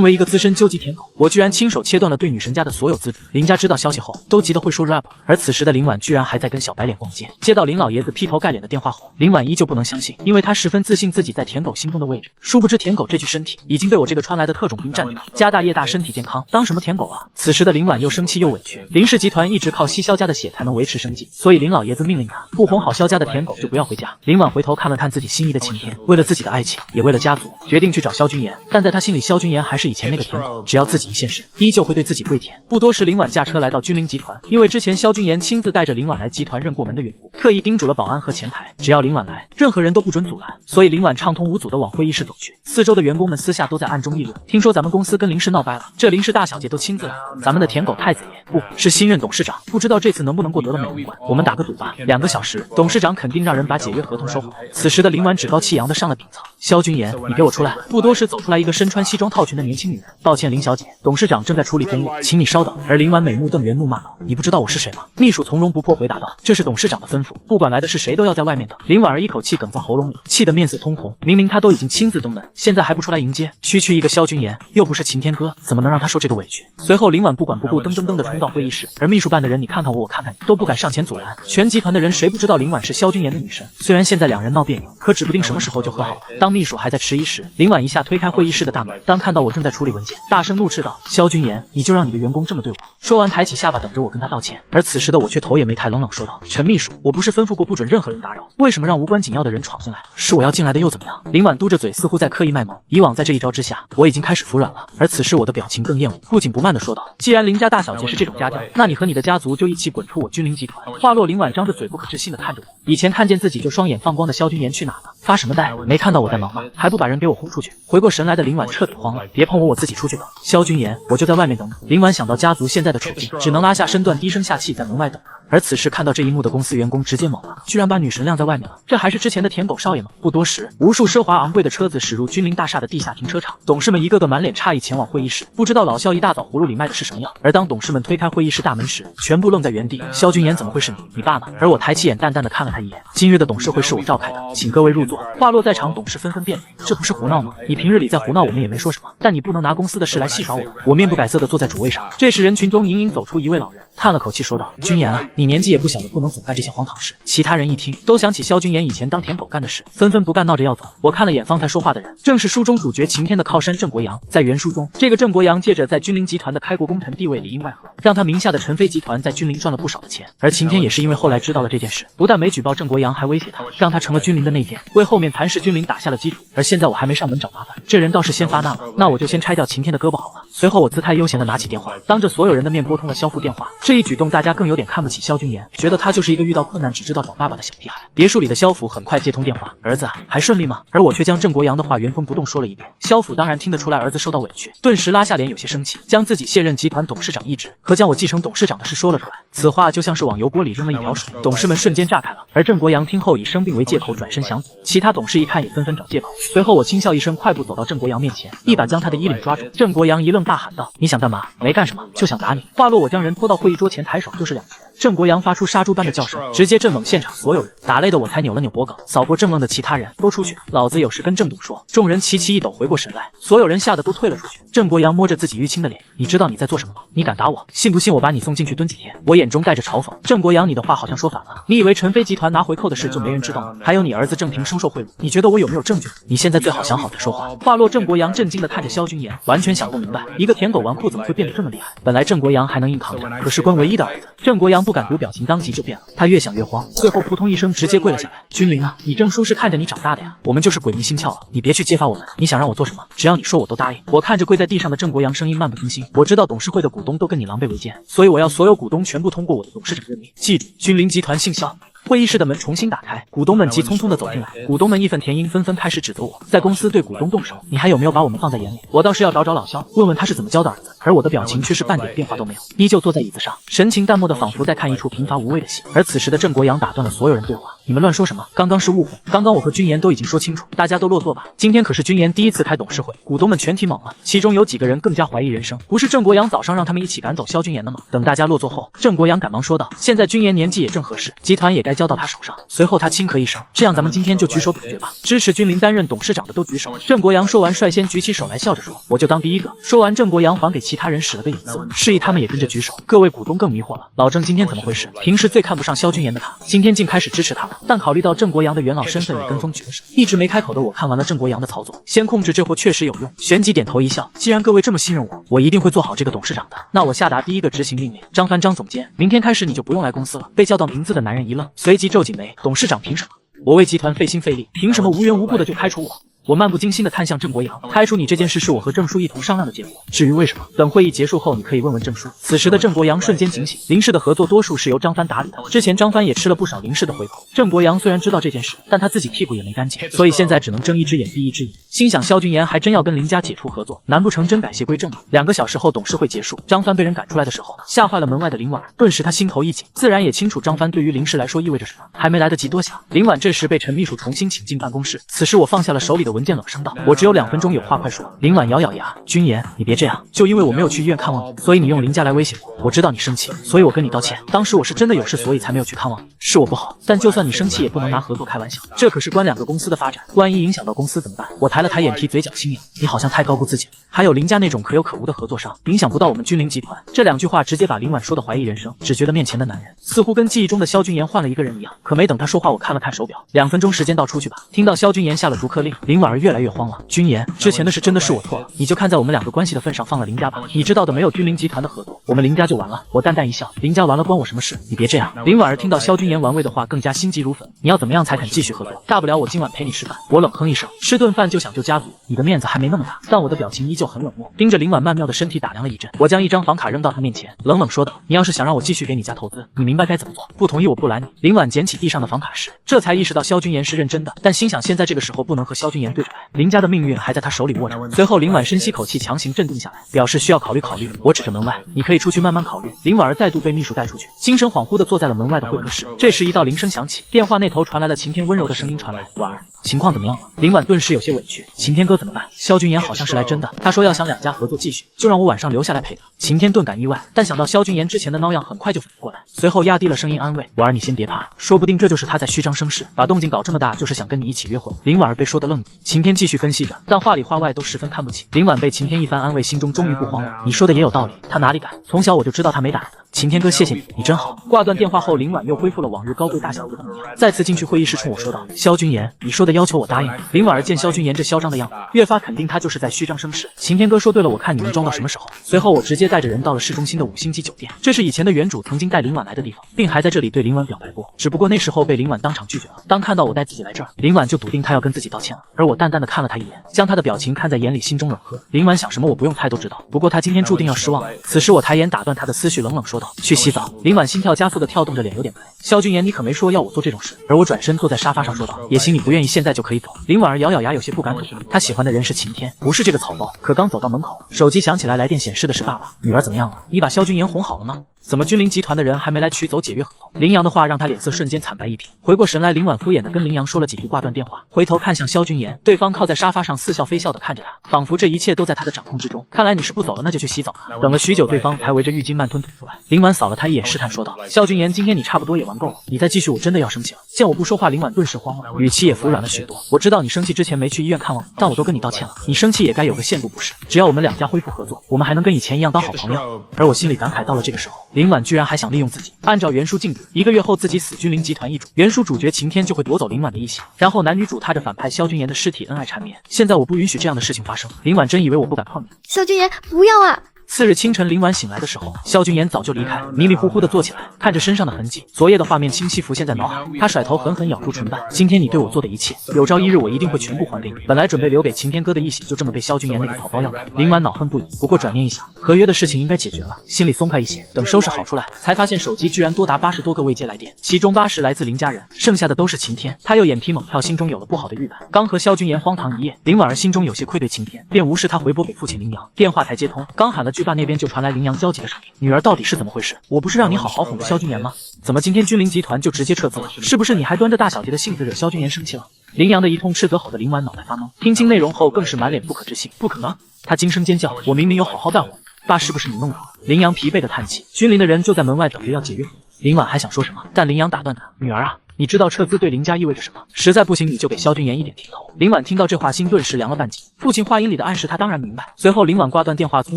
作为一个资深究极舔狗，我居然亲手切断了对女神家的所有资助。林家知道消息后，都急得会说 rap， 而此时的林婉居然还在跟小白脸逛街。接到林老爷子劈头盖脸的电话后，林婉依旧不能相信，因为她十分自信自己在舔狗心中的位置。殊不知舔狗这具身体已经被我这个穿来的特种兵占领了。家大业大，身体健康，当什么舔狗啊？此时的林婉又生气又委屈。林氏集团一直靠吸萧家的血才能维持生计，所以林老爷子命令他不哄好萧家的舔狗就不要回家。林婉回头看了看自己心仪的晴天，为了自己的爱情，也为了家族，决定去找萧君言。但在他心里，萧君言还是以前那个舔狗，只要自己一现身，依旧会对自己跪舔。不多时，林婉驾车来到君临集团，因为之前萧君言亲自带着林婉来集团认过门的缘故，特意叮嘱了保安和前台，只要林婉来，任何人都不准阻拦。所以林婉畅通无阻地往会议室走去。四周的员工们私下都在暗中议论，听说咱们公司跟林氏闹掰了，这林氏大小姐都亲自来，咱们的舔狗太子爷不是新任董事长，不知道这次能不能过得了美容馆。我们打个赌吧，2个小时，董事长肯定让人把解约合同收回。此时的林婉趾高气扬地上了顶层，萧君言，你给我出来！不多时，走出来一个身穿西装套裙的年轻女人。抱歉，林小姐，董事长正在处理公务，请你稍等。而林婉美目瞪圆，怒骂道：“你不知道我是谁吗？”秘书从容不迫回答道：“这是董事长的吩咐，不管来的是谁，都要在外面等。”林婉儿一口气哽在喉咙里，气得面色通红。明明他都已经亲自登门，现在还不出来迎接？区区一个萧君言，又不是晴天哥，怎么能让他受这个委屈？随后，林婉不管不顾，噔噔噔地冲到会议室，而秘书办的人，你看看我，我看看你，都不敢上前阻拦。全集团的人谁不知道林婉是萧君言的女神？虽然现在两人闹别扭，可指不定什么时候就和好了。当秘书还在迟疑时，林婉一下推开会议室的大门，当看到我正在处理文件，大声怒斥道：“萧君言，你就让你的员工这么对我？”说完，抬起下巴等着我跟他道歉。而此时的我却头也没抬，冷冷说道：“陈秘书，我不是吩咐过不准任何人打扰，为什么让无关紧要的人闯进来？是我要进来的又怎么样？”林婉嘟着嘴，似乎在刻意卖萌。以往在这一招之下，我已经开始服软了，而此时我的表情更厌恶，不紧不慢地说道：“既然林家大小姐是这种家教，那你和你的家族就一起滚出我君临集团。”话落，林婉张着嘴，不可置信地看着我。以前看见自己就双眼放光的萧君言去哪了？发什么呆？没看到我在忙吗？还不把人给我轰出去！回过神来的林婉彻底慌了，别碰我，我自己出去吧。萧君言，我就在外面等你。林婉想到家族现在的处境，只能拉下身段，低声下气在门外等。而此时看到这一幕的公司员工直接懵了，居然把女神晾在外面了，这还是之前的舔狗少爷吗？不多时，无数奢华昂贵的车子驶入君临大厦的地下停车场，董事们一个个满脸诧异前往会议室，不知道老萧一大早葫芦里卖的是什么药。而当董事们推开会议室大门时，全部愣在原地。萧君言，怎么会是你？你爸呢？而我抬起眼，淡淡的看了他一眼。今日的董事会是我召开的，请各位入座。话落，在场董事纷纷辩论，这不是胡闹吗？你平日里在胡闹，我们也没说什么，但你不能拿公司的事来戏耍我。我面不改色的坐在主位上。这时人群中隐隐走出一位老人，叹了口气说道：“君言啊，你年纪也不小了，不能总干这些荒唐事。”其他人一听，都想起萧君言以前当舔狗干的事，纷纷不干，闹着要走。我看了眼方才说话的人，正是书中主角晴天的靠山郑国阳。在原书中，这个郑国阳借着在君临集团的开国功臣地位里应外合，让他名下的陈飞集团在君临赚了不少的钱。而晴天也是因为后来知道了这件事，不但没举报郑国阳，还威胁他，让他成了君临的内奸，为后面蚕食君临打下了基础。而现在我还没上门找麻烦，这人倒是先发难了，那我就先拆掉晴天的胳膊好了。随后我姿态悠闲的拿起电话，当着所有人的面拨通了萧父电话。这一举动，大家更有点看不起萧君言，觉得他就是一个遇到困难只知道找爸爸的小屁孩。别墅里的萧府很快接通电话：“儿子，还顺利吗？”而我却将郑国阳的话原封不动说了一遍。萧府当然听得出来儿子受到委屈，顿时拉下脸，有些生气，将自己卸任集团董事长一职和将我继承董事长的事说了出来。此话就像是往油锅里扔了一瓢水，董事们瞬间炸开了。而郑国阳听后以生病为借口转身想走，其他董事一看也纷纷找借口。随后我轻笑一声，快步走到郑国阳面前，一把将他的衣领抓住。郑国阳一愣，大喊道：“你想干嘛？没干什么，就想打你。”话落，我将人拖到会议桌前，抬手就是2拳。郑国阳发出杀猪般的叫声，直接震懵现场所有人。打累的我才扭了扭脖梗，扫过正愣的其他人，都出去，老子有事跟郑董说。众人齐齐一抖，回过神来，所有人吓得都退了出去。郑国阳摸着自己淤青的脸，你知道你在做什么吗？你敢打我，信不信我把你送进去蹲几天？我眼中带着嘲讽。郑国阳，你的话好像说反了，你以为陈飞集团拿回扣的事就没人知道吗？还有你儿子郑平收受贿赂，你觉得我有没有证据？你现在最好想好再说话。话落，郑国阳震惊地看着萧君言，完全想不明白，一个舔狗纨绔怎么会变得这么厉害？本来郑国阳还能硬扛着，可是关唯一的儿子郑国阳不敢读，表情当即就变了。他越想越慌，最后扑通一声直接跪了下来。君临啊，你郑叔是看着你长大的呀，我们就是鬼迷心窍了，你别去揭发我们，你想让我做什么，只要你说我都答应。我看着跪在地上的郑国阳，声音漫不经心，我知道董事会的股东都跟你狼狈为奸，所以我要所有股东全部通过我的董事长任命，记住，君临集团姓萧。会议室的门重新打开，股东们急匆匆地走进来。股东们义愤填膺，纷纷开始指责我在公司对股东动手，你还有没有把我们放在眼里？我倒是要找找老萧，问问他是怎么教的儿子。而我的表情却是半点变化都没有，依旧坐在椅子上，神情淡漠的仿佛在看一出平乏无味的戏。而此时的郑国阳打断了所有人对话，你们乱说什么？刚刚是误会，刚刚我和君言都已经说清楚，大家都落座吧。今天可是君言第一次开董事会，股东们全体懵了，其中有几个人更加怀疑人生。不是郑国阳早上让他们一起赶走萧君言的吗？等大家落座后，郑国阳赶忙说道：“现在君言年纪也正合适，集团也该交到他手上。”随后他轻咳一声：“这样咱们今天就举手表决吧。”支持君临担任董事长的都举手。郑国阳说完，率先举起手来，笑着说：“我就当第一个。”说完，郑国阳还给其他人使了个影子，示意他们也跟着举手。各位股东更迷惑了，老郑今天怎么回事？平时最看不上萧君言的他，今天竟开始支持他了。但考虑到郑国阳的元老身份，也跟风举了手。一直没开口的我看完了郑国阳的操作，先控制这货确实有用。旋即点头一笑，既然各位这么信任我，我一定会做好这个董事长的。那我下达第一个执行命令：张帆张总监，明天开始你就不用来公司了。被叫到名字的男人一愣，随即皱紧眉：董事长凭什么？我为集团费心费力，凭什么无缘无故的就开除我？我漫不经心地看向郑国阳，开除你这件事是我和郑叔一同商量的结果。至于为什么，等会议结束后你可以问问郑叔。此时的郑国阳瞬间警醒，林氏的合作多数是由张帆打理的，之前张帆也吃了不少林氏的回口。郑国阳虽然知道这件事，但他自己屁股也没干净，所以现在只能睁一只眼闭一只眼。心想萧君言还真要跟林家解除合作，难不成真改邪归正吗？2个小时后，董事会结束，张帆被人赶出来的时候，吓坏了门外的林婉，顿时他心头一紧，自然也清楚张帆对于林氏来说意味着什么。还没来得及多想，林婉这时被陈秘书重新请进办公室。此时我放下了手里的文件，冷声道：“我只有2分钟，有话快说。”林婉咬咬牙：“君言，你别这样，就因为我没有去医院看望你，所以你用林家来威胁我。我知道你生气，所以我跟你道歉。当时我是真的有事，所以才没有去看望你，是我不好。但就算你生气，也不能拿合作开玩笑，这可是关2个公司的发展，万一影响到公司怎么办？”我抬了抬眼皮，嘴角轻扬：“你好像太高估自己了。还有林家那种可有可无的合作商，影响不到我们君临集团。”这2句话直接把林婉说的怀疑人生，只觉得面前的男人似乎跟记忆中的萧君言换了一个人一样。可没等他说话，我看了看手表，2分钟时间到，出去吧。听到萧君言下了逐客令，林婉儿越来越慌了。君言，之前的事真的是我错了，你就看在我们2个关系的份上放了林家吧。你知道的，没有君临集团的合作，我们林家就完了。我淡淡一笑，林家完了关我什么事？你别这样。林婉儿听到萧君言玩味的话，更加心急如焚。你要怎么样才肯继续合作？大不了我今晚陪你吃饭。我冷哼一声，吃顿饭就想救家族，你的面子还没那么大。但我的表情依旧很冷漠，盯着林婉曼妙的身体打量了一阵。我将一张房卡扔到她面前，冷冷说道：“你要是想让我继续给你家投资，你明白该怎么做。不同意我不拦你。”林婉捡起地上的房卡时，这才意识到萧君言是认真的，但心想现在这个时候不能和萧君言对着来，林家的命运还在他手里握着。随后林婉深吸口气，强行镇定下来，表示需要考虑考虑。我指着门外：“你可以出去慢慢考虑。”林婉儿再度被秘书带出去，精神恍惚地坐在了门外的会客室。这时一道铃声响起，电话那头传来了晴天温柔的声音传来：“婉儿，情况怎么样了？”林婉顿时有些委屈：“晴天哥怎么办？萧君言好像是来真的，他说要想2家合作继续，就让我晚上留下来陪他。”晴天顿感意外，但想到萧君言之前的孬样，很快就反应过来，随后压低了声音安慰：“婉儿，你先别怕，说不定这就是他在虚张声势，把动静搞这么大，就是想跟你一起约会。”林婉儿被说得愣住，晴天继续分析着，但话里话外都十分看不起。林婉被晴天一番安慰，心中终于不慌了。你说的也有道理，他哪里敢？从小我就知道他没胆子。晴天哥，谢谢你，你真好。挂断电话后，林婉又恢复了往日高贵大小子的模样，再次进去会议室，冲我说道：“萧君言，你说的要求我答应了。”林婉儿见萧君言这嚣张的样子，越发肯定他就是在虚张声势。晴天哥说对了，我看你能装到什么时候？随后我直接带着人到了市中心的5星级酒店，这是以前的原主曾经带林婉来的地方，并还在这里对林婉表白过，只不过那时候被林婉当场拒绝了。当看到我带自己来这儿，林婉就笃定他要跟自己道歉了，而我淡淡的看了他一眼，将他的表情看在眼里，心中冷喝。林婉想什么我不用猜都知道，不过他今天注定要失望了。此时我抬眼打断他的思绪，冷冷说道：“去洗澡。”林婉心跳加速的跳动着，脸有点白。萧君言，你可没说要我做这种事。而我转身坐在沙发上说道：“也行，你不愿意现在就可以走。”林婉儿咬咬牙，有些不敢否认，她喜欢的人是晴天，不是这个草包。可刚走到门口，手机响起来，来电显示的是爸爸。女儿怎么样了？你把萧君言哄好了吗？怎么君临集团的人还没来取走解约合同？林阳的话让他脸色瞬间惨白一片。回过神来，林婉敷衍的跟林阳说了几句，挂断电话，回头看向萧君言，对方靠在沙发上似笑非笑的看着他，仿佛这一切都在他的掌控之中。看来你是不走了，那就去洗澡吧。等了许久，对方才围着浴巾慢吞吐出来。林婉扫了他一眼，试探说道：“萧君言，今天你差不多也玩够了，你再继续我真的要生气了。”见我不说话，林婉顿时慌了，语气也服软了许多。我知道你生气之前没去医院看望我，但我都跟你道歉了，你生气也该有个限度不是？只要我们2家恢复合作，我们还能跟以前一样当好朋友。而我心里感慨，到了这个时候，林婉居然还想利用自己。按照原书进度，1个月后自己死君临集团易主，原书主角晴天就会夺走林婉的一席，然后男女主踏着反派萧君言的尸体恩爱缠绵。现在我不允许这样的事情发生，林婉真以为我不敢碰你？萧君言，不要啊！次日清晨，林婉醒来的时候，萧君言早就离开，迷迷糊糊的坐起来，看着身上的痕迹，昨夜的画面清晰浮现在脑海。他甩头狠狠咬住唇瓣，今天你对我做的一切，有朝一日我一定会全部还给你。本来准备留给晴天哥的一席，就这么被萧君言那个草包要走。林婉恼恨不已，不过转念一想，合约的事情应该解决了，心里松快一些。等收拾好出来，才发现手机居然多达80多个未接来电，其中80来自林家人，剩下的都是晴天。他又眼皮猛跳，心中有了不好的预感。刚和萧君言荒唐一夜，林婉儿心中有些愧对晴天，便无视他回拨给父亲林阳。电话才接通，刚喊了句剧坝那边就传来羚羊焦急的声音：“女儿到底是怎么回事？我不是让你好好哄着萧君言吗？怎么今天君临集团就直接撤资了？是不是你还端着大小姐的性子惹萧君言生气了？”羚羊的一通斥责吼得林婉脑袋发懵，听清内容后更是满脸不可置信：“不可能！”他惊声尖叫：“我明明有好好带我，爸是不是你弄的？”羚羊疲惫的叹气：“君临的人就在门外等着要解约。”林婉还想说什么，但羚羊打断他：“女儿啊，你知道撤资对林家意味着什么？实在不行，你就给萧君言一点甜头。”林婉听到这话，心顿时凉了半截。父亲话音里的暗示，他当然明白。随后，林婉挂断电话，匆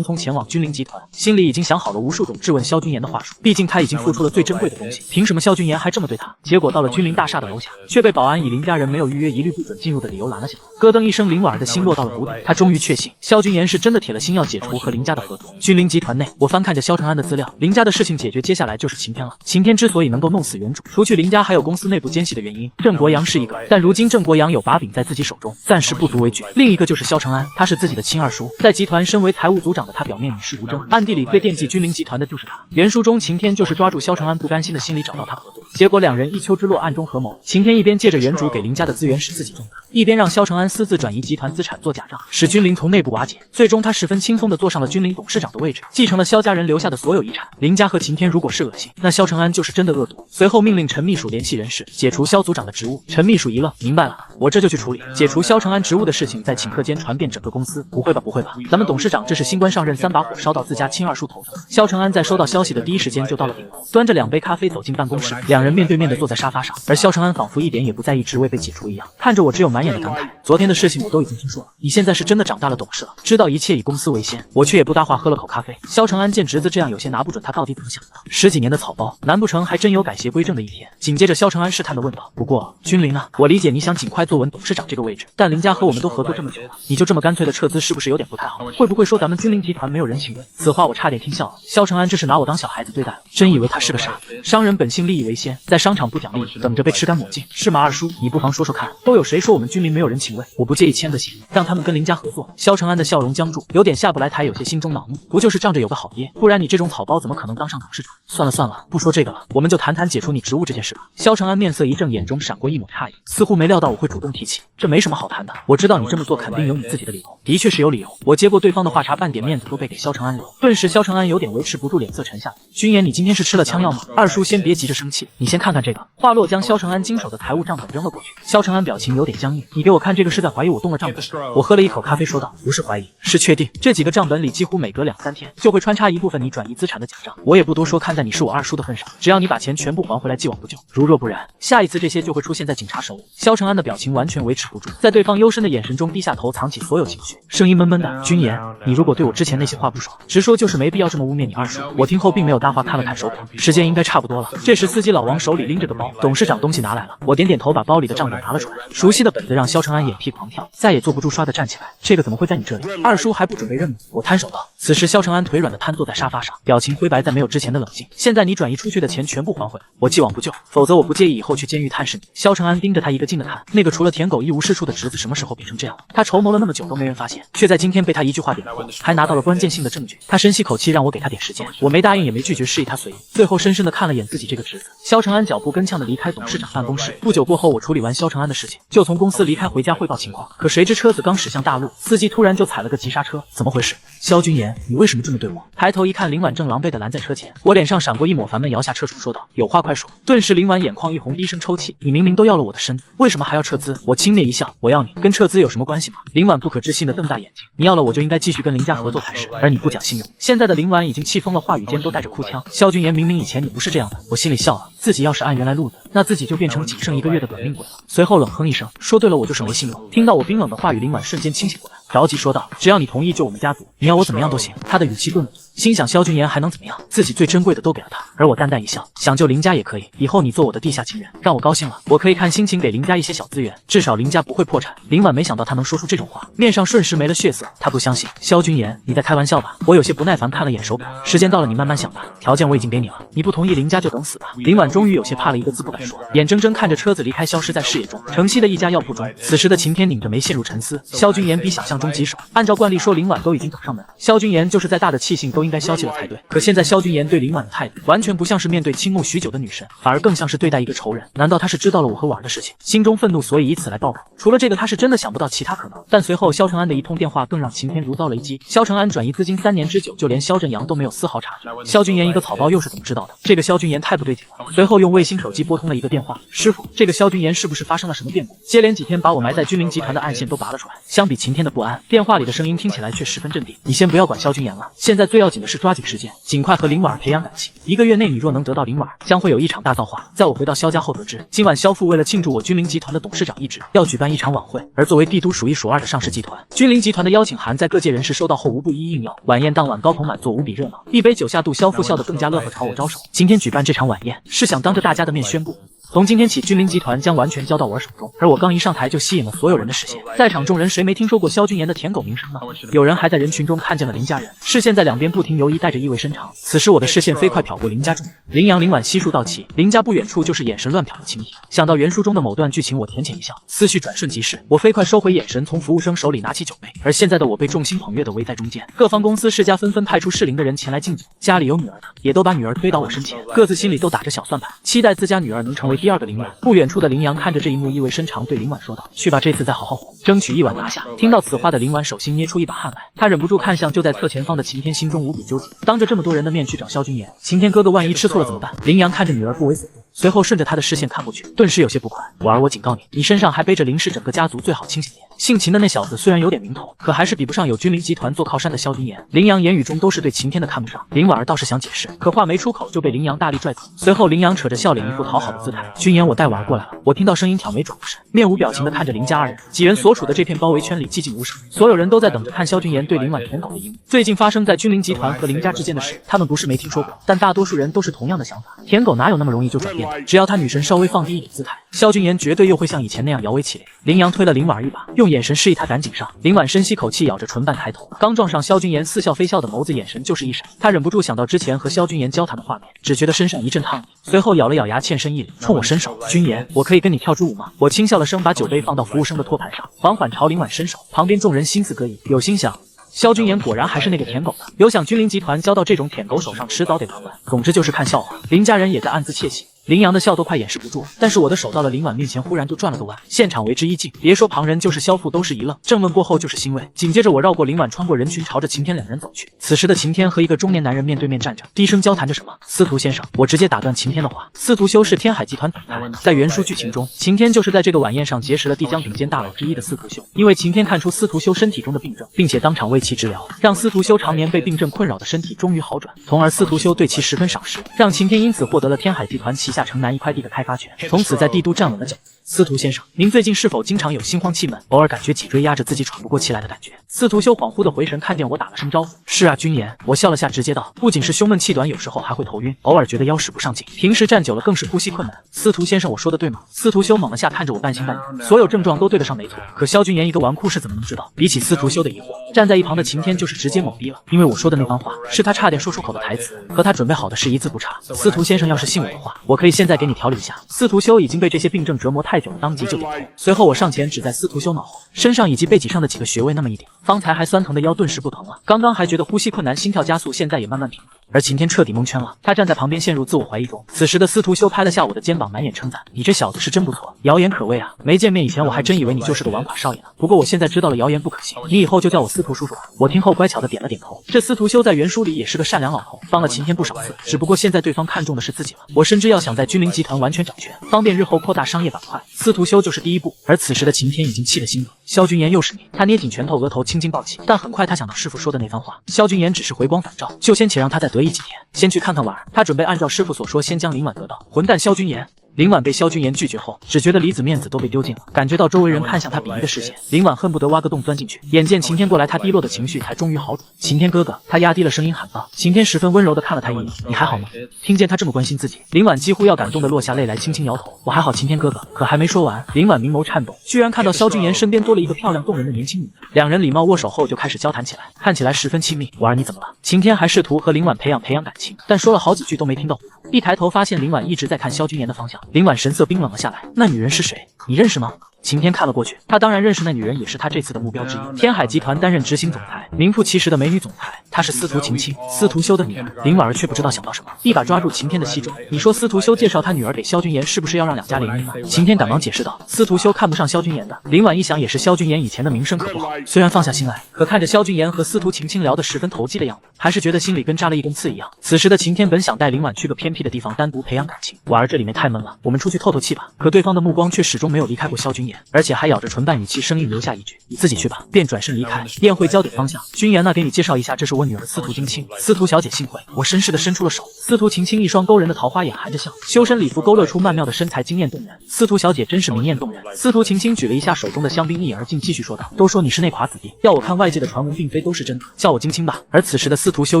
匆前往君临集团，心里已经想好了无数种质问萧君言的话术。毕竟他已经付出了最珍贵的东西，凭什么萧君言还这么对他？结果到了君临大厦的楼下，却被保安以林家人没有预约，一律不准进入的理由拦了下来。咯噔一声，林婉儿的心落到了谷底。他终于确信，萧君言是真的铁了心要解除和林家的合作。君临集团内，我翻看着萧承安的资料，林家的事情解决，接下来就是晴天了。晴天之所以能够弄死原主，除去林家还有公司内部奸细的原因，郑国阳是一个，但如今郑国阳有把柄在自己手中，暂时不足为惧。另一个就是萧承安，他是自己的亲二叔，在集团身为财务组长的他，表面与世无争，暗地里最惦记君临集团的就是他。原书中，晴天就是抓住萧承安不甘心的心理，找到他合作，结果两人一丘之貉，暗中合谋。晴天一边借着原主给林家的资源使自己壮大，一边让萧承安私自转移集团资产做假账，使君临从内部瓦解。最终他十分轻松地坐上了君临董事长的位置，继承了萧家人留下的所有遗产。林家和晴天如果是恶心，那萧承安就是真的恶毒。随后命令陈秘书联系人事，解除萧组长的职务。陈秘书一愣，明白了，我这就去处理。解除萧承安职务的事情在顷刻间传遍整个公司。不会吧，不会吧，咱们董事长这是新官上任，3把火烧到自家亲二叔头上。萧承安在收到消息的第一时间就到了顶楼，端着2杯咖啡走进办公室，两人面对面的坐在沙发上，而萧承安仿佛一点也不在意职位被解除一样，看着我只有满眼的感慨。昨天的事情我都已经听说了，你现在是真的长大了懂事了，知道一切以公司为先。我却也不搭话，喝了口咖啡。萧承安见侄子这样，有些拿不准他到底怎么想的。10几年的草包，难不成还真有改邪归正的一天？紧接着萧承安试探的问道：“不过君临啊，我理解你想尽快坐稳董事长这个位置，但林家和我们都合作这么久了，你就这么干脆的撤资，是不是有点不太好？会不会说咱们君临集团没有人情味？”此话我差点听笑了。萧承安这是拿我当小孩子对待了，真以为他是个傻子。商人本性利益为先，在商场不讲利益，等着被吃干抹净，是吗？二叔，你不妨说说看，都有谁说我们君临没有人情味？我不介意签个协议，让他们跟林家合作。萧承安的笑容僵住，有点下不来台，有些心中恼怒。不就是仗着有个好爹，不然你这种草包怎么可能当上董事长？算了算了，不说这个了，我们就谈谈解除你职务这件事吧。萧承安面色一正，眼中闪过一抹诧异，似乎没料到我会主动提起。这没什么好谈的，我知道你这么做肯定有你自己的理由。的确是有理由。我接过对方的话茬，半点面子都被给萧承安留。顿时萧承安有点维持不住，脸色沉下。君言，你今天是吃了枪药吗？二叔先别急着生气，你先看看这个。话落，将萧承安经手的财务账本扔了过去。萧承安表情有点僵硬，你给我看这个是在怀疑我动了账本？我喝了一口咖啡说道，不是怀疑，是确定。这几个账本里几乎每隔2、3天就会穿插一部分你转移资产的假账。我也不多说，看在你是我二叔的份上，只要你把钱全部还回来，既往不咎。如若不然，下一次这些就会出现在警察手里。萧承安的表情完全维持不住，在对方幽深的眼神中低下头，藏起所有情绪，声音闷闷的：“君言，你如果对我之前那些话不爽，直说就是没必要这么污蔑你二叔。”我听后并没有搭话，看了看手表，时间应该差不多了。这时司机老王手里拎着个包，董事长东西拿来了。我点点头，把包里的账本拿了出来。熟悉的本子让萧承安眼皮狂跳，再也坐不住，唰的站起来。这个怎么会在你这里？二叔还不准备认吗？我摊手道。此时萧承安腿软的瘫坐在沙发上，表情灰白，再没有之前的冷静。现在你转移出去的钱全部还回来，我既往不咎，否则我不介意以后去监狱探视你。萧承安盯着他一个劲的看，那个除了舔狗一无是处的侄子什么时候变成这样了？他筹谋了那么久都没人发现，却在今天被他一句话点破，还拿到了关键性的证据。他深吸口气，让我给他点时间。我没答应也没拒绝，示意他随意。最后深深的看了眼自己这个侄子。萧承安脚步跟呛的离开董事长办公室。不久过后，我处理完萧承安的事情，就从公司离开回家汇报情况。可谁知车子刚驶向大路，司机突然就踩了个急刹车，怎么回事？萧君言，你为什么这么对我？抬头一看，林婉正狼狈的拦在车前。我脸上闪过一抹烦闷，摇下车窗说道：“有话快说。”顿时林婉眼眶一红，低声抽泣：“你明明都要了我的身子，为什么还要撤资？”我轻蔑一笑：“我要你，跟撤资有什么关系吗？”林婉不可置信的瞪大眼睛：“你要了我就应该继续跟林家合作才是，而你不讲信用。”现在的林婉已经气疯了，话语间都带着哭腔：“萧君言，明明以前你不是这样的。”我心里笑了，自己要是按原来路子，那自己就变成仅剩1个月的短命鬼了。随后冷哼一声，说：“对了，我就是没信用。”听到我冰冷的话语，林婉瞬间清醒过来，着急说道：“只要你同意救我们家族，你要我怎么样都行。”他的语气顿了，心想萧君言还能怎么样？自己最珍贵的都给了他。而我淡淡一笑，想救林家也可以，以后你做我的地下情人，让我高兴了，我可以看心情给林家一些小资源，至少林家不会破产。林婉没想到他能说出这种话，面上瞬时没了血色。他不相信。萧君言，你在开玩笑吧？我有些不耐烦看了眼手表，时间到了，你慢慢想吧。条件我已经给你了，你不同意林家就等死吧。林婉终于有些怕了，一个字不敢说，眼睁睁看着车子离开，消失在视野中。城西的一家药铺中，此时的晴天拧着眉陷入沉思。萧君言比想象中中棘手。按照惯例说，林婉都已经等上门，萧君言就是再大的气性都应该消气了才对。可现在萧君言对林婉的态度，完全不像是面对倾慕许久的女神，反而更像是对待一个仇人。难道他是知道了我和婉儿的事情，心中愤怒，所以以此来报复？除了这个，他是真的想不到其他可能。但随后萧承安的一通电话更让晴天如遭雷击。萧承安转移资金3年之久，就连萧振阳都没有丝毫察觉。萧君言一个草包又是怎么知道的？这个萧君言太不对劲了。随后用卫星手机拨通了一个电话，师傅，这个萧君言是不是发生了什么变故？接连几天把我埋在君临集团的暗线都拔了出来。相比晴天的不安，电话里的声音听起来却十分镇定。你先不要管萧君言了，现在最要紧的是抓紧时间，尽快和林婉儿培养感情。1个月内你若能得到林婉儿，将会有一场大造化。在我回到萧家后得知，今晚萧父为了庆祝我君临集团的董事长一职，要举办一场晚会。而作为帝都数一数二的上市集团，君临集团的邀请函在各界人士收到后无不一一应邀。晚宴当晚高朋满座，无比热闹。一杯酒下肚，萧父笑得更加乐呵，朝我招手。今天举办这场晚宴，是想当着大家的面宣布，从今天起，君临集团将完全交到我手中。而我刚一上台就吸引了所有人的视线，在场众人谁没听说过萧君言的舔狗名声呢？有人还在人群中看见了林家人，视线在两边不停游移，带着意味深长。此时我的视线飞快瞟过林家众人，林阳、林婉悉数到齐，林家不远处就是眼神乱瞟的情景。想到原书中的某段剧情，我浅浅一笑，思绪转瞬即逝，我飞快收回眼神，从服务生手里拿起酒杯。而现在的我被众星捧月的围在中间，各方公司世家纷纷派出适龄的人前来敬酒，家里有女儿的也都把女儿推到我身前，各自心里都打着小算盘，期待自家女儿能成为第二个林婉。不远处的林阳看着这一幕，意味深长对林婉说道：“去吧，这次再好好哄，争取一碗拿下。”听到此话的林婉手心捏出一把汗来，她忍不住看向就在侧前方的晴天，心中无比纠结。当着这么多人的面去找萧君言，晴天哥哥万一吃醋了怎么办？林阳看着女儿不为所动，随后顺着她的视线看过去，顿时有些不快。婉儿，我警告你，你身上还背着林氏整个家族，最好清醒点。姓秦的那小子虽然有点名头，可还是比不上有君临集团做靠山的萧君言。林阳言语中都是对晴天的看不上。林婉儿倒是想解释，可话没出口就被林阳大力拽走。随后林阳扯着笑脸，一副讨好的姿态：“君言，我带婉儿过来了。”我听到声音，挑眉转过身，面无表情地看着林家二人。几人所处的这片包围圈里寂静无声，所有人都在等着看萧君言对林婉舔狗的一幕。最近发生在君临集团和林家之间的事，他们不是没听说过，但大多数人都是同样的想法：舔狗哪有那么容易就转变的？只要他女神稍微放低一点姿态，萧君言绝对又会像以前那样摇尾乞怜。林阳推了林婉儿一把，用眼神示意他赶紧上。林婉深吸口气，咬着唇瓣抬头，刚撞上萧君言似笑非笑的眸子，眼神就是一闪。他忍不住想到之前和萧君言交谈的画面，只觉得身上一阵烫意，随后咬了咬牙，欠身一礼，冲我伸手：“君言，我可以跟你跳支舞吗？”我轻笑了声，把酒杯放到服务生的托盘上，缓缓朝林婉伸手。旁边众人心思各异，有心想萧君言果然还是那个舔狗的，有想君临集团交到这种舔狗手上，迟早得旁观。总之就是看笑话。林家人也在暗自窃喜。林阳的笑都快掩饰不住了，但是我的手到了林婉面前，忽然就转了个弯，现场为之一静。别说旁人，就是萧父都是一愣。正论过后就是欣慰。紧接着我绕过林婉，穿过人群，朝着晴天两人走去。此时的晴天和一个中年男人面对面站着，低声交谈着什么。司徒先生，我直接打断晴天的话。司徒修是天海集团总裁，在原书剧情中，晴天就是在这个晚宴上结识了帝江顶尖大佬之一的司徒修。因为晴天看出司徒修身体中的病症，并且当场为其治疗，让司徒修常年被病症困扰的身体终于好转，从而司徒修对其十分赏识，让晴天因此获得了天海集团旗下城南一块地的开发权，从此在帝都站稳了脚。司徒先生，您最近是否经常有心慌气闷，偶尔感觉脊椎压着自己喘不过气来的感觉？司徒修恍惚的回神，看见我打了声招呼。是啊，君言。我笑了下，直接道，不仅是胸闷气短，有时候还会头晕，偶尔觉得腰使不上劲，平时站久了更是呼吸困难。司徒先生，我说的对吗？司徒修猛了下，看着我半信半疑，所有症状都对得上没错。可萧君言一个纨绔是怎么能知道？比起司徒修的疑惑，站在一旁的晴天就是直接懵逼了，因为我说的那番话是他差点说出口的台词，和他准备好的是一字不差。司徒先生要是信我的话，我可以现在给你调理一下。司徒修已经被这些病症折磨太久了，当即就点头。随后我上前指在司徒修脑后，身上以及背脊上的几个穴位那么一点，方才还酸疼的腰顿时不疼了，刚刚还觉得呼吸困难，心跳加速，现在也慢慢平复。而晴天彻底蒙圈了，他站在旁边陷入自我怀疑中。此时的司徒修拍了下我的肩膀，满眼称赞：“你这小子是真不错，谣言可畏啊！没见面以前我还真以为你就是个纨绔少爷呢，不过我现在知道了谣言不可信，你以后就叫我司徒叔叔吧。”我听后乖巧的点了点头。这司徒修在原书里也是个善良老头，帮了晴天不少次，只不过现在对方看中的是自己了。我深知要想在君临集团完全掌权，方便日后扩大商业板块，司徒修就是第一步。而此时的晴天已经气得心冷，萧君言又是你！他捏紧拳头，额头青筋暴起。但很快他想到师傅说的那番话，萧君言只是回光返照，就先且让他再得意几天，先去看看婉儿。他准备按照师傅所说，先将林婉得到。混蛋萧君言！林婉被萧君言拒绝后，只觉得里子面子都被丢尽了，感觉到周围人看向他鄙夷的视线，林婉恨不得挖个洞钻进去。眼见晴天过来，他低落的情绪才终于好转。晴天哥哥，他压低了声音喊道。晴天十分温柔的看了他一眼，你还好吗？听见他这么关心自己，林婉几乎要感动的落下泪来，轻轻摇头，我还好，晴天哥哥。可还没说完，林婉明眸颤动，居然看到萧君言身边多了一个漂亮动人的年轻女子，两人礼貌握手后就开始交谈起来，看起来十分亲密。婉儿你怎么了？晴天还试图和林婉培养感情，但说了好几句都没听到。一抬头发现林婉一直在看萧君言的方向，林婉神色冰冷了下来，那女人是谁？你认识吗？晴天看了过去，他当然认识那女人，也是他这次的目标之一。天海集团担任执行总裁，名副其实的美女总裁。她是司徒晴晴，司徒修的女儿。林婉儿却不知道想到什么，一把抓住晴天的西装。你说司徒修介绍他女儿给萧君言，是不是要让两家联姻吗？晴天赶忙解释道，司徒修看不上萧君言的。林婉一想，也是萧君言以前的名声可不好，虽然放下心来，可看着萧君言和司徒晴晴聊得十分投机的样子，还是觉得心里跟扎了一根刺一样。此时的晴天本想带林婉去个偏僻的地方单独培养感情，婉儿这里面太闷了，我们出去透透气吧。可对方的目光却始终没有离开过萧君言，而且还咬着唇瓣，语气生硬留下一句你自己去吧，便转身离开。宴会焦点方向，君言那给你介绍一下，这是我女儿司徒晶清，司徒小姐幸会。我绅士的伸出了手，司徒晴清一双勾人的桃花眼含着笑，修身礼服勾勒出曼妙的身材，惊艳动人。司徒小姐真是明艳动人。司徒晴清举了一下手中的香槟，一饮而尽，继续说道，都说你是内垮子弟，要我看外界的传闻并非都是真的，叫我晶清吧。而此时的司徒修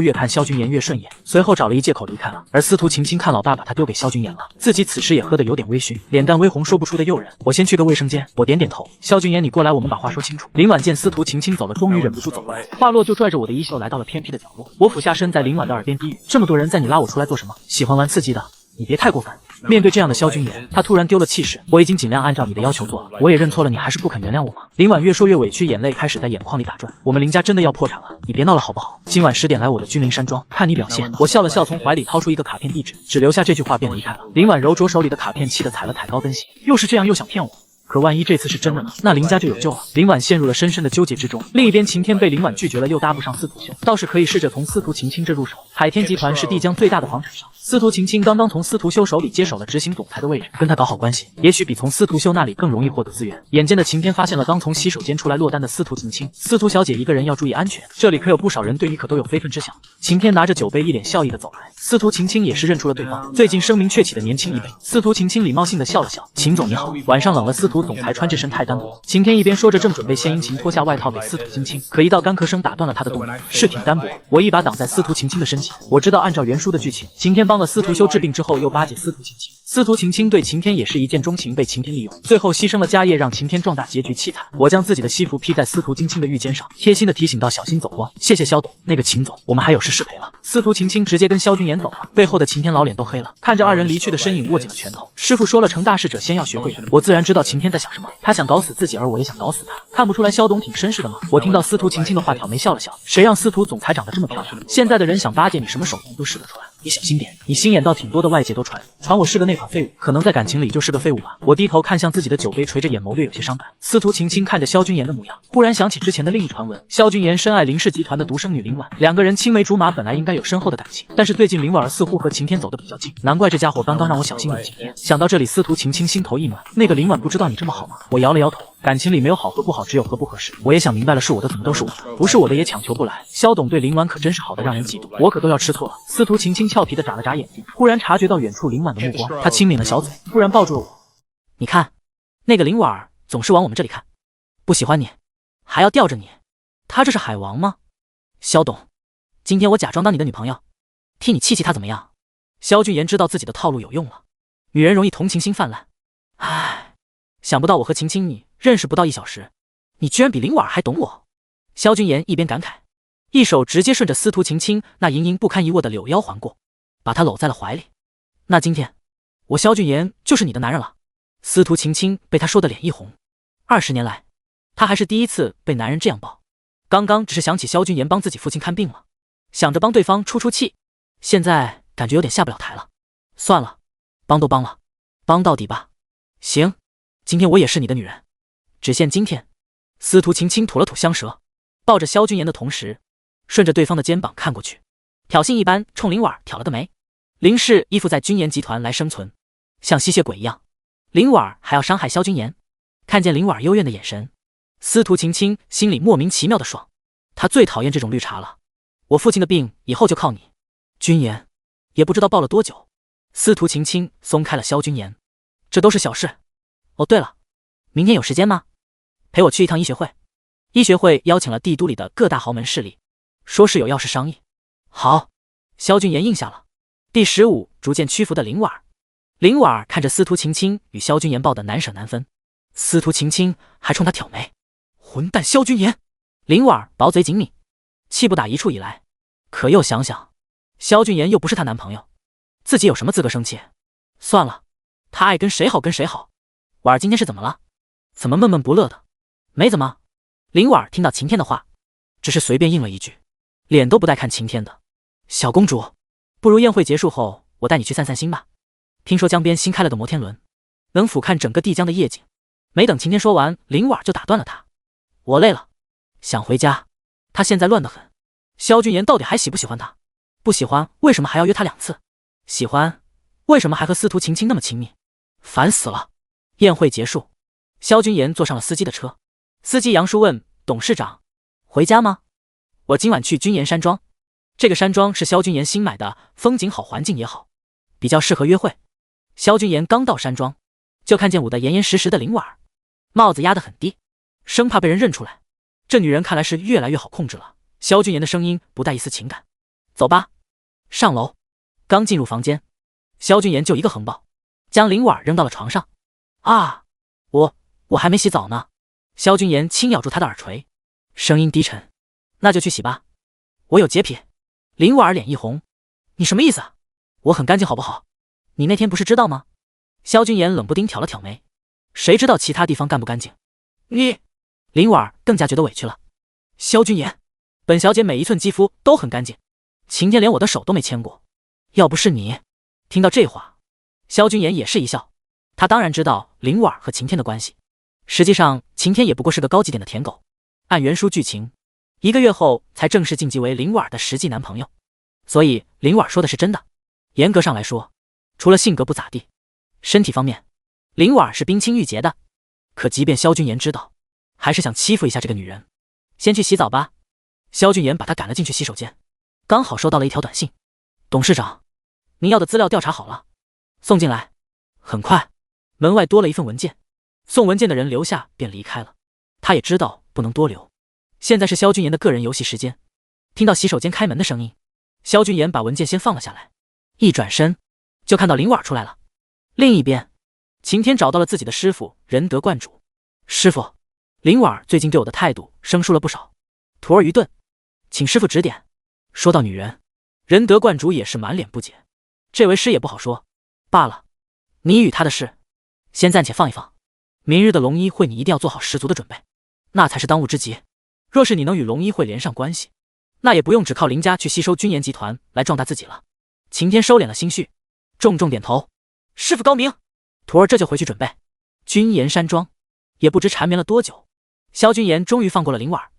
越看萧君言越顺眼，随后找了一借口离开了。而司徒晴清看老爸把他丢给萧君言了，自己此时也喝得有点微醺，脸蛋微红，说不出的诱人。我先去个卫生间。我点点头。萧君言，你过来，我们把话说清楚。林婉见司徒晴清走了，终于忍不住走过来，话落就拽着我的衣袖来到了偏僻的角落。我俯下身在林婉的耳边低语，这么多人在，你拉我出来做什么？喜欢玩刺激的？你别太过分。面对这样的萧君言，他突然丢了气势。我已经尽量按照你的要求做了，我也认错了，你还是不肯原谅我吗？林婉越说越委屈，眼泪开始在眼眶里打转。我们林家真的要破产了，你别闹了好不好？今晚10点来我的君临山庄，看你表现。我笑了笑，从怀里掏出一个卡片地址，只留下这句话便离开了。林婉揉着手里的卡片，气得踩了踩高跟鞋，又是这样又想骗我。可万一这次是真的呢？那林家就有救了。林婉陷入了深深的纠结之中。另一边，晴天被林婉拒绝了，又搭不上司徒秀，倒是可以试着从司徒晴清这入手。海天集团是帝江最大的房产商，司徒晴清刚刚从司徒修手里接手了执行总裁的位置，跟他搞好关系，也许比从司徒修那里更容易获得资源。眼尖的晴天发现了刚从洗手间出来落单的司徒晴清，司徒小姐一个人要注意安全，这里可有不少人对你可都有非分之想。晴天拿着酒杯，一脸笑意的走来，司徒晴清也是认出了对方，最近声名鹊起的年轻一辈。司徒晴清礼貌性的笑了笑，秦总你好。晚上冷了，司徒总裁穿这身太单薄。晴天一边说着，正准备献殷勤脱下外套给司徒晴清，可一道干咳声打断了他的动作，是挺单薄。我一把挡在司徒晴清的身前。我知道按照原书的剧情，晴天帮了司徒修治病之后，又巴结司徒晴清。司徒晴清对晴天也是一见钟情，被晴天利用，最后牺牲了家业，让晴天壮大，结局凄惨。我将自己的西服披在司徒晴清的玉肩上，贴心的提醒道：“小心走光。”谢谢萧董，那个秦总，我们还有事赔了。司徒晴清直接跟萧君言走了，背后的晴天老脸都黑了，看着二人离去的身影，握紧了拳头。师傅说了，成大事者先要学会忍。我自然知道晴天在想什么，他想搞死自己，而我也想搞死他。看不出来萧董挺绅士的吗？我听到司徒晴清的话，挑眉笑了笑。谁让司徒总裁长得这么漂亮？现在的人想巴结你，什么手段都使得出来。你小心点，你心眼倒挺多的，外界都传我是个那款废物，可能在感情里就是个废物吧。我低头看向自己的酒杯，垂着眼眸，略有些伤感。司徒晴清看着萧君言的模样，忽然想起之前的另一传闻，萧君言深爱林氏集团的独生女林婉，两个人青梅竹马，本来应该有深厚的感情，但是最近林婉儿似乎和晴天走得比较近，难怪这家伙刚刚让我小心点晴天。想到这里，司徒晴清心头一暖，那个林婉不知道你这么好吗？我摇了摇头，感情里没有好和不好，只有合不合适。我也想明白了，是我的怎么都是我的，不是我的也强求不来。萧董对林婉可真是好的让人嫉妒，我可都要吃醋了。司徒晴清俏皮的眨了眨眼睛，忽然察觉到远处林婉的目光，她轻抿了小嘴，突然抱住了我。你看，那个林婉儿总是往我们这里看，不喜欢你，还要吊着你，她这是海王吗？萧董，今天我假装当你的女朋友，替你气气她怎么样？萧君言知道自己的套路有用了，女人容易同情心泛滥。唉，想不到我和晴晴你认识不到1小时，你居然比林婉儿还懂我。萧君言一边感慨，一手直接顺着司徒晴清那盈盈不堪一握的柳腰环过，把她搂在了怀里。那今天我萧君言就是你的男人了。司徒晴清被他说的脸一红，20年来他还是第一次被男人这样抱。刚刚只是想起萧君言帮自己父亲看病了，想着帮对方出气，现在感觉有点下不了台了。算了，帮都帮了，帮到底吧。行，今天我也是你的女人，只限今天。司徒晴清吐了吐香舌，抱着萧君言的同时，顺着对方的肩膀看过去，挑衅一般冲林婉挑了个眉。林氏依附在君言集团来生存，像吸血鬼一样，林婉还要伤害萧君言。看见林婉幽怨的眼神，司徒晴清心里莫名其妙的爽。他最讨厌这种绿茶了。我父亲的病以后就靠你。君言也不知道抱了多久，司徒晴清松开了萧君言。这都是小事。哦对了，明天有时间吗？陪我去一趟医学会。医学会邀请了帝都里的各大豪门势力，说是有要事商议。好，萧君言应下了。第15，逐渐屈服的林婉。林婉看着司徒晴清与萧君言抱得难舍难分，司徒晴清还冲他挑眉。混蛋萧君言！林婉薄嘴紧抿，气不打一处以来。可又想想，萧君言又不是她男朋友，自己有什么资格生气？算了，他爱跟谁好跟谁好。婉儿今天是怎么了？怎么闷闷不乐的？没怎么。林婉听到晴天的话，只是随便应了一句，脸都不带看晴天的。小公主，不如宴会结束后，我带你去散散心吧。听说江边新开了个摩天轮，能俯瞰整个帝江的夜景。没等晴天说完，林婉就打断了他。我累了，想回家。他现在乱得很。萧君言到底还喜不喜欢他？不喜欢，为什么还要约他2次？喜欢，为什么还和司徒晴晴那么亲密？烦死了。宴会结束，萧君言坐上了司机的车。司机杨叔问董事长：回家吗？我今晚去君岩山庄。这个山庄是萧君言新买的，风景好，环境也好，比较适合约会。萧君言刚到山庄，就看见捂得严严实实的林婉，帽子压得很低，生怕被人认出来。这女人看来是越来越好控制了。萧君言的声音不带一丝情感。走吧。上楼。刚进入房间，萧君言就一个横抱，将林婉扔到了床上。啊，我还没洗澡呢。萧君言轻咬住他的耳垂，声音低沉。那就去洗吧。我有洁癖。林婉脸一红。你什么意思？我很干净好不好？你那天不是知道吗？萧君言冷不丁挑了挑眉。谁知道其他地方干不干净？你……林婉更加觉得委屈了。萧君言，本小姐每一寸肌肤都很干净，晴天连我的手都没牵过。要不是你……听到这话，萧君言也是一笑。他当然知道林婉和晴天的关系，实际上晴天也不过是个高级点的舔狗。按原书剧情，1个月后才正式晋级为林婉的实际男朋友，所以林婉说的是真的。严格上来说，除了性格不咋地，身体方面，林婉是冰清玉洁的。可即便萧君言知道，还是想欺负一下这个女人。先去洗澡吧。萧君言把她赶了进去洗手间，刚好收到了一条短信：董事长，您要的资料调查好了，送进来。很快，门外多了一份文件。送文件的人留下便离开了。他也知道不能多留。现在是萧君言的个人游戏时间。听到洗手间开门的声音，萧君言把文件先放了下来，一转身就看到林婉出来了。另一边，晴天找到了自己的师傅仁德观主。师傅，林婉最近对我的态度生疏了不少，徒儿愚钝，请师傅指点。说到女人，仁德观主也是满脸不解。这为师也不好说，罢了，你与他的事先暂且放一放。明日的龙一会你一定要做好十足的准备，那才是当务之急。若是你能与龙一会连上关系，那也不用只靠林家去吸收君岩集团来壮大自己了。晴天收敛了心绪，重重点头。师傅高明，徒儿这就回去准备。君岩山庄也不知缠绵了多久，萧君岩终于放过了林婉。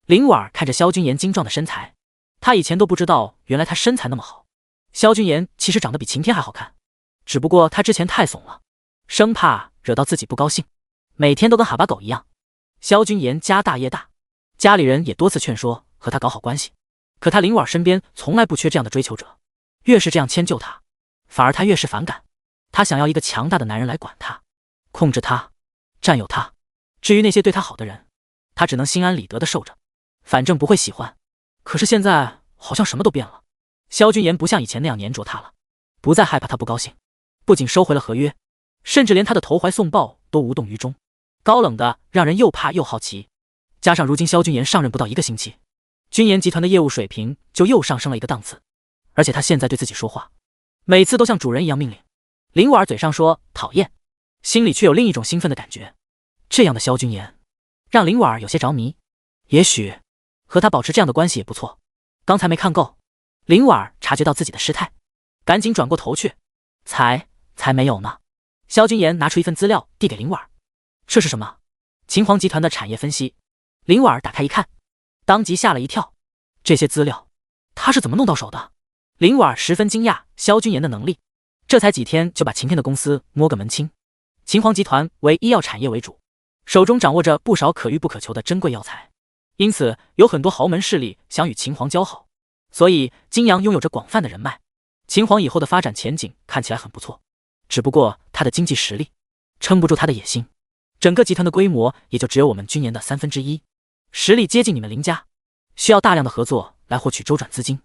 林婉看着萧君岩精壮的身材，他以前都不知道原来他身材那么好。萧君岩其实长得比晴天还好看，只不过他之前太怂了，生怕惹到自己不高兴，每天都跟哈巴狗一样。萧君岩家大业大，家里人也多次劝说和他搞好关系，可他林婉身边从来不缺这样的追求者，越是这样迁就他，反而他越是反感。他想要一个强大的男人来管他，控制他，占有他。至于那些对他好的人，他只能心安理得地受着，反正不会喜欢。可是现在好像什么都变了，萧君岩不像以前那样黏着他了，不再害怕他不高兴，不仅收回了合约，甚至连他的投怀送抱都无动于衷，高冷的让人又怕又好奇。加上如今萧君岩上任不到1个星期，君岩集团的业务水平就又上升了1个档次，而且他现在对自己说话，每次都像主人一样命令。林婉嘴上说讨厌，心里却有另一种兴奋的感觉。这样的萧君岩让林婉有些着迷，也许和他保持这样的关系也不错。刚才没看够，林婉察觉到自己的失态，赶紧转过头去。才没有呢。萧君岩拿出一份资料递给林婉。这是什么？秦皇集团的产业分析。林婉打开一看，当即吓了一跳。这些资料他是怎么弄到手的？林婉十分惊讶萧君岩的能力，这才几天就把晴天的公司摸个门清。秦皇集团为医药产业为主，手中掌握着不少可遇不可求的珍贵药材，因此有很多豪门势力想与秦皇交好，所以金阳拥有着广泛的人脉。秦皇以后的发展前景看起来很不错，只不过他的经济实力撑不住他的野心，整个集团的规模也就只有我们君岩的1/3，实力接近你们林家，需要大量的合作来获取周转资金，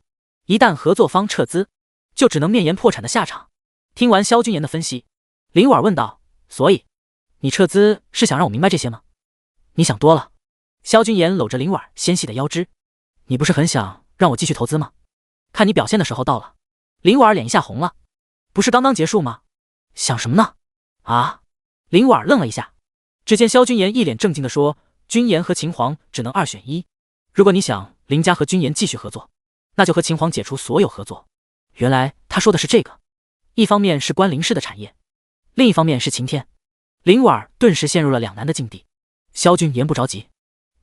一旦合作方撤资，就只能面临破产的下场。听完萧君岩的分析，林婉问道：所以你撤资是想让我明白这些吗？你想多了。萧君岩搂着林婉纤细的腰肢，你不是很想让我继续投资吗？看你表现的时候到了。林婉脸一下红了，不是刚刚结束吗？想什么呢？啊？林婉愣了一下，只见萧君言一脸正经地说：“君言和秦皇只能2选1，如果你想林家和君言继续合作，那就和秦皇解除所有合作。”原来他说的是这个，一方面是关林氏的产业，另一方面是秦天。林婉顿时陷入了两难的境地。萧君言不着急，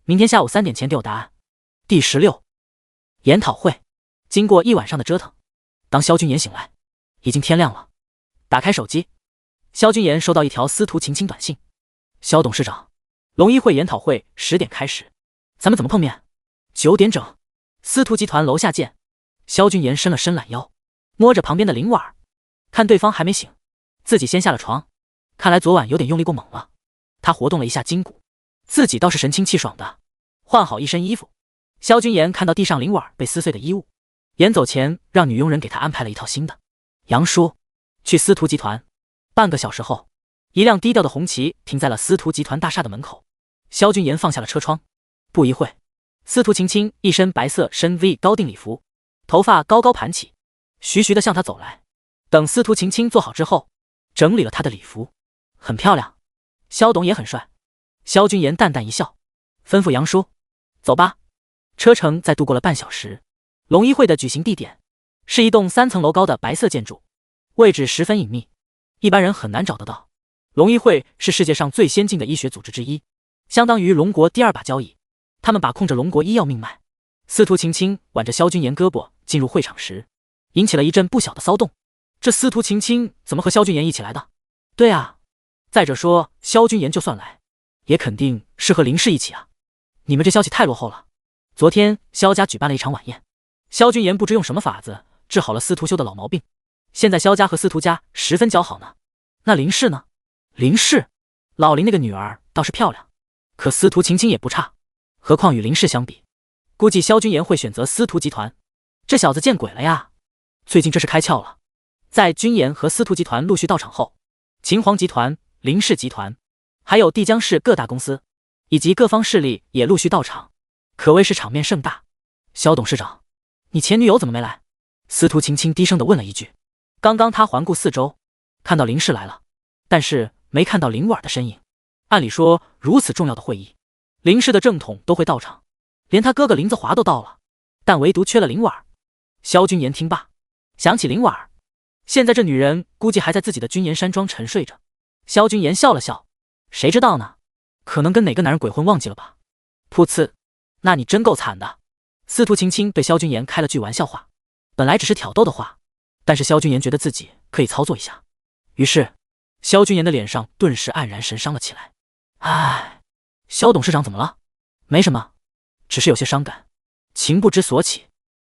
明天下午3点前给我答案。第16研讨会。经过一晚上的折腾，当萧君言醒来，已经天亮了。打开手机，萧君言收到一条司徒晴晴短信：萧董事长，龙一会研讨会10点开始，咱们怎么碰面？9点整，司徒集团楼下见。萧君言伸了伸懒腰，摸着旁边的林婉，看对方还没醒，自己先下了床，看来昨晚有点用力过猛了。他活动了一下筋骨，自己倒是神清气爽的，换好一身衣服。萧君言看到地上林婉被撕碎的衣物，临走前让女佣人给他安排了一套新的。杨叔，去司徒集团。半个小时后，一辆低调的红旗停在了司徒集团大厦的门口。萧君言放下了车窗，不一会，司徒晴晴一身白色深 V 高定礼服，头发高高盘起，徐徐地向他走来。等司徒晴晴坐好之后，整理了他的礼服，很漂亮。萧董也很帅。萧君言淡淡一笑，吩咐杨叔，走吧。车程再度过了半小时。龙一会的举行地点是一栋3层楼高的白色建筑，位置十分隐秘，一般人很难找得到。龙一会是世界上最先进的医学组织之一，相当于龙国第2把交椅，他们把控着龙国医药命脉。司徒晴晴挽着萧君言胳膊进入会场时，引起了一阵不小的骚动。这司徒晴晴怎么和萧君言一起来的？对啊，再者说萧君言就算来，也肯定是和林氏一起啊。你们这消息太落后了。昨天萧家举办了一场晚宴，萧君言不知用什么法子治好了司徒修的老毛病，现在萧家和司徒家十分交好呢。那林氏呢？林氏，老林那个女儿倒是漂亮，可司徒晴晴也不差，何况与林氏相比，估计萧君言会选择司徒集团。这小子见鬼了呀！最近这是开窍了。在君言和司徒集团陆续到场后，秦皇集团、林氏集团，还有帝江市各大公司以及各方势力也陆续到场，可谓是场面盛大。萧董事长，你前女友怎么没来？司徒晴晴低声地问了一句。刚刚他环顾四周，看到林氏来了，但是没看到林婉的身影。按理说如此重要的会议，林氏的正统都会到场，连他哥哥林子华都到了，但唯独缺了林婉。萧君言听罢，想起林婉，现在这女人估计还在自己的君言山庄沉睡着。萧君言笑了笑，谁知道呢？可能跟哪个男人鬼混忘记了吧。噗呲，那你真够惨的。司徒晴晴对萧君言开了句玩笑话，本来只是挑逗的话，但是萧君言觉得自己可以操作一下，于是萧君言的脸上顿时黯然神伤了起来。唉，萧董事长怎么了？没什么，只是有些伤感，情不知所起，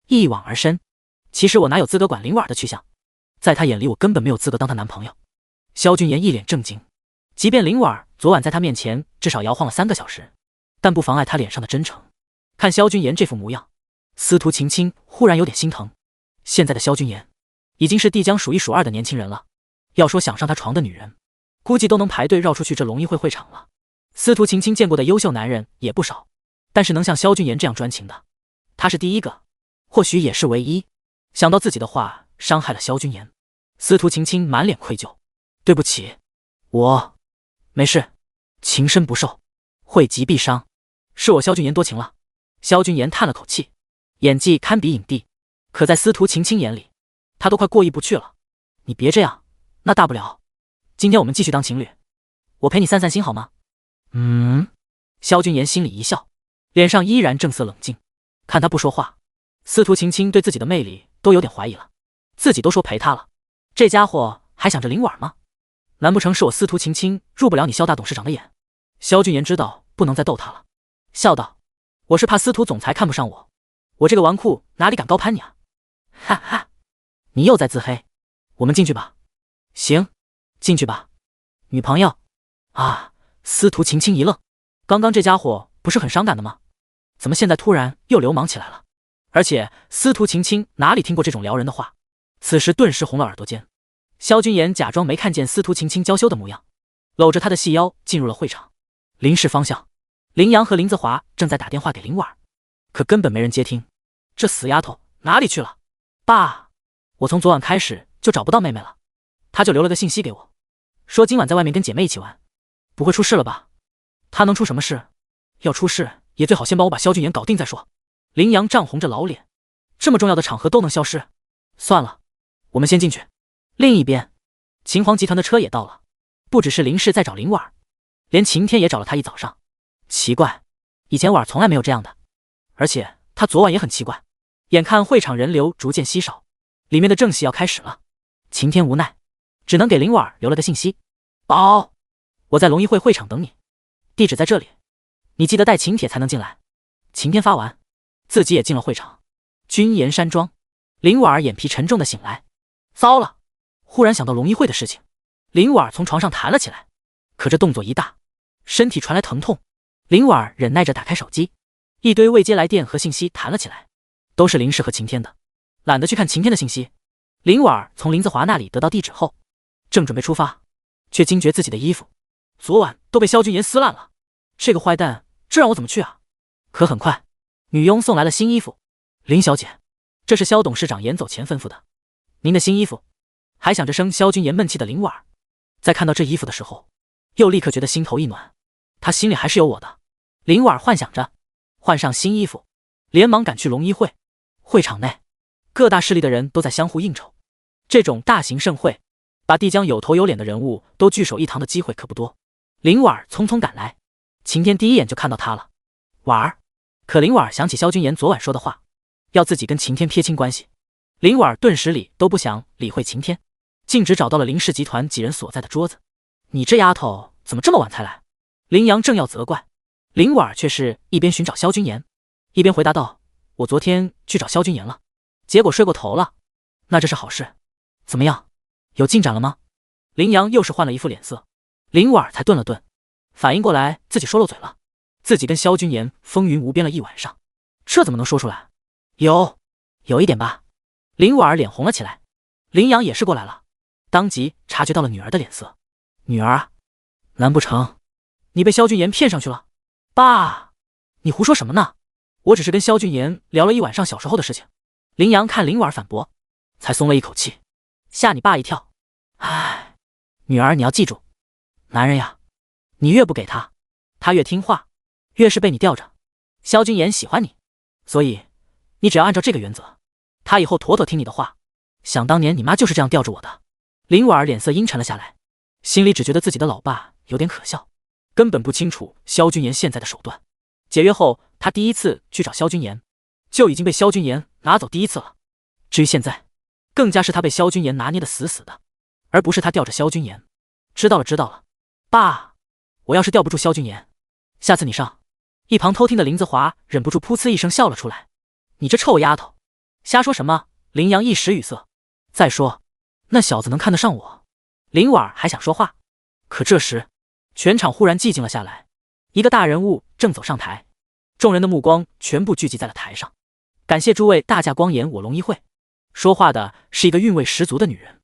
一往而深。其实我哪有资格管林婉的去向，在他眼里我根本没有资格当他男朋友。萧君言一脸正经，即便林婉昨晚在他面前至少摇晃了3个小时，但不妨碍他脸上的真诚。看萧君言这副模样，司徒晴晴忽然有点心疼。现在的萧君言已经是帝江数1数2的年轻人了，要说想上他床的女人，估计都能排队绕出去这龙一会会场了。司徒晴晴见过的优秀男人也不少，但是能像萧君言这样专情的，他是第一个，或许也是唯一。想到自己的话伤害了萧君言，司徒晴晴满脸愧疚，对不起，我没事，情深不寿，惠及必伤，是我萧君言多情了。萧君言叹了口气，演技堪比影帝，可在司徒晴晴眼里，他都快过意不去了。你别这样，那大不了今天我们继续当情侣，我陪你散散心好吗？萧君言心里一笑，脸上依然正色冷静。看他不说话，司徒晴晴对自己的魅力都有点怀疑了。自己都说陪他了，这家伙还想着林婉吗？难不成是我司徒晴晴入不了你萧大董事长的眼？萧君言知道不能再逗他了，笑道：我是怕司徒总裁看不上我，我这个纨绔哪里敢高攀你啊？哈哈，你又在自黑，我们进去吧。行，进去吧。女朋友啊？司徒晴晴一愣，刚刚这家伙不是很伤感的吗？怎么现在突然又流氓起来了？而且司徒晴晴哪里听过这种撩人的话，此时顿时红了耳朵尖。萧君言假装没看见司徒晴晴娇羞的模样，搂着她的细腰进入了会场。林氏方向，林阳和林子华正在打电话给林婉，可根本没人接听。这死丫头哪里去了？爸，我从昨晚开始就找不到妹妹了，她就留了个信息给我，说今晚在外面跟姐妹一起玩，不会出事了吧？他能出什么事？要出事也最好先帮我把萧俊言搞定再说。林阳涨红着老脸，这么重要的场合都能消失？算了，我们先进去。另一边，秦皇集团的车也到了，不只是林氏在找林婉，连晴天也找了他一早上。奇怪，以前婉从来没有这样的，而且他昨晚也很奇怪。眼看会场人流逐渐稀少，里面的正戏要开始了，晴天无奈，只能给林婉留了个信息：宝，我在龙一会会场等你，地址在这里，你记得带请帖才能进来。晴天发完，自己也进了会场。君岩山庄，林婉眼皮沉重的醒来，糟了！忽然想到龙一会的事情，林婉从床上弹了起来，可这动作一大，身体传来疼痛。林婉忍耐着打开手机，一堆未接来电和信息弹了起来，都是林氏和晴天的。懒得去看晴天的信息，林婉从林子华那里得到地址后，正准备出发，却惊觉自己的衣服昨晚都被萧君言撕烂了。这个坏蛋，这让我怎么去啊？可很快，女佣送来了新衣服。林小姐，这是萧董事长严走前吩咐的，您的新衣服。还想着生萧君言闷气的林婉，在看到这衣服的时候，又立刻觉得心头一暖，她心里还是有我的。林婉幻想着，换上新衣服，连忙赶去龙一会。会场内，各大势力的人都在相互应酬。这种大型盛会，把帝江有头有脸的人物都聚首一堂的机会可不多。林婉匆匆赶来，晴天第一眼就看到她了。婉儿，可林婉想起萧君言昨晚说的话，要自己跟晴天撇清关系。林婉顿时理都不想理会晴天，径直找到了林氏集团几人所在的桌子。你这丫头怎么这么晚才来？林阳正要责怪，林婉却是一边寻找萧君言，一边回答道：我昨天去找萧君言了，结果睡过头了。那这是好事，怎么样，有进展了吗？林阳又是换了一副脸色。林婉才顿了顿，反应过来自己说漏嘴了，自己跟萧君言风云无边了一晚上，这怎么能说出来？有一点吧。林婉脸红了起来。林阳也是过来了，当即察觉到了女儿的脸色。女儿啊，难不成你被萧君言骗上去了？爸，你胡说什么呢？我只是跟萧君言聊了一晚上小时候的事情。林阳看林婉反驳，才松了一口气，吓你爸一跳。唉，女儿你要记住，男人呀，你越不给他，他越听话，越是被你吊着。萧君言喜欢你，所以你只要按照这个原则，他以后妥妥听你的话。想当年你妈就是这样吊着我的。林婉脸色阴沉了下来，心里只觉得自己的老爸有点可笑，根本不清楚萧君言现在的手段。解约后，他第一次去找萧君言，就已经被萧君言拿走第一次了。至于现在，更加是他被萧君言拿捏的死死的，而不是他吊着萧君言。知道了，爸，我要是吊不住萧君言，下次你上。一旁偷听的林子华忍不住噗呲一声笑了出来。你这臭丫头，瞎说什么？林阳一时语塞。再说，那小子能看得上我？林婉还想说话，可这时全场忽然寂静了下来。一个大人物正走上台，众人的目光全部聚集在了台上。感谢诸位大驾光临我龙一会。说话的是一个韵味十足的女人，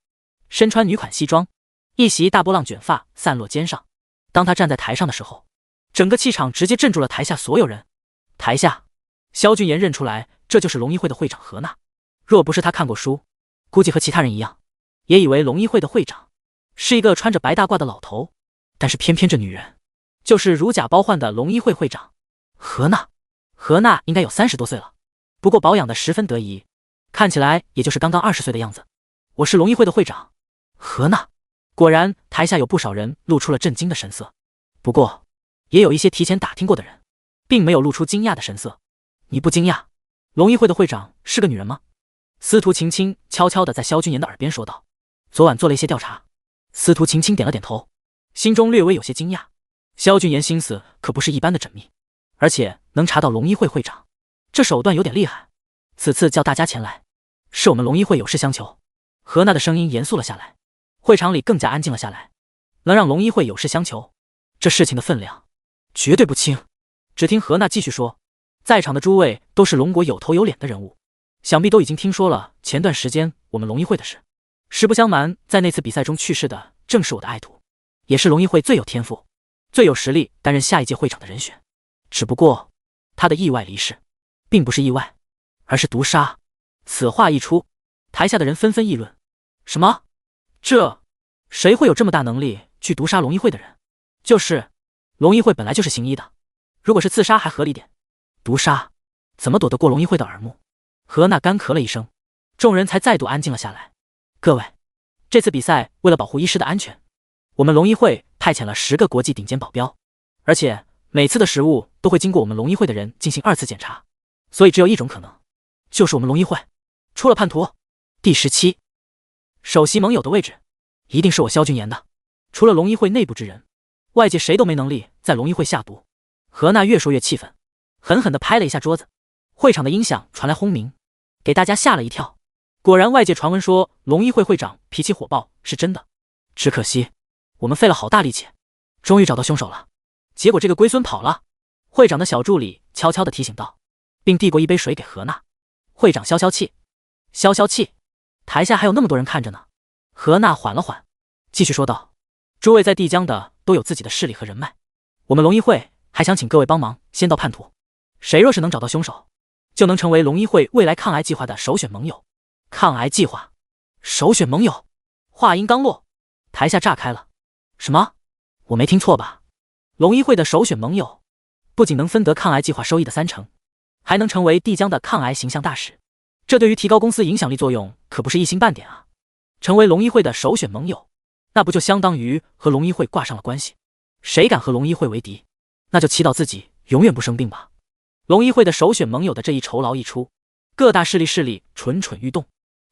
身穿女款西装，一袭大波浪卷发散落肩上。当她站在台上的时候，整个气场直接镇住了台下所有人。台下，萧君言认出来这就是龙一会的会长何娜。若不是他看过书，估计和其他人一样，也以为龙一会的会长是一个穿着白大褂的老头。但是偏偏这女人就是如假包换的龙一会会长何娜。何娜应该有30多岁了，不过保养的十分得宜，看起来也就是刚刚20岁的样子。我是龙一会的会长何娜。果然台下有不少人露出了震惊的神色，不过也有一些提前打听过的人并没有露出惊讶的神色。你不惊讶龙一会的会长是个女人吗？司徒晴晴悄悄地在萧君言的耳边说道。昨晚做了一些调查。司徒晴晴点了点头，心中略微有些惊讶。萧君言心思可不是一般的缜密，而且能查到龙一会会长，这手段有点厉害。此次叫大家前来，是我们龙一会有事相求。何娜的声音严肃了下来，会场里更加安静了下来。能让龙一会有事相求，这事情的分量绝对不轻。只听何娜继续说，在场的诸位都是龙国有头有脸的人物，想必都已经听说了前段时间我们龙一会的事。实不相瞒，在那次比赛中去世的正是我的爱徒，也是龙一会最有天赋、最有实力担任下一届会长的人选。只不过他的意外离世，并不是意外，而是毒杀。此话一出，台下的人纷纷议论。什么？谁会有这么大能力去毒杀龙一会的人？就是，龙一会本来就是行医的，如果是自杀还合理点，毒杀怎么躲得过龙一会的耳目？何娜干咳了一声，众人才再度安静了下来。各位，这次比赛为了保护医师的安全，我们龙一会派遣了10个国际顶尖保镖，而且每次的食物都会经过我们龙一会的人进行2次检查，所以只有一种可能，就是我们龙一会出了叛徒。第17，首席盟友的位置一定是我萧君言的，除了龙一会内部之人，外界谁都没能力在龙一会下毒。何娜越说越气愤，狠狠地拍了一下桌子，会场的音响传来轰鸣，给大家吓了一跳。果然外界传闻说龙一会会长脾气火爆是真的，只可惜我们费了好大力气，终于找到凶手了，结果这个龟孙跑了。会长的小助理悄悄地提醒道，并递过一杯水给何娜。会长消消气，消消气，台下还有那么多人看着呢。何娜缓了缓，继续说道，诸位在帝江的都有自己的势力和人脉，我们龙一会还想请各位帮忙先到叛徒，谁若是能找到凶手，就能成为龙一会未来抗癌计划的首选盟友。抗癌计划首选盟友，话音刚落，台下炸开了。什么？我没听错吧？龙一会的首选盟友不仅能分得抗癌计划收益的30%，还能成为帝江的抗癌形象大使，这对于提高公司影响力作用可不是一星半点啊！成为龙一会的首选盟友，那不就相当于和龙一会挂上了关系？谁敢和龙一会为敌，那就祈祷自己永远不生病吧。龙一会的首选盟友的这一酬劳一出，各大势力蠢蠢欲动。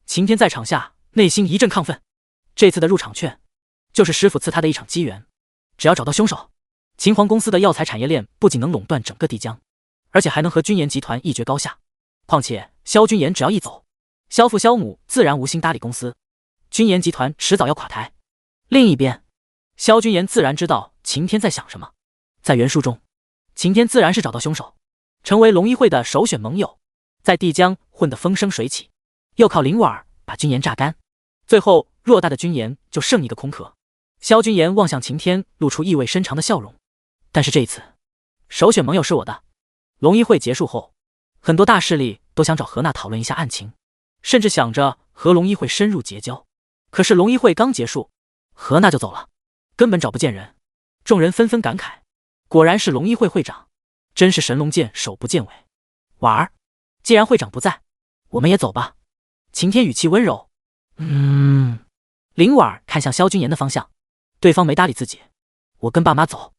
晴天在场下内心一阵亢奋，这次的入场券就是师傅赐他的一场机缘，只要找到凶手，秦皇公司的药材产业链不仅能垄断整个帝江，而且还能和君言集团一决高下。况且萧君言只要一走，萧父萧母自然无心搭理公司，君言集团迟早要垮台。另一边，萧君言自然知道晴天在想什么，在袁术中，晴天自然是找到凶手，成为龙一会的首选盟友，在帝江混得风生水起，又靠林婉儿把君言榨干，最后偌大的君言就剩一个空壳。萧君言望向晴天，露出意味深长的笑容。但是这一次，首选盟友是我的。龙一会结束后，很多大势力都想找何娜讨论一下案情，甚至想着和龙一会深入结交。可是龙一会刚结束，何娜就走了，根本找不见人。众人纷纷感慨，果然是龙一会会长，真是神龙见首不见尾。婉儿，既然会长不在，我们也走吧。晴天语气温柔。林婉儿看向萧君言的方向，对方没搭理自己。我跟爸妈走。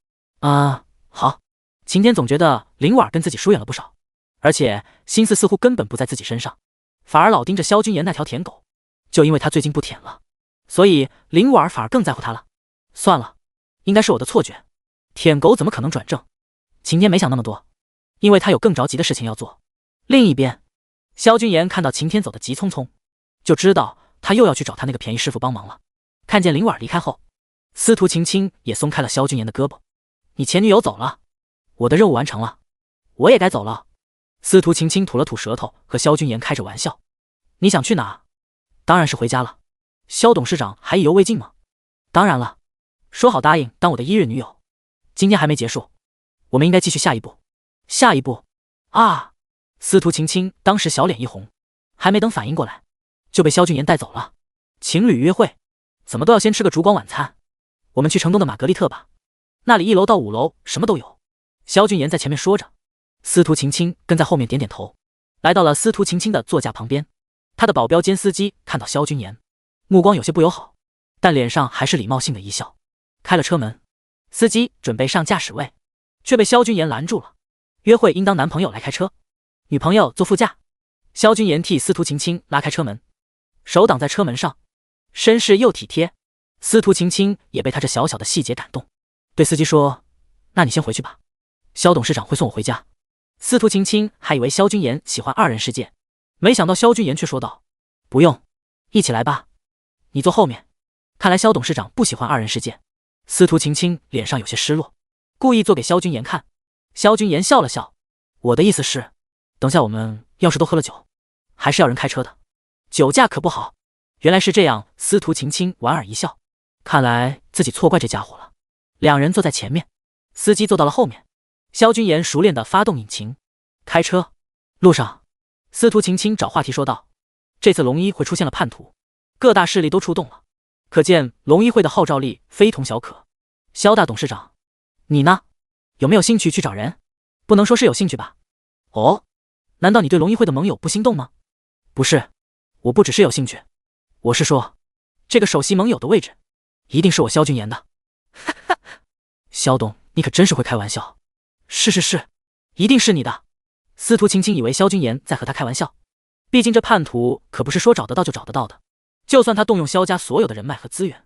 好。晴天总觉得林婉儿跟自己疏远了不少，而且心思似乎根本不在自己身上，反而老盯着萧君言那条舔狗。就因为他最近不舔了，所以林婉儿反而更在乎他了。算了，应该是我的错觉，舔狗怎么可能转正？晴天没想那么多，因为他有更着急的事情要做。另一边，萧君言看到晴天走得急匆匆，就知道他又要去找他那个便宜师傅帮忙了。看见林婉儿离开后，司徒晴晴也松开了萧君言的胳膊。你前女友走了，我的任务完成了，我也该走了。司徒晴晴吐了吐舌头，和萧君言开着玩笑。你想去哪？当然是回家了。萧董事长还意犹未尽吗？当然了，说好答应当我的1日女友。今天还没结束，我们应该继续下一步。下一步啊！司徒晴晴当时小脸一红，还没等反应过来，就被萧君言带走了。情侣约会怎么都要先吃个烛光晚餐，我们去城东的玛格丽特吧，那里1楼到5楼什么都有。萧君言在前面说着，司徒晴晴跟在后面点点头，来到了司徒晴晴的座驾旁边。他的保镖兼司机看到萧君言，目光有些不友好，但脸上还是礼貌性的一笑，开了车门。司机准备上驾驶位，却被萧君言拦住了。约会应当男朋友来开车，女朋友坐副驾。萧君言替司徒晴晴拉开车门，手挡在车门上，绅士又体贴。司徒晴晴也被他这小小的细节感动，对司机说，那你先回去吧，萧董事长会送我回家。司徒晴晴还以为萧君言喜欢2人世界，没想到萧君言却说道，不用，一起来吧，你坐后面。看来萧董事长不喜欢2人世界。司徒晴晴脸上有些失落，故意做给萧君言看。萧君言笑了笑，我的意思是，等下我们要是都喝了酒，还是要人开车的，酒驾可不好。原来是这样，司徒晴晴莞尔一笑，看来自己错怪这家伙了。2人坐在前面，司机坐到了后面。萧君言熟练地发动引擎，开车。路上，司徒晴晴找话题说道，这次龙一会出现了叛徒，各大势力都出动了，可见龙一会的号召力非同小可。萧大董事长，你呢？有没有兴趣去找人？不能说是有兴趣吧？哦，难道你对龙一会的盟友不心动吗？不是，我不只是有兴趣，我是说，这个首席盟友的位置，一定是我萧君言的。哈哈，萧董，你可真是会开玩笑。是，一定是你的。司徒青青以为萧君言在和他开玩笑，毕竟这叛徒可不是说找得到就找得到的。就算他动用萧家所有的人脉和资源，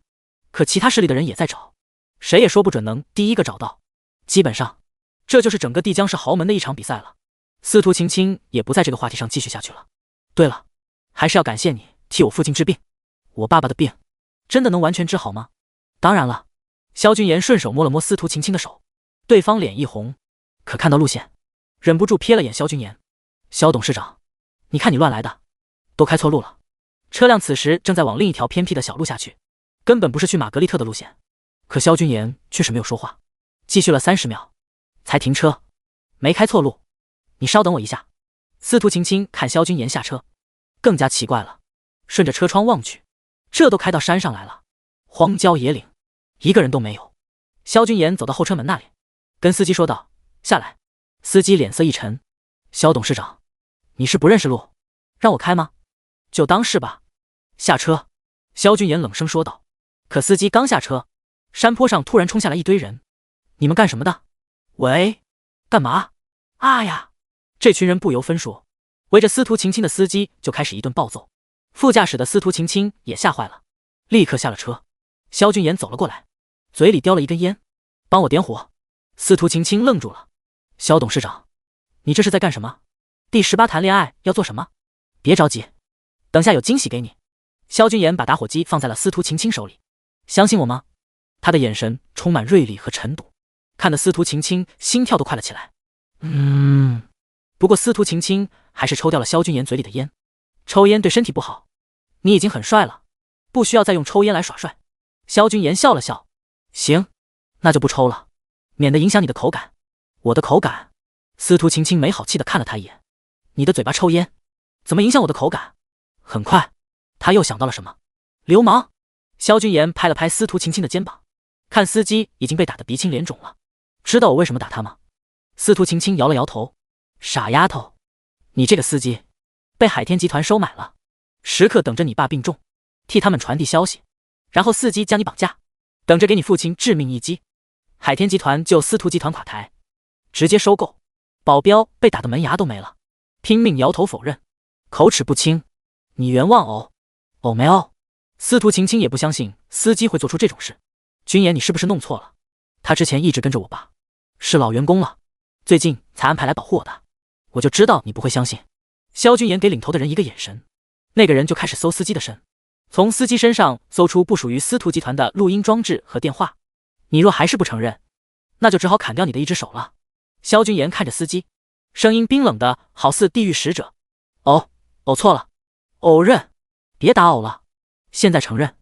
可其他势力的人也在找，谁也说不准能第一个找到。基本上，这就是整个帝江市豪门的一场比赛了。司徒青青也不在这个话题上继续下去了。对了，还是要感谢你替我父亲治病。我爸爸的病真的能完全治好吗？当然了。萧君言顺手摸了摸司徒青青的手，对方脸一红，可看到路线，忍不住瞥了眼萧君言。萧董事长，你看你乱来的，都开错路了。车辆此时正在往另一条偏僻的小路下去，根本不是去玛格丽特的路线。可萧君言却是没有说话，继续了30秒，才停车。没开错路，你稍等我一下。司徒青青看萧君言下车，更加奇怪了，顺着车窗望去，这都开到山上来了，荒郊野岭，一个人都没有。萧君言走到后车门那里，跟司机说道：“下来。”司机脸色一沉：“萧董事长，你是不认识路，让我开吗？就当是吧。”下车。萧君言冷声说道。可司机刚下车，山坡上突然冲下来一堆人。你们干什么的？喂，干嘛？啊呀！这群人不由分说，围着司徒青青的司机就开始一顿暴揍。副驾驶的司徒青青也吓坏了，立刻下了车。萧君言走了过来，嘴里叼了一根烟，帮我点火。司徒青青愣住了。萧董事长，你这是在干什么？第18谈恋爱要做什么？别着急，等下有惊喜给你。萧君言把打火机放在了司徒青青手里。相信我吗？他的眼神充满锐利和沉笃，看得司徒青青心跳都快了起来。不过司徒青青还是抽掉了萧君言嘴里的烟。抽烟对身体不好，你已经很帅了，不需要再用抽烟来耍帅。萧君言笑了笑。行，那就不抽了，免得影响你的口感。我的口感？司徒青青没好气地看了他一眼。你的嘴巴抽烟，怎么影响我的口感？很快，他又想到了什么。流氓！萧君言拍了拍司徒青青的肩膀，看司机已经被打得鼻青脸肿了。知道我为什么打他吗？司徒青青摇了摇头。傻丫头，你这个司机被海天集团收买了，时刻等着你爸病重，替他们传递消息，然后伺机将你绑架，等着给你父亲致命一击。海天集团救司徒集团垮台，直接收购，保镖被打得门牙都没了，拼命摇头否认，口齿不清。你冤枉哦。哦没哦。司徒青青也不相信司机会做出这种事。君言，你是不是弄错了？他之前一直跟着我爸，是老员工了，最近才安排来保护我的。我就知道你不会相信。萧君言给领头的人一个眼神，那个人就开始搜司机的身，从司机身上搜出不属于司徒集团的录音装置和电话。你若还是不承认，那就只好砍掉你的一只手了。萧君言看着司机，声音冰冷的好似地狱使者。哦错了，偶认，别打偶了，现在承认，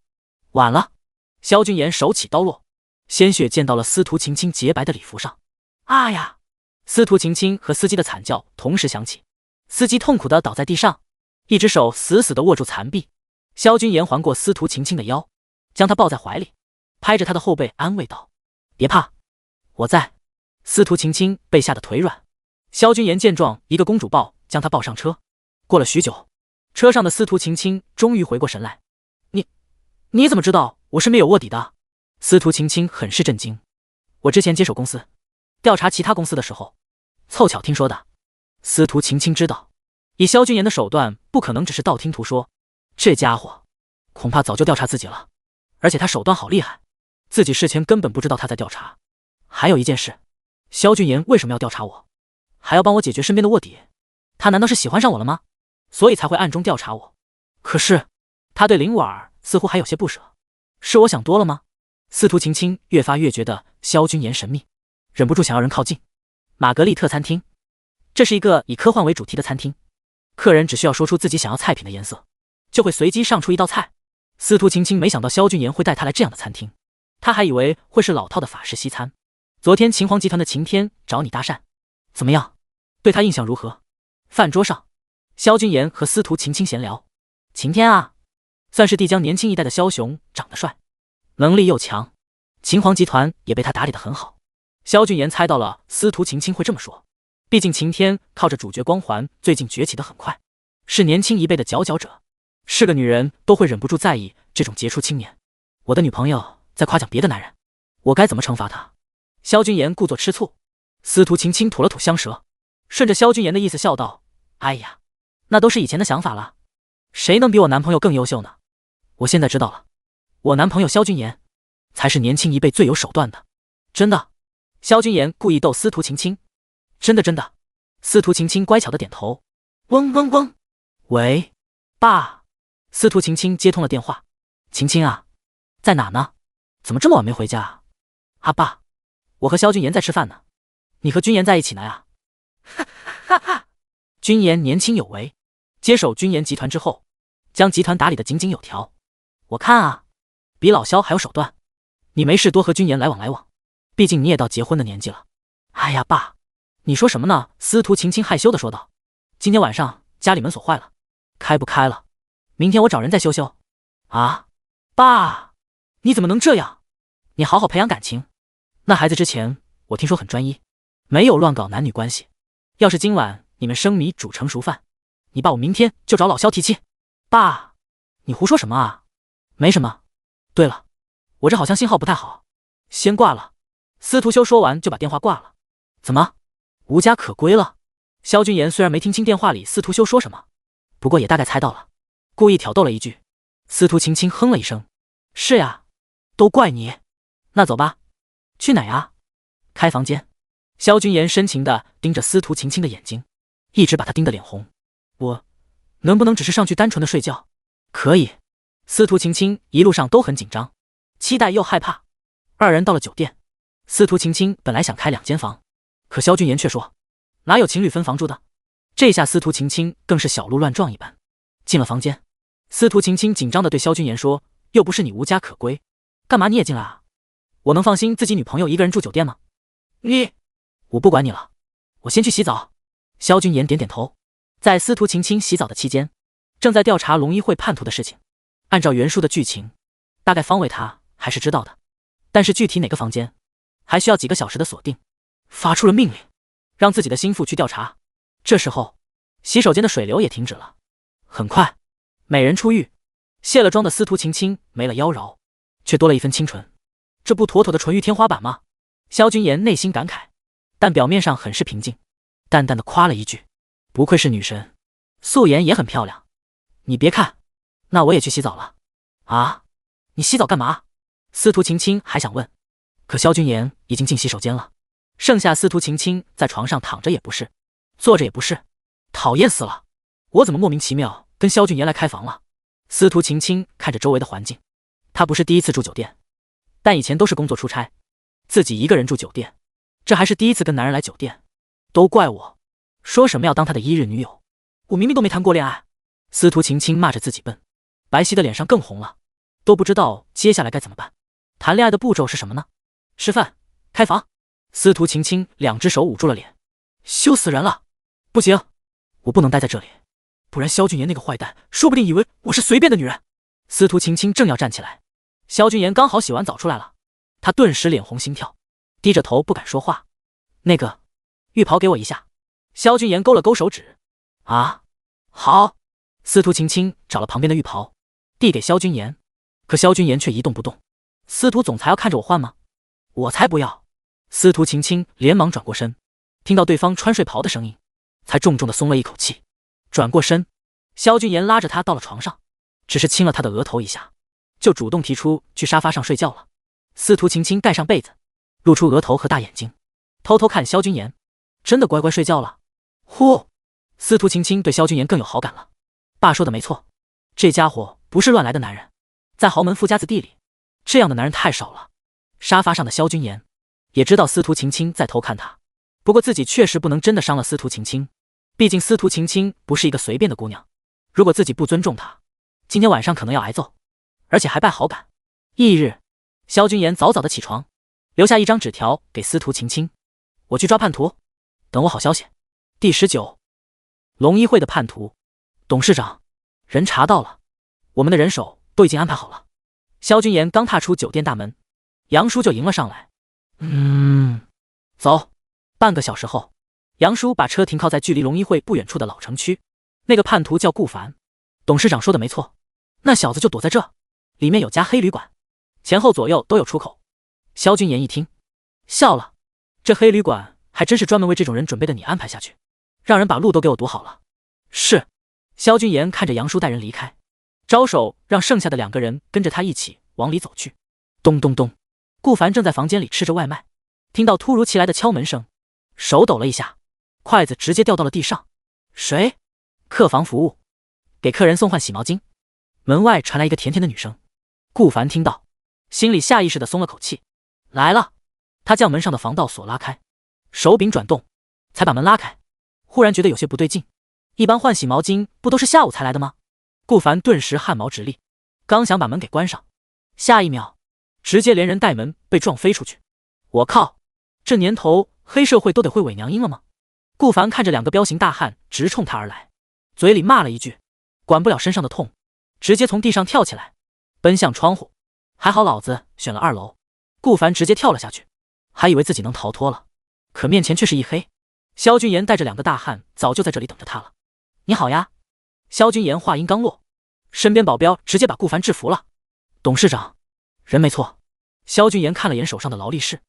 晚了。萧君言手起刀落，鲜血溅到了司徒青青洁白的礼服上。啊呀！司徒青青和司机的惨叫同时响起，司机痛苦地倒在地上，一只手死死地握住残臂。萧君言环过司徒青青的腰，将她抱在怀里，拍着她的后背安慰道：“别怕，我在。”司徒青青被吓得腿软。萧君言见状，一个公主抱将她抱上车。过了许久，车上的司徒青青终于回过神来。你怎么知道我身边有卧底的？司徒青青很是震惊。我之前接手公司，调查其他公司的时候，凑巧听说的。司徒青青知道，以萧君言的手段，不可能只是道听途说，这家伙恐怕早就调查自己了，而且他手段好厉害，自己事前根本不知道他在调查。还有一件事，萧君言为什么要调查我，还要帮我解决身边的卧底？他难道是喜欢上我了吗？所以才会暗中调查我。可是他对林婉儿似乎还有些不舍，是我想多了吗？司徒青青越发越觉得萧君言神秘，忍不住想要人靠近。玛格丽特餐厅，这是一个以科幻为主题的餐厅，客人只需要说出自己想要菜品的颜色，就会随机上出一道菜。司徒青青没想到萧君言会带他来这样的餐厅，他还以为会是老套的法式西餐。昨天秦皇集团的晴天找你搭讪，怎么样？对他印象如何？饭桌上，萧君言和司徒青青闲聊。晴天啊，算是帝江年轻一代的枭雄，长得帅，能力又强，秦皇集团也被他打理得很好。萧俊言猜到了司徒晴晴会这么说，毕竟晴天靠着主角光环最近崛起得很快，是年轻一辈的佼佼者，是个女人都会忍不住在意这种杰出青年。我的女朋友在夸奖别的男人，我该怎么惩罚她？萧俊言故作吃醋，司徒晴晴吐了吐香舌，顺着萧俊言的意思笑道：哎呀，那都是以前的想法了，谁能比我男朋友更优秀呢？我现在知道了，我男朋友萧俊言才是年轻一辈最有手段的。真的？萧俊言故意逗司徒晴晴。真的真的。司徒晴晴乖巧的点头。嗡嗡嗡。喂，爸。司徒晴晴接通了电话。晴晴啊，在哪呢？怎么这么晚没回家啊？啊爸，我和萧俊言在吃饭呢。你和君言在一起呢呀？哈哈哈。君言年轻有为，接手君言集团之后，将集团打理得井井有条。我看啊，比老萧还有手段。你没事多和君言来往来往，毕竟你也到结婚的年纪了。哎呀爸，你说什么呢？司徒晴晴害羞地说道。今天晚上家里门锁坏了，开不开了？明天我找人再修修。啊，爸，你怎么能这样？你好好培养感情。那孩子之前我听说很专一，没有乱搞男女关系。要是今晚你们生米煮成熟饭，你爸我明天就找老萧提亲。爸，你胡说什么啊？没什么。对了，我这好像信号不太好，先挂了。司徒修说完就把电话挂了。怎么，无家可归了？萧俊言虽然没听清电话里司徒修说什么，不过也大概猜到了，故意挑逗了一句。司徒晴晴哼了一声。是呀，都怪你。那走吧。去哪呀？开房间。萧俊言深情地盯着司徒晴晴的眼睛，一直把她盯得脸红。我能不能只是上去单纯的睡觉？可以。司徒晴晴一路上都很紧张，期待又害怕。二人到了酒店，司徒晴晴本来想开2间房，可萧俊言却说哪有情侣分房住的。这下司徒晴晴更是小鹿乱撞一般。进了房间，司徒晴晴紧张地对萧俊言说，又不是你无家可归，干嘛你也进来啊？我能放心自己女朋友一个人住酒店吗？我不管你了，我先去洗澡。萧俊言点点头。在司徒晴晴洗澡的期间，正在调查龙一会叛徒的事情。按照原书的剧情，大概方伟他还是知道的，但是具体哪个房间，还需要几个小时的锁定。发出了命令，让自己的心腹去调查。这时候，洗手间的水流也停止了。很快，美人出浴，卸了妆的司徒晴晴没了妖娆，却多了一分清纯。这不妥妥的纯欲天花板吗？萧君言内心感慨，但表面上很是平静，淡淡的夸了一句：不愧是女神，素颜也很漂亮。你别看，那我也去洗澡了。啊，你洗澡干嘛？司徒晴晴还想问，可萧君言已经进洗手间了，剩下司徒晴晴在床上躺着也不是，坐着也不是，讨厌死了！我怎么莫名其妙跟萧俊言来开房了？司徒晴晴看着周围的环境，她不是第一次住酒店，但以前都是工作出差，自己一个人住酒店，这还是第一次跟男人来酒店。都怪我，说什么要当他的一日女友，我明明都没谈过恋爱。司徒晴晴骂着自己笨，白皙的脸上更红了，都不知道接下来该怎么办。谈恋爱的步骤是什么呢？吃饭，开房。司徒晴晴2只手捂住了脸，羞死人了！不行，我不能待在这里，不然萧俊言那个坏蛋说不定以为我是随便的女人。司徒晴晴正要站起来，萧俊言刚好洗完澡出来了，他顿时脸红心跳，低着头不敢说话。那个，浴袍给我一下。萧俊言勾了勾手指。啊，好。司徒晴晴找了旁边的浴袍，递给萧君言，可萧君言却一动不动。司徒总裁要看着我换吗？我才不要！司徒晴晴连忙转过身，听到对方穿睡袍的声音，才重重的松了一口气。转过身，萧君言拉着他到了床上，只是亲了他的额头一下，就主动提出去沙发上睡觉了。司徒晴晴盖上被子，露出额头和大眼睛，偷偷看萧君言，真的乖乖睡觉了。呼！司徒晴晴对萧君言更有好感了。爸说的没错，这家伙不是乱来的男人，在豪门富家子弟里，这样的男人太少了。沙发上的萧君言也知道司徒晴晴在偷看他，不过自己确实不能真的伤了司徒晴晴，毕竟司徒晴晴不是一个随便的姑娘，如果自己不尊重她，今天晚上可能要挨揍，而且还败好感。翌日，萧君言早早的起床，留下一张纸条给司徒晴晴：我去抓叛徒，等我好消息。第19，龙一会的叛徒。董事长，人查到了，我们的人手都已经安排好了。萧君言刚踏出酒店大门，杨叔就迎了上来。走。半个小时后，杨叔把车停靠在距离龙一会不远处的老城区。那个叛徒叫顾凡，董事长说的没错，那小子就躲在这，里面有家黑旅馆，前后左右都有出口。萧君言一听，笑了，这黑旅馆还真是专门为这种人准备的，你安排下去，让人把路都给我堵好了。是。萧君言看着杨叔带人离开，招手让剩下的2个人跟着他一起往里走去。咚咚咚，顾凡正在房间里吃着外卖，听到突如其来的敲门声，手抖了一下，筷子直接掉到了地上。谁？客房服务，给客人送换洗毛巾。门外传来一个甜甜的女声。顾凡听到，心里下意识地松了口气。来了。他将门上的防盗锁拉开，手柄转动，才把门拉开，忽然觉得有些不对劲。一般换洗毛巾不都是下午才来的吗？顾凡顿时汗毛直立，刚想把门给关上，下一秒直接连人带门被撞飞出去。我靠，这年头黑社会都得会伪娘音了吗？顾凡看着2个彪形大汉直冲他而来，嘴里骂了一句，管不了身上的痛，直接从地上跳起来，奔向窗户。还好老子选了2楼，顾凡直接跳了下去，还以为自己能逃脱了，可面前却是一黑。萧君言带着2个大汉早就在这里等着他了。你好呀。萧君言话音刚落，身边保镖直接把顾凡制服了。董事长，人没错。萧君言看了眼手上的劳力士，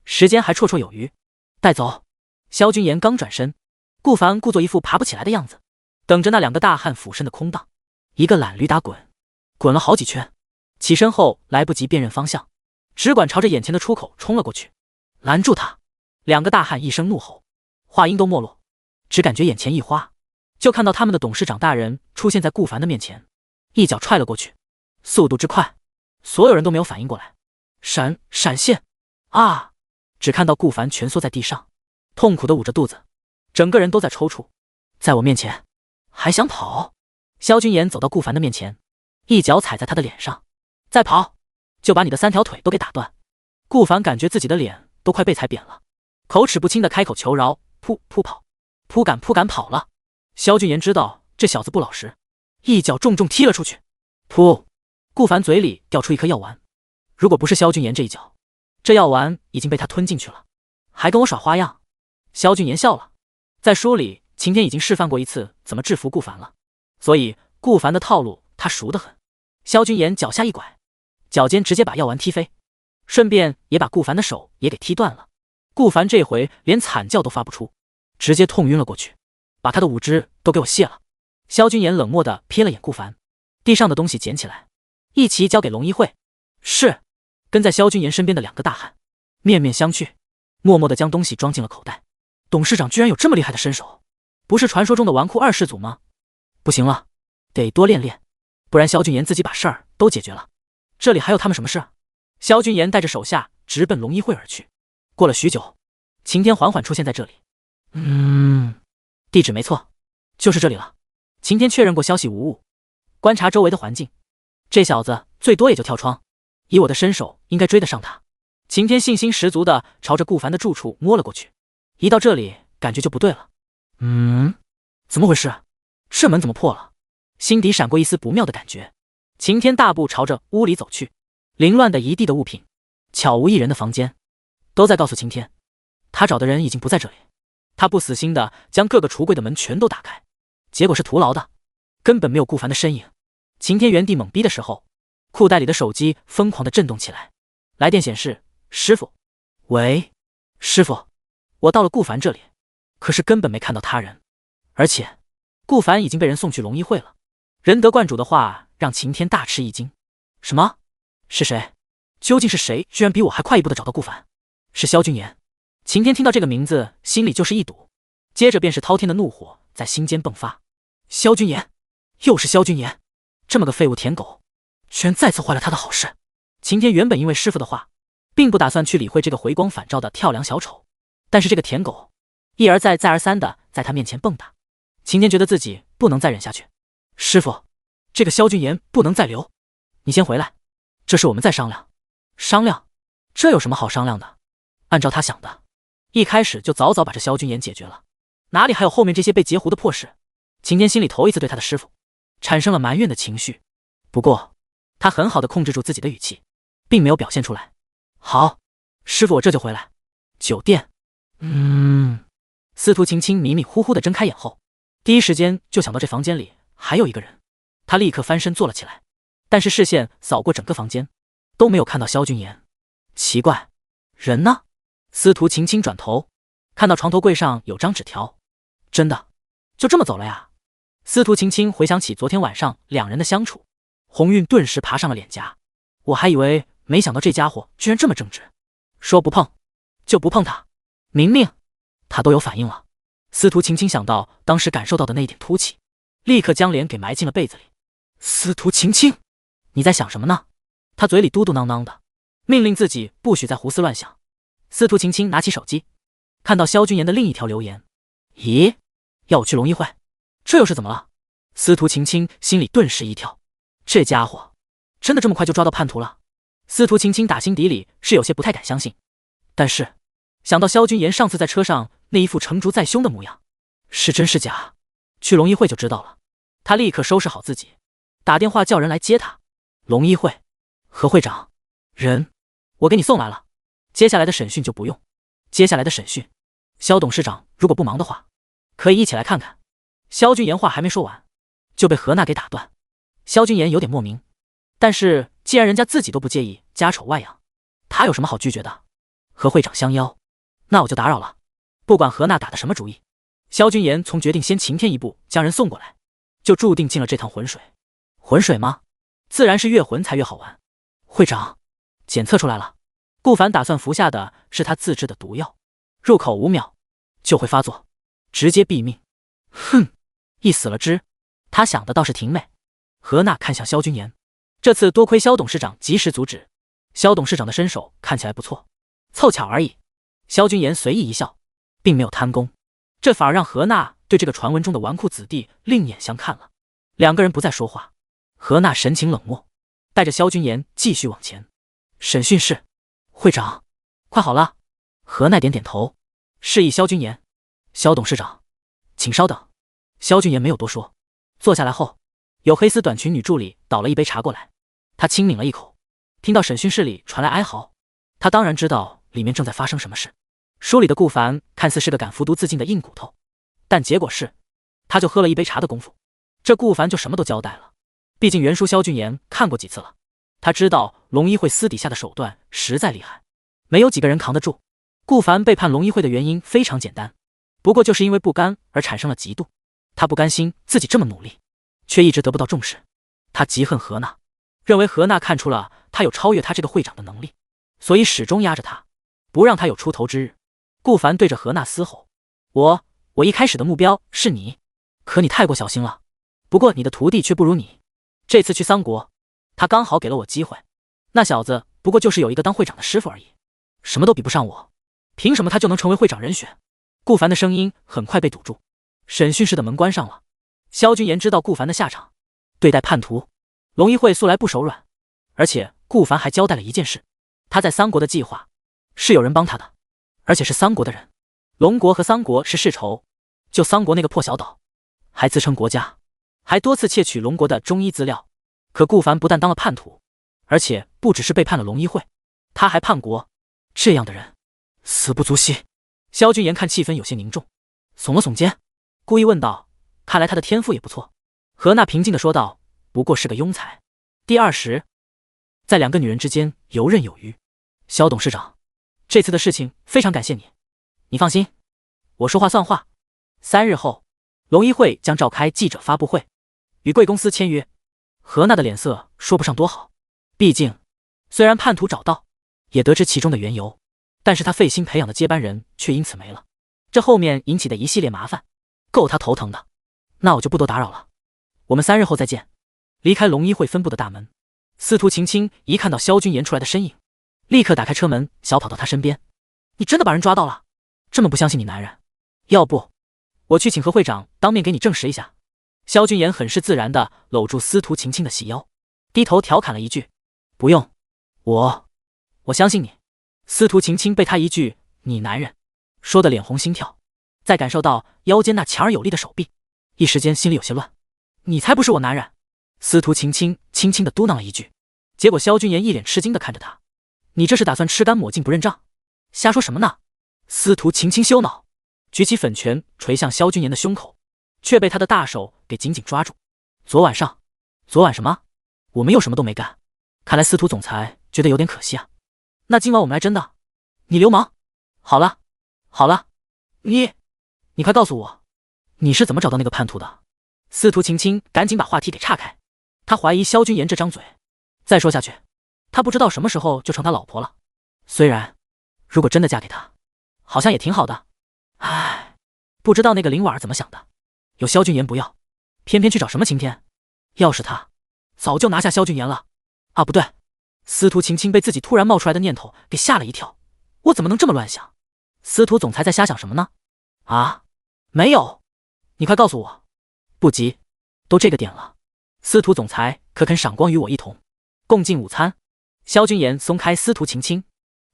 时间还绰绰有余，带走。萧君言刚转身，顾凡故作一副爬不起来的样子，等着那2个大汉俯身的空档，一个懒驴打滚，滚了好几圈，起身后来不及辨认方向，只管朝着眼前的出口冲了过去。拦住他！2个大汉一声怒吼，话音都没落，只感觉眼前一花，就看到他们的董事长大人出现在顾凡的面前，一脚踹了过去，速度之快，所有人都没有反应过来。闪现啊！只看到顾凡蜷缩在地上，痛苦的捂着肚子，整个人都在抽搐。在我面前还想跑？萧君言走到顾凡的面前，一脚踩在他的脸上，再跑就把你的3条腿都给打断。顾凡感觉自己的脸都快被踩扁了，口齿不清的开口求饶，扑跑，扑赶跑了。萧君言知道这小子不老实，一脚重踢了出去。噗！顾凡嘴里掉出一颗药丸，如果不是萧君言这一脚，这药丸已经被他吞进去了，还跟我耍花样。萧君言笑了，在书里晴天已经示范过一次怎么制服顾凡了，所以顾凡的套路他熟得很。萧君言脚下一拐，脚尖直接把药丸踢飞，顺便也把顾凡的手也给踢断了。顾凡这回连惨叫都发不出，直接痛晕了过去。把他的5肢都给我卸了。萧君言冷漠地瞥了眼顾凡，地上的东西捡起来，一齐交给龙一会。是。跟在萧君言身边的2个大汉面面相觑，默默地将东西装进了口袋。董事长居然有这么厉害的身手，不是传说中的纨绔2世祖吗？不行了，得多练练，不然萧君言自己把事儿都解决了，这里还有他们什么事？萧君言带着手下直奔龙一会而去。过了许久，晴天缓缓出现在这里。地址没错，就是这里了。晴天确认过消息无误，观察周围的环境，这小子最多也就跳窗，以我的身手应该追得上他。晴天信心十足地朝着顾凡的住处摸了过去，一到这里感觉就不对了。怎么回事？这门怎么破了？心底闪过一丝不妙的感觉。晴天大步朝着屋里走去，凌乱的一地的物品，悄无一人的房间，都在告诉晴天，他找的人已经不在这里。他不死心的将各个橱柜的门全都打开，结果是徒劳的，根本没有顾凡的身影。晴天原地懵逼的时候，裤袋里的手机疯狂的震动起来，来电显示：师傅。喂，师傅，我到了顾凡这里，可是根本没看到他人，而且顾凡已经被人送去龙一会了。仁德观主的话让晴天大吃一惊。什么？是谁？究竟是谁居然比我还快一步的找到顾凡？是萧君言。晴天听到这个名字心里就是一堵，接着便是滔天的怒火在心间迸发。萧君言，又是萧君言，这么个废物舔狗，居然再次坏了他的好事。晴天原本因为师傅的话并不打算去理会这个回光返照的跳梁小丑，但是这个舔狗一而再再而三的在他面前蹦跶，晴天觉得自己不能再忍下去。师傅，这个萧君言不能再留，你先回来，这事我们再商量。商量？这有什么好商量的？按照他想的，一开始就早早把这萧君言解决了，哪里还有后面这些被截胡的破事？晴天心里头一次对他的师傅产生了埋怨的情绪，不过他很好的控制住自己的语气，并没有表现出来。好，师傅，我这就回来。酒店，司徒晴晴迷迷糊糊地睁开眼后，第一时间就想到这房间里还有一个人，他立刻翻身坐了起来，但是视线扫过整个房间，都没有看到萧君言。奇怪，人呢？司徒晴晴转头，看到床头柜上有张纸条，真的就这么走了呀？司徒晴晴回想起昨天晚上两人的相处，红晕顿时爬上了脸颊。我还以为，没想到这家伙居然这么正直，说不碰就不碰他，明明他都有反应了。司徒晴晴想到当时感受到的那一点突气，立刻将脸给埋进了被子里。司徒晴晴，你在想什么呢？他嘴里嘟嘟囔囔的，命令自己不许再胡思乱想。司徒晴晴拿起手机，看到萧君言的另一条留言。咦，要我去龙一会？这又是怎么了？司徒晴晴心里顿时一跳，这家伙真的这么快就抓到叛徒了？司徒晴晴打心底里是有些不太敢相信，但是想到萧君言上次在车上那一副成竹在胸的模样，是真是假，去龙一会就知道了。他立刻收拾好自己，打电话叫人来接他。龙一会，何会长，人我给你送来了。接下来的审讯就不用，接下来的审讯，萧董事长如果不忙的话，可以一起来看看。萧君言话还没说完，就被何娜给打断。萧君言有点莫名，但是既然人家自己都不介意家丑外扬，他有什么好拒绝的？和会长相邀，那我就打扰了。不管何娜打的什么主意，萧君言从决定先晴天一步将人送过来，就注定进了这趟浑水。浑水吗？自然是越浑才越好玩。会长，检测出来了，顾凡打算服下的是他自制的毒药，入口5秒就会发作，直接毙命。哼，一死了之，他想的倒是挺美。何娜看向萧君言，这次多亏萧董事长及时阻止，萧董事长的身手看起来不错，凑巧而已。萧君言随意一笑，并没有贪功，这反而让何娜对这个传闻中的纨绔子弟另眼相看了。两个人不再说话，何娜神情冷漠，带着萧君言继续往前。审讯室，会长，快好了。何奈点点头，示意萧君言。萧董事长，请稍等。萧君言没有多说，坐下来后，有黑丝短裙女助理倒了一杯茶过来，他轻抿了一口，听到审讯室里传来哀嚎，他当然知道里面正在发生什么事。书里的顾凡看似是个敢服毒自尽的硬骨头，但结果是，他就喝了一杯茶的功夫，这顾凡就什么都交代了。毕竟原书萧君言看过几次了，他知道龙一会私底下的手段实在厉害，没有几个人扛得住。顾凡背叛龙一会的原因非常简单，不过就是因为不甘而产生了嫉妒。他不甘心自己这么努力，却一直得不到重视。他嫉恨何娜，认为何娜看出了他有超越他这个会长的能力，所以始终压着他，不让他有出头之日。顾凡对着何娜嘶吼：我一开始的目标是你，可你太过小心了。不过你的徒弟却不如你，这次去桑国，他刚好给了我机会。那小子不过就是有一个当会长的师傅而已，什么都比不上我，凭什么他就能成为会长人选？顾凡的声音很快被堵住。审讯室的门关上了。萧君言知道顾凡的下场，对待叛徒，龙一会素来不手软，而且顾凡还交代了一件事，他在桑国的计划是有人帮他的，而且是桑国的人。龙国和桑国是世仇，就桑国那个破小岛，还自称国家，还多次窃取龙国的中医资料。可顾凡不但当了叛徒，而且不只是背叛了龙一会，他还叛国。这样的人，死不足惜。萧君言看气氛有些凝重，耸了耸肩，故意问道：看来他的天赋也不错。何娜平静地说道：不过是个庸才。第20，在两个女人之间游刃有余。萧董事长，这次的事情非常感谢你，你放心，我说话算话。3日后，龙一会将召开记者发布会，与贵公司签约。何娜的脸色说不上多好，毕竟虽然叛徒找到，也得知其中的缘由，但是他费心培养的接班人却因此没了，这后面引起的一系列麻烦，够他头疼的。那我就不多打扰了，我们3日后再见。离开龙一会分部的大门，司徒晴晴一看到萧君言出来的身影，立刻打开车门，小跑到他身边。你真的把人抓到了？这么不相信你男人？要不我去请何会长当面给你证实一下。萧君言很是自然地搂住司徒晴晴的细腰，低头调侃了一句：不用，我相信你。司徒晴晴被他一句你男人说得脸红心跳，再感受到腰间那强而有力的手臂，一时间心里有些乱。你才不是我男人。司徒晴晴轻轻地嘟囔了一句，结果萧君言一脸吃惊地看着他，你这是打算吃干抹净不认账？瞎说什么呢？司徒晴晴羞恼，举起粉拳捶向萧君言的胸口，却被他的大手给紧紧抓住。昨晚什么？我们又什么都没干。看来司徒总裁觉得有点可惜啊。那今晚我们来真的。你流氓！好了，你快告诉我，你是怎么找到那个叛徒的？司徒晴晴赶紧把话题给岔开，他怀疑萧君言这张嘴，再说下去，他不知道什么时候就成他老婆了。虽然，如果真的嫁给他，好像也挺好的。唉，不知道那个林婉儿怎么想的，有萧君言不要，偏偏去找什么晴天。要是他，早就拿下萧君言了。啊，不对，司徒晴晴被自己突然冒出来的念头给吓了一跳。我怎么能这么乱想？司徒总裁在瞎想什么呢？啊，没有，你快告诉我。不急，都这个点了，司徒总裁可肯赏光与我一同共进午餐？萧君言松开司徒晴晴，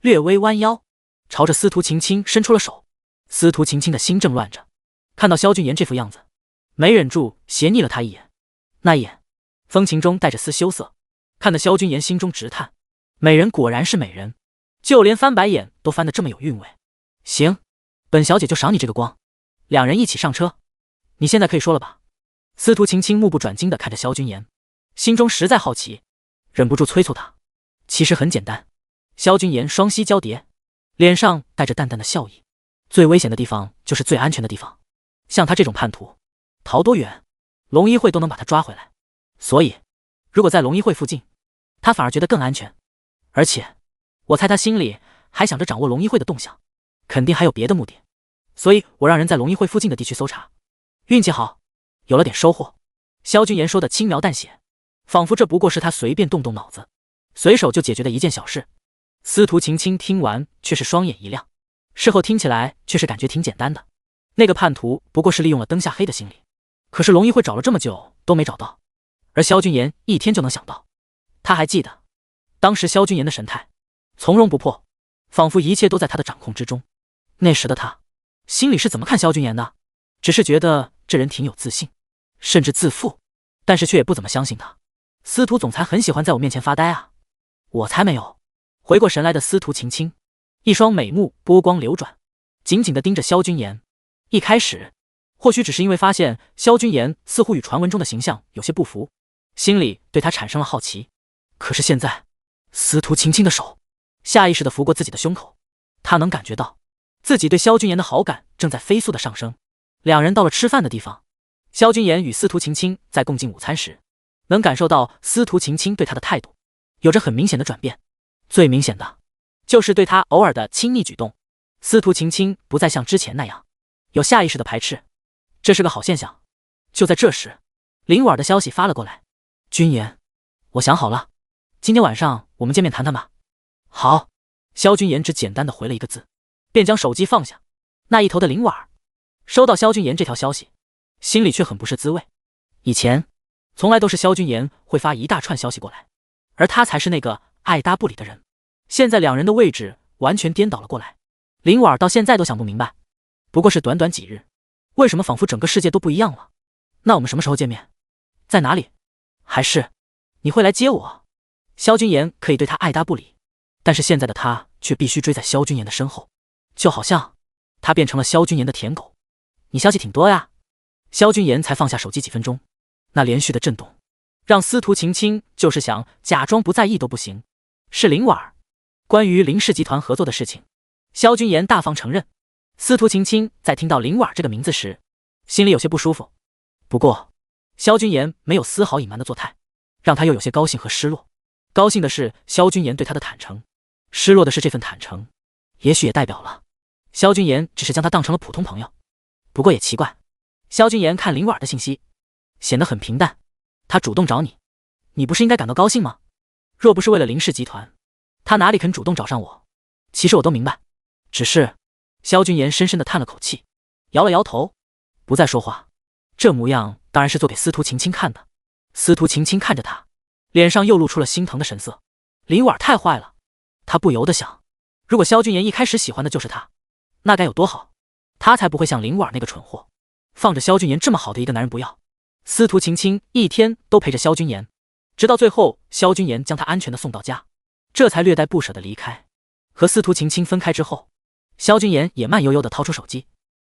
略微弯腰，朝着司徒晴晴伸出了手。司徒晴晴的心正乱着，看到萧君言这副样子，没忍住斜睨了他一眼。那一眼，风情中带着丝羞涩，看得萧君言心中直叹：美人果然是美人，就连翻白眼都翻得这么有韵味。行，本小姐就赏你这个光。两人一起上车，你现在可以说了吧？司徒晴晴目不转睛地看着萧君言，心中实在好奇，忍不住催促他。其实很简单。萧君言双膝交叠，脸上带着淡淡的笑意。最危险的地方就是最安全的地方，像他这种叛徒，逃多远，龙一会都能把他抓回来。所以，如果在龙一会附近，他反而觉得更安全。而且，我猜他心里还想着掌握龙一会的动向，肯定还有别的目的。所以我让人在龙一会附近的地区搜查。运气好，有了点收获。萧君言说的轻描淡写，仿佛这不过是他随便动动脑子，随手就解决的一件小事。司徒晴晴听完却是双眼一亮，事后听起来却是感觉挺简单的。那个叛徒不过是利用了灯下黑的心理，可是龙一会找了这么久都没找到，而萧君言一天就能想到。他还记得当时萧君言的神态，从容不迫，仿佛一切都在他的掌控之中。那时的他心里是怎么看萧君言的？只是觉得这人挺有自信，甚至自负，但是却也不怎么相信他。司徒总裁很喜欢在我面前发呆啊。我才没有。回过神来的司徒晴晴，一双美目波光流转，紧紧地盯着萧君言。一开始，或许只是因为发现萧君言似乎与传闻中的形象有些不符，心里对他产生了好奇。可是现在，司徒晴晴的手下意识地拂过自己的胸口，他能感觉到自己对萧君言的好感正在飞速地上升。两人到了吃饭的地方，萧君言与司徒晴晴在共进午餐时，能感受到司徒晴晴对他的态度有着很明显的转变。最明显的就是对他偶尔的亲昵举动，司徒晴晴不再像之前那样有下意识的排斥，这是个好现象。就在这时，林婉的消息发了过来：君言，我想好了，今天晚上我们见面谈谈吧。好。萧君言只简单的回了一个字，便将手机放下。那一头的林婉收到萧君言这条消息，心里却很不是滋味。以前从来都是萧君言会发一大串消息过来，而他才是那个爱搭不理的人。现在两人的位置完全颠倒了过来。林婉到现在都想不明白，不过是短短几日，为什么仿佛整个世界都不一样了？那我们什么时候见面？在哪里？还是你会来接我？萧君言可以对他爱搭不理，但是现在的他却必须追在萧君言的身后，就好像他变成了萧君言的舔狗。你消息挺多呀。萧君言才放下手机几分钟，那连续的震动让司徒晴晴就是想假装不在意都不行。是林婉关于林氏集团合作的事情，萧君言大方承认。司徒晴晴在听到林婉这个名字时，心里有些不舒服。不过萧君言没有丝毫隐瞒的作态，让他又有些高兴和失落。高兴的是萧君言对他的坦诚，失落的是这份坦诚也许也代表了萧君言只是将他当成了普通朋友。不过也奇怪，萧君言看林婉的信息显得很平淡。他主动找你，你不是应该感到高兴吗？若不是为了林氏集团，他哪里肯主动找上我？其实我都明白，只是……萧君言深深地叹了口气，摇了摇头，不再说话。这模样当然是做给司徒晴晴看的。司徒晴晴看着他，脸上又露出了心疼的神色。林婉太坏了，他不由得想，如果萧君言一开始喜欢的就是他，那该有多好。他才不会像林婉那个蠢货，放着萧君言这么好的一个男人不要。司徒晴晴一天都陪着萧君言，直到最后萧君言将他安全地送到家，这才略带不舍地离开。和司徒晴晴分开之后，萧君言也慢悠悠地掏出手机，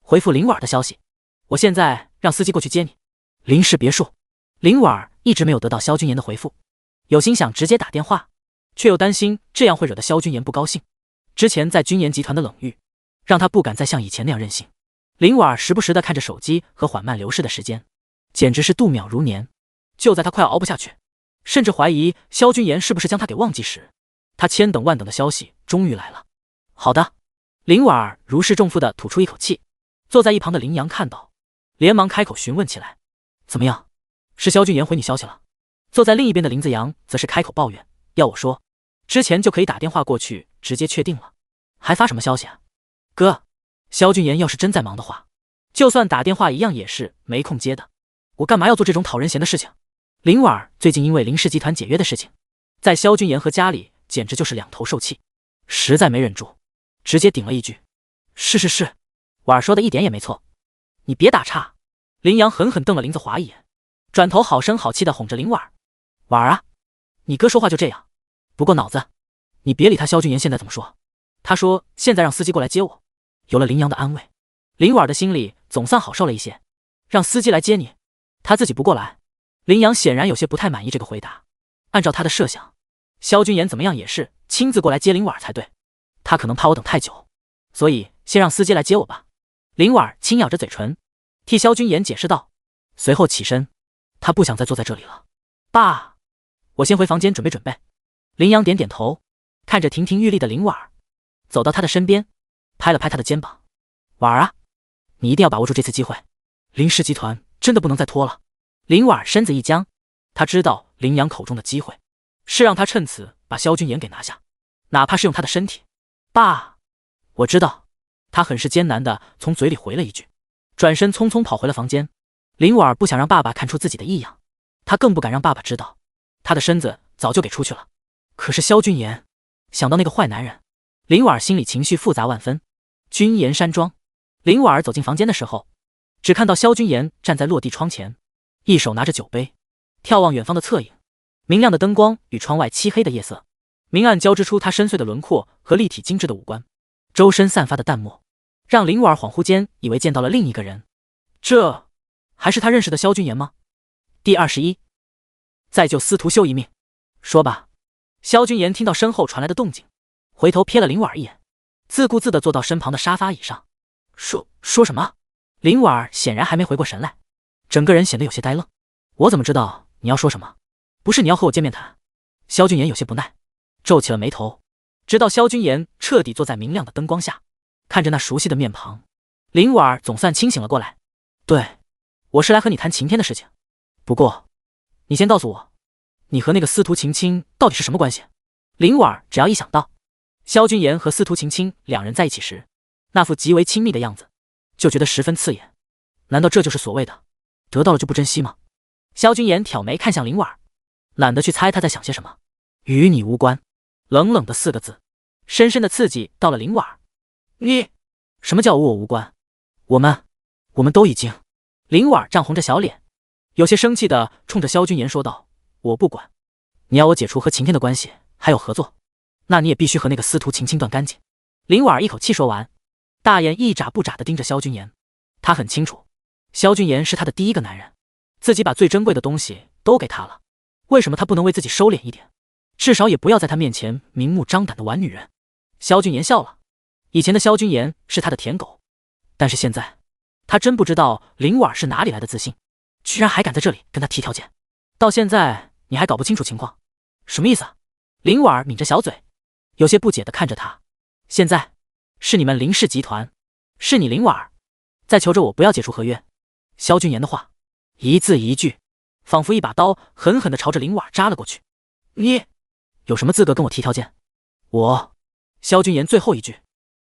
回复林婉的消息：我现在让司机过去接你。林氏别墅。林婉一直没有得到萧君言的回复，有心想直接打电话，却又担心这样会惹得萧君言不高兴。之前在君言集团的冷遇，让他不敢再像以前那样任性。林婉时不时地看着手机和缓慢流逝的时间，简直是度秒如年。就在他快要熬不下去，甚至怀疑萧君言是不是将他给忘记时，他千等万等的消息终于来了。好的。林婉如释重负地吐出一口气。坐在一旁的林阳看到，连忙开口询问起来：怎么样？是萧君言回你消息了？坐在另一边的林子阳则是开口抱怨：要我说，之前就可以打电话过去直接确定了，还发什么消息啊？哥，萧君言要是真在忙的话，就算打电话一样也是没空接的，我干嘛要做这种讨人嫌的事情？林婉最近因为林氏集团解约的事情，在萧君言和家里简直就是两头受气，实在没忍住，直接顶了一句：是，婉说的一点也没错，你别打岔。林阳狠狠瞪了林子华一眼，转头好声好气地哄着林婉：婉啊，你哥说话就这样，不过脑子，你别理他。萧君言现在怎么说？他说现在让司机过来接我。有了林阳的安慰，林婉的心里总算好受了一些。让司机来接你，他自己不过来？林阳显然有些不太满意这个回答。按照他的设想，萧君言怎么样也是亲自过来接林婉才对，他可能怕我等太久，所以先让司机来接我吧。林婉轻咬着嘴唇，替萧君言解释道，随后起身，他不想再坐在这里了。爸，我先回房间准备。林阳点点头，看着亭亭玉立的林婉，走到他的身边，拍了拍他的肩膀：婉啊，你一定要把握住这次机会，林氏集团真的不能再拖了。林婉身子一僵，他知道林阳口中的机会是让他趁此把萧君言给拿下，哪怕是用他的身体。爸，我知道。他很是艰难地从嘴里回了一句，转身匆匆跑回了房间。林婉不想让爸爸看出自己的异样，他更不敢让爸爸知道他的身子早就给出去了。可是萧君言，想到那个坏男人，林婉心里情绪复杂万分。君言山庄，林婉走进房间的时候，只看到萧君言站在落地窗前，一手拿着酒杯，眺望远方的侧影。明亮的灯光与窗外漆黑的夜色明暗交织出他深邃的轮廓和立体精致的五官，周身散发的淡漠让林婉恍惚间以为见到了另一个人。这还是他认识的萧君言吗？第21，再救司徒秀一命。说吧。萧君言听到身后传来的动静，回头瞥了林婉一眼，自顾自地坐到身旁的沙发椅上。说什么？林婉显然还没回过神来，整个人显得有些呆愣。我怎么知道你要说什么？不是你要和我见面谈？萧君言有些不耐，皱起了眉头。直到萧君言彻底坐在明亮的灯光下，看着那熟悉的面庞，林婉总算清醒了过来。对，我是来和你谈晴天的事情。不过，你先告诉我，你和那个司徒晴清到底是什么关系？林婉只要一想到萧君言和司徒晴清两人在一起时那副极为亲密的样子，就觉得十分刺眼。难道这就是所谓的得到了就不珍惜吗？萧君言挑眉看向林婉，懒得去猜他在想些什么。与你无关。冷冷的4个字，深深的刺激到了林婉。你，什么叫与我无关？我们都已经……林婉涨红着小脸，有些生气的冲着萧君言说道：我不管，你要我解除和晴天的关系，还有合作，那你也必须和那个司徒晴清断干净。林婉一口气说完，大眼一眨不眨的盯着萧君言。他很清楚，萧君言是他的第一个男人，自己把最珍贵的东西都给他了，为什么他不能为自己收敛一点？至少也不要在他面前明目张胆的玩女人。萧君言笑了，以前的萧君言是他的舔狗，但是现在他真不知道林婉是哪里来的自信，居然还敢在这里跟他提条件。到现在你还搞不清楚情况，什么意思啊？林婉抿着小嘴，有些不解地看着他。现在是你们林氏集团，是你林婉在求着我不要解除合约。萧君言的话一字一句仿佛一把刀狠狠地朝着林婉扎了过去。你有什么资格跟我提条件？萧君言最后一句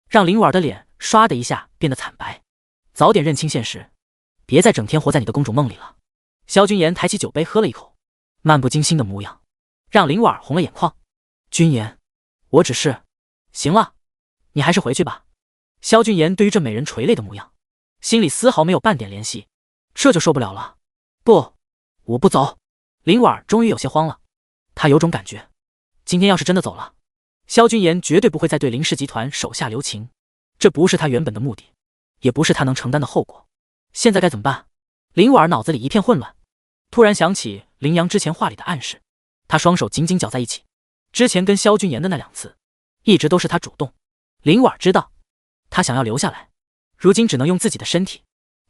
让林婉的脸唰的一下变得惨白。早点认清现实，别再整天活在你的公主梦里了。萧君言抬起酒杯喝了一口，漫不经心的模样让林婉红了眼眶。君言，我只是……行了，你还是回去吧。萧君言对于这美人垂泪的模样，心里丝毫没有半点怜惜，这就受不了了。不，我不走。林婉终于有些慌了，她有种感觉，今天要是真的走了，萧君言绝对不会再对林氏集团手下留情。这不是他原本的目的，也不是他能承担的后果。现在该怎么办？林婉儿脑子里一片混乱，突然想起林阳之前话里的暗示，他双手紧紧绞在一起。之前跟萧君言的那2次，一直都是他主动。林婉儿知道，他想要留下来，如今只能用自己的身体，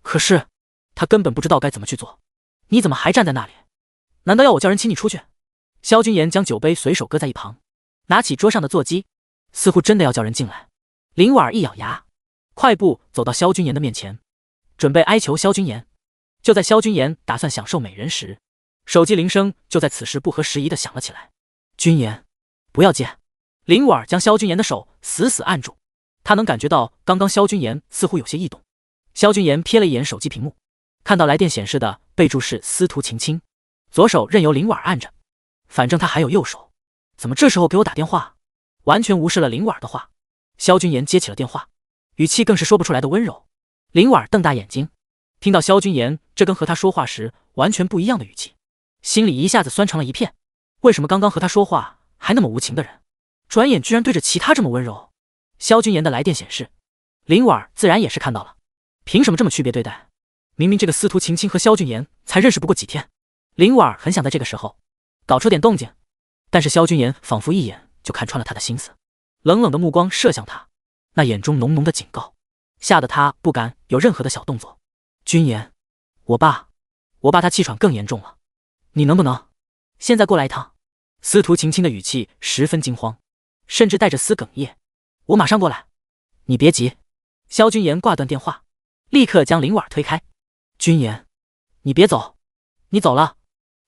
可是他根本不知道该怎么去做。你怎么还站在那里？难道要我叫人请你出去？萧君言将酒杯随手搁在一旁，拿起桌上的座机，似乎真的要叫人进来。林婉儿一咬牙，快步走到萧君言的面前，准备哀求萧君言。就在萧君言打算享受美人时，手机铃声就在此时不合时宜的响了起来。君言，不要接！林婉儿将萧君言的手死死按住，他能感觉到刚刚萧君言似乎有些异动。萧君言瞥了一眼手机屏幕，看到来电显示的备注是司徒晴晴，左手任由林婉儿按着，反正他还有右手，怎么这时候给我打电话？完全无视了林婉儿的话。萧君言接起了电话，语气更是说不出来的温柔。林婉儿瞪大眼睛，听到萧君言这跟和他说话时完全不一样的语气，心里一下子酸成了一片。为什么刚刚和他说话还那么无情的人，转眼居然对着其他这么温柔？萧君言的来电显示，林婉儿自然也是看到了。凭什么这么区别对待？明明这个司徒晴晴和萧君言才认识不过几天。林婉儿很想在这个时候搞出点动静，但是萧君言仿佛一眼就看穿了他的心思，冷冷的目光射向他，那眼中浓浓的警告，吓得他不敢有任何的小动作。君言，我爸他气喘更严重了，你能不能现在过来一趟？司徒晴晴的语气十分惊慌，甚至带着丝哽咽。我马上过来。你别急。萧君言挂断电话，立刻将林婉儿推开。君言，你别走，你走了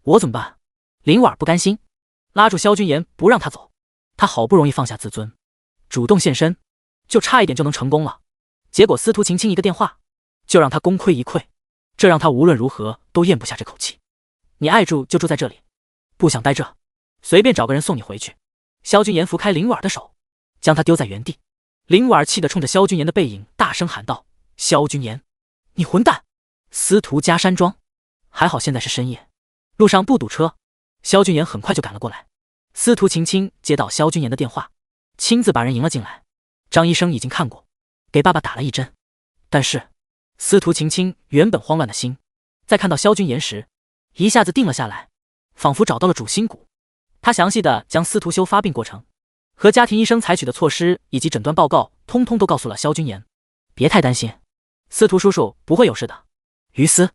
我怎么办？林婉儿不甘心，拉住萧君言不让他走。他好不容易放下自尊，主动现身，就差一点就能成功了，结果司徒晴晴一个电话就让他功亏一篑，这让他无论如何都咽不下这口气。你爱住就住在这里，不想待这，随便找个人送你回去。萧君言扶开林婉儿的手，将他丢在原地。林婉儿气得冲着萧君言的背影大声喊道：萧君言，你混蛋！司徒家山庄。还好现在是深夜，路上不堵车。萧君言很快就赶了过来。司徒晴晴接到萧君言的电话，亲自把人迎了进来。张医生已经看过，给爸爸打了一针。但是司徒晴晴原本慌乱的心，在看到萧君言时一下子定了下来，仿佛找到了主心骨。他详细的将司徒修发病过程和家庭医生采取的措施以及诊断报告通通都告诉了萧君言。别太担心，司徒叔叔不会有事的。于司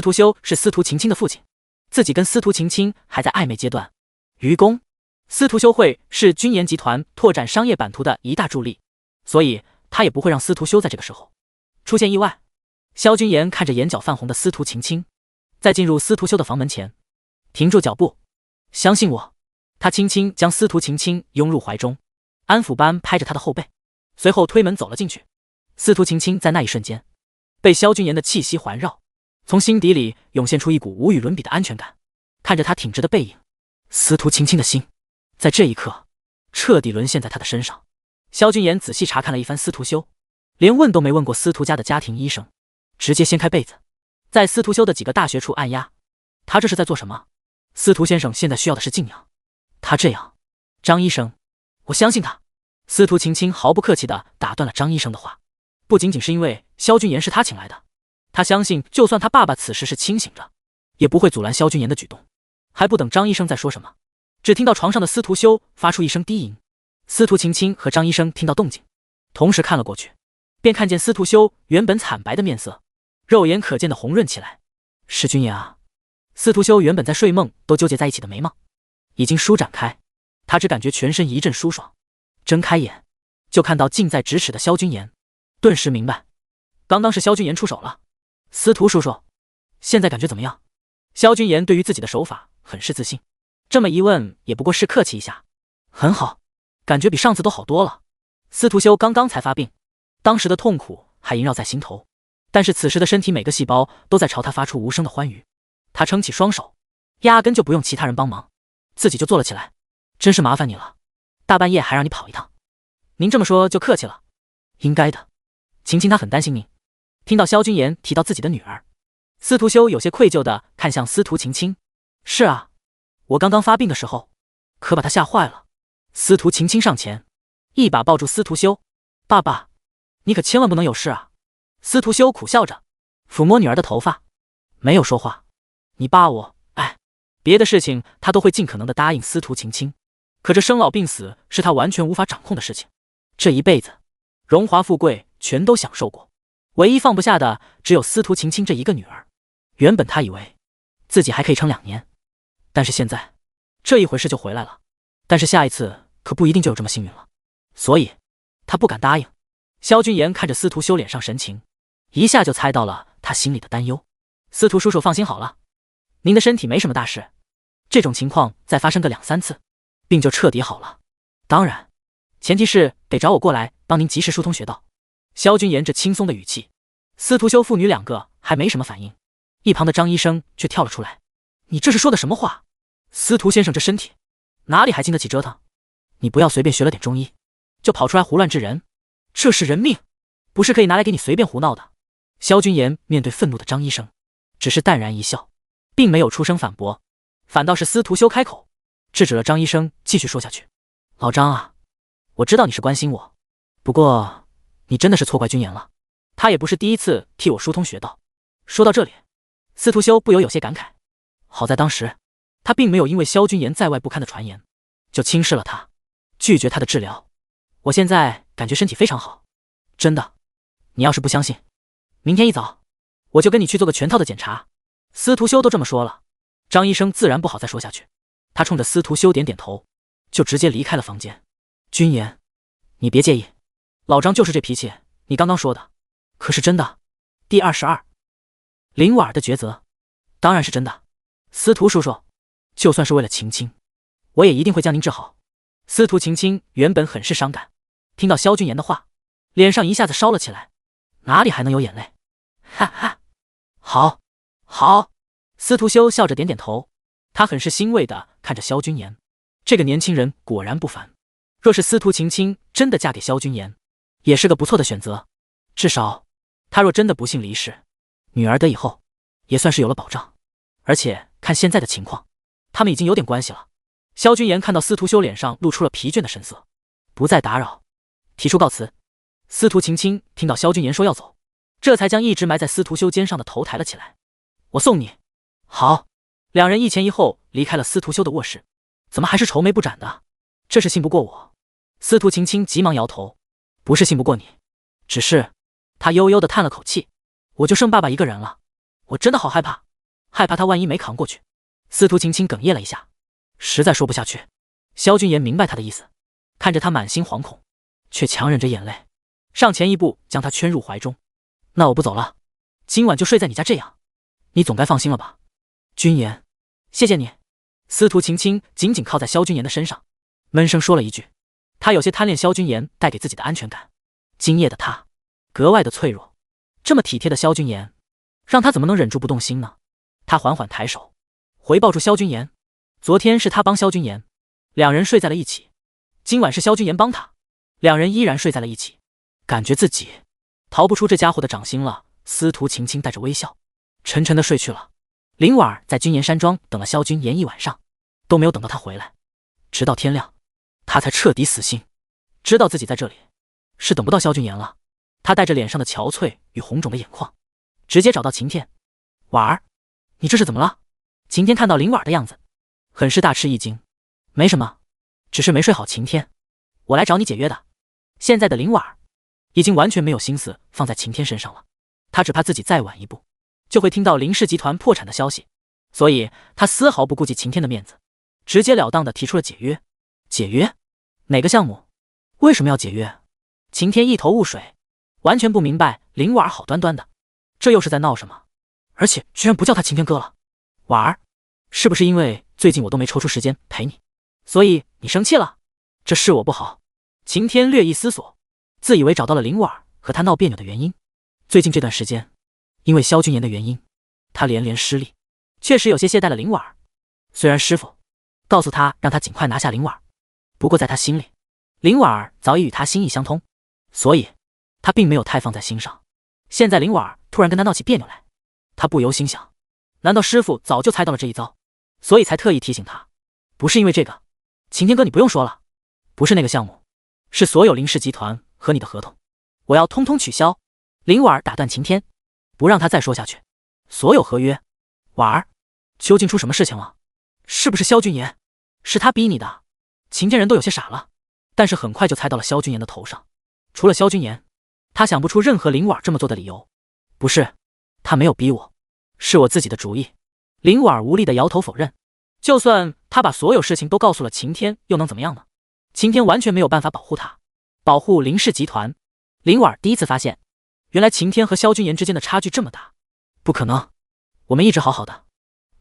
徒修是司徒晴晴的父亲，自己跟司徒晴晴还在暧昧阶段。于公，司徒修会是君言集团拓展商业版图的一大助力，所以他也不会让司徒修在这个时候出现意外。萧君言看着眼角泛红的司徒晴晴，在进入司徒修的房门前停住脚步。相信我。他轻轻将司徒晴晴拥入怀中，安抚般拍着他的后背，随后推门走了进去。司徒晴晴在那一瞬间被萧君言的气息环绕，从心底里涌现出一股无与伦比的安全感。看着他挺直的背影，司徒晴晴的心在这一刻彻底沦陷在他的身上。萧君言仔细查看了一番司徒修，连问都没问过司徒家的家庭医生，直接掀开被子，在司徒修的几个大穴处按压。他这是在做什么？司徒先生现在需要的是静养，他这样，张医生，我相信他。司徒晴晴毫不客气地打断了张医生的话，不仅仅是因为萧君言是他请来的，他相信就算他爸爸此时是清醒着，也不会阻拦萧君言的举动。还不等张医生再说什么，只听到床上的司徒修发出一声低吟。司徒晴晴和张医生听到动静，同时看了过去，便看见司徒修原本惨白的面色肉眼可见的红润起来。是君言啊！司徒修原本在睡梦都纠结在一起的眉毛已经舒展开，他只感觉全身一阵舒爽，睁开眼就看到近在咫尺的萧君言，顿时明白，刚刚是萧君言出手了。司徒叔叔，现在感觉怎么样？萧君言对于自己的手法很是自信，这么一问也不过是客气一下。很好，感觉比上次都好多了。司徒修刚刚才发病，当时的痛苦还萦绕在心头，但是此时的身体每个细胞都在朝他发出无声的欢愉。他撑起双手，压根就不用其他人帮忙，自己就坐了起来。真是麻烦你了，大半夜还让你跑一趟。您这么说就客气了。应该的，晴晴她很担心您。听到萧君言提到自己的女儿，司徒修有些愧疚地看向司徒晴晴。是啊，我刚刚发病的时候可把她吓坏了。司徒晴晴上前一把抱住司徒修。爸爸。你可千万不能有事啊！司徒修苦笑着，抚摸女儿的头发，没有说话。你爸我，别的事情他都会尽可能的答应司徒晴晴，可这生老病死是他完全无法掌控的事情。这一辈子，荣华富贵全都享受过，唯一放不下的只有司徒晴晴这一个女儿。原本他以为自己还可以撑2年，但是现在这一回事就回来了，但是下一次可不一定就有这么幸运了，所以他不敢答应。萧君言看着司徒修脸上神情，一下就猜到了他心里的担忧。司徒叔叔放心好了，您的身体没什么大事，这种情况再发生个2、3次，病就彻底好了。当然，前提是得找我过来帮您及时疏通穴道。萧君言这轻松的语气，司徒修父女2个还没什么反应，一旁的张医生却跳了出来：“你这是说的什么话？司徒先生这身体哪里还经得起折腾？你不要随便学了点中医，就跑出来胡乱治人，这是人命，不是可以拿来给你随便胡闹的。”萧君言面对愤怒的张医生，只是淡然一笑，并没有出声反驳，反倒是司徒修开口制止了张医生继续说下去：“老张啊，我知道你是关心我，不过你真的是错怪君言了，他也不是第一次替我疏通穴道。”说到这里，司徒修不由有些感慨，好在当时他并没有因为萧君言在外不堪的传言就轻视了他，拒绝他的治疗。我现在感觉身体非常好，真的，你要是不相信，明天一早我就跟你去做个全套的检查。司徒修都这么说了，张医生自然不好再说下去，他冲着司徒修点点头，就直接离开了房间。君言，你别介意，老张就是这脾气，你刚刚说的可是真的。第22，林婉儿的抉择当然是真的。司徒叔叔，就算是为了晴晴，我也一定会将您治好。司徒晴晴原本很是伤感，听到萧君言的话，脸上一下子烧了起来，哪里还能有眼泪？哈哈，好，好。司徒修笑着点点头，他很是欣慰地看着萧君言，这个年轻人果然不凡。若是司徒晴晴真的嫁给萧君言，也是个不错的选择，至少他若真的不幸离世，女儿的以后也算是有了保障。而且看现在的情况，他们已经有点关系了。萧君言看到司徒修脸上露出了疲倦的神色，不再打扰，提出告辞。司徒晴晴听到萧君言说要走，这才将一直埋在司徒修肩上的头抬了起来。我送你。好。两人一前一后离开了司徒修的卧室。怎么还是愁眉不展的？这是信不过我？司徒晴晴急忙摇头，不是信不过你，只是他悠悠地叹了口气，我就剩爸爸一个人了，我真的好害怕，害怕他万一没扛过去。司徒晴晴哽咽了一下，实在说不下去。萧君言明白他的意思，看着他满心惶恐，却强忍着眼泪，上前一步将他圈入怀中。那我不走了，今晚就睡在你家，这样你总该放心了吧？君言，谢谢你。司徒晴晴紧紧靠在萧君言的身上，闷声说了一句。他有些贪恋萧君言带给自己的安全感，今夜的他格外的脆弱，这么体贴的萧君言，让他怎么能忍住不动心呢？他缓缓抬手回抱住萧君言，昨天是他帮萧君言，两人睡在了一起，今晚是萧君言帮他，两人依然睡在了一起，感觉自己逃不出这家伙的掌心了。司徒晴晴带着微笑沉沉的睡去了。林婉儿在君言山庄等了萧君言一晚上，都没有等到他回来，直到天亮，他才彻底死心，知道自己在这里是等不到萧君言了。他带着脸上的憔悴与红肿的眼眶，直接找到晴天。婉儿，你这是怎么了？晴天看到林婉儿的样子，很是大吃一惊。没什么，只是没睡好。晴天，我来找你解约的。现在的林婉儿已经完全没有心思放在晴天身上了，他只怕自己再晚一步就会听到林氏集团破产的消息，所以他丝毫不顾及晴天的面子，直截了当的提出了解约。解约？哪个项目？为什么要解约？晴天一头雾水，完全不明白林婉儿好端端的，这又是在闹什么？而且居然不叫他晴天哥了。婉儿，是不是因为最近我都没抽出时间陪你，所以你生气了？这是我不好。晴天略一思索，自以为找到了林婉儿和他闹别扭的原因。最近这段时间，因为萧君言的原因，他连连失利，确实有些懈怠了林婉儿。虽然师傅告诉他让他尽快拿下林婉儿，不过在他心里，林婉儿早已与他心意相通，所以他并没有太放在心上。现在林婉儿突然跟他闹起别扭来，他不由心想，难道师傅早就猜到了这一遭，所以才特意提醒他？不是因为这个，晴天哥你不用说了，不是那个项目，是所有林氏集团和你的合同，我要通通取消。林婉儿打断晴天，不让他再说下去。所有合约。婉儿，究竟出什么事情了？是不是萧俊言？是他逼你的？晴天人都有些傻了，但是很快就猜到了萧俊言的头上。除了萧俊言，他想不出任何林婉儿这么做的理由。不是，他没有逼我，是我自己的主意。林婉儿无力地摇头否认。就算他把所有事情都告诉了晴天，又能怎么样呢？晴天完全没有办法保护他，保护林氏集团。林婉儿第一次发现，原来晴天和萧俊言之间的差距这么大。不可能，我们一直好好的。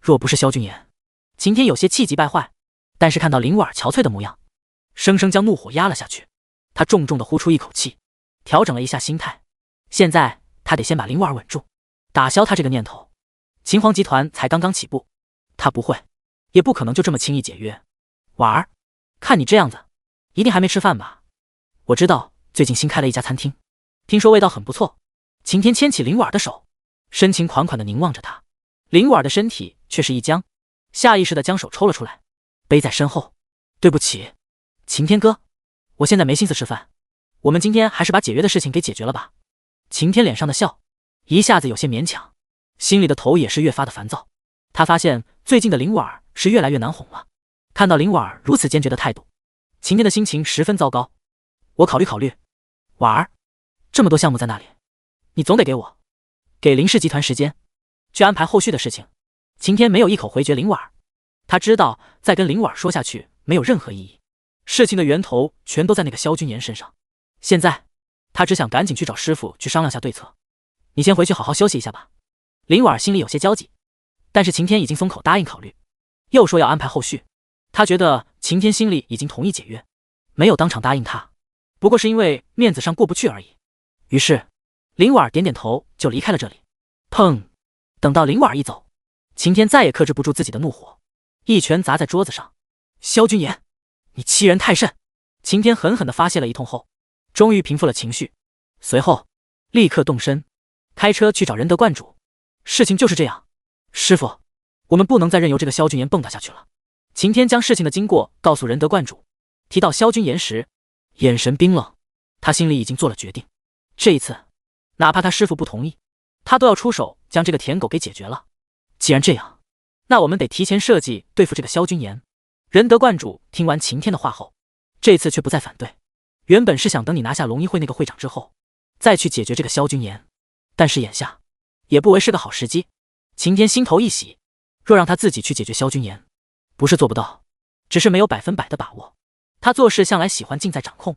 若不是萧俊言，晴天有些气急败坏，但是看到林婉儿憔悴的模样，生生将怒火压了下去。他重重地呼出一口气，调整了一下心态。现在他得先把林婉儿稳住，打消他这个念头。秦皇集团才刚刚起步，他不会，也不可能就这么轻易解约。婉儿，看你这样子，一定还没吃饭吧？我知道最近新开了一家餐厅，听说味道很不错。晴天牵起林婉儿的手，深情款款地凝望着她。林婉儿的身体却是一僵，下意识地将手抽了出来，背在身后。对不起，晴天哥，我现在没心思吃饭，我们今天还是把解约的事情给解决了吧。晴天脸上的笑一下子有些勉强，心里的头也是越发的烦躁。他发现最近的林婉儿是越来越难哄了。看到林婉儿如此坚决的态度，晴天的心情十分糟糕。我考虑考虑。婉儿，这么多项目在那里，你总得给我，给林氏集团时间去安排后续的事情。晴天没有一口回绝林婉儿，他知道再跟林婉儿说下去没有任何意义，事情的源头全都在那个萧君言身上。现在他只想赶紧去找师傅去商量下对策。你先回去好好休息一下吧。林婉儿心里有些焦急，但是晴天已经松口答应考虑，又说要安排后续。他觉得晴天心里已经同意解约，没有当场答应他，不过是因为面子上过不去而已。于是林婉儿点点头就离开了这里。砰！等到林婉儿一走，晴天再也克制不住自己的怒火，一拳砸在桌子上。萧君言，你欺人太甚！晴天狠狠地发泄了一通后，终于平复了情绪，随后立刻动身开车去找仁德观主。事情就是这样，师傅，我们不能再任由这个萧君言蹦跶下去了。晴天将事情的经过告诉仁德观主，提到萧君言时，眼神冰冷。他心里已经做了决定，这一次哪怕他师傅不同意，他都要出手将这个舔狗给解决了。既然这样，那我们得提前设计对付这个萧君言。仁德观主听完晴天的话后，这次却不再反对。原本是想等你拿下龙一会那个会长之后，再去解决这个萧君言，但是眼下也不为是个好时机。晴天心头一喜，若让他自己去解决萧君言，不是做不到，只是没有100%的把握。他做事向来喜欢尽在掌控，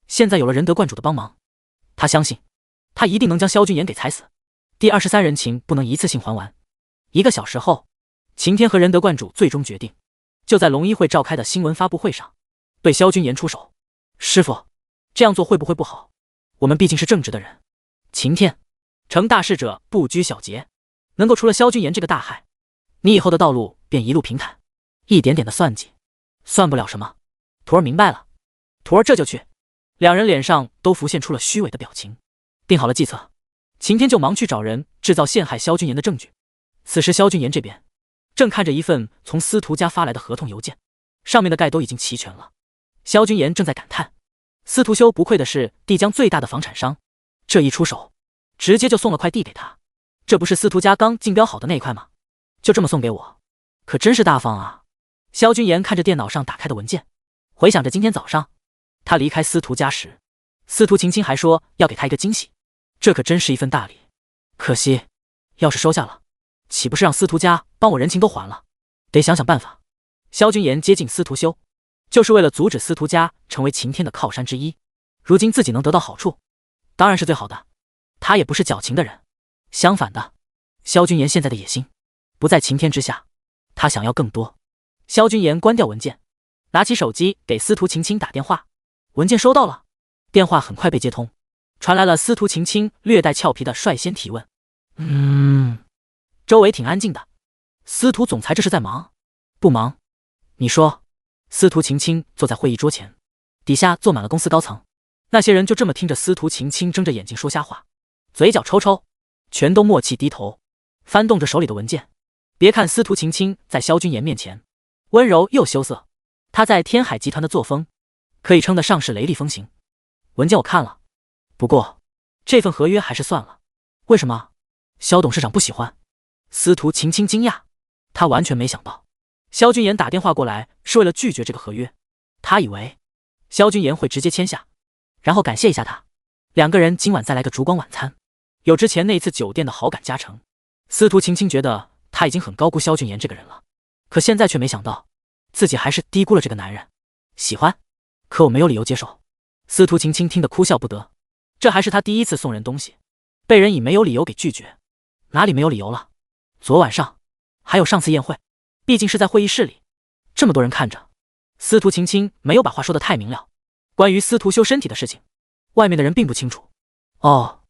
现在有了仁德观主的帮忙，他相信他一定能将萧君言给踩死。第23人情不能一次性还完。1个小时后，晴天和仁德观主最终决定，就在龙一会召开的新闻发布会上对萧君言出手。师傅，这样做会不会不好？我们毕竟是正直的人。晴天，成大事者不拘小节，能够除了萧君言这个大害，你以后的道路便一路平坦。一点点的算计，算不了什么。徒儿明白了，徒儿这就去。两人脸上都浮现出了虚伪的表情。定好了计策，晴天就忙去找人制造陷害萧君言的证据。此时萧君言这边正看着一份从司徒家发来的合同邮件，上面的盖都已经齐全了。萧君言正在感叹，司徒修不愧的是帝江最大的房产商，这一出手直接就送了块地给他。这不是司徒家刚竞标好的那一块吗？就这么送给我，可真是大方啊。萧君言看着电脑上打开的文件，回想着今天早上他离开司徒家时，司徒晴晴还说要给他一个惊喜，这可真是一份大礼。可惜要是收下了，岂不是让司徒家帮我人情都还了？得想想办法。萧君言接近司徒修，就是为了阻止司徒家成为晴天的靠山之一。如今自己能得到好处，当然是最好的。他也不是矫情的人，相反的，萧君言现在的野心不在晴天之下，他想要更多。萧君言关掉文件，拿起手机给司徒晴晴打电话。文件收到了。电话很快被接通，传来了司徒晴晴略带俏皮的率先提问。周围挺安静的。司徒总裁这是在忙？不忙。你说。司徒晴晴坐在会议桌前，底下坐满了公司高层，那些人就这么听着司徒晴晴睁着眼睛说瞎话，嘴角抽抽，全都默契低头，翻动着手里的文件。别看司徒晴晴在萧君言面前温柔又羞涩，他在天海集团的作风可以称得上是雷厉风行。文件我看了，不过这份合约还是算了。为什么？萧董事长不喜欢？司徒晴晴惊讶，他完全没想到萧君言打电话过来是为了拒绝这个合约，他以为萧君言会直接签下，然后感谢一下他，两个人今晚再来个烛光晚餐。有之前那一次酒店的好感加成，司徒晴晴觉得他已经很高估萧君言这个人了，可现在却没想到自己还是低估了这个男人。喜欢，可我没有理由接受。司徒晴晴听得哭笑不得，这还是他第一次送人东西，被人以没有理由给拒绝。哪里没有理由了？昨晚上还有上次宴会，毕竟是在会议室里，这么多人看着。司徒晴晴没有把话说得太明了，关于司徒修身体的事情，外面的人并不清楚。哦，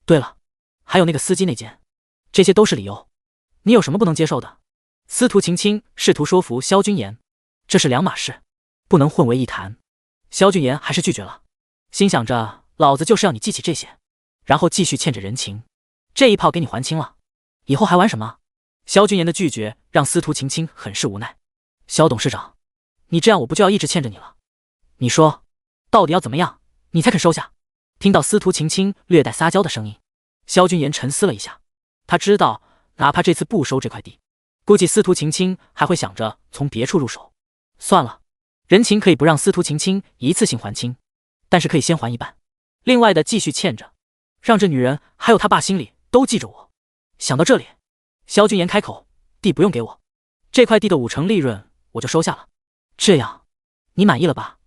对了，还有那个司机那件，这些都是理由。你有什么不能接受的？司徒晴晴试图说服萧君言，这是两码事，不能混为一谈。萧君言还是拒绝了，心想着老子就是要你记起这些，然后继续欠着人情，这一炮给你还清了，以后还玩什么？萧君言的拒绝让司徒晴晴很是无奈。萧董事长，你这样我不就要一直欠着你了？你说到底要怎么样你才肯收下？听到司徒晴晴略带撒娇的声音，萧君言沉思了一下，他知道哪怕这次不收这块地，估计司徒晴晴还会想着从别处入手。算了，人情可以不让司徒晴晴一次性还清，但是可以先还一半，另外的继续欠着，让这女人还有她爸心里都记着我。想到这里，萧君言开口，地不用给我，这块地的50%利润我就收下了，这样你满意了吧？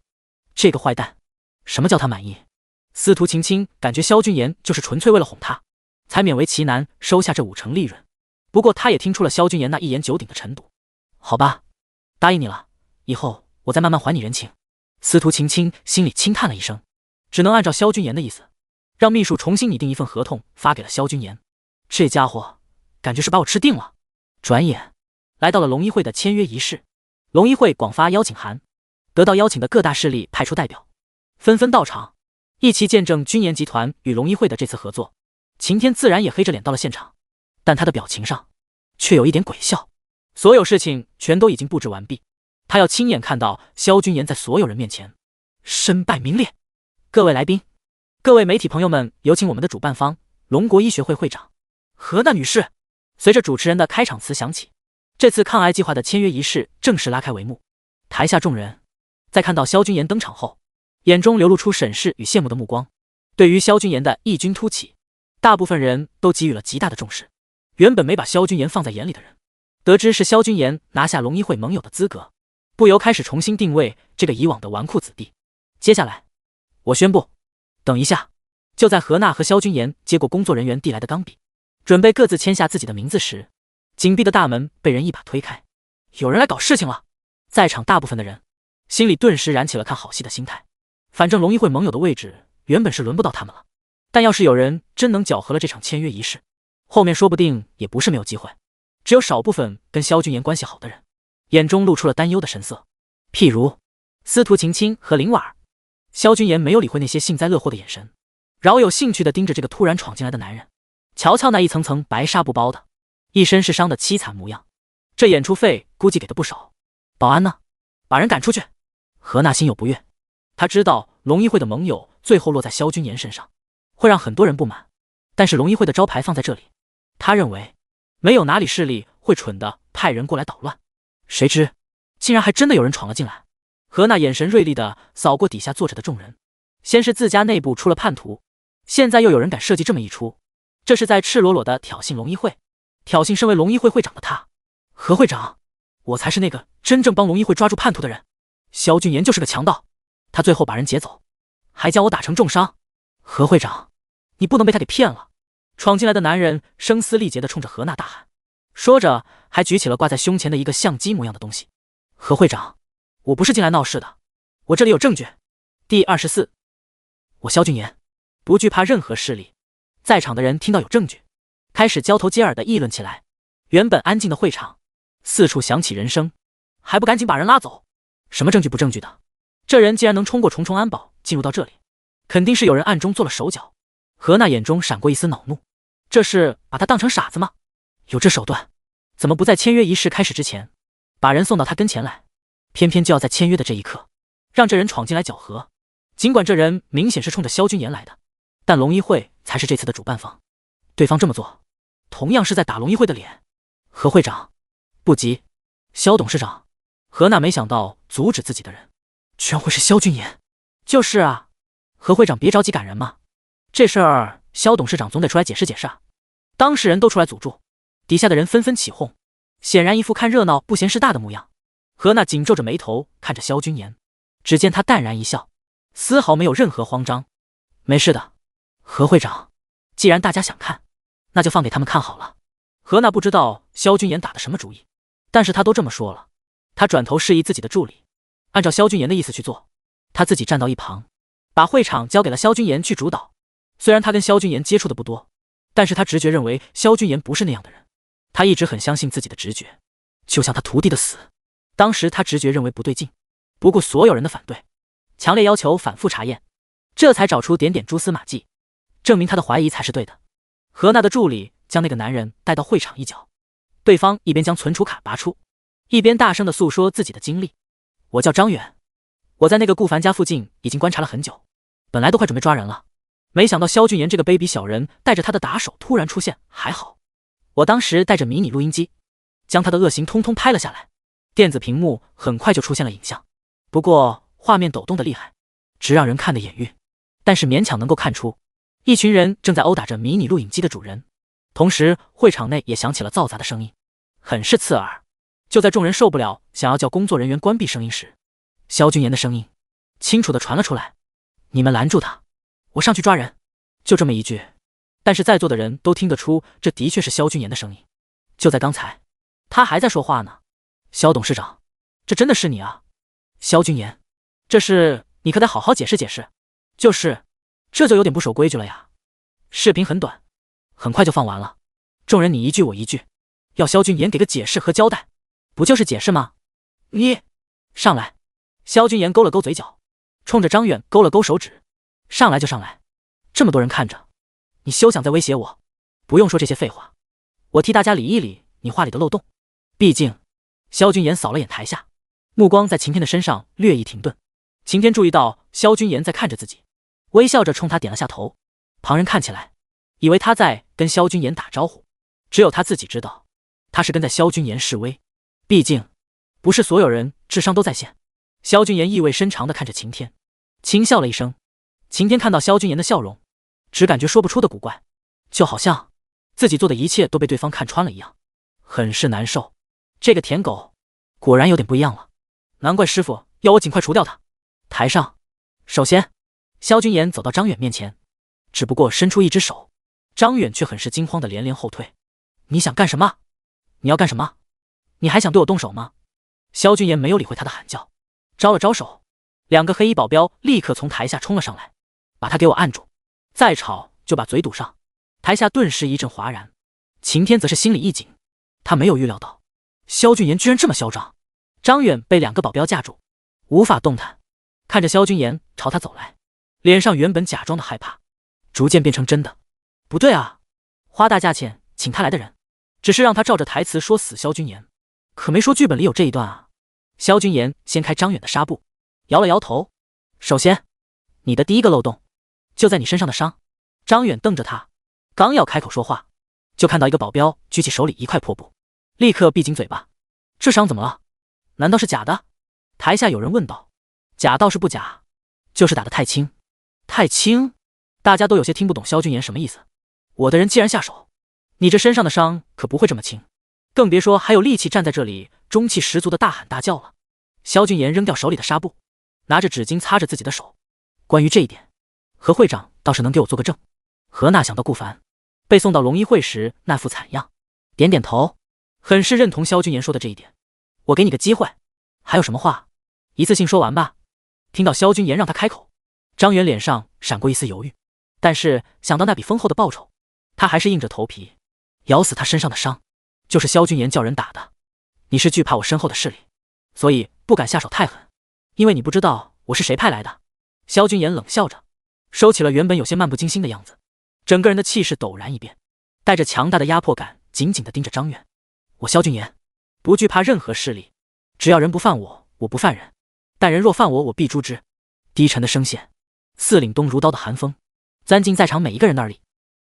这个坏蛋，什么叫他满意？司徒晴晴感觉萧君言就是纯粹为了哄他，才勉为其难收下这50%利润。不过他也听出了萧君言那一言九鼎的程度。好吧，答应你了，以后我再慢慢还你人情。司徒晴晴心里轻叹了一声，只能按照萧君言的意思，让秘书重新拟定一份合同发给了萧君言。这家伙感觉是把我吃定了。转眼来到了龙一会的签约仪式，龙一会广发邀请函，得到邀请的各大势力派出代表，纷纷到场，一起见证君言集团与龙一会的这次合作。晴天自然也黑着脸到了现场，但他的表情上却有一点鬼笑。所有事情全都已经布置完毕，他要亲眼看到萧君言在所有人面前身败名裂。各位来宾，各位媒体朋友们，有请我们的主办方龙国医学会会长何娜女士。随着主持人的开场词响起，这次抗癌计划的签约仪式正式拉开帷幕。台下众人在看到萧君言登场后，眼中流露出审视与羡慕的目光。对于萧君言的异军突起，大部分人都给予了极大的重视。原本没把萧君言放在眼里的人，得知是萧君言拿下龙一会盟友的资格，不由开始重新定位这个以往的纨绔子弟。接下来我宣布，等一下。就在何娜和萧君言接过工作人员递来的钢笔，准备各自签下自己的名字时，紧闭的大门被人一把推开。有人来搞事情了。在场大部分的人心里顿时燃起了看好戏的心态。反正龙一会盟友的位置原本是轮不到他们了，但要是有人真能搅和了这场签约仪式，后面说不定也不是没有机会。只有少部分跟萧君言关系好的人眼中露出了担忧的神色，譬如司徒晴晴和林婉儿。萧君言没有理会那些幸灾乐祸的眼神，饶有兴趣地盯着这个突然闯进来的男人。瞧瞧那一层层白纱布包的，一身是伤的凄惨模样，这演出费估计给的不少。保安呢？把人赶出去。何娜心有不悦，他知道龙一会的盟友最后落在萧君言身上，会让很多人不满，但是龙一会的招牌放在这里，他认为没有哪里势力会蠢的派人过来捣乱。谁知竟然还真的有人闯了进来。何娜眼神锐利地扫过底下坐着的众人，先是自家内部出了叛徒，现在又有人敢设计这么一出，这是在赤裸裸地挑衅龙一会，挑衅身为龙一会会长的他。何会长，我才是那个真正帮龙一会抓住叛徒的人。萧君言就是个强盗，他最后把人劫走，还将我打成重伤。何会长，你不能被他给骗了。闯进来的男人声嘶力竭地冲着何娜大喊，说着还举起了挂在胸前的一个像鸡模样的东西。何会长，我不是进来闹事的，我这里有证据。第24，我萧君言不惧怕任何势力。在场的人听到有证据，开始交头接耳地议论起来。原本安静的会场四处响起人声，还不赶紧把人拉走？什么证据不证据的？这人既然能冲过重重安保进入到这里，肯定是有人暗中做了手脚。何娜眼中闪过一丝恼怒，这是把他当成傻子吗？有这手段，怎么不在签约仪式开始之前把人送到他跟前来，偏偏就要在签约的这一刻让这人闯进来搅和？尽管这人明显是冲着萧君言来的，但龙一会才是这次的主办方。对方这么做，同样是在打龙一会的脸。何会长，不急。萧董事长。何娜没想到阻止自己的人，居然会是萧君言。就是啊，何会长别着急赶人嘛，这事儿萧董事长总得出来解释解释啊。当事人都出来阻住，底下的人纷纷起哄，显然一副看热闹不嫌事大的模样。何娜紧皱着眉头看着萧君言，只见他淡然一笑，丝毫没有任何慌张。没事的，何会长，既然大家想看，那就放给他们看好了。何娜不知道萧君言打的什么主意，但是他都这么说了，他转头示意自己的助理，按照萧君言的意思去做，他自己站到一旁，把会场交给了萧君言去主导。虽然他跟萧君言接触的不多，但是他直觉认为萧君言不是那样的人，他一直很相信自己的直觉，就像他徒弟的死。当时他直觉认为不对劲，不顾所有人的反对，强烈要求反复查验，这才找出点点蛛丝马迹，证明他的怀疑才是对的。何娜的助理将那个男人带到会场一角，对方一边将存储卡拔出，一边大声地诉说自己的经历。我叫张远，我在那个顾凡家附近已经观察了很久，本来都快准备抓人了，没想到萧俊言这个卑鄙小人带着他的打手突然出现，还好我当时带着迷你录音机将他的恶行通通拍了下来，电子屏幕很快就出现了影像，不过画面抖动的厉害，直让人看得眼晕，但是勉强能够看出一群人正在殴打着迷你录影机的主人，同时会场内也响起了嘈杂的声音，很是刺耳。就在众人受不了想要叫工作人员关闭声音时，萧君言的声音清楚地传了出来，你们拦住他，我上去抓人。就这么一句，但是在座的人都听得出这的确是萧君言的声音。就在刚才他还在说话呢，萧董事长，这真的是你啊？萧君言，这事你可得好好解释解释。就是这就有点不守规矩了呀。视频很短，很快就放完了，众人你一句我一句，要萧君言给个解释和交代，不就是解释吗？你上来。萧君言勾了勾嘴角，冲着张远勾了勾手指，上来就上来，这么多人看着，你休想再威胁我。不用说这些废话，我替大家理一理你话里的漏洞。毕竟萧君言扫了眼台下，目光在晴天的身上略一停顿。晴天注意到萧君言在看着自己，微笑着冲他点了下头。旁人看起来以为他在跟萧君言打招呼，只有他自己知道他是跟在萧君言示威，毕竟不是所有人智商都在线。萧君言意味深长地看着晴天，轻笑了一声。晴天看到萧君言的笑容，只感觉说不出的古怪，就好像自己做的一切都被对方看穿了一样，很是难受。这个舔狗果然有点不一样了，难怪师傅要我尽快除掉他。台上，首先萧君言走到张远面前，只不过伸出一只手，张远却很是惊慌的连连后退。你想干什么？你要干什么？你还想对我动手吗？萧君言没有理会他的喊叫，招了招手，两个黑衣保镖立刻从台下冲了上来，把他给我按住，再吵就把嘴堵上。台下顿时一阵哗然。晴天则是心里一紧，他没有预料到萧君言居然这么嚣张。张远被两个保镖架住，无法动弹，看着萧君言朝他走来，脸上原本假装的害怕逐渐变成真的。不对啊，花大价钱请他来的人只是让他照着台词说死萧君言，可没说剧本里有这一段啊。萧君言掀开张远的纱布，摇了摇头。首先，你的第一个漏洞就在你身上的伤。张远瞪着他，刚要开口说话，就看到一个保镖举起手里一块破布，立刻闭紧嘴巴。这伤怎么了？难道是假的？台下有人问道。假倒是不假，就是打得太轻。太轻？大家都有些听不懂萧君言什么意思。我的人既然下手，你这身上的伤可不会这么轻，更别说还有力气站在这里中气十足的大喊大叫了。萧君言扔掉手里的纱布，拿着纸巾擦着自己的手。关于这一点，何会长倒是能给我做个证。何娜想到顾凡被送到龙一会时那副惨样，点点头，很是认同萧君言说的这一点。我给你个机会，还有什么话一次性说完吧。听到萧君言让他开口，张远脸上闪过一丝犹豫，但是想到那笔丰厚的报酬，他还是硬着头皮咬死他身上的伤，就是萧君言叫人打的。你是惧怕我身后的势力，所以不敢下手太狠，因为你不知道我是谁派来的。萧君言冷笑着，收起了原本有些漫不经心的样子，整个人的气势陡然一变，带着强大的压迫感，紧紧地盯着张远。我萧君言不惧怕任何势力，只要人不犯我，我不犯人，但人若犯我，我必诛之。低沉的声线，似凛冬如刀的寒风，钻进在场每一个人那里。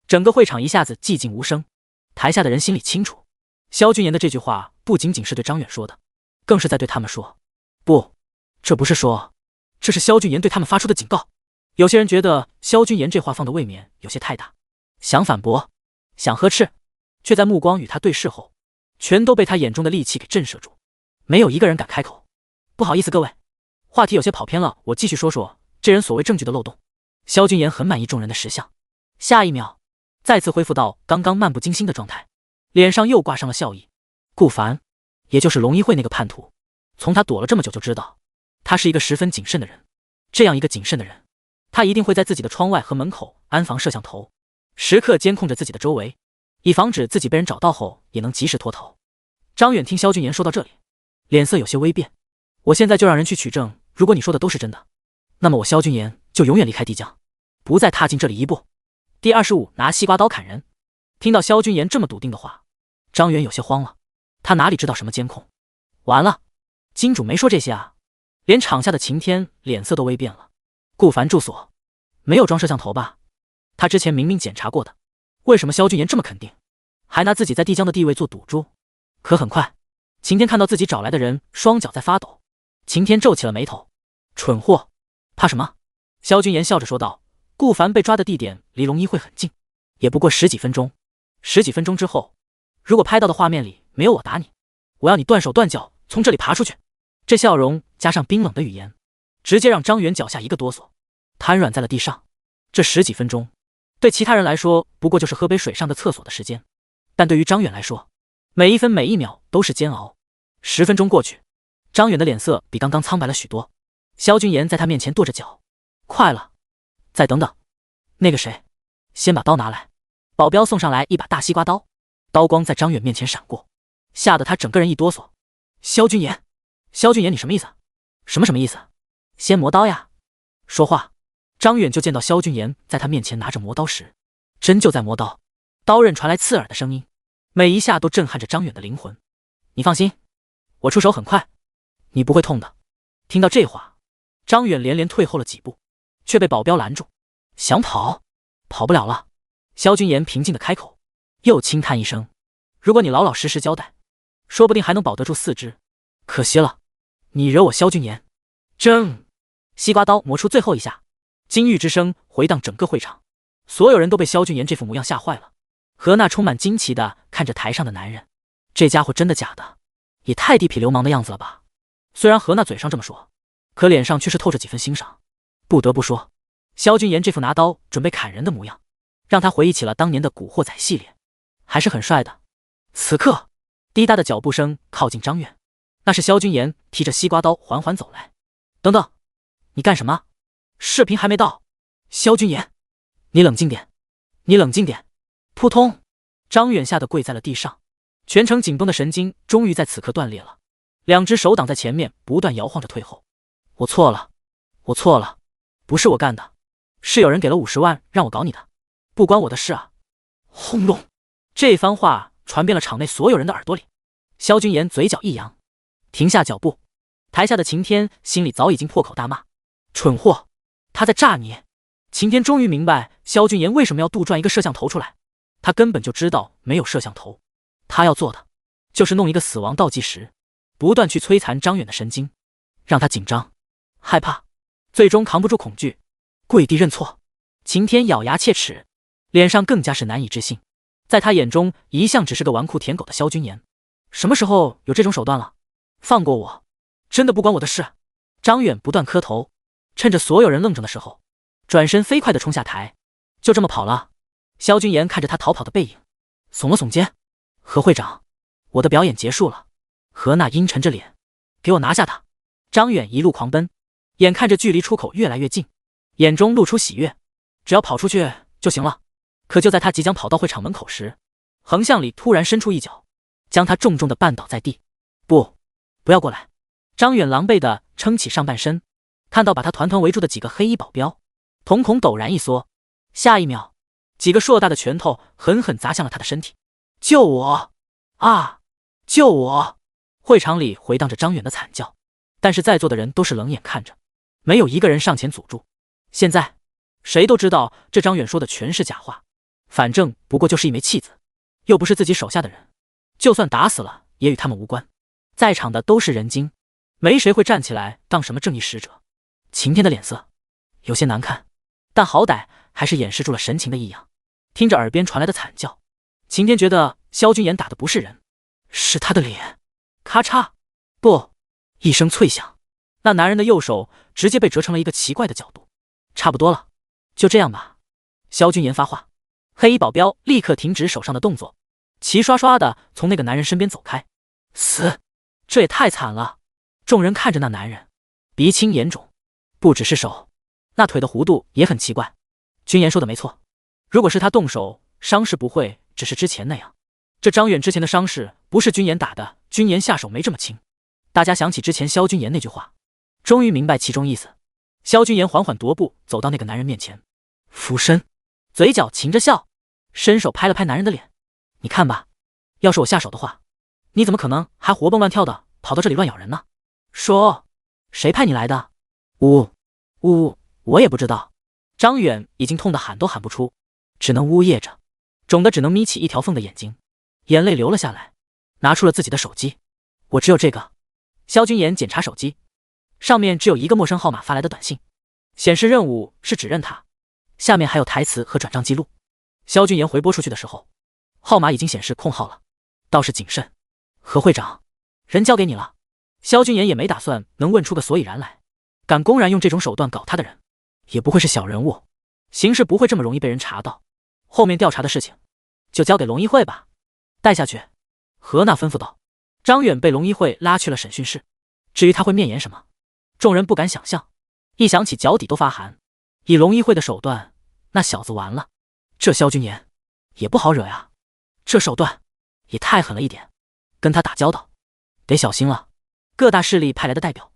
整个会场一下子寂静无声。台下的人心里清楚，萧军言的这句话不仅仅是对张远说的，更是在对他们说。不，这不是说，这是萧军言对他们发出的警告。有些人觉得萧军言这话放的未免有些太大，想反驳，想呵斥，却在目光与他对视后，全都被他眼中的戾气给震慑住，没有一个人敢开口。不好意思各位，话题有些跑偏了，我继续说说这人所谓证据的漏洞。萧军言很满意众人的识相，下一秒再次恢复到刚刚漫不经心的状态，脸上又挂上了笑意。顾凡，也就是龙一会那个叛徒，从他躲了这么久就知道，他是一个十分谨慎的人。这样一个谨慎的人，他一定会在自己的窗外和门口安防摄像头，时刻监控着自己的周围，以防止自己被人找到后也能及时脱逃。张远听萧军言说到这里，脸色有些微变。我现在就让人去取证，如果你说的都是真的，那么我萧军言就永远离开帝江，不再踏进这里一步。第25拿西瓜刀砍人。听到萧军言这么笃定的话，张远有些慌了，他哪里知道什么监控？完了，金主没说这些啊！连场下的晴天脸色都微变了。顾凡住所没有装摄像头吧？他之前明明检查过的，为什么萧军言这么肯定，还拿自己在帝江的地位做赌注？可很快，晴天看到自己找来的人双脚在发抖，晴天皱起了眉头。蠢货，怕什么？萧军言笑着说道。顾凡被抓的地点离龙一会很近，也不过10几分钟。10几分钟之后，如果拍到的画面里没有我打你，我要你断手断脚从这里爬出去。这笑容加上冰冷的语言，直接让张远脚下一个哆嗦，瘫软在了地上。这10几分钟对其他人来说不过就是喝杯水上的厕所的时间，但对于张远来说，每一分每一秒都是煎熬。10分钟过去，张远的脸色比刚刚苍白了许多。萧军言在他面前跺着脚，快了，再等等，那个谁，先把刀拿来。保镖送上来一把大西瓜刀，刀光在张远面前闪过，吓得他整个人一哆嗦。萧军言，萧军言，你什么意思？什么意思？先磨刀呀！说话，张远就见到萧军言在他面前拿着磨刀时，真就在磨刀，刀刃传来刺耳的声音，每一下都震撼着张远的灵魂。你放心，我出手很快，你不会痛的。听到这话，张远连连退后了几步，却被保镖拦住。想跑，跑不了了。萧军言平静地开口，又轻叹一声，如果你老老实实交代，说不定还能保得住4肢。可惜了，你惹我萧军言。正，西瓜刀磨出最后一下，金玉之声回荡整个会场，所有人都被萧军言这副模样吓坏了。何娜充满惊奇地看着台上的男人，这家伙真的假的？也太地痞流氓的样子了吧。虽然何娜嘴上这么说，可脸上却是透着几分欣赏。不得不说，萧军言这副拿刀准备砍人的模样，让他回忆起了当年的古惑仔系列，还是很帅的。此刻，滴答的脚步声靠近张远，那是萧军言提着西瓜刀缓缓走来。等等，你干什么？视频还没到。萧军言，你冷静点，你冷静点。扑通，张远吓得跪在了地上，全程紧绷的神经终于在此刻断裂了，两只手挡在前面，不断摇晃着退后。我错了，我错了，不是我干的，是有人给了50万让我搞你的，不关我的事啊！轰隆，这番话传遍了场内所有人的耳朵里。萧军言嘴角一扬，停下脚步。台下的晴天心里早已经破口大骂：蠢货，他在诈你！晴天终于明白萧军言为什么要杜撰一个摄像头出来，他根本就知道没有摄像头，他要做的就是弄一个死亡倒计时，不断去摧残张远的神经，让他紧张、害怕，最终扛不住恐惧，跪地认错。晴天咬牙切齿，脸上更加是难以置信。在他眼中，一向只是个纨绔舔狗的萧军言，什么时候有这种手段了？放过我，真的不关我的事。张远不断磕头，趁着所有人愣怔的时候，转身飞快地冲下台，就这么跑了。萧军言看着他逃跑的背影，耸了耸肩：何会长，我的表演结束了。何娜阴沉着脸：给我拿下他！张远一路狂奔，眼看着距离出口越来越近，眼中露出喜悦，只要跑出去就行了。可就在他即将跑到会场门口时，横向里突然伸出一脚，将他重重地绊倒在地。不要过来！张远狼狈地撑起上半身，看到把他团团围住的几个黑衣保镖，瞳孔陡然一缩，下一秒，几个硕大的拳头狠狠砸向了他的身体。救我！啊！救我！会场里回荡着张远的惨叫，但是在座的人都是冷眼看着，没有一个人上前阻住。现在谁都知道这张远说的全是假话，反正不过就是一枚弃子，又不是自己手下的人，就算打死了也与他们无关。在场的都是人精，没谁会站起来当什么正义使者。晴天的脸色有些难看，但好歹还是掩饰住了神情的异样。听着耳边传来的惨叫，晴天觉得萧君言打的不是人，是他的脸。咔嚓，不，一声脆响，那男人的右手直接被折成了一个奇怪的角度。差不多了，就这样吧。萧君言发话，黑衣保镖立刻停止手上的动作，齐刷刷的从那个男人身边走开。死，这也太惨了。众人看着那男人，鼻青眼肿，不只是手，那腿的弧度也很奇怪。君言说的没错，如果是他动手，伤势不会只是之前那样。这张远之前的伤势不是君言打的，君言下手没这么轻。大家想起之前萧君言那句话，终于明白其中意思。萧君言缓缓踱步走到那个男人面前，俯身，嘴角噙着笑，伸手拍了拍男人的脸。你看吧，要是我下手的话，你怎么可能还活蹦乱跳的跑到这里乱咬人呢？说，谁派你来的？呜呜，我也不知道。张远已经痛得喊都喊不出，只能呜咽着，肿得只能眯起一条缝的眼睛，眼泪流了下来，拿出了自己的手机。我只有这个。萧君言检查手机，上面只有一个陌生号码发来的短信，显示任务是指认他，下面还有台词和转账记录。萧君言回拨出去的时候，号码已经显示空号了，倒是谨慎。何会长，人交给你了。萧君言也没打算能问出个所以然来，敢公然用这种手段搞他的人，也不会是小人物，行事不会这么容易被人查到。后面调查的事情就交给龙一会吧，带下去。何娜吩咐道。张远被龙一会拉去了审讯室，至于他会面言什么，众人不敢想象，一想起脚底都发寒。以龙一会的手段，那小子完了。这萧君言也不好惹呀，这手段也太狠了一点，跟他打交道得小心了。各大势力派来的代表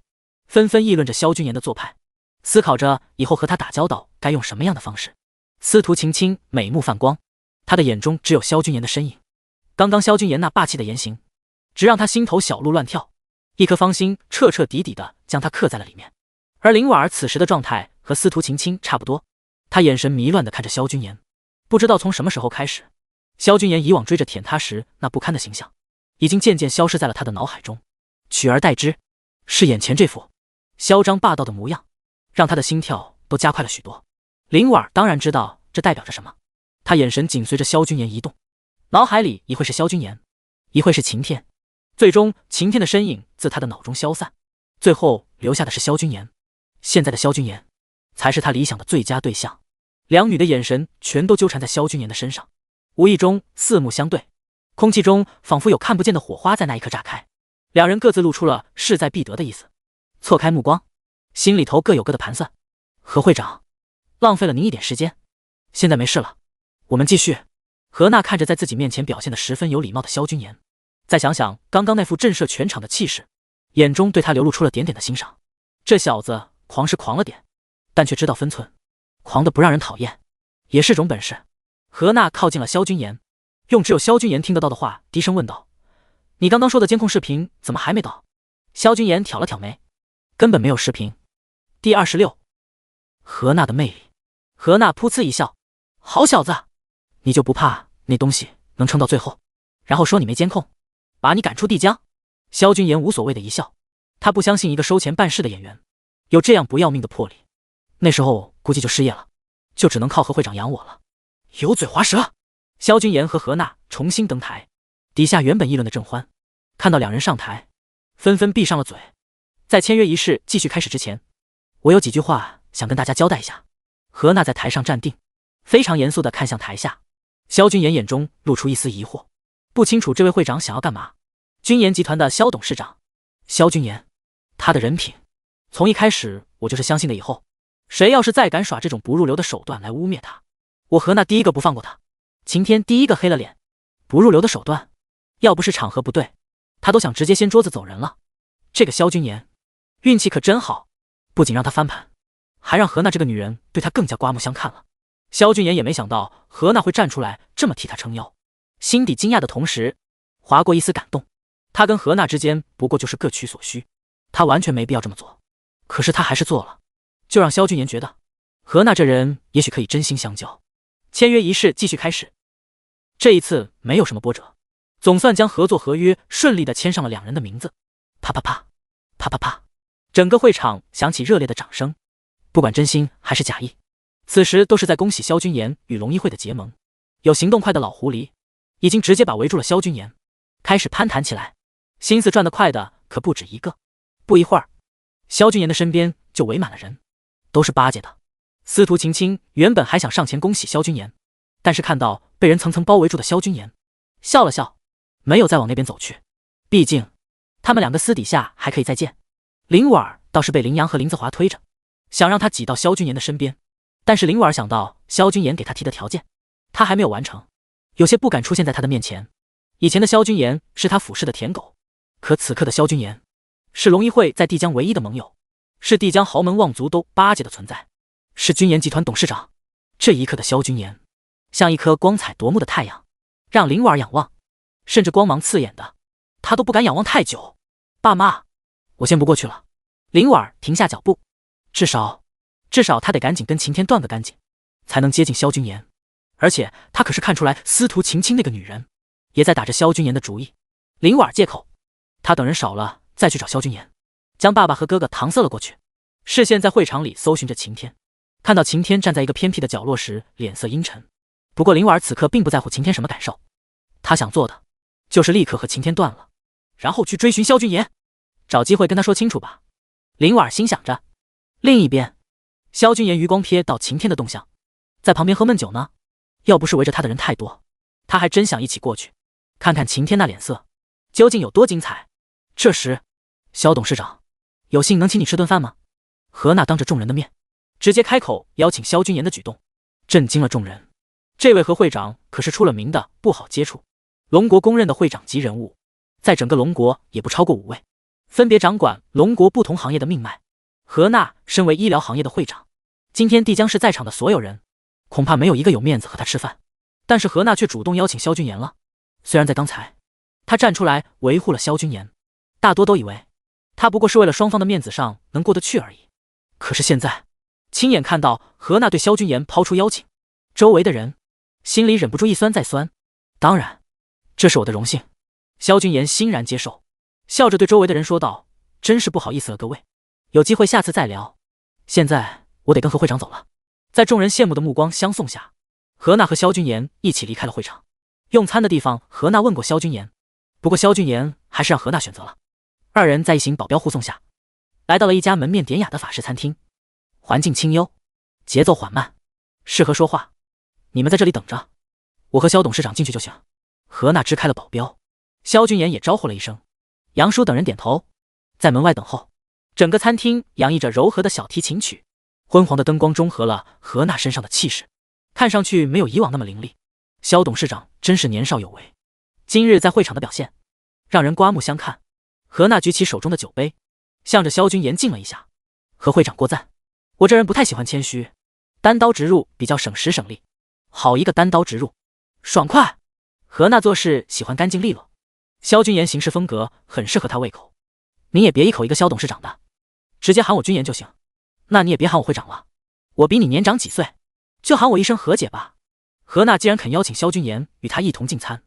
纷纷议论着萧君言的做派，思考着以后和他打交道该用什么样的方式。司徒晴晴美目泛光，他的眼中只有萧君言的身影。刚刚萧君言那霸气的言行，直让他心头小鹿乱跳，一颗芳心彻彻底底的将他刻在了里面。而林婉儿此时的状态和司徒晴晴差不多，他眼神迷乱的看着萧君言，不知道从什么时候开始，萧君言以往追着舔他时那不堪的形象，已经渐渐消失在了他的脑海中，取而代之是眼前这副嚣张霸道的模样，让他的心跳都加快了许多。林婉儿当然知道这代表着什么，他眼神紧随着萧君言移动，脑海里一会是萧君言，一会是晴天，最终晴天的身影自他的脑中消散，最后留下的是萧君言。现在的萧君言才是他理想的最佳对象。两女的眼神全都纠缠在萧君言的身上，无意中四目相对，空气中仿佛有看不见的火花在那一刻炸开，两人各自露出了势在必得的意思，错开目光，心里头各有各的盘算。何会长，浪费了您一点时间，现在没事了，我们继续。何娜看着在自己面前表现得十分有礼貌的萧君言，再想想刚刚那副震慑全场的气势，眼中对他流露出了点点的欣赏。这小子狂是狂了点，但却知道分寸，狂的不让人讨厌，也是种本事。何娜靠近了萧君言，用只有萧君言听得到的话低声问道：你刚刚说的监控视频怎么还没到？萧君言挑了挑眉，根本没有视频。第26，何娜的魅力。何娜噗呲一笑，好小子，你就不怕那东西能撑到最后，然后说你没监控，把你赶出帝江？萧君言无所谓的一笑，他不相信一个收钱办事的演员有这样不要命的魄力，那时候估计就失业了，就只能靠何会长养我了。油嘴滑舌。萧君言和何娜重新登台，底下原本议论的正欢，看到两人上台，纷纷闭上了嘴。在签约仪式继续开始之前，我有几句话想跟大家交代一下。何娜在台上站定，非常严肃地看向台下。萧君言眼中露出一丝疑惑，不清楚这位会长想要干嘛。君言集团的萧董事长萧君言，他的人品从一开始我就是相信的，以后谁要是再敢耍这种不入流的手段来污蔑他，我何娜第一个不放过他。晴天第一个黑了脸，不入流的手段，要不是场合不对，他都想直接掀桌子走人了。这个萧君言运气可真好，不仅让他翻盘，还让何娜这个女人对他更加刮目相看了。萧君言也没想到何娜会站出来这么替他撑腰，心底惊讶的同时划过一丝感动。他跟何娜之间不过就是各取所需，他完全没必要这么做，可是他还是做了，就让萧君言觉得何娜这人也许可以真心相交。签约仪式继续开始。这一次没有什么波折，总算将合作合约顺利地签上了两人的名字。啪啪啪，啪啪啪，整个会场响起热烈的掌声，不管真心还是假意，此时都是在恭喜萧君言与龙一会的结盟。有行动快的老狐狸已经直接把围住了萧君言，开始攀谈起来，心思转得快的可不止一个。不一会儿，萧君言的身边就围满了人，都是巴结的。司徒晴晴原本还想上前恭喜萧君言，但是看到被人层层包围住的萧君言，笑了笑，没有再往那边走去。毕竟他们两个私底下还可以再见。林婉倒是被林阳和林子华推着，想让他挤到萧君言的身边，但是林婉想到萧君言给他提的条件，他还没有完成，有些不敢出现在他的面前。以前的萧君言是他俯视的舔狗，可此刻的萧君言是龙一会在帝江唯一的盟友，是帝江豪门望族都巴结的存在，是君言集团董事长。这一刻的萧君言像一颗光彩夺目的太阳，让林婉仰望，甚至光芒刺眼的他都不敢仰望太久。爸妈，我先不过去了。林婉停下脚步，至少他得赶紧跟晴天断个干净，才能接近萧君言。而且他可是看出来司徒晴晴那个女人也在打着萧君言的主意。林婉借口他等人少了再去找萧君言，将爸爸和哥哥搪塞了过去，视线在会场里搜寻着晴天。看到晴天站在一个偏僻的角落时，脸色阴沉。不过林婉此刻并不在乎晴天什么感受，他想做的就是立刻和晴天断了，然后去追寻萧君言，找机会跟他说清楚吧。林婉心想着。另一边，萧君言余光瞥到晴天的动向，在旁边喝闷酒呢。要不是围着他的人太多，他还真想一起过去看看晴天那脸色究竟有多精彩。这时，萧董事长，有幸能请你吃顿饭吗？何娜当着众人的面直接开口邀请萧君言的举动震惊了众人。这位何会长可是出了名的不好接触，龙国公认的会长级人物，在整个龙国也不超过5位，分别掌管龙国不同行业的命脉。何娜身为医疗行业的会长，今天帝江市在场的所有人恐怕没有一个有面子和他吃饭，但是何娜却主动邀请萧君言了。虽然在刚才他站出来维护了萧君言，大多都以为他不过是为了双方的面子上能过得去而已，可是现在亲眼看到何娜对萧君言抛出邀请，周围的人心里忍不住一酸再酸。当然，这是我的荣幸。萧君言欣然接受，笑着对周围的人说道：真是不好意思了各位，有机会下次再聊，现在我得跟何会长走了。在众人羡慕的目光相送下，何娜和萧君言一起离开了会场。用餐的地方何娜问过萧君言，不过萧君言还是让何娜选择了。二人在一行保镖护送下来到了一家门面典雅的法式餐厅，环境清幽，节奏缓慢，适合说话。你们在这里等着，我和萧董事长进去就行。何娜支开了保镖，萧君言也招呼了一声，杨叔等人点头，在门外等候。整个餐厅洋溢着柔和的小提琴曲，昏黄的灯光中和了何娜身上的气势，看上去没有以往那么凌厉。萧董事长真是年少有为，今日在会场的表现让人刮目相看。何娜举起手中的酒杯，向着萧君言敬了一下。何会长过赞，我这人不太喜欢谦虚，单刀直入比较省时省力。好一个单刀直入，爽快！何娜做事喜欢干净利落，萧君言行事风格很适合他胃口。你也别一口一个萧董事长的，直接喊我君言就行。那你也别喊我会长了，我比你年长几岁，就喊我一声何姐吧。何娜既然肯邀请萧君言与他一同进餐，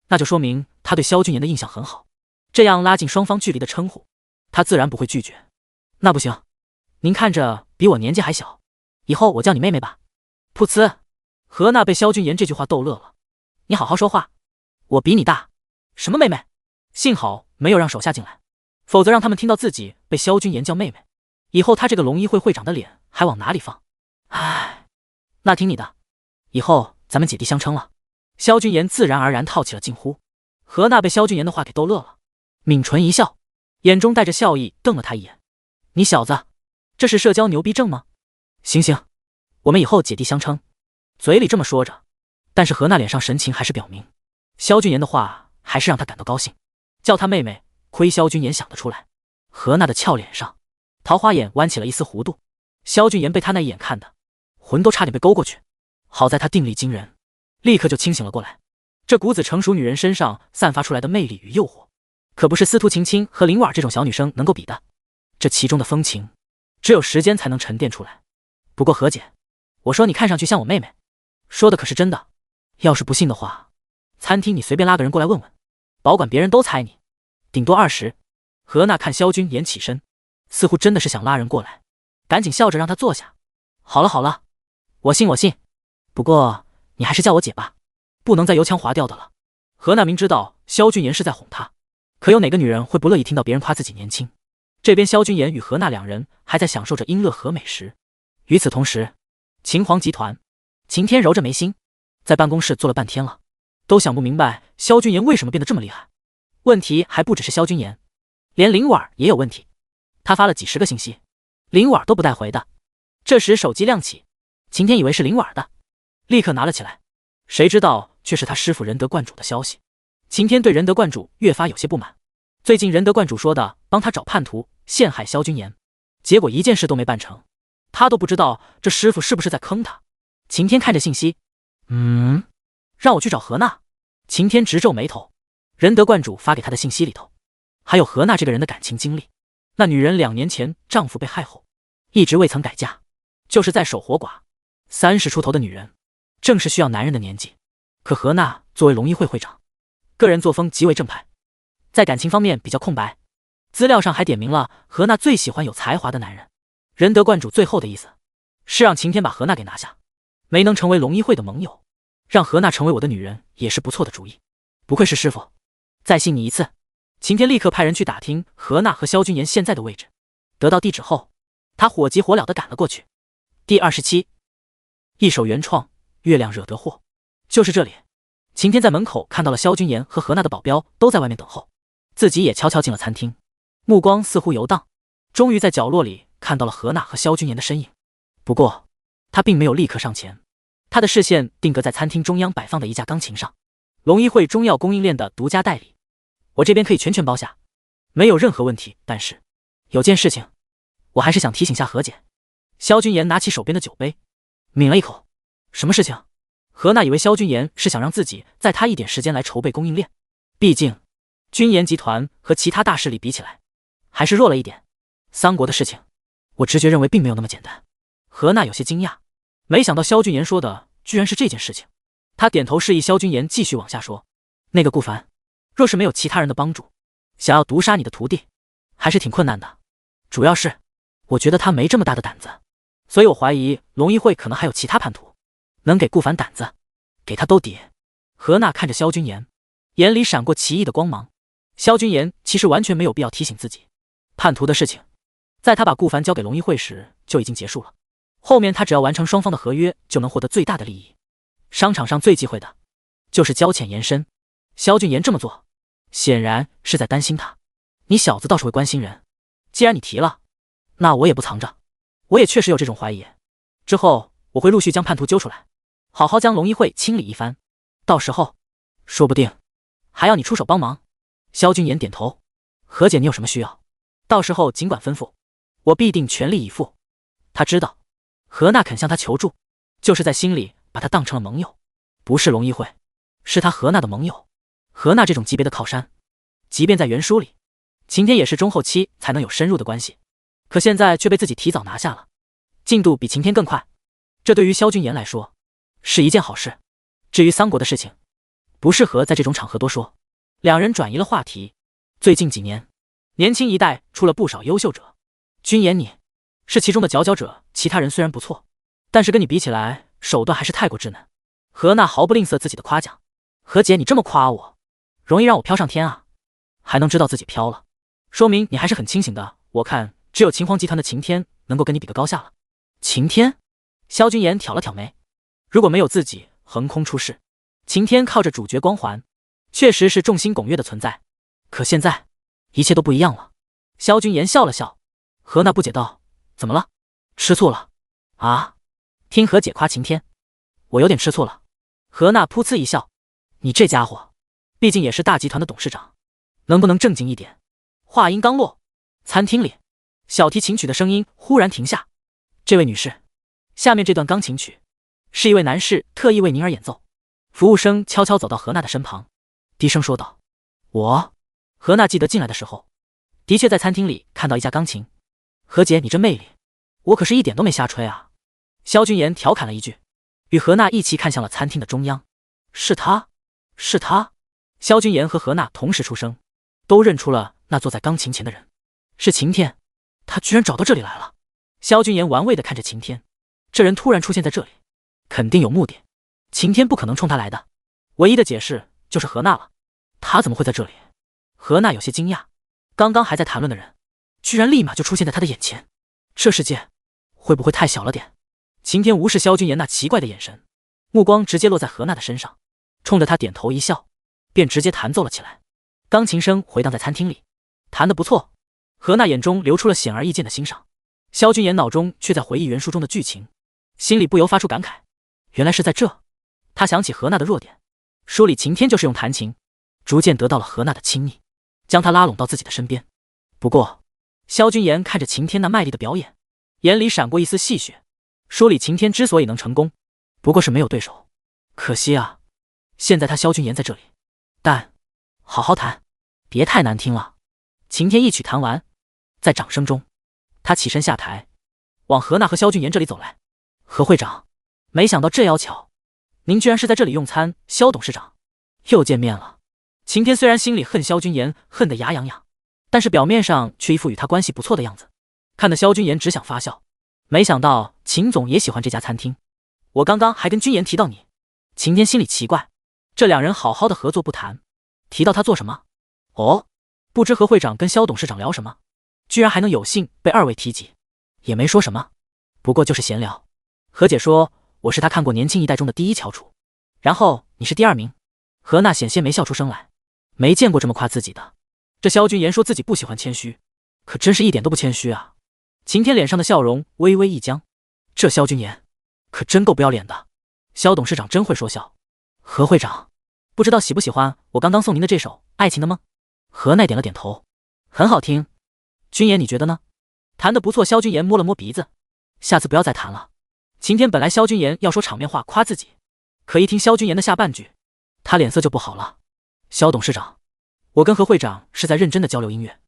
那就说明他对萧君言的印象很好，这样拉近双方距离的称呼，他自然不会拒绝。那不行，您看着比我年纪还小，以后我叫你妹妹吧。噗呲，何娜被萧君言这句话逗乐了。你好好说话，我比你大，什么妹妹？幸好没有让手下进来，否则让他们听到自己被萧君言叫妹妹，以后他这个龙一会会长的脸还往哪里放？唉，那听你的，以后咱们姐弟相称了。萧君言自然而然套起了近乎。何娜被萧君言的话给逗乐了，抿唇一笑，眼中带着笑意瞪了他一眼。你小子，这是社交牛逼症吗？行行，我们以后姐弟相称。嘴里这么说着，但是何娜脸上神情还是表明，萧君言的话还是让他感到高兴，叫他妹妹，亏萧君言想得出来。何娜的俏脸上桃花眼弯起了一丝弧度，萧君言被他那一眼看的魂都差点被勾过去，好在他定力惊人，立刻就清醒了过来。这股子成熟女人身上散发出来的魅力与诱惑，可不是司徒晴晴和林婉这种小女生能够比的，这其中的风情只有时间才能沉淀出来。不过何姐，我说你看上去像我妹妹。说的可是真的，要是不信的话，餐厅你随便拉个人过来问问，保管别人都猜你，顶多20。何娜看萧君言起身，似乎真的是想拉人过来，赶紧笑着让他坐下。好了好了，我信我信，不过你还是叫我姐吧，不能再油腔滑调的了。何娜明知道萧君言是在哄她，可有哪个女人会不乐意听到别人夸自己年轻？这边萧君言与何娜两人还在享受着英乐和美食，与此同时，秦皇集团，秦天揉着眉心，在办公室坐了半天了，都想不明白萧君言为什么变得这么厉害。问题还不只是萧君言，连林婉也有问题。他发了几10个信息，林婉都不带回的。这时手机亮起，秦天以为是林婉的，立刻拿了起来，谁知道却是他师傅仁德观主的消息。秦天对仁德观主越发有些不满，最近仁德观主说的帮他找叛徒陷害萧君言，结果一件事都没办成，他都不知道这师傅是不是在坑他。秦天看着信息，让我去找何娜。秦天直皱眉头，仁德观主发给他的信息里头还有何娜这个人的感情经历。那女人2年前丈夫被害后一直未曾改嫁，就是在守活寡，30出头的女人正是需要男人的年纪。可何娜作为龙一会会长，个人作风极为正派，在感情方面比较空白，资料上还点明了何娜最喜欢有才华的男人。仁德观主最后的意思是让秦天把何娜给拿下，没能成为龙一会的盟友，让何娜成为我的女人也是不错的主意。不愧是师傅，再信你一次。秦天立刻派人去打听何娜和萧君言现在的位置，得到地址后，他火急火燎地赶了过去。第27，一手原创，月亮惹得祸，就是这里。秦天在门口看到了萧君言和何娜的保镖都在外面等候，自己也悄悄进了餐厅，目光似乎游荡，终于在角落里看到了何娜和萧君言的身影。不过他并没有立刻上前，他的视线定格在餐厅中央摆放的一架钢琴上，龙一会中药供应链的独家代理，我这边可以全权包下，没有任何问题。但是有件事情我还是想提醒下何姐。萧君言拿起手边的酒杯抿了一口。什么事情？何娜以为萧君言是想让自己再他一点时间来筹备供应链，毕竟君言集团和其他大势力比起来还是弱了一点。桑国的事情我直觉认为并没有那么简单。何娜有些惊讶，没想到萧君言说的居然是这件事情。他点头示意萧君言继续往下说，那个顾凡若是没有其他人的帮助，想要毒杀你的徒弟还是挺困难的，主要是我觉得他没这么大的胆子，所以我怀疑龙一会可能还有其他叛徒能给顾凡胆子，给他兜底。何娜看着萧君言，眼里闪过奇异的光芒。萧君言其实完全没有必要提醒自己，叛徒的事情在他把顾凡交给龙一会时就已经结束了，后面他只要完成双方的合约就能获得最大的利益。商场上最忌讳的就是交浅言深，萧君言这么做显然是在担心他。你小子倒是会关心人，既然你提了，那我也不藏着，我也确实有这种怀疑。之后我会陆续将叛徒揪出来，好好将龙一会清理一番，到时候说不定还要你出手帮忙。萧君言点头，何姐你有什么需要，到时候尽管吩咐，我必定全力以赴。他知道何娜肯向他求助，就是在心里把他当成了盟友，不是龙一会，是他何娜的盟友。何娜这种级别的靠山，即便在原书里秦天也是中后期才能有深入的关系，可现在却被自己提早拿下了，进度比秦天更快，这对于萧君言来说是一件好事。至于桑国的事情，不适合在这种场合多说。两人转移了话题。最近几年年轻一代出了不少优秀者，君言你是其中的佼佼者，其他人虽然不错，但是跟你比起来手段还是太过稚嫩。何娜毫不吝啬自己的夸奖，何姐你这么夸我，容易让我飘上天啊，还能知道自己飘了，说明你还是很清醒的。我看只有秦皇集团的秦天能够跟你比个高下了。秦天？萧君言挑了挑眉，如果没有自己横空出世，秦天靠着主角光环确实是众星拱月的存在，可现在一切都不一样了。萧君言笑了笑。何娜不解道，怎么了？吃醋了啊？听何姐夸秦天，我有点吃醋了。何娜噗呲一笑，你这家伙毕竟也是大集团的董事长，能不能正经一点？话音刚落，餐厅里小提琴曲的声音忽然停下。这位女士，下面这段钢琴曲是一位男士特意为您而演奏。服务生悄悄走到何娜的身旁，低声说道。何娜记得进来的时候的确在餐厅里看到一架钢琴。何姐你这魅力，我可是一点都没瞎吹啊。萧君言调侃了一句，与何娜一起看向了餐厅的中央。是他，是他！萧君言和何娜同时出声，都认出了那坐在钢琴前的人，是晴天。他居然找到这里来了！萧君言玩味地看着晴天，这人突然出现在这里，肯定有目的。晴天不可能冲他来的，唯一的解释就是何娜了。他怎么会在这里？何娜有些惊讶，刚刚还在谈论的人，居然立马就出现在他的眼前。这世界会不会太小了点？晴天无视萧君言那奇怪的眼神，目光直接落在何娜的身上，冲着他点头一笑，便直接弹奏了起来。钢琴声回荡在餐厅里，弹得不错。何娜眼中流出了显而易见的欣赏，萧君言脑中却在回忆原书中的剧情，心里不由发出感慨，原来是在这。他想起何娜的弱点，书里晴天就是用弹琴，逐渐得到了何娜的亲昵，将她拉拢到自己的身边。不过，萧君言看着晴天那卖力的表演，眼里闪过一丝戏谑。书里晴天之所以能成功，不过是没有对手。可惜啊，现在他萧君言在这里。但好好弹，别太难听了。晴天一曲弹完，在掌声中，他起身下台，往何娜和萧君言这里走来。何会长，没想到这要巧，您居然是在这里用餐。萧董事长，又见面了。晴天虽然心里恨萧君言恨得牙痒痒，但是表面上却一副与他关系不错的样子，看得萧君言只想发笑。没想到秦总也喜欢这家餐厅，我刚刚还跟君言提到你。晴天心里奇怪，这两人好好的合作不谈，提到他做什么？哦，不知何会长跟萧董事长聊什么，居然还能有幸被二位提及。也没说什么，不过就是闲聊。何姐说我是她看过年轻一代中的第一翘楚，然后你是第二名。何娜险些没笑出声来，没见过这么夸自己的。这萧君言说自己不喜欢谦虚，可真是一点都不谦虚啊。晴天脸上的笑容微微一僵，这萧君言可真够不要脸的。萧董事长真会说笑。何会长，不知道喜不喜欢我刚刚送您的这首《爱情的梦》？何奈点了点头，很好听。君言你觉得呢？弹得不错。萧君言摸了摸鼻子，下次不要再弹了。晴天本来萧君言要说场面话夸自己，可一听萧君言的下半句，他脸色就不好了。萧董事长，我跟何会长是在认真的交流音乐，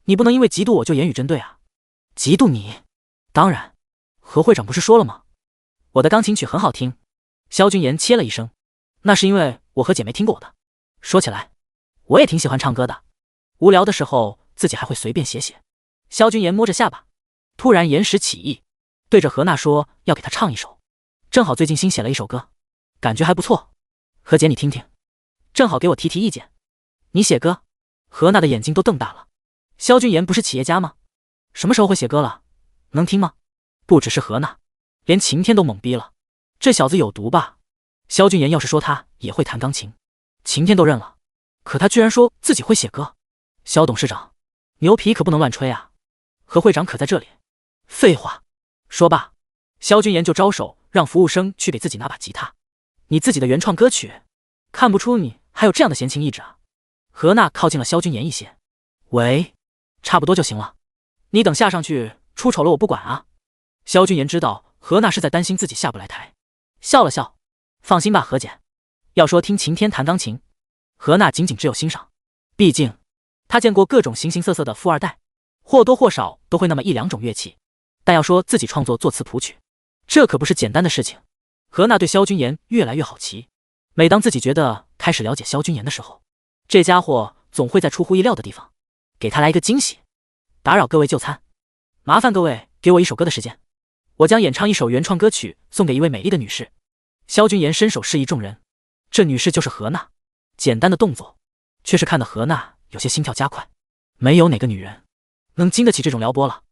你不能因为嫉妒我就言语针对啊。嫉妒你？当然，何会长不是说了吗？我的钢琴曲很好听。萧君言切了一声，那是因为我和姐妹听过我的。说起来，我也挺喜欢唱歌的，无聊的时候自己还会随便写写。萧君言摸着下巴，突然言时起意，对着何娜说要给她唱一首，正好最近新写了一首歌，感觉还不错，何姐你听听，正好给我提提意见。你写歌？何娜的眼睛都瞪大了。萧君言不是企业家吗？什么时候会写歌了？能听吗？不只是何娜，连晴天都懵逼了，这小子有毒吧？萧君言要是说他也会弹钢琴，晴天都认了，可他居然说自己会写歌。萧董事长，牛皮可不能乱吹啊。何会长可在这里。废话。说罢，萧君言就招手让服务生去给自己拿把吉他。你自己的原创歌曲，看不出你还有这样的闲情逸致啊。何娜靠近了萧君言一些，喂，差不多就行了，你等下上去出丑了我不管啊。萧君言知道何娜是在担心自己下不来台，笑了笑，放心吧何姐，要说听晴天弹钢琴，何娜仅仅只有欣赏，毕竟她见过各种形形色色的富二代，或多或少都会那么一两种乐器，但要说自己创作作词谱曲，这可不是简单的事情。何娜对萧君言越来越好奇，每当自己觉得开始了解萧君言的时候，这家伙总会在出乎意料的地方给他来一个惊喜。打扰各位就餐，麻烦各位给我一首歌的时间，我将演唱一首原创歌曲送给一位美丽的女士。萧君言伸手示意众人，这女士就是何娜。简单的动作却是看得何娜有些心跳加快，没有哪个女人能经得起这种撩拨了。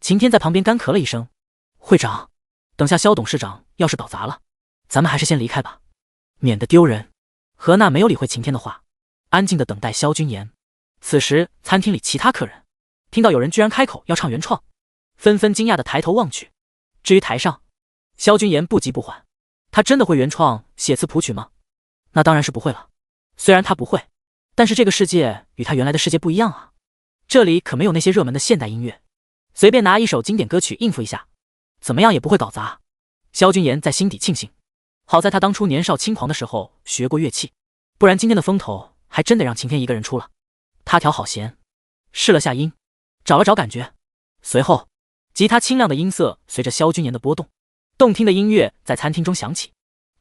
晴天在旁边干咳了一声，会长，等下萧董事长要是搞砸了，咱们还是先离开吧，免得丢人。何娜没有理会晴天的话，安静的等待萧君言。此时餐厅里其他客人听到有人居然开口要唱原创，纷纷惊讶的抬头望去。至于台上，萧君言不急不缓，他真的会原创写词谱曲吗？那当然是不会了。虽然他不会，但是这个世界与他原来的世界不一样啊，这里可没有那些热门的现代音乐，随便拿一首经典歌曲应付一下，怎么样也不会搞砸。萧君言在心底庆幸，好在他当初年少轻狂的时候学过乐器，不然今天的风头还真得让晴天一个人出了。他调好弦，试了下音，找了找感觉，随后吉他清亮的音色随着萧君言的波动，动听的音乐在餐厅中响起。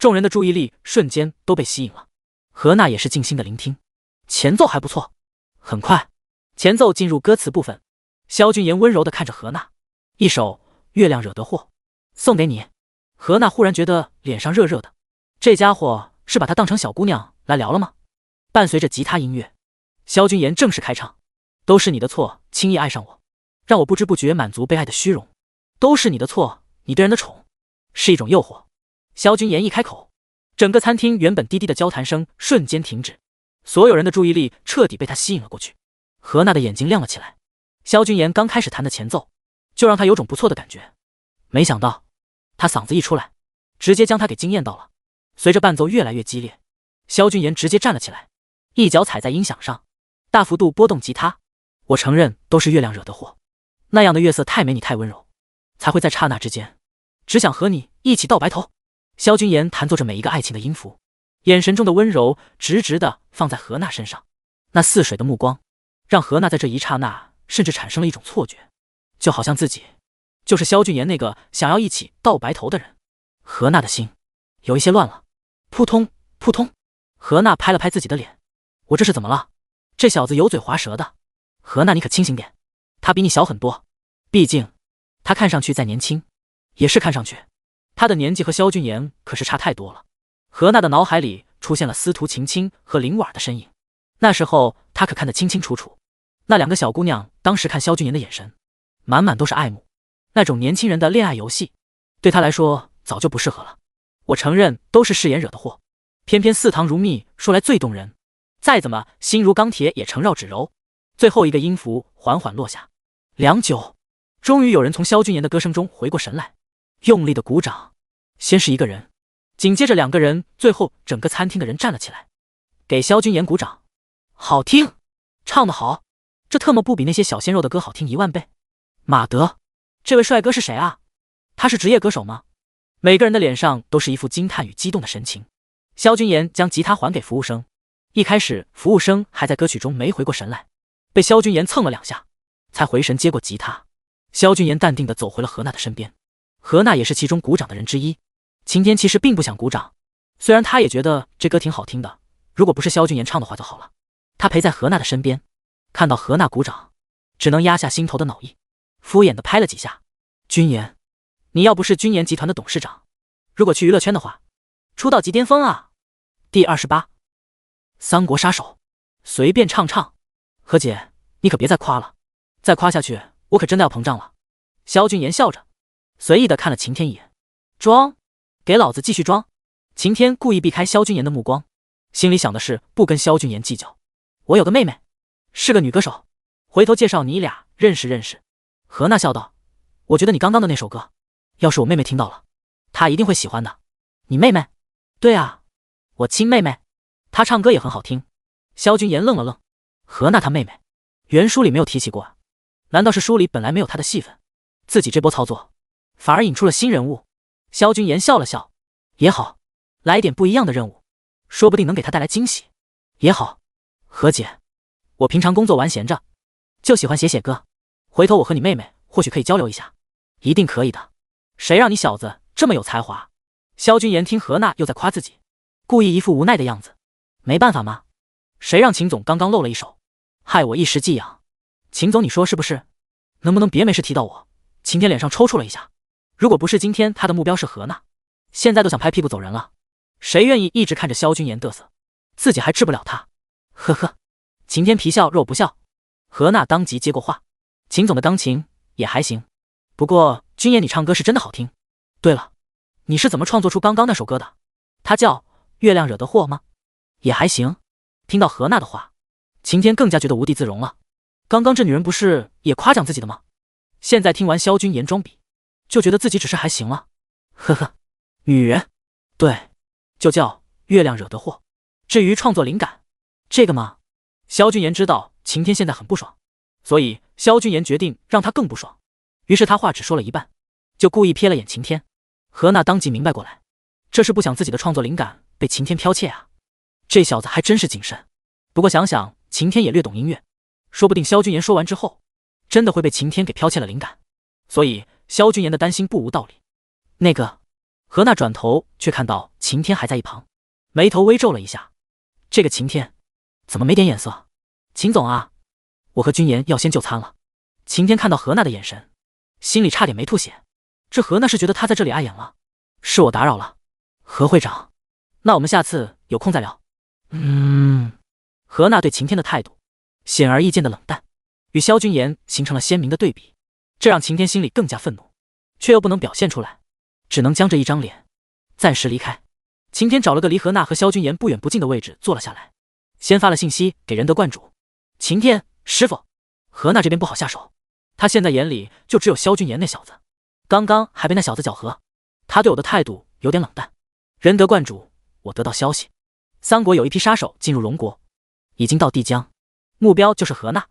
众人的注意力瞬间都被吸引了。何娜也是静心的聆听，前奏还不错。很快，前奏进入歌词部分。萧君言温柔地看着何娜，一首《月亮惹的祸》送给你。何娜忽然觉得脸上热热的，这家伙是把她当成小姑娘来聊了吗？伴随着吉他音乐，萧君言正式开唱：都是你的错，轻易爱上我，让我不知不觉满足被爱的虚荣。都是你的错，你对人的宠是一种诱惑。萧君言一开口，整个餐厅原本低低的交谈声瞬间停止，所有人的注意力彻底被他吸引了过去。何娜的眼睛亮了起来，萧君言刚开始弹的前奏就让他有种不错的感觉，没想到他嗓子一出来，直接将他给惊艳到了。随着伴奏越来越激烈，萧君言直接站了起来，一脚踩在音响上，大幅度拨动吉他。我承认都是月亮惹的祸，那样的月色太美，你太温柔，才会在刹那之间只想和你一起到白头。萧君言弹奏着每一个爱情的音符，眼神中的温柔直直的放在何娜身上，那似水的目光让何娜在这一刹那甚至产生了一种错觉，就好像自己就是萧君言那个想要一起到白头的人。何娜的心有一些乱了，扑通扑通。何娜拍了拍自己的脸，我这是怎么了？这小子油嘴滑舌的。何娜你可清醒点，他比你小很多，毕竟他看上去再年轻，也是看上去，他的年纪和萧君言可是差太多了。何娜的脑海里出现了司徒晴晴和林婉的身影，那时候他可看得清清楚楚，那两个小姑娘当时看萧君言的眼神满满都是爱慕，那种年轻人的恋爱游戏对他来说早就不适合了。我承认都是誓言惹的祸，偏偏似糖如蜜说来最动人，再怎么心如钢铁也成绕指柔。最后一个音符缓缓落下，良久，终于有人从萧君言的歌声中回过神来，用力的鼓掌。先是一个人，紧接着两个人，最后整个餐厅的人站了起来，给萧君言鼓掌。好听，唱得好，这特么不比那些小鲜肉的歌好听10000倍。马德，这位帅哥是谁啊？他是职业歌手吗？每个人的脸上都是一副惊叹与激动的神情。萧君言将吉他还给服务生，一开始服务生还在歌曲中没回过神来，被萧君言蹭了2下才回神接过吉他。萧君言淡定地走回了何娜的身边，何娜也是其中鼓掌的人之一。晴天其实并不想鼓掌，虽然他也觉得这歌挺好听的，如果不是萧君言唱的话就好了。他陪在何娜的身边，看到何娜鼓掌，只能压下心头的恼意，敷衍地拍了几下。君言，你要不是君言集团的董事长，如果去娱乐圈的话，出道即巅峰啊。第28，三国杀手，随便唱唱。何姐，你可别再夸了，再夸下去我可真的要膨胀了。萧君言笑着，随意的看了晴天一眼，装，给老子继续装。晴天故意避开萧君言的目光，心里想的是不跟萧君言计较。我有个妹妹，是个女歌手，回头介绍你俩认识认识。何娜笑道，我觉得你刚刚的那首歌，要是我妹妹听到了，她一定会喜欢的。你妹妹？对啊，我亲妹妹，她唱歌也很好听。萧君言愣了愣，何娜她妹妹，原书里没有提起过啊？难道是书里本来没有她的戏份，自己这波操作反而引出了新人物？萧君言笑了笑，也好，来一点不一样的任务，说不定能给她带来惊喜。也好，何姐，我平常工作完闲着，就喜欢写歌，回头我和你妹妹或许可以交流一下。一定可以的，谁让你小子这么有才华？萧君言听何娜又在夸自己，故意一副无奈的样子。没办法吗？谁让秦总刚刚露了一手，害我一时技痒。秦总你说是不是？能不能别没事提到我？晴天脸上抽搐了一下，如果不是今天他的目标是何娜，现在都想拍屁股走人了。谁愿意一直看着萧君言嘚瑟，自己还治不了他？呵呵，晴天皮笑肉不笑。何娜当即接过话，秦总的钢琴也还行，不过君言你唱歌是真的好听。对了，你是怎么创作出刚刚那首歌的？它叫《月亮惹的祸》吗？也还行。听到何娜的话，晴天更加觉得无地自容了。刚刚这女人不是也夸奖自己的吗？现在听完萧君言装逼，就觉得自己只是还行了。呵呵，女人，对，就叫《月亮惹的祸》。至于创作灵感，这个嘛，萧君言知道晴天现在很不爽，所以萧君言决定让他更不爽。于是他话只说了一半，就故意瞥了眼晴天。何娜当即明白过来，这是不想自己的创作灵感被晴天剽窃啊。这小子还真是谨慎。不过想想晴天也略懂音乐，说不定萧君言说完之后，真的会被晴天给剽窃了灵感。所以萧君言的担心不无道理。那个，何娜转头却看到晴天还在一旁，眉头微皱了一下。这个晴天怎么没点眼色？秦总啊，我和君言要先就餐了。晴天看到何娜的眼神，心里差点没吐血。这何娜是觉得他在这里碍眼了？是我打扰了，何会长。那我们下次有空再聊。何娜对晴天的态度显而易见的冷淡，与萧君言形成了鲜明的对比，这让晴天心里更加愤怒，却又不能表现出来，只能僵着一张脸，暂时离开。晴天找了个离何娜和萧君言不远不近的位置坐了下来，先发了信息给仁德观主。晴天师傅，何娜这边不好下手，他现在眼里就只有萧君言那小子，刚刚还被那小子搅和，他对我的态度有点冷淡。仁德观主，我得到消息，三国有一批杀手进入龙国，已经到帝江，目标就是何娜。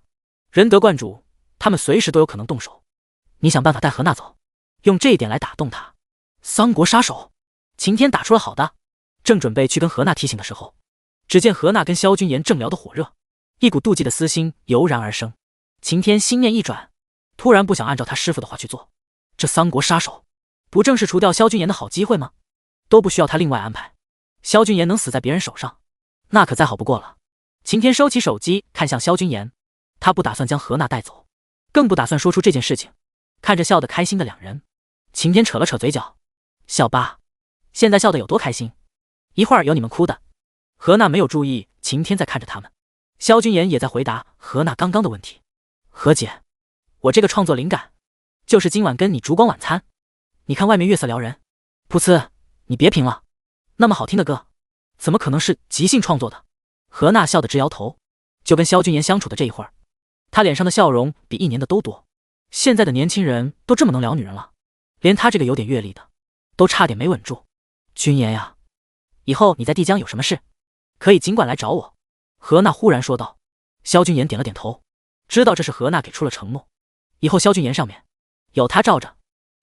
仁德观主，他们随时都有可能动手，你想办法带何娜走，用这一点来打动他。三国杀手，晴天打出了好的，正准备去跟何娜提醒的时候，只见何娜跟萧君言正聊得火热，一股妒忌的私心油然而生。晴天心念一转，突然不想按照他师傅的话去做。这三国杀手，不正是除掉萧君言的好机会吗？都不需要他另外安排。萧君言能死在别人手上，那可再好不过了。晴天收起手机，看向萧君言，他不打算将何娜带走，更不打算说出这件事情。看着笑得开心的两人，晴天扯了扯嘴角，笑吧，现在笑得有多开心？一会儿有你们哭的。何娜没有注意晴天在看着他们，萧君言也在回答何娜刚刚的问题。何姐，我这个创作灵感就是今晚跟你烛光晚餐，你看外面月色撩人。噗呲，你别评了，那么好听的歌怎么可能是即兴创作的？何娜笑得直摇头，就跟萧君言相处的这一会儿，他脸上的笑容比一年的都多。现在的年轻人都这么能聊女人了，连他这个有点阅历的都差点没稳住。君言呀，以后你在帝江有什么事可以尽管来找我。何娜忽然说道。萧君言点了点头，知道这是何娜给出了承诺，以后萧君言上面有他罩着。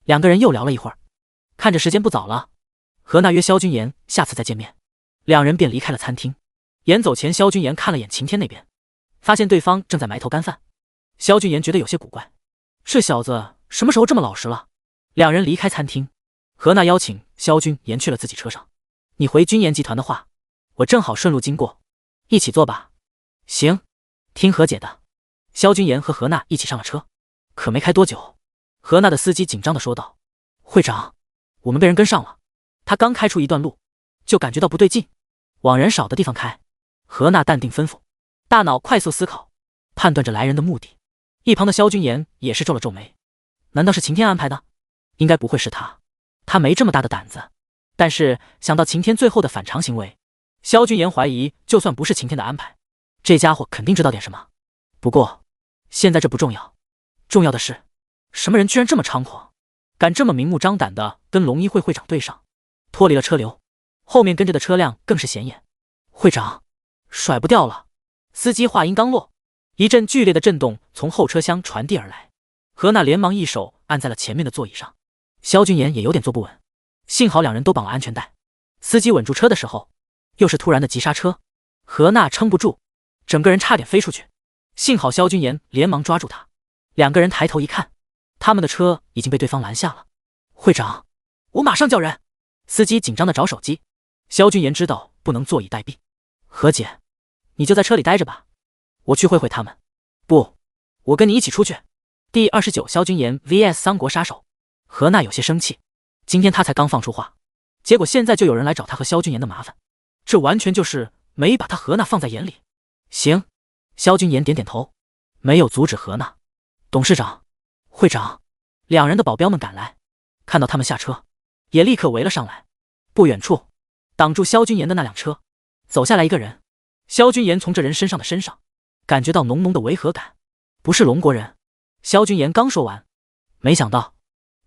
两个人又聊了一会儿，看着时间不早了，何娜约萧君言下次再见面，两人便离开了餐厅。临走前，萧君言看了眼晴天那边，发现对方正在埋头干饭。萧君言觉得有些古怪，这小子什么时候这么老实了？两人离开餐厅，何娜邀请萧君言去了自己车上。你回君言集团的话，我正好顺路经过，一起坐吧。行，听何姐的。萧君言和何娜一起上了车，可没开多久，何娜的司机紧张地说道：会长，我们被人跟上了。他刚开出一段路，就感觉到不对劲，往人少的地方开。何娜淡定吩咐，大脑快速思考，判断着来人的目的。一旁的萧君言也是皱了皱眉，难道是晴天安排的？应该不会是他，他没这么大的胆子。但是想到晴天最后的反常行为，萧君言怀疑就算不是晴天的安排，这家伙肯定知道点什么。不过现在这不重要，重要的是什么人居然这么猖狂，敢这么明目张胆的跟龙一会会长对上。脱离了车流，后面跟着的车辆更是显眼。会长，甩不掉了。司机话音刚落，一阵剧烈的震动从后车厢传递而来，何娜连忙一手按在了前面的座椅上，萧君言也有点坐不稳，幸好两人都绑了安全带。司机稳住车的时候，又是突然的急刹车，何娜撑不住，整个人差点飞出去，幸好萧君言连忙抓住他。两个人抬头一看，他们的车已经被对方拦下了。会长，我马上叫人。司机紧张的找手机，萧君言知道不能坐以待毙。何姐，你就在车里待着吧，我去会会他们。不，我跟你一起出去。第29，萧君言 vs 三国杀手。何娜有些生气，今天他才刚放出话，结果现在就有人来找他和萧君言的麻烦，这完全就是没把他何娜放在眼里。行，萧君言点点头，没有阻止何娜。董事长，会长，两人的保镖们赶来，看到他们下车，也立刻围了上来。不远处，挡住萧君言的那辆车，走下来一个人。萧君言从这人身上感觉到浓浓的违和感，不是龙国人。萧君言刚说完，没想到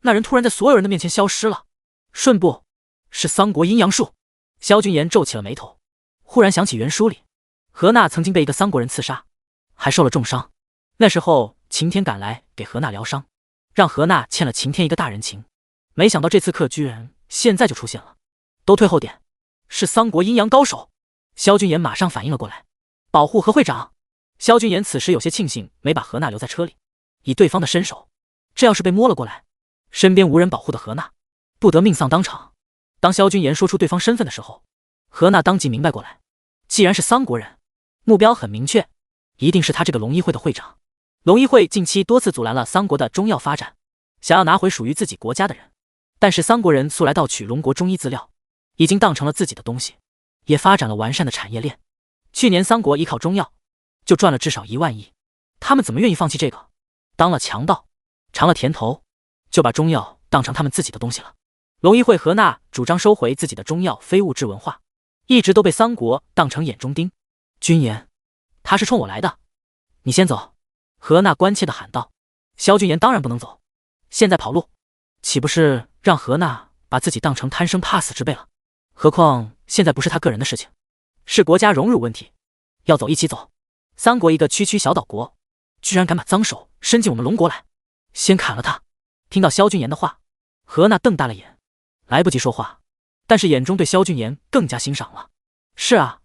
那人突然在所有人的面前消失了。顺不是三国阴阳术。萧君言皱起了眉头，忽然想起原书里何娜曾经被一个三国人刺杀，还受了重伤。那时候晴天赶来给何娜疗伤，让何娜欠了晴天一个大人情，没想到这刺客居然现在就出现了。都退后点，是三国阴阳高手。萧君言马上反应了过来，保护何会长。萧君言此时有些庆幸没把何娜留在车里，以对方的身手，这要是被摸了过来，身边无人保护的何娜不得命丧当场。当萧军言说出对方身份的时候，何娜当即明白过来，既然是桑国人，目标很明确，一定是他这个龙医会的会长。龙医会近期多次阻拦了桑国的中药发展，想要拿回属于自己国家的人，但是桑国人素来盗取龙国中医资料，已经当成了自己的东西，也发展了完善的产业链。去年桑国依靠中药就赚了至少1万亿，他们怎么愿意放弃这个？当了强盗，尝了甜头，就把中药当成他们自己的东西了。龙医会何娜主张收回自己的中药非物质文化，一直都被桑国当成眼中钉。军言，他是冲我来的，你先走。何娜关切地喊道。萧军言当然不能走，现在跑路，岂不是让何娜把自己当成贪生怕死之辈了？何况现在不是他个人的事情，是国家荣辱问题，要走一起走。桑国一个区区小岛国，居然敢把脏手伸进我们龙国来，先砍了他！听到萧军言的话，何娜瞪大了眼，来不及说话，但是眼中对萧军言更加欣赏了。是啊，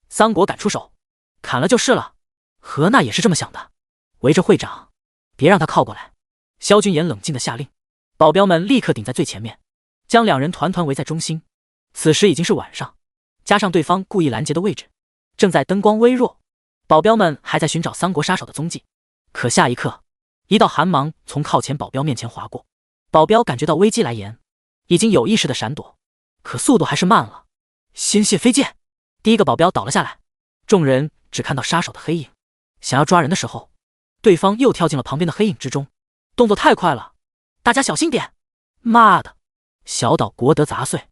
桑国敢出手，砍了就是了。何娜也是这么想的。围着会长，别让他靠过来。萧军言冷静地下令，保镖们立刻顶在最前面，将两人团团围在中心。此时已经是晚上，加上对方故意拦截的位置，正在灯光微弱，保镖们还在寻找桑国杀手的踪迹。可下一刻，一道寒芒从靠前保镖面前划过，保镖感觉到危机来临，已经有意识地闪躲，可速度还是慢了。鲜血飞溅，第一个保镖倒了下来，众人只看到杀手的黑影，想要抓人的时候，对方又跳进了旁边的黑影之中，动作太快了，大家小心点！妈的，小岛国德杂碎，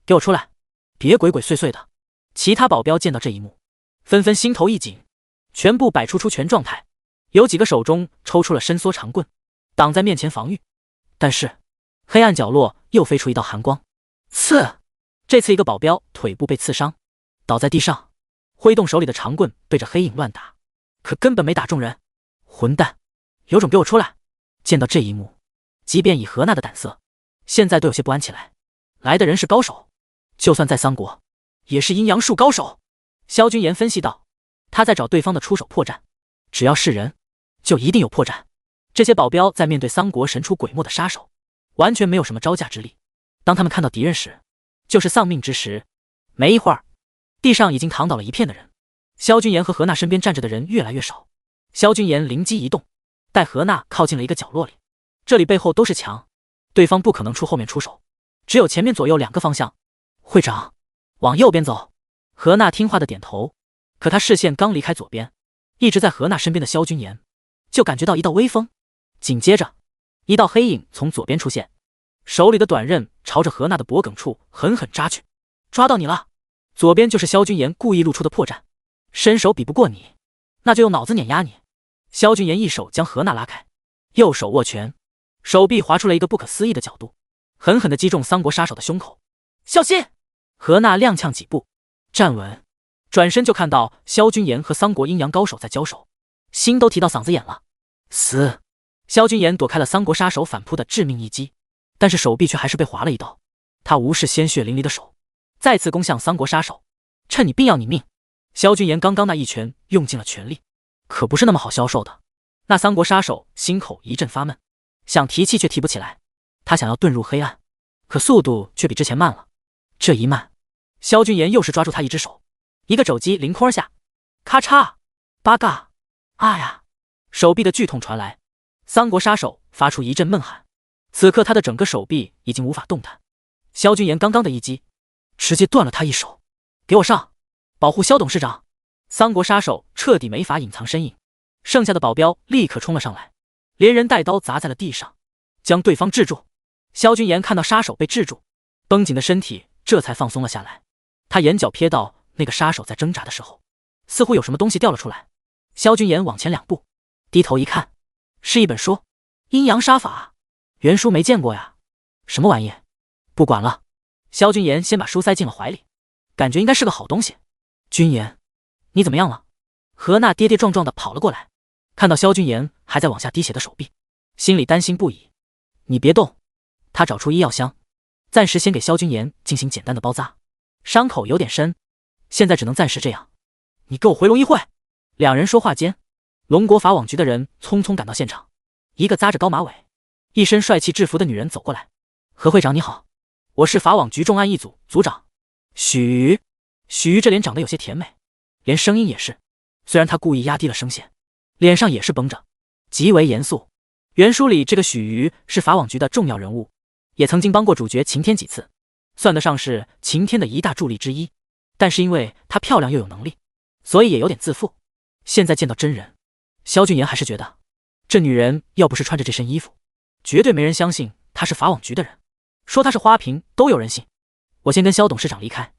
给我出来，别鬼鬼祟祟的！其他保镖见到这一幕，纷纷心头一紧，全部摆出出拳状态，有几个手中抽出了伸缩长棍，挡在面前防御。但是黑暗角落又飞出一道寒光，刺！这次一个保镖腿部被刺伤，倒在地上，挥动手里的长棍对着黑影乱打，可根本没打中人。混蛋，有种给我出来！见到这一幕，即便以何娜的胆色，现在都有些不安起来。来的人是高手，就算在桑国，也是阴阳术高手。萧军言分析道，他在找对方的出手破绽，只要是人，就一定有破绽。这些保镖在面对桑国神出鬼没的杀手，完全没有什么招架之力。当他们看到敌人时，就是丧命之时。没一会儿，地上已经躺倒了一片的人。萧军言和何娜身边站着的人越来越少。萧军言灵机一动，带何娜靠近了一个角落里，这里背后都是墙，对方不可能出后面出手，只有前面左右2个方向。会长，往右边走。何娜听话的点头，可他视线刚离开左边，一直在何娜身边的萧军言就感觉到一道微风，紧接着一道黑影从左边出现，手里的短刃朝着何娜的脖颈处狠狠扎去。抓到你了！左边就是萧军言故意露出的破绽，身手比不过你，那就用脑子碾压你。萧军言一手将何娜拉开，右手握拳，手臂划出了一个不可思议的角度，狠狠地击中桑国杀手的胸口。小心！何娜踉跄几步，站稳，转身就看到萧军言和桑国阴阳高手在交手，心都提到嗓子眼了。死！萧军言躲开了桑国杀手反扑的致命一击，但是手臂却还是被划了一刀。他无视鲜血淋漓的手，再次攻向桑国杀手，趁你病要你命。萧军言刚刚那一拳用尽了全力，可不是那么好消受的。那桑国杀手心口一阵发闷，想提气却提不起来。他想要遁入黑暗，可速度却比之前慢了。这一慢，萧军言又是抓住他一只手，一个肘击凌空而下，咔嚓，八嘎，啊呀！手臂的剧痛传来，桑国杀手发出一阵闷喊。此刻他的整个手臂已经无法动弹。萧军言刚刚的一击，直接断了他一手。给我上，保护萧董事长！桑国杀手彻底没法隐藏身影，剩下的保镖立刻冲了上来，连人带刀砸在了地上，将对方制住。萧军言看到杀手被制住，绷紧的身体这才放松了下来。他眼角瞥到那个杀手在挣扎的时候，似乎有什么东西掉了出来。萧军言往前2步，低头一看，是一本书，阴阳杀法。原书没见过呀，什么玩意？不管了，萧军言先把书塞进了怀里，感觉应该是个好东西。军言，你怎么样了？何娜跌跌撞撞的跑了过来，看到萧军言还在往下滴血的手臂，心里担心不已。你别动。他找出医药箱，暂时先给萧军言进行简单的包扎，伤口有点深，现在只能暂时这样。你给我回龙医会！两人说话间，龙国法网局的人匆匆赶到现场，一个扎着高马尾，一身帅气制服的女人走过来。何会长你好。我是法网局重案一组组长许瑜。许瑜这脸长得有些甜美，连声音也是，虽然他故意压低了声线，脸上也是绷着，极为严肃。原书里这个许瑜是法网局的重要人物，也曾经帮过主角晴天几次，算得上是晴天的一大助力之一。但是因为她漂亮又有能力，所以也有点自负。现在见到真人，萧俊言还是觉得这女人要不是穿着这身衣服，绝对没人相信她是法网局的人，说她是花瓶都有人信。我先跟萧董事长离开，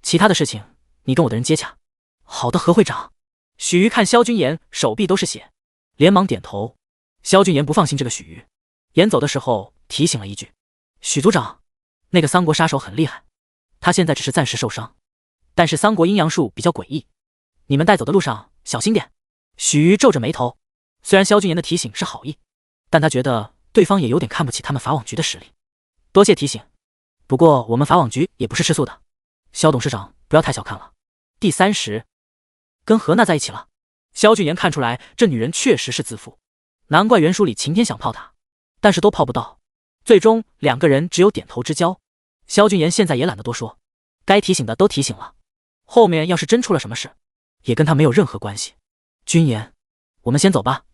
其他的事情你跟我的人接洽。好的，何会长。许瑜看萧君言手臂都是血，连忙点头。萧俊言不放心这个许瑜，言走的时候提醒了一句：许组长，那个桑国杀手很厉害，他现在只是暂时受伤，但是桑国阴阳术比较诡异，你们带走的路上小心点。许瑜皱着眉头，虽然萧俊言的提醒是好意，但他觉得对方也有点看不起他们法网局的实力。多谢提醒，不过我们法网局也不是吃素的，萧董事长不要太小看了。第30，跟何娜在一起了。萧俊言看出来这女人确实是自负，难怪原书里晴天想泡她，但是都泡不到，最终两个人只有点头之交。萧俊言现在也懒得多说，该提醒的都提醒了，后面要是真出了什么事，也跟他没有任何关系。君言，我们先走吧。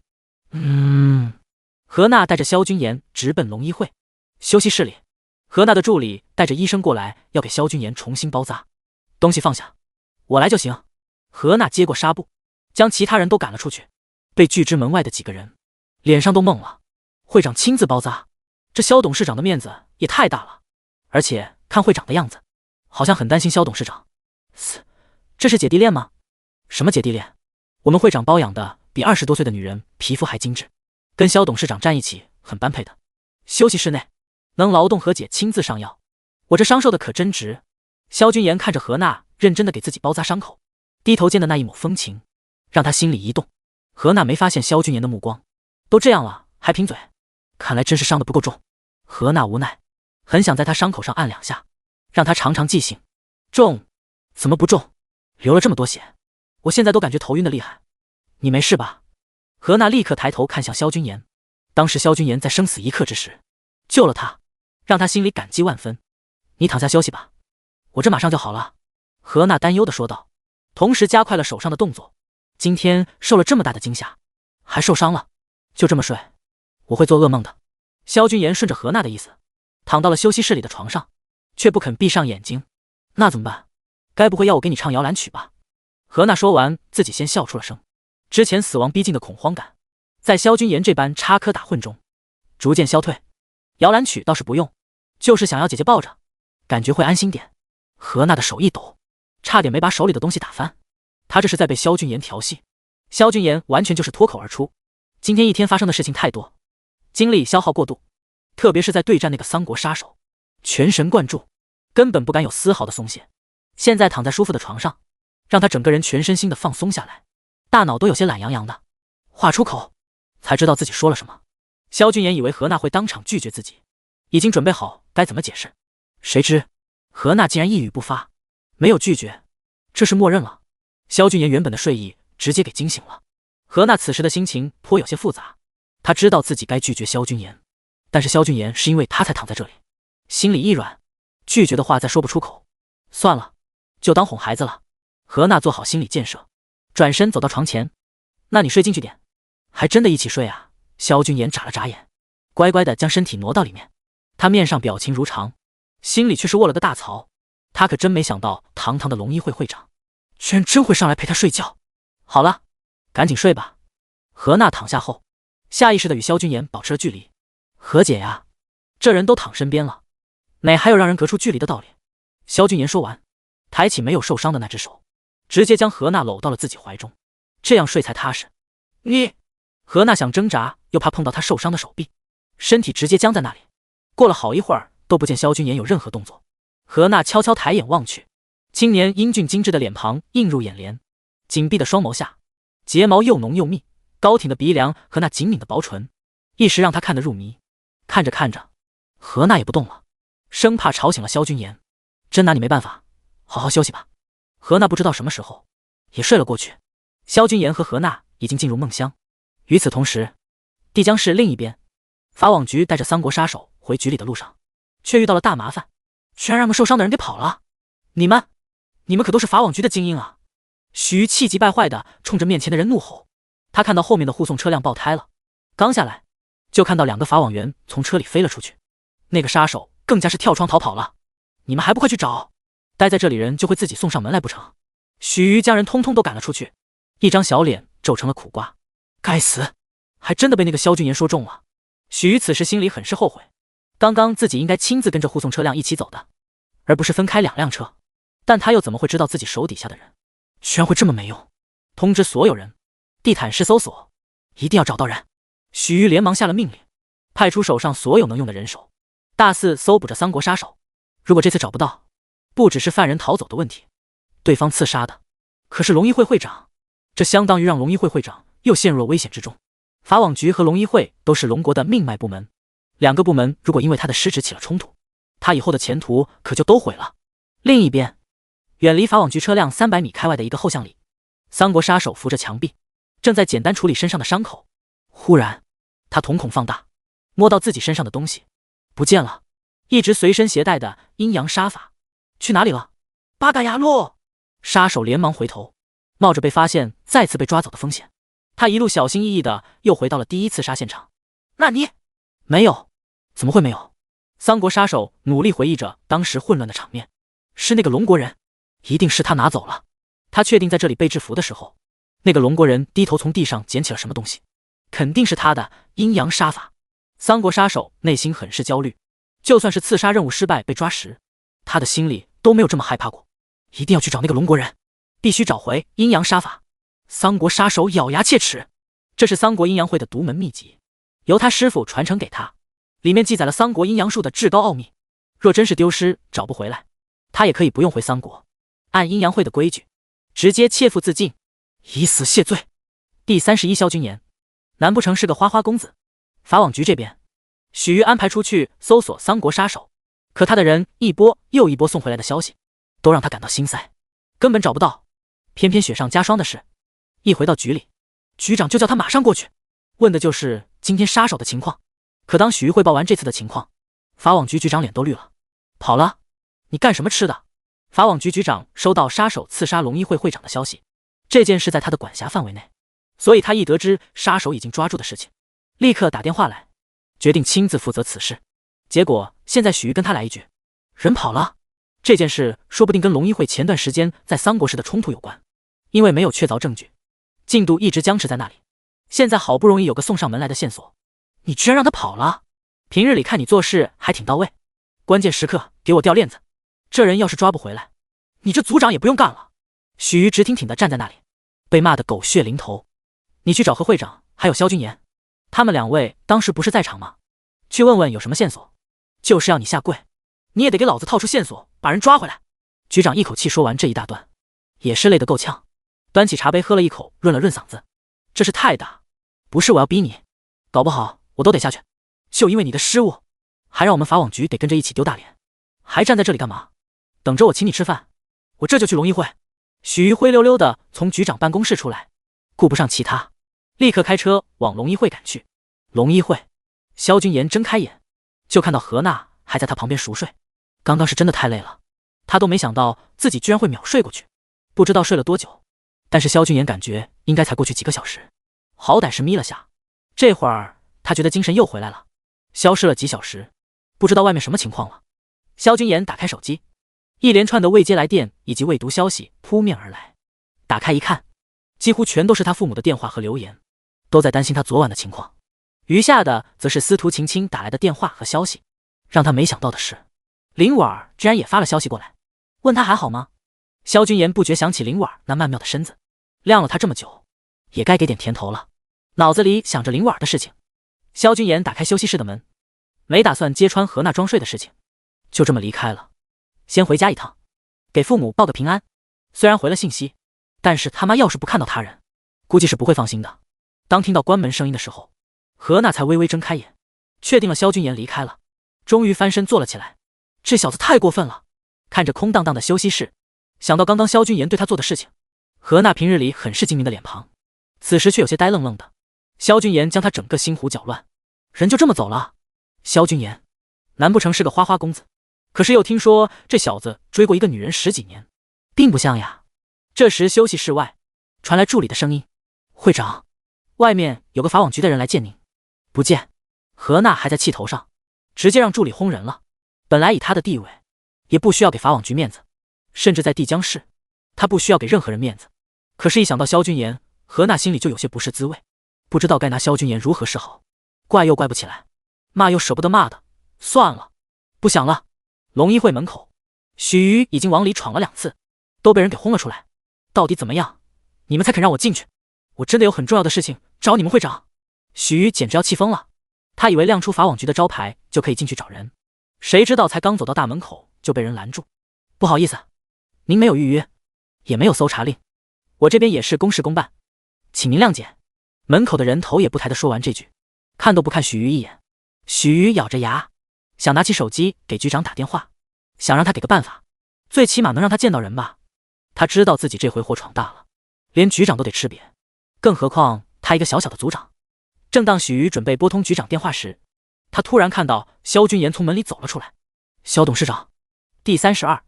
何娜带着萧君言直奔龙医会休息室里，何娜的助理带着医生过来，要给萧君言重新包扎。东西放下，我来就行。何娜接过纱布，将其他人都赶了出去。被拒之门外的几个人脸上都懵了，会长亲自包扎，这萧董事长的面子也太大了，而且看会长的样子，好像很担心萧董事长。这是姐弟恋吗？什么姐弟恋？我们会长包养的比20多岁的女人皮肤还精致，跟萧董事长站一起很般配的。休息室内，能劳动何姐亲自上药，我这伤受的可真值。萧君言看着何娜认真的给自己包扎伤口，低头间的那一抹风情让他心里一动。何娜没发现萧君言的目光，都这样了还贫嘴，看来真是伤得不够重。何娜无奈，很想在他伤口上按2下，让他尝尝记性。重？怎么不重？流了这么多血，我现在都感觉头晕的厉害。你没事吧？何娜立刻抬头看向萧君言，当时萧君言在生死一刻之时救了他，让他心里感激万分。你躺下休息吧，我这马上就好了。何娜担忧地说道，同时加快了手上的动作。今天受了这么大的惊吓，还受伤了，就这么睡，我会做噩梦的。萧君言顺着何娜的意思，躺到了休息室里的床上，却不肯闭上眼睛。那怎么办？该不会要我给你唱摇篮曲吧？何娜说完，自己先笑出了声。之前死亡逼近的恐慌感，在萧君言这般插科打诨中逐渐消退。摇篮曲倒是不用，就是想要姐姐抱着，感觉会安心点。何娜的手一抖，差点没把手里的东西打翻。她这是在被萧君言调戏。萧君言完全就是脱口而出，今天一天发生的事情太多，精力消耗过度，特别是在对战那个桑国杀手，全神贯注，根本不敢有丝毫的松懈。现在躺在舒服的床上，让他整个人全身心的放松下来，大脑都有些懒洋洋的。话出口，才知道自己说了什么。萧君言以为何娜会当场拒绝自己，已经准备好该怎么解释，谁知何娜竟然一语不发，没有拒绝，这是默认了。萧君言原本的睡意直接给惊醒了。何娜此时的心情颇有些复杂，她知道自己该拒绝萧君言，但是萧君言是因为她才躺在这里，心里一软，拒绝的话再说不出口，算了，就当哄孩子了。何娜做好心理建设，转身走到床前，那你睡进去点。还真的一起睡啊。萧君言眨了眨眼，乖乖的将身体挪到里面。他面上表情如常，心里却是卧了个大槽。他可真没想到堂堂的龙医会会长居然真会上来陪他睡觉。好了，赶紧睡吧。何娜躺下后，下意识的与萧君言保持了距离。何姐呀，这人都躺身边了，哪还有让人隔出距离的道理？萧君言说完，抬起没有受伤的那只手，直接将何娜搂到了自己怀中，这样睡才踏实。你……何娜想挣扎，又怕碰到他受伤的手臂，身体直接僵在那里。过了好一会儿，都不见萧君言有任何动作。何娜悄悄抬眼望去，青年英俊精致的脸庞映入眼帘，紧闭的双眸下，睫毛又浓又密，高挺的鼻梁和那紧抿的薄唇，一时让他看得入迷。看着看着，何娜也不动了，生怕吵醒了萧君言。真拿你没办法，好好休息吧。何娜不知道什么时候也睡了过去。萧君言和何娜已经进入梦乡。与此同时，帝江市另一边，法网局带着桑国杀手回局里的路上，却遇到了大麻烦。居然让个受伤的人给跑了！你们可都是法网局的精英啊！许瑜气急败坏的冲着面前的人怒吼。他看到后面的护送车辆爆胎了，刚下来就看到2个法网员从车里飞了出去，那个杀手更加是跳窗逃跑了。你们还不快去找！待在这里人就会自己送上门来不成？许瑜将人通通都赶了出去，一张小脸皱成了苦瓜。该死，还真的被那个萧俊言说中了。许瑜此时心里很是后悔，刚刚自己应该亲自跟着护送车辆一起走的，而不是分开2辆车。但他又怎么会知道自己手底下的人居然会这么没用？通知所有人，地毯式搜索，一定要找到人。许瑜连忙下了命令，派出手上所有能用的人手，大肆搜捕着三国杀手。如果这次找不到，不只是犯人逃走的问题，对方刺杀的可是龙一会会长，这相当于让龙一会会长又陷入了危险之中。法网局和龙一会都是龙国的命脉部门，2个部门如果因为他的失职起了冲突，他以后的前途可就都毁了。另一边，远离法网局车辆300米开外的一个后巷里，三国杀手扶着墙壁，正在简单处理身上的伤口。忽然他瞳孔放大，摸到自己身上的东西不见了，一直随身携带的阴阳杀法去哪里了？八嘎呀洛！杀手连忙回头，冒着被发现再次被抓走的风险，他一路小心翼翼的又回到了第一次杀现场。那你没有？怎么会没有？三国杀手努力回忆着当时混乱的场面，是那个龙国人，一定是他拿走了。他确定在这里被制服的时候，那个龙国人低头从地上捡起了什么东西，肯定是他的阴阳杀法。三国杀手内心很是焦虑，就算是刺杀任务失败被抓时，他的心里都没有这么害怕过。一定要去找那个龙国人，必须找回阴阳杀法。三国杀手咬牙切齿，这是三国阴阳会的独门秘籍，由他师傅传承给他，里面记载了三国阴阳术的至高奥秘。若真是丢失找不回来，他也可以不用回三国，按阴阳会的规矩直接切腹自尽，以死谢罪。第31萧君言，难不成是个花花公子？法网局这边，许瑜安排出去搜索三国杀手，可他的人一波又一波送回来的消息，都让他感到心塞，根本找不到。偏偏雪上加霜的是，一回到局里，局长就叫他马上过去，问的就是今天杀手的情况。可当许瑜汇报完这次的情况，法网局局长脸都绿了。跑了？你干什么吃的？法网局局长收到杀手刺杀龙一会会长的消息，这件事在他的管辖范围内，所以他一得知杀手已经抓住的事情，立刻打电话来，决定亲自负责此事。结果现在许瑜跟他来一句，人跑了。这件事说不定跟龙一会前段时间在三国时的冲突有关，因为没有确凿证据，进度一直僵持在那里。现在好不容易有个送上门来的线索，你居然让他跑了？平日里看你做事还挺到位，关键时刻给我掉链子，这人要是抓不回来，你这组长也不用干了。许瑜直挺挺地站在那里，被骂得狗血淋头。你去找何会长还有萧君言，他们2位当时不是在场吗？去问问有什么线索，就是要你下跪，你也得给老子套出线索，把人抓回来。局长一口气说完这一大段，也是累得够呛，端起茶杯喝了一口，润了润嗓子。这是太大，不是我要逼你，搞不好我都得下去，就因为你的失误，还让我们法网局得跟着一起丢大脸，还站在这里干嘛？等着我请你吃饭，我这就去龙一会。许瑜灰溜溜的从局长办公室出来，顾不上其他，立刻开车往龙一会赶去。龙一会，萧君言睁开眼，就看到何娜还在他旁边熟睡。刚刚是真的太累了，他都没想到自己居然会秒睡过去，不知道睡了多久，但是萧君言感觉应该才过去几个小时，好歹是眯了下。这会儿他觉得精神又回来了，消失了几小时，不知道外面什么情况了。萧君言打开手机，一连串的未接来电以及未读消息扑面而来，打开一看，几乎全都是他父母的电话和留言，都在担心他昨晚的情况。余下的则是司徒晴晴打来的电话和消息。让他没想到的是，林婉居然也发了消息过来，问他还好吗？萧君言不觉想起林婉那曼妙的身子，晾了他这么久，也该给点甜头了。脑子里想着林婉的事情，萧君言打开休息室的门，没打算揭穿何娜装睡的事情，就这么离开了。先回家一趟，给父母报个平安。虽然回了信息，但是他妈要是不看到他人，估计是不会放心的。当听到关门声音的时候，何娜才微微睁开眼，确定了萧君言离开了，终于翻身坐了起来。这小子太过分了！看着空荡荡的休息室，想到刚刚萧君言对他做的事情，何娜平日里很是精明的脸庞，此时却有些呆愣愣的。萧君言将他整个心胡搅乱，人就这么走了？萧君言，难不成是个花花公子？可是又听说这小子追过一个女人10几年，并不像呀。这时休息室外传来助理的声音：“会长，外面有个法网局的人来见您。”不见。何娜还在气头上，直接让助理轰人了。本来以他的地位，也不需要给法网局面子，甚至在帝江市，他不需要给任何人面子。可是，一想到萧君言，何娜心里就有些不是滋味，不知道该拿萧君言如何是好。怪又怪不起来，骂又舍不得骂的，算了，不想了。龙一会门口，许瑜已经往里闯了2次，都被人给轰了出来。到底怎么样？你们才肯让我进去？我真的有很重要的事情找你们会长。许瑜简直要气疯了，他以为亮出法网局的招牌就可以进去找人，谁知道才刚走到大门口就被人拦住。不好意思，您没有预约，也没有搜查令，我这边也是公事公办，请您谅解。门口的人头也不抬地说完这句，看都不看许瑜一眼。许瑜咬着牙，想拿起手机给局长打电话，想让他给个办法，最起码能让他见到人吧。他知道自己这回祸闯大了，连局长都得吃瘪，更何况他一个小小的组长。正当许瑜准备拨通局长电话时，他突然看到萧君言从门里走了出来。萧董事长，第32，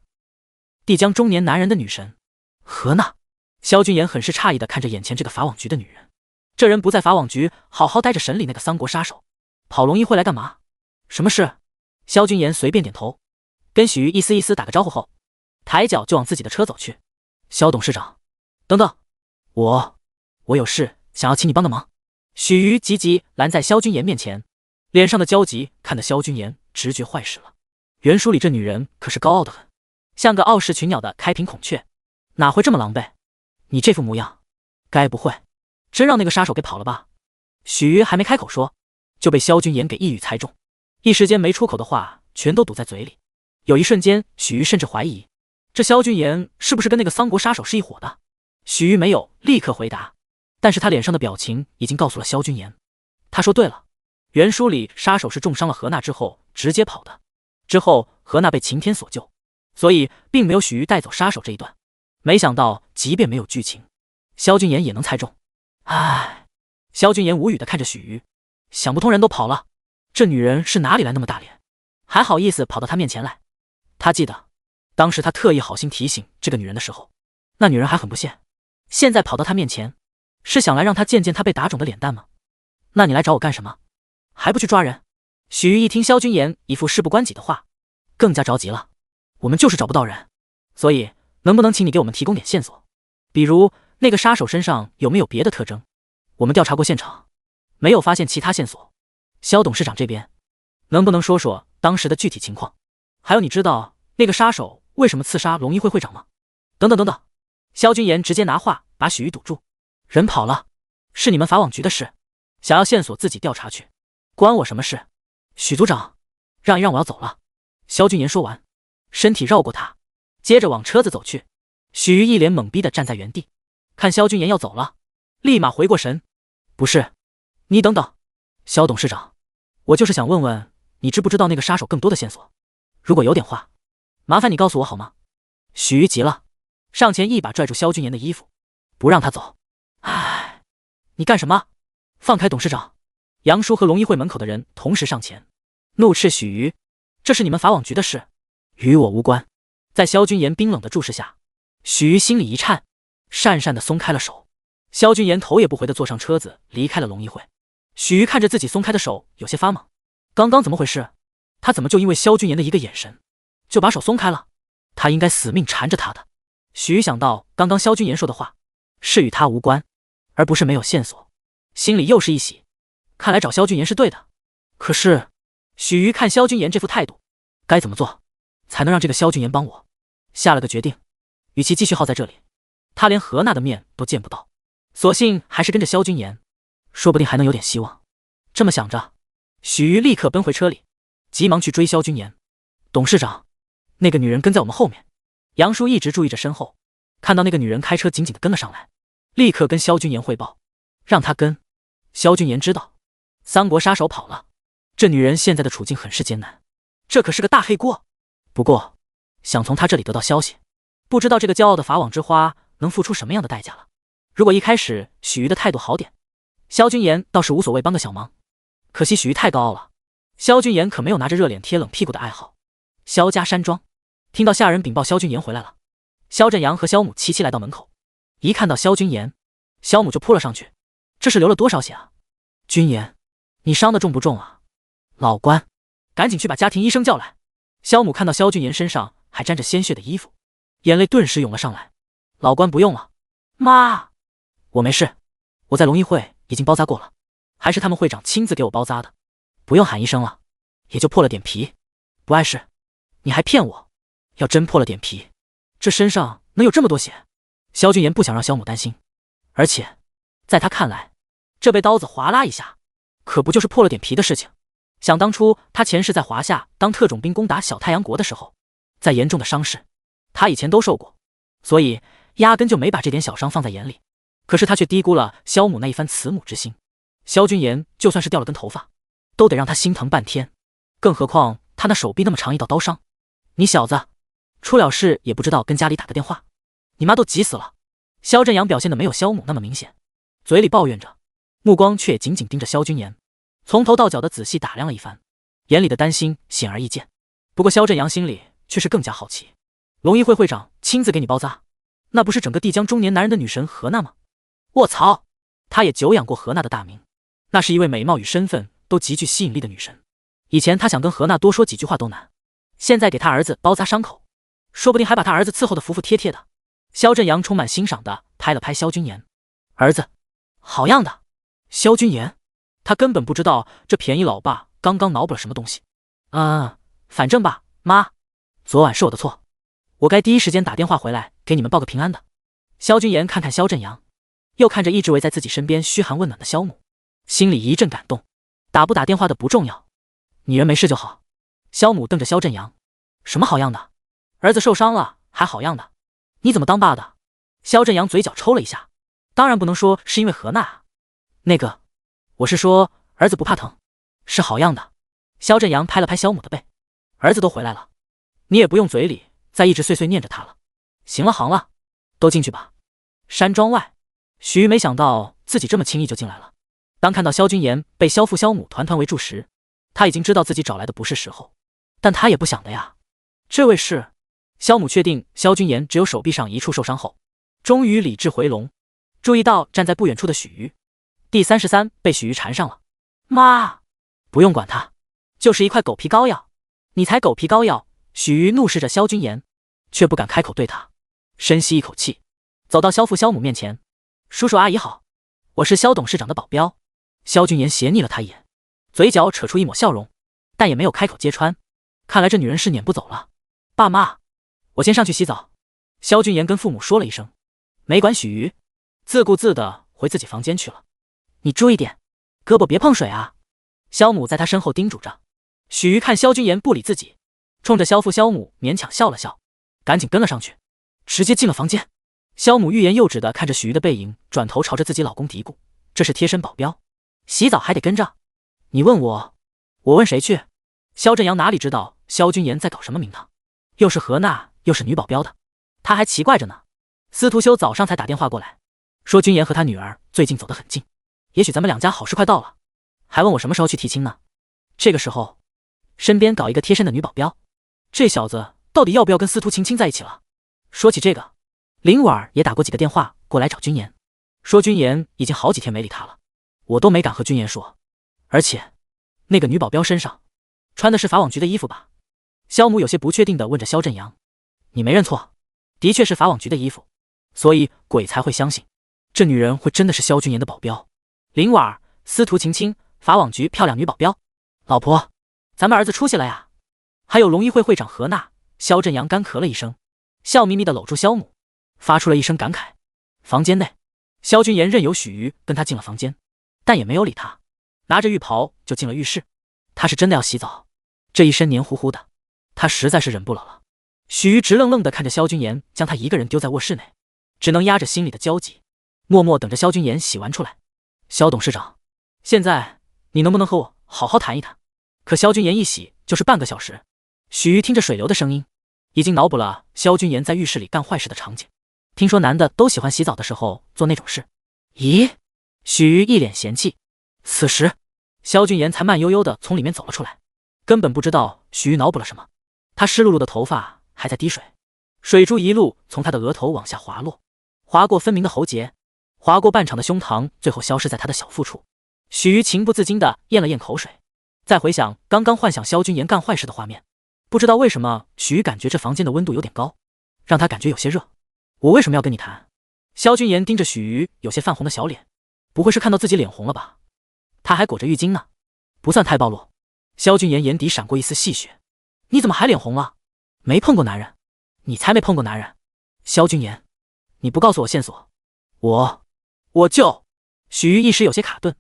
帝江中年男人的女神何娜。萧君言很是诧异地看着眼前这个法网局的女人，这人不在法网局好好待着审理那个三国杀手，跑龙一会来干嘛？什么事？萧君言随便点头，跟许瑜一丝一丝打个招呼后，抬脚就往自己的车走去。萧董事长，等等，我有事想要请你帮个忙。许瑜急急拦在萧君言面前，脸上的焦急看得萧君言直觉坏事了。袁书里这女人可是高傲得很，像个傲视群鸟的开屏孔雀，哪会这么狼狈？你这副模样，该不会真让那个杀手给跑了吧？许瑜还没开口说，就被萧君言给一语猜中，一时间没出口的话全都堵在嘴里。有一瞬间，许瑜甚至怀疑这萧君言是不是跟那个桑国杀手是一伙的。许瑜没有立刻回答，但是他脸上的表情已经告诉了萧君言。他说对了，袁书里杀手是重伤了何娜之后直接跑的，之后何娜被晴天所救，所以并没有许瑜带走杀手这一段。没想到即便没有剧情，萧君言也能猜中。唉，萧君言无语地看着许瑜，想不通人都跑了，这女人是哪里来那么大脸，还好意思跑到他面前来。他记得当时他特意好心提醒这个女人的时候，那女人还很不屑，现在跑到他面前，是想来让他见见他被打肿的脸蛋吗？那你来找我干什么？还不去抓人？许瑜一听萧君言一副事不关己的话，更加着急了。我们就是找不到人，所以能不能请你给我们提供点线索？比如那个杀手身上有没有别的特征？我们调查过现场，没有发现其他线索。萧董事长这边，能不能说说当时的具体情况？还有你知道那个杀手为什么刺杀龙一会会长吗？等等等等。萧君言直接拿话把许瑜堵住。人跑了，是你们法网局的事，想要线索自己调查去，关我什么事？许组长，让一让，我要走了。萧君言说完，身体绕过他，接着往车子走去。许瑜一脸懵逼地站在原地，看萧君言要走了，立马回过神。不是，你等等，萧董事长，我就是想问问你知不知道那个杀手更多的线索？如果有点话，麻烦你告诉我好吗？许瑜急了，上前一把拽住萧君言的衣服，不让他走。唉，你干什么？放开董事长！杨叔和龙一会门口的人同时上前，怒斥许瑜，这是你们法网局的事，与我无关。在萧君言冰冷的注视下，许瑜心里一颤，讪讪地松开了手。萧君言头也不回地坐上车子离开了龙一会。许瑜看着自己松开的手，有些发懵，刚刚怎么回事？他怎么就因为萧君言的一个眼神就把手松开了？他应该死命缠着他的。许瑜想到刚刚萧君言说的话是与他无关，而不是没有线索，心里又是一喜，看来找萧君言是对的。可是许瑜看萧君言这副态度，该怎么做才能让这个萧君言帮我？下了个决定，与其继续耗在这里，他连何娜的面都见不到，索性还是跟着萧君言，说不定还能有点希望。这么想着，许瑜立刻奔回车里，急忙去追萧君言。董事长，那个女人跟在我们后面。杨叔一直注意着身后，看到那个女人开车紧紧地跟了上来，立刻跟萧君言汇报，让他跟。萧君言知道三国杀手跑了，这女人现在的处境很是艰难，这可是个大黑锅。不过想从他这里得到消息，不知道这个骄傲的法网之花能付出什么样的代价了。如果一开始许瑜的态度好点，萧君言倒是无所谓帮个小忙，可惜许瑜太高傲了，萧君言可没有拿着热脸贴冷屁股的爱好。萧家山庄。听到下人禀报萧君言回来了，萧振阳和萧母齐齐来到门口，一看到萧君言，萧母就扑了上去，这是流了多少血啊？君言，你伤得重不重啊？老关，赶紧去把家庭医生叫来。萧母看到萧君言身上还沾着鲜血的衣服，眼泪顿时涌了上来。老关不用了，妈，我没事，我在龙医会已经包扎过了，还是他们会长亲自给我包扎的，不用喊医生了，也就破了点皮，不碍事。你还骗我，要真破了点皮，这身上能有这么多血？萧君言不想让萧母担心，而且在他看来，这被刀子划拉一下，可不就是破了点皮的事情。想当初他前世在华夏当特种兵攻打小太阳国的时候，再严重的伤势他以前都受过，所以压根就没把这点小伤放在眼里。可是他却低估了萧母那一番慈母之心，萧君言就算是掉了根头发，都得让他心疼半天，更何况他那手臂那么长一道刀伤。你小子出了事也不知道跟家里打个电话，你妈都急死了。萧振阳表现的没有萧母那么明显，嘴里抱怨着，目光却也紧紧盯着萧君言，从头到脚的仔细打量了一番，眼里的担心显而易见。不过萧振阳心里却是更加好奇，龙医会会长亲自给你包扎，那不是整个帝江中年男人的女神何娜吗？卧槽，他也久仰过何娜的大名，那是一位美貌与身份都极具吸引力的女神。以前他想跟何娜多说几句话都难，现在给他儿子包扎伤口，说不定还把他儿子伺候得服服帖帖的。萧振阳充满欣赏地拍了拍萧君言，儿子好样的。萧君言他根本不知道这便宜老爸刚刚脑补了什么东西。反正吧，妈，昨晚是我的错，我该第一时间打电话回来给你们报个平安的。萧君言看看萧振阳，又看着一直围在自己身边嘘寒问暖的萧母，心里一阵感动。打不打电话的不重要，你人没事就好。萧母瞪着萧振阳，什么好样的？儿子受伤了还好样的？你怎么当爸的？萧振阳嘴角抽了一下，当然不能说是因为何娜啊，那个，我是说儿子不怕疼，是好样的。萧振阳拍了拍萧母的背，儿子都回来了，你也不用嘴里再一直碎碎念着他了。行了行了，都进去吧。山庄外，许瑜没想到自己这么轻易就进来了。当看到萧君言被萧父萧母团团围住时，他已经知道自己找来的不是时候，但他也不想的呀。这位是萧母确定萧君言只有手臂上一处受伤后，终于理智回笼，注意到站在不远处的许瑜。第33被许瑜缠上了。妈，不用管他，就是一块狗皮膏药。你才狗皮膏药！许瑜怒视着萧君言，却不敢开口对他。深吸一口气，走到萧父萧母面前，叔叔阿姨好，我是萧董事长的保镖。萧君言斜睨了他一眼，嘴角扯出一抹笑容，但也没有开口揭穿。看来这女人是撵不走了。爸妈，我先上去洗澡。萧君言跟父母说了一声，没管许瑜，自顾自地回自己房间去了。你注意点，胳膊别碰水啊。萧母在他身后叮嘱着。许瑜看萧君言不理自己，冲着萧父萧母勉强笑了笑，赶紧跟了上去，直接进了房间。萧母欲言又止地看着许瑜的背影，转头朝着自己老公嘀咕，这是贴身保镖，洗澡还得跟着。你问我，我问谁去？萧振阳哪里知道萧君言在搞什么名堂，又是何娜又是女保镖的，他还奇怪着呢。司徒修早上才打电话过来，说君言和他女儿最近走得很近，也许咱们两家好事快到了，还问我什么时候去提亲呢。这个时候身边搞一个贴身的女保镖，这小子到底要不要跟司徒青青在一起了？说起这个，林婉也打过几个电话过来找君言，说君言已经好几天没理他了，我都没敢和君言说。而且那个女保镖身上穿的是法网局的衣服吧？萧母有些不确定地问着萧振阳。你没认错，的确是法网局的衣服，所以鬼才会相信这女人会真的是萧君言的保镖。林婉、司徒晴晴，法网局漂亮女保镖。老婆，咱们儿子出息了呀。还有龙医会会长何娜。萧振阳干咳了一声，笑眯眯地搂住萧母，发出了一声感慨。房间内，萧君言任由许瑜跟他进了房间，但也没有理他，拿着浴袍就进了浴室。他是真的要洗澡，这一身黏糊糊的，他实在是忍不了了。许瑜直愣愣地看着萧君言将他一个人丢在卧室内，只能压着心里的焦急，默默等着萧君言洗完出来。萧董事长，现在你能不能和我好好谈一谈？可萧君言一洗就是半个小时。许瑜听着水流的声音，已经脑补了萧君言在浴室里干坏事的场景。听说男的都喜欢洗澡的时候做那种事。咦？许瑜一脸嫌弃。此时萧君言才慢悠悠地从里面走了出来，根本不知道许瑜脑补了什么。他湿漉漉的头发还在滴水，水珠一路从他的额头往下滑落，划过分明的喉结，划过半场的胸膛，最后消失在他的小腹处。许瑜情不自禁地咽了咽口水，再回想刚刚幻想萧君言干坏事的画面，不知道为什么许瑜感觉这房间的温度有点高，让他感觉有些热。我为什么要跟你谈？萧君言盯着许瑜有些泛红的小脸，不会是看到自己脸红了吧？他还裹着浴巾呢，不算太暴露。萧君言眼底闪过一丝戏谑，你怎么还脸红了？没碰过男人？你才没碰过男人。萧君言，你不告诉我线索，我就……许瑜一时有些卡顿。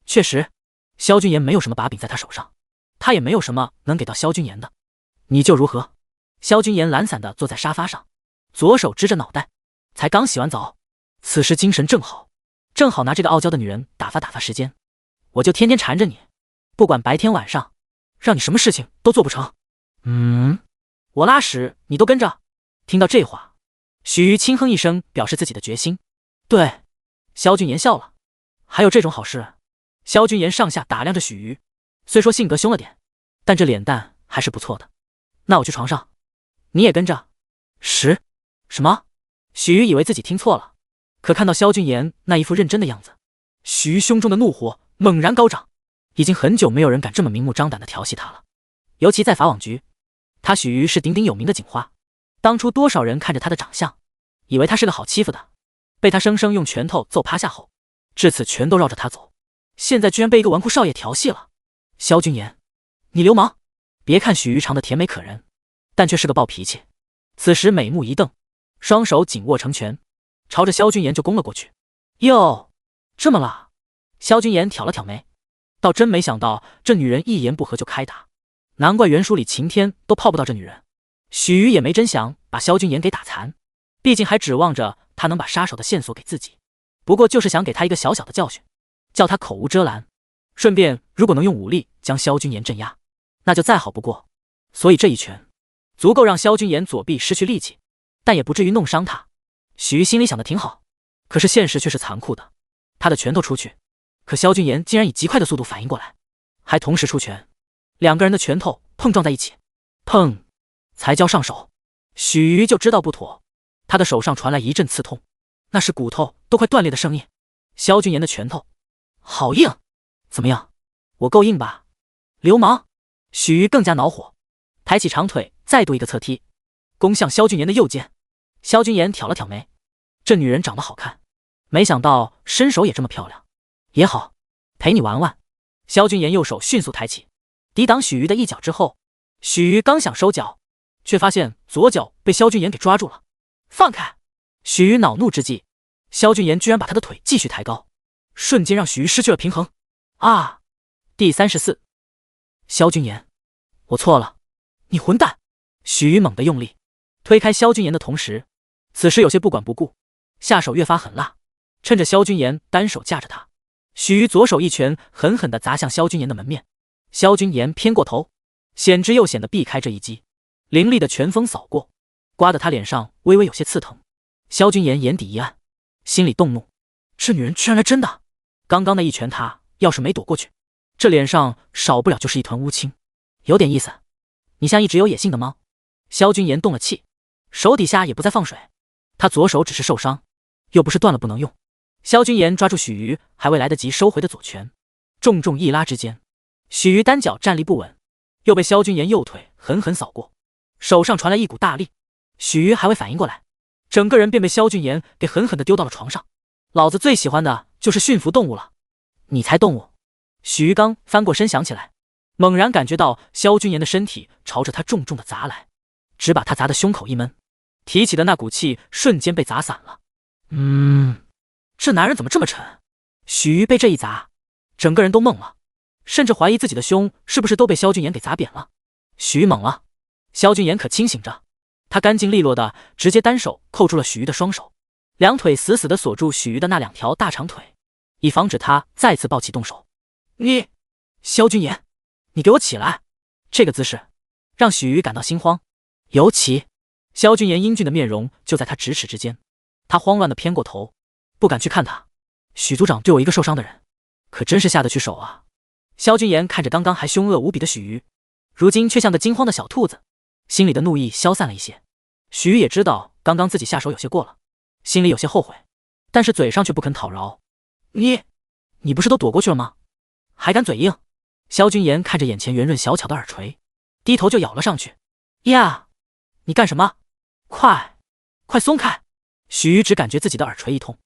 确实，萧君言没有什么把柄在他手上，他也没有什么能给到萧君言的。你就如何？萧君言懒散地坐在沙发上，左手支着脑袋，才刚洗完澡，此时精神正好拿这个傲娇的女人打发时间。我就天天缠着你，不管白天晚上，让你什么事情都做不成。我拉屎你都跟着。听到这话，许瑜轻哼一声，表示自己的决心。对，萧君言笑了。还有这种好事？萧君言上下打量着许瑜，虽说性格凶了点，但这脸蛋还是不错的。那我去床上，你也跟着。什么？许瑜以为自己听错了，可看到萧君言那一副认真的样子，许瑜胸中的怒火猛然高涨。已经很久没有人敢这么明目张胆地调戏他了，尤其在法网局，他许瑜是鼎鼎有名的警花，当初多少人看着他的长相，以为他是个好欺负的，被他生生用拳头揍趴下后，至此全都绕着他走。现在居然被一个纨绔少爷调戏了。萧君言，你流氓！别看许瑜长得甜美可人，但却是个暴脾气。此时美目一瞪，双手紧握成拳，朝着萧君言就攻了过去。哟，这么辣？萧君言挑了挑眉，倒真没想到这女人一言不合就开打，难怪原书里晴天都泡不到这女人。许瑜也没真想把萧君言给打残，毕竟还指望着他能把杀手的线索给自己，不过就是想给他一个小小的教训，叫他口无遮拦，顺便如果能用武力将萧君言镇压，那就再好不过。所以这一拳足够让萧君言左臂失去力气，但也不至于弄伤他。许瑜心里想的挺好，可是现实却是残酷的。他的拳头出去，可萧君言竟然以极快的速度反应过来，还同时出拳，两个人的拳头碰撞在一起，砰！才交上手，许瑜就知道不妥，他的手上传来一阵刺痛，那是骨头都快断裂的声音。萧君言的拳头好硬，怎么样？我够硬吧？流氓！许瑜更加恼火，抬起长腿再度一个侧踢，攻向萧君言的右肩。萧君言挑了挑眉，这女人长得好看，没想到身手也这么漂亮。也好，陪你玩玩。萧君言右手迅速抬起，抵挡许瑜的一脚之后，许瑜刚想收脚，却发现左脚被萧君言给抓住了。放开！许瑜恼怒之际，萧君言居然把他的腿继续抬高，瞬间让许瑜失去了平衡。啊！第34。萧君言，我错了，你混蛋！许瑜猛地用力推开萧君言的同时，此时有些不管不顾，下手越发狠辣。趁着萧君言单手架着他，许瑜左手一拳狠狠地砸向萧君言的门面。萧君言偏过头，险之又险地避开这一击，凌厉的拳风扫过，刮得他脸上微微有些刺疼。萧君言眼底一暗，心里动怒，这女人居然来真的！刚刚那一拳他要是没躲过去，这脸上少不了就是一团乌青。有点意思，你像一只有野性的猫。萧君言动了气，手底下也不再放水，他左手只是受伤，又不是断了不能用。萧君言抓住许瑜还未来得及收回的左拳，重重一拉之间，许瑜单脚站立不稳，又被萧君言右腿狠狠扫过，手上传来一股大力，许瑜还未反应过来，整个人便被萧君言给狠狠地丢到了床上。老子最喜欢的就是驯服动物了，你才动物！许瑜刚翻过身想起来，猛然感觉到萧君言的身体朝着他重重的砸来，只把他砸得胸口一闷，提起的那股气瞬间被砸散了。这男人怎么这么沉？许瑜被这一砸，整个人都懵了，甚至怀疑自己的胸是不是都被萧君言给砸扁了。许瑜懵了，萧君言可清醒着，他干净利落的直接单手扣住了许瑜的双手，两腿死死的锁住许瑜的那两条大长腿，以防止他再次抱起动手。你，萧君言，你给我起来！这个姿势让许瑜感到心慌，尤其萧君言英俊的面容就在他咫尺之间，他慌乱的偏过头，不敢去看他。许组长对我一个受伤的人，可真是下得去手啊！萧君言看着刚刚还凶恶无比的许瑜，如今却像个惊慌的小兔子，心里的怒意消散了一些。许瑜也知道刚刚自己下手有些过了，心里有些后悔，但是嘴上却不肯讨饶。你不是都躲过去了吗？还敢嘴硬？萧君言看着眼前圆润小巧的耳垂，低头就咬了上去。呀，你干什么？快松开！许瑜只感觉自己的耳垂一痛，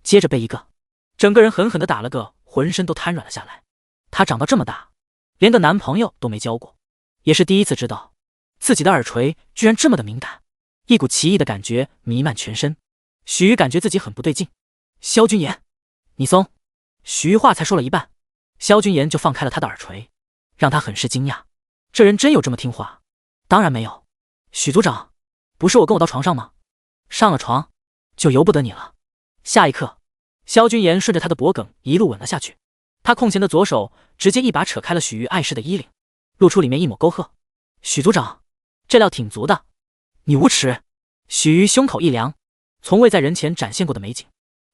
接着被一个，整个人狠狠地打了个浑身都瘫软了下来。她长到这么大，连个男朋友都没交过，也是第一次知道自己的耳垂居然这么的敏感，一股奇异的感觉弥漫全身。许瑜感觉自己很不对劲。萧君言，你松！许瑜话才说了一半，萧君言就放开了他的耳垂，让他很是惊讶，这人真有这么听话？当然没有。许组长，不是我跟我到床上吗？上了床就由不得你了。下一刻，萧君言顺着他的脖颈一路吻了下去，他空闲的左手直接一把扯开了许瑜碍事的衣领，露出里面一抹沟壑。许组长，这料挺足的。你无耻！许瑜胸口一凉，从未在人前展现过的美景，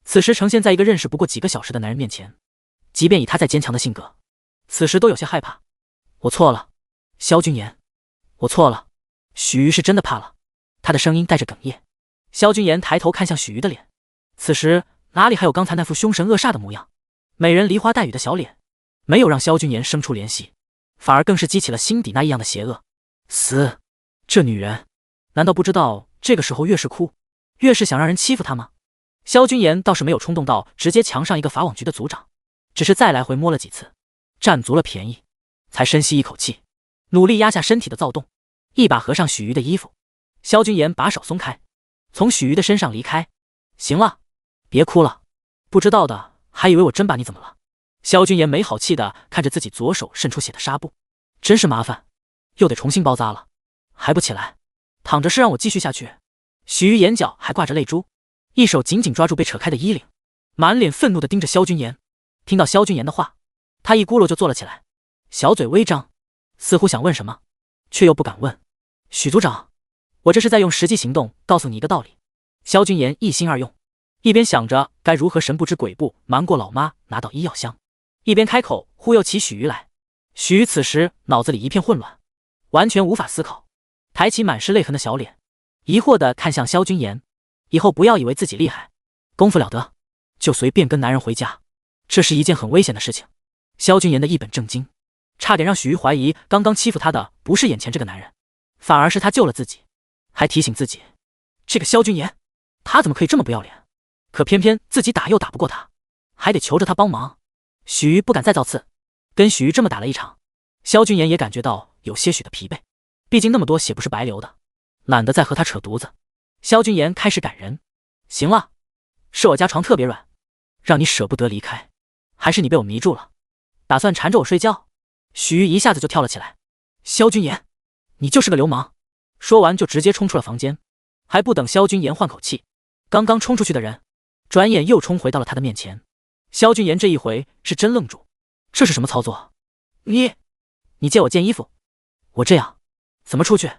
此时呈现在一个认识不过几个小时的男人面前，即便以他再坚强的性格，此时都有些害怕。我错了，萧君言，我错了。许瑜是真的怕了，他的声音带着哽咽。萧君言抬头看向许瑜的脸，此时哪里还有刚才那副凶神恶煞的模样？美人梨花带雨的小脸，没有让萧君言生出怜惜，反而更是激起了心底那异样的邪恶。死！这女人难道不知道这个时候越是哭，越是想让人欺负她吗？萧君言倒是没有冲动到直接强上一个法网局的组长，只是再来回摸了几次，占足了便宜，才深吸一口气，努力压下身体的躁动，一把合上许瑜的衣服。萧君言把手松开，从许瑜的身上离开。行了，别哭了，不知道的还以为我真把你怎么了。萧君言没好气的看着自己左手渗出血的纱布，真是麻烦，又得重新包扎了，还不起来，躺着是让我继续下去？许瑜眼角还挂着泪珠，一手紧紧抓住被扯开的衣领，满脸愤怒的盯着萧君言。听到萧君言的话，他一咕噜就坐了起来，小嘴微张，似乎想问什么，却又不敢问。许组长，我这是在用实际行动告诉你一个道理。萧君言一心二用，一边想着该如何神不知鬼不瞒过老妈拿到医药箱，一边开口忽悠起许瑜来。许瑜此时脑子里一片混乱，完全无法思考，抬起满是泪痕的小脸，疑惑地看向萧君言。以后不要以为自己厉害，功夫了得，就随便跟男人回家，这是一件很危险的事情。萧君言的一本正经，差点让许瑜怀疑刚刚欺负他的不是眼前这个男人，反而是他救了自己，还提醒自己，这个萧君言，他怎么可以这么不要脸？可偏偏自己打又打不过他，还得求着他帮忙。许瑜不敢再造次，跟许瑜这么打了一场，萧君言也感觉到有些许的疲惫，毕竟那么多血不是白流的，懒得再和他扯犊子。萧君言开始感人，行了，是我家床特别软，让你舍不得离开，还是你被我迷住了，打算缠着我睡觉？许瑜一下子就跳了起来。萧君言，你就是个流氓！说完就直接冲出了房间，还不等萧君言换口气，刚刚冲出去的人转眼又冲回到了他的面前。萧君言这一回是真愣住，这是什么操作？你借我件衣服，我这样怎么出去？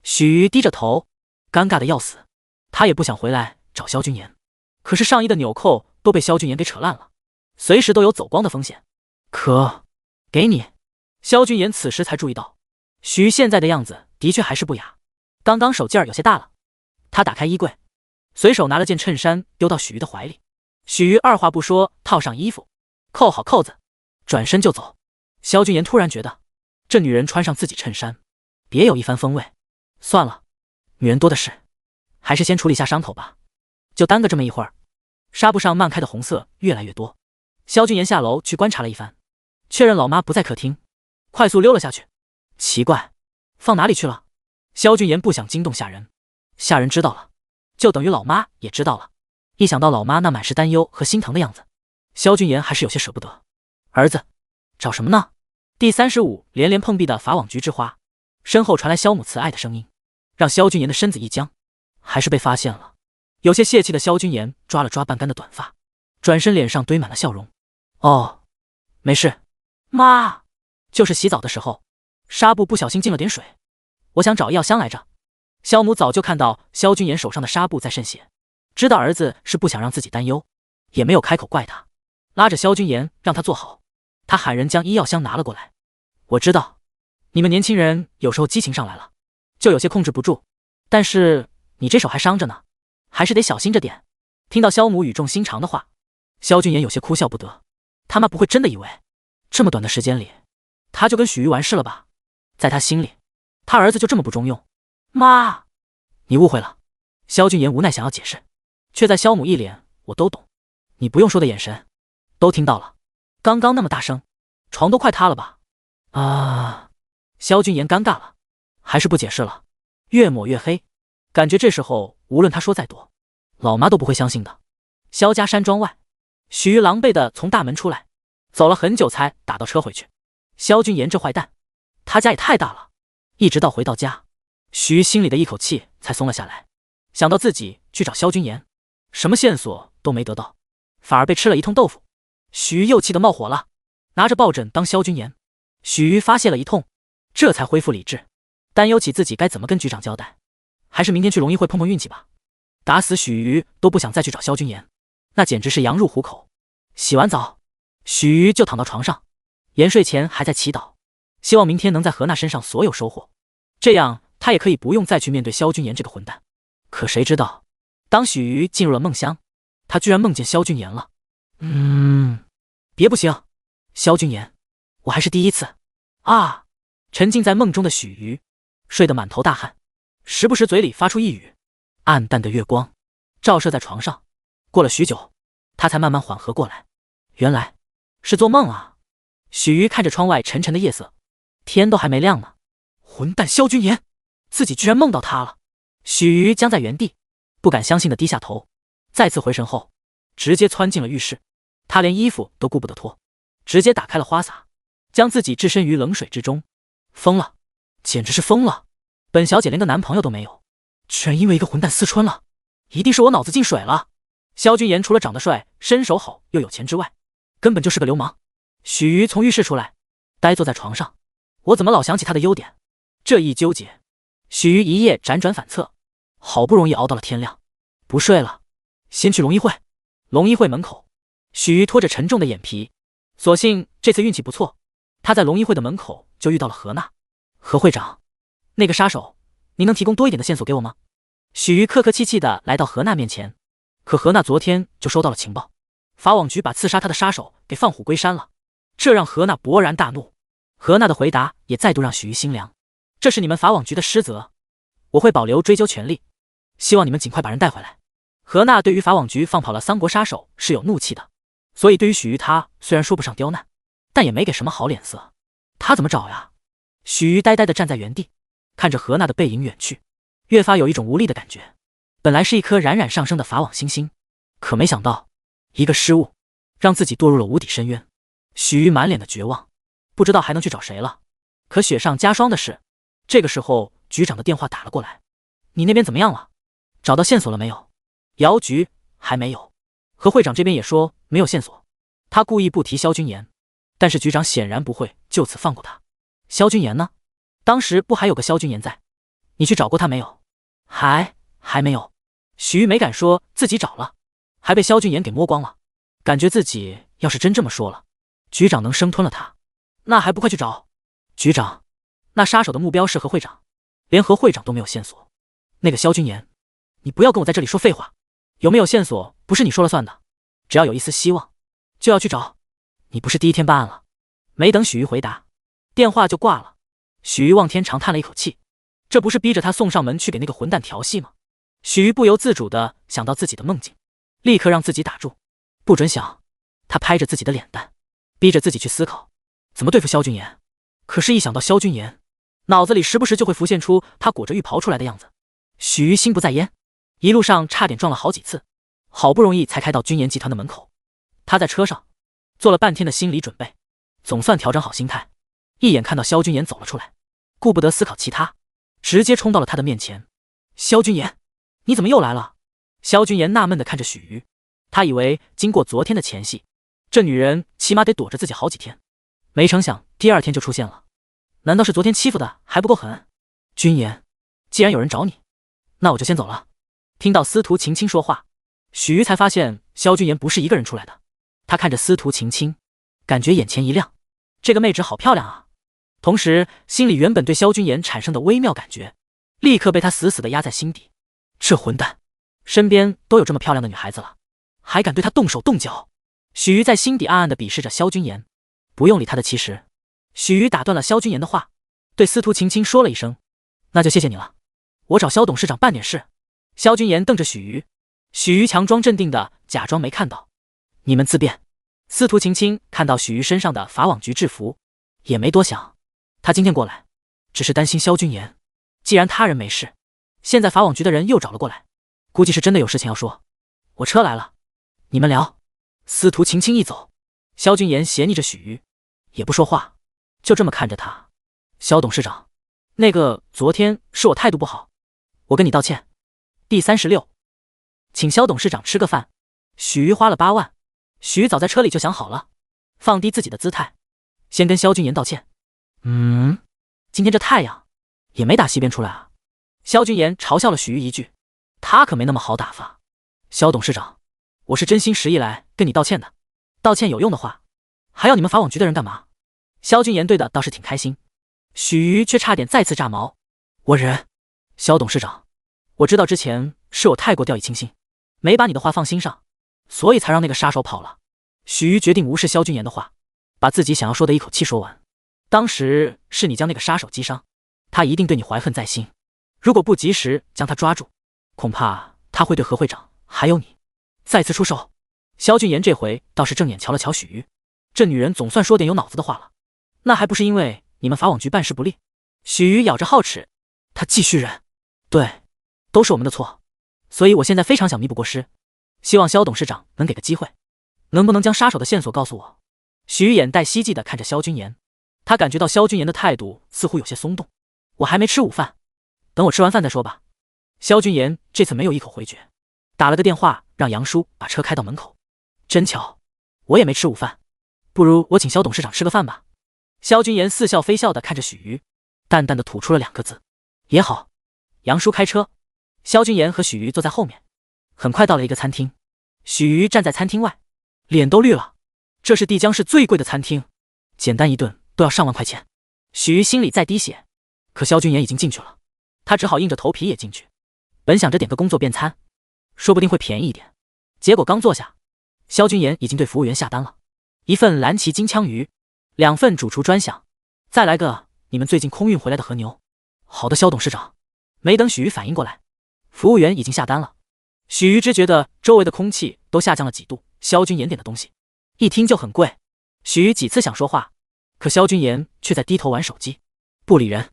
许瑜低着头，尴尬的要死，他也不想回来找萧君言，可是上衣的纽扣都被萧君言给扯烂了，随时都有走光的风险。给你。萧君言此时才注意到，许瑜现在的样子的确还是不雅，刚刚手劲儿有些大了。他打开衣柜，随手拿了件衬衫丢到许瑜的怀里。许瑜二话不说套上衣服，扣好扣子，转身就走。萧君言突然觉得，这女人穿上自己衬衫，别有一番风味。算了，女人多的是，还是先处理下伤口吧。就耽搁这么一会儿，纱布上漫开的红色越来越多。萧君言下楼去观察了一番，确认老妈不在客厅，快速溜了下去。奇怪，放哪里去了？萧君言不想惊动下人，下人知道了，就等于老妈也知道了。一想到老妈那满是担忧和心疼的样子，萧君言还是有些舍不得。儿子，找什么呢？第35连连碰壁的法网局之花，身后传来萧母慈爱的声音，让萧君言的身子一僵，还是被发现了。有些泄气的萧君言抓了抓半干的短发，转身脸上堆满了笑容。哦，没事，妈，就是洗澡的时候，纱布不小心进了点水，我想找医药箱来着。萧母早就看到萧君言手上的纱布在渗血，知道儿子是不想让自己担忧，也没有开口怪他，拉着萧君言让他坐好。他喊人将医药箱拿了过来。我知道，你们年轻人有时候激情上来了，就有些控制不住。但是你这手还伤着呢，还是得小心着点。听到萧母语重心长的话，萧君言有些哭笑不得。他妈不会真的以为这么短的时间里他就跟许瑜完事了吧？在他心里，他儿子就这么不中用？妈，你误会了。萧君言无奈想要解释，却在萧母一脸我都懂，你不用说的眼神都听到了。刚刚那么大声，床都快塌了吧？啊！萧君言尴尬了，还是不解释了，越抹越黑，感觉这时候无论他说再多，老妈都不会相信的。萧家山庄外，许瑜狼狈地从大门出来，走了很久才打到车回去。萧君言这坏蛋，他家也太大了。一直到回到家，许瑜心里的一口气才松了下来。想到自己去找萧君言，什么线索都没得到，反而被吃了一通豆腐，许瑜又气得冒火了，拿着抱枕当萧君言。许瑜发泄了一通，这才恢复理智，担忧起自己该怎么跟局长交代。还是明天去龙一会碰碰运气吧。打死许瑜都不想再去找萧君言，那简直是羊入虎口。洗完澡，许瑜就躺到床上，临睡前还在祈祷，希望明天能在何娜身上所有收获，这样他也可以不用再去面对萧君言这个混蛋。可谁知道，当许瑜进入了梦乡，他居然梦见萧君言了。别不行，萧君言，我还是第一次啊！沉浸在梦中的许瑜睡得满头大汗，时不时嘴里发出一语。暗淡的月光照射在床上，过了许久，他才慢慢缓和过来。原来是做梦啊！许瑜看着窗外沉沉的夜色，天都还没亮呢。混蛋萧君言，自己居然梦到他了！许瑜僵在原地，不敢相信的低下头。再次回神后，直接窜进了浴室。他连衣服都顾不得脱，直接打开了花洒，将自己置身于冷水之中。疯了，简直是疯了！本小姐连个男朋友都没有，居然因为一个混蛋私春了，一定是我脑子进水了。萧君言除了长得帅、身手好又有钱之外，根本就是个流氓。许瑜从浴室出来，呆坐在床上。我怎么老想起他的优点？这一纠结，许瑜一夜辗转反侧，好不容易熬到了天亮，不睡了，先去龙一会。龙一会门口，许瑜拖着沉重的眼皮，所幸这次运气不错，他在龙一会的门口就遇到了何娜。何会长，那个杀手，您能提供多一点的线索给我吗？许瑜客客气气地来到何娜面前，可何娜昨天就收到了情报，法网局把刺杀他的杀手给放虎归山了，这让何娜勃然大怒。何娜的回答也再度让许瑜心凉，这是你们法网局的失责，我会保留追究权利，希望你们尽快把人带回来。何娜对于法网局放跑了桑国杀手是有怒气的，所以对于许瑜他虽然说不上刁难，但也没给什么好脸色。他怎么找呀？许瑜呆呆地站在原地，看着何娜的背影远去，越发有一种无力的感觉。本来是一颗冉冉上升的法网星星，可没想到一个失误让自己堕入了无底深渊。许瑜满脸的绝望，不知道还能去找谁了。可雪上加霜的是，这个时候局长的电话打了过来。你那边怎么样了？找到线索了没有？姚局还没有。何会长这边也说没有线索。他故意不提萧君言，但是局长显然不会就此放过他。萧君言呢？当时不还有个萧君言在？你去找过他没有？还没有。许瑜没敢说自己找了，还被萧君言给摸光了，感觉自己要是真这么说了，局长能生吞了他，那还不快去找？局长，那杀手的目标是何会长，连何会长都没有线索。那个萧君言，你不要跟我在这里说废话，有没有线索不是你说了算的，只要有一丝希望就要去找。你不是第一天办案了？没等许瑜回答，电话就挂了。许瑜望天长叹了一口气，这不是逼着他送上门去给那个混蛋调戏吗？许瑜不由自主地想到自己的梦境，立刻让自己打住，不准想。他拍着自己的脸蛋，逼着自己去思考怎么对付萧君言。可是一想到萧君言，脑子里时不时就会浮现出他裹着浴袍出来的样子。许瑜心不在焉，一路上差点撞了好几次，好不容易才开到君言集团的门口。他在车上做了半天的心理准备，总算调整好心态，一眼看到萧君言走了出来，顾不得思考其他，直接冲到了他的面前。萧君言，你怎么又来了？萧君言纳闷地看着许瑜，他以为经过昨天的前戏，这女人起码得躲着自己好几天，没成想第二天就出现了。难道是昨天欺负的还不够狠？君言，既然有人找你，那我就先走了。听到司徒晴晴说话，许瑜才发现萧君言不是一个人出来的。他看着司徒晴晴，感觉眼前一亮，这个妹纸好漂亮啊。同时心里原本对萧君言产生的微妙感觉立刻被他死死地压在心底。这混蛋，身边都有这么漂亮的女孩子了，还敢对他动手动脚。许瑜在心底暗暗地鄙视着萧君言。不用理他的其实，许瑜打断了萧君言的话，对司徒晴晴说了一声：“那就谢谢你了，我找萧董事长办点事。”萧君言瞪着许瑜，许瑜强装镇定的假装没看到。你们自便。司徒晴晴看到许瑜身上的法网局制服，也没多想，他今天过来只是担心萧君言，既然他人没事，现在法网局的人又找了过来，估计是真的有事情要说。我车来了，你们聊。司徒晴晴一走，萧君言斜睨着许瑜，也不说话，就这么看着他。萧董事长，那个昨天是我态度不好，我跟你道歉。第36，请萧董事长吃个饭。许瑜花了8万，许瑜早在车里就想好了，放低自己的姿态，先跟萧君言道歉。今天这太阳也没打西边出来啊。萧君言嘲笑了许瑜一句，他可没那么好打发。萧董事长，我是真心实意来跟你道歉的，道歉有用的话，还要你们法网局的人干嘛？萧君言对的倒是挺开心，许瑜却差点再次炸毛。我忍。萧董事长，我知道之前是我太过掉以轻心，没把你的话放心上，所以才让那个杀手跑了。许瑜决定无视萧君言的话，把自己想要说的一口气说完。当时是你将那个杀手击伤，他一定对你怀恨在心，如果不及时将他抓住，恐怕他会对何会长还有你再次出手。萧君言这回倒是正眼瞧了瞧许瑜，这女人总算说点有脑子的话了，那还不是因为你们法网局办事不力？许瑜咬着皓齿，他继续忍。对，都是我们的错，所以我现在非常想弥补过失，希望萧董事长能给个机会，能不能将杀手的线索告诉我？许瑜眼带希冀地看着萧君言，他感觉到萧君言的态度似乎有些松动。我还没吃午饭，等我吃完饭再说吧。萧君言这次没有一口回绝，打了个电话让杨叔把车开到门口。真巧，我也没吃午饭，不如我请萧董事长吃个饭吧。萧君言似笑非笑地看着许瑜，淡淡地吐出了2个字：也好。杨叔开车，萧君言和许瑜坐在后面，很快到了一个餐厅。许瑜站在餐厅外，脸都绿了，这是帝江市最贵的餐厅，简单一顿都要上万块钱。许瑜心里在滴血，可萧君言已经进去了，他只好硬着头皮也进去。本想着点个工作便餐，说不定会便宜一点，结果刚坐下，萧君言已经对服务员下单了1份蓝鳍金枪鱼，2份主厨专享，再来个你们最近空运回来的和牛。好的，萧董事长。没等许瑜反应过来，服务员已经下单了。许瑜只觉得周围的空气都下降了几度，萧君言点的东西一听就很贵。许瑜几次想说话，可萧君言却在低头玩手机，不理人。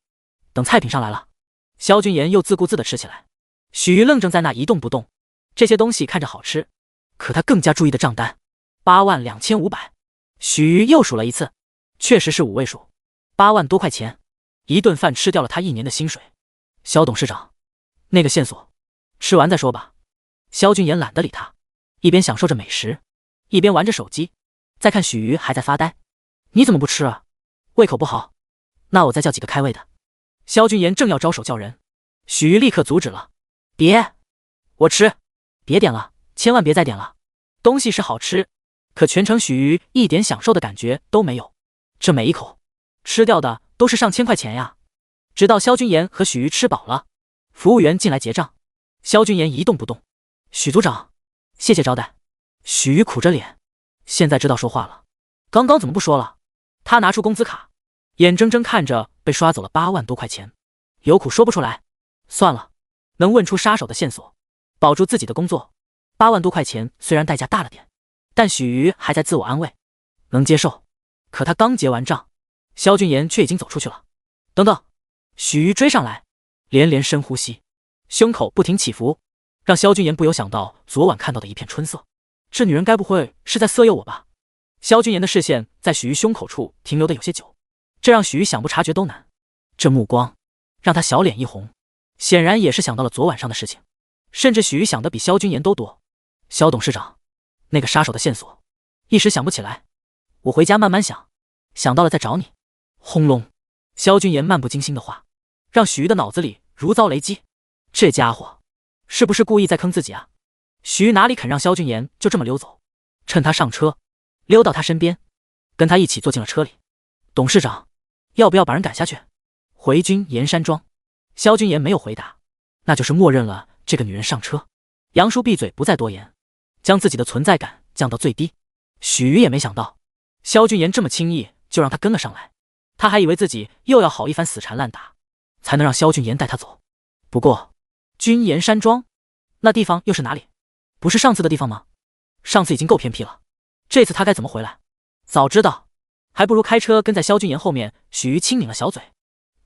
等菜品上来了，萧君言又自顾自地吃起来。许瑜愣怔在那一动不动，这些东西看着好吃，可他更加注意的账单82500。许瑜又数了一次，确实是5位数，8万多块钱，一顿饭吃掉了他1年的薪水。萧董事长，那个线索吃完再说吧。萧君言懒得理他，一边享受着美食，一边玩着手机，再看许瑜还在发呆。你怎么不吃啊？胃口不好？那我再叫几个开胃的。萧君言正要招手叫人，许瑜立刻阻止了。别，我吃，别点了，千万别再点了。东西是好吃，可全程许瑜一点享受的感觉都没有，这每一口吃掉的都是上千块钱呀。直到萧君言和许瑜吃饱了，服务员进来结账，萧君言一动不动。许组长，谢谢招待。许瑜苦着脸，现在知道说话了，刚刚怎么不说了？他拿出工资卡，眼睁睁看着被刷走了8万多块钱，有苦说不出来。算了，能问出杀手的线索，保住自己的工作，8万多块钱虽然代价大了点，但许瑜还在自我安慰，能接受。可他刚结完账，萧君言却已经走出去了。等等！许瑜追上来，连连深呼吸，胸口不停起伏，让萧君言不由想到昨晚看到的一片春色。这女人该不会是在色诱我吧？萧君言的视线在许瑜胸口处停留的有些久，这让许瑜想不察觉都难。这目光让他小脸一红，显然也是想到了昨晚上的事情，甚至许瑜想的比萧君言都多。萧董事长，那个杀手的线索一时想不起来，我回家慢慢想，想到了再找你。轰隆！萧君言漫不经心的话让许瑜的脑子里如遭雷击，这家伙是不是故意在坑自己啊？许瑜哪里肯让萧君言就这么溜走，趁他上车溜到他身边，跟他一起坐进了车里。董事长，要不要把人赶下去？回军岩山庄。萧君言没有回答，那就是默认了这个女人上车。杨叔闭嘴不再多言，将自己的存在感降到最低。许瑜也没想到萧君言这么轻易就让他跟了上来，他还以为自己又要好一番死缠烂打，才能让萧君言带他走。不过君言山庄那地方又是哪里？不是上次的地方吗？上次已经够偏僻了，这次他该怎么回来？早知道还不如开车跟在萧君言后面。许瑜轻抿了小嘴，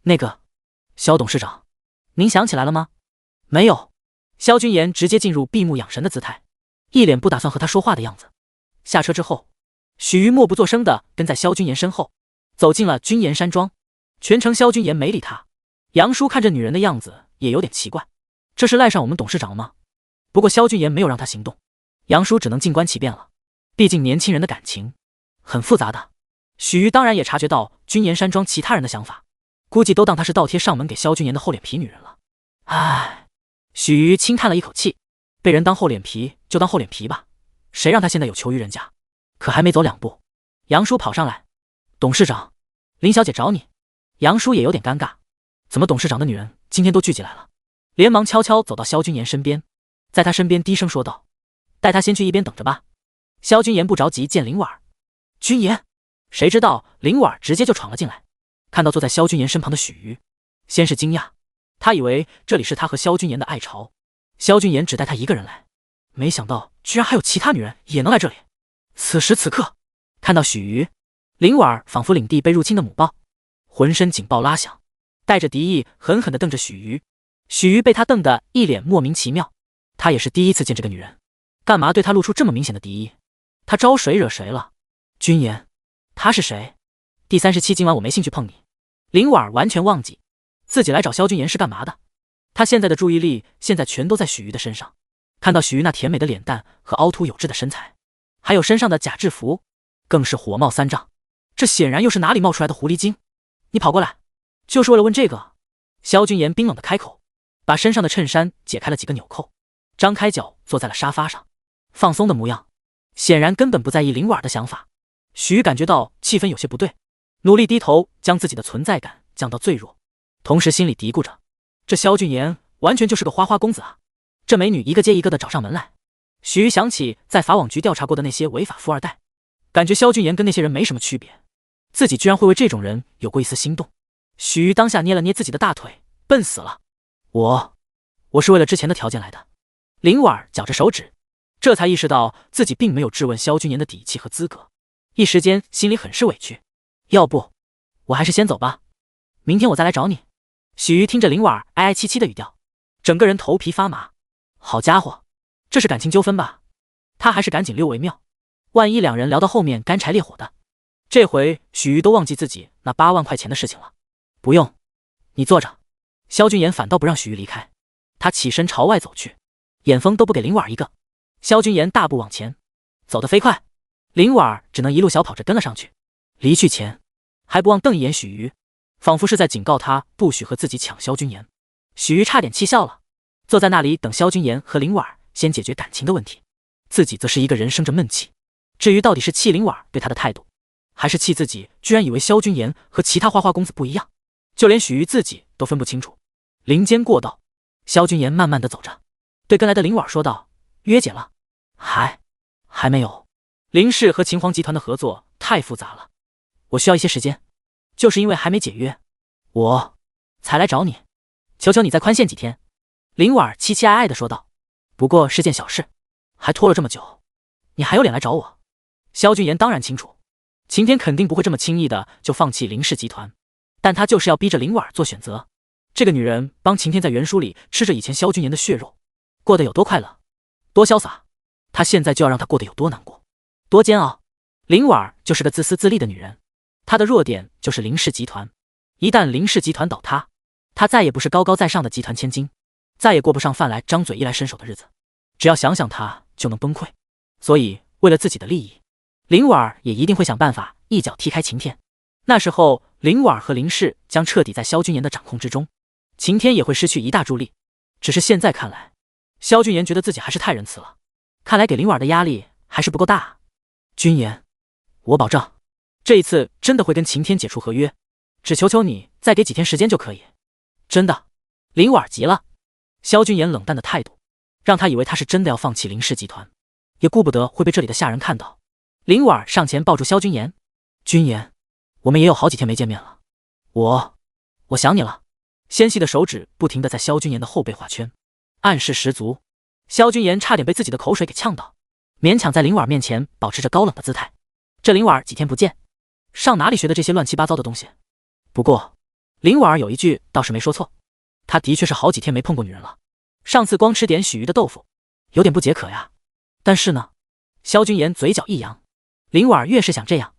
那个萧董事长，您想起来了吗？没有。萧君言直接进入闭目养神的姿态，一脸不打算和他说话的样子。下车之后，许瑜默不作声地跟在萧君言身后，走进了君言山庄。全程萧君言没理他。杨叔看这女人的样子也有点奇怪，这是赖上我们董事长了吗？不过萧君言没有让他行动，杨叔只能静观其变了。毕竟年轻人的感情很复杂的。许瑜当然也察觉到君言山庄其他人的想法，估计都当他是倒贴上门给萧君言的厚脸皮女人了。唉，许瑜轻叹了一口气，被人当厚脸皮就当厚脸皮吧，谁让他现在有求于人家。可还没走两步，杨叔跑上来，董事长，林小姐找你。杨叔也有点尴尬，怎么董事长的女人今天都聚集来了？连忙悄悄走到萧君言身边，在他身边低声说道，带他先去一边等着吧。萧君言不着急见林婉儿。君言，谁知道林婉儿直接就闯了进来，看到坐在萧君言身旁的许瑜，先是惊讶，他以为这里是他和萧君言的爱巢，萧君言只带他一个人来，没想到居然还有其他女人也能来这里。此时此刻看到许瑜，林婉儿仿佛领地被入侵的母豹，浑身警报拉响，带着敌意狠狠地瞪着许瑜。许瑜被他瞪得一脸莫名其妙，他也是第一次见这个女人，干嘛对他露出这么明显的敌意？他招谁惹谁了？君言，他是谁？第37今晚我没兴趣碰你。林婉儿完全忘记自己来找萧君言是干嘛的，他现在的注意力现在全都在许瑜的身上。看到许瑜那甜美的脸蛋和凹凸有致的身材，还有身上的假制服，更是火冒三丈。这显然又是哪里冒出来的狐狸精？你跑过来就是为了问这个？萧君言冰冷的开口，把身上的衬衫解开了几个纽扣，张开脚坐在了沙发上，放松的模样，显然根本不在意林婉儿的想法。许瑜感觉到气氛有些不对，努力低头将自己的存在感降到最弱，同时心里嘀咕着，这萧君言完全就是个花花公子啊，这美女一个接一个的找上门来。许瑜想起在法网局调查过的那些违法富二代，感觉萧君言跟那些人没什么区别，自己居然会为这种人有过一丝心动。许瑜当下捏了捏自己的大腿，笨死了，我是为了之前的条件来的。林婉儿绞着手指，这才意识到自己并没有质问萧君言的底气和资格，一时间心里很是委屈。要不我还是先走吧，明天我再来找你。许瑜听着林婉儿哀哀戚戚的语调，整个人头皮发麻。好家伙，这是感情纠纷吧？他还是赶紧溜为妙，万一两人聊到后面干柴烈火的。这回许瑜都忘记自己那8万块钱的事情了。不用，你坐着。萧君言反倒不让许瑜离开，他起身朝外走去，眼风都不给林婉儿一个。萧君言大步往前，走得飞快，林婉儿只能一路小跑着跟了上去。离去前还不忘瞪一眼许瑜，仿佛是在警告他不许和自己抢萧君言。许瑜差点气笑了，坐在那里等萧君言和林婉儿先解决感情的问题，自己则是一个人生着闷气。至于到底是气林婉儿对他的态度，还是气自己居然以为萧君言和其他花花公子不一样，就连许瑜自己都分不清楚。林间过道，萧君言慢慢的走着，对跟来的林婉儿说道，约解了？还没有。林氏和秦皇集团的合作太复杂了，我需要一些时间，就是因为还没解约，我才来找你，求求你再宽限几天。林婉儿期期哀哀的说道，不过是件小事，还拖了这么久，你还有脸来找我？萧君言当然清楚，晴天肯定不会这么轻易的就放弃林氏集团，但他就是要逼着林婉儿做选择。这个女人帮晴天在原书里吃着以前萧君言的血肉，过得有多快乐，多潇洒，他现在就要让她过得有多难过，多煎熬。林婉儿就是个自私自利的女人，她的弱点就是林氏集团，一旦林氏集团倒塌，她再也不是高高在上的集团千金，再也过不上饭来张嘴衣来伸手的日子，只要想想她就能崩溃。所以为了自己的利益，林婉儿也一定会想办法一脚踢开晴天。那时候林婉儿和林氏将彻底在萧君言的掌控之中，晴天也会失去一大助力。只是现在看来，萧君言觉得自己还是太仁慈了，看来给林婉儿的压力还是不够大。君言，我保证这一次真的会跟晴天解除合约，只求求你再给几天时间就可以。真的？林婉急了，萧君言冷淡的态度让他以为他是真的要放弃林氏集团，也顾不得会被这里的下人看到。林婉上前抱住萧君言，君言，我们也有好几天没见面了，我想你了。纤细的手指不停地在萧君言的后背画圈，暗示十足。萧君言差点被自己的口水给呛到，勉强在林婉面前保持着高冷的姿态。这林婉几天不见，上哪里学的这些乱七八糟的东西？不过林婉有一句倒是没说错，她的确是好几天没碰过女人了。上次光吃点许鱼的豆腐，有点不解渴呀。但是呢，萧君言嘴角一扬，林婉越是想这样，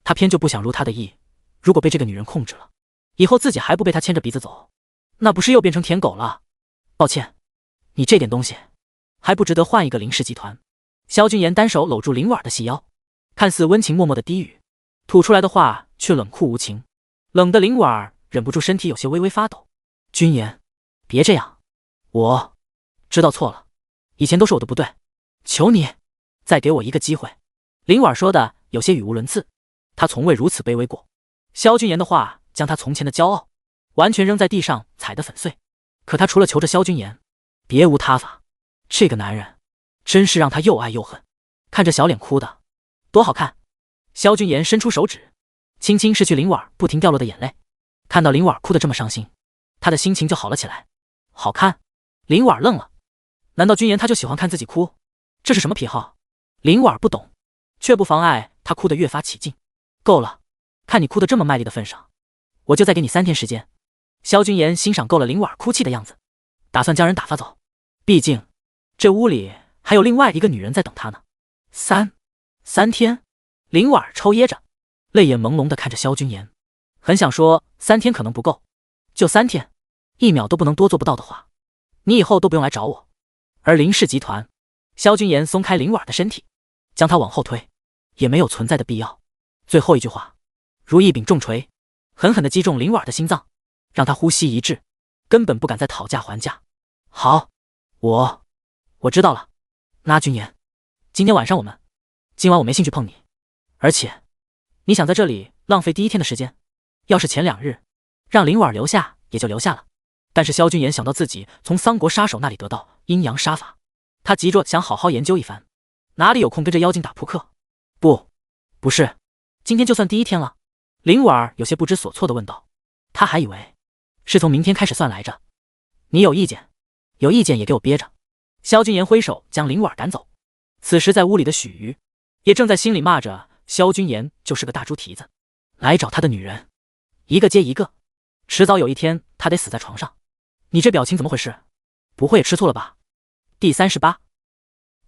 他偏就不想如他的意。如果被这个女人控制了，以后自己还不被她牵着鼻子走，那不是又变成舔狗了？抱歉，你这点东西还不值得换一个林氏集团。萧君言单手搂住林婉的细腰，看似温情脉脉的低语，吐出来的话却冷酷无情，冷的林婉忍不住身体有些微微发抖。君言，别这样，我知道错了，以前都是我的不对，求你再给我一个机会。林婉说的有些语无伦次，他从未如此卑微过。萧君言的话将他从前的骄傲完全扔在地上，踩得粉碎。可他除了求着萧君言，别无他法。这个男人真是让他又爱又恨。看着小脸哭的多好看。萧君言伸出手指轻轻拭去林婉不停掉落的眼泪，看到林婉哭得这么伤心，他的心情就好了起来。好看？林婉愣了，难道君言他就喜欢看自己哭？这是什么癖好？林婉不懂，却不妨碍他哭得越发起劲。够了，看你哭得这么卖力的份上，我就再给你3天时间。萧君言欣赏够了林婉哭泣的样子，打算将人打发走。毕竟这屋里还有另外一个女人在等他呢。三天？林婉抽噎着，泪眼朦胧地看着萧君言，很想说3天可能不够，就3天，1秒都不能多做不到的话，你以后都不用来找我。而林氏集团，萧君言松开林婉的身体，将她往后推，也没有存在的必要。最后一句话如一柄重锤，狠狠地击中林婉的心脏，让她呼吸一滞，根本不敢再讨价还价。好，我知道了。那君言，今晚我没兴趣碰你，而且你想在这里浪费第1天的时间，要是前2日让林婉留下也就留下了。但是萧君言想到自己从桑国杀手那里得到阴阳杀法，他急着想好好研究一番，哪里有空跟着妖精打扑克？不是，今天就算第1天了。林婉有些不知所措地问道，他还以为是从明天开始算来着。你有意见？有意见也给我憋着。萧君言挥手将林婉赶走。此时在屋里的许瑜也正在心里骂着萧君言就是个大猪蹄子，来找他的女人一个接一个，迟早有一天他得死在床上。你这表情怎么回事？不会也吃醋了吧？第38，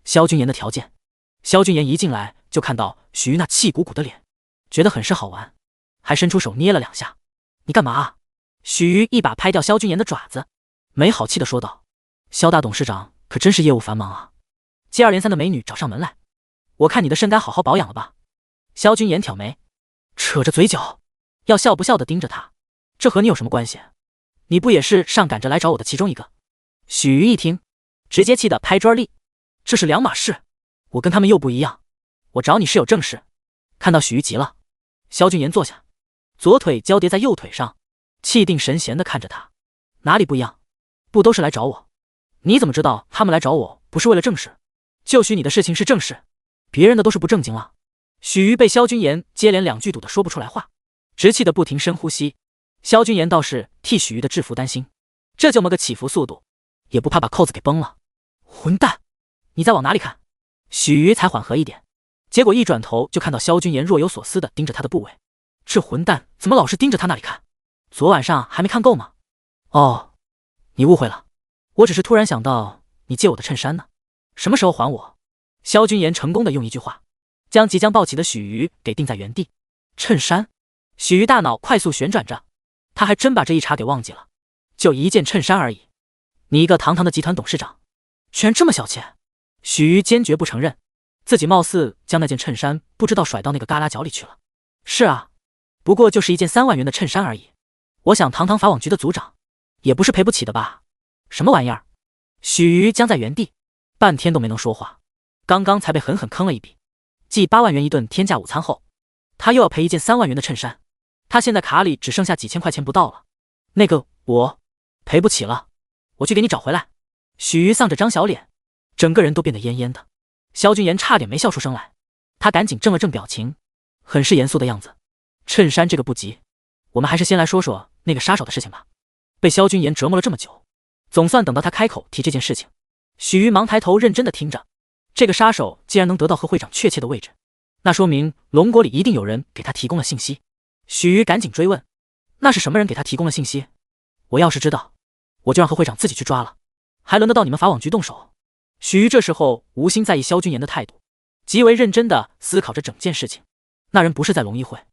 萧君言的条件。萧君言一进来就看到许瑜那气鼓鼓的脸，觉得很是好玩，还伸出手捏了2下。你干嘛啊？许瑜一把拍掉萧君言的爪子，没好气地说道，萧大董事长可真是业务繁忙啊，接二连三的美女找上门来，我看你的肾该好好保养了吧。萧君言挑眉，扯着嘴角，要笑不笑地盯着他，这和你有什么关系？你不也是上赶着来找我的其中一个？许瑜一听，直接气得拍桌立，这是2码事，我跟他们又不一样，我找你是有正事。看到许瑜急了，萧君言坐下，左腿交叠在右腿上，气定神闲地看着他，哪里不一样？不都是来找我？你怎么知道他们来找我不是为了正事？就许你的事情是正事，别人的都是不正经了。许瑜被萧君言接连2句堵得说不出来话，直气得不停深呼吸。萧君言倒是替许瑜的制服担心，这就么个起伏速度，也不怕把扣子给崩了。混蛋，你在往哪里看？许瑜才缓和一点，结果一转头就看到萧君言若有所思地盯着他的部位。这混蛋怎么老是盯着他那里看？昨晚上还没看够吗？哦，你误会了，我只是突然想到你借我的衬衫呢，什么时候还我？萧君言成功地用一句话将即将抱起的许瑜给定在原地。衬衫？许瑜大脑快速旋转着，他还真把这一茬给忘记了，就1件衬衫而已，你一个堂堂的集团董事长居然这么小气？许瑜坚决不承认，自己貌似将那件衬衫不知道甩到那个旮旯角里去了。是啊，不过就是1件3万元的衬衫而已，我想堂堂法网局的组长也不是赔不起的吧？什么玩意儿？许瑜僵在原地，半天都没能说话。刚刚才被狠狠坑了一笔，继8万元一顿天价午餐后，他又要赔1件3万元的衬衫，他现在卡里只剩下几千块钱不到了。那个，我赔不起了。我去给你找回来。许瑜丧着张小脸，整个人都变得恹恹的。萧君言差点没笑出声来，他赶紧正了正表情，很是严肃的样子。衬衫这个不急，我们还是先来说说那个杀手的事情吧。被萧君言折磨了这么久，总算等到他开口提这件事情。许瑜忙抬头认真的听着，这个杀手既然能得到和会长确切的位置，那说明龙国里一定有人给他提供了信息。许瑜赶紧追问，那是什么人给他提供了信息？我要是知道，我就让和会长自己去抓了，还轮得到你们法网局动手？许瑜这时候无心在意萧君言的态度，极为认真的思考着整件事情。那人不是在龙议会，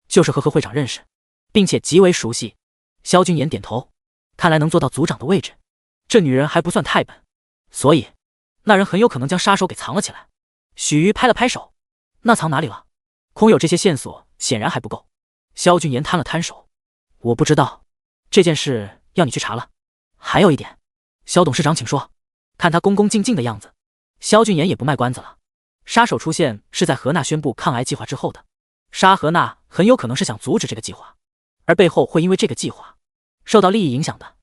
就是和会长认识，并且极为熟悉。萧君言点头，看来能做到组长的位置，这女人还不算太笨，所以那人很有可能将杀手给藏了起来。许瑜拍了拍手，那藏哪里了？空有这些线索显然还不够。萧君言摊了摊手，我不知道，这件事要你去查了。还有一点，萧董事长请说。看他恭恭敬敬的样子，萧君言也不卖关子了。杀手出现是在何娜宣布抗癌计划之后的，杀何娜很有可能是想阻止这个计划，而背后会因为这个计划受到利益影响的，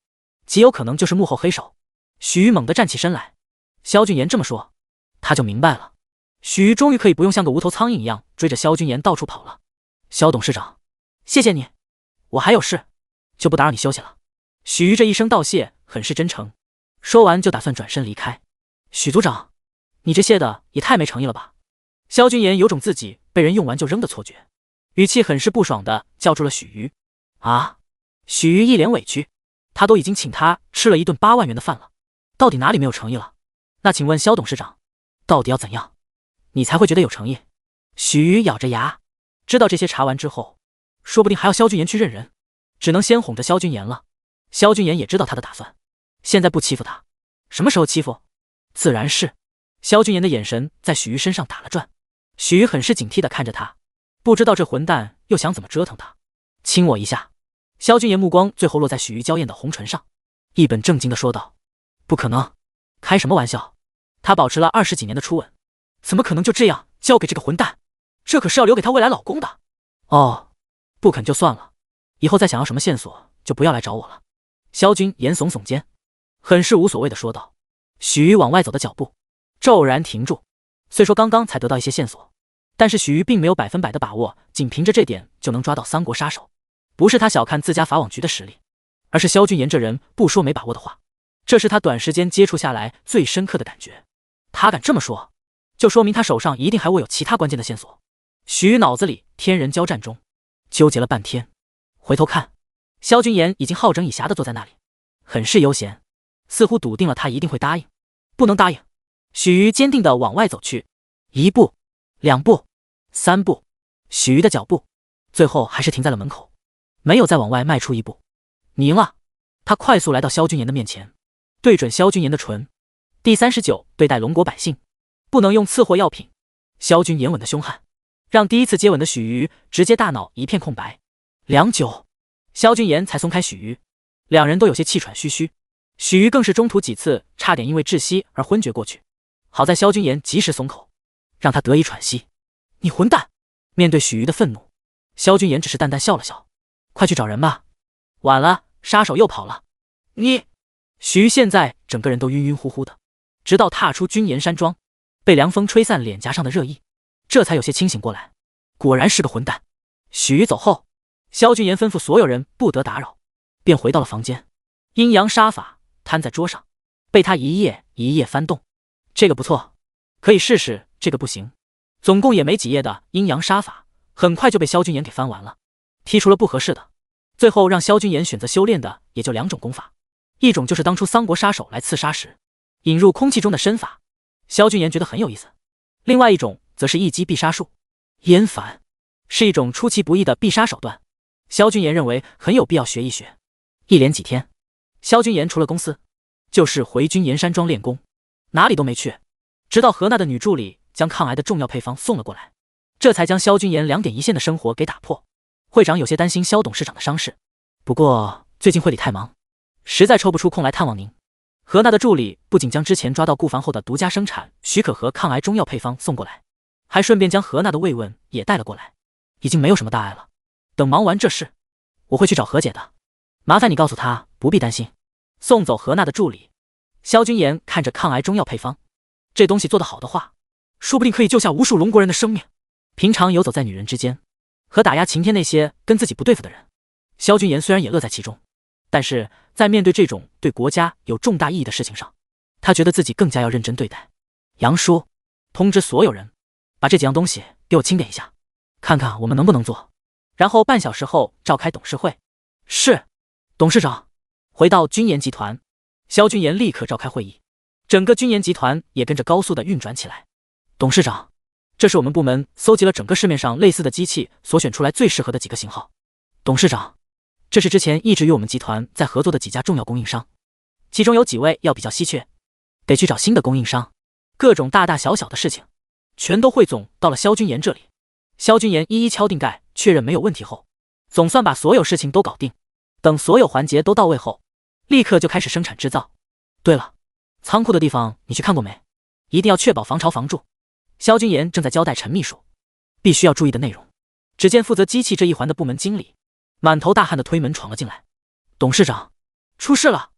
极有可能就是幕后黑手。许瑜猛地站起身来，萧君言这么说，他就明白了。许瑜终于可以不用像个无头苍蝇一样追着萧君言到处跑了。萧董事长，谢谢你，我还有事，就不打扰你休息了。许瑜这一声道谢很是真诚，说完就打算转身离开。许组长，你这谢的也太没诚意了吧？萧君言有种自己被人用完就扔的错觉，语气很是不爽的叫住了许瑜。啊！许瑜一脸委屈，他都已经请他吃了一顿8万元的饭了，到底哪里没有诚意了？那请问萧董事长，到底要怎样你才会觉得有诚意？许瑜咬着牙，知道这些查完之后，说不定还要萧君言去认人，只能先哄着萧君言了。萧君言也知道他的打算，现在不欺负他，什么时候欺负？自然是。萧君言的眼神在许瑜身上打了转，许瑜很是警惕地看着他，不知道这混蛋又想怎么折腾他。亲我一下。萧君言目光最后落在许瑜娇艳的红唇上，一本正经地说道：不可能，开什么玩笑？他保持了20几年的初吻，怎么可能就这样交给这个混蛋？这可是要留给他未来老公的。哦，不肯就算了，以后再想要什么线索就不要来找我了。萧君言耸耸肩，很是无所谓的说道。许瑜往外走的脚步骤然停住，虽说刚刚才得到一些线索，但是许瑜并没有100%的把握，仅凭着这点就能抓到3国杀手。不是他小看自家法网局的实力，而是萧君言这人不说没把握的话，这是他短时间接触下来最深刻的感觉。他敢这么说，就说明他手上一定还握有其他关键的线索。许瑜脑子里天人交战中纠结了半天，回头看，萧君言已经好整以暇的坐在那里，很是悠闲，似乎笃定了他一定会答应。不能答应。许瑜坚定地往外走去，1步2步3步，许瑜的脚步最后还是停在了门口，没有再往外迈出1步。你赢了。他快速来到萧君言的面前，对准萧君言的唇。第39，对待龙国百姓，不能用次货药品。萧君言吻的凶悍，让第一次接吻的许瑜直接大脑一片空白。良久，萧君言才松开许瑜，两人都有些气喘吁吁，许瑜更是中途几次差点因为窒息而昏厥过去。好在萧君言及时松口，让他得以喘息。你混蛋！面对许瑜的愤怒，萧君言只是淡淡笑了笑，快去找人吧，晚了，杀手又跑了。你……许瑜现在整个人都晕晕乎乎的，直到踏出君岩山庄，被凉风吹散脸颊上的热意，这才有些清醒过来。果然是个混蛋。许瑜走后，萧君言吩咐所有人不得打扰，便回到了房间。阴阳杀法摊在桌上，被他一页一页翻动。这个不错，可以试试，这个不行。总共也没几页的阴阳杀法，很快就被萧君言给翻完了，剔除了不合适的。最后让萧君言选择修炼的也就2种功法，一种就是当初3国杀手来刺杀时引入空气中的身法，萧君言觉得很有意思。另外一种则是一击必杀术，烟反，是一种出其不意的必杀手段，萧君言认为很有必要学一学。一连几天，萧君言除了公司就是回君岩山庄练功，哪里都没去，直到何娜的女助理将抗癌的重要配方送了过来，这才将萧君言2点一线的生活给打破。会长有些担心萧董事长的伤势，不过最近会里太忙，实在抽不出空来探望您。何娜的助理不仅将之前抓到顾房后的独家生产许可和抗癌中药配方送过来，还顺便将何娜的慰问也带了过来。已经没有什么大碍了，等忙完这事，我会去找何姐的，麻烦你告诉她不必担心。送走何娜的助理，萧君言看着抗癌中药配方，这东西做得好的话，说不定可以救下无数龙国人的生命。平常游走在女人之间，和打压晴天那些跟自己不对付的人，萧君言虽然也乐在其中，但是在面对这种对国家有重大意义的事情上，他觉得自己更加要认真对待。杨叔，通知所有人，把这几样东西给我清点一下，看看我们能不能做，然后半小时后召开董事会。是，董事长。回到君言集团，萧君言立刻召开会议，整个君言集团也跟着高速的运转起来。董事长，这是我们部门搜集了整个市面上类似的机器所选出来最适合的几个型号。董事长，这是之前一直与我们集团在合作的几家重要供应商，其中有几位要比较稀缺，得去找新的供应商。各种大大小小的事情全都汇总到了萧君言这里。萧君言一一敲定盖，确认没有问题后，总算把所有事情都搞定。等所有环节都到位后，立刻就开始生产制造。对了，仓库的地方你去看过没？一定要确保防潮防蛀。萧君言正在交代陈秘书必须要注意的内容。只见负责机器这一环的部门经理满头大汗的推门闯了进来。董事长，出事了。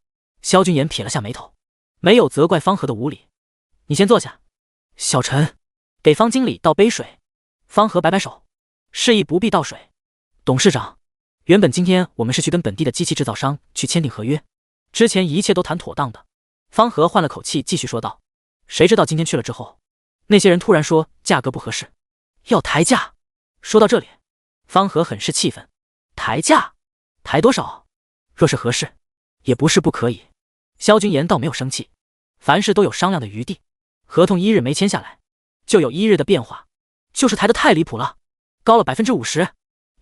萧君言撇了下眉头，没有责怪方和的无礼。你先坐下。小陈，给方经理倒杯水。方和摆摆手，示意不必倒水。董事长，原本今天我们是去跟本地的机器制造商去签订合约，之前一切都谈妥当的。方和换了口气继续说道，谁知道今天去了之后，那些人突然说价格不合适，要抬价。说到这里，方和很是气愤。抬价？抬多少？若是合适，也不是不可以。萧君言倒没有生气，凡事都有商量的余地，合同一日没签下来，就有一日的变化，就是抬得太离谱了，高了50%，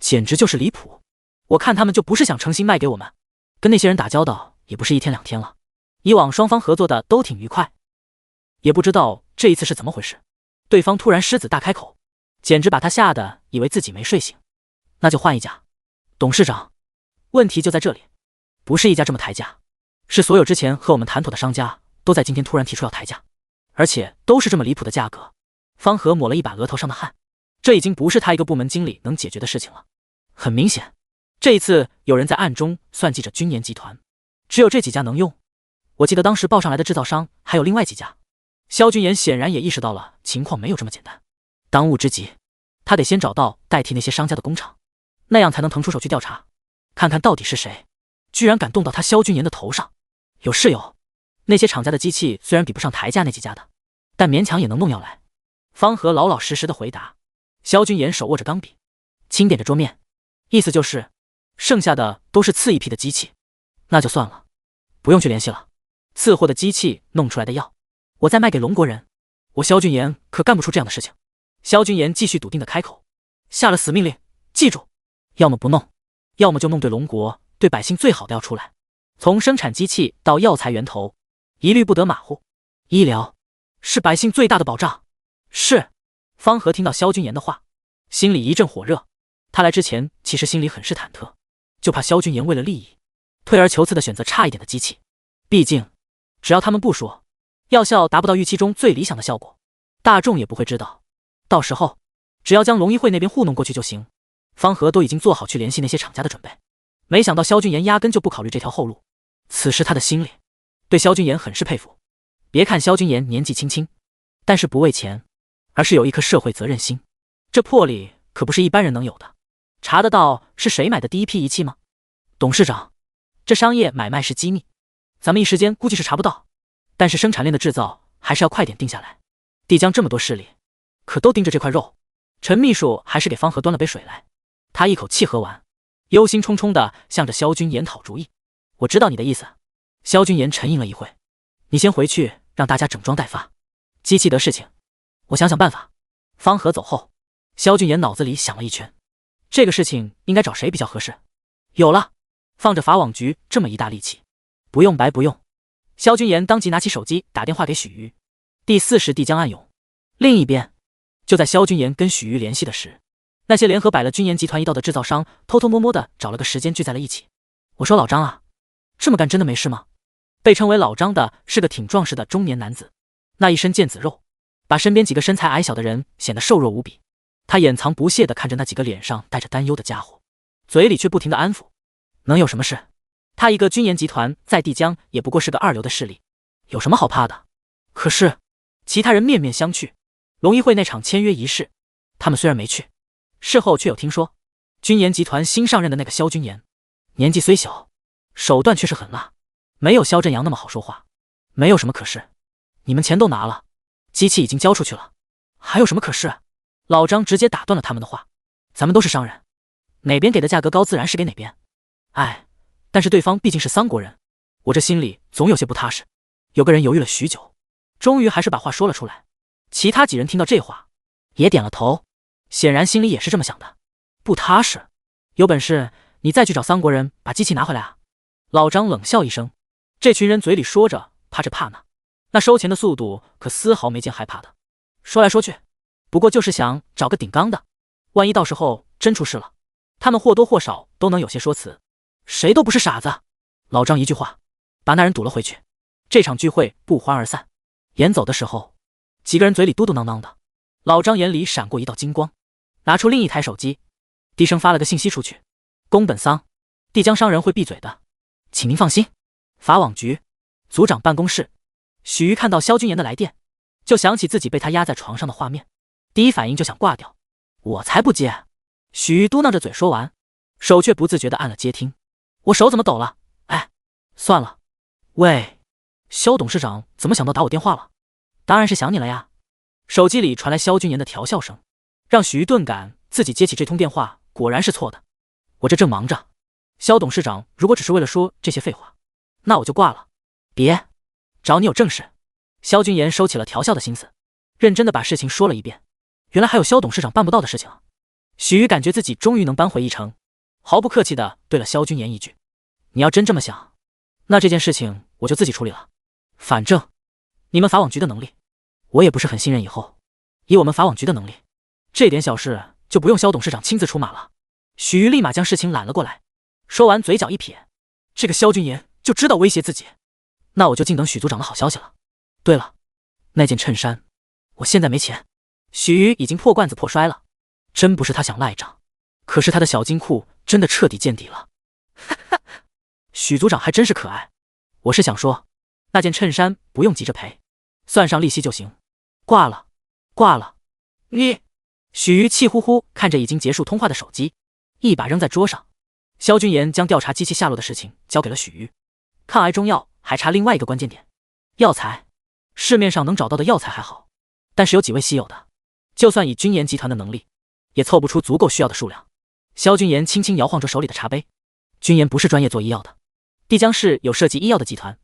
简直就是离谱。我看他们就不是想诚心卖给我们，跟那些人打交道也不是一天两天了，以往双方合作的都挺愉快，也不知道这一次是怎么回事，对方突然狮子大开口，简直把他吓得以为自己没睡醒。那就换一家。董事长，问题就在这里，不是一家这么抬价，是所有之前和我们谈妥的商家都在今天突然提出要抬价，而且都是这么离谱的价格。方和抹了一把额头上的汗，这已经不是他一个部门经理能解决的事情了。很明显，这一次有人在暗中算计着君言集团，只有这几家能用。我记得当时报上来的制造商还有另外几家。萧君言显然也意识到了情况没有这么简单，当务之急，他得先找到代替那些商家的工厂，那样才能腾出手去调查，看看到底是谁居然敢动到他萧君言的头上。有是有，那些厂家的机器虽然比不上台价那几家的，但勉强也能弄要来。方和老老实实的回答。萧君言手握着钢笔，轻点着桌面，意思就是剩下的都是次一批的机器，那就算了，不用去联系了。次货的机器弄出来的药，我再卖给龙国人，我萧君言可干不出这样的事情。萧君言继续笃定的开口，下了死命令，记住，要么不弄，要么就弄对龙国，对百姓最好的要出来，从生产机器到药材源头，一律不得马虎。医疗是百姓最大的保障。是。方和听到萧君言的话，心里一阵火热。他来之前其实心里很是忐忑，就怕萧君言为了利益，退而求次的选择差一点的机器。毕竟只要他们不说，药效达不到预期中最理想的效果，大众也不会知道，到时候只要将龙医会那边糊弄过去就行。方和都已经做好去联系那些厂家的准备，没想到萧君言压根就不考虑这条后路。此时他的心里对萧君言很是佩服。别看萧君言年纪轻轻，但是不为钱，而是有一颗社会责任心，这魄力可不是一般人能有的。查得到是谁买的第一批仪器吗？董事长，这商业买卖是机密，咱们一时间估计是查不到，但是生产链的制造还是要快点定下来。帝江这么多势力，可都盯着这块肉。陈秘书还是给方和端了杯水来，他一口气喝完，忧心忡忡地向着萧君言讨主意。我知道你的意思。萧君言沉吟了一会，你先回去让大家整装待发，机器的事情我想想办法。方和走后，萧君言脑子里想了一圈，这个事情应该找谁比较合适？有了，放着法网局这么一大力气，不用白不用。萧君言当即拿起手机打电话给许瑜。第40帝江暗涌。另一边，就在萧君言跟许瑜联系的时，那些联合摆了君言集团一道的制造商偷偷摸摸的找了个时间聚在了一起。我说老张啊，这么干真的没事吗？被称为老张的是个挺壮实的中年男子，那一身腱子肉把身边几个身材矮小的人显得瘦弱无比。他掩藏不屑地看着那几个脸上带着担忧的家伙，嘴里却不停地安抚。能有什么事？他一个军盐集团在帝江也不过是个二流的势力，有什么好怕的？可是其他人面面相觑。龙一会那场签约仪式，他们虽然没去，事后却有听说，军盐集团新上任的那个萧军盐，年纪虽小，手段却是狠辣，没有萧振阳那么好说话。没有什么可是，你们钱都拿了，机器已经交出去了，还有什么可是？老张直接打断了他们的话，咱们都是商人，哪边给的价格高自然是给哪边。哎，但是对方毕竟是桑国人，我这心里总有些不踏实。有个人犹豫了许久，终于还是把话说了出来。其他几人听到这话也点了头，显然心里也是这么想的。不踏实，有本事你再去找桑国人把机器拿回来啊。老张冷笑一声，这群人嘴里说着怕这怕那收钱的速度可丝毫没见害怕的。说来说去不过就是想找个顶缸的，万一到时候真出事了，他们或多或少都能有些说辞。谁都不是傻子。老张一句话把那人堵了回去。这场聚会不欢而散。沿走的时候，几个人嘴里嘟嘟囔囔的。老张眼里闪过一道金光，拿出另一台手机，低声发了个信息出去：宫本桑，帝江商人会闭嘴的，请您放心。法网局组长办公室。许瑜看到萧军言的来电，就想起自己被他压在床上的画面，第一反应就想挂掉。我才不接。许瑜嘟囔着嘴说完，手却不自觉地按了接听。我手怎么抖了？哎，算了。喂，萧董事长怎么想到打我电话了？当然是想你了呀。手机里传来萧军言的调笑声，让许瑜顿感自己接起这通电话果然是错的。我这正忙着，萧董事长如果只是为了说这些废话，那我就挂了。别，找你有正事。萧军言收起了调笑的心思，认真的把事情说了一遍。原来还有萧董事长办不到的事情啊。许瑜感觉自己终于能扳回一城，毫不客气的对了萧军言一句：你要真这么想，那这件事情我就自己处理了。反正你们法网局的能力我也不是很信任，以我们法网局的能力，这点小事就不用萧董事长亲自出马了。许瑜立马将事情揽了过来，说完嘴角一撇，这个萧军言就知道威胁自己，那我就静等许组长的好消息了。对了，那件衬衫我现在没钱。许瑜已经破罐子破摔了，真不是他想赖账，可是他的小金库真的彻底见底了。哈哈，许组长还真是可爱。我是想说，那件衬衫不用急着赔，算上利息就行。挂了，挂了。你……许瑜气呼呼看着已经结束通话的手机，一把扔在桌上。萧军言将调查机器下落的事情交给了许瑜。抗癌中药还差另外一个关键点，药材。市面上能找到的药材还好，但是有几味稀有的，就算以军盐集团的能力，也凑不出足够需要的数量。萧军言轻轻摇晃着手里的茶杯。军盐不是专业做医药的，帝江市有涉及医药的集团，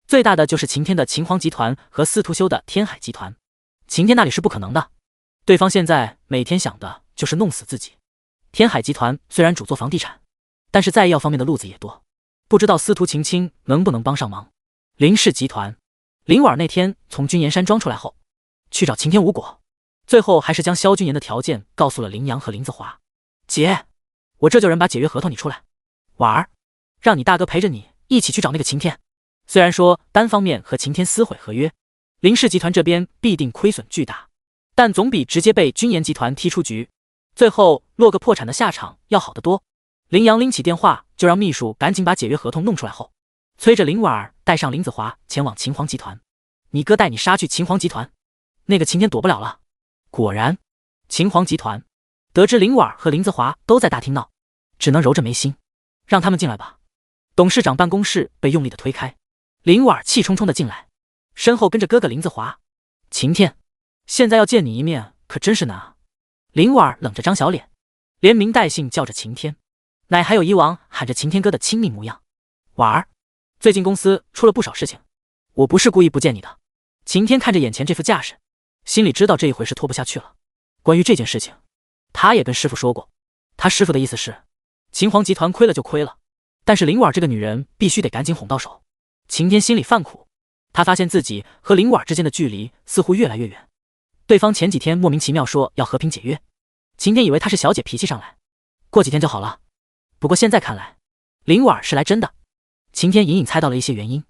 最大的就是晴天的秦皇集团和司徒修的天海集团。晴天那里是不可能的，对方现在每天想的就是弄死自己。天海集团虽然主做房地产，但是在医药方面的路子也多，不知道司徒秦青能不能帮上忙。林氏集团，林婉那天从军盐山庄出来后，去找晴天无果，最后还是将萧军言的条件告诉了林阳和林子华。姐，我这就人把解约合同你出来。婉儿，让你大哥陪着你一起去找那个晴天。虽然说单方面和晴天撕毁合约，林氏集团这边必定亏损巨大，但总比直接被军盐集团踢出局，最后落个破产的下场要好得多。林阳拎起电话就让秘书赶紧把解约合同弄出来后，催着林婉儿带上林子华前往秦皇集团。你哥带你杀去秦皇集团，那个晴天躲不了了。果然，秦皇集团得知林婉儿和林子华都在大厅闹，只能揉着眉心，让他们进来吧。董事长办公室被用力的推开，林婉儿气冲冲的进来，身后跟着哥哥林子华。晴天，现在要见你一面可真是难啊。林婉儿冷着张小脸，连名带姓叫着晴天，乃还有以往喊着晴天哥的亲密模样。婉儿，最近公司出了不少事情，我不是故意不见你的。晴天看着眼前这副架势，心里知道这一回是拖不下去了。关于这件事情，他也跟师傅说过，他师傅的意思是，秦皇集团亏了就亏了，但是林婉这个女人必须得赶紧哄到手。晴天心里犯苦，他发现自己和林婉之间的距离似乎越来越远。对方前几天莫名其妙说要和平解约，晴天以为他是小姐脾气上来，过几天就好了。不过现在看来，林婉是来真的。晴天隐隐猜到了一些原因。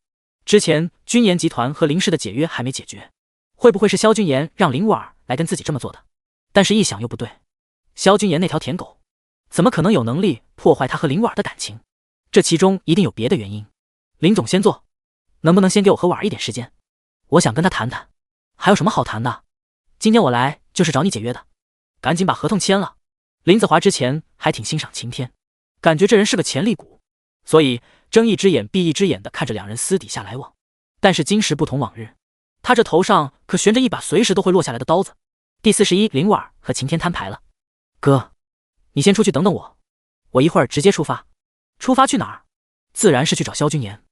之前军盐集团和林氏的解约还没解决，会不会是萧军言让林婉来跟自己这么做的？但是一想又不对，萧军言那条舔狗怎么可能有能力破坏他和林婉的感情？这其中一定有别的原因。林总先坐，能不能先给我和婉儿一点时间？我想跟他谈谈。还有什么好谈的？今天我来就是找你解约的，赶紧把合同签了。林子华之前还挺欣赏晴天，感觉这人是个潜力股，所以睁一只眼闭一只眼的看着两人私底下来往。但是今时不同往日，他这头上可悬着一把随时都会落下来的刀子。第41，林婉儿和晴天摊牌了。哥，你先出去等等我，我一会儿直接出发。出发去哪儿？自然是去找萧君言。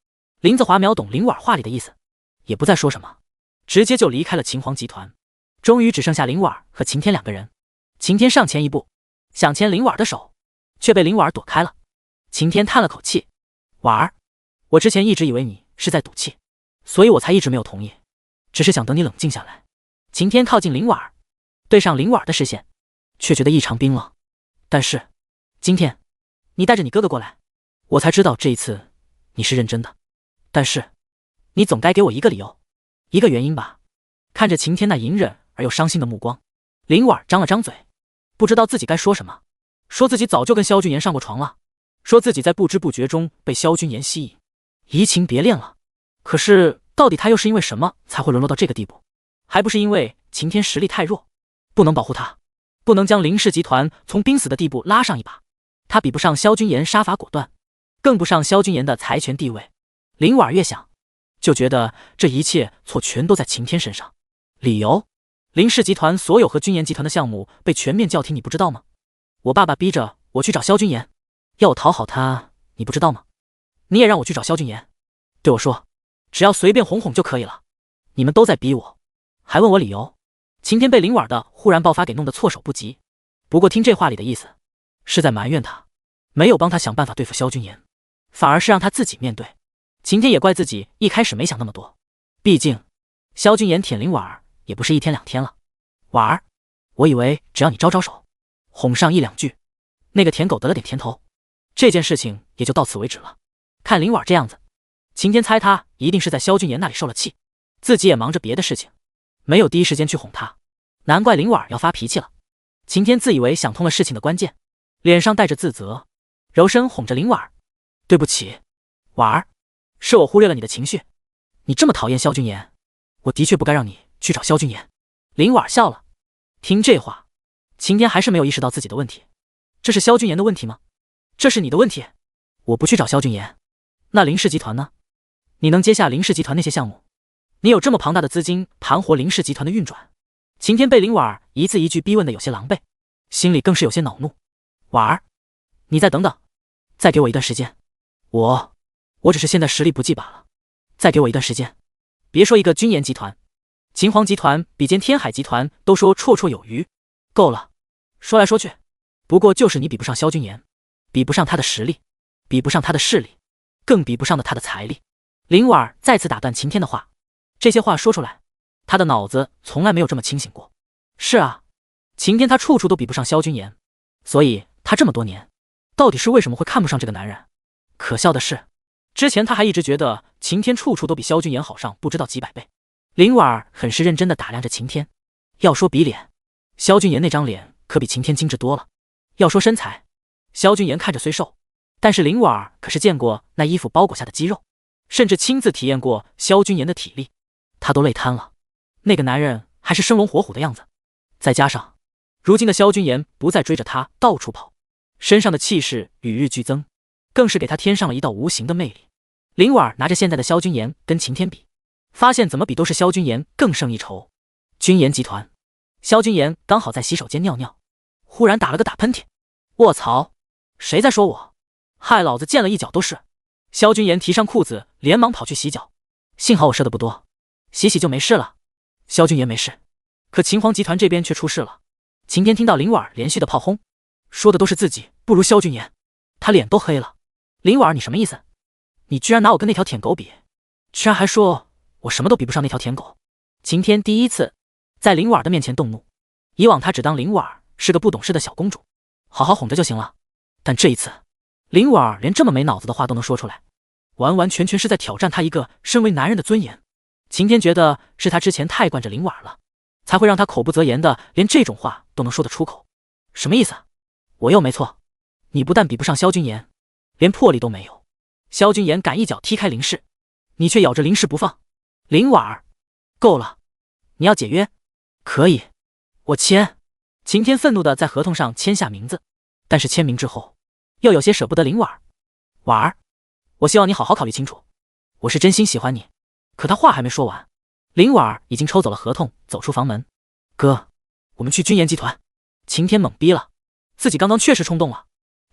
林子华秒懂林婉儿话里的意思，也不再说什么，直接就离开了秦皇集团。终于只剩下林婉儿和晴天两个人。晴天上前一步，想牵林婉儿的手，却被林婉儿躲开了。晴天叹了口气，婉儿，我之前一直以为你是在赌气，所以我才一直没有同意，只是想等你冷静下来。晴天靠近林婉儿，对上林婉儿的视线，却觉得异常冰冷。但是今天你带着你哥哥过来，我才知道这一次你是认真的。但是你总该给我一个理由，一个原因吧。看着晴天那隐忍而又伤心的目光，林婉儿张了张嘴，不知道自己该说什么。说自己早就跟萧君言上过床了，说自己在不知不觉中被萧君言吸引，移情别恋了。可是到底他又是因为什么才会沦落到这个地步？还不是因为晴天实力太弱，不能保护他，不能将林氏集团从濒死的地步拉上一把。他比不上萧君言杀伐果断，更不上萧君言的财权地位。林婉儿越想，就觉得这一切错全都在晴天身上。理由？林氏集团所有和君言集团的项目被全面叫停，你不知道吗？我爸爸逼着我去找萧君言，要我讨好他，你不知道吗？你也让我去找萧君言，对我说只要随便哄哄就可以了。你们都在逼我，还问我理由。晴天被林婉儿的忽然爆发给弄得措手不及，不过听这话里的意思是在埋怨他没有帮他想办法对付萧君言，反而是让他自己面对。晴天也怪自己一开始没想那么多，毕竟萧君言舔林婉儿也不是一天两天了。婉儿，我以为只要你招招手，哄上一两句，那个舔狗得了点甜头，这件事情也就到此为止了。看林婉儿这样子，晴天猜他一定是在萧君言那里受了气，自己也忙着别的事情，没有第一时间去哄他，难怪林婉儿要发脾气了。晴天自以为想通了事情的关键，脸上带着自责，柔声哄着林婉儿，对不起，婉儿，是我忽略了你的情绪，你这么讨厌萧君言，我的确不该让你去找萧君言。林婉儿笑了，听这话，晴天还是没有意识到自己的问题。这是萧君言的问题吗？这是你的问题。我不去找萧君言，那林氏集团呢？你能接下林氏集团那些项目？你有这么庞大的资金盘活林氏集团的运转？晴天被林婉儿一字一句逼问的有些狼狈，心里更是有些恼怒。婉儿，你再等等，再给我一段时间。我只是现在实力不济罢了，再给我一段时间。别说一个君言集团，秦皇集团比肩天海集团都说绰绰有余。够了，说来说去，不过就是你比不上萧君言，比不上他的实力，比不上他的势力，更比不上的他的财力。林婉儿再次打断晴天的话，这些话说出来，他的脑子从来没有这么清醒过。是啊，晴天他处处都比不上萧君言，所以他这么多年到底是为什么会看不上这个男人？可笑的是，之前他还一直觉得晴天处处都比萧君言好上不知道几百倍。林婉儿很是认真地打量着晴天，要说比脸，萧君言那张脸可比晴天精致多了；要说身材，萧君言看着虽瘦，但是林婉儿可是见过那衣服包裹下的肌肉，甚至亲自体验过萧君言的体力，他都累瘫了。那个男人还是生龙活虎的样子，再加上如今的萧君言不再追着他到处跑，身上的气势与日俱增，更是给他添上了一道无形的魅力。林婉儿拿着现在的萧君言跟晴天比，发现怎么比都是萧君言更胜一筹。君言集团，萧君言刚好在洗手间尿尿，忽然打了个打喷嚏。卧槽，谁在说我？害老子溅了一脚都是。萧君言提上裤子，连忙跑去洗脚。幸好我射的不多，洗洗就没事了。萧君言没事，可秦皇集团这边却出事了。晴天听到林婉儿连续的炮轰，说的都是自己不如萧君言，他脸都黑了。林婉儿，你什么意思？你居然拿我跟那条舔狗比，居然还说我什么都比不上那条舔狗。晴天第一次在林婉儿的面前动怒，以往他只当林婉儿是个不懂事的小公主，好好哄着就行了。但这一次，林婉儿连这么没脑子的话都能说出来，完完全全是在挑战他一个身为男人的尊严。晴天觉得是他之前太惯着林婉儿了，才会让他口不择言的连这种话都能说得出口。什么意思？我又没错，你不但比不上萧君言，连魄力都没有，萧君言赶一脚踢开林氏，你却咬着林氏不放。林婉儿，够了！你要解约？可以，我签。秦天愤怒地在合同上签下名字，但是签名之后，又有些舍不得林婉儿。婉儿，我希望你好好考虑清楚，我是真心喜欢你。可他话还没说完，林婉儿已经抽走了合同，走出房门。哥，我们去君言集团。秦天懵逼了，自己刚刚确实冲动了。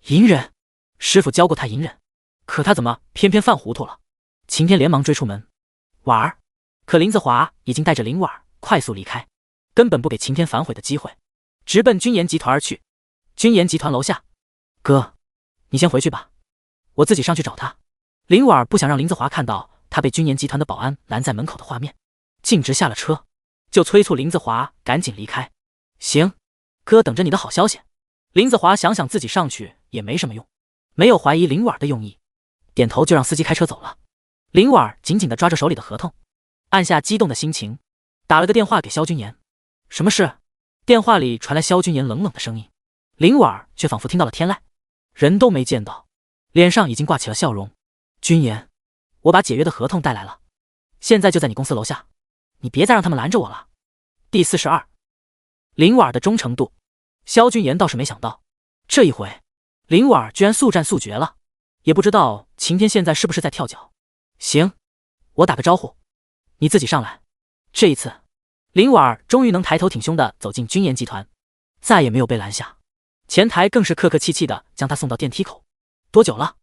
隐忍，师傅教过他隐忍，可他怎么偏偏犯糊涂了？秦天连忙追出门。婉儿，可林子华已经带着林婉儿快速离开，根本不给秦天反悔的机会，直奔君言集团而去。君言集团楼下，哥，你先回去吧，我自己上去找他。林婉儿不想让林子华看到他被君言集团的保安拦在门口的画面，径直下了车，就催促林子华赶紧离开。行，哥等着你的好消息。林子华想想自己上去也没什么用，没有怀疑林婉儿的用意，点头就让司机开车走了。林婉儿紧紧地抓着手里的合同，按下激动的心情，打了个电话给萧君言。什么事？电话里传来萧君言冷冷的声音，林婉儿却仿佛听到了天籁，人都没见到，脸上已经挂起了笑容。君言，我把解约的合同带来了，现在就在你公司楼下，你别再让他们拦着我了。第42，林婉儿的忠诚度。萧君言倒是没想到，这一回林婉儿居然速战速决了，也不知道秦天现在是不是在跳脚。行，我打个招呼，你自己上来。这一次林婉儿终于能抬头挺胸地走进君言集团，再也没有被拦下，前台更是客客气气地将她送到电梯口。多久了？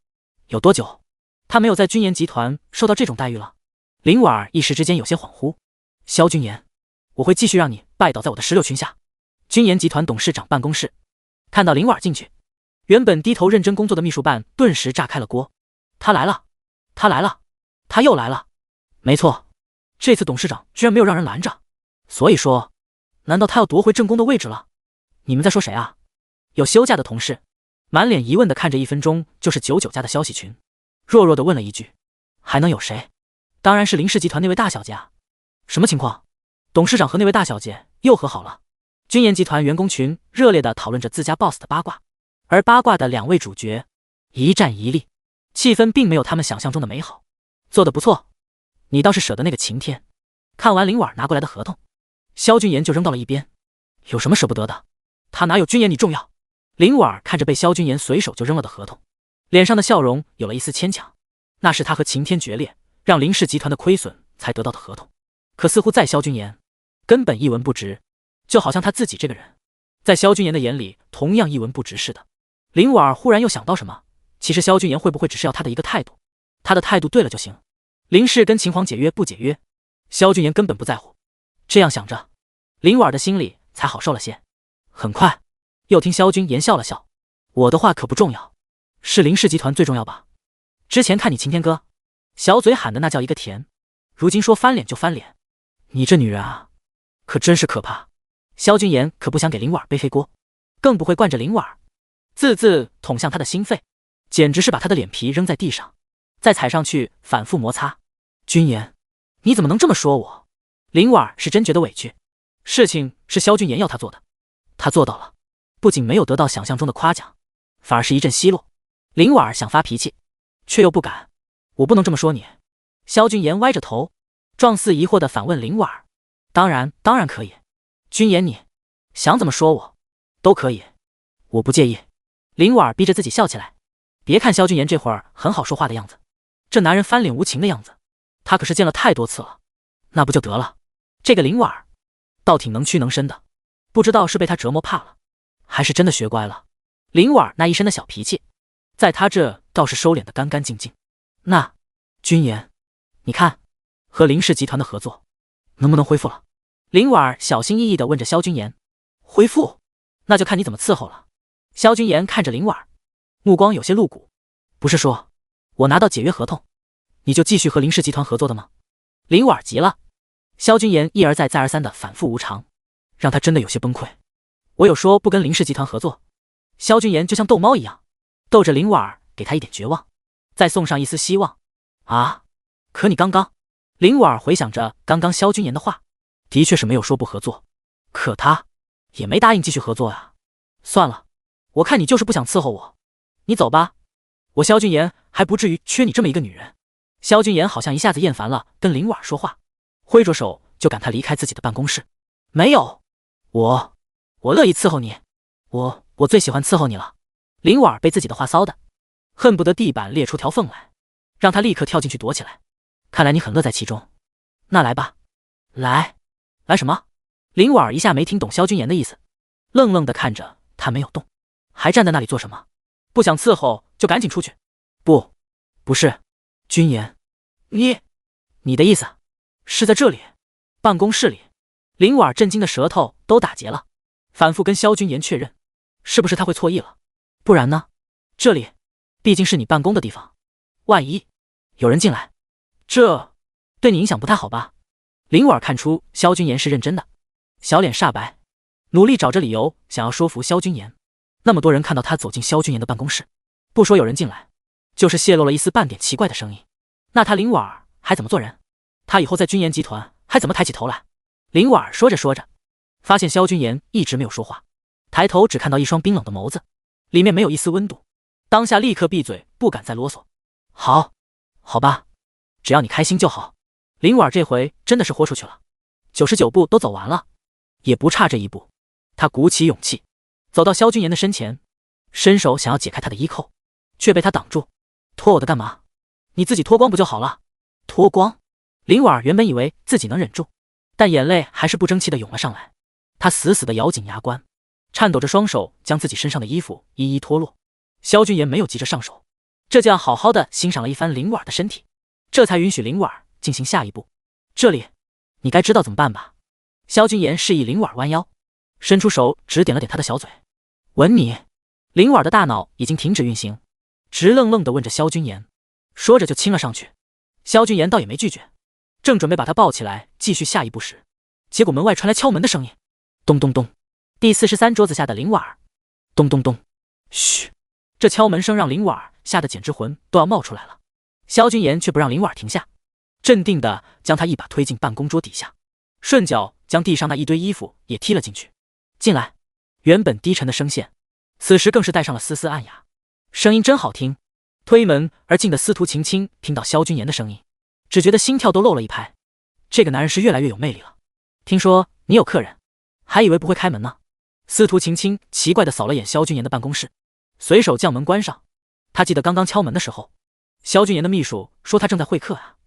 有多久？她没有在君言集团受到这种待遇了。林婉儿一时之间有些恍惚。萧君言，我会继续让你拜倒在我的石榴裙下。君言集团董事长办公室，看到林婉儿进去，原本低头认真工作的秘书办顿时炸开了锅。他来了，他来了，他又来了。没错，这次董事长居然没有让人拦着，所以说，难道他要夺回正宫的位置了？你们在说谁啊？有休假的同事满脸疑问地看着1分钟就是99加的消息群，弱弱地问了一句：还能有谁？当然是林氏集团那位大小姐啊。什么情况？董事长和那位大小姐又和好了？君言集团员工群热烈地讨论着自家 boss 的八卦，而八卦的2位主角一战一立，气氛并没有他们想象中的美好。做得不错，你倒是舍得那个晴天。看完林婉拿过来的合同，萧君言就扔到了一边。有什么舍不得的？他哪有君言你重要？林婉看着被萧君言随手就扔了的合同，脸上的笑容有了一丝牵强。那是他和晴天决裂，让林氏集团的亏损才得到的合同，可似乎在萧君言根本一文不值，就好像他自己这个人在萧君言的眼里同样一文不值似的。林婉忽然又想到什么，其实萧君言会不会只是要他的一个态度？他的态度对了就行。林氏跟秦皇解约不解约，萧君言根本不在乎。这样想着，林婉的心里才好受了些。很快又听萧君言笑了笑，我的话可不重要，是林氏集团最重要吧？之前看你晴天哥小嘴喊的那叫一个甜，如今说翻脸就翻脸，你这女人啊，可真是可怕。萧君言可不想给林婉背黑锅，更不会惯着林婉，字字捅向她的心肺，简直是把她的脸皮扔在地上，再踩上去反复摩擦。君言，你怎么能这么说我？林婉是真觉得委屈，事情是萧君言要她做的，她做到了，不仅没有得到想象中的夸奖，反而是一阵奚落。林婉想发脾气，却又不敢。我不能这么说你。萧君言歪着头，状似疑惑地反问林婉：当然可以，君言你想怎么说我都可以，我不介意。林婉逼着自己笑起来。别看萧君言这会儿很好说话的样子，这男人翻脸无情的样子，他可是见了太多次了。那不就得了？这个林婉倒挺能屈能伸的，不知道是被他折磨怕了，还是真的学乖了。林婉那一身的小脾气，在他这倒是收敛得干干净净。那君言，你看和林氏集团的合作能不能恢复了？林婉小心翼翼地问着萧君言。恢复？那就看你怎么伺候了。萧君言看着林婉，目光有些露骨。不是说我拿到解约合同，你就继续和林氏集团合作的吗？林婉急了。萧君言一而再再而三的反复无常，让他真的有些崩溃。我有说不跟林氏集团合作？萧君言就像逗猫一样，逗着林婉给他一点绝望，再送上一丝希望。啊，可你刚刚……林婉回想着刚刚萧君言的话，的确是没有说不合作，可他也没答应继续合作啊。算了，我看你就是不想伺候我，你走吧。我萧君言还不至于缺你这么一个女人。萧君言好像一下子厌烦了跟林婉说话，挥着手就赶他离开自己的办公室。没有，我乐意伺候你，我最喜欢伺候你了。林婉被自己的话骚的，恨不得地板裂出条缝来，让他立刻跳进去躲起来。看来你很乐在其中，那来吧。来什么？林婉一下没听懂萧君言的意思，愣愣地看着他没有动，还站在那里做什么？不想伺候就赶紧出去。不是，君言，你的意思是在这里？办公室里？林婉震惊的舌头都打结了，反复跟萧君言确认，是不是他会错意了？不然呢？这里毕竟是你办公的地方，万一有人进来，这对你影响不太好吧？林婉看出萧君言是认真的，小脸煞白，努力找着理由想要说服萧君言。那么多人看到他走进萧君言的办公室，不说有人进来，就是泄露了一丝半点奇怪的声音，那他林婉还怎么做人？他以后在君言集团还怎么抬起头来？林婉说着说着，发现萧君言一直没有说话，抬头只看到一双冰冷的眸子，里面没有一丝温度。当下立刻闭嘴，不敢再啰嗦。好吧，只要你开心就好。林婉这回真的是豁出去了，99步都走完了，也不差这一步。他鼓起勇气走到萧君言的身前，伸手想要解开他的衣扣，却被他挡住。脱我的干嘛？你自己脱光不就好了？脱光？林婉原本以为自己能忍住，但眼泪还是不争气的涌了上来。他死死的咬紧牙关，颤抖着双手将自己身上的衣服一一脱落。萧君言没有急着上手，这样好好的欣赏了一番林婉的身体，这才允许林婉进行下一步。这里你该知道怎么办吧？萧君言示意林婉弯腰，伸出手指点了点他的小嘴。吻你？林婉的大脑已经停止运行，直愣愣地问着萧君言，说着就亲了上去。萧君言倒也没拒绝，正准备把他抱起来继续下一步时，结果门外传来敲门的声音。咚咚咚，第43桌子下的林婉。咚咚咚，嘘，这敲门声让林婉吓得简直魂都要冒出来了。萧君言却不让林婉停下，镇定地将他一把推进办公桌底下，顺脚将地上那一堆衣服也踢了进去。进来。原本低沉的声线，此时更是带上了丝丝暗哑，声音真好听。推门而进的司徒晴晴听到萧君言的声音，只觉得心跳都漏了一拍。这个男人是越来越有魅力了。听说你有客人，还以为不会开门呢。司徒晴晴奇怪地扫了眼萧君言的办公室，随手将门关上。他记得刚刚敲门的时候，萧君言的秘书说他正在会客啊，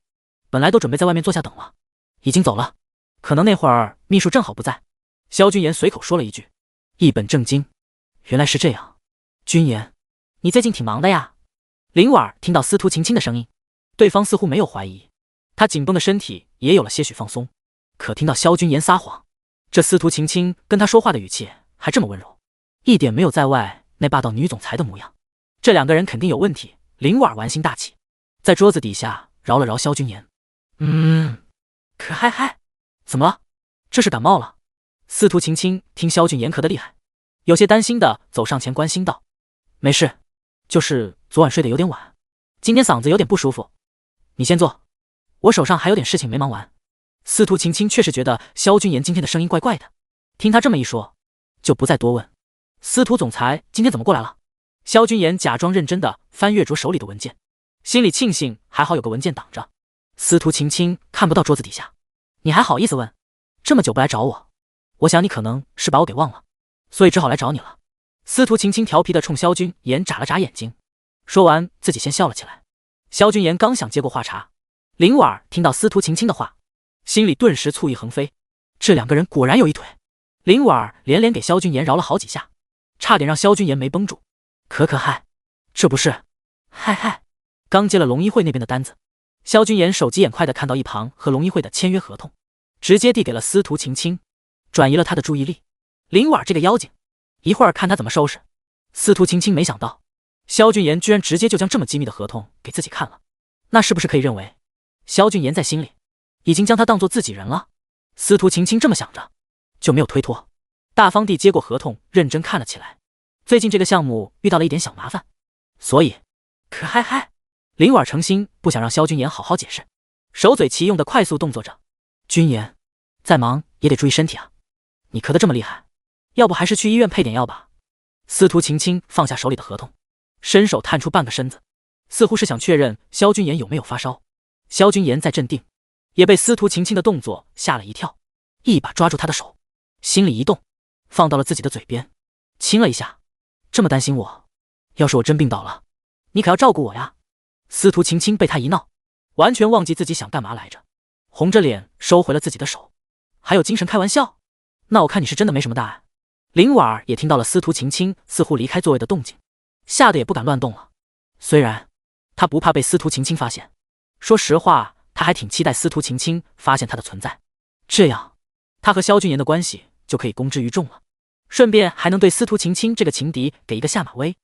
本来都准备在外面坐下等了，已经走了，可能那会儿秘书正好不在。萧君言随口说了一句，一本正经，原来是这样。君言，你最近挺忙的呀。林婉听到司徒晴晴的声音，对方似乎没有怀疑，他紧绷的身体也有了些许放松。可听到萧君言撒谎，这司徒晴晴跟他说话的语气还这么温柔，一点没有在外那霸道女总裁的模样。这两个人肯定有问题。林婉玩心大起，在桌子底下饶了饶萧君言。可嗨，怎么了？这是感冒了？司徒晴晴听萧君言咳得厉害，有些担心的走上前关心道：没事，就是昨晚睡得有点晚，今天嗓子有点不舒服。你先坐，我手上还有点事情没忙完。司徒晴晴确实觉得萧君言今天的声音怪怪的，听他这么一说，就不再多问。司徒总裁今天怎么过来了？萧君言假装认真的翻阅着手里的文件，心里庆幸还好有个文件挡着，司徒晴晴看不到桌子底下。你还好意思问？这么久不来找我，我想你可能是把我给忘了，所以只好来找你了。司徒晴晴调皮的冲萧君言眨了眨眼睛，说完自己先笑了起来。萧君言刚想接过话茬，林婉听到司徒晴晴的话，心里顿时醋意横飞，这两个人果然有一腿。林婉连连给萧君言饶了好几下，差点让萧君言没绷住。可嗨，这不是嗨，刚接了龙一会那边的单子。萧君言手疾眼快地看到一旁和龙一会的签约合同，直接递给了司徒晴晴，转移了他的注意力。林婉这个妖精，一会儿看他怎么收拾。司徒晴晴没想到萧君言居然直接就将这么机密的合同给自己看了，那是不是可以认为萧君言在心里已经将他当作自己人了？司徒晴晴这么想着，就没有推脱，大方地接过合同认真看了起来。最近这个项目遇到了一点小麻烦，所以可嗨。林婉诚心不想让萧君言好好解释，手嘴齐用的快速动作着。君言，再忙也得注意身体啊，你咳得这么厉害，要不还是去医院配点药吧。司徒晴晴放下手里的合同，伸手探出半个身子，似乎是想确认萧君言有没有发烧。萧君言在镇定，也被司徒晴晴的动作吓了一跳，一把抓住他的手，心里一动，放到了自己的嘴边，亲了一下。这么担心我，要是我真病倒了，你可要照顾我呀。司徒晴晴被他一闹，完全忘记自己想干嘛来着，红着脸收回了自己的手。还有精神开玩笑？那我看你是真的没什么大碍。林婉儿也听到了司徒晴晴似乎离开座位的动静，吓得也不敢乱动了。虽然他不怕被司徒晴晴发现，说实话他还挺期待司徒晴晴发现他的存在，这样他和萧君言的关系就可以公之于众了，顺便还能对司徒晴晴这个情敌给一个下马威。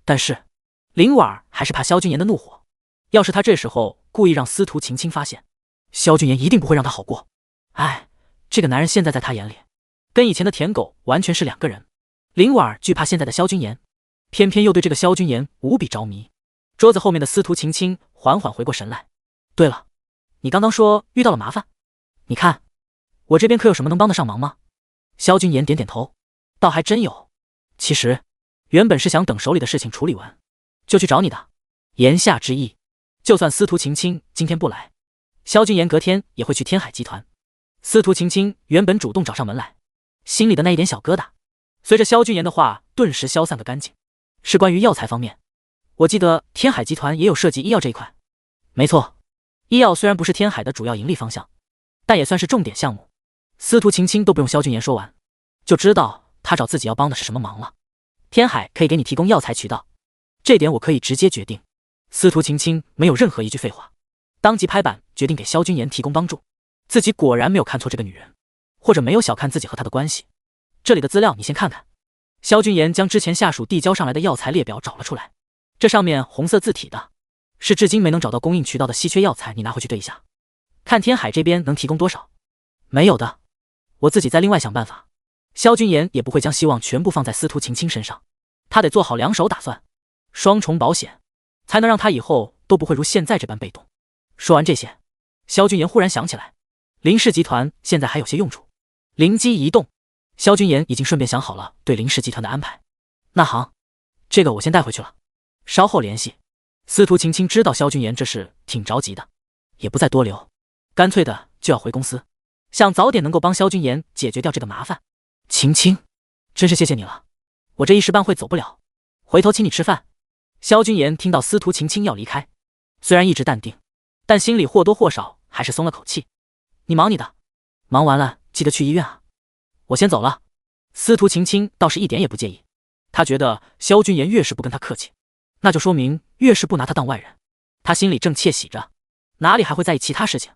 但是林婉儿还是怕萧君言的怒火，要是他这时候故意让司徒晴晴发现，萧君言一定不会让他好过。哎，这个男人现在在他眼里跟以前的舔狗完全是两个人。林婉儿惧怕现在的萧君言，偏偏又对这个萧君言无比着迷。桌子后面的司徒晴晴缓缓回过神来，对了，你刚刚说遇到了麻烦，你看我这边可有什么能帮得上忙吗？萧君言点点头，倒还真有。其实原本是想等手里的事情处理完就去找你的，言下之意，就算司徒晴晴今天不来，萧君言隔天也会去天海集团。司徒晴晴原本主动找上门来，心里的那一点小疙瘩随着萧君言的话顿时消散个干净。是关于药材方面，我记得天海集团也有涉及医药这一块。没错，医药虽然不是天海的主要盈利方向，但也算是重点项目。司徒晴晴都不用萧君言说完，就知道他找自己要帮的是什么忙了。天海可以给你提供药材渠道，这点我可以直接决定。司徒晴晴没有任何一句废话，当即拍板决定给萧君言提供帮助。自己果然没有看错这个女人，或者没有小看自己和她的关系。这里的资料你先看看。萧君言将之前下属递交上来的药材列表找了出来，这上面红色字体的是至今没能找到供应渠道的稀缺药材，你拿回去对一下，看天海这边能提供多少。没有的，我自己再另外想办法。萧君言也不会将希望全部放在司徒晴晴身上，他得做好两手打算，双重保险，才能让他以后都不会如现在这般被动。说完这些，萧君言忽然想起来，林氏集团现在还有些用处。灵机一动，萧君言已经顺便想好了对林氏集团的安排。那行，这个我先带回去了，稍后联系。司徒晴晴知道萧君言这事挺着急的，也不再多留，干脆的就要回公司，想早点能够帮萧君言解决掉这个麻烦。晴晴，真是谢谢你了，我这一时半会走不了，回头请你吃饭。萧君言听到司徒晴晴要离开，虽然一直淡定，但心里或多或少还是松了口气。你忙你的，忙完了记得去医院啊。我先走了。司徒晴晴倒是一点也不介意，他觉得萧君言越是不跟他客气，那就说明越是不拿他当外人。他心里正窃喜着，哪里还会在意其他事情。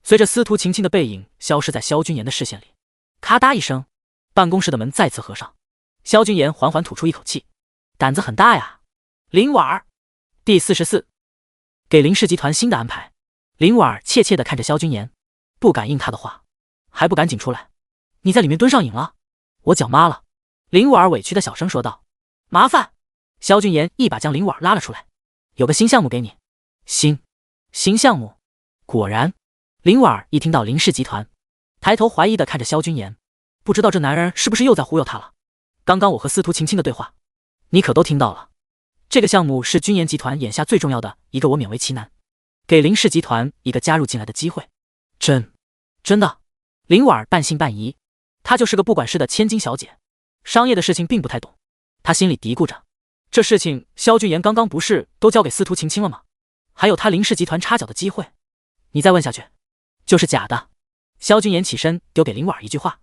随着司徒晴晴的背影消失在萧君言的视线里，咔嗒一声，办公室的门再次合上。萧君言缓缓吐出一口气，胆子很大呀。林婉儿，第44，给林氏集团新的安排。林婉儿怯怯地看着萧君言，不敢应他的话，还不赶紧出来，你在里面蹲上瘾了，我脚麻了。林婉儿委屈的小声说道。麻烦。萧君言一把将林婉儿拉了出来，有个新项目给你。新项目？果然。林婉儿一听到林氏集团，抬头怀疑的看着萧君言，不知道这男人是不是又在忽悠他了。刚刚我和司徒晴晴的对话你可都听到了，这个项目是君言集团眼下最重要的一个，我勉为其难给林氏集团一个加入进来的机会。真的？林婉儿半信半疑，她就是个不管事的千金小姐，商业的事情并不太懂。她心里嘀咕着，这事情萧君言刚刚不是都交给司徒晴晴了吗？还有他林氏集团插脚的机会，你再问下去就是假的。萧君言起身丢给林婉儿一句话，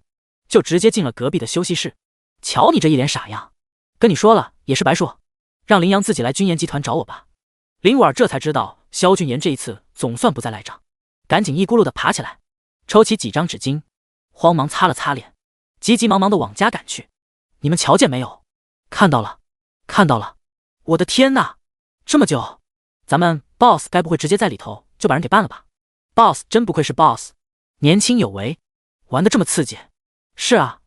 就直接进了隔壁的休息室。瞧你这一脸傻样，跟你说了也是白说，让林阳自己来君言集团找我吧。林婉儿这才知道萧君言这一次总算不再赖账，赶紧一咕噜的爬起来，抽起几张纸巾，慌忙擦了擦脸，急急忙忙的往家赶去。你们瞧见没有？看到了。我的天哪，这么久，咱们 boss 该不会直接在里头就把人给办了吧？ boss 真不愧是 boss， 年轻有为，玩得这么刺激。是啊，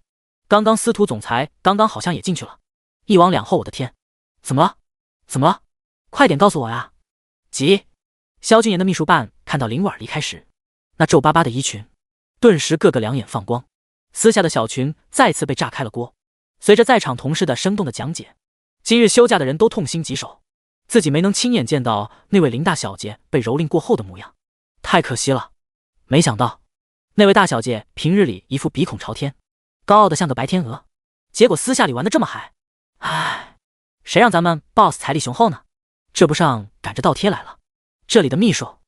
刚刚司徒总裁刚刚好像也进去了，一王两后，我的天，怎么了？快点告诉我呀！急！萧君言的秘书办看到林婉儿离开时，那皱巴巴的衣裙，顿时个个两眼放光，私下的小群再次被炸开了锅。随着在场同事的生动的讲解，今日休假的人都痛心疾首，自己没能亲眼见到那位林大小姐被蹂躏过后的模样，太可惜了。没想到那位大小姐平日里一副鼻孔朝天，高傲的像个白天鹅，结果私下里玩得这么嗨。唉，谁让咱们 boss 财力雄厚呢？这不上赶着倒贴来了。这里的秘书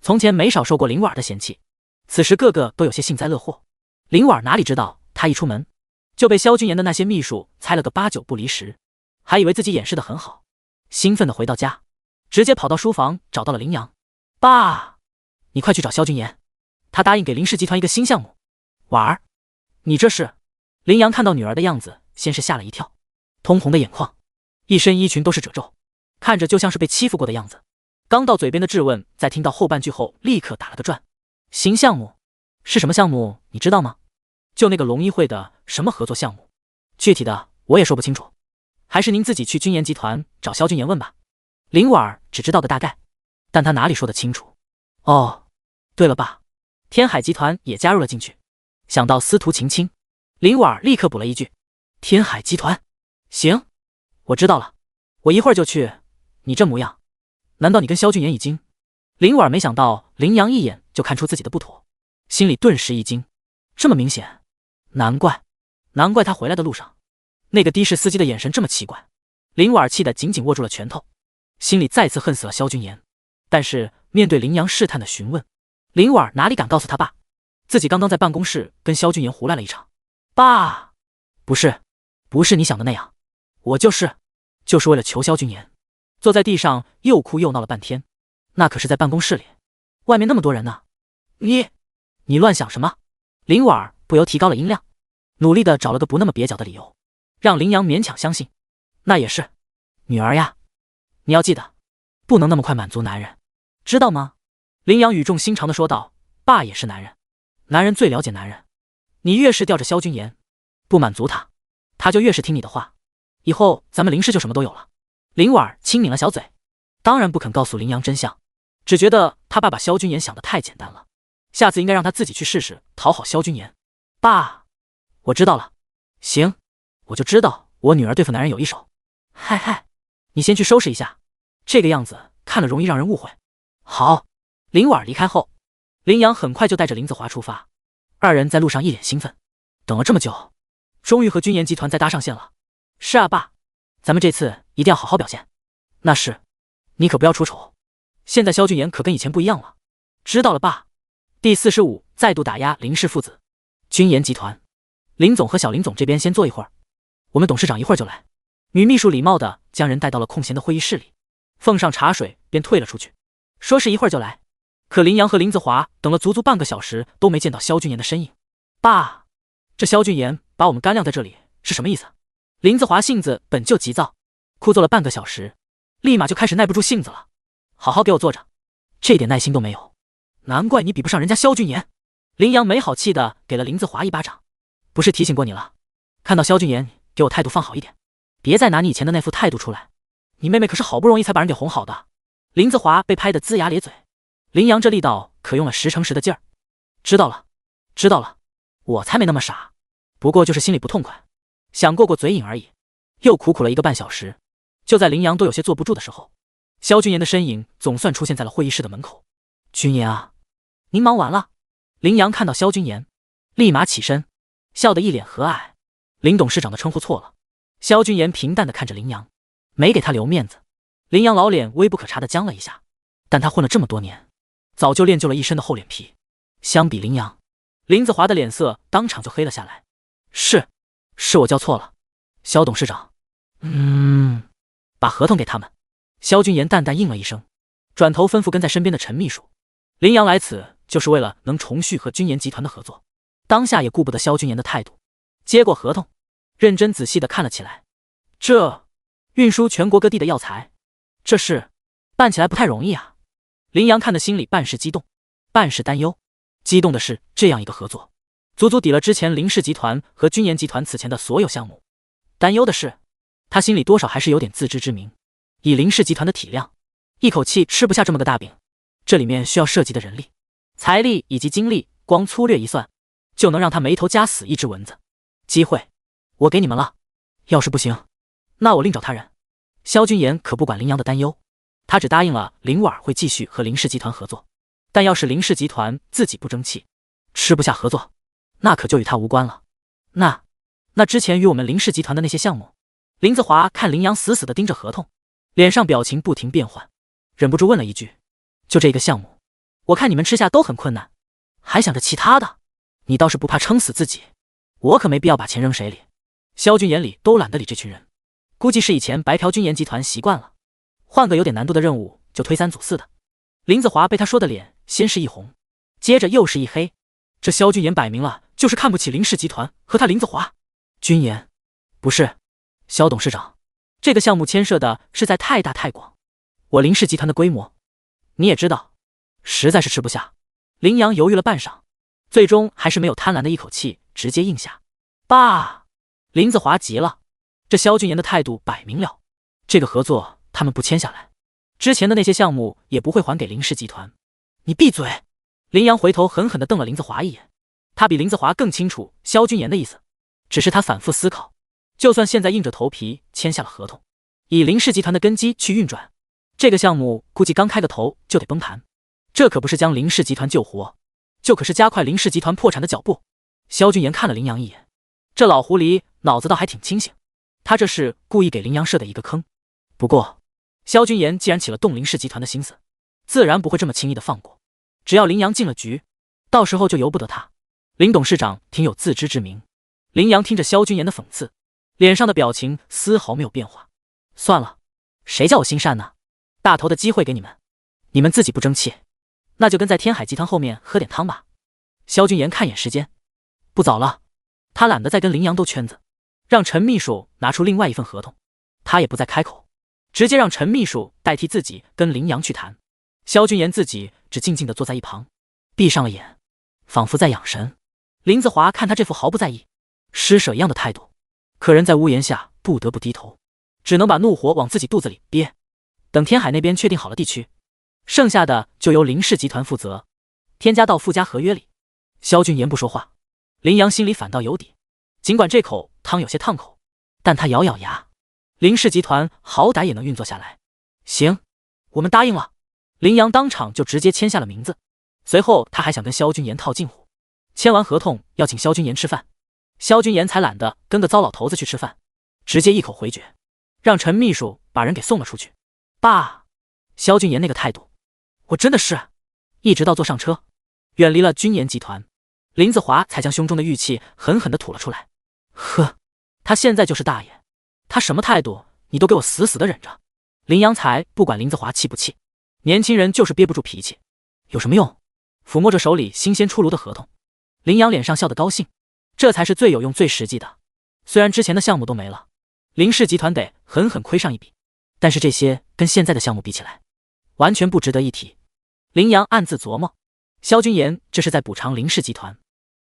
从前没少受过林婉的嫌弃，此时个个都有些幸灾乐祸。林婉哪里知道，他一出门就被萧君言的那些秘书猜了个8、9不离10，还以为自己掩饰得很好，兴奋地回到家，直接跑到书房找到了林阳。爸，你快去找萧君言，他答应给林氏集团一个新项目。婉儿，你这是？林阳看到女儿的样子，先是吓了一跳，通红的眼眶，一身衣裙都是褶皱，看着就像是被欺负过的样子。刚到嘴边的质问，在听到后半句后立刻打了个转。新项目？是什么项目你知道吗？就那个龙一会的什么合作项目，具体的我也说不清楚，还是您自己去君言集团找萧君言问吧。林婉儿只知道个大概，但他哪里说得清楚。哦，对了爸，天海集团也加入了进去。想到司徒晴晴，林婉儿立刻补了一句：天海集团？行，我知道了，我一会儿就去。你这模样，难道你跟萧君言已经……林婉儿没想到林阳一眼就看出自己的不妥，心里顿时一惊，这么明显，难怪他回来的路上那个的士司机的眼神这么奇怪。林婉儿气得紧紧握住了拳头，心里再次恨死了萧君言。但是面对林阳试探的询问，林婉儿哪里敢告诉他爸，自己刚刚在办公室跟萧君言胡来了一场。爸，不是你想的那样，我就是为了求萧君言，坐在地上又哭又闹了半天。那可是在办公室里，外面那么多人呢。你乱想什么？林婉儿不由提高了音量，努力的找了个不那么蹩脚的理由，让林阳勉强相信。那也是，女儿呀，你要记得，不能那么快满足男人，知道吗？林阳语重心长的说道。爸也是男人，男人最了解男人，你越是吊着萧君言，不满足他，他就越是听你的话，以后咱们林氏就什么都有了。林婉儿轻抿了小嘴，当然不肯告诉林阳真相，只觉得他爸把萧君言想得太简单了，下次应该让他自己去试试讨好萧君言。爸，我知道了。行，我就知道我女儿对付男人有一手。嗨，你先去收拾一下，这个样子看了容易让人误会。好。林婉儿离开后，林阳很快就带着林子华出发，二人在路上一脸兴奋，等了这么久，终于和君言集团再搭上线了。是啊爸，咱们这次一定要好好表现。那是，你可不要出丑，现在萧君言可跟以前不一样了。知道了爸。第45再度打压林氏父子。君言集团，林总和小林总这边先坐一会儿，我们董事长一会儿就来。女秘书礼貌地将人带到了空闲的会议室里，奉上茶水便退了出去，说是一会儿就来。可林阳和林子华等了足足半个小时都没见到萧君言的身影。爸，这萧君言把我们干晾在这里是什么意思？林子华性子本就急躁，枯坐了半个小时，立马就开始耐不住性子了。好好给我坐着，这点耐心都没有，难怪你比不上人家萧君言。林阳没好气的给了林子华一巴掌。不是提醒过你了，看到萧君言给我态度放好一点，别再拿你以前的那副态度出来，你妹妹可是好不容易才把人给哄好的。林子华被拍得龇牙咧嘴，林阳这力道可用了10成10的劲儿。知道了，我才没那么傻，不过就是心里不痛快，想过嘴瘾而已。又苦了1个半小时，就在林阳都有些坐不住的时候，萧君言的身影总算出现在了会议室的门口。君言啊，您忙完了。林阳看到萧君言，立马起身，笑得一脸和蔼。林董事长的称呼错了。萧君言平淡地看着林阳，没给他留面子。林阳老脸微不可察地僵了一下，但他混了这么多年，早就练就了一身的厚脸皮。相比林阳，林子华的脸色当场就黑了下来。是我叫错了，萧董事长。把合同给他们。萧君言淡淡应了一声，转头吩咐跟在身边的陈秘书。林阳来此就是为了能重续和君言集团的合作，当下也顾不得萧君言的态度，接过合同，认真仔细地看了起来。这运输全国各地的药材，这事办起来不太容易啊。林阳看得心里半是激动，半是担忧。激动的是这样一个合作，足足抵了之前林氏集团和君言集团此前的所有项目。担忧的是，他心里多少还是有点自知之明，以林氏集团的体量，一口气吃不下这么个大饼，这里面需要涉及的人力、财力以及精力，光粗略一算，就能让他没头夹死一只蚊子。机会我给你们了，要是不行，那我另找他人。萧君言可不管林阳的担忧，他只答应了林婉会继续和林氏集团合作，但要是林氏集团自己不争气，吃不下合作，那可就与他无关了。那之前与我们林氏集团的那些项目，林子华看林阳死死地盯着合同，脸上表情不停变换，忍不住问了一句：就这一个项目，我看你们吃下都很困难，还想着其他的，你倒是不怕撑死自己？我可没必要把钱扔水里。萧军眼里都懒得理这群人，估计是以前白嫖军研集团习惯了，换个有点难度的任务就推三阻四的。林子华被他说的脸先是一红，接着又是一黑，这萧军言摆明了就是看不起林氏集团和他林子华。军言，不是，萧董事长，这个项目牵涉的实在太大太广，我林氏集团的规模你也知道，实在是吃不下。林阳犹豫了半晌，最终还是没有贪婪的一口气，直接应下。爸！林子华急了，这萧军言的态度摆明了，这个合作他们不签下来，之前的那些项目也不会还给林氏集团。你闭嘴！林阳回头狠狠地瞪了林子华一眼，他比林子华更清楚萧军言的意思，只是他反复思考，就算现在硬着头皮签下了合同，以林氏集团的根基去运转，这个项目估计刚开个头就得崩盘，这可不是将林氏集团救活，就可是加快林氏集团破产的脚步。萧军言看了林阳一眼，这老狐狸脑子倒还挺清醒，他这是故意给林阳设的一个坑。不过萧军言既然起了动林氏集团的心思，自然不会这么轻易的放过，只要林阳进了局，到时候就由不得他。林董事长挺有自知之明。林阳听着萧军言的讽刺，脸上的表情丝毫没有变化。算了，谁叫我心善呢？大头的机会给你们，你们自己不争气，那就跟在天海集团后面喝点汤吧。萧军言看眼时间，不早了，他懒得再跟林阳斗圈子，让陈秘书拿出另外一份合同，他也不再开口，直接让陈秘书代替自己跟林阳去谈。萧军言自己只静静地坐在一旁，闭上了眼，仿佛在养神。林子华看他这副毫不在意、施舍一样的态度，可人在屋檐下不得不低头，只能把怒火往自己肚子里憋。等天海那边确定好了地区，剩下的就由林氏集团负责，添加到附加合约里。萧军言不说话，林阳心里反倒有底，尽管这口汤有些烫口，但他咬咬牙，林氏集团好歹也能运作下来。行，我们答应了。林阳当场就直接签下了名字，随后他还想跟萧军言套近乎，签完合同要请萧军言吃饭，萧军言才懒得跟个糟老头子去吃饭，直接一口回绝，让陈秘书把人给送了出去。爸！萧军言那个态度，我真的是……一直到坐上车，远离了军研集团，林子华才将胸中的郁气狠狠地吐了出来。呵，他现在就是大爷，他什么态度你都给我死死地忍着。林阳才不管林子华气不气，年轻人就是憋不住脾气，有什么用？抚摸着手里新鲜出炉的合同，林阳脸上笑得高兴，这才是最有用最实际的。虽然之前的项目都没了，林氏集团得狠狠亏上一笔，但是这些跟现在的项目比起来，完全不值得一提。林阳暗自琢磨，萧军言这是在补偿林氏集团，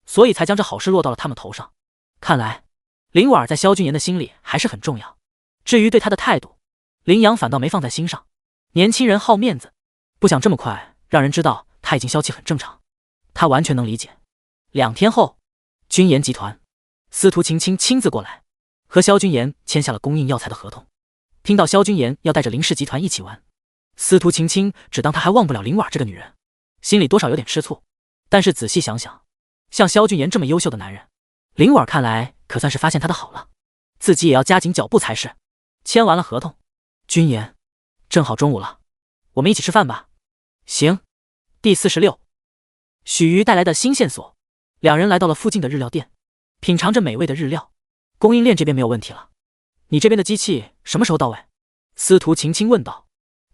所以才将这好事落到了他们头上。看来林婉在萧军言的心里还是很重要，至于对他的态度，林阳反倒没放在心上。年轻人好面子，不想这么快让人知道他已经消气很正常，他完全能理解。2天后，军研集团司徒晴晴亲自过来，和萧军言签下了供应药材的合同。听到萧军言要带着林氏集团一起玩，司徒晴晴只当他还忘不了林婉这个女人，心里多少有点吃醋。但是仔细想想，像萧军言这么优秀的男人，林婉看来可算是发现他的好了，自己也要加紧脚步才是。签完了合同，军言，正好中午了，我们一起吃饭吧。行。第46，许瑜带来的新线索。两人来到了附近的日料店，品尝着美味的日料。供应链这边没有问题了，你这边的机器什么时候到位？司徒晴晴问道。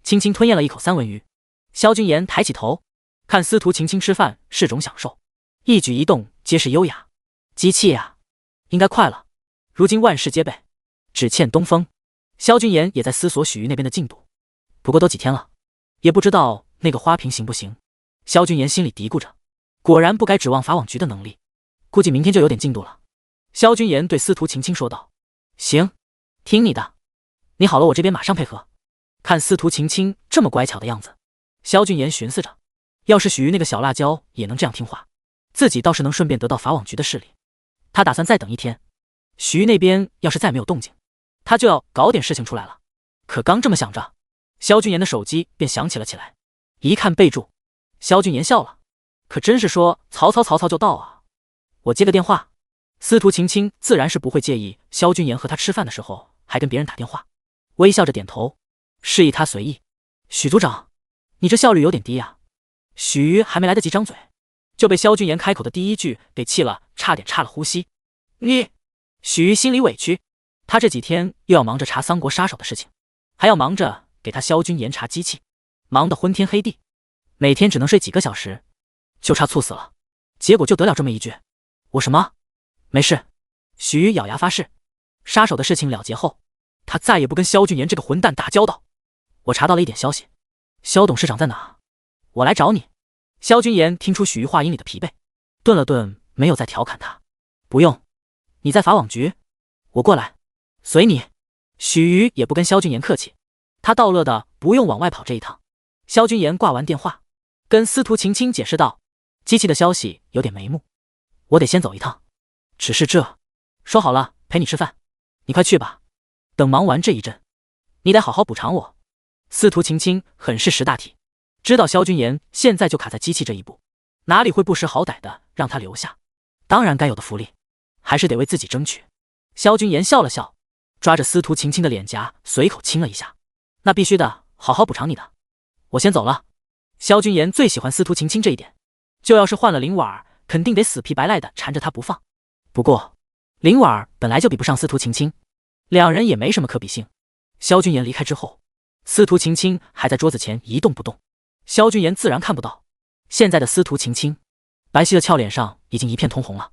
轻轻吞咽了一口三文鱼，萧军言抬起头，看司徒晴晴吃饭是种享受，一举一动皆是优雅。机器呀，应该快了，如今万事皆备，只欠东风。萧军言也在思索许瑜那边的进度，不过都几天了，也不知道那个花瓶行不行。萧军言心里嘀咕着，果然不该指望法网局的能力，估计明天就有点进度了。萧军言对司徒晴晴说道：行，听你的，你好了我这边马上配合。看司徒晴晴这么乖巧的样子，萧军言寻思着，要是许瑜那个小辣椒也能这样听话，自己倒是能顺便得到法网局的势力。他打算再等一天，许瑜那边要是再没有动静，他就要搞点事情出来了。可刚这么想着，萧君言的手机便响起了起来，一看备注，萧君言笑了，可真是说曹操就到啊！我接个电话。司徒晴晴自然是不会介意萧君言和他吃饭的时候还跟别人打电话，微笑着点头，示意他随意。许组长，你这效率有点低啊。许瑜还没来得及张嘴，就被萧君言开口的第一句给气了，差点岔了呼吸。许瑜心里委屈，他这几天又要忙着查桑国杀手的事情，还要忙着给他萧君言查机器，忙得昏天黑地，每天只能睡几个小时，就差猝死了。结果就得了这么一句，我什么？没事。许瑜咬牙发誓，杀手的事情了结后，他再也不跟萧君言这个混蛋打交道。我查到了一点消息，萧董事长在哪？我来找你。萧君言听出许瑜话音里的疲惫，顿了顿，没有再调侃他。不用，你在法网局，我过来，随你。许瑜也不跟萧君言客气，他倒乐的不用往外跑这一趟。萧君言挂完电话，跟司徒晴晴解释道，机器的消息有点眉目，我得先走一趟。只是说好了陪你吃饭，你快去吧，等忙完这一阵，你得好好补偿我。司徒晴晴很是识大体，知道萧君言现在就卡在机器这一步，哪里会不识好歹的让他留下，当然该有的福利还是得为自己争取。萧君言笑了笑，抓着司徒晴晴的脸颊随口亲了一下，那必须的，好好补偿你的，我先走了。萧君言最喜欢司徒晴晴这一点，就要是换了林婉，肯定得死皮白赖的缠着他不放。不过林婉本来就比不上司徒晴晴，两人也没什么可比性。萧君言离开之后，司徒晴晴还在桌子前一动不动，萧君言自然看不到。现在的司徒晴晴白皙的俏脸上已经一片通红了。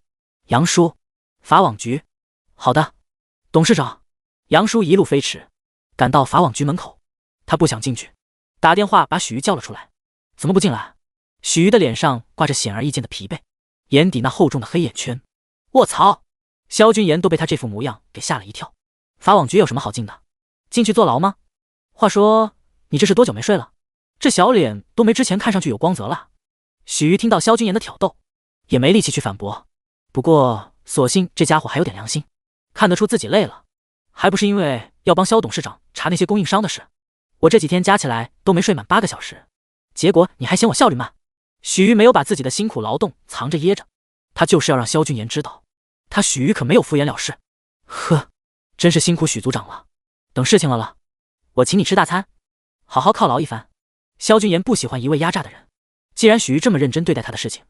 杨叔，法网局。好的，董事长。杨叔一路飞驰赶到法网局门口，他不想进去，打电话把许瑜叫了出来。怎么不进来？许瑜的脸上挂着显而易见的疲惫，眼底那厚重的黑眼圈。卧槽！萧君言都被他这副模样给吓了一跳。法网局有什么好进的？进去坐牢吗？话说你这是多久没睡了？这小脸都没之前看上去有光泽了。许瑜听到萧君言的挑逗，也没力气去反驳。不过所幸这家伙还有点良心，看得出自己累了，还不是因为要帮萧董事长查那些供应商的事。我这几天加起来都没睡满8个小时，结果你还嫌我效率慢。许瑜没有把自己的辛苦劳动藏着掖着，他就是要让萧君言知道，他许瑜可没有敷衍了事。呵，真是辛苦许组长了，等事情了，我请你吃大餐，好好犒劳一番。萧君言不喜欢一味压榨的人，既然许瑜这么认真对待他的事情，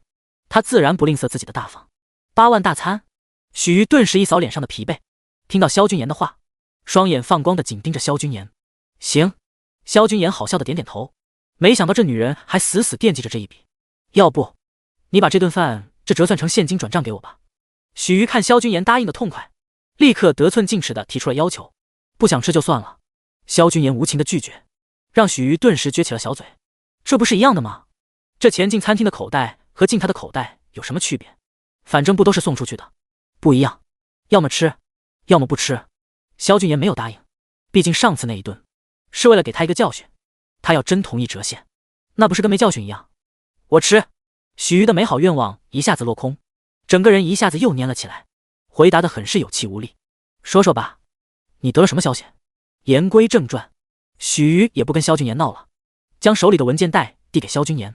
他自然不吝啬自己的大方。8万大餐，许瑜顿时一扫脸上的疲惫，听到萧君言的话，双眼放光的紧盯着萧君言。行。萧君言好笑的点点头，没想到这女人还死死惦记着这一笔。要不你把这顿饭折算成现金转账给我吧。许瑜看萧君言答应的痛快，立刻得寸进尺的提出了要求。不想吃就算了。萧君言无情的拒绝，让许瑜顿时撅起了小嘴。这不是一样的吗？这钱进餐厅的口袋和进他的口袋有什么区别？反正不都是送出去的。不一样，要么吃，要么不吃。萧君言没有答应，毕竟上次那一顿是为了给他一个教训，他要真同意折现，那不是跟没教训一样。我吃。许瑜的美好愿望一下子落空，整个人一下子又蔫了起来，回答的很是有气无力。说说吧，你得了什么消息？言归正传，许瑜也不跟萧君言闹了，将手里的文件袋递给萧君言。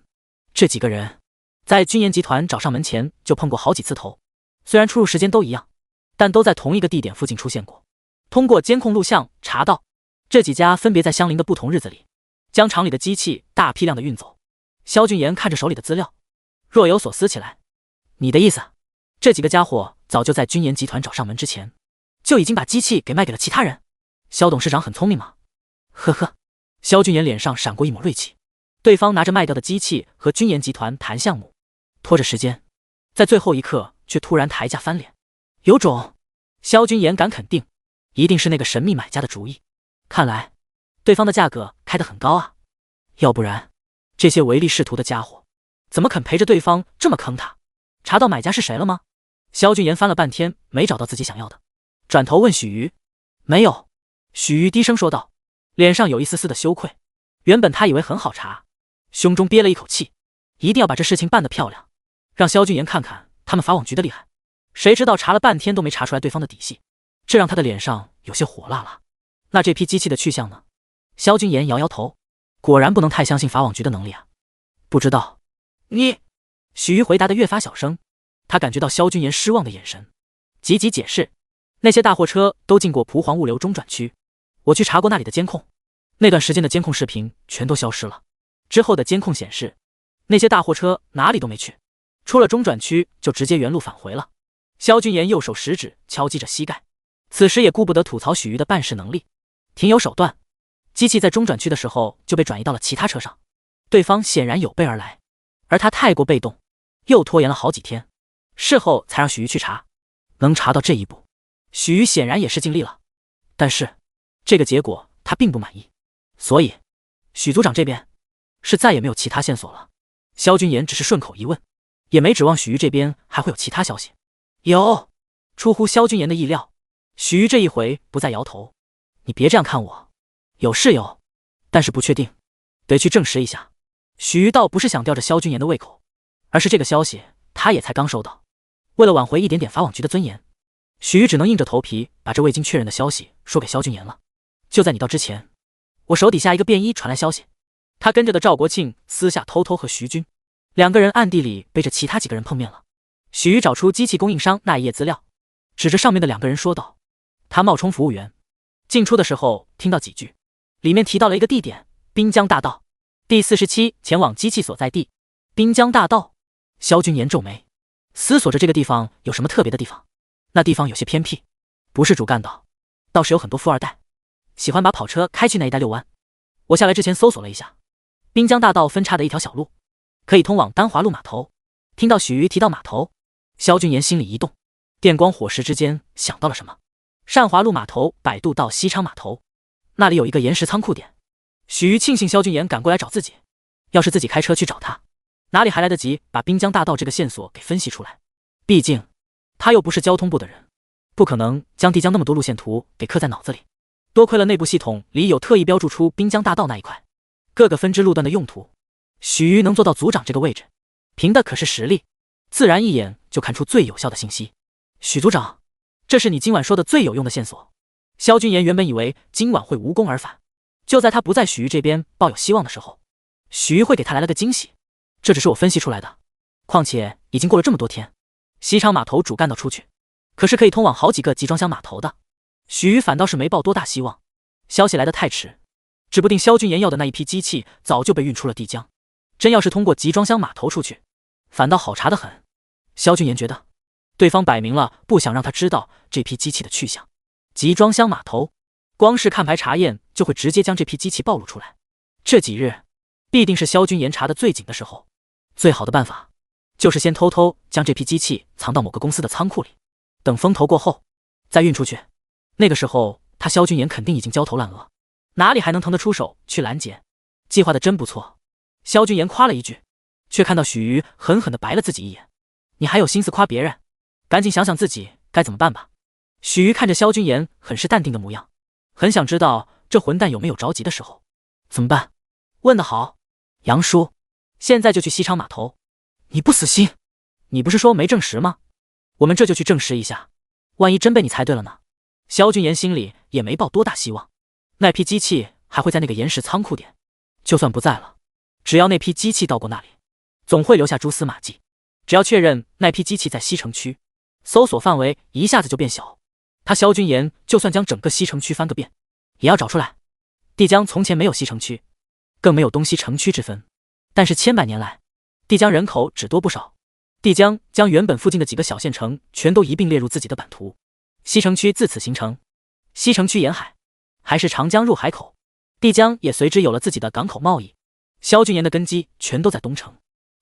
这几个人在君言集团找上门前就碰过好几次头，虽然出入时间都一样，但都在同一个地点附近出现过。通过监控录像查到，这几家分别在相邻的不同日子里将厂里的机器大批量的运走。萧君言看着手里的资料，若有所思起来。你的意思，这几个家伙早就在君言集团找上门之前，就已经把机器给卖给了其他人？萧董事长很聪明嘛。呵呵。萧君言脸上闪过一抹锐气，对方拿着卖掉的机器和君言集团谈项目，拖着时间，在最后一刻却突然抬价翻脸，有种。萧君言敢肯定，一定是那个神秘买家的主意。看来对方的价格开得很高啊，要不然这些唯利是图的家伙怎么肯陪着对方这么坑他？查到买家是谁了吗？萧君言翻了半天没找到自己想要的，转头问许瑜。没有。许瑜低声说道，脸上有一丝丝的羞愧。原本他以为很好查，胸中憋了一口气，一定要把这事情办得漂亮，让萧君言看看他们法网局的厉害。谁知道查了半天都没查出来对方的底细，这让他的脸上有些火辣了。那这批机器的去向呢？萧君言摇摇头，果然不能太相信法网局的能力啊。不知道。你……许瑜回答的越发小声，他感觉到萧君言失望的眼神，急急解释：那些大货车都进过蒲黄物流中转区，我去查过那里的监控，那段时间的监控视频全都消失了。之后的监控显示，那些大货车哪里都没去，出了中转区就直接原路返回了。萧君言右手食指敲击着膝盖，此时也顾不得吐槽许瑜的办事能力，挺有手段。机器在中转区的时候就被转移到了其他车上，对方显然有备而来，而他太过被动，又拖延了好几天，事后才让许瑜去查。能查到这一步，许瑜显然也是尽力了，但是这个结果他并不满意，所以许组长这边是再也没有其他线索了。萧君言只是顺口一问，也没指望许瑜这边还会有其他消息。有，出乎萧君言的意料，许瑜这一回不再摇头。你别这样看我，有是有，但是不确定，得去证实一下。许瑜倒不是想吊着萧君言的胃口，而是这个消息他也才刚收到。为了挽回一点点法网局的尊严，许瑜只能硬着头皮把这未经确认的消息说给萧君言了。就在你到之前，我手底下一个便衣传来消息，他跟着的赵国庆私下偷偷和徐军两个人暗地里背着其他几个人碰面了。许瑜找出机器供应商那一页资料，指着上面的两个人说道：他冒充服务员，进出的时候听到几句，里面提到了一个地点，滨江大道第47前往机器所在地。滨江大道，萧君言皱眉，思索着这个地方有什么特别的地方。那地方有些偏僻，不是主干道，倒是有很多富二代喜欢把跑车开去那一带遛弯。我下来之前搜索了一下，滨江大道分叉的一条小路可以通往丹华路码头。听到许瑜提到码头，萧君言心里一动，电光火石之间想到了什么。善华路码头摆渡到西昌码头，那里有一个岩石仓库点。许瑜庆幸萧君言赶过来找自己，要是自己开车去找他，哪里还来得及把滨江大道这个线索给分析出来。毕竟他又不是交通部的人，不可能将帝江那么多路线图给刻在脑子里。多亏了内部系统里有特意标注出滨江大道那一块各个分支路段的用途，许瑜能做到组长这个位置，凭的可是实力，自然一眼就看出最有效的信息。许组长，这是你今晚说的最有用的线索。萧君言原本以为今晚会无功而返，就在他不在许瑜这边抱有希望的时候，许瑜会给他来了个惊喜。这只是我分析出来的，况且已经过了这么多天，西昌码头主干道出去可是可以通往好几个集装箱码头的。许瑜反倒是没抱多大希望，消息来得太迟，指不定萧君言要的那一批机器早就被运出了帝江。真要是通过集装箱码头出去，反倒好查得很。萧君言觉得对方摆明了不想让他知道这批机器的去向。集装箱码头光是看排查验就会直接将这批机器暴露出来，这几日必定是萧君言查得最紧的时候。最好的办法就是先偷偷将这批机器藏到某个公司的仓库里，等风头过后再运出去。那个时候他萧君言肯定已经焦头烂额，哪里还能腾得出手去拦截。计划的真不错。萧君言夸了一句，却看到许瑜狠狠地白了自己一眼。你还有心思夸别人，赶紧想想自己该怎么办吧。许瑜看着萧君言很是淡定的模样，很想知道这混蛋有没有着急的时候。怎么办？问得好，杨叔，现在就去西昌码头。你不死心？你不是说没证实吗？我们这就去证实一下，万一真被你猜对了呢？萧君言心里也没抱多大希望，那批机器还会在那个岩石仓库点，就算不在了，只要那批机器到过那里，总会留下蛛丝马迹。只要确认那批机器在西城区，搜索范围一下子就变小。他萧君言就算将整个西城区翻个遍，也要找出来。帝江从前没有西城区，更没有东西城区之分，但是千百年来，帝江人口只多不少。帝江将原本附近的几个小县城全都一并列入自己的版图，西城区自此形成。西城区沿海，还是长江入海口，帝江也随之有了自己的港口贸易。萧君言的根基全都在东城，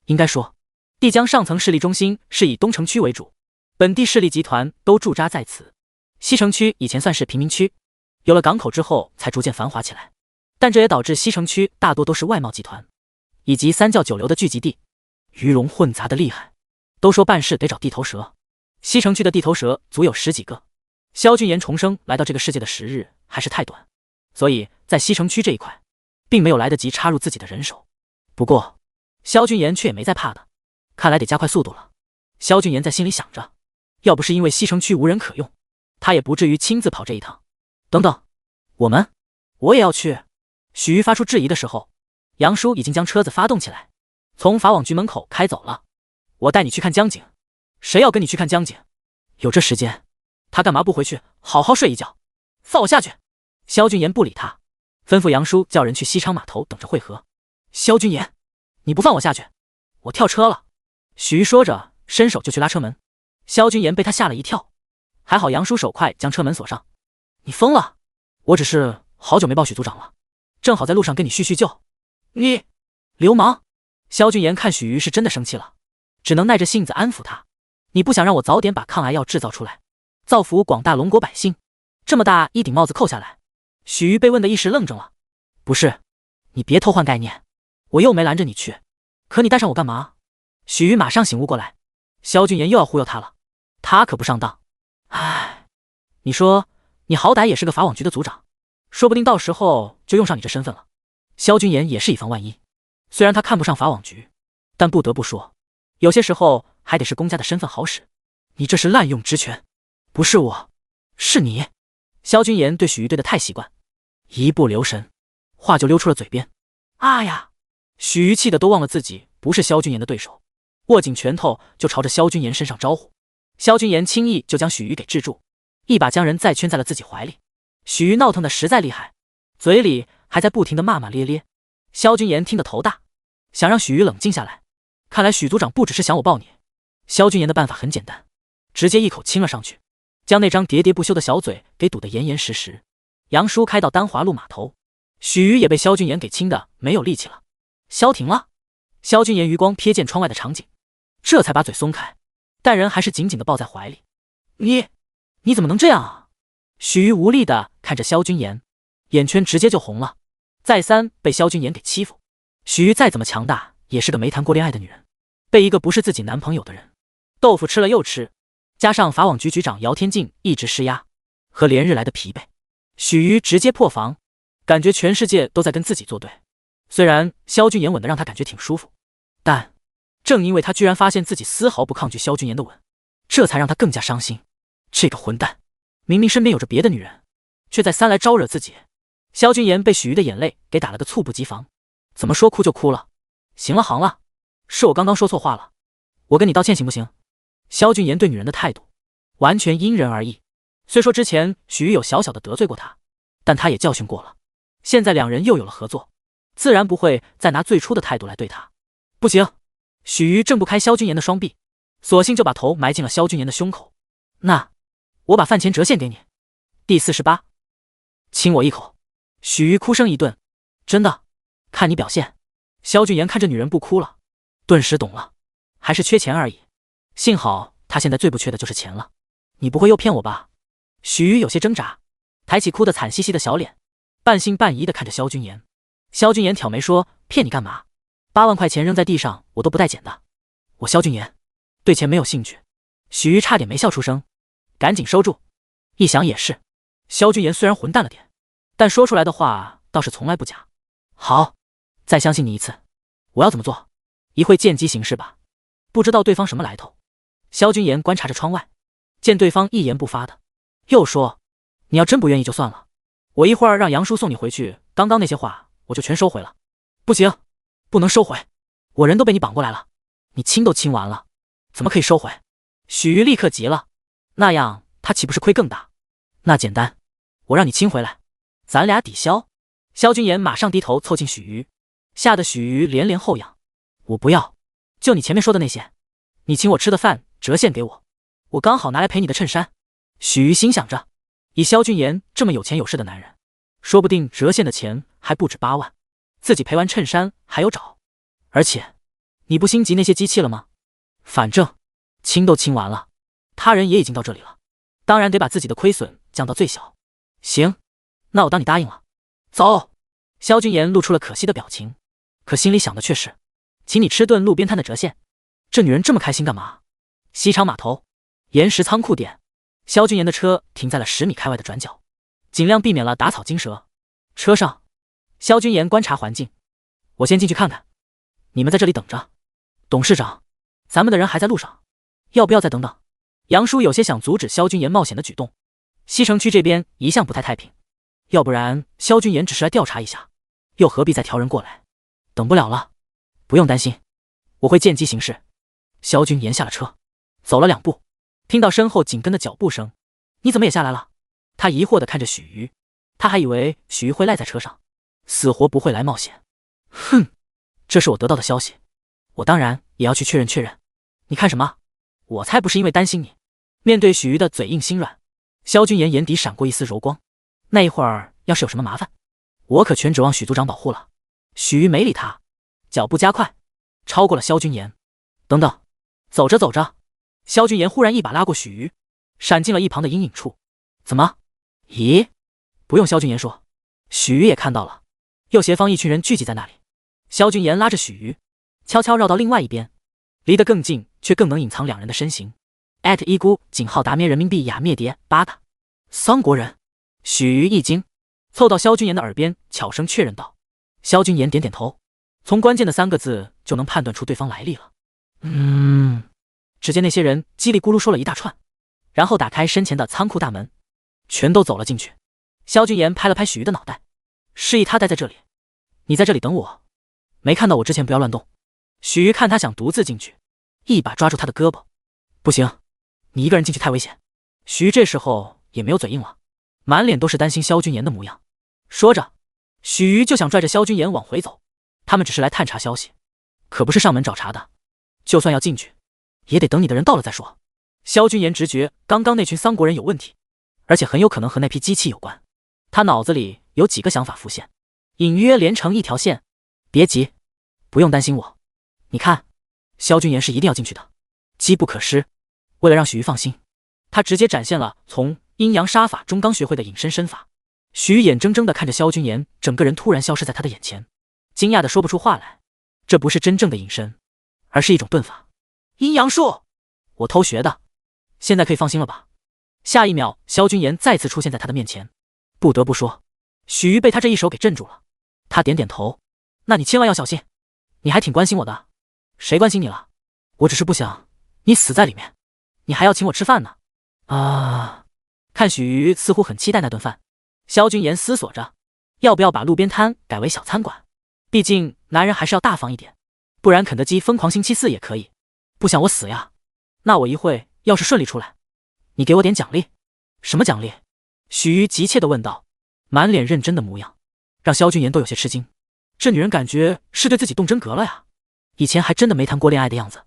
应该说帝江上层势力中心是以东城区为主，本地势力集团都驻扎在此。西城区以前算是贫民区，有了港口之后才逐渐繁华起来，但这也导致西城区大多都是外贸集团以及三教九流的聚集地，鱼龙混杂的厉害。都说办事得找地头蛇，西城区的地头蛇足有10几个。萧君言重生来到这个世界的时日还是太短，所以在西城区这一块并没有来得及插入自己的人手。不过萧君言却也没在怕的，看来得加快速度了。萧君言在心里想着，要不是因为西城区无人可用，他也不至于亲自跑这一趟。等等，我也要去。许瑜发出质疑的时候，杨叔已经将车子发动起来，从法网局门口开走了。我带你去看江景。谁要跟你去看江景？有这时间，他干嘛不回去好好睡一觉？放我下去！萧俊言不理他，吩咐杨叔叫人去西昌码头等着会合。萧俊言，你不放我下去，我跳车了。许瑜说着，伸手就去拉车门。萧俊言被他吓了一跳，还好杨叔手快将车门锁上。你疯了？我只是好久没抱许组长了，正好在路上跟你叙叙旧。你流氓！萧俊言看许瑜是真的生气了，只能耐着性子安抚他。你不想让我早点把抗癌药制造出来，造福广大龙国百姓？这么大一顶帽子扣下来，许瑜被问得一时愣怔了。不是，你别偷换概念，我又没拦着你去，可你带上我干嘛？许瑜马上醒悟过来，萧俊言又要忽悠他了，他可不上当。唉，你说你好歹也是个法网局的组长，说不定到时候就用上你这身份了。萧俊言也是以防万一，虽然他看不上法网局，但不得不说，有些时候还得是公家的身份好使。你这是滥用职权。不是我，是你。萧俊言对许瑜对得太习惯，一不留神，话就溜出了嘴边。啊呀！许瑜气得都忘了自己不是萧俊言的对手，握紧拳头就朝着萧俊言身上招呼。萧俊言轻易就将许瑜给制住，一把将人再圈在了自己怀里。许瑜闹腾的实在厉害，嘴里还在不停的骂骂咧咧。萧俊言听得头大，想让许瑜冷静下来。看来许组长不只是想我抱你。萧俊言的办法很简单，直接一口亲了上去，将那张喋喋不休的小嘴给堵得严严实实。杨叔开到丹华路码头，许瑜也被萧俊言给亲得没有力气了。萧停了。萧俊言余光瞥见窗外的场景，这才把嘴松开，但人还是紧紧地抱在怀里。你怎么能这样啊？许瑜无力地看着萧俊言，眼圈直接就红了。再三被萧俊言给欺负，许瑜再怎么强大也是个没谈过恋爱的女人，被一个不是自己男朋友的人豆腐吃了又吃，加上法网局局长姚天静一直施压和连日来的疲惫，许瑜直接破防，感觉全世界都在跟自己作对。虽然萧俊言吻得让他感觉挺舒服，但正因为他居然发现自己丝毫不抗拒萧俊言的吻，这才让他更加伤心。这个混蛋，明明身边有着别的女人，却再三来招惹自己。萧俊言被许瑜的眼泪给打了个猝不及防，怎么说哭就哭了。行了行了，是我刚刚说错话了，我跟你道歉行不行？萧俊言对女人的态度完全因人而异，虽说之前许瑜有小小的得罪过他，但他也教训过了，现在两人又有了合作，自然不会再拿最初的态度来对他。不行！许瑜挣不开萧俊言的双臂，索性就把头埋进了萧俊言的胸口。那我把饭钱折现给你。第48，亲我一口。许瑜哭声一顿，真的，看你表现。萧俊言看着女人不哭了，顿时懂了，还是缺钱而已。幸好他现在最不缺的就是钱了。你不会又骗我吧？许瑜有些挣扎，抬起哭得惨兮兮的小脸，半信半疑地看着萧俊言。萧俊言挑眉说：骗你干嘛？8万块钱扔在地上我都不带捡的。我萧俊言对钱没有兴趣。许瑜差点没笑出声，赶紧收住。一想也是，萧俊言虽然混蛋了点，但说出来的话倒是从来不假。好，再相信你一次。我要怎么做？一会见机行事吧。不知道对方什么来头。萧俊言观察着窗外，见对方一言不发的，又说：你要真不愿意就算了，我一会儿让杨叔送你回去，刚刚那些话我就全收回了。不行，不能收回，我人都被你绑过来了，你亲都亲完了，怎么可以收回？许瑜立刻急了，那样他岂不是亏更大？那简单，我让你亲回来，咱俩抵消。萧俊言马上低头凑近许瑜，吓得许瑜连连后仰。我不要，就你前面说的那些，你请我吃的饭折现给我，我刚好拿来赔你的衬衫。许瑜心想着，以萧俊言这么有钱有势的男人，说不定折现的钱还不止8万，自己赔完衬衫还有找。而且你不心急那些机器了吗？反正亲都亲完了，他人也已经到这里了，当然得把自己的亏损降到最小。行，那我当你答应了。走。萧俊言露出了可惜的表情，可心里想的却是，请你吃顿路边摊的折现，这女人这么开心干嘛？西昌码头岩石仓库点，萧俊言的车停在了10米开外的转角，尽量避免了打草惊蛇。车上，萧俊言观察环境，我先进去看看，你们在这里等着。董事长，咱们的人还在路上，要不要再等等？杨叔有些想阻止萧俊言冒险的举动，西城区这边一向不太太平，要不然萧俊言只是来调查一下，又何必再调人过来？等不了了，不用担心，我会见机行事。萧军言下了车，走了2步，听到身后紧跟的脚步声，你怎么也下来了？他疑惑地看着许瑜，他还以为许瑜会赖在车上，死活不会来冒险。哼，这是我得到的消息，我当然也要去确认确认。你看什么？我才不是因为担心你。面对许瑜的嘴硬心软，萧军言眼底闪过一丝柔光。那一会儿要是有什么麻烦，我可全指望许组长保护了。许瑜没理他，脚步加快，超过了萧军言。等等，走着走着，萧军言忽然一把拉过许瑜，闪进了一旁的阴影处。怎么？咦？不用萧军言说，许瑜也看到了，右斜方一群人聚集在那里。萧军言拉着许瑜，悄悄绕到另外一边，离得更近，却更能隐藏2人的身形。一姑井号达咩人民币雅灭蝶巴达，桑国人。许瑜一惊，凑到萧军言的耳边悄声确认道。萧军言点点头，从关键的3个字就能判断出对方来历了。只见那些人叽里咕噜说了一大串，然后打开身前的仓库大门，全都走了进去。萧军言拍了拍许瑜的脑袋，示意他待在这里。你在这里等我，没看到我之前不要乱动。许瑜看他想独自进去，一把抓住他的胳膊。不行，你一个人进去太危险。许瑜这时候也没有嘴硬了，满脸都是担心萧军言的模样。说着，许瑜就想拽着萧军言往回走。他们只是来探查消息，可不是上门找茬的。就算要进去，也得等你的人到了再说。萧军言直觉刚刚那群桑国人有问题，而且很有可能和那批机器有关。他脑子里有几个想法浮现，隐约连成一条线。别急，不用担心我。你看，萧军言是一定要进去的，机不可失。为了让许瑜放心，他直接展现了从阴阳杀法中刚学会的隐身身法。许瑜眼睁睁地看着萧军言整个人突然消失在他的眼前，惊讶的说不出话来。这不是真正的隐身，而是一种遁法。阴阳术，我偷学的，现在可以放心了吧？下一秒，萧军言再次出现在他的面前。不得不说，许瑜被他这一手给镇住了。他点点头，那你千万要小心，你还挺关心我的。谁关心你了？我只是不想你死在里面，你还要请我吃饭呢。看许瑜似乎很期待那顿饭，萧军言思索着，要不要把路边摊改为小餐馆？毕竟男人还是要大方一点，不然肯德基疯狂星期4也可以。不想我死呀？那我一会要是顺利出来，你给我点奖励。什么奖励？许瑜急切地问道，满脸认真的模样，让萧军言都有些吃惊。这女人感觉是对自己动真格了呀，以前还真的没谈过恋爱的样子。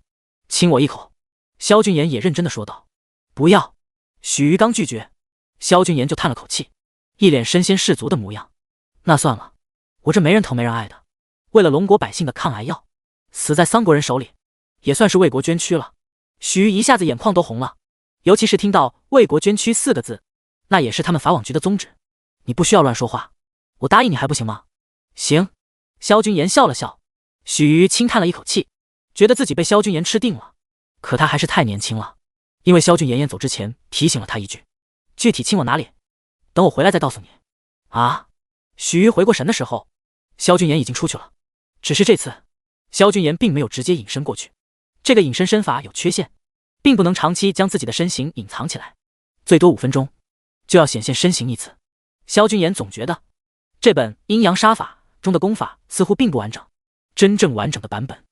亲我一口。萧军言也认真地说道。不要。许瑜刚拒绝，萧军言就叹了口气，一脸身先士卒的模样。那算了，我这没人疼没人爱的，为了龙国百姓的抗癌药，死在桑国人手里，也算是为国捐躯了。许瑜一下子眼眶都红了，尤其是听到为国捐躯4个字，那也是他们法网局的宗旨。你不需要乱说话，我答应你还不行吗？行。萧军言笑了笑。许瑜轻叹了一口气，觉得自己被萧军言吃定了，可他还是太年轻了。因为萧军言走之前提醒了他一句，具体亲我哪里，等我回来再告诉你。啊？许瑜回过神的时候，萧军言已经出去了。只是这次，萧军言并没有直接隐身过去。这个隐身身法有缺陷，并不能长期将自己的身形隐藏起来，最多5分钟就要显现身形一次。萧军言总觉得这本阴阳杀法中的功法似乎并不完整，真正完整的版本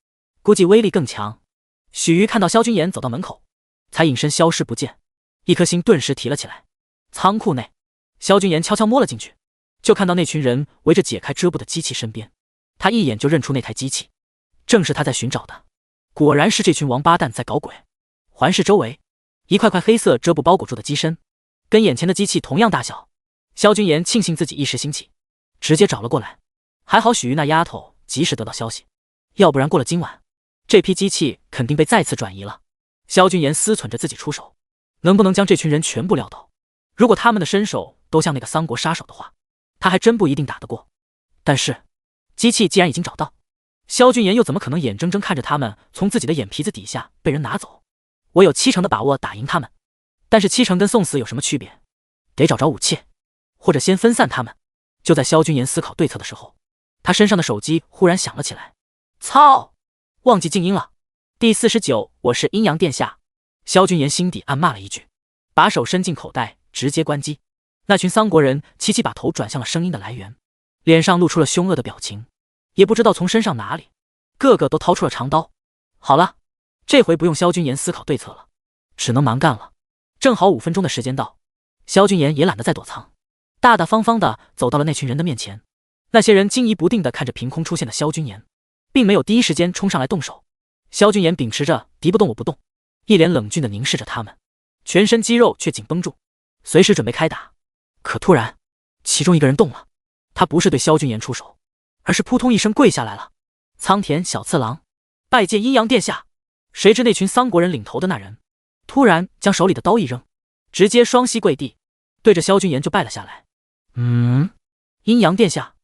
估计威力更强。许瑜看到萧军言走到门口，才隐身消失不见，一颗心顿时提了起来。仓库内，萧军言悄悄摸了进去，就看到那群人围着解开遮布的机器身边。他一眼就认出那台机器，正是他在寻找的。果然是这群王八蛋在搞鬼。环视周围，一块块黑色遮布包裹住的机身，跟眼前的机器同样大小。萧军言庆幸自己一时兴起，直接找了过来。还好许瑜那丫头及时得到消息，要不然过了今晚，这批机器肯定被再次转移了。萧军言思忖着自己出手，能不能将这群人全部撂倒。如果他们的身手都像那个桑国杀手的话，他还真不一定打得过。但是机器既然已经找到，萧军言又怎么可能眼睁睁看着他们从自己的眼皮子底下被人拿走？我有70%的把握打赢他们，但是70%跟送死有什么区别？得找着武器，或者先分散他们。就在萧军言思考对策的时候，他身上的手机忽然响了起来。操，忘记静音了。第49，我是阴阳殿下。萧军言心底暗骂了一句，把手伸进口袋，直接关机。那群桑国人齐齐把头转向了声音的来源。脸上露出了凶恶的表情，也不知道从身上哪里，个个都掏出了长刀。好了，这回不用萧君言思考对策了，只能蛮干了。正好5分钟的时间到，萧君言也懒得再躲藏，大大方方的走到了那群人的面前。那些人惊疑不定的看着凭空出现的萧君言，并没有第一时间冲上来动手。萧君言秉持着敌不动我不动，一脸冷峻的凝视着他们，全身肌肉却紧绷住，随时准备开打。可突然，其中一个人动了，他不是对萧君言出手，而是扑通一声跪下来了。苍田小次郎，拜见阴阳殿下。谁知那群桑国人领头的那人，突然将手里的刀一扔，直接双膝跪地，对着萧君言就拜了下来。阴阳殿下。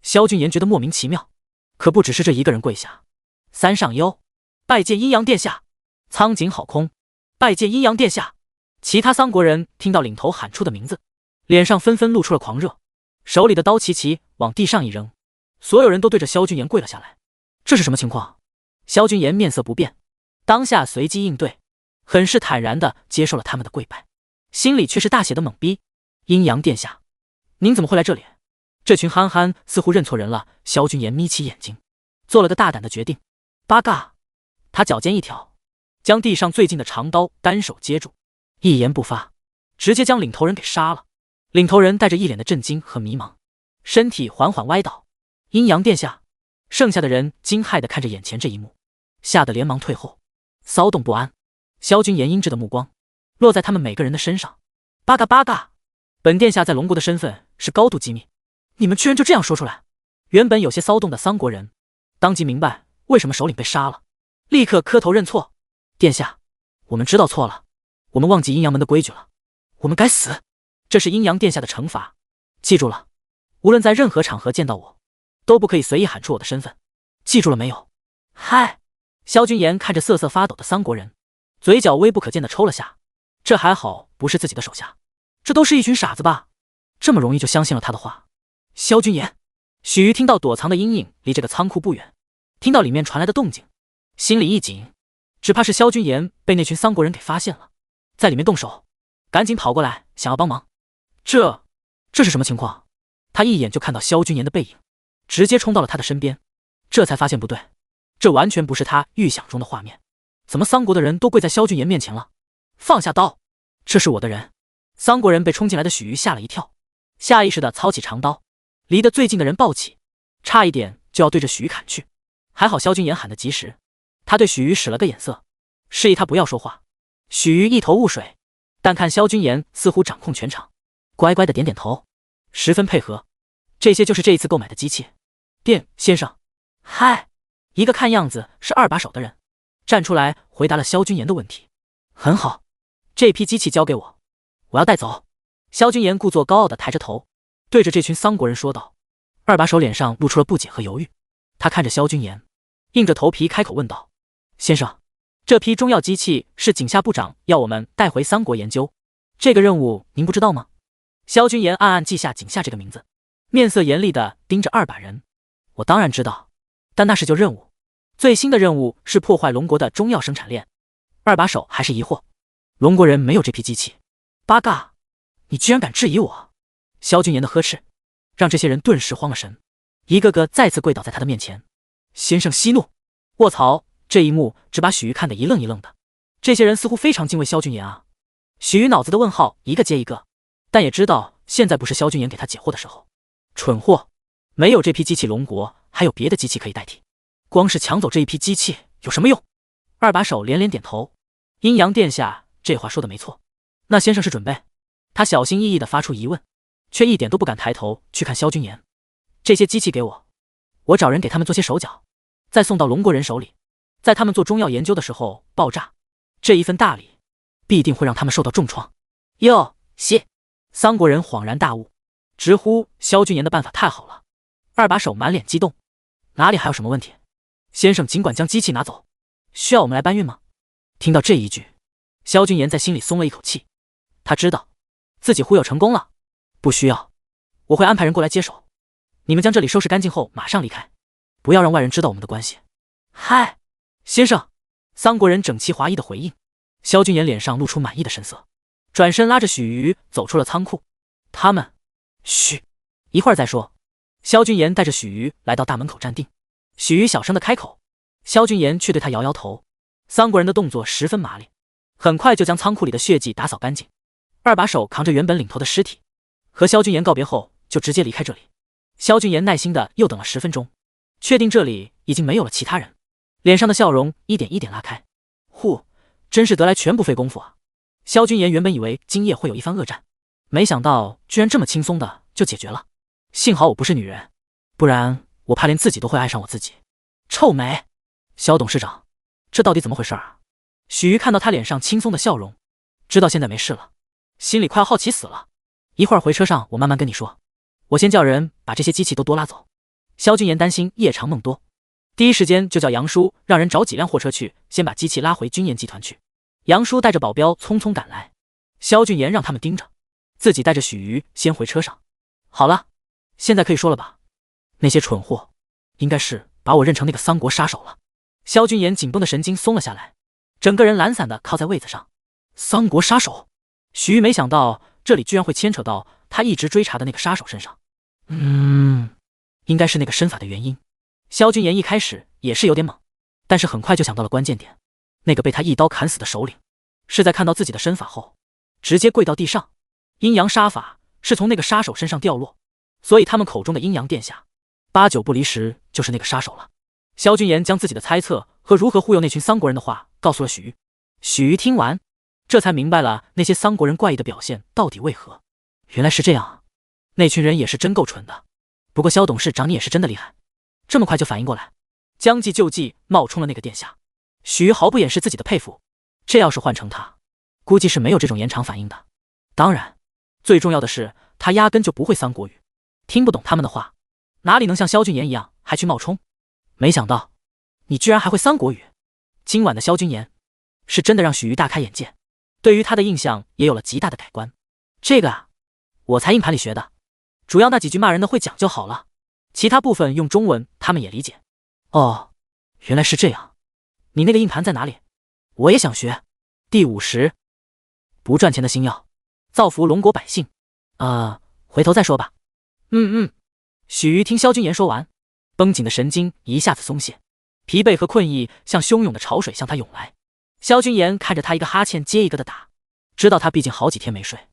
萧君言觉得莫名其妙，可不只是这一个人跪下。三上优，拜见阴阳殿下。苍井好空，拜见阴阳殿下。其他桑国人听到领头喊出的名字，脸上纷纷露出了狂热，手里的刀齐齐往地上一扔，所有人都对着萧君言跪了下来。这是什么情况？萧君言面色不变，当下随机应对，很是坦然地接受了他们的跪拜，心里却是大写的懵逼。阴阳殿下，您怎么会来这里？这群憨憨似乎认错人了。萧君言眯起眼睛，做了个大胆的决定。八嘎！他脚尖一挑，将地上最近的长刀单手接住，一言不发，直接将领头人给杀了。领头人带着一脸的震惊和迷茫，身体缓缓歪倒。阴阳殿下，剩下的人惊骇地看着眼前这一幕，吓得连忙退后，骚动不安。萧君言阴鸷的目光落在他们每个人的身上。八嘎八嘎！本殿下在龙国的身份是高度机密，你们居然就这样说出来！原本有些骚动的桑国人当即明白为什么首领被杀了，立刻磕头认错。殿下，我们知道错了，我们忘记阴阳门的规矩了，我们该死，这是阴阳殿下的惩罚。记住了，无论在任何场合见到我，都不可以随意喊出我的身份，记住了没有？嗨！萧君言看着瑟瑟发抖的桑国人，嘴角微不可见的抽了下。这还好不是自己的手下，这都是一群傻子吧？这么容易就相信了他的话？萧君言，许瑜听到躲藏的阴影离这个仓库不远，听到里面传来的动静，心里一紧，只怕是萧君言被那群桑国人给发现了，在里面动手，赶紧跑过来想要帮忙。这是什么情况？他一眼就看到萧君言的背影，直接冲到了他的身边，这才发现不对，这完全不是他预想中的画面。怎么桑国的人都跪在萧君言面前了？放下刀，这是我的人。桑国人被冲进来的许瑜吓了一跳，下意识地操起长刀，离得最近的人抱起，差一点就要对着许瑜砍去。还好萧君言喊得及时，他对许瑜使了个眼色，示意他不要说话。许瑜一头雾水，但看萧君言似乎掌控全场，乖乖的点点头，十分配合。这些就是这一次购买的机器。店先生。嗨，一个看样子是2把手的人站出来回答了萧君言的问题。很好，这批机器交给我，我要带走。萧君言故作高傲的抬着头，对着这群桑国人说道。2把手脸上露出了不解和犹豫，他看着萧君言，硬着头皮开口问道：先生，这批中药机器是井下部长要我们带回桑国研究，这个任务您不知道吗？萧君言暗暗记下井下这个名字，面色严厉地盯着2把人。我当然知道，但那是旧任务，最新的任务是破坏龙国的中药生产链。2把手还是疑惑，龙国人没有这批机器。八嘎，你居然敢质疑我！萧君言的呵斥让这些人顿时慌了神，一个个再次跪倒在他的面前。先生息怒！卧槽，这一幕只把许瑜看得一愣一愣的。这些人似乎非常敬畏萧君言啊。许瑜脑子的问号一个接一个，但也知道现在不是萧君言给他解惑的时候。蠢货，没有这批机器，龙国还有别的机器可以代替，光是抢走这一批机器有什么用？2把手连连点头。阴阳殿下这话说的没错，那先生是准备？他小心翼翼地发出疑问，却一点都不敢抬头去看萧君言。这些机器给我，我找人给他们做些手脚，再送到龙国人手里，在他们做中药研究的时候爆炸，这一份大礼必定会让他们受到重创。哟，谢！桑国人恍然大悟，直呼萧君言的办法太好了。2把手满脸激动，哪里还有什么问题？先生尽管将机器拿走，需要我们来搬运吗？听到这一句，萧君言在心里松了一口气，他知道自己忽悠成功了。不需要，我会安排人过来接手，你们将这里收拾干净后马上离开，不要让外人知道我们的关系。嗨，先生！桑国人整齐划一的回应。萧君言脸上露出满意的神色，转身拉着许瑜走出了仓库。他们，嘘，一会儿再说。萧君言带着许瑜来到大门口站定，许瑜小声的开口，萧君言却对他摇摇头。三国人的动作十分麻利，很快就将仓库里的血迹打扫干净。二把手扛着原本领头的尸体，和萧君言告别后就直接离开这里。萧君言耐心的又等了10分钟，确定这里已经没有了其他人，脸上的笑容一点一点拉开。真是得来全不费功夫啊！萧君言原本以为今夜会有一番恶战，没想到居然这么轻松的就解决了。幸好我不是女人，不然我怕连自己都会爱上我自己。臭美，萧董事长，这到底怎么回事啊？许瑜看到他脸上轻松的笑容，知道现在没事了，心里快要好奇死了。一会儿回车上我慢慢跟你说，我先叫人把这些机器都拉走。萧君言担心夜长梦多，第一时间就叫杨叔让人找几辆货车去，先把机器拉回君言集团去。杨叔带着保镖匆匆赶来，萧君言让他们盯着，自己带着许瑜先回车上。好了，现在可以说了吧？那些蠢货应该是把我认成那个三国杀手了。萧君言紧绷的神经松了下来，整个人懒散的靠在位子上。三国杀手？许瑜没想到这里居然会牵扯到他一直追查的那个杀手身上。应该是那个身法的原因。萧君言一开始也是有点懵，但是很快就想到了关键点，那个被他一刀砍死的首领，是在看到自己的身法后，直接跪到地上。阴阳杀法是从那个杀手身上掉落，所以他们口中的阴阳殿下，8、9不离10就是那个杀手了。萧君言将自己的猜测和如何忽悠那群三国人的话告诉了许瑜。许瑜听完，这才明白了那些三国人怪异的表现到底为何。原来是这样啊，那群人也是真够蠢的。不过萧董事长你也是真的厉害，这么快就反应过来，将计就计冒充了那个殿下。许瑜毫不掩饰自己的佩服，这要是换成他，估计是没有这种延长反应的。当然，最重要的是他压根就不会三国语，听不懂他们的话，哪里能像萧君言一样还去冒充。没想到你居然还会三国语。今晚的萧君言是真的让许瑜大开眼界，对于他的印象也有了极大的改观。这个啊，我才硬盘里学的，主要那几句骂人的会讲就好了，其他部分用中文他们也理解。哦，原来是这样。你那个硬盘在哪里？我也想学。第50，不赚钱的星耀，造福龙国百姓。回头再说吧。许瑜听萧君言说完，绷紧的神经一下子松懈，疲惫和困意像汹涌的潮水向他涌来。萧君言看着他一个哈欠接一个的打，知道他毕竟好几天没睡，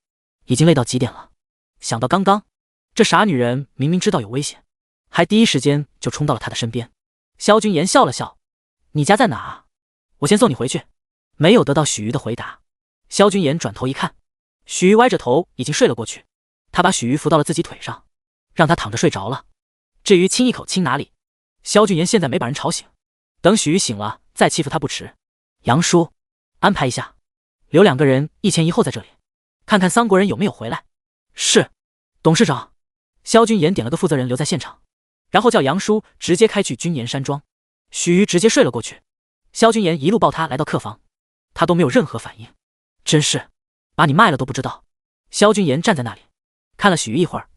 已经累到极点了。想到刚刚这傻女人明明知道有危险，还第一时间就冲到了他的身边。萧君言笑了笑，你家在哪啊？我先送你回去。没有得到许瑜的回答，萧君言转头一看，许瑜歪着头已经睡了过去。他把许瑜扶到了自己腿上，让他躺着睡着了。至于亲一口亲哪里，萧君言现在没把人吵醒，等许瑜醒了再欺负他不迟。杨叔，安排一下，留2个人一前一后在这里，看看三国人有没有回来。是，董事长。萧君言点了个负责人留在现场，然后叫杨叔直接开去君言山庄。许瑜直接睡了过去，萧君言一路抱他来到客房，他都没有任何反应，真是把你卖了都不知道。萧君言站在那里看了许瑜一会儿，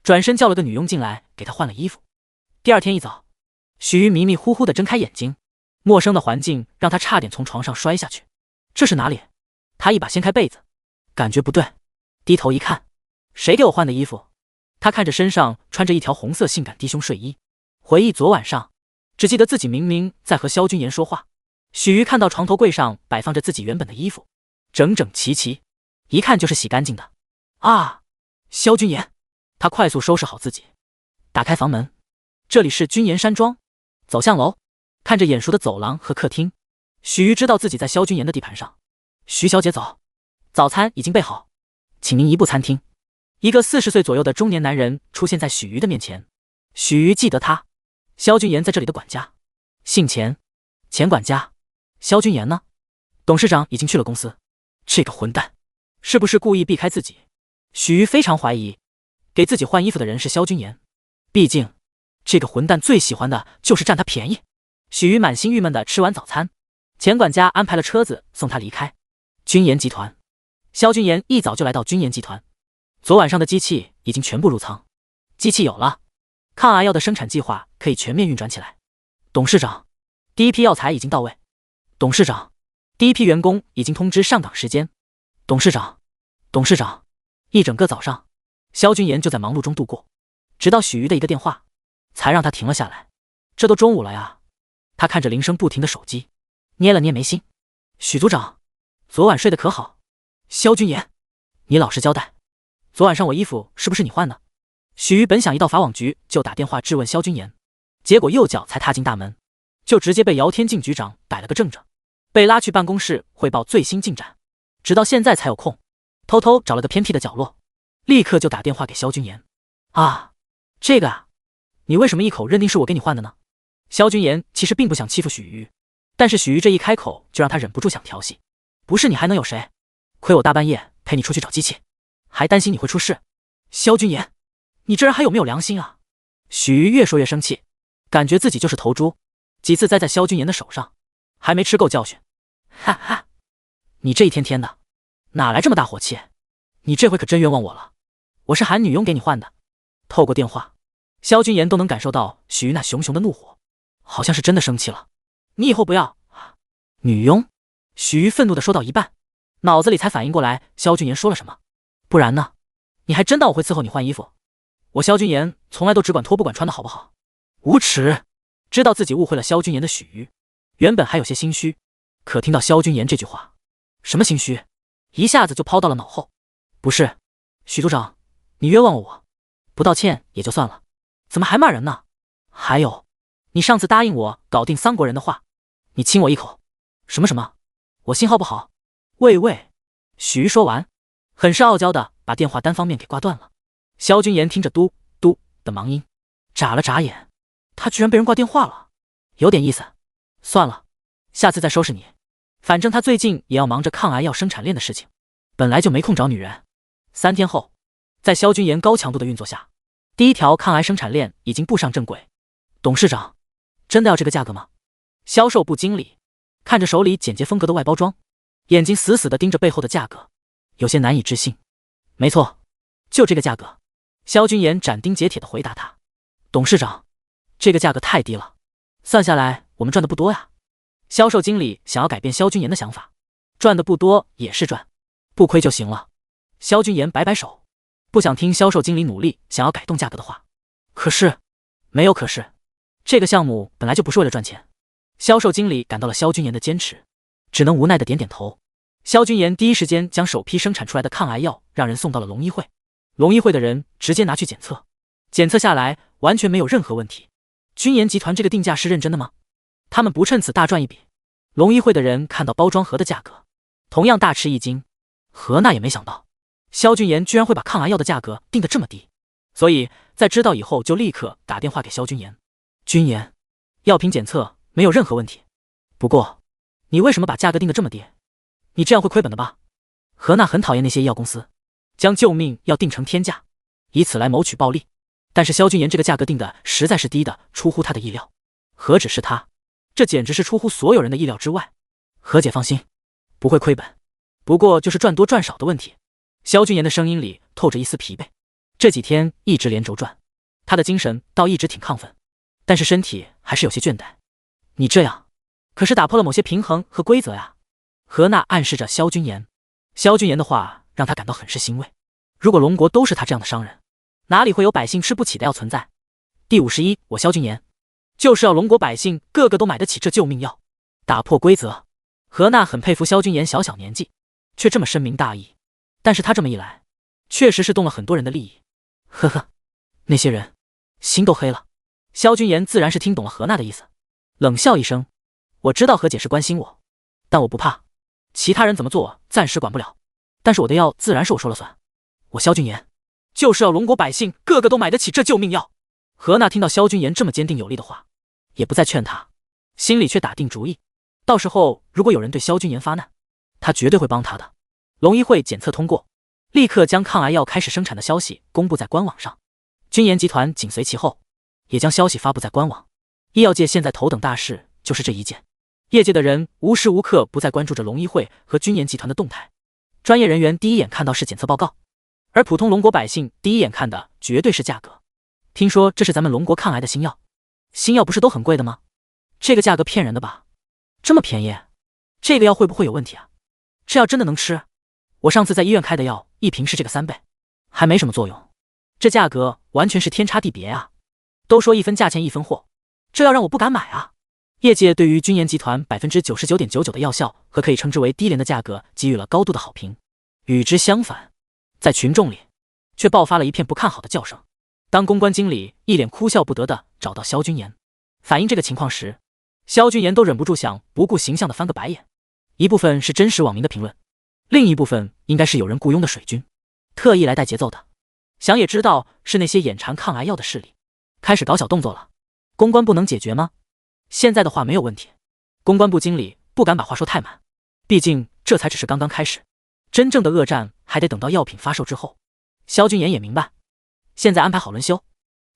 转身叫了个女佣进来给他换了衣服。第二天一早，许瑜迷迷糊糊地睁开眼睛，陌生的环境让他差点从床上摔下去。这是哪里？他一把掀开被子，感觉不对，低头一看，谁给我换的衣服？他看着身上穿着一条红色性感低胸睡衣，回忆昨晚上，只记得自己明明在和萧君言说话。许瑜看到床头柜上摆放着自己原本的衣服，整整齐齐，一看就是洗干净的。啊，萧君言！他快速收拾好自己，打开房门，这里是君言山庄。走向楼，看着眼熟的走廊和客厅，许瑜知道自己在萧君言的地盘上。徐小姐早，早餐已经备好，请您移步餐厅。一个40岁左右的中年男人出现在许瑜的面前。许瑜记得他，萧君言在这里的管家，姓钱，钱管家。萧君言呢？董事长已经去了公司。这个混蛋，是不是故意避开自己？许瑜非常怀疑，给自己换衣服的人是萧君言，毕竟这个混蛋最喜欢的就是占他便宜。许瑜满心郁闷的吃完早餐，钱管家安排了车子送他离开。君言集团，萧君言一早就来到君言集团。昨晚上的机器已经全部入仓，机器有了，抗癌药的生产计划可以全面运转起来。董事长，第一批药材已经到位。董事长，第一批员工已经通知上岗时间。董事长，董事长，一整个早上，萧君言就在忙碌中度过。直到许瑜的一个电话，才让他停了下来。这都中午了呀。他看着铃声不停的手机，捏了捏眉心。许组长，昨晚睡得可好？萧君言，你老实交代，昨晚上我衣服是不是你换的？许瑜本想一到法网局就打电话质问萧君言，结果右脚才踏进大门，就直接被姚天静局长逮了个正着，被拉去办公室汇报最新进展，直到现在才有空，偷偷找了个偏僻的角落，立刻就打电话给萧君言。啊，这个啊，你为什么一口认定是我给你换的呢？萧君言其实并不想欺负许瑜，但是许瑜这一开口就让他忍不住想调戏。不是你还能有谁？亏我大半夜陪你出去找机器，还担心你会出事。萧君言，你这人还有没有良心啊？许瑜越说越生气，感觉自己就是头猪，几次栽在萧君言的手上，还没吃够教训。哈哈，你这一天天的哪来这么大火气？你这回可真冤枉我了，我是喊女佣给你换的。透过电话，萧君言都能感受到许瑜那熊熊的怒火，好像是真的生气了。你以后不要女佣。许瑜愤怒的说到一半，脑子里才反应过来萧君言说了什么。不然呢？你还真当我会伺候你换衣服？我萧君言从来都只管脱不管穿的好不好？无耻！知道自己误会了萧君言的许瑜，原本还有些心虚，可听到萧君言这句话，什么心虚，一下子就抛到了脑后。不是，许组长，你冤枉了我，不道歉也就算了，怎么还骂人呢？还有，你上次答应我搞定桑国人的话，你亲我一口，什么？我信号不好。喂，许瑜说完，很是傲娇的把电话单方面给挂断了。萧君言听着嘟嘟的忙音，眨了眨眼，他居然被人挂电话了，有点意思。算了，下次再收拾你。反正他最近也要忙着抗癌药生产链的事情，本来就没空找女人。3天后，在萧君言高强度的运作下，第一条抗癌生产链已经步上正轨。董事长，真的要这个价格吗？销售部经理看着手里简洁风格的外包装，眼睛死死地盯着背后的价格，有些难以置信。没错，就这个价格。萧君言斩钉截铁地回答他。董事长，这个价格太低了，算下来我们赚的不多呀。销售经理想要改变萧君言的想法，赚的不多也是赚，不亏就行了。萧君言摆摆手，不想听销售经理努力想要改动价格的话。可是，没有可是，这个项目本来就不是为了赚钱。销售经理感到了萧君言的坚持，只能无奈的点点头。萧君言第一时间将首批生产出来的抗癌药让人送到了龙医会，龙医会的人直接拿去检测，检测下来完全没有任何问题。君言集团这个定价是认真的吗？他们不趁此大赚一笔。龙医会的人看到包装盒的价格，同样大吃一惊。何娜也没想到萧君言居然会把抗癌药的价格定得这么低，所以在知道以后就立刻打电话给萧君言。君言，药品检测没有任何问题，不过你为什么把价格定得这么低？你这样会亏本的吧？何娜很讨厌那些医药公司将救命药定成天价，以此来谋取暴利，但是萧君言这个价格定的实在是低的出乎他的意料。何止是他，这简直是出乎所有人的意料之外。何姐放心，不会亏本，不过就是赚多赚少的问题。萧君言的声音里透着一丝疲惫，这几天一直连轴转，他的精神倒一直挺亢奋，但是身体还是有些倦怠。你这样可是打破了某些平衡和规则呀。何娜暗示着萧君言。萧君言的话让他感到很是欣慰，如果龙国都是他这样的商人，哪里会有百姓吃不起的药存在？第51，我萧君言就是要龙国百姓个个都买得起这救命药，打破规则。何娜很佩服萧君言小小年纪却这么深明大义，但是他这么一来确实是动了很多人的利益。呵呵，那些人心都黑了。萧君言自然是听懂了何娜的意思，冷笑一声，我知道何姐是关心我，但我不怕，其他人怎么做暂时管不了，但是我的药自然是我说了算。我萧君言就是要龙国百姓个个都买得起这救命药。何娜听到萧君言这么坚定有力的话，也不再劝他，心里却打定主意，到时候如果有人对萧君言发难，他绝对会帮他的。龙医会检测通过，立刻将抗癌药开始生产的消息公布在官网上，君言集团紧随其后，也将消息发布在官网。医药界现在头等大事就是这一件，业界的人无时无刻不在关注着龙医会和君言集团的动态。专业人员第一眼看到是检测报告，而普通龙国百姓第一眼看的绝对是价格。听说这是咱们龙国抗癌的新药，新药不是都很贵的吗？这个价格骗人的吧？这么便宜，这个药会不会有问题啊？这药真的能吃？我上次在医院开的药，一瓶是这个3倍，还没什么作用。这价格完全是天差地别啊！都说一分价钱一分货，这要让我不敢买啊！业界对于君研集团 99.99% 的药效和可以称之为低廉的价格给予了高度的好评。与之相反，在群众里却爆发了一片不看好的叫声。当公关经理一脸哭笑不得地找到萧君言反映这个情况时，萧君言都忍不住想不顾形象地翻个白眼。一部分是真实网民的评论，另一部分应该是有人雇佣的水军，特意来带节奏的。想也知道是那些眼馋抗癌药的势力开始搞小动作了。公关部能解决吗？现在的话没有问题，公关部经理不敢把话说太满，毕竟这才只是刚刚开始，真正的恶战还得等到药品发售之后。萧君言也明白，现在安排好轮休，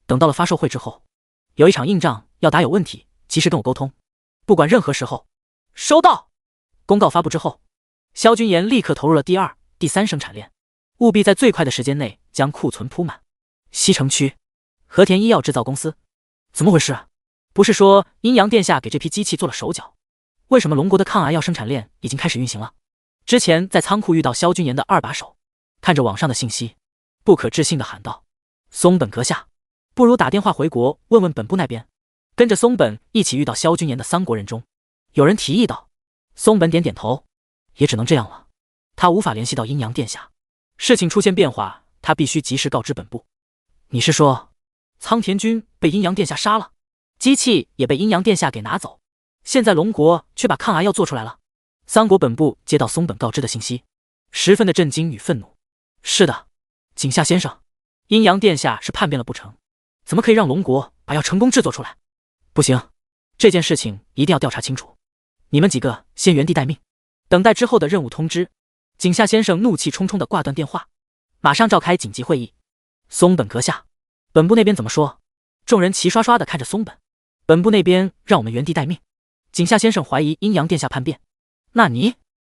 等到了发售会之后，有一场硬仗要打，有问题及时跟我沟通，不管任何时候。收到。公告发布之后，萧君言立刻投入了第2、第3生产链，务必在最快的时间内将库存铺满。西城区和田医药制造公司，怎么回事？不是说阴阳殿下给这批机器做了手脚？为什么龙国的抗癌药生产链已经开始运行了？之前在仓库遇到萧君言的2把手，看着网上的信息，不可置信地喊道：“松本阁下，不如打电话回国问问本部那边。”跟着松本一起遇到萧君言的3国人中，有人提议道。松本点点头，也只能这样了。他无法联系到阴阳殿下，事情出现变化，他必须及时告知本部。你是说，仓田君被阴阳殿下杀了，机器也被阴阳殿下给拿走，现在龙国却把抗癌药做出来了？3国本部接到松本告知的信息，十分的震惊与愤怒。是的，井下先生，阴阳殿下是叛变了不成？怎么可以让龙国把药成功制作出来？不行，这件事情一定要调查清楚。你们几个先原地待命，等待之后的任务通知。井下先生怒气冲冲地挂断电话，马上召开紧急会议。松本阁下，本部那边怎么说？众人齐刷刷地看着松本。本部那边让我们原地待命。井下先生怀疑阴阳殿下叛变。那你？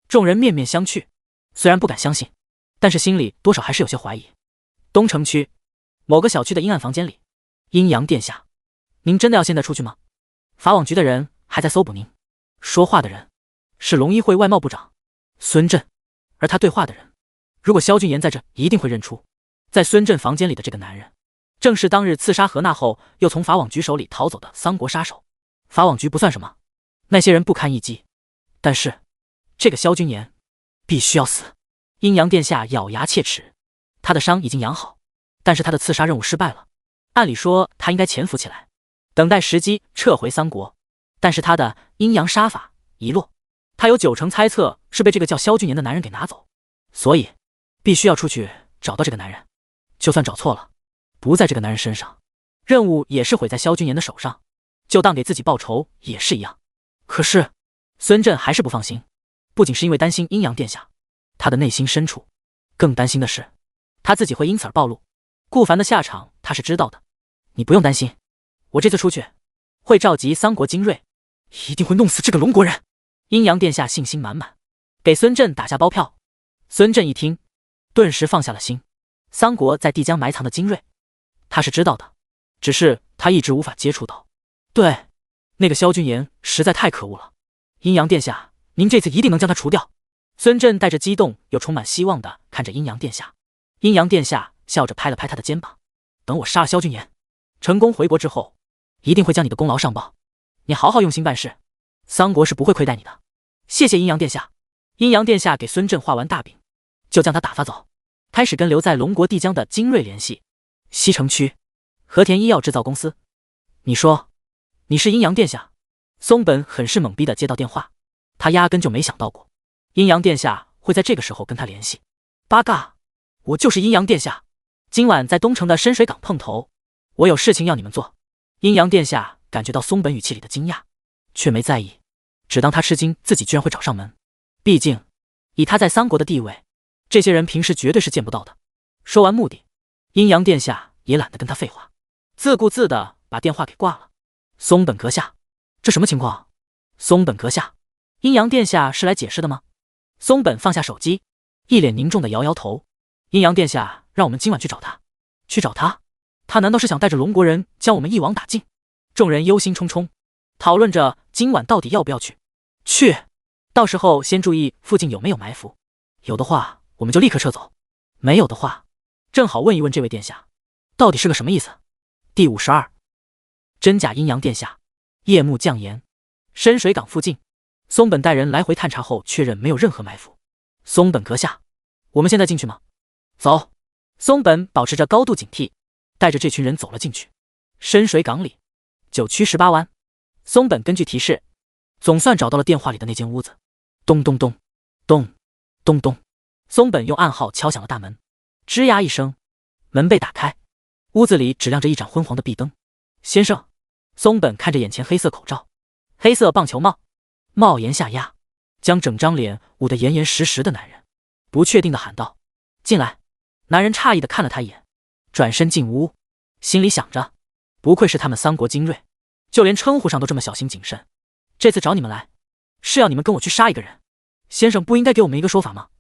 众人面面相觑，虽然不敢相信，但是心里多少还是有些怀疑。东城区某个小区的阴暗房间里，阴阳殿下，您真的要现在出去吗？法网局的人还在搜捕您。说话的人是龙医会外贸部长孙振，而他对话的人，如果萧俊言在这，一定会认出，在孙振房间里的这个男人，正是当日刺杀何娜后又从法网局手里逃走的3国杀手。法网局不算什么，那些人不堪一击，但是这个萧君言必须要死。阴阳殿下咬牙切齿，他的伤已经养好，但是他的刺杀任务失败了。按理说他应该潜伏起来，等待时机撤回3国，但是他的阴阳杀法一落，他有90%猜测是被这个叫萧君言的男人给拿走，所以必须要出去找到这个男人。就算找错了，不在这个男人身上，任务也是毁在萧君言的手上，就当给自己报仇也是一样。可是孙振还是不放心，不仅是因为担心阴阳殿下，他的内心深处更担心的是他自己会因此而暴露。顾凡的下场他是知道的，你不用担心，我这次出去会召集3国精锐，一定会弄死这个龙国人。阴阳殿下信心满满，给孙振打下包票。孙振一听，顿时放下了心。3国在地江埋藏的精锐，他是知道的，只是他一直无法接触到。对，那个萧君言实在太可恶了。阴阳殿下，您这次一定能将他除掉。孙振带着激动又充满希望地看着阴阳殿下。阴阳殿下笑着拍了拍他的肩膀，等我杀了萧君言，成功回国之后，一定会将你的功劳上报。你好好用心办事，3国是不会亏待你的。谢谢阴阳殿下。阴阳殿下给孙振画完大饼，就将他打发走，开始跟留在龙国地江的精锐联系。西城区和田医药制造公司，你说你是阴阳殿下？松本很是懵逼地接到电话，他压根就没想到过阴阳殿下会在这个时候跟他联系。八嘎，我就是阴阳殿下，今晚在东城的深水港碰头，我有事情要你们做。阴阳殿下感觉到松本语气里的惊讶，却没在意，只当他吃惊自己居然会找上门。毕竟以他在3国的地位，这些人平时绝对是见不到的。说完目的，阴阳殿下也懒得跟他废话，自顾自地把电话给挂了。松本阁下，这什么情况？松本阁下，阴阳殿下是来解释的吗？松本放下手机，一脸凝重地摇摇头。阴阳殿下让我们今晚去找他。去找他？他难道是想带着龙国人将我们一网打尽？众人忧心忡忡，讨论着今晚到底要不要去。去，到时候先注意附近有没有埋伏，有的话我们就立刻撤走，没有的话正好问一问这位殿下，到底是个什么意思？第52，真假阴阳殿下。夜幕降严，深水港附近，松本带人来回探查后确认没有任何埋伏。松本阁下，我们现在进去吗？走。松本保持着高度警惕，带着这群人走了进去。深水港里9区18湾，松本根据提示，总算找到了电话里的那间屋子。咚咚咚咚咚咚，松本用暗号敲响了大门。吱呀一声，门被打开，屋子里只亮着一盏昏黄的壁灯。先生，松本看着眼前黑色口罩、黑色棒球帽，帽檐下压，将整张脸捂得严严实实的男人，不确定地喊道：“进来。”男人诧异地看了他一眼，转身进屋，心里想着，不愧是他们三国精锐，就连称呼上都这么小心谨慎。这次找你们来，是要你们跟我去杀一个人。先生不应该给我们一个说法吗？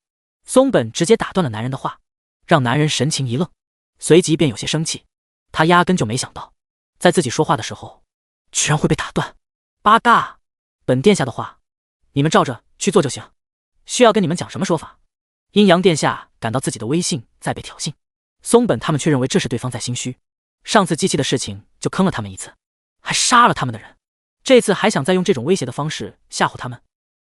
松本直接打断了男人的话，让男人神情一愣，随即便有些生气。他压根就没想到，在自己说话的时候，居然会被打断。八嘎！本殿下的话，你们照着去做就行。需要跟你们讲什么说法？阴阳殿下感到自己的威信在被挑衅，松本他们却认为这是对方在心虚。上次机器的事情就坑了他们一次，还杀了他们的人，这次还想再用这种威胁的方式吓唬他们。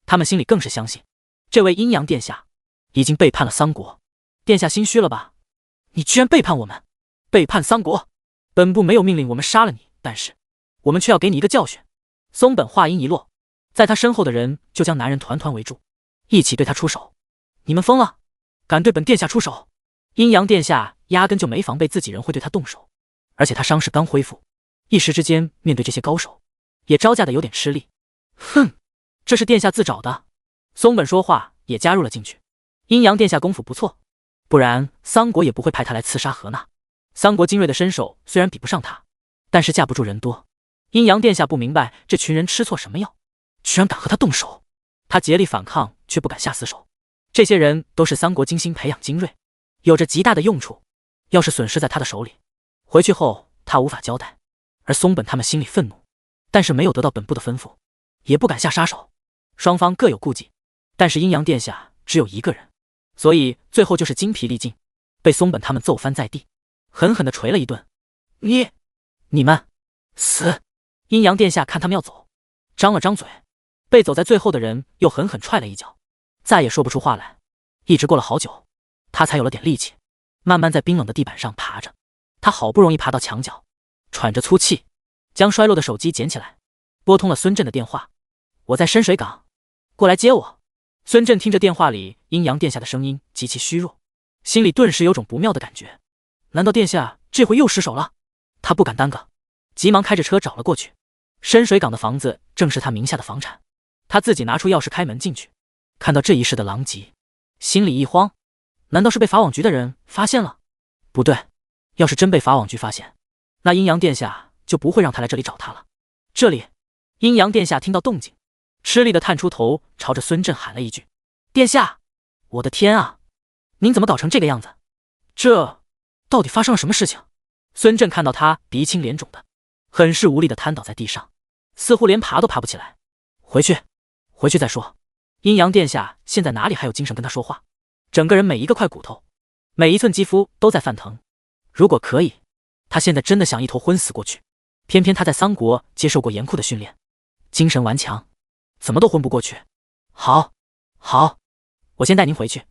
他们心里更是相信，这位阴阳殿下已经背叛了三国。殿下心虚了吧？你居然背叛我们，背叛三国！本部没有命令我们杀了你，但是我们却要给你一个教训。松本话音一落，在他身后的人就将男人团团围住，一起对他出手。你们疯了，敢对本殿下出手？阴阳殿下压根就没防备自己人会对他动手，而且他伤势刚恢复，一时之间面对这些高手，也招架的有点吃力。哼，这是殿下自找的。松本说话也加入了进去。阴阳殿下功夫不错，不然三国也不会派他来刺杀何娜。三国精锐的身手虽然比不上他，但是架不住人多。阴阳殿下不明白这群人吃错什么药，居然敢和他动手。他竭力反抗，却不敢下死手。这些人都是三国精心培养精锐，有着极大的用处。要是损失在他的手里，回去后他无法交代。而松本他们心里愤怒，但是没有得到本部的吩咐，也不敢下杀手。双方各有顾忌，但是阴阳殿下只有一个人，所以最后就是精疲力尽，被松本他们揍翻在地，狠狠地捶了一顿。你们死！阴阳殿下看他们要走，张了张嘴，被走在最后的人又狠狠踹了一脚，再也说不出话来。一直过了好久，他才有了点力气，慢慢在冰冷的地板上爬着。他好不容易爬到墙角，喘着粗气，将摔落的手机捡起来，拨通了孙振的电话。我在深水港，过来接我。孙振听着电话里阴阳殿下的声音极其虚弱，心里顿时有种不妙的感觉。难道殿下这回又失手了？他不敢耽搁，急忙开着车找了过去。深水港的房子正是他名下的房产，他自己拿出钥匙开门进去，看到这一世的狼藉，心里一慌，难道是被法网局的人发现了？不对，要是真被法网局发现，那阴阳殿下就不会让他来这里找他了。这里，阴阳殿下听到动静，吃力地探出头，朝着孙振喊了一句：“殿下！”我的天啊，您怎么搞成这个样子？这到底发生了什么事情？孙振看到他鼻青脸肿的，很是无力地瘫倒在地上，似乎连爬都爬不起来。回去再说。阴阳殿下现在哪里还有精神跟他说话？整个人每一个块骨头，每一寸肌肤都在泛疼。如果可以，他现在真的想一头昏死过去。偏偏他在三国接受过严酷的训练，精神顽强，怎么都昏不过去。好，我先带您回去。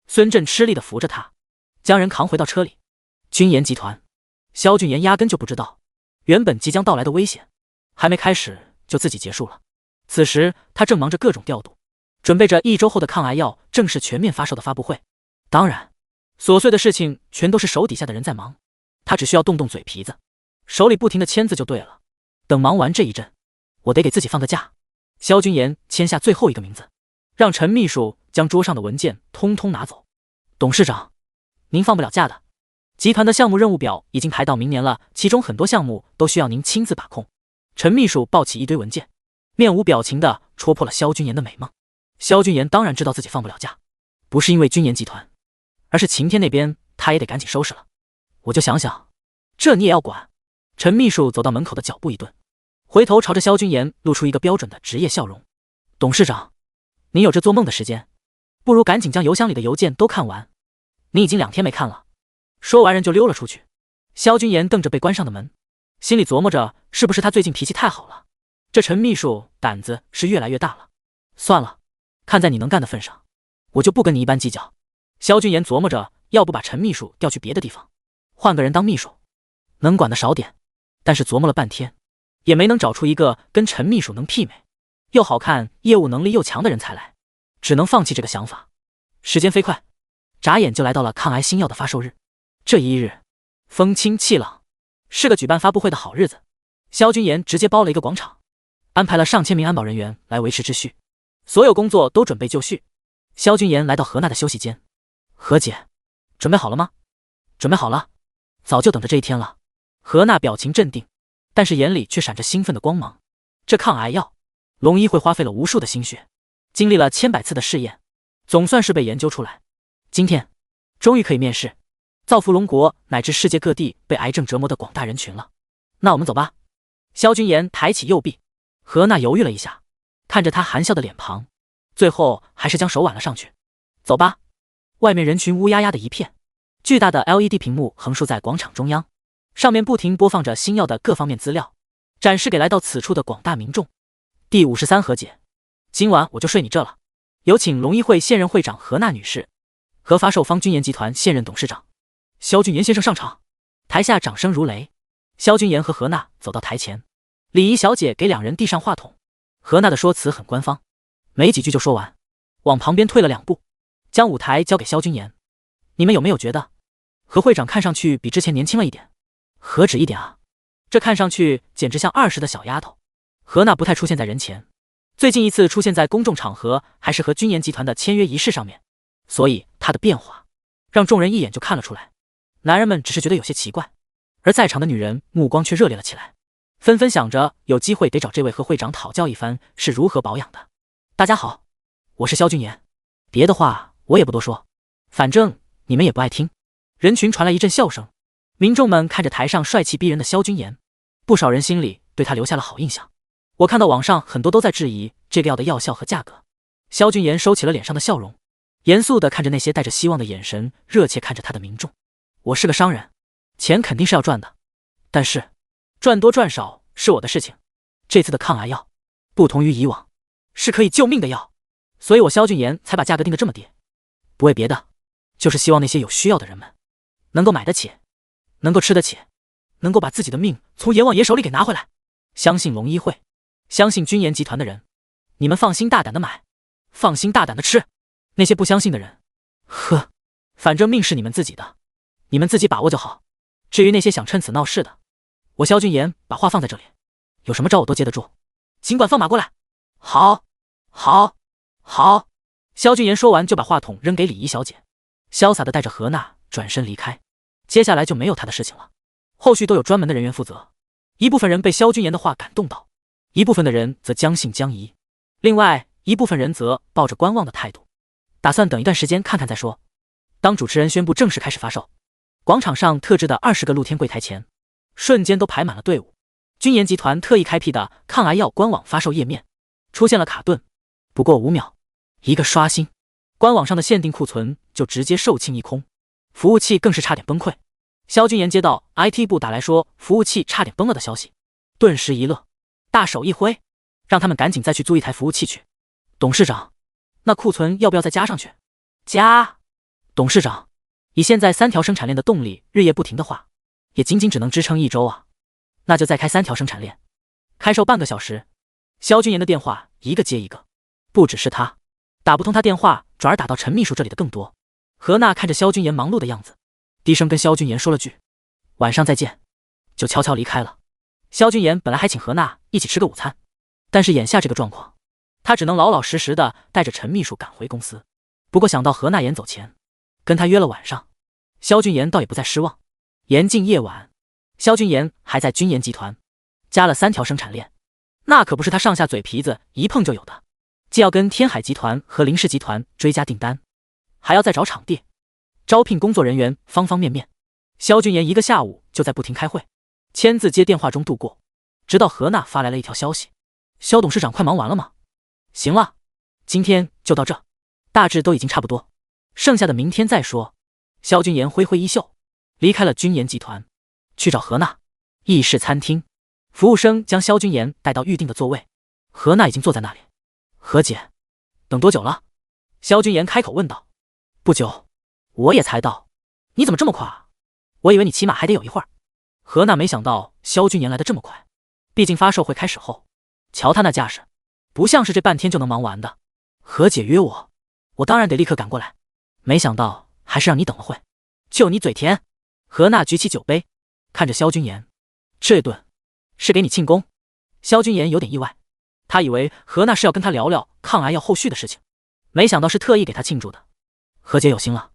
孙振吃力地扶着他，将人扛回到车里。军研集团，萧俊言压根就不知道，原本即将到来的危险，还没开始就自己结束了。此时他正忙着各种调度，准备着1周后的抗癌药正式全面发售的发布会。当然，琐碎的事情全都是手底下的人在忙，他只需要动动嘴皮子，手里不停的签字就对了。等忙完这一阵，我得给自己放个假。萧军言签下最后一个名字，让陈秘书将桌上的文件通通拿走。董事长，您放不了假的。集团的项目任务表已经排到明年了，其中很多项目都需要您亲自把控。陈秘书抱起一堆文件，面无表情地戳破了萧军言的美梦。萧军言当然知道自己放不了假，不是因为军研集团，而是晴天那边他也得赶紧收拾了。我就想想，这你也要管？陈秘书走到门口的脚步一顿，回头朝着萧军言露出一个标准的职业笑容。董事长，您有这做梦的时间，不如赶紧将邮箱里的邮件都看完，您已经2天没看了。说完人就溜了出去。萧君言瞪着被关上的门，心里琢磨着是不是他最近脾气太好了，这陈秘书胆子是越来越大了。算了，看在你能干的份上，我就不跟你一般计较。萧君言琢磨着，要不把陈秘书调去别的地方，换个人当秘书，能管的少点。但是琢磨了半天，也没能找出一个跟陈秘书能媲美，又好看、业务能力又强的人才来，只能放弃这个想法。时间飞快，眨眼就来到了抗癌新药的发售日。这一日，风清气朗，是个举办发布会的好日子。萧君言直接包了一个广场，安排了上千名安保人员来维持秩序，所有工作都准备就绪。萧君言来到何娜的休息间，何姐，准备好了吗？准备好了，早就等着这一天了。何娜表情镇定，但是眼里却闪着兴奋的光芒。这抗癌药，龙医会花费了无数的心血，经历了千百次的试验，总算是被研究出来。今天，终于可以面世，造福龙国乃至世界各地被癌症折磨的广大人群了。那我们走吧。萧君言抬起右臂，何娜犹豫了一下，看着他含笑的脸庞，最后还是将手挽了上去。走吧。外面人群乌压压的一片，巨大的 LED 屏幕横竖在广场中央，上面不停播放着新药的各方面资料，展示给来到此处的广大民众。第53何解，今晚我就睡你这了。有请龙医会现任会长何娜女士和发售方君言集团现任董事长萧君言先生上场。台下掌声如雷。萧君言和何娜走到台前，礼仪小姐给两人递上话筒。何娜的说辞很官方，没几句就说完，往旁边退了2步，将舞台交给萧君言。你们有没有觉得何会长看上去比之前年轻了一点？何止一点啊，这看上去简直像20的小丫头。何娜不太出现在人前，最近一次出现在公众场合还是和君言集团的签约仪式上面，所以她的变化让众人一眼就看了出来。男人们只是觉得有些奇怪，而在场的女人目光却热烈了起来，纷纷想着有机会得找这位何会长讨教一番是如何保养的。大家好，我是萧君言，别的话我也不多说，反正你们也不爱听。人群传来一阵笑声，民众们看着台上帅气逼人的萧君言，不少人心里对他留下了好印象。我看到网上很多都在质疑这个药的药效和价格。萧君言收起了脸上的笑容，严肃地看着那些带着希望的眼神热切看着他的民众。我是个商人，钱肯定是要赚的，但是赚多赚少是我的事情。这次的抗癌药不同于以往，是可以救命的药，所以我萧君言才把价格定得这么低。不为别的，就是希望那些有需要的人们能够买得起，能够吃得起，能够把自己的命从阎王爷手里给拿回来。相信龙医会，相信君言集团的人，你们放心大胆的买，放心大胆的吃。那些不相信的人，反正命是你们自己的，你们自己把握就好。至于那些想趁此闹事的，我萧君言把话放在这里，有什么招我都接得住，尽管放马过来。好，好，好。萧君言说完就把话筒扔给礼仪小姐，潇洒地带着何娜转身离开。接下来就没有他的事情了，后续都有专门的人员负责。一部分人被萧君言的话感动到，一部分的人则将信将疑，另外一部分人则抱着观望的态度，打算等一段时间看看再说。当主持人宣布正式开始发售，广场上特制的20个露天柜台前瞬间都排满了队伍。君言集团特意开辟的抗癌药官网发售页面出现了卡顿，不过5秒，一个刷新，官网上的限定库存就直接售罄一空，服务器更是差点崩溃。萧君言接到 IT 部打来说服务器差点崩了的消息，顿时一乐，大手一挥，让他们赶紧再去租一台服务器去。董事长，那库存要不要再加上去？加。董事长，以现在3条生产链的动力日夜不停的话，也仅仅只能支撑1周啊。那就再开3条生产链，开售半个小时。萧君言的电话一个接一个，不只是他，打不通他电话转而打到陈秘书这里的更多。何娜看着萧君言忙碌的样子，低声跟萧君言说了句晚上再见，就悄悄离开了。萧君言本来还请何娜一起吃个午餐，但是眼下这个状况，他只能老老实实的带着陈秘书赶回公司。不过想到何娜临走前跟他约了晚上，萧君言倒也不再失望。严禁夜晚，萧君言还在君言集团加了3条生产链，那可不是他上下嘴皮子一碰就有的，既要跟天海集团和林氏集团追加订单，还要再找场地，招聘工作人员，方方面面。萧君言一个下午就在不停开会，签字接电话中度过，直到何娜发来了一条消息：萧董事长快忙完了吗？行了，今天就到这，大致都已经差不多，剩下的明天再说。萧君言挥挥衣袖离开了君言集团。去找何娜。意式餐厅，服务生将萧君言带到预定的座位，何娜已经坐在那里。何姐，等多久了？萧君言开口问道。不久，我也才到。你怎么这么快啊？我以为你起码还得有一会儿。何娜没想到萧君言来得这么快，毕竟发售会开始后，瞧他那架势，不像是这半天就能忙完的。何姐约我，我当然得立刻赶过来，没想到还是让你等了会。就你嘴甜。何娜举起酒杯，看着萧君言，这顿是给你庆功。萧君言有点意外，他以为何娜是要跟他聊聊抗癌药后续的事情，没想到是特意给他庆祝的。何姐有心了，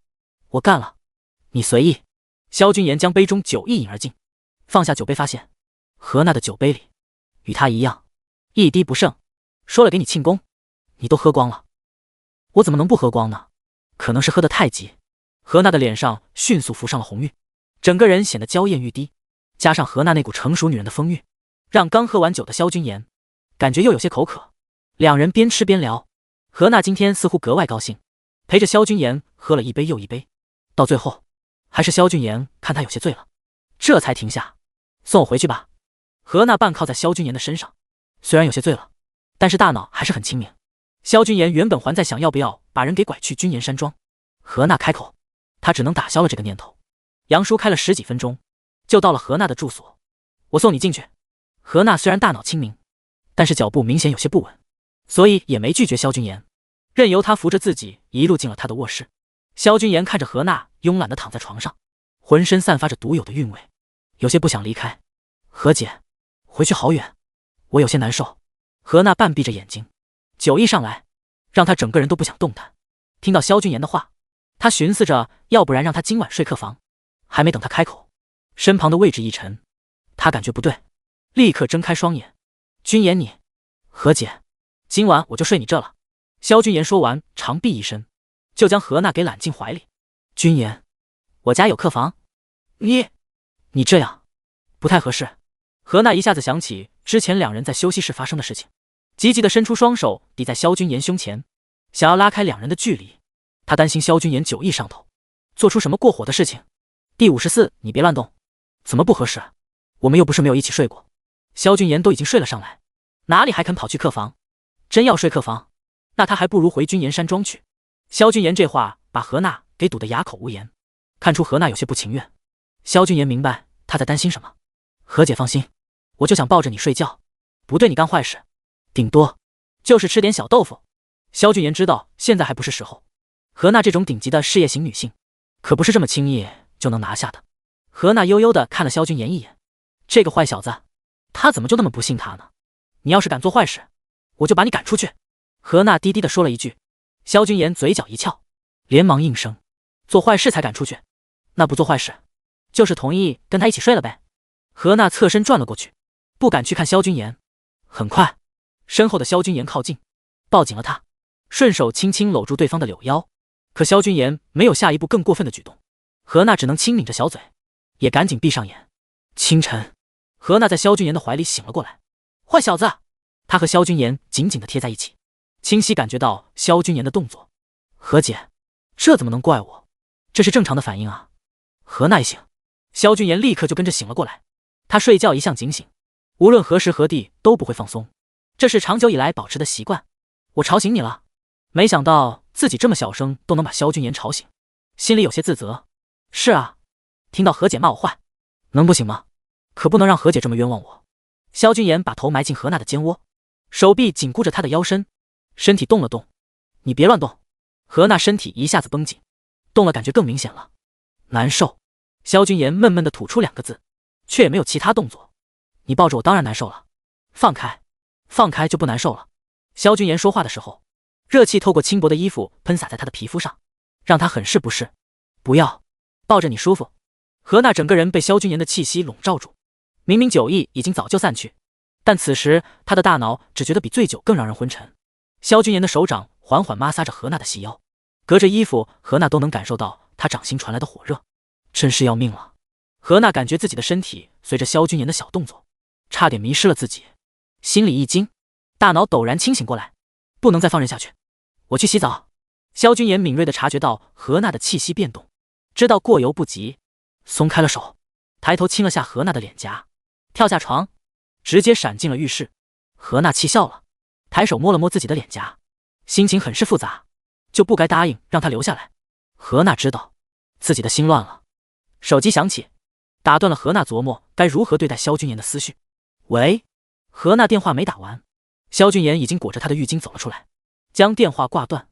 我干了，你随意。萧君言将杯中酒一饮而尽，放下酒杯，发现何娜的酒杯里与他一样一滴不剩。说了给你庆功，你都喝光了。我怎么能不喝光呢？可能是喝得太急。何娜的脸上迅速浮上了红晕，整个人显得娇艳欲滴，加上何娜那股成熟女人的风韵，让刚喝完酒的萧君言感觉又有些口渴。两人边吃边聊，何娜今天似乎格外高兴，陪着萧君言喝了一杯又一杯，到最后还是萧君言看他有些醉了，这才停下。送我回去吧。何娜半靠在萧君言的身上，虽然有些醉了，但是大脑还是很清明。萧君言原本还在想要不要把人给拐去君言山庄，何娜开口，他只能打消了这个念头。杨叔开了10几分钟，就到了何娜的住所。我送你进去。何娜虽然大脑清明，但是脚步明显有些不稳，所以也没拒绝萧君言，任由他扶着自己一路进了他的卧室。萧君言看着何娜慵懒地躺在床上，浑身散发着独有的韵味，有些不想离开。何姐，回去好远，我有些难受。何娜半闭着眼睛，酒意上来，让他整个人都不想动弹。听到萧君言的话，他寻思着要不然让他今晚睡客房，还没等他开口，身旁的位置一沉，他感觉不对，立刻睁开双眼。君言你，何姐，今晚我就睡你这了。萧君言说完长臂一伸，就将何娜给揽进怀里。君言，我家有客房，你这样不太合适。何娜一下子想起之前两人在休息室发生的事情，急急地伸出双手抵在萧君言胸前，想要拉开两人的距离。他担心萧君言酒意上头，做出什么过火的事情。第54，你别乱动。怎么不合适？我们又不是没有一起睡过。萧君言都已经睡了上来，哪里还肯跑去客房？真要睡客房，那他还不如回君言山庄去。萧君言这话把何娜给堵得哑口无言，看出何娜有些不情愿。萧君言明白他在担心什么。何姐放心，我就想抱着你睡觉，不对你干坏事，顶多就是吃点小豆腐。萧君言知道现在还不是时候，何娜这种顶级的事业型女性可不是这么轻易就能拿下的。何娜悠悠地看了萧君言一眼，这个坏小子，他怎么就那么不信他呢？你要是敢做坏事，我就把你赶出去。何娜低低地说了一句。萧君言嘴角一翘，连忙应声，做坏事才赶出去，那不做坏事就是同意跟他一起睡了呗。何娜侧身转了过去，不敢去看萧君言。很快，身后的萧君言靠近，抱紧了他，顺手轻轻搂住对方的柳腰。可萧君言没有下一步更过分的举动，何娜只能轻抿着小嘴，也赶紧闭上眼。清晨，何娜在萧君言的怀里醒了过来。坏小子！她和萧君言紧紧地贴在一起，清晰感觉到萧君言的动作。何姐，这怎么能怪我？这是正常的反应啊。何娜一醒，萧君言立刻就跟着醒了过来。他睡觉一向警醒，无论何时何地都不会放松，这是长久以来保持的习惯。我吵醒你了？没想到自己这么小声都能把萧君言吵醒，心里有些自责。是啊，听到何姐骂我坏，能不行吗？可不能让何姐这么冤枉我。萧君言把头埋进何娜的肩窝，手臂紧箍着她的腰身，身体动了动。你别乱动。何娜身体一下子绷紧，动了感觉更明显了。难受。萧君言闷闷地吐出2个字，却也没有其他动作。你抱着我当然难受了，放开，放开就不难受了。萧君言说话的时候，热气透过轻薄的衣服喷洒在他的皮肤上，让他很是不适。不要，抱着你舒服。何娜整个人被萧君言的气息笼罩住，明明酒意已经早就散去，但此时他的大脑只觉得比醉酒更让人昏沉。萧君言的手掌缓缓摩挲着何娜的细腰，隔着衣服何娜都能感受到他掌心传来的火热，真是要命了。何娜感觉自己的身体随着萧君言的小动作差点迷失了自己，心里一惊，大脑陡然清醒过来，不能再放任下去，我去洗澡。萧君言敏锐地察觉到何娜的气息变动，知道过犹不及，松开了手。抬头亲了下何娜的脸颊，跳下床，直接闪进了浴室。何娜气笑了，抬手摸了摸自己的脸颊，心情很是复杂，就不该答应让他留下来。何娜知道自己的心乱了，手机响起，打断了何娜琢磨该如何对待萧君言的思绪。喂，何娜电话没打完，萧君言已经裹着她的浴巾走了出来，将电话挂断。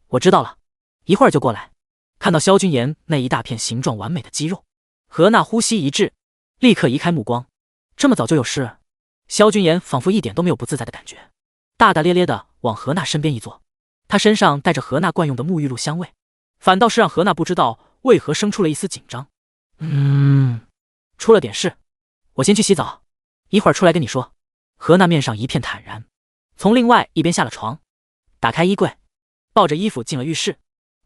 我知道了，一会儿就过来。看到萧君言那一大片形状完美的肌肉，何娜呼吸一滞，立刻移开目光。这么早就有事？萧君言仿佛一点都没有不自在的感觉，大大咧咧的往何娜身边一坐，他身上带着何娜惯用的沐浴露香味，反倒是让何娜不知道为何生出了一丝紧张。出了点事，我先去洗澡，一会儿出来跟你说。何娜面上一片坦然，从另外一边下了床，打开衣柜，抱着衣服进了浴室。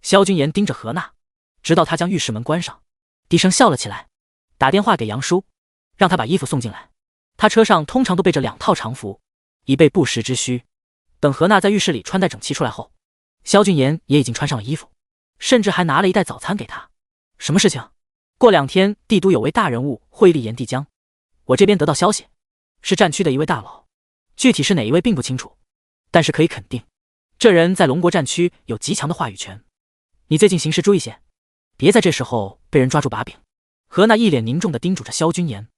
萧君言盯着何娜，直到她将浴室门关上，低声笑了起来，打电话给杨叔，让他把衣服送进来。他车上通常都备着2套常服，以备不时之需。等何娜在浴室里穿戴整齐出来后，萧君言也已经穿上了衣服，甚至还拿了一袋早餐给他。什么事情？过2天帝都有位大人物会立炎帝江，我这边得到消息，是战区的一位大佬，具体是哪一位并不清楚，但是可以肯定，这人在龙国战区有极强的话语权。你最近行事注意些，别在这时候被人抓住把柄。何娜一脸凝重地叮嘱着萧君言，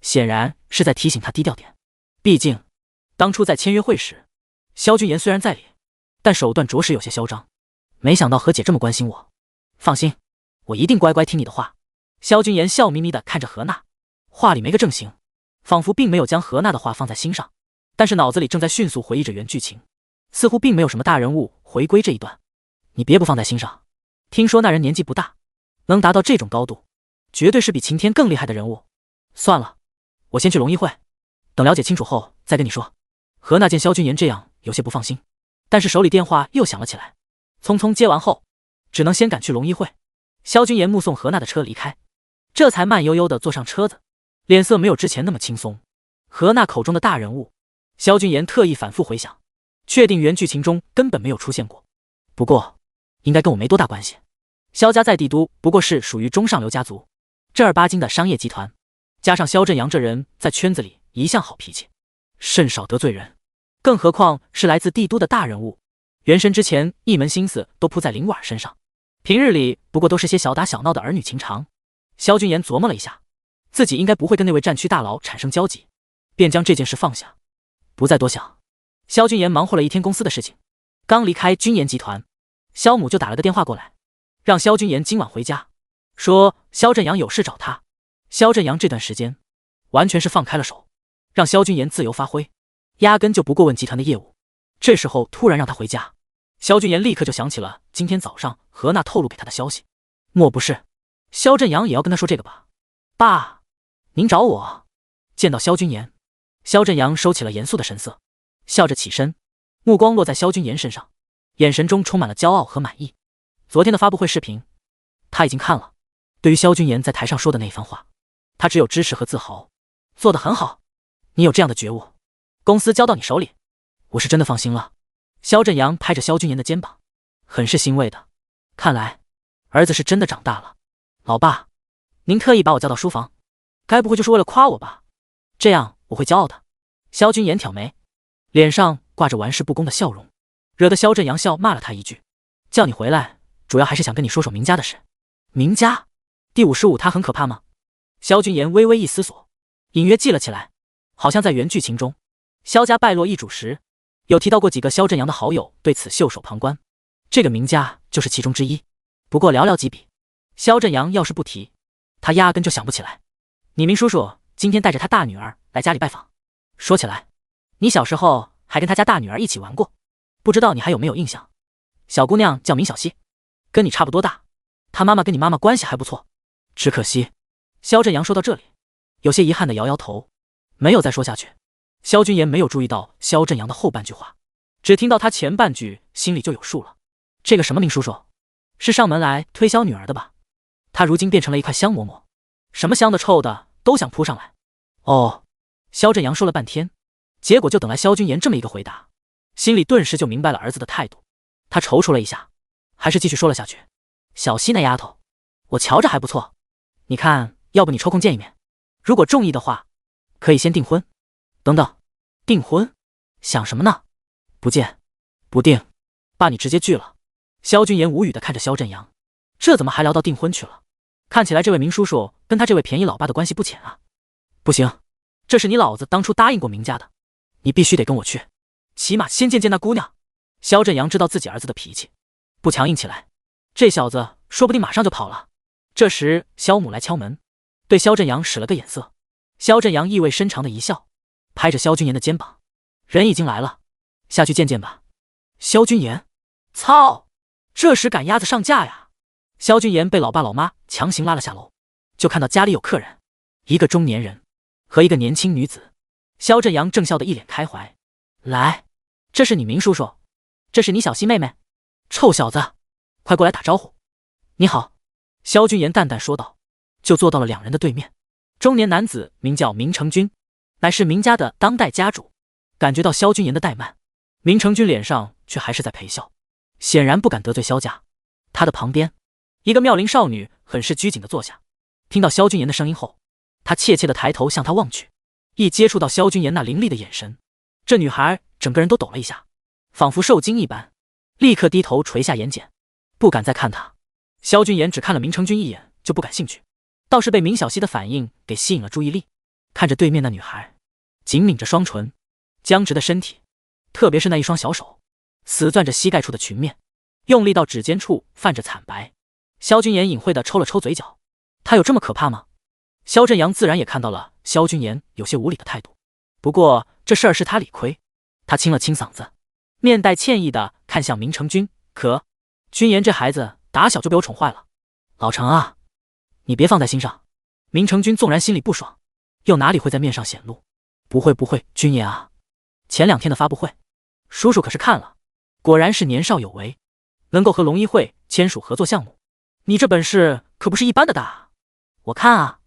显然是在提醒他低调点。毕竟当初在签约会时，萧君言虽然在理，但手段着实有些嚣张。没想到何姐这么关心我，放心，我一定乖乖听你的话。萧君言笑眯眯地看着何娜，话里没个正形，仿佛并没有将何娜的话放在心上，但是脑子里正在迅速回忆着原剧情，似乎并没有什么大人物回归这一段。你别不放在心上，听说那人年纪不大，能达到这种高度，绝对是比晴天更厉害的人物。算了，我先去龙议会，等了解清楚后再跟你说。何娜见萧君言这样，有些不放心，但是手里电话又响了起来，匆匆接完后，只能先赶去龙议会。萧君言目送何娜的车离开，这才慢悠悠地坐上车子，脸色没有之前那么轻松。何娜口中的大人物，萧君言特意反复回想，确定原剧情中根本没有出现过。不过应该跟我没多大关系，萧家在帝都不过是属于中上流家族，正儿八经的商业集团，加上萧振阳这人在圈子里一向好脾气，甚少得罪人，更何况是来自帝都的大人物。原神之前一门心思都扑在林婉身上，平日里不过都是些小打小闹的儿女情长。萧君言琢磨了一下，自己应该不会跟那位战区大佬产生交集，便将这件事放下，不再多想。萧君言忙活了一天公司的事情，刚离开君言集团，萧母就打了个电话过来，让萧君言今晚回家，说萧振阳有事找他。萧振阳这段时间完全是放开了手，让萧君言自由发挥，压根就不过问集团的业务。这时候突然让他回家，萧君言立刻就想起了今天早上何娜透露给他的消息，莫不是萧振阳也要跟他说这个吧？爸，您找我？见到萧君言，萧振阳收起了严肃的神色，笑着起身，目光落在萧君言身上，眼神中充满了骄傲和满意。昨天的发布会视频他已经看了，对于萧君言在台上说的那番话，他只有支持和自豪。做得很好，你有这样的觉悟，公司交到你手里，我是真的放心了。萧振阳拍着萧君言的肩膀，很是欣慰的，看来儿子是真的长大了。老爸，您特意把我叫到书房，该不会就是为了夸我吧？这样我会骄傲的。萧君言挑眉，脸上挂着玩世不恭的笑容，惹得萧振阳笑骂了他一句，叫你回来主要还是想跟你说说明家的事。明家？第55他很可怕吗？萧君言微微一思索，隐约记了起来，好像在原剧情中，萧家败落易主时，有提到过几个萧振阳的好友对此袖手旁观，这个明家就是其中之一，不过寥寥几笔。萧振阳要是不提，他压根就想不起来。你明叔叔今天带着他大女儿来家里拜访，说起来，你小时候还跟他家大女儿一起玩过，不知道你还有没有印象？小姑娘叫明小溪，跟你差不多大，她妈妈跟你妈妈关系还不错，只可惜。萧振阳说到这里，有些遗憾的摇摇头，没有再说下去。萧君言没有注意到萧振阳的后半句话，只听到他前半句，心里就有数了。这个什么明叔叔，是上门来推销女儿的吧？他如今变成了一块香馍馍，什么香的臭的都想扑上来。哦，萧振阳说了半天，结果就等来萧君言这么一个回答，心里顿时就明白了儿子的态度。他踌躇了一下，还是继续说了下去。小溪那丫头，我瞧着还不错，你看要不你抽空见一面，如果中意的话，可以先订婚。等等，订婚？想什么呢？不见，不定，爸你直接拒了。萧君言无语地看着萧振阳，这怎么还聊到订婚去了？看起来这位明叔叔跟他这位便宜老爸的关系不浅啊。不行，这是你老子当初答应过明家的，你必须得跟我去，起码先见见那姑娘。萧振阳知道自己儿子的脾气，不强硬起来，这小子说不定马上就跑了。这时萧母来敲门，对萧振阳使了个眼色。萧振阳意味深长的一笑，拍着萧君言的肩膀，人已经来了，下去见见吧。萧君言，操，这时赶鸭子上架呀。萧君言被老爸老妈强行拉了下楼，就看到家里有客人，一个中年人和一个年轻女子。萧振阳正笑得一脸开怀，来，这是你明叔叔，这是你小西妹妹。臭小子，快过来打招呼。你好。萧君言淡淡说道，就坐到了两人的对面。中年男子名叫明成君，乃是明家的当代家主。感觉到萧君言的怠慢，明成君脸上却还是在陪笑，显然不敢得罪萧家。他的旁边，一个妙龄少女很是拘谨地坐下。听到萧君言的声音后，她怯怯地抬头向他望去，一接触到萧君言那凌厉的眼神，这女孩整个人都抖了一下，仿佛受惊一般，立刻低头垂下眼睑，不敢再看他。萧君言只看了明成君一眼就不感兴趣，倒是被明小溪的反应给吸引了注意力。看着对面那女孩，紧抿着双唇，僵直的身体，特别是那一双小手，死攥着膝盖处的裙面，用力到指尖处泛着惨白。萧君言隐晦地抽了抽嘴角，他有这么可怕吗？萧振阳自然也看到了萧君言有些无礼的态度，不过这事儿是他理亏。他清了清嗓子，面带歉意地看向明成君，可君言这孩子打小就被我宠坏了，老成啊，你别放在心上。明成君纵然心里不爽，又哪里会在面上显露？不会，君言啊，前2天的发布会，叔叔可是看了，果然是年少有为，能够和龙一会签署合作项目，你这本事可不是一般的大啊。我看啊，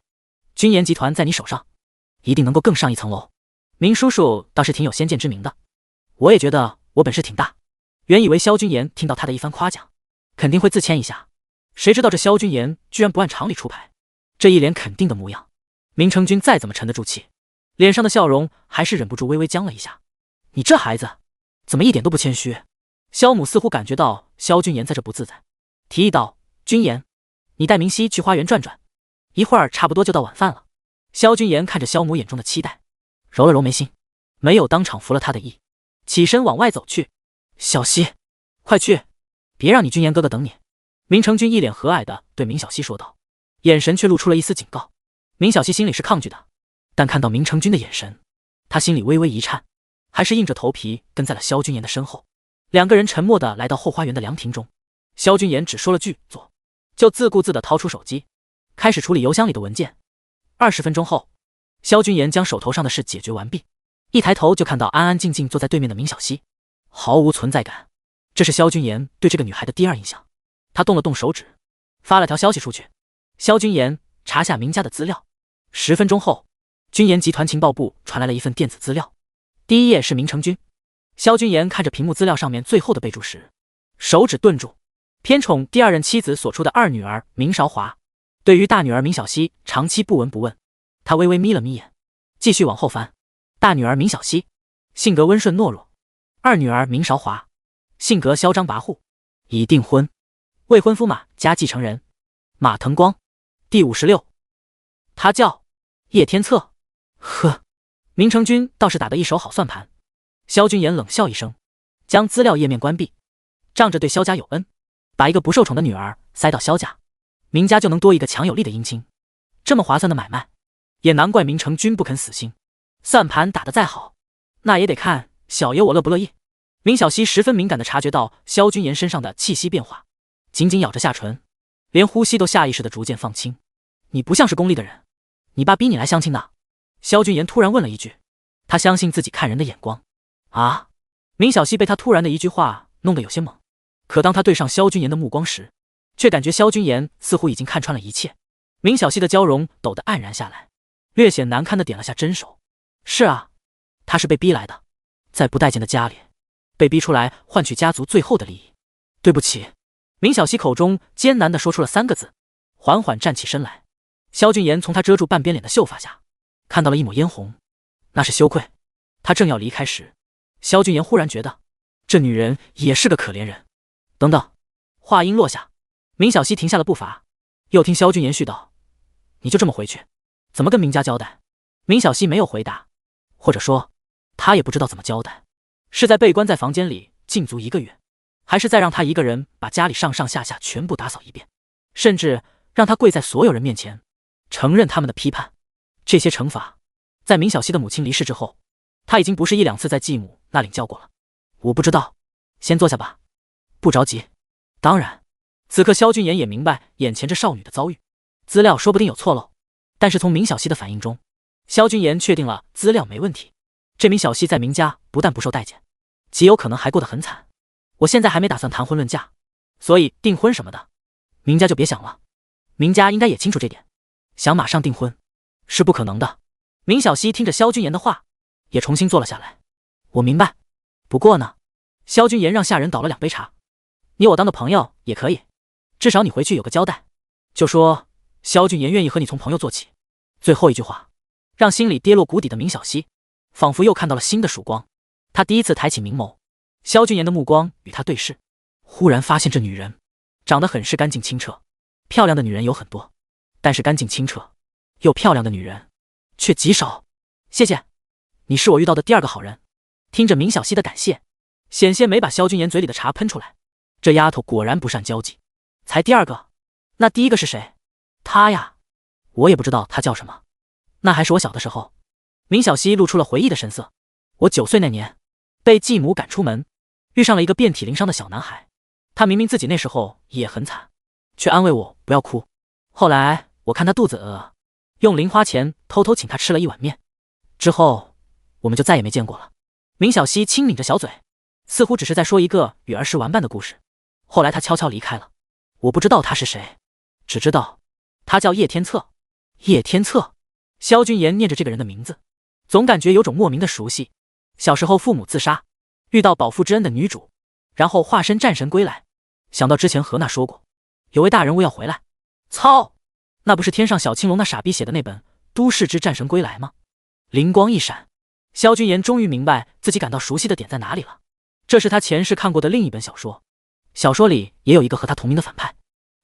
君言集团在你手上，一定能够更上一层楼。明叔叔倒是挺有先见之明的，我也觉得我本事挺大。原以为萧君言听到他的一番夸奖，肯定会自谦一下，谁知道这萧君言居然不按常理出牌，这一脸肯定的模样，明成君再怎么沉得住气，脸上的笑容还是忍不住微微僵了一下。你这孩子怎么一点都不谦虚？萧母似乎感觉到萧君言在这不自在，提议道，君言，你带明熙去花园转转，一会儿差不多就到晚饭了。萧君言看着萧母眼中的期待，揉了揉眉心，没有当场服了他的意，起身往外走去。小溪，快去，别让你君言哥哥等你。明成君一脸和蔼地对明小溪说道，眼神却露出了一丝警告。明小溪心里是抗拒的，但看到明成君的眼神，他心里微微一颤，还是硬着头皮跟在了萧君言的身后。两个人沉默地来到后花园的凉亭中，萧君言只说了句坐，就自顾自地掏出手机，开始处理邮箱里的文件。20分钟后，萧君言将手头上的事解决完毕，一抬头就看到安安静静坐在对面的明小溪，毫无存在感。这是萧君言对这个女孩的第二印象。他动了动手指，发了条消息出去，萧君言查下明家的资料。10分钟后，君言集团情报部传来了一份电子资料，第一页是明成君。萧君言看着屏幕资料上面最后的备注时，手指顿住，偏宠第二任妻子所出的二女儿明韶华。对于大女儿明小溪长期不闻不问，他微微眯了眯眼，继续往后翻。大女儿明小溪，性格温顺懦弱；二女儿明韶华，性格嚣张跋扈，已订婚，未婚夫马家继承人马腾光。第56，他叫叶天策。呵，明成君倒是打得一手好算盘。萧君言冷笑一声，将资料页面关闭，仗着对萧家有恩，把一个不受宠的女儿塞到萧家，明家就能多一个强有力的姻亲。这么划算的买卖，也难怪明成君不肯死心。算盘打得再好，那也得看小爷我乐不乐意。明小溪十分敏感地察觉到萧君言身上的气息变化，紧紧咬着下唇，连呼吸都下意识地逐渐放轻。你不像是功利的人，你爸逼你来相亲的？萧君言突然问了一句，他相信自己看人的眼光。啊！明小溪被他突然的一句话弄得有些懵，可当他对上萧君言的目光时，却感觉萧君言似乎已经看穿了一切。明小溪的娇容陡得黯然下来，略显难堪地点了下真手。是啊，他是被逼来的，在不待见的家里被逼出来换取家族最后的利益。对不起。明小溪口中艰难地说出了3个字，缓缓站起身来。萧君言从他遮住半边脸的秀发下看到了一抹嫣红，那是羞愧。他正要离开时，萧君言忽然觉得这女人也是个可怜人。等等，话音落下，明小溪停下了步伐，又听萧君言絮道：“你就这么回去，怎么跟明家交代？”明小溪没有回答，或者说他也不知道怎么交代，是在被关在房间里禁足1个月，还是再让他一个人把家里上上下下全部打扫一遍，甚至让他跪在所有人面前承认他们的批判。这些惩罚在明小溪的母亲离世之后，他已经不是1、2次在继母那领教过了。我不知道，先坐下吧，不着急。当然此刻萧君言也明白眼前这少女的遭遇，资料说不定有错漏，但是从明小溪的反应中，萧君言确定了资料没问题。这明小溪在明家不但不受待见，极有可能还过得很惨。我现在还没打算谈婚论嫁，所以订婚什么的明家就别想了。明家应该也清楚这点，想马上订婚是不可能的。明小溪听着萧君言的话，也重新坐了下来。我明白，不过呢，萧君言让下人倒了2杯茶，你我当个朋友也可以，至少你回去有个交代，就说萧君言愿意和你从朋友做起。最后一句话让心里跌落谷底的明小溪仿佛又看到了新的曙光。他第一次抬起明眸，萧君言的目光与他对视，忽然发现这女人长得很是干净清澈。漂亮的女人有很多，但是干净清澈又漂亮的女人却极少。谢谢，你是我遇到的第2个好人。听着明小溪的感谢，险些没把萧君言嘴里的茶喷出来。这丫头果然不善交际，才第2个，那第1个是谁？她呀，我也不知道她叫什么，那还是我小的时候。明小溪露出了回忆的神色。我9岁那年被继母赶出门，遇上了一个遍体鳞伤的小男孩，他明明自己那时候也很惨，却安慰我不要哭。后来我看他肚子饿，用零花钱偷偷请他吃了1碗面，之后我们就再也没见过了。明小溪轻抿着小嘴，似乎只是在说一个与儿时玩伴的故事。后来他悄悄离开了，我不知道他是谁，只知道他叫叶天策。叶天策，萧君言念着这个人的名字，总感觉有种莫名的熟悉。小时候父母自杀，遇到饱腹之恩的女主，然后化身战神归来。想到之前何娜说过有位大人物要回来，操，那不是天上小青龙那傻逼写的那本《都市之战神归来》吗？灵光一闪，萧君言终于明白自己感到熟悉的点在哪里了。这是他前世看过的另一本小说，小说里也有一个和他同名的反派，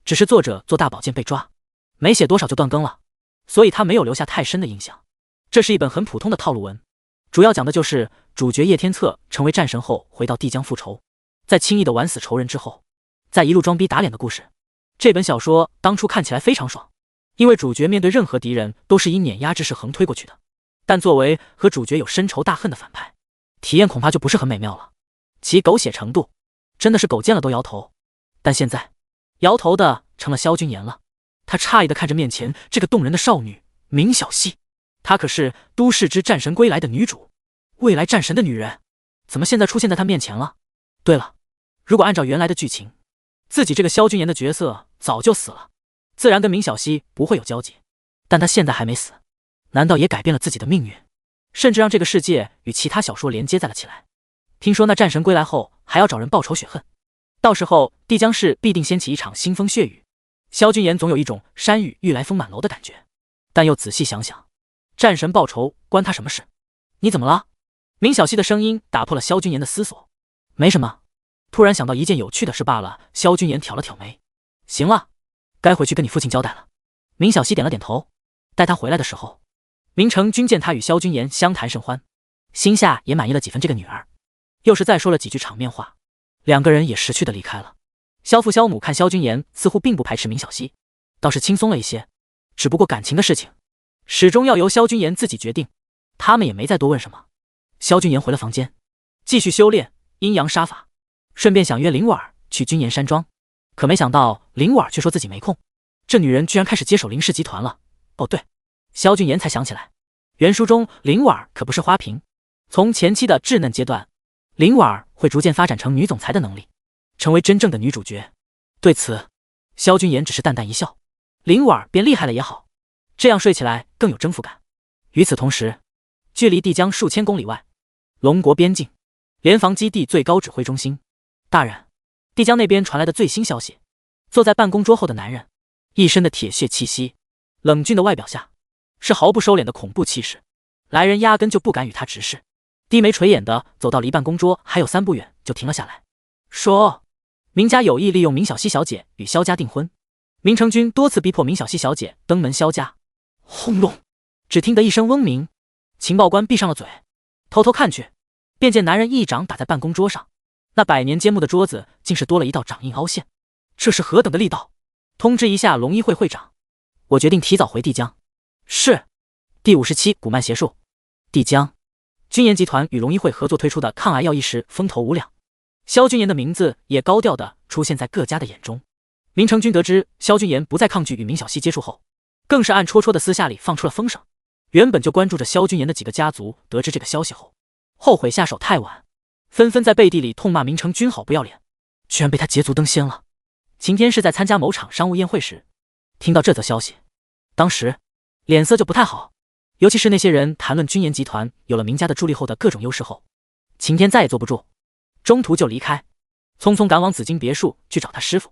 只是作者做大保健被抓，没写多少就断更了，所以他没有留下太深的印象。这是一本很普通的套路文，主要讲的就是主角叶天策成为战神后回到帝江复仇，在轻易的玩死仇人之后，再一路装逼打脸的故事。这本小说当初看起来非常爽，因为主角面对任何敌人都是以碾压之势横推过去的，但作为和主角有深仇大恨的反派，体验恐怕就不是很美妙了。其狗血程度真的是狗见了都摇头。但现在摇头的成了萧君言了，他诧异的看着面前这个动人的少女明小溪，她可是《都市之战神归来》的女主，未来战神的女人，怎么现在出现在他面前了？对了，如果按照原来的剧情，自己这个萧君言的角色早就死了，自然跟明小溪不会有交集。但他现在还没死，难道也改变了自己的命运，甚至让这个世界与其他小说连接在了起来？听说那战神归来后还要找人报仇雪恨，到时候帝江市必定掀起一场腥风血雨。萧君言总有一种山雨欲来风满楼的感觉，但又仔细想想，战神报仇关他什么事？你怎么了？明小溪的声音打破了萧君言的思索。没什么，突然想到一件有趣的事罢了。萧君言挑了挑眉。行了，该回去跟你父亲交代了。明小溪点了点头。待他回来的时候，明成君见他与萧君言相谈甚欢，心下也满意了几分这个女儿，又是再说了几句场面话，两个人也识趣的离开了。萧父萧母看萧君言似乎并不排斥明小溪，倒是轻松了一些，只不过感情的事情始终要由萧君言自己决定，他们也没再多问什么。萧君言回了房间，继续修炼阴阳杀法，顺便想约林婉去君岩山庄，可没想到林婉却说自己没空。这女人居然开始接手林氏集团了。哦对，萧君言才想起来，原书中林婉可不是花瓶，从前期的稚嫩阶段，林婉会逐渐发展成女总裁的能力，成为真正的女主角。对此，萧君言只是淡淡一笑，林婉变厉害了也好，这样睡起来更有征服感。与此同时，距离帝江数千公里外，龙国边境联防基地最高指挥中心，大人，帝江那边传来的最新消息。坐在办公桌后的男人，一身的铁血气息，冷峻的外表下，是毫不收敛的恐怖气势，来人压根就不敢与他直视。低眉垂眼的走到离办公桌还有3步远，就停了下来，说：“明家有意利用明小溪小姐与萧家订婚，明成君多次逼迫明小溪小姐登门萧家。”轰隆！只听得一声嗡鸣，情报官闭上了嘴，偷偷看去，便见男人一掌打在办公桌上，那百年坚木的桌子竟是多了一道掌印凹陷，这是何等的力道！通知一下龙一会会长，我决定提早回帝江。是。第57古曼邪术。帝江，君研集团与龙一会合作推出的抗癌药一时风头无两，萧君言的名字也高调的出现在各家的眼中。明成君得知萧君言不再抗拒与明小溪接触后，更是暗戳戳的私下里放出了风声。原本就关注着萧君言的几个家族得知这个消息后，后悔下手太晚，纷纷在背地里痛骂明成君好不要脸，居然被他捷足登仙了。晴天是在参加某场商务宴会时听到这则消息，当时脸色就不太好，尤其是那些人谈论君研集团有了明家的助力后的各种优势后，晴天再也坐不住，中途就离开，匆匆赶往紫金别墅去找他师傅。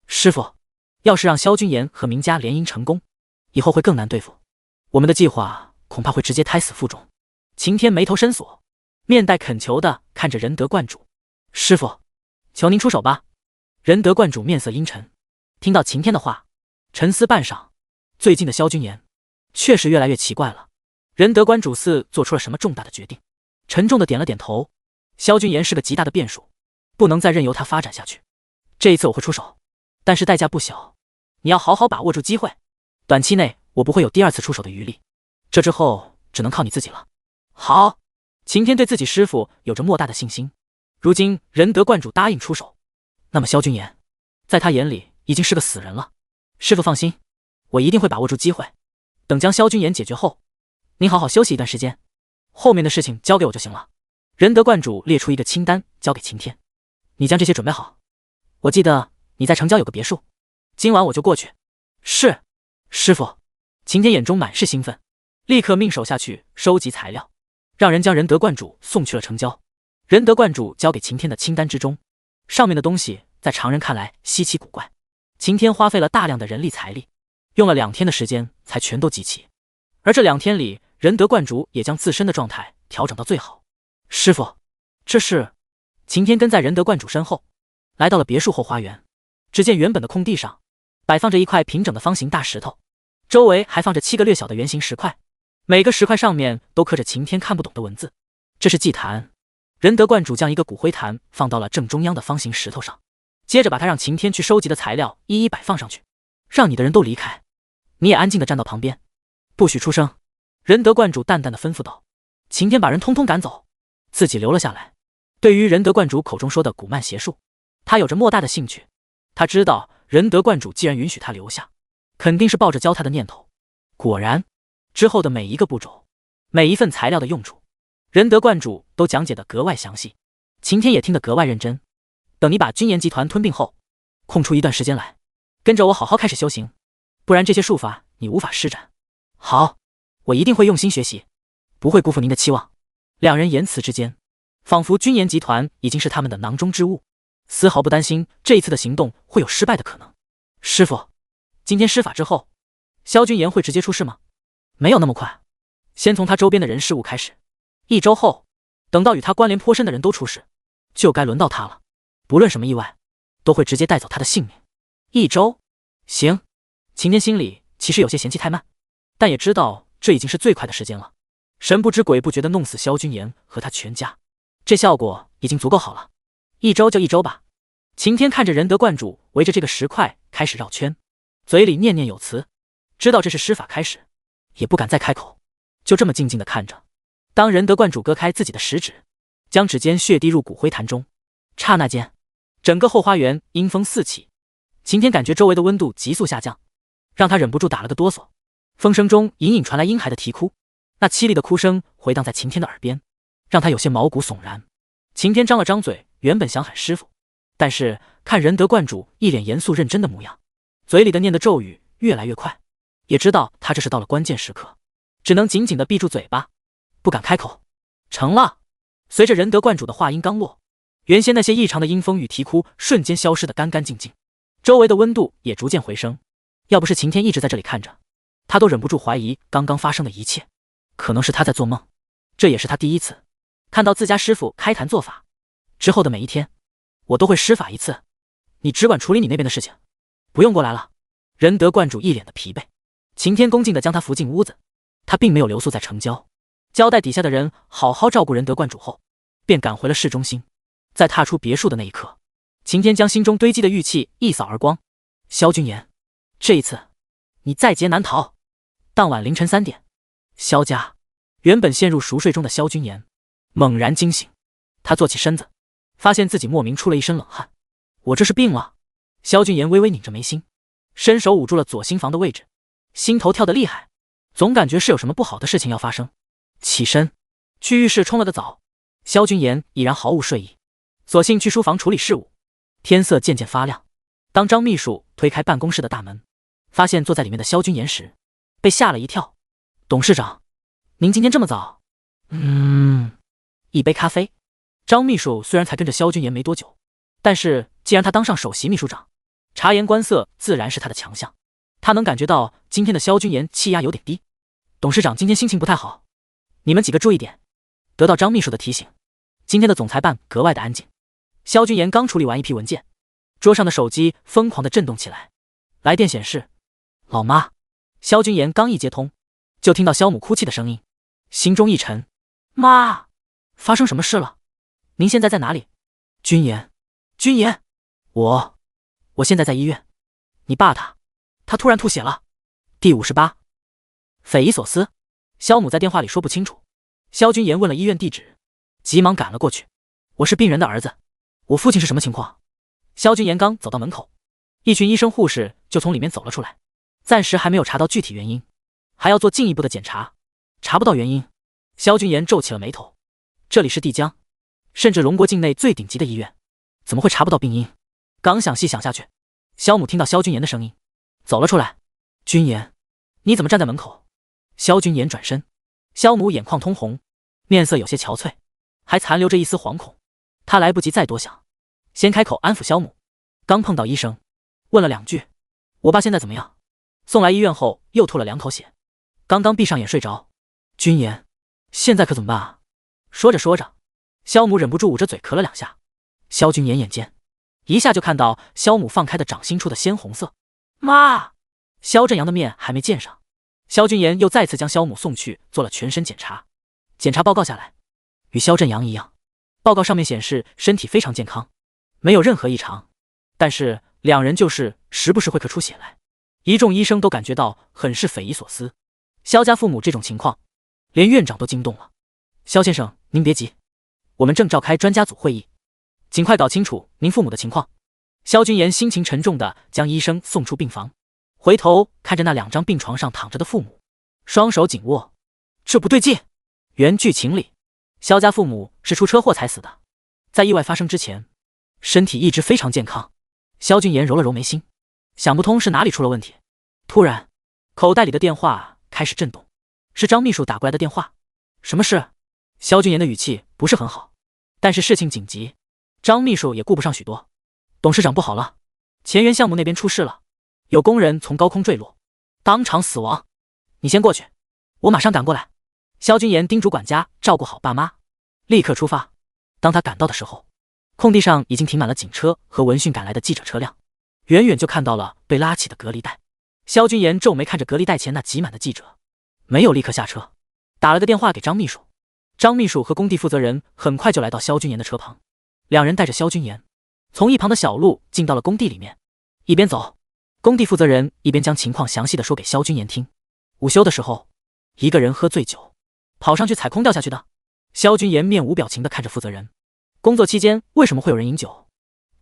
师傅，要是让萧君言和明家联姻成功，以后会更难对付，我们的计划恐怕会直接胎死腹中。晴天眉头深锁，面带恳求的看着仁德观主：“师傅，求您出手吧。”仁德观主面色阴沉，听到晴天的话，沉思半晌，最近的萧君言确实越来越奇怪了。仁德观主似做出了什么重大的决定，沉重的点了点头。萧君言是个极大的变数，不能再任由他发展下去。这一次我会出手，但是代价不小，你要好好把握住机会。短期内我不会有第2次出手的余力，这之后只能靠你自己了。好。晴天对自己师傅有着莫大的信心，如今仁德观主答应出手，那么萧君言在他眼里已经是个死人了。师傅放心，我一定会把握住机会，等将萧君言解决后，您好好休息一段时间，后面的事情交给我就行了。仁德观主列出一个清单交给晴天，你将这些准备好，我记得你在城郊有个别墅，今晚我就过去。是，师傅。晴天眼中满是兴奋，立刻命手下去收集材料，让人将仁德观主送去了城郊。仁德观主交给晴天的清单之中，上面的东西在常人看来稀奇古怪，晴天花费了大量的人力财力，用了2天的时间才全都集齐。而这2天里，仁德观主也将自身的状态调整到最好。师傅，这是……晴天跟在仁德观主身后，来到了别墅后花园。只见原本的空地上摆放着一块平整的方形大石头，周围还放着7个略小的圆形石块，每个石块上面都刻着晴天看不懂的文字。这是祭坛。仁德观主将一个骨灰坛放到了正中央的方形石头上，接着把它让晴天去收集的材料一一摆放上去。让你的人都离开，你也安静地站到旁边，不许出声。仁德观主淡淡地吩咐道。晴天把人通通赶走，自己留了下来。对于仁德观主口中说的古曼邪术，他有着莫大的兴趣。他知道仁德观主既然允许他留下，肯定是抱着教他的念头。果然，之后的每一个步骤，每一份材料的用处，仁德观主都讲解得格外详细。晴天也听得格外认真。等你把君研集团吞并后，空出一段时间来，跟着我好好开始修行，不然这些术法你无法施展。好，我一定会用心学习，不会辜负您的期望。2人言辞之间，仿佛君研集团已经是他们的囊中之物，丝毫不担心这一次的行动会有失败的可能。师傅，今天施法之后，萧君言会直接出事吗？没有那么快，先从他周边的人事物开始，1周后，等到与他关联颇深的人都出事，就该轮到他了。不论什么意外，都会直接带走他的性命。1周？行。晴天心里其实有些嫌弃太慢，但也知道这已经是最快的时间了。神不知鬼不觉地弄死萧君言和他全家，这效果已经足够好了。1周就1周吧。晴天看着仁德观主围着这个石块开始绕圈，嘴里念念有词，知道这是施法开始，也不敢再开口，就这么静静地看着。当仁德观主割开自己的食指，将指尖血滴入骨灰坛中，刹那间，整个后花园阴风四起。晴天感觉周围的温度急速下降，让他忍不住打了个哆嗦。风声中隐隐传来婴孩的啼哭，那凄厉的哭声回荡在晴天的耳边，让他有些毛骨悚然。晴天张了张嘴，原本想喊师傅，但是看仁德观主一脸严肃认真的模样，嘴里的念的咒语越来越快，也知道他这是到了关键时刻，只能紧紧地闭住嘴巴，不敢开口。成了。随着仁德观主的话音刚落，原先那些异常的阴风与啼哭瞬间消失得干干净净，周围的温度也逐渐回升。要不是晴天一直在这里看着，他都忍不住怀疑刚刚发生的一切，可能是他在做梦。这也是他第一次看到自家师傅开坛做法。之后的每一天，我都会施法一次，你只管处理你那边的事情，不用过来了。仁德观主一脸的疲惫，晴天恭敬地将他扶进屋子。他并没有留宿在城郊，交代底下的人好好照顾仁德观主后，便赶回了市中心。在踏出别墅的那一刻，晴天将心中堆积的郁气一扫而光。萧君言，这一次你在劫难逃。当晚凌晨3点，萧家原本陷入熟睡中的萧君言猛然惊醒，他坐起身子，发现自己莫名出了一身冷汗。我这是病了？萧君言微微拧着眉心，伸手捂住了左心房的位置，心头跳得厉害，总感觉是有什么不好的事情要发生。起身去浴室冲了个澡，萧君言已然毫无睡意，索性去书房处理事务。天色渐渐发亮，当张秘书推开办公室的大门，发现坐在里面的萧君言时，被吓了一跳。董事长，您今天这么早？一杯咖啡。张秘书虽然才跟着萧君言没多久，但是既然他当上首席秘书长，察言观色自然是他的强项。他能感觉到今天的萧君言气压有点低。董事长今天心情不太好，你们几个注意点。得到张秘书的提醒，今天的总裁办格外的安静。萧君言刚处理完一批文件，桌上的手机疯狂的震动起来。来电显示，老妈。萧君言刚一接通，就听到萧母哭泣的声音，心中一沉。妈，发生什么事了？您现在在哪里？君言，我现在在医院。你爸他突然吐血了。第58。匪夷所思，萧母在电话里说不清楚。萧君言问了医院地址，急忙赶了过去。我是病人的儿子，我父亲是什么情况？萧君言刚走到门口，一群医生护士就从里面走了出来。暂时还没有查到具体原因，还要做进一步的检查。查不到原因，萧君言皱起了眉头。这里是帝江，甚至龙国境内最顶级的医院，怎么会查不到病因？刚想细想下去，萧母听到萧君言的声音，走了出来。君言，你怎么站在门口？萧君言转身，萧母眼眶通红，面色有些憔悴，还残留着一丝惶恐。他来不及再多想，先开口安抚萧母。刚碰到医生，问了2句，我爸现在怎么样？送来医院后又吐了2口血，刚刚闭上眼睡着。君言，现在可怎么办啊？说着说着，萧母忍不住捂着嘴咳了2下。萧君言眼尖，一下就看到萧母放开的掌心处的鲜红色。妈！萧振阳的面还没见上，萧君言又再次将萧母送去做了全身检查。检查报告下来，与萧振阳一样，报告上面显示身体非常健康，没有任何异常，但是2人就是时不时会咳出血来。一众医生都感觉到很是匪夷所思。萧家父母这种情况，连院长都惊动了。萧先生，您别急，我们正召开专家组会议，尽快搞清楚您父母的情况。萧君言心情沉重地将医生送出病房，回头看着那2张病床上躺着的父母，双手紧握。这不对劲。原剧情里，萧家父母是出车祸才死的，在意外发生之前，身体一直非常健康。萧君言揉了揉眉心，想不通是哪里出了问题。突然，口袋里的电话开始震动，是张秘书打过来的电话。什么事？萧君言的语气不是很好，但是事情紧急，张秘书也顾不上许多。董事长不好了，前沿项目那边出事了，有工人从高空坠落，当场死亡。你先过去，我马上赶过来。萧君言叮嘱管家照顾好爸妈，立刻出发。当他赶到的时候，空地上已经停满了警车和闻讯赶来的记者车辆，远远就看到了被拉起的隔离带。萧君言皱眉看着隔离带前那挤满的记者，没有立刻下车，打了个电话给张秘书。张秘书和工地负责人很快就来到萧君言的车旁，2人带着萧君言从一旁的小路进到了工地里面。一边走，工地负责人一边将情况详细的说给萧君言听。午休的时候，一个人喝醉酒跑上去踩空掉下去的。萧君言面无表情的看着负责人，工作期间为什么会有人饮酒？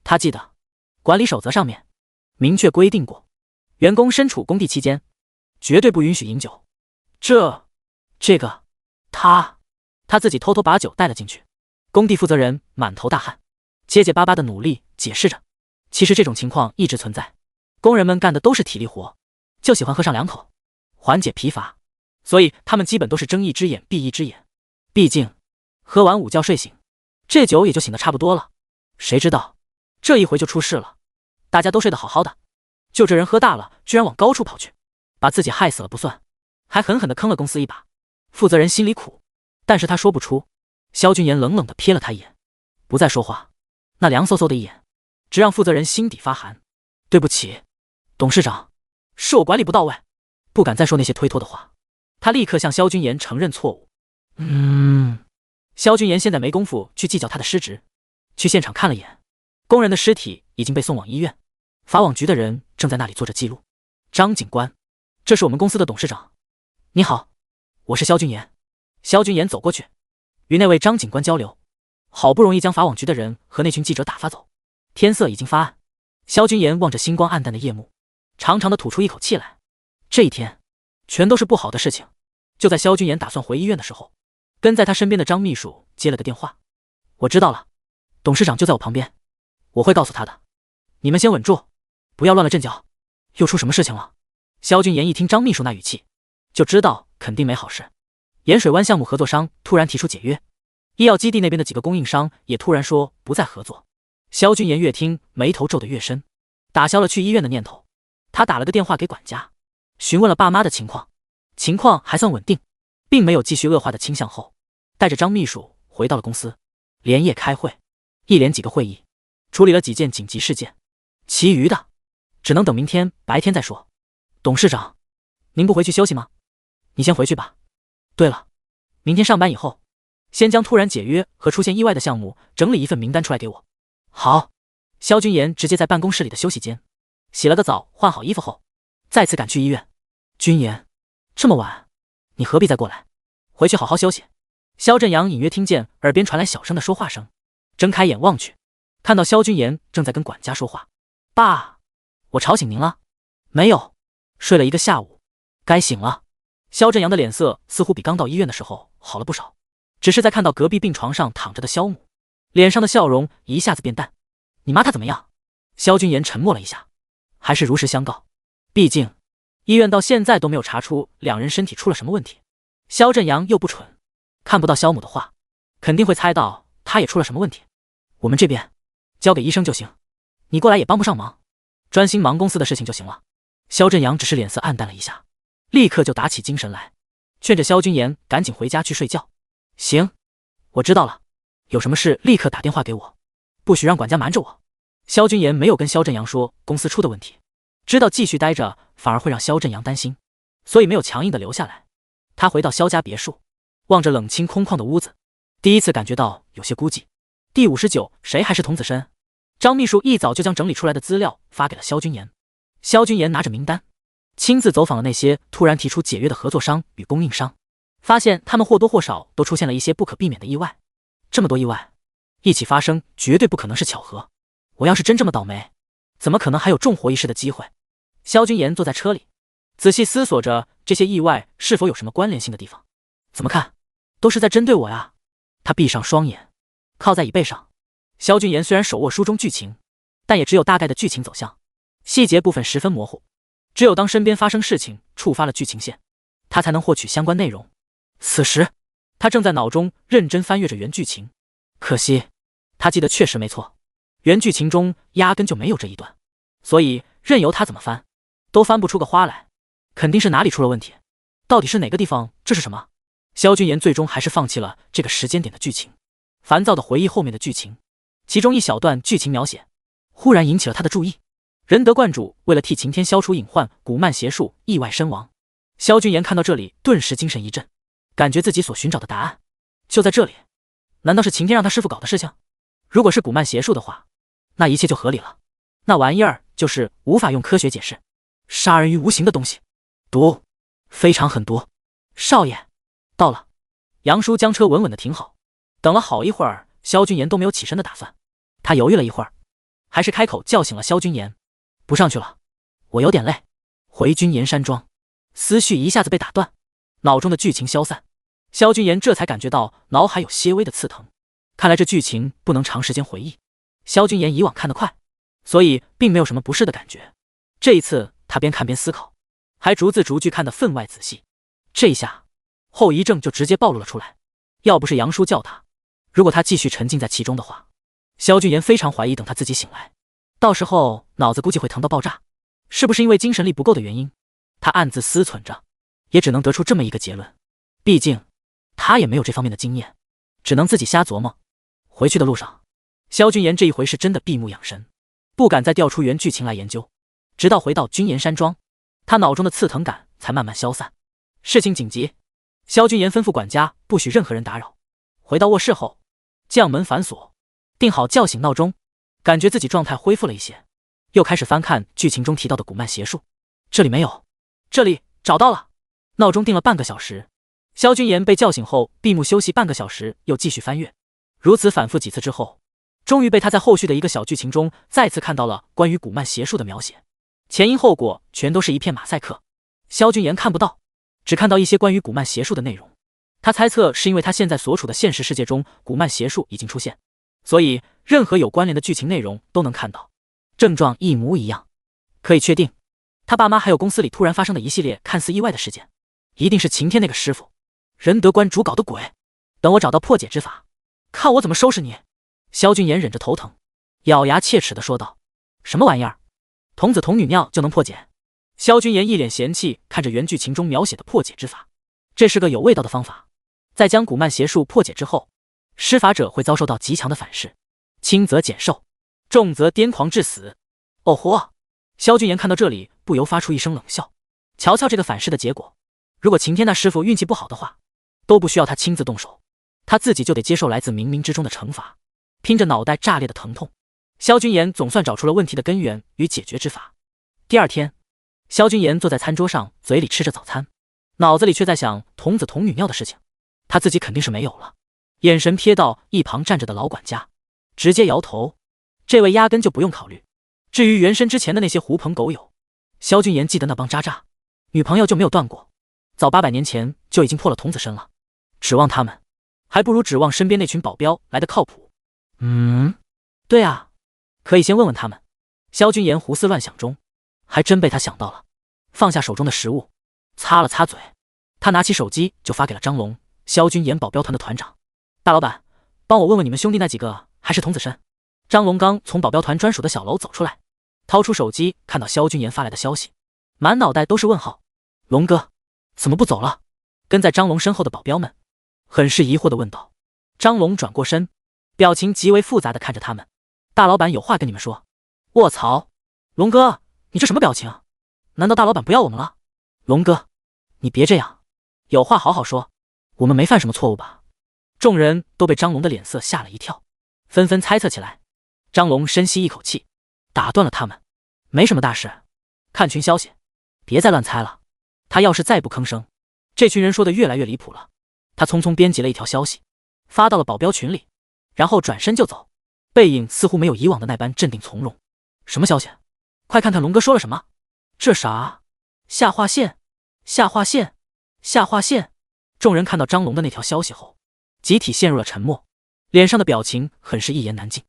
他记得管理守则上面明确规定过，员工身处工地期间绝对不允许饮酒。这个他自己偷偷把酒带了进去。工地负责人满头大汗，结结巴巴的努力解释着，其实这种情况一直存在，工人们干的都是体力活，就喜欢喝上2口缓解疲乏，所以他们基本都是睁一只眼闭一只眼。毕竟喝完午觉睡醒，这酒也就醒得差不多了。谁知道这一回就出事了，大家都睡得好好的，就这人喝大了，居然往高处跑去。把自己害死了不算，还狠狠地坑了公司一把。负责人心里苦，但是他说不出。萧军言冷冷地瞥了他一眼，不再说话。那凉飕飕的一眼，只让负责人心底发寒。对不起，董事长，是我管理不到位，不敢再说那些推脱的话。他立刻向萧军言承认错误。萧军言现在没工夫去计较他的失职，去现场看了眼，工人的尸体已经被送往医院，法网局的人正在那里做着记录。张警官，这是我们公司的董事长。你好，我是萧军言。萧军言走过去，与那位张警官交流。好不容易将法网局的人和那群记者打发走，天色已经发暗。萧军言望着星光暗淡的夜幕，长长的吐出一口气来。这一天全都是不好的事情。就在萧军言打算回医院的时候，跟在他身边的张秘书接了个电话。我知道了，董事长就在我旁边，我会告诉他的。你们先稳住，不要乱了阵脚。又出什么事情了？萧军言一听张秘书那语气，就知道肯定没好事。盐水湾项目合作商突然提出解约，医药基地那边的几个供应商也突然说不再合作。萧军言越听眉头皱得越深，打消了去医院的念头。他打了个电话给管家，询问了爸妈的情况，情况还算稳定，并没有继续恶化的倾向后，带着张秘书回到了公司，连夜开会，一连几个会议，处理了几件紧急事件，其余的只能等明天白天再说。董事长，您不回去休息吗？你先回去吧。对了，明天上班以后，先将突然解约和出现意外的项目整理一份名单出来给我。好。萧军言直接在办公室里的休息间洗了个澡，换好衣服后，再次赶去医院。军言，这么晚，你何必再过来？回去好好休息。萧振阳隐约听见耳边传来小声的说话声，睁开眼望去，看到萧军言正在跟管家说话。爸，我吵醒您了？没有，睡了一个下午，该醒了。萧振阳的脸色似乎比刚到医院的时候好了不少，只是在看到隔壁病床上躺着的萧母，脸上的笑容一下子变淡。你妈她怎么样？萧军言沉默了一下，还是如实相告。毕竟医院到现在都没有查出两人身体出了什么问题。萧振阳又不蠢，看不到萧母的话，肯定会猜到她也出了什么问题。我们这边交给医生就行，你过来也帮不上忙，专心忙公司的事情就行了。萧振阳只是脸色暗淡了一下，立刻就打起精神来，劝着萧军言赶紧回家去睡觉。行，我知道了，有什么事立刻打电话给我，不许让管家瞒着我。萧军言没有跟萧振阳说公司出的问题，知道继续待着反而会让萧振阳担心，所以没有强硬的留下来。他回到萧家别墅，望着冷清空旷的屋子，第一次感觉到有些孤寂。第59，谁还是童子身？张秘书一早就将整理出来的资料发给了萧军言。萧军言拿着名单，亲自走访了那些突然提出解约的合作商与供应商，发现他们或多或少都出现了一些不可避免的意外。这么多意外一起发生，绝对不可能是巧合。我要是真这么倒霉，怎么可能还有重活一世的机会？萧军言坐在车里，仔细思索着这些意外是否有什么关联性的地方。怎么看都是在针对我呀。他闭上双眼，靠在椅背上。萧军言虽然手握书中剧情，但也只有大概的剧情走向，细节部分十分模糊。只有当身边发生事情触发了剧情线，他才能获取相关内容。此时他正在脑中认真翻阅着原剧情，可惜他记得确实没错，原剧情中压根就没有这一段，所以任由他怎么翻都翻不出个花来，肯定是哪里出了问题。到底是哪个地方？这是什么？萧军言最终还是放弃了这个时间点的剧情，烦躁的回忆后面的剧情。其中一小段剧情描写忽然引起了他的注意。仁德观主为了替晴天消除隐患，古曼邪术意外身亡。萧军言看到这里顿时精神一振，感觉自己所寻找的答案就在这里。难道是晴天让他师父搞的事情？如果是古曼邪术的话，那一切就合理了。那玩意儿就是无法用科学解释，杀人于无形的东西，毒非常狠毒。少爷到了。杨叔将车稳稳地停好，等了好一会儿，萧军言都没有起身的打算。他犹豫了一会儿，还是开口叫醒了萧军言。不上去了，我有点累，回军岩山庄。思绪一下子被打断，脑中的剧情消散，萧军言这才感觉到脑海有些微的刺疼。看来这剧情不能长时间回忆。萧军言以往看得快，所以并没有什么不适的感觉。这一次他边看边思考，还逐字逐句看得分外仔细。这一下后遗症就直接暴露了出来。要不是杨叔叫他，如果他继续沉浸在其中的话，萧军言非常怀疑等他自己醒来，到时候脑子估计会疼到爆炸。是不是因为精神力不够的原因，他暗自思忖着，也只能得出这么一个结论。毕竟他也没有这方面的经验，只能自己瞎琢磨。回去的路上，萧君言这一回是真的闭目养神，不敢再调出原剧情来研究。直到回到君岩山庄，他脑中的刺疼感才慢慢消散。事情紧急，萧君言吩咐管家不许任何人打扰。回到卧室后，将门反锁，定好叫醒闹钟，感觉自己状态恢复了一些，又开始翻看剧情中提到的古曼邪术。这里没有，这里找到了。闹钟定了半个小时，萧君言被叫醒后闭目休息半个小时，又继续翻阅。如此反复几次之后，终于被他在后续的一个小剧情中再次看到了关于古曼邪术的描写，前因后果全都是一片马赛克。萧君言看不到，只看到一些关于古曼邪术的内容。他猜测是因为他现在所处的现实世界中古曼邪术已经出现，所以任何有关联的剧情内容都能看到，症状一模一样。可以确定，他爸妈还有公司里突然发生的一系列看似意外的事件，一定是晴天那个师傅仁德观主搞的鬼。等我找到破解之法，看我怎么收拾你。萧君言忍着头疼，咬牙切齿地说道：什么玩意儿？童子童女尿就能破解？萧君言一脸嫌弃看着原剧情中描写的破解之法，这是个有味道的方法。在将古曼邪术破解之后，施法者会遭受到极强的反噬，轻则减寿，重则癫狂致死。哦豁！萧君言看到这里不由发出一声冷笑。瞧瞧这个反噬的结果，如果晴天那师傅运气不好的话，都不需要他亲自动手，他自己就得接受来自冥冥之中的惩罚，拼着脑袋炸裂的疼痛。萧君言总算找出了问题的根源与解决之法。第二天，萧君言坐在餐桌上，嘴里吃着早餐，脑子里却在想童子童女尿的事情。他自己肯定是没有了，眼神瞥到一旁站着的老管家，直接摇头，这位压根就不用考虑。至于原身之前的那些狐朋狗友，萧君言记得那帮渣渣，女朋友就没有断过，早800年前就已经破了童子身了，指望他们，还不如指望身边那群保镖来得靠谱。对啊，可以先问问他们。萧君言胡思乱想中，还真被他想到了。放下手中的食物，擦了擦嘴，他拿起手机就发给了张龙，萧君言保镖团的团长。大老板，帮我问问你们兄弟那几个还是童子身。张龙刚从保镖团专属的小楼走出来，掏出手机看到萧君言发来的消息，满脑袋都是问号。龙哥怎么不走了？跟在张龙身后的保镖们很是疑惑地问道。张龙转过身，表情极为复杂地看着他们。大老板有话跟你们说。卧槽，龙哥你这什么表情？难道大老板不要我们了？龙哥你别这样，有话好好说，我们没犯什么错误吧？众人都被张龙的脸色吓了一跳，纷纷猜测起来。张龙深吸一口气，打断了他们，没什么大事，看群消息，别再乱猜了。他要是再不吭声，这群人说的越来越离谱了。他匆匆编辑了一条消息，发到了保镖群里，然后转身就走，背影似乎没有以往的那般镇定从容。什么消息？快看看龙哥说了什么。这啥？下划线，下划线，下划线。众人看到张龙的那条消息后，集体陷入了沉默，脸上的表情很是一言难尽。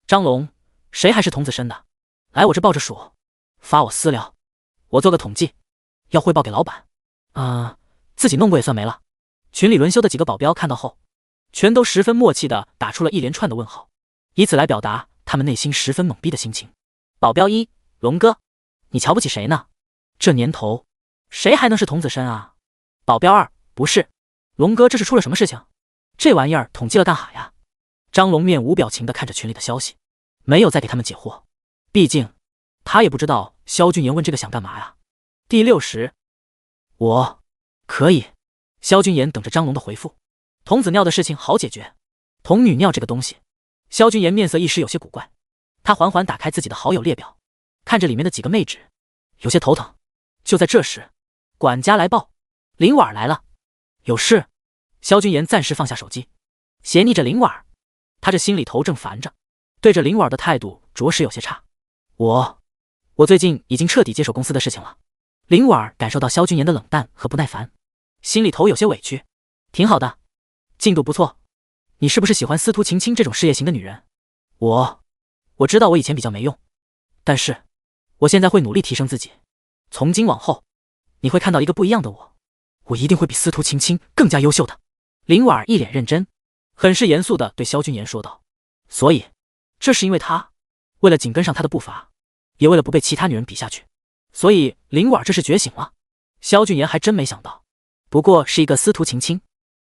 张龙，谁还是童子身的？来我这抱着数，发我私聊，我做个统计，要汇报给老板。自己弄过也算没了。群里轮休的几个保镖看到后，全都十分默契地打出了一连串的问号，以此来表达他们内心十分懵逼的心情。保镖一，龙哥，你瞧不起谁呢？这年头，谁还能是童子身啊？保镖二，不是，龙哥这是出了什么事情？这玩意儿统计了干哈呀？张龙面无表情地看着群里的消息，没有再给他们解惑，毕竟他也不知道萧君言问这个想干嘛呀。第60，我可以。萧君言等着张龙的回复。童子尿的事情好解决，童女尿这个东西，萧君言面色一时有些古怪。他缓缓打开自己的好友列表，看着里面的几个妹纸，有些头疼。就在这时，管家来报，林婉来了。有事？萧君言暂时放下手机，斜睨着林婉。他这心里头正烦着，对着林婉的态度着实有些差。我最近已经彻底接手公司的事情了。林婉感受到萧君言的冷淡和不耐烦，心里头有些委屈。挺好的，进度不错。你是不是喜欢司徒晴晴这种事业型的女人？我知道我以前比较没用，但是我现在会努力提升自己。从今往后，你会看到一个不一样的我，我一定会比司徒晴晴更加优秀的。林婉一脸认真，很是严肃地对萧君言说道。所以，这是因为他为了紧跟上他的步伐，也为了不被其他女人比下去，所以林婉这是觉醒了。萧俊言还真没想到，不过是一个司徒晴晴，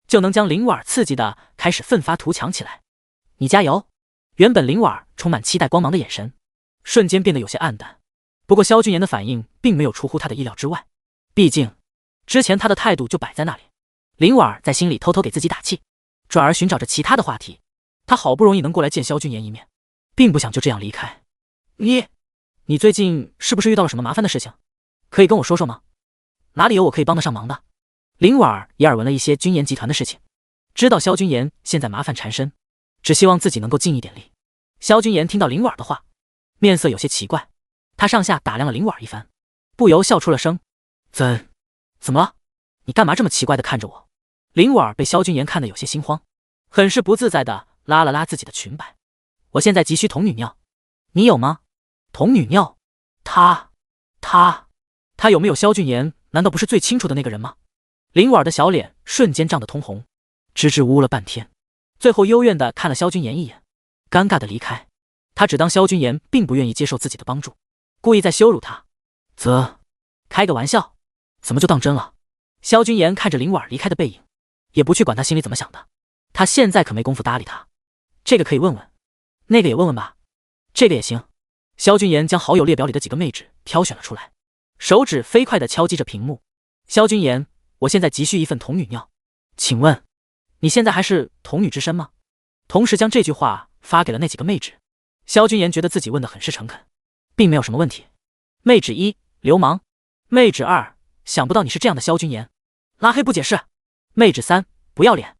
就能将林婉刺激的开始奋发图强起来。你加油！原本林婉充满期待光芒的眼神，瞬间变得有些暗淡。不过萧俊言的反应并没有出乎他的意料之外，毕竟之前他的态度就摆在那里。林婉在心里偷偷给自己打气，转而寻找着其他的话题。他好不容易能过来见萧俊言一面，并不想就这样离开。你最近是不是遇到了什么麻烦的事情？可以跟我说说吗？哪里有我可以帮得上忙的？林婉也耳闻了一些军研集团的事情，知道萧军言现在麻烦缠身，只希望自己能够尽一点力。萧军言听到林婉的话，面色有些奇怪，他上下打量了林婉一番，不由笑出了声。怎么了？你干嘛这么奇怪的看着我？林婉被萧军言看得有些心慌，很是不自在的拉了拉自己的裙摆。我现在急需童女尿，你有吗？童女尿？他有没有萧俊言难道不是最清楚的那个人吗？林婉的小脸瞬间涨得通红，支支吾吾了半天，最后幽怨的看了萧君言一眼，尴尬的离开。他只当萧君言并不愿意接受自己的帮助，故意在羞辱他。开个玩笑，怎么就当真了？萧君言看着林婉离开的背影，也不去管他心里怎么想的，他现在可没工夫搭理他。这个可以问问，那个也问问吧，这个也行。萧君言将好友列表里的几个妹纸挑选了出来，手指飞快地敲击着屏幕。萧君言，我现在急需一份童女尿，请问你现在还是童女之身吗？同时将这句话发给了那几个妹纸。萧君言觉得自己问得很是诚恳，并没有什么问题。妹纸一，流氓。妹纸二，想不到你是这样的萧君言，拉黑不解释。妹纸三，不要脸，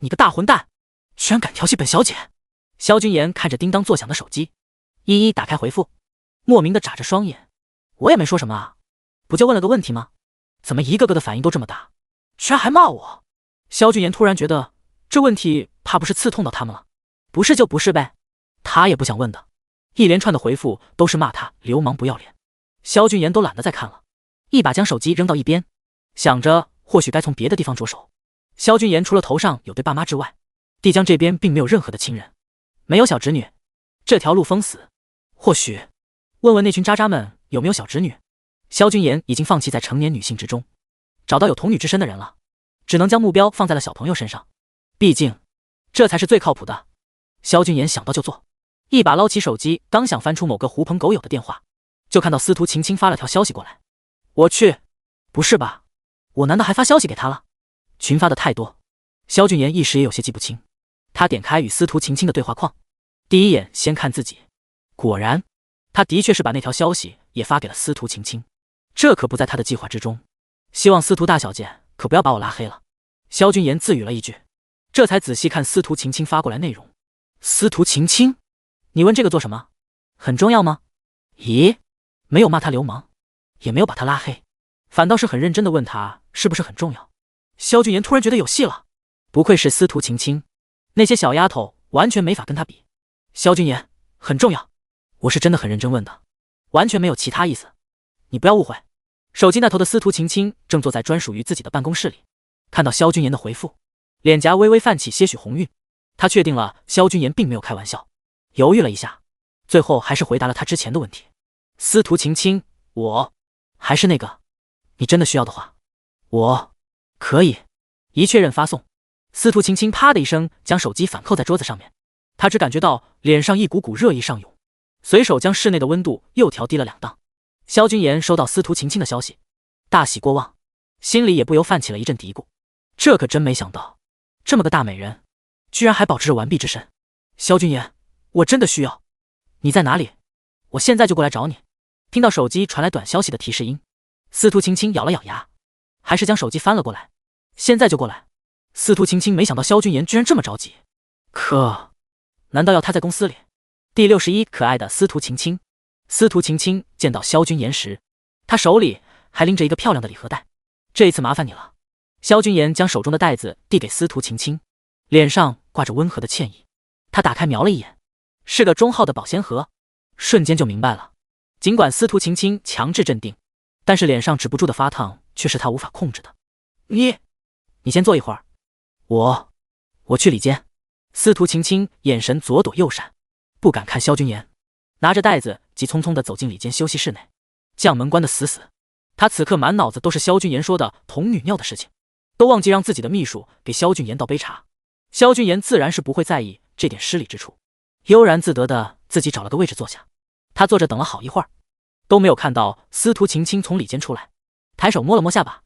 你个大混蛋，居然敢调戏本小姐。萧君言看着叮当作响的手机，一一打开回复，莫名的眨着双眼。我也没说什么啊，不就问了个问题吗？怎么一个个的反应都这么大，居然还骂我？萧俊言突然觉得这问题怕不是刺痛到他们了。不是就不是呗，他也不想问的。一连串的回复都是骂他流氓不要脸。萧俊言都懒得再看了，一把将手机扔到一边，想着或许该从别的地方着手。萧俊言除了头上有对爸妈之外，帝江这边并没有任何的亲人，没有小侄女，这条路封死。或许问问那群渣渣们有没有小侄女。萧君言已经放弃在成年女性之中找到有童女之身的人了，只能将目标放在了小朋友身上，毕竟这才是最靠谱的。萧君言想到就做，一把捞起手机，刚想翻出某个狐朋狗友的电话，就看到司徒晴晴发了条消息过来。我去，不是吧，我难道还发消息给他了？群发的太多，萧君言一时也有些记不清。他点开与司徒晴晴的对话框，第一眼先看自己，果然他的确是把那条消息也发给了司徒晴晴，这可不在他的计划之中。希望司徒大小姐可不要把我拉黑了。萧君言自语了一句，这才仔细看司徒晴晴发过来内容。司徒晴晴，你问这个做什么？很重要吗？咦，没有骂他流氓，也没有把他拉黑，反倒是很认真的问他是不是很重要。萧君言突然觉得有戏了，不愧是司徒晴晴，那些小丫头完全没法跟他比。萧君言，很重要，我是真的很认真问的，完全没有其他意思，你不要误会。手机那头的司徒晴晴正坐在专属于自己的办公室里，看到萧君言的回复，脸颊微微泛起些许红晕。他确定了萧君言并没有开玩笑，犹豫了一下，最后还是回答了他之前的问题。司徒晴晴，我还是那个，你真的需要的话，我可以。一确认发送，司徒晴晴啪的一声将手机反扣在桌子上面，他只感觉到脸上一股股热意上涌，随手将室内的温度又调低了2档。萧君言收到司徒晴晴的消息，大喜过望，心里也不由泛起了一阵嘀咕，这可真没想到，这么个大美人居然还保持着完璧之身。萧君言，我真的需要，你在哪里？我现在就过来找你。听到手机传来短消息的提示音，司徒晴晴咬了咬牙，还是将手机翻了过来。现在就过来。司徒晴晴没想到萧君言居然这么着急，可难道要他在公司里？第61，可爱的司徒晴晴。司徒晴晴见到萧君言时，他手里还拎着一个漂亮的礼盒袋。这一次麻烦你了。萧君言将手中的袋子递给司徒晴晴，脸上挂着温和的歉意。他打开瞄了一眼，是个中号的保鲜盒，瞬间就明白了。尽管司徒晴晴强制镇定，但是脸上止不住的发烫却是他无法控制的。你先坐一会儿，我去里间。司徒晴晴眼神左躲右闪，不敢看萧君言，拿着袋子急匆匆地走进里间休息室内，将门关得死死。他此刻满脑子都是萧俊言说的童女尿的事情，都忘记让自己的秘书给萧俊言倒杯茶。萧俊言自然是不会在意这点失礼之处，悠然自得的自己找了个位置坐下。他坐着等了好一会儿，都没有看到司徒晴晴从里间出来，抬手摸了摸下巴，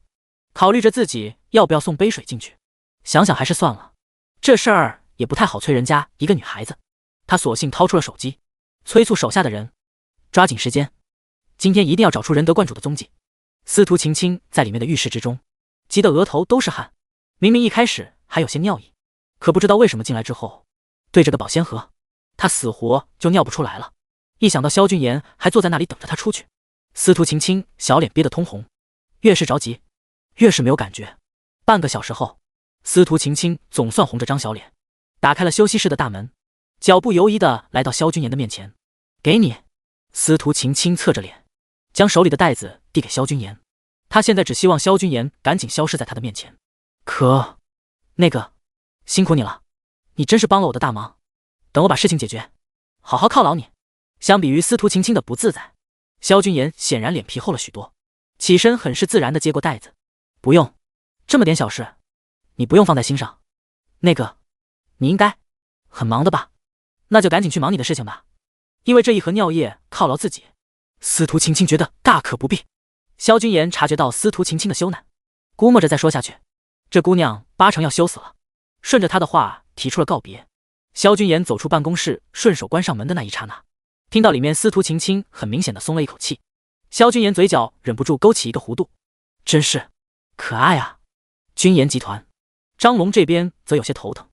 考虑着自己要不要送杯水进去，想想还是算了，这事儿也不太好催人家一个女孩子。他索性掏出了手机，催促手下的人抓紧时间，今天一定要找出仁德观主的踪迹。司徒晴晴在里面的浴室之中，急得额头都是汗，明明一开始还有些尿意，可不知道为什么进来之后，对着个保鲜盒，他死活就尿不出来了。一想到萧俊言还坐在那里等着他出去，司徒晴晴小脸憋得通红，越是着急，越是没有感觉。半个小时后，司徒晴晴总算红着张小脸，打开了休息室的大门，脚步游移地来到萧俊言的面前。给你。司徒晴晴侧着脸，将手里的袋子递给萧君言。他现在只希望萧君言赶紧消失在他的面前。可，那个，辛苦你了，你真是帮了我的大忙。等我把事情解决，好好犒劳你。相比于司徒晴晴的不自在，萧君言显然脸皮厚了许多，起身很是自然地接过袋子。不用，这么点小事，你不用放在心上。那个，你应该很忙的吧？那就赶紧去忙你的事情吧。因为这一盒尿液犒劳自己，司徒晴晴觉得大可不必。萧君言察觉到司徒晴晴的羞赧，估摸着再说下去，这姑娘八成要羞死了。顺着他的话提出了告别。萧君言走出办公室，顺手关上门的那一刹那，听到里面司徒晴晴很明显的松了一口气。萧君言嘴角忍不住勾起一个弧度，真是可爱啊。君言集团张龙这边则有些头疼，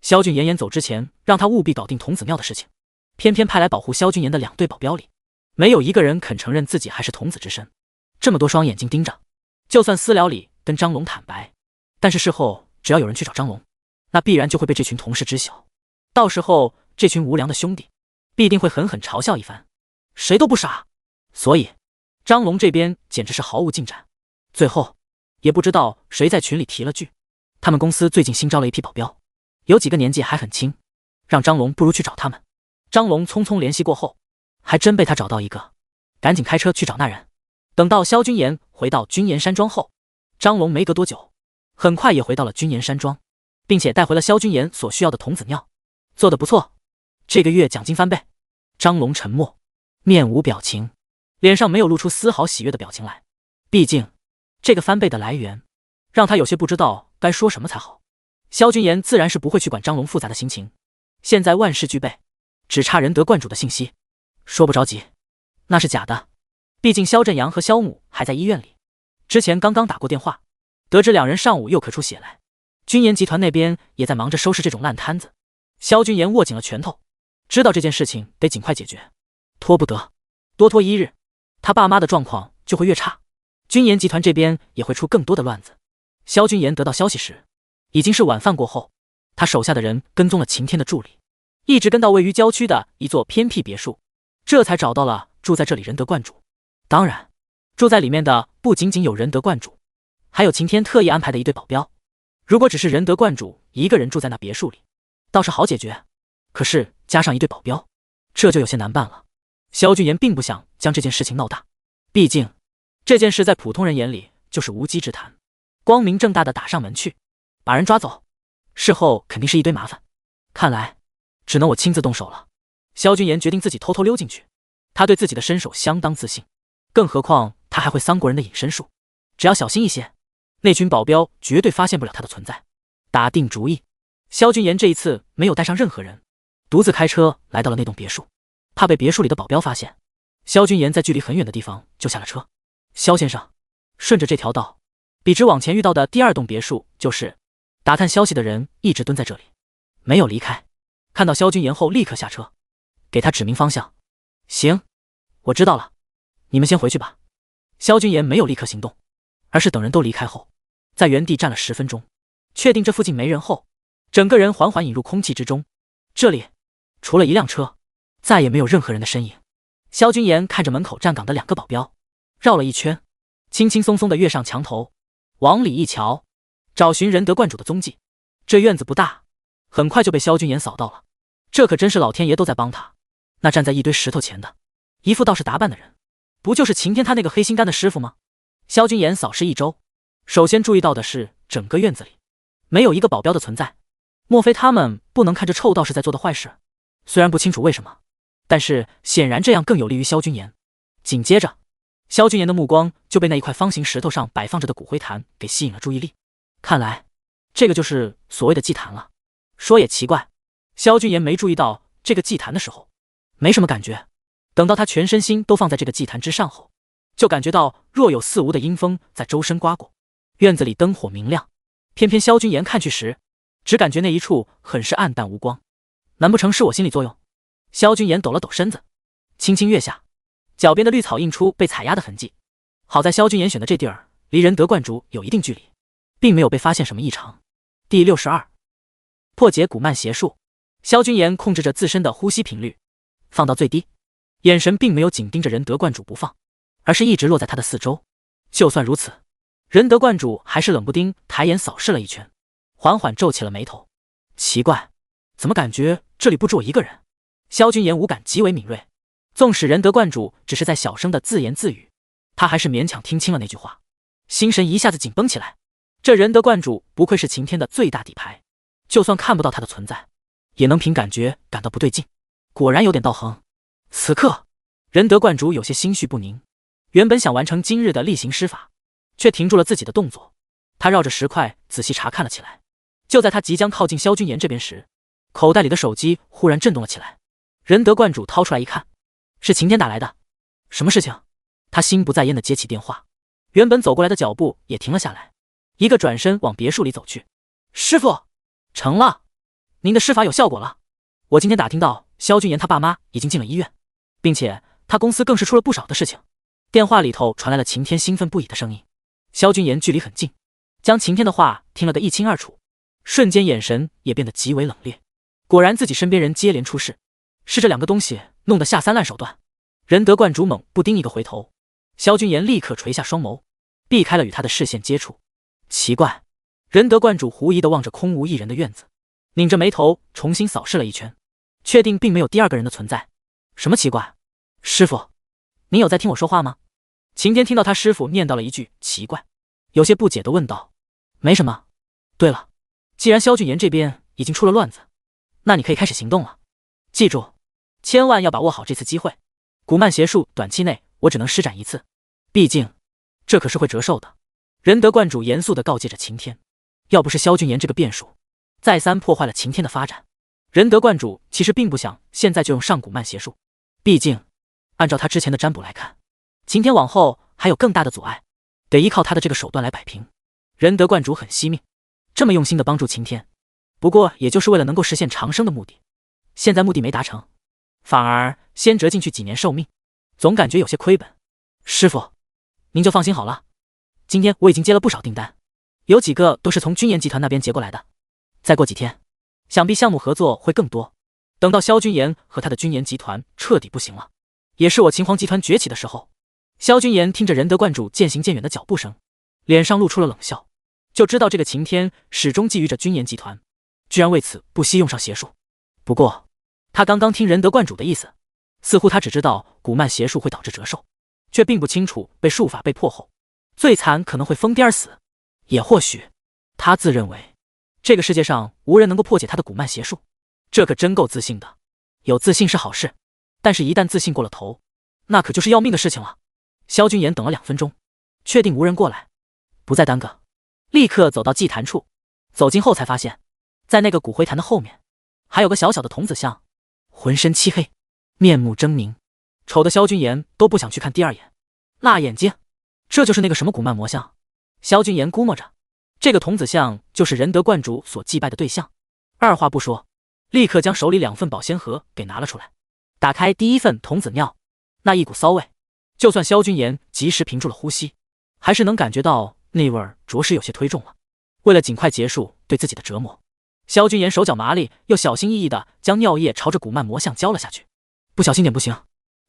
萧俊言走之前让他务必搞定童子尿的事情，偏偏派来保护萧君言的2队保镖里，没有一个人肯承认自己还是童子之身。这么多双眼睛盯着，就算私聊里跟张龙坦白，但是事后只要有人去找张龙，那必然就会被这群同事知晓，到时候这群无良的兄弟必定会狠狠嘲笑一番，谁都不傻。所以张龙这边简直是毫无进展。最后也不知道谁在群里提了句，他们公司最近新招了一批保镖，有几个年纪还很轻，让张龙不如去找他们。张龙匆匆联系过后，还真被他找到一个，赶紧开车去找那人。等到萧君言回到君言山庄后，张龙没隔多久，很快也回到了君言山庄，并且带回了萧君言所需要的童子尿。做得不错，这个月奖金翻倍。张龙沉默，面无表情，脸上没有露出丝毫喜悦的表情来。毕竟这个翻倍的来源让他有些不知道该说什么才好。萧君言自然是不会去管张龙复杂的心情，现在万事俱备，只差仁德观主的信息。说不着急，那是假的，毕竟萧振阳和萧母还在医院里，之前刚刚打过电话，得知2人上午又咳出血来。君言集团那边也在忙着收拾这种烂摊子。萧君言握紧了拳头，知道这件事情得尽快解决，拖不得，多拖1日，他爸妈的状况就会越差，君言集团这边也会出更多的乱子。萧君言得到消息时，已经是晚饭过后，他手下的人跟踪了晴天的助理，一直跟到位于郊区的一座偏僻别墅，这才找到了住在这里仁德观主。当然，住在里面的不仅仅有仁德观主，还有晴天特意安排的1队保镖。如果只是仁德观主一个人住在那别墅里，倒是好解决，可是加上1队保镖，这就有些难办了。萧俊言并不想将这件事情闹大，毕竟这件事在普通人眼里就是无稽之谈，光明正大的打上门去，把人抓走，事后肯定是一堆麻烦。看来只能我亲自动手了。萧俊言决定自己偷偷溜进去，他对自己的身手相当自信，更何况他还会桑国人的隐身术，只要小心一些，那群保镖绝对发现不了他的存在。打定主意，萧俊言这一次没有带上任何人，独自开车来到了那栋别墅。怕被别墅里的保镖发现，萧俊言在距离很远的地方就下了车。萧先生，顺着这条道，笔直往前遇到的第2栋别墅就是。打探消息的人一直蹲在这里，没有离开。看到萧俊言后立刻下车，给他指明方向。行，我知道了，你们先回去吧。萧俊言没有立刻行动，而是等人都离开后，在原地站了10分钟，确定这附近没人后，整个人缓缓引入空气之中。这里除了1辆车，再也没有任何人的身影。萧君言看着门口站岗的2个保镖，绕了一圈，轻轻松松地跃上墙头，往里一瞧，找寻仁德观主的踪迹。这院子不大，很快就被萧君言扫到了。这可真是老天爷都在帮他。那站在一堆石头前的，一副道士打扮的人，不就是晴天他那个黑心肝的师傅吗？萧君言扫视一周，首先注意到的是整个院子里没有一个保镖的存在。莫非他们不能看着臭道士在做的坏事？虽然不清楚为什么，但是显然这样更有利于萧君言。紧接着，萧君言的目光就被那一块方形石头上摆放着的骨灰坛给吸引了注意力。看来，这个就是所谓的祭坛了。说也奇怪，萧君言没注意到这个祭坛的时候，没什么感觉。等到他全身心都放在这个祭坛之上后，就感觉到若有似无的阴风在周身刮过，院子里灯火明亮。偏偏萧君言看去时，只感觉那一处很是暗淡无光。难不成是我心理作用？萧君言抖了抖身子，轻轻跃下，脚边的绿草映出被踩压的痕迹。好在萧君言选的这地儿离仁德观主有一定距离，并没有被发现什么异常。第62，破解古曼邪术。萧君言控制着自身的呼吸频率，放到最低，眼神并没有紧盯着仁德观主不放，而是一直落在他的四周。就算如此，仁德观主还是冷不丁抬眼扫视了一圈，缓缓皱起了眉头。奇怪，怎么感觉这里不止我一个人？萧君言五感极为敏锐，纵使仁德观主只是在小声的自言自语，他还是勉强听清了那句话，心神一下子紧绷起来。这仁德观主不愧是晴天的最大底牌，就算看不到他的存在，也能凭感觉感到不对劲。果然有点道行。此刻，仁德观主有些心绪不宁，原本想完成今日的例行施法，却停住了自己的动作。他绕着石块仔细查看了起来。就在他即将靠近萧君言这边时，口袋里的手机忽然震动了起来。仁德观主掏出来一看，是晴天打来的。什么事情？他心不在焉地接起电话，原本走过来的脚步也停了下来，一个转身往别墅里走去。师傅，成了，您的施法有效果了。我今天打听到萧君言他爸妈已经进了医院，并且他公司更是出了不少的事情。电话里头传来了晴天兴奋不已的声音。萧君言距离很近，将晴天的话听了个一清二楚，瞬间眼神也变得极为冷冽。果然自己身边人接连出事，是这两个东西弄得下三滥手段。仁德观主猛不丁一个回头，萧君言立刻垂下双眸，避开了与他的视线接触。奇怪，仁德观主狐疑地望着空无一人的院子，拧着眉头重新扫视了一圈，确定并没有第二个人的存在。什么奇怪？师傅，您有在听我说话吗？晴天听到他师傅念叨了一句奇怪，有些不解地问道。没什么。对了，既然萧君言这边已经出了乱子，那你可以开始行动了。记住，千万要把握好这次机会。古曼邪术短期内我只能施展一次，毕竟这可是会折寿的。仁德观主严肃地告诫着晴天，要不是萧君言这个变数再三破坏了晴天的发展，仁德观主其实并不想现在就用上古曼邪术。毕竟按照他之前的占卜来看，晴天往后还有更大的阻碍，得依靠他的这个手段来摆平。仁德观主很惜命，这么用心地帮助晴天，不过也就是为了能够实现长生的目的。现在目的没达成，反而先折进去几年寿命，总感觉有些亏本。师傅，您就放心好了，今天我已经接了不少订单，有几个都是从君言集团那边接过来的。再过几天，想必项目合作会更多。等到萧君言和他的君言集团彻底不行了，也是我秦皇集团崛起的时候。萧君言听着仁德观主渐行渐远的脚步声，脸上露出了冷笑，就知道这个晴天始终觊觎着君言集团，居然为此不惜用上邪术。不过他刚刚听仁德观主的意思，似乎他只知道古曼邪术会导致折寿，却并不清楚被术法被破后最惨可能会疯癫而死。也或许他自认为这个世界上无人能够破解他的古曼邪术，这可真够自信的。有自信是好事，但是一旦自信过了头，那可就是要命的事情了。萧君言等了2分钟，确定无人过来，不再耽搁，立刻走到祭坛处。走近后才发现，在那个骨灰坛的后面还有个小小的童子像，浑身漆黑，面目狰狞，丑的萧君言都不想去看第二眼。辣眼睛，这就是那个什么古曼魔像。萧君言估摸着，这个童子像就是仁德观主所祭拜的对象。二话不说，立刻将手里2份保鲜盒给拿了出来。打开第一份童子尿，那一股骚味，就算萧君言及时屏住了呼吸，还是能感觉到那味儿着实有些忒重了。为了尽快结束对自己的折磨，萧君言手脚麻利，又小心翼翼地将尿液朝着古曼魔像浇了下去。不小心点不行，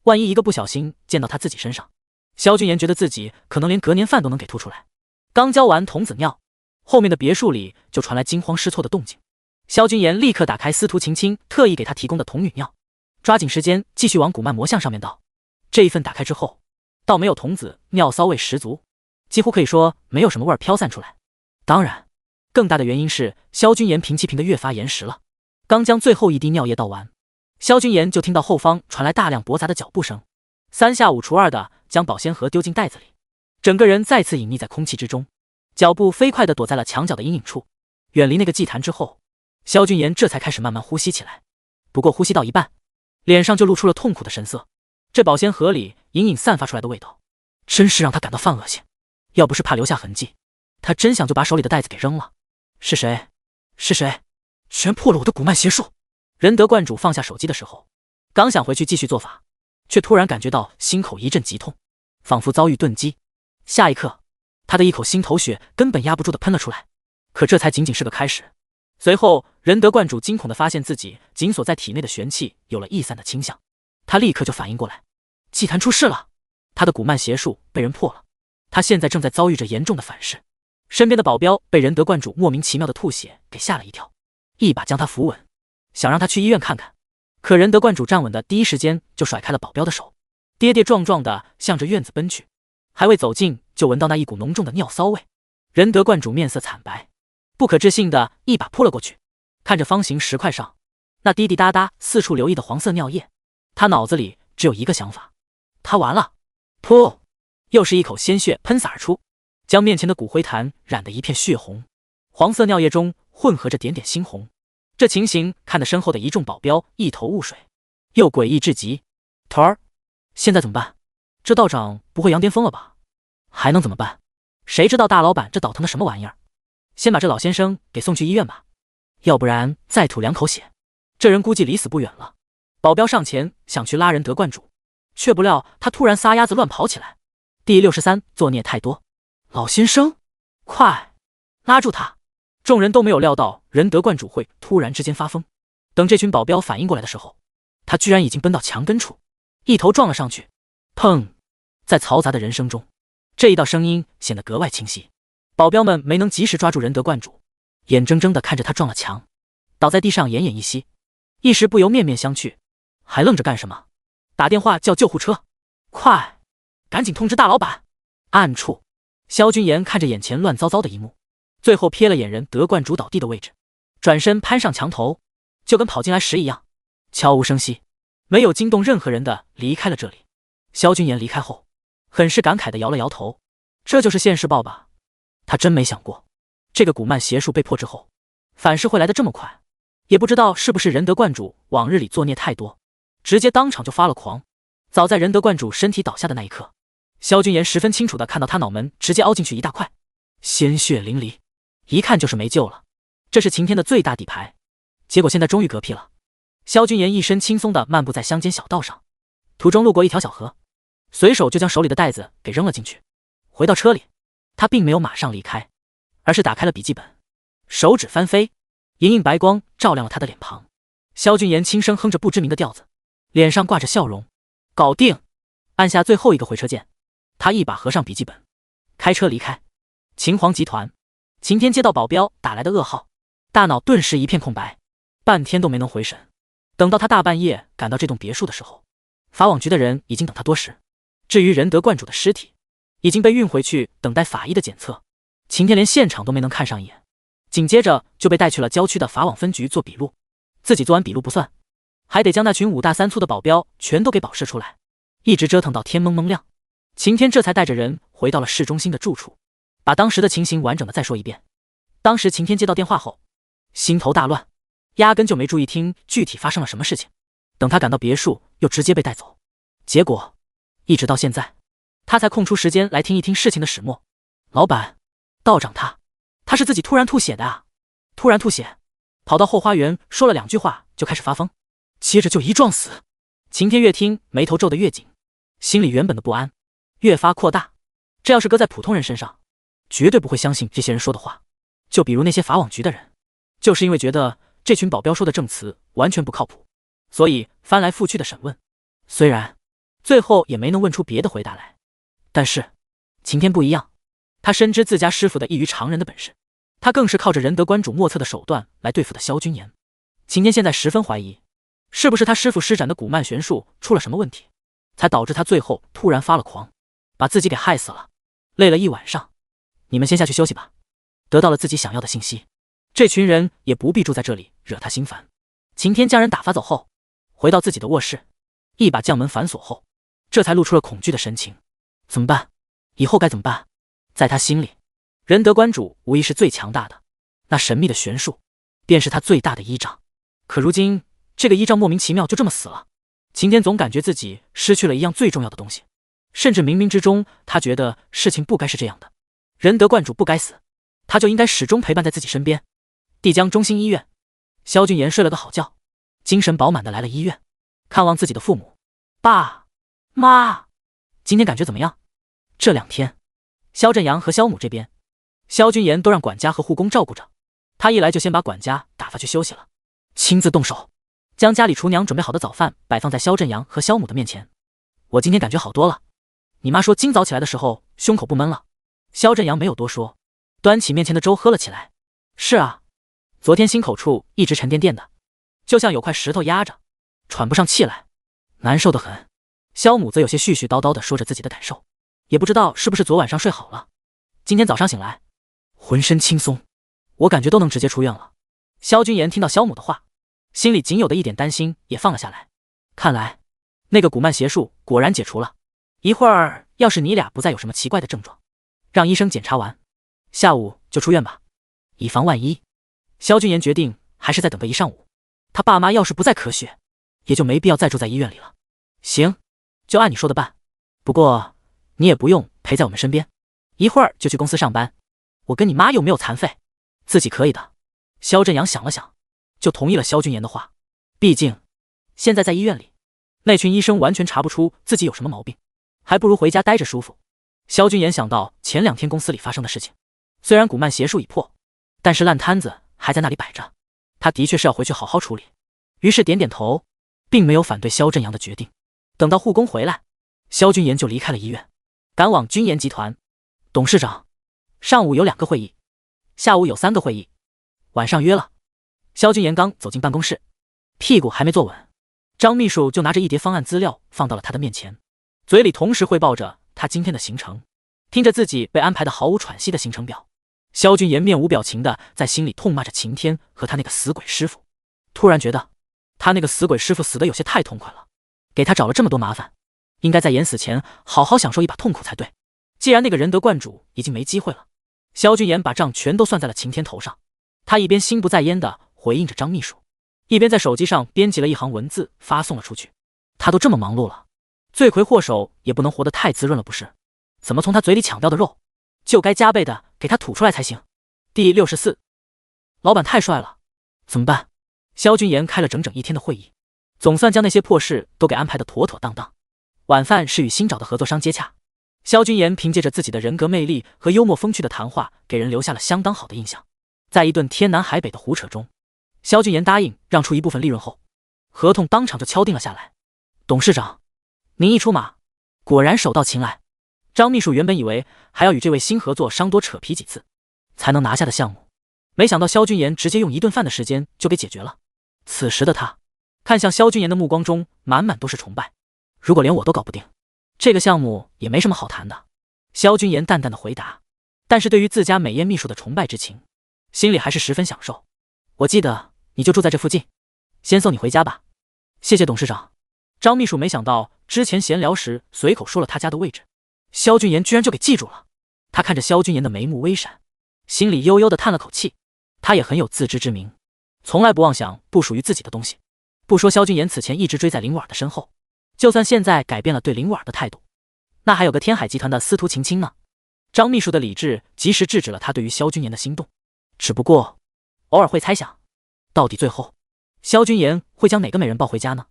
万一一个不小心溅到他自己身上，萧君言觉得自己可能连隔年饭都能给吐出来。刚浇完童子尿，后面的别墅里就传来惊慌失措的动静。萧君言立刻打开司徒晴青特意给他提供的童女尿，抓紧时间继续往古曼魔像上面倒。这一份打开之后，倒没有童子尿骚味十足，几乎可以说没有什么味儿飘散出来。当然，更大的原因是萧君言平气平得越发严实了。刚将最后一滴尿液倒完，萧君言就听到后方传来大量驳杂的脚步声，三下五除二的将保鲜盒丢进袋子里，整个人再次隐匿在空气之中，脚步飞快地躲在了墙角的阴影处，远离那个祭坛之后，萧君言这才开始慢慢呼吸起来。不过呼吸到一半，脸上就露出了痛苦的神色。这保鲜盒里隐隐散发出来的味道，真是让他感到犯恶心。要不是怕留下痕迹，他真想就把手里的袋子给扔了。是谁？是谁？居然破了我的古曼邪术！仁德观主放下手机的时候，刚想回去继续做法，却突然感觉到心口一阵急痛，仿佛遭遇钝击。下一刻，他的一口心头血根本压不住的喷了出来。可这才仅仅是个开始。随后，仁德观主惊恐地发现自己紧锁在体内的玄气有了逸散的倾向，他立刻就反应过来，祭坛出事了，他的古曼邪术被人破了。他现在正在遭遇着严重的反噬，身边的保镖被仁德观主莫名其妙的吐血给吓了一跳，一把将他扶稳，想让他去医院看看。可仁德观主站稳的第一时间就甩开了保镖的手，跌跌撞撞地向着院子奔去，还未走近就闻到那一股浓重的尿骚味。仁德观主面色惨白，不可置信的一把扑了过去，看着方形石块上那滴滴答答四处流溢的黄色尿液，他脑子里只有一个想法：他完了！噗！又是一口鲜血喷洒而出，将面前的骨灰坛染得一片血红，黄色尿液中混合着点点猩红。这情形看得身后的一众保镖一头雾水，又诡异至极。头儿，现在怎么办？这道长不会羊癫疯了吧？还能怎么办？谁知道大老板这倒腾的什么玩意儿？先把这老先生给送去医院吧，要不然再吐2口血，这人估计离死不远了。保镖上前想去拉仁德观主，却不料他突然撒丫子乱跑起来。第63，作孽太多。老先生，快拉住他！众人都没有料到仁德观主会突然之间发疯。等这群保镖反应过来的时候，他居然已经奔到墙根处，一头撞了上去。砰！在嘈杂的人声中，这一道声音显得格外清晰。保镖们没能及时抓住仁德观主，眼睁睁地看着他撞了墙，倒在地上奄奄一息，一时不由面面相觑。还愣着干什么？打电话叫救护车！快！赶紧通知大老板！暗处，萧君言看着眼前乱糟糟的一幕，最后瞥了眼仁德观主倒地的位置，转身攀上墙头，就跟跑进来时一样，悄无声息，没有惊动任何人的离开了这里。萧君言离开后，很是感慨地摇了摇头，这就是现世报吧。他真没想过，这个古曼邪术被破之后，反噬会来得这么快。也不知道是不是仁德观主往日里作孽太多，直接当场就发了狂。早在仁德观主身体倒下的那一刻，萧君言十分清楚地看到他脑门直接凹进去一大块，鲜血淋漓，一看就是没救了。这是晴天的最大底牌，结果现在终于嗝屁了。萧君言一身轻松地漫步在乡间小道上，途中路过一条小河，随手就将手里的袋子给扔了进去。回到车里，他并没有马上离开，而是打开了笔记本，手指翻飞，莹莹白光照亮了他的脸庞。萧君言轻声哼着不知名的调子，脸上挂着笑容。搞定！按下最后一个回车键，他一把合上笔记本，开车离开。秦皇集团，晴天接到保镖打来的噩耗，大脑顿时一片空白，半天都没能回神。等到他大半夜赶到这栋别墅的时候，法网局的人已经等他多时。至于仁德观主的尸体，已经被运回去等待法医的检测。晴天连现场都没能看上一眼，紧接着就被带去了郊区的法网分局做笔录。自己做完笔录不算，还得将那群5大3粗的保镖全都给保释出来，一直折腾到天蒙蒙亮。晴天这才带着人回到了市中心的住处，把当时的情形完整的再说一遍。当时晴天接到电话后，心头大乱，压根就没注意听具体发生了什么事情。等他赶到别墅，又直接被带走。结果一直到现在，他才空出时间来听一听事情的始末。老板，道长他是自己突然吐血的啊！突然吐血，跑到后花园说了2句话就开始发疯，接着就一撞死。晴天越听眉头皱得越紧，心里原本的不安越发扩大。这要是搁在普通人身上，绝对不会相信这些人说的话。就比如那些法网局的人，就是因为觉得这群保镖说的证词完全不靠谱，所以翻来覆去的审问。虽然最后也没能问出别的回答来，但是晴天不一样，他深知自家师傅的异于常人的本事，他更是靠着仁德观主莫测的手段来对付的萧君言。晴天现在十分怀疑，是不是他师傅施展的古曼玄术出了什么问题，才导致他最后突然发了狂，把自己给害死了。累了一晚上，你们先下去休息吧。得到了自己想要的信息，这群人也不必住在这里惹他心烦。晴天将人打发走后，回到自己的卧室，一把将门反锁后，这才露出了恐惧的神情。怎么办？以后该怎么办？在他心里，仁德观主无疑是最强大的，那神秘的玄术便是他最大的依仗。可如今这个依仗莫名其妙就这么死了，晴天总感觉自己失去了一样最重要的东西，甚至冥冥之中他觉得事情不该是这样的，仁德观主不该死，他就应该始终陪伴在自己身边。帝江中心医院，萧俊言睡了个好觉，精神饱满的来了医院，看望自己的父母。爸妈，今天感觉怎么样？这2天萧振阳和萧母这边，萧俊言都让管家和护工照顾着，他一来就先把管家打发去休息了，亲自动手将家里厨娘准备好的早饭摆放在萧振阳和萧母的面前。我今天感觉好多了，你妈说今早起来的时候胸口不闷了。萧振阳没有多说，端起面前的粥喝了起来。是啊，昨天心口处一直沉甸甸的，就像有块石头压着，喘不上气来，难受得很。萧母则有些絮絮叨叨地说着自己的感受，也不知道是不是昨晚上睡好了，今天早上醒来浑身轻松，我感觉都能直接出院了。萧君言听到萧母的话，心里仅有的一点担心也放了下来，看来那个古曼邪术果然解除了，一会儿要是你俩不再有什么奇怪的症状，让医生检查完，下午就出院吧，以防万一。萧君言决定还是再等个1上午，他爸妈要是不再咳血，也就没必要再住在医院里了。行，就按你说的办，不过你也不用陪在我们身边，一会儿就去公司上班，我跟你妈又没有残废，自己可以的。萧振阳想了想，就同意了萧君言的话，毕竟现在在医院里，那群医生完全查不出自己有什么毛病，还不如回家待着舒服。萧君言想到前2天公司里发生的事情，虽然古曼邪术已破，但是烂摊子还在那里摆着，他的确是要回去好好处理，于是点点头，并没有反对萧振阳的决定。等到护工回来，萧君言就离开了医院，赶往君言集团。董事长，上午有2个会议，下午有3个会议，晚上约了。萧君言刚走进办公室，屁股还没坐稳，张秘书就拿着一叠方案资料放到了他的面前，嘴里同时汇报着他今天的行程。听着自己被安排的毫无喘息的行程表，萧君言面无表情的在心里痛骂着晴天和他那个死鬼师傅，突然觉得他那个死鬼师傅死得有些太痛快了，给他找了这么多麻烦，应该在临死前好好享受一把痛苦才对。既然那个仁德观主已经没机会了，萧君言把账全都算在了晴天头上。他一边心不在焉的回应着张秘书，一边在手机上编辑了一行文字发送了出去。他都这么忙碌了，罪魁祸首也不能活得太滋润了不是？怎么从他嘴里抢掉的肉，就该加倍的给他吐出来才行。第64，老板太帅了，怎么办？萧君言开了整整1天的会议，总算将那些破事都给安排得妥妥当当。晚饭是与新找的合作商接洽，萧君言凭借着自己的人格魅力和幽默风趣的谈话，给人留下了相当好的印象。在一顿天南海北的胡扯中，萧君言答应让出一部分利润后，合同当场就敲定了下来。董事长，您一出马，果然手到擒来。张秘书原本以为还要与这位新合作商多扯皮几次，才能拿下的项目，没想到萧君言直接用1顿饭的时间就给解决了。此时的他看向萧君言的目光中满满都是崇拜。如果连我都搞不定，这个项目也没什么好谈的。萧君言淡淡的回答，但是对于自家美艳秘书的崇拜之情，心里还是十分享受。我记得你就住在这附近，先送你回家吧。谢谢董事长。张秘书没想到之前闲聊时随口说了他家的位置，萧君言居然就给记住了。他看着萧君言的眉目微闪，心里悠悠的叹了口气。他也很有自知之明，从来不妄想不属于自己的东西。不说萧君言此前一直追在林婉的身后，就算现在改变了对林婉的态度，那还有个天海集团的司徒晴清呢。张秘书的理智及时制止了他对于萧君言的心动，只不过偶尔会猜想，到底最后萧君言会将哪个美人抱回家呢？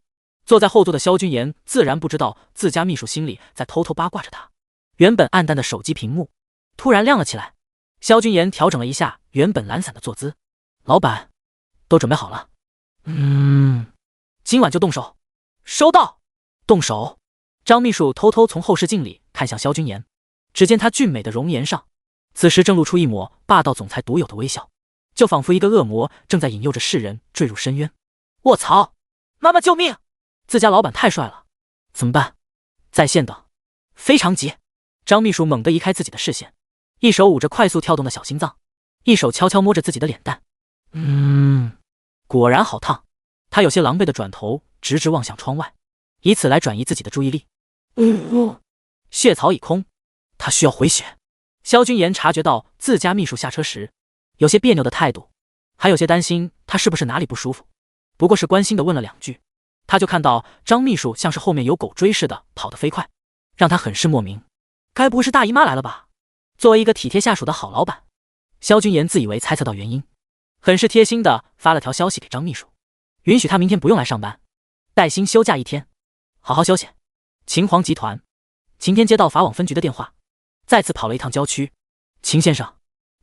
坐在后座的萧君言自然不知道自家秘书心里在偷偷八卦着他。原本暗淡的手机屏幕突然亮了起来，萧君言调整了一下原本懒散的坐姿。老板，都准备好了。今晚就动手。收到。动手。张秘书偷偷从后视镜里看向萧君言，只见他俊美的容颜上此时正露出一抹霸道总裁独有的微笑，就仿佛一个恶魔正在引诱着世人坠入深渊。卧槽，妈妈救命，自家老板太帅了，怎么办？在线等，非常急。张秘书猛地移开自己的视线，一手捂着快速跳动的小心脏，一手悄悄摸着自己的脸蛋。果然好烫。他有些狼狈地转头，直直望向窗外，以此来转移自己的注意力。血槽已空，他需要回血。萧君言察觉到自家秘书下车时有些别扭的态度，还有些担心他是不是哪里不舒服，不过是关心地问了两句，他就看到张秘书像是后面有狗追似的跑得飞快，让他很是莫名。该不会是大姨妈来了吧？作为一个体贴下属的好老板，萧君言自以为猜测到原因，很是贴心地发了条消息给张秘书，允许他明天不用来上班，带薪休假1天，好好休息。秦皇集团晴天接到法网分局的电话，再次跑了一趟郊区。秦先生，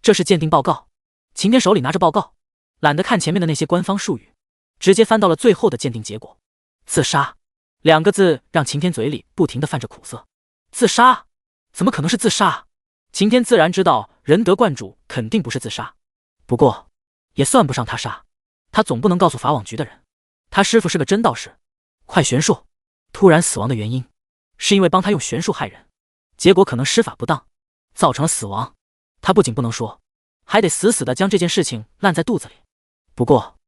这是鉴定报告。晴天手里拿着报告，懒得看前面的那些官方术语，直接翻到了最后的鉴定结果。自杀2个字让晴天嘴里不停地泛着苦涩。自杀？怎么可能是自杀？晴天自然知道仁德观主肯定不是自杀，不过也算不上他杀，他总不能告诉法网局的人他师傅是个真道士。快玄术突然死亡的原因是因为帮他用玄术害人，结果可能施法不当，造成了死亡。他不仅不能说，还得死死地将这件事情烂在肚子里。不过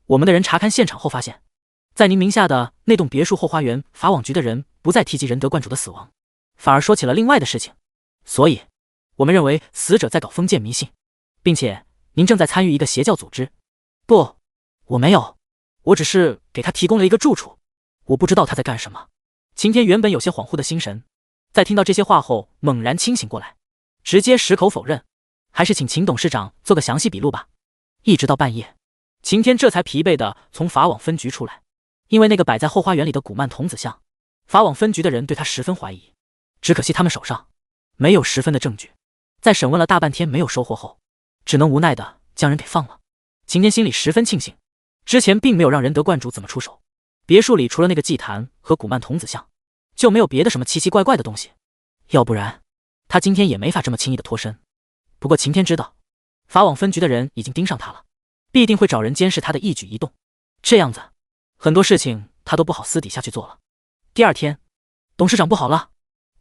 我们的人查勘现场后发现，在您名下的那栋别墅后花园，法网局的人不再提及仁德观主的死亡，反而说起了另外的事情，所以我们认为死者在搞封建迷信，并且您正在参与一个邪教组织。不，我没有，我只是给他提供了一个住处，我不知道他在干什么。晴天原本有些恍惚的心神，在听到这些话后猛然清醒过来，直接矢口否认，还是请秦董事长做个详细笔录吧。一直到半夜，晴天这才疲惫地从法网分局出来，因为那个摆在后花园里的古曼童子像，法网分局的人对他十分怀疑，只可惜他们手上没有十分的证据，在审问了大半天没有收获后，只能无奈地将人给放了。晴天心里十分庆幸，之前并没有让仁德观主怎么出手，别墅里除了那个祭坛和古曼童子像，就没有别的什么奇奇怪怪的东西，要不然他今天也没法这么轻易的脱身。不过晴天知道，法网分局的人已经盯上他了，必定会找人监视他的一举一动，这样子很多事情他都不好私底下去做了。第二天，董事长不好了，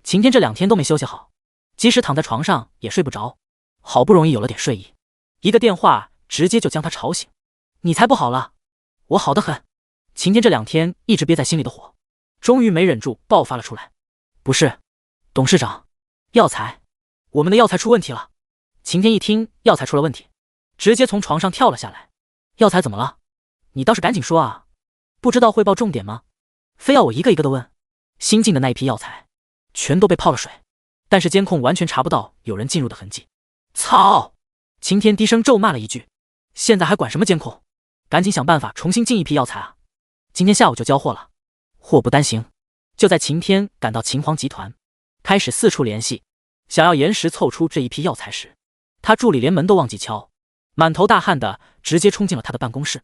晴天这2天都没休息好，即使躺在床上也睡不着，好不容易有了点睡意，一个电话直接就将他吵醒。你才不好了，我好得很。晴天这2天一直憋在心里的火，终于没忍住爆发了出来。不是，董事长，药材，我们的药材出问题了。晴天一听药材出了问题，直接从床上跳了下来。药材怎么了？你倒是赶紧说啊，不知道汇报重点吗？非要我一个一个的问。新进的那一批药材全都被泡了水，但是监控完全查不到有人进入的痕迹。操！晴天低声咒骂了一句，现在还管什么监控？赶紧想办法重新进一批药材啊！今天下午就交货了。祸不单行，就在晴天赶到秦皇集团，开始四处联系，想要延时凑出这一批药材时，他助理连门都忘记敲，满头大汗的直接冲进了他的办公室。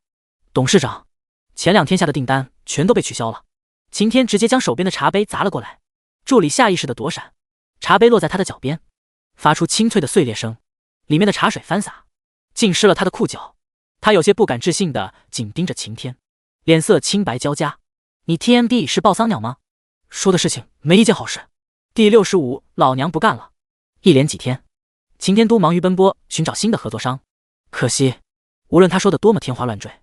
董事长，前2天下的订单全都被取消了。晴天直接将手边的茶杯砸了过来，助理下意识的躲闪，茶杯落在他的脚边，发出清脆的碎裂声，里面的茶水翻洒，浸湿了他的裤脚。他有些不敢置信的紧盯着晴天，脸色青白交加。你 TMD 是抱桑鸟吗？说的事情没一件好事。第65，老娘不干了。一连几天，晴天都忙于奔波寻找新的合作商，可惜无论他说的多么天花乱坠，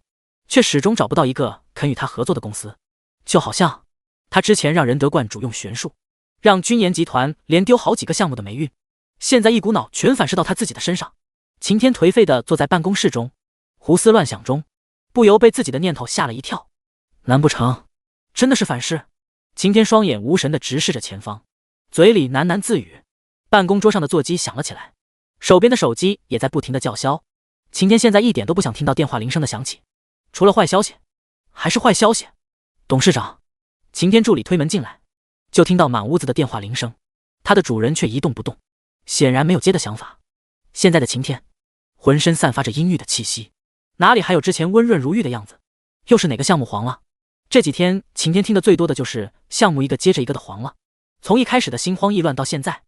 却始终找不到一个肯与他合作的公司。就好像他之前让仁德观主用玄术，让君言集团连丢好几个项目的霉运，现在一股脑全反噬到他自己的身上。晴天颓废地坐在办公室中，胡思乱想中，不由被自己的念头吓了一跳。难不成真的是反噬？晴天双眼无神地直视着前方，嘴里喃喃自语。办公桌上的座机响了起来，手边的手机也在不停地叫嚣。晴天现在一点都不想听到电话铃声的响起，除了坏消息还是坏消息。董事长，晴天助理推门进来，就听到满屋子的电话铃声，他的主人却一动不动，显然没有接的想法。现在的晴天浑身散发着阴郁的气息，哪里还有之前温润如玉的样子？又是哪个项目黄了？这几天晴天听得最多的就是项目一个接着一个的黄了，从一开始的心慌意乱到现在，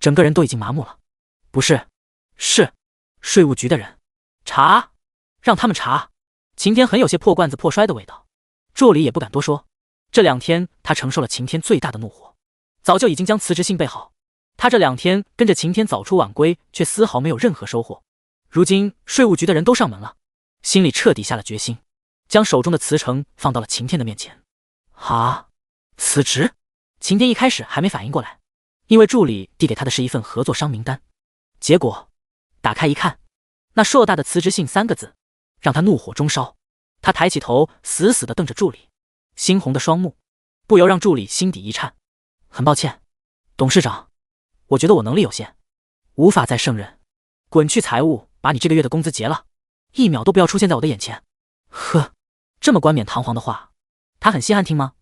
整个人都已经麻木了。不是，是税务局的人。查，让他们查。晴天很有些破罐子破摔的味道，助理也不敢多说。这2天他承受了晴天最大的怒火，早就已经将辞职信备好，他这2天跟着晴天早出晚归，却丝毫没有任何收获。如今税务局的人都上门了，心里彻底下了决心，将手中的辞呈放到了晴天的面前。啊，辞职？晴天一开始还没反应过来，因为助理递给他的是一份合作商名单。结果打开一看，那硕大的辞职信3个字，让他怒火中烧。他抬起头，死死地瞪着助理，猩红的双目不由让助理心底一颤。很抱歉，董事长，我觉得我能力有限，无法再胜任。滚去财务，把你这个月的工资结了，1秒都不要出现在我的眼前。呵，这么冠冕堂皇的话，他很稀罕听吗？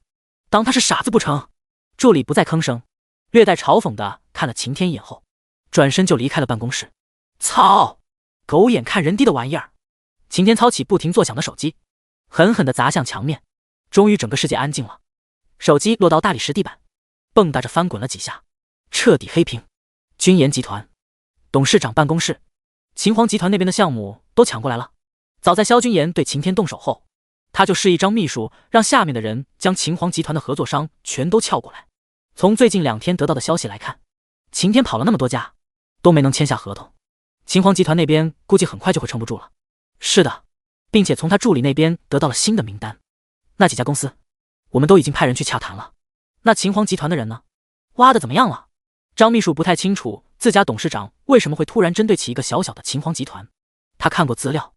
当他是傻子不成？助理不再吭声，略带嘲讽地看了晴天一眼后，转身就离开了办公室。操！狗眼看人低的玩意儿！晴天操起不停作响的手机，狠狠地砸向墙面。终于整个世界安静了，手机落到大理石地板，蹦跶着翻滚了几下，彻底黑屏。君研集团董事长办公室，秦皇集团那边的项目都抢过来了。早在萧君言对晴天动手后，他就示意张秘书让下面的人将秦皇集团的合作商全都撬过来。从最近2天得到的消息来看，晴天跑了那么多家，都没能签下合同，秦皇集团那边估计很快就会撑不住了。是的，并且从他助理那边得到了新的名单，那几家公司我们都已经派人去洽谈了。那秦皇集团的人呢？挖的怎么样了？张秘书不太清楚自家董事长为什么会突然针对起一个小小的秦皇集团。他看过资料，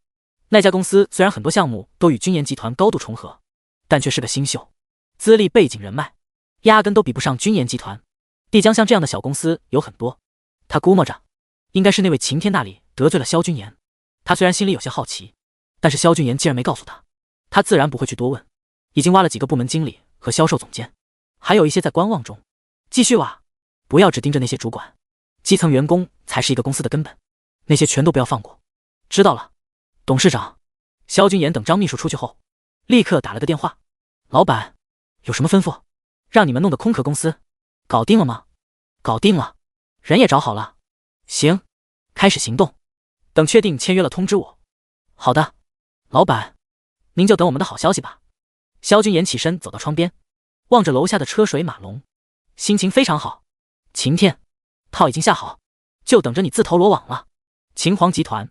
那家公司虽然很多项目都与君研集团高度重合，但却是个新秀，资历背景人脉压根都比不上君研集团。帝江像这样的小公司有很多，他估摸着应该是那位晴天那里得罪了萧君言。他虽然心里有些好奇，但是萧君言既然没告诉他，他自然不会去多问。已经挖了几个部门经理和销售总监，还有一些在观望中。继续挖，不要只盯着那些主管，基层员工才是一个公司的根本，那些全都不要放过。知道了，董事长。萧君言等张秘书出去后，立刻打了个电话。老板，有什么吩咐？让你们弄的空壳公司搞定了吗？搞定了，人也找好了。行，开始行动，等确定签约了通知我。好的，老板，您就等我们的好消息吧。萧君言起身走到窗边，望着楼下的车水马龙，心情非常好。晴天，套已经下好，就等着你自投罗网了。秦皇集团。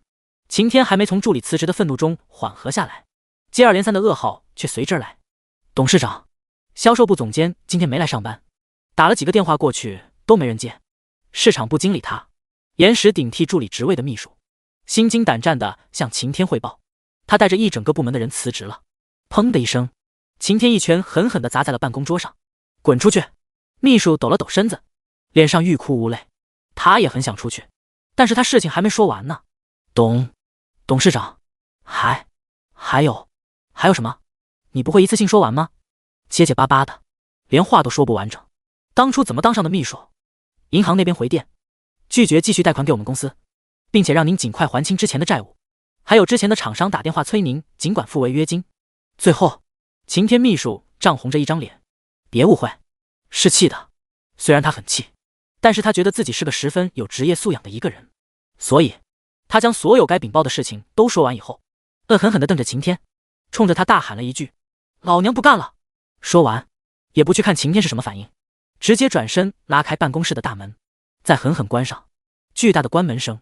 晴天还没从助理辞职的愤怒中缓和下来，接二连三的噩耗却随之而来。董事长，销售部总监今天没来上班，打了几个电话过去都没人接。市场部经理他延时顶替助理职位的秘书，心惊胆战地向晴天汇报，他带着一整个部门的人辞职了。砰的一声，晴天一拳狠狠地砸在了办公桌上。滚出去！秘书抖了抖身子，脸上欲哭无泪。他也很想出去，但是他事情还没说完呢。董事长，还有什么？你不会一次性说完吗？结结巴巴的，连话都说不完整。当初怎么当上的秘书？银行那边回电，拒绝继续贷款给我们公司，并且让您尽快还清之前的债务。还有之前的厂商打电话催您尽管付违约金。最后，晴天秘书涨红着一张脸，别误会，是气的。虽然他很气，但是他觉得自己是个十分有职业素养的一个人，所以他将所有该禀报的事情都说完以后，恶狠狠地瞪着晴天，冲着他大喊了一句：老娘不干了！说完，也不去看晴天是什么反应，直接转身拉开办公室的大门，再狠狠关上。巨大的关门声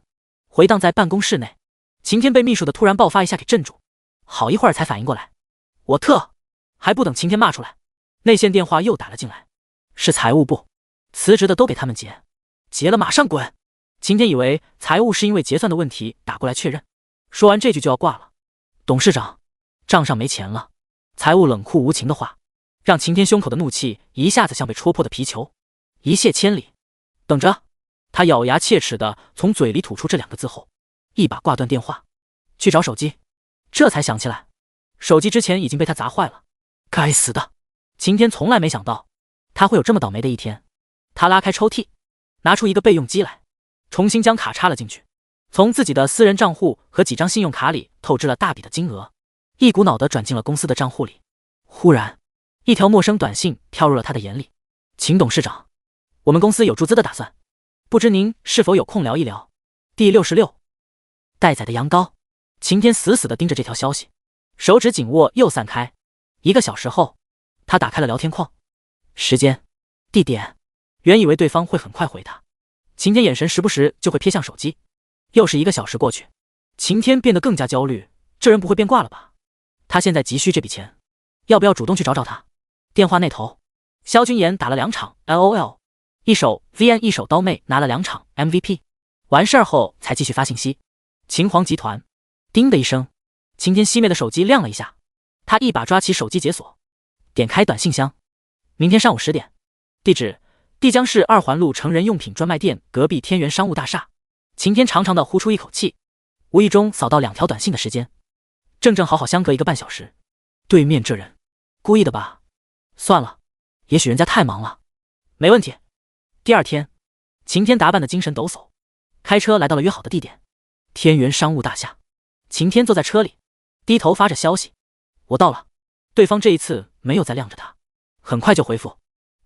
回荡在办公室内，晴天被秘书的突然爆发一下给镇住，好一会儿才反应过来。我特！还不等晴天骂出来，内线电话又打了进来，是财务部，辞职的都给他们结，结了马上滚。晴天以为财务是因为结算的问题打过来确认，说完这句就要挂了。董事长，账上没钱了。财务冷酷无情的话，让晴天胸口的怒气一下子像被戳破的皮球，一泻千里。等着！他咬牙切齿地从嘴里吐出这2个字后，一把挂断电话，去找手机。这才想起来，手机之前已经被他砸坏了。该死的！晴天从来没想到他会有这么倒霉的一天。他拉开抽屉，拿出一个备用机来，重新将卡插了进去，从自己的私人账户和几张信用卡里透支了大笔的金额，一股脑地转进了公司的账户里。忽然，一条陌生短信跳入了他的眼里：秦董事长，我们公司有注资的打算，不知您是否有空聊一聊。第66待宰的羊羔。晴天死死地盯着这条消息，手指紧握又散开。1个小时后，他打开了聊天框，时间、地点，原以为对方会很快回他，晴天眼神时不时就会瞥向手机。又是1个小时过去，晴天变得更加焦虑，这人不会变卦了吧？他现在急需这笔钱，要不要主动去找找他？电话那头，萧君言打了2场 LOL， 一手 VN 一手刀妹拿了2场 MVP， 完事儿后才继续发信息。秦皇集团，叮的一声，晴天熄灭的手机亮了一下，他一把抓起手机解锁，点开短信箱，明天上午10点，地址帝江市2环路成人用品专卖店隔壁天元商务大厦。晴天长长的呼出一口气，无意中扫到2条短信的时间，正好相隔1个半小时。对面这人故意的吧？算了，也许人家太忙了。没问题。第2天，晴天打扮的精神抖擞，开车来到了约好的地点天元商务大厦。晴天坐在车里，低头发着消息，我到了。对方这一次没有再晾着他，很快就回复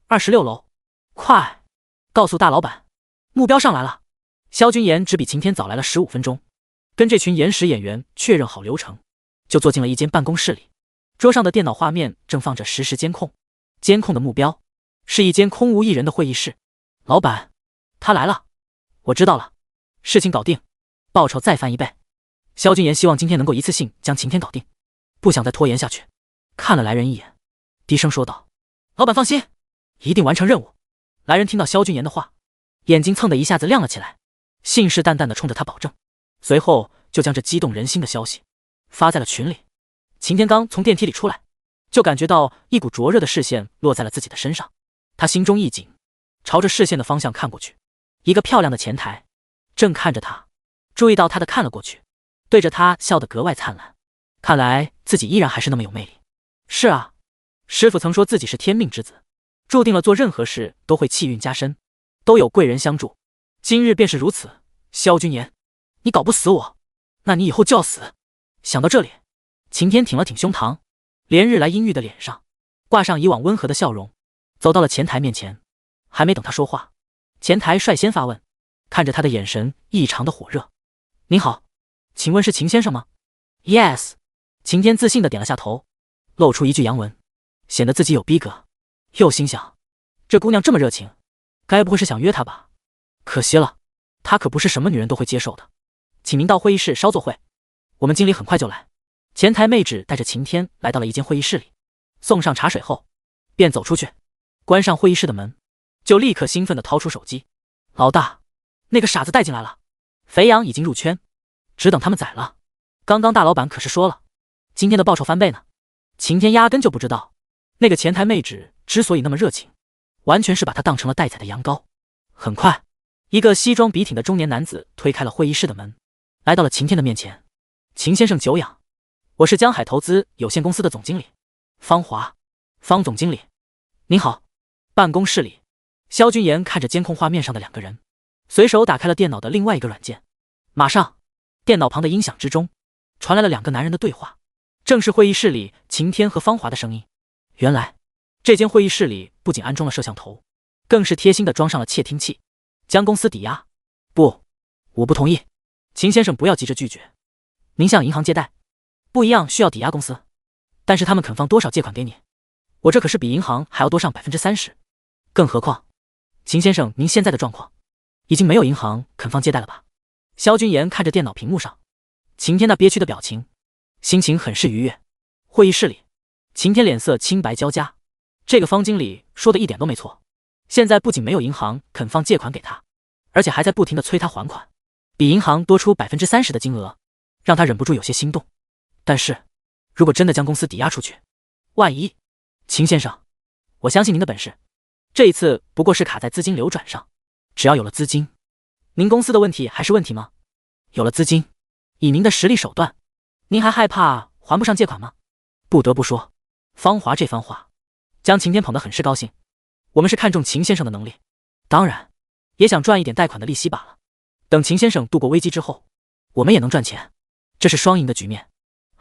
26楼。快告诉大老板，目标上来了。萧君言只比晴天早来了15分钟，跟这群延时演员确认好流程，就坐进了一间办公室里。桌上的电脑画面正放着实时监控，监控的目标是一间空无一人的会议室。老板，他来了。我知道了，事情搞定，报酬再翻1倍。萧君言希望今天能够一次性将晴天搞定，不想再拖延下去。看了来人一眼，低声说道：老板放心，一定完成任务。来人听到萧君言的话，眼睛蹭的一下子亮了起来，信誓旦旦地冲着他保证，随后就将这激动人心的消息发在了群里。晴天刚从电梯里出来，就感觉到一股灼热的视线落在了自己的身上，他心中一紧，朝着视线的方向看过去，一个漂亮的前台正看着他，注意到他的看了过去，对着他笑得格外灿烂，看来自己依然还是那么有魅力。是啊，师傅曾说自己是天命之子，注定了做任何事都会气运加身，都有贵人相助，今日便是如此。萧君言，你搞不死我，那你以后就要死。想到这里，晴天挺了挺胸膛，连日来阴郁的脸上挂上以往温和的笑容，走到了前台面前。还没等他说话，前台率先发问，看着他的眼神异常的火热。您好，请问是秦先生吗？ Yes。 晴天自信的点了下头，露出一句洋文，显得自己有逼格。又心想，这姑娘这么热情，该不会是想约他吧？可惜了，她可不是什么女人都会接受的。请您到会议室稍作会，我们经理很快就来。前台妹纸带着晴天来到了一间会议室里，送上茶水后便走出去，关上会议室的门，就立刻兴奋地掏出手机。老大，那个傻子带进来了，肥羊已经入圈，只等他们宰了。刚刚大老板可是说了，今天的报酬翻倍呢。晴天压根就不知道，那个前台妹纸之所以那么热情，完全是把他当成了待宰的羊羔。很快，一个西装笔挺的中年男子推开了会议室的门，来到了晴天的面前。秦先生久仰，我是江海投资有限公司的总经理方华。方总经理您好。办公室里，萧君言看着监控画面上的2个人，随手打开了电脑的另外一个软件。马上，电脑旁的音响之中传来了2个男人的对话，正是会议室里晴天和方华的声音。原来这间会议室里不仅安装了摄像头，更是贴心的装上了窃听器。将公司抵押？不，我不同意。秦先生不要急着拒绝，您向银行借贷不一样，需要抵押公司，但是他们肯放多少借款给你，我这可是比银行还要多上 30%。 更何况秦先生您现在的状况，已经没有银行肯放借贷了吧？萧君言看着电脑屏幕上晴天那憋屈的表情，心情很是愉悦。会议室里，晴天脸色青白交加，这个方经理说的一点都没错，现在不仅没有银行肯放借款给他，而且还在不停的催他还款，比银行多出 30% 的金额，让他忍不住有些心动。但是如果真的将公司抵押出去，万一……秦先生，我相信您的本事，这一次不过是卡在资金流转上，只要有了资金，您公司的问题还是问题吗？有了资金，以您的实力手段，您还害怕还不上借款吗？不得不说，方华这番话将晴天捧得很是高兴。我们是看中秦先生的能力，当然也想赚一点贷款的利息罢了。等秦先生度过危机之后，我们也能赚钱，这是双赢的局面。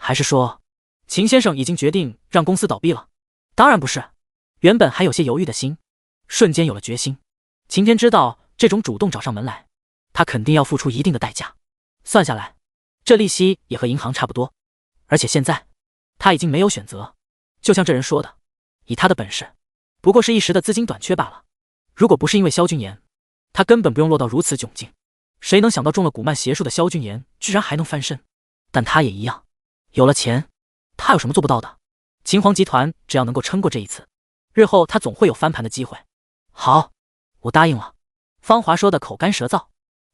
还是说秦先生已经决定让公司倒闭了？当然不是，原本还有些犹豫的心瞬间有了决心。晴天知道这种主动找上门来，他肯定要付出一定的代价，算下来这利息也和银行差不多。而且现在他已经没有选择，就像这人说的，以他的本事不过是一时的资金短缺罢了。如果不是因为萧君言，他根本不用落到如此窘境。谁能想到中了古曼邪术的萧君言居然还能翻身？但他也一样，有了钱，他有什么做不到的？秦皇集团只要能够撑过这一次，日后他总会有翻盘的机会。好，我答应了。方华说的口干舌燥，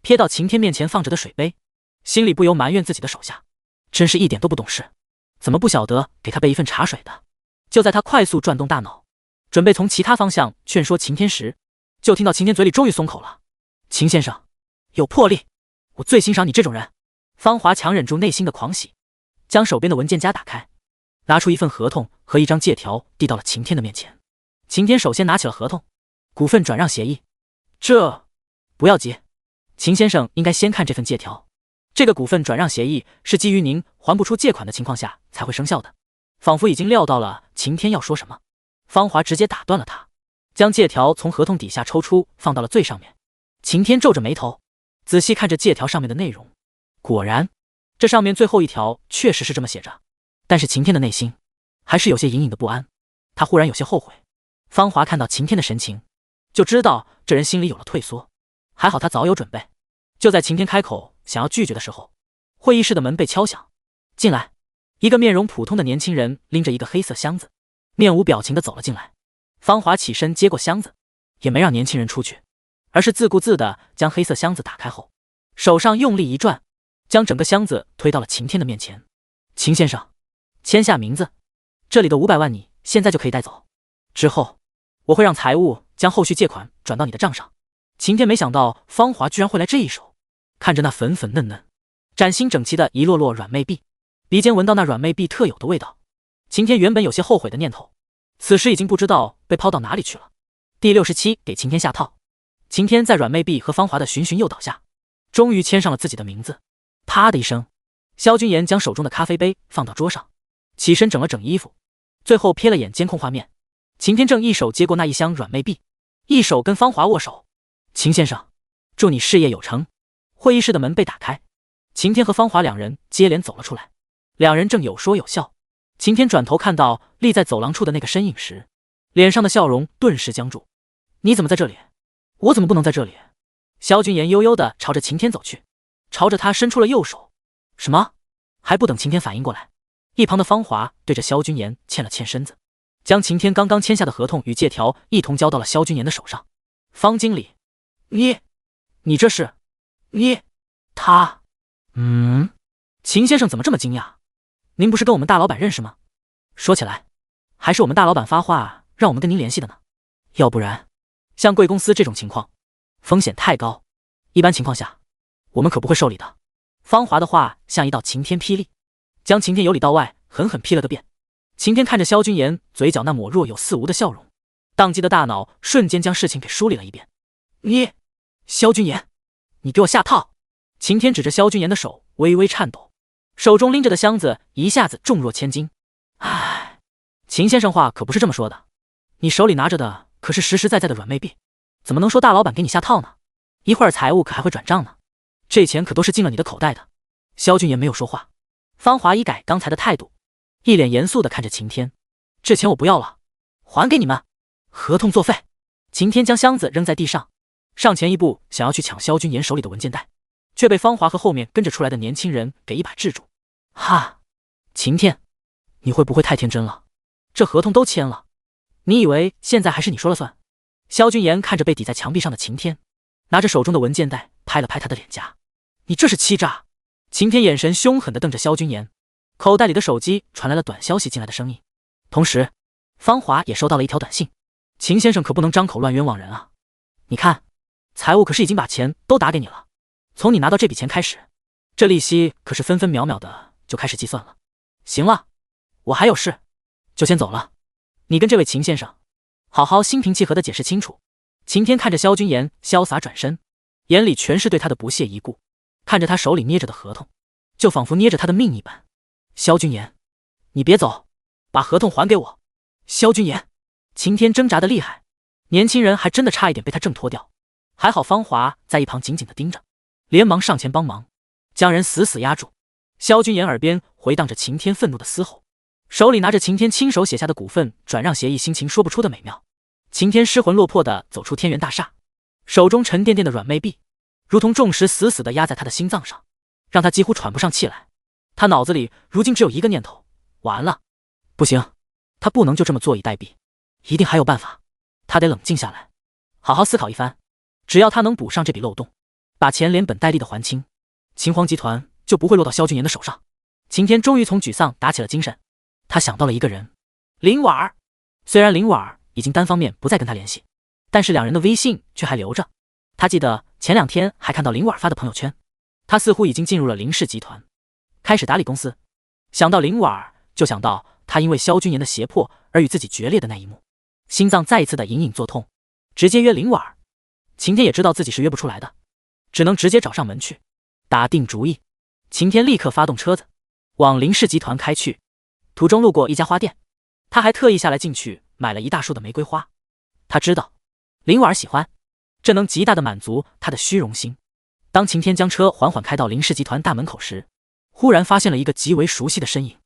瞥到秦天面前放着的水杯，心里不由埋怨自己的手下，真是一点都不懂事，怎么不晓得给他备一份茶水的？就在他快速转动大脑，准备从其他方向劝说秦天时，就听到秦天嘴里终于松口了：“秦先生，有魄力，我最欣赏你这种人。”方华强忍住内心的狂喜，将手边的文件夹打开，拿出一份合同和一张借条递到了秦天的面前。秦天首先拿起了合同，股份转让协议。这不要急，秦先生应该先看这份借条。这个股份转让协议是基于您还不出借款的情况下才会生效的。仿佛已经料到了秦天要说什么，方华直接打断了他，将借条从合同底下抽出，放到了最上面。秦天皱着眉头，仔细看着借条上面的内容。果然，这上面最后一条确实是这么写着，但是秦天的内心还是有些隐隐的不安，他忽然有些后悔。方华看到秦天的神情，就知道这人心里有了退缩，还好他早有准备。就在秦天开口想要拒绝的时候，会议室的门被敲响，进来，一个面容普通的年轻人拎着一个黑色箱子，面无表情地走了进来。方华起身接过箱子，也没让年轻人出去，而是自顾自地将黑色箱子打开后，手上用力一转，将整个箱子推到了秦天的面前。秦先生，签下名字，这里的500万你现在就可以带走，之后我会让财务将后续借款转到你的账上。秦天没想到方华居然会来这一手，看着那粉粉嫩嫩、崭新整齐的一摞摞软妹币，鼻尖闻到那软妹币特有的味道，秦天原本有些后悔的念头，此时已经不知道被抛到哪里去了。第67给秦天下套。秦天在软妹币和方华的循循诱导下，终于签上了自己的名字。啪的一声，萧君言将手中的咖啡杯放到桌上，起身整了整衣服，最后瞥了眼监控画面。秦天正一手接过那一箱软妹币，一手跟方华握手：“秦先生，祝你事业有成。”会议室的门被打开，秦天和方华两人接连走了出来。两人正有说有笑，秦天转头看到立在走廊处的那个身影时，脸上的笑容顿时僵住。“你怎么在这里？我怎么不能在这里？”萧君言悠悠地朝着秦天走去，朝着他伸出了右手。“什么？”还不等秦天反应过来，一旁的方华对着萧君言欠了欠身子，将秦天刚刚签下的合同与借条一同交到了萧君言的手上。“方经理，你这是？他……秦先生怎么这么惊讶？您不是跟我们大老板认识吗？说起来，还是我们大老板发话让我们跟您联系的呢。要不然，像贵公司这种情况，风险太高，一般情况下，我们可不会受理的。”方华的话像一道晴天霹雳，将秦天由里到外狠狠劈了个遍。秦天看着萧君言嘴角那抹若有似无的笑容，宕机的大脑瞬间将事情给梳理了一遍。“萧君言，你给我下套！”秦天指着萧君言的手微微颤抖，手中拎着的箱子一下子重若千斤。“唉，秦先生话可不是这么说的，你手里拿着的可是实实在在的软妹币，怎么能说大老板给你下套呢？一会儿财务可还会转账呢，这钱可都是进了你的口袋的。”萧君言没有说话，方华一改刚才的态度，一脸严肃地看着秦天：“这钱我不要了，还给你们，合同作废。”秦天将箱子扔在地上，上前一步想要去抢萧君言手里的文件袋，却被方华和后面跟着出来的年轻人给一把制住。“哈，秦天，你会不会太天真了？这合同都签了，你以为现在还是你说了算？”萧君言看着被抵在墙壁上的秦天，拿着手中的文件袋拍了拍他的脸颊：“你这是欺诈！”秦天眼神凶狠地瞪着萧君言，口袋里的手机传来了短消息进来的声音，同时方华也收到了一条短信：“秦先生可不能张口乱冤枉人啊！你看，财务可是已经把钱都打给你了，从你拿到这笔钱开始，这利息可是分分秒秒的就开始计算了。行了，我还有事，就先走了。你跟这位秦先生好好心平气和地解释清楚。”秦天看着萧君言潇洒转身，眼里全是对他的不屑一顾，看着他手里捏着的合同，就仿佛捏着他的命一般。“萧君言，你别走，把合同还给我！”萧君言，秦天挣扎的厉害，年轻人还真的差一点被他挣脱掉，还好方华在一旁紧紧地盯着，连忙上前帮忙，将人死死压住。萧君言耳边回荡着秦天愤怒的嘶吼，手里拿着秦天亲手写下的股份转让协议，心情说不出的美妙。秦天失魂落魄地走出天元大厦，手中沉甸甸的软妹币如同重石死死地压在他的心脏上，让他几乎喘不上气来。他脑子里如今只有一个念头：完了，不行，他不能就这么坐以待毙，一定还有办法。他得冷静下来，好好思考一番。只要他能补上这笔漏洞，把钱连本带利的还清，秦皇集团就不会落到萧君言的手上。晴天终于从沮丧打起了精神，他想到了一个人，林婉儿。虽然林婉儿已经单方面不再跟他联系，但是两人的微信却还留着。他记得前2天还看到林婉儿发的朋友圈，他似乎已经进入了林氏集团，开始打理公司。想到林婉儿，就想到他因为萧君言的胁迫而与自己决裂的那一幕，心脏再一次的隐隐作痛。直接约林婉儿，晴天也知道自己是约不出来的，只能直接找上门去。打定主意，晴天立刻发动车子往林氏集团开去。途中路过一家花店，他还特意下来进去买了一大束的玫瑰花。他知道林婉儿喜欢，这能极大的满足他的虚荣心。当晴天将车缓缓开到林氏集团大门口时，忽然发现了一个极为熟悉的身影，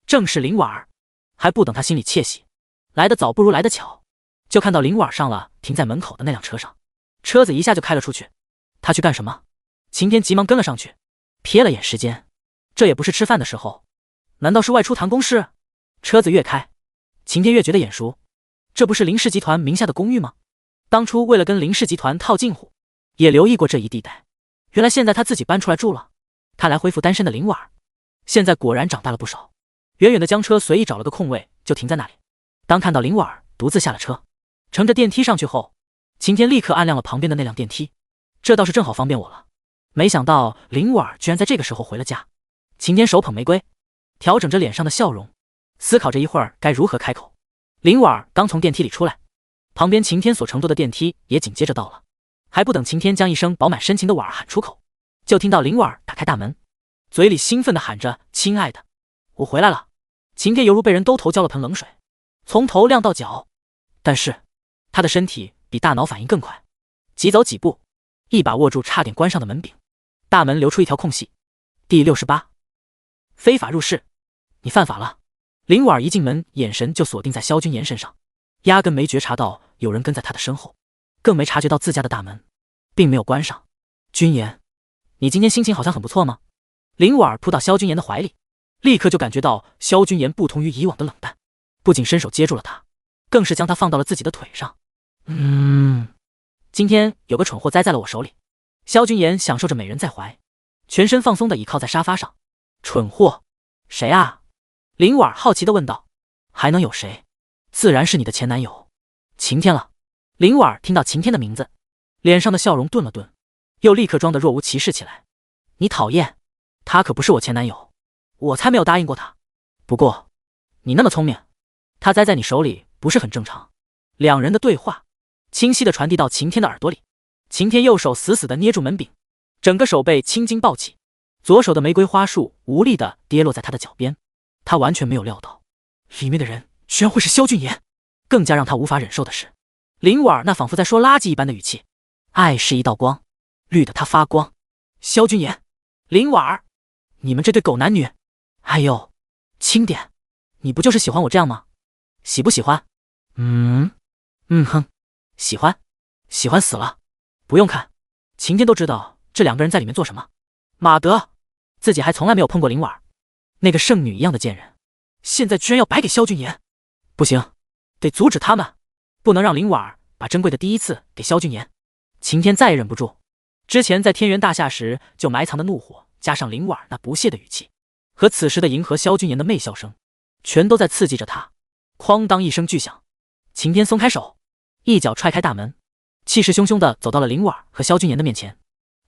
正是林婉儿。还不等他心里窃喜，来得早不如来得巧，就看到林婉儿上了停在门口的那辆车上，车子一下就开了出去。他去干什么？晴天急忙跟了上去，瞥了眼时间，这也不是吃饭的时候，难道是外出谈公事？车子越开，晴天越觉得眼熟，这不是林氏集团名下的公寓吗？当初为了跟林氏集团套近乎，也留意过这一地带，原来现在他自己搬出来住了。看来恢复单身的林婉儿现在果然长大了不少。远远的将车随意找了个空位就停在那里。当看到林婉儿独自下了车，乘着电梯上去后，晴天立刻按亮了旁边的那辆电梯，这倒是正好方便我了。没想到林婉儿居然在这个时候回了家。晴天手捧玫瑰，调整着脸上的笑容，思考着一会儿该如何开口。林婉儿刚从电梯里出来，旁边晴天所乘坐的电梯也紧接着到了。还不等晴天将一声饱满深情的婉儿喊出口，就听到林婉儿打开大门，嘴里兴奋地喊着：“亲爱的，我回来了。”晴天犹如被人兜头浇了盆冷水，从头晾到脚。但是他的身体比大脑反应更快，急走几步，一把握住差点关上的门柄，大门留出一条空隙。第68，非法入室，你犯法了。林婉儿一进门，眼神就锁定在萧君言身上，压根没觉察到有人跟在他的身后，更没察觉到自家的大门并没有关上。君言，你今天心情好像很不错吗？林婉儿扑到萧君言的怀里，立刻就感觉到萧君言不同于以往的冷淡，不仅伸手接住了他，更是将他放到了自己的腿上。今天有个蠢货栽在了我手里。萧君言享受着美人在怀，全身放松地倚靠在沙发上。蠢货？谁啊？林婉儿好奇地问道。还能有谁？自然是你的前男友晴天了。林婉儿听到晴天的名字，脸上的笑容顿了顿，又立刻装得若无其事起来。你讨厌，他可不是我前男友，我才没有答应过他。不过你那么聪明，他栽在你手里不是很正常。两人的对话清晰地传递到晴天的耳朵里。晴天右手死死地捏住门柄，整个手背青筋暴起，左手的玫瑰花束无力地跌落在他的脚边。他完全没有料到里面的人居然会是萧俊言。更加让他无法忍受的是林婉儿那仿佛在说垃圾一般的语气。爱是一道光，绿得他发光。萧俊言，林婉儿，你们这对狗男女，哎呦，轻点，你不就是喜欢我这样吗？喜不喜欢？喜欢，喜欢死了。不用看，晴天都知道这两个人在里面做什么。马德，自己还从来没有碰过林婉儿，那个圣女一样的贱人，现在居然要摆给萧俊言。不行，得阻止他们，不能让林婉儿把珍贵的第一次给萧俊言。晴天再也忍不住，之前在天元大厦时就埋藏的怒火，加上林婉儿那不屑的语气，和此时的迎合萧俊言的媚笑声，全都在刺激着他。哐当一声巨响，晴天松开手，一脚踹开大门，气势汹汹地走到了林婉儿和萧俊言的面前。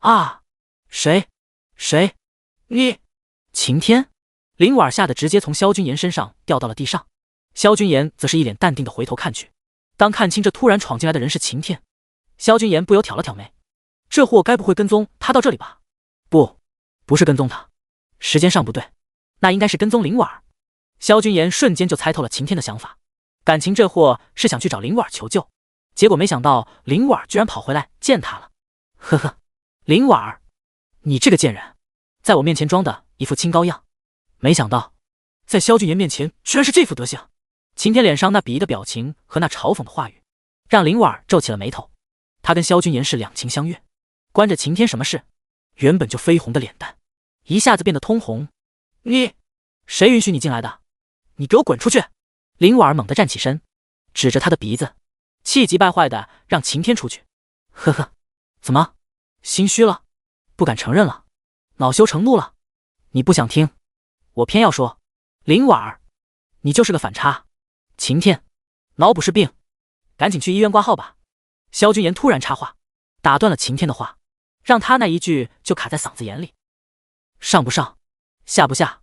啊！谁？你？晴天？林婉儿吓得直接从萧俊言身上掉到了地上，萧俊言则是一脸淡定地回头看去。当看清这突然闯进来的人是晴天，萧俊言不由挑了挑眉，这货该不会跟踪他到这里吧？不是跟踪他，时间上不对，那应该是跟踪林婉儿。萧俊言瞬间就猜透了晴天的想法，感情这货是想去找林婉儿求救，结果没想到林婉儿居然跑回来见他了。呵呵，林婉儿，你这个贱人，在我面前装的一副清高样，没想到在萧俊言面前居然是这副德行。晴天脸上那鄙夷的表情和那嘲讽的话语，让林婉儿皱起了眉头。他跟萧君言是两情相悦，关着晴天什么事？原本就绯红的脸蛋一下子变得通红。你，谁允许你进来的？你给我滚出去！林婉儿猛地站起身，指着他的鼻子，气急败坏的让晴天出去。呵呵，怎么心虚了？不敢承认了？恼羞成怒了？你不想听，我偏要说。林婉儿，你就是个反差。晴天，脑补是病，赶紧去医院挂号吧。萧君言突然插话，打断了晴天的话，让他那一句就卡在嗓子眼里。上不上，下不下，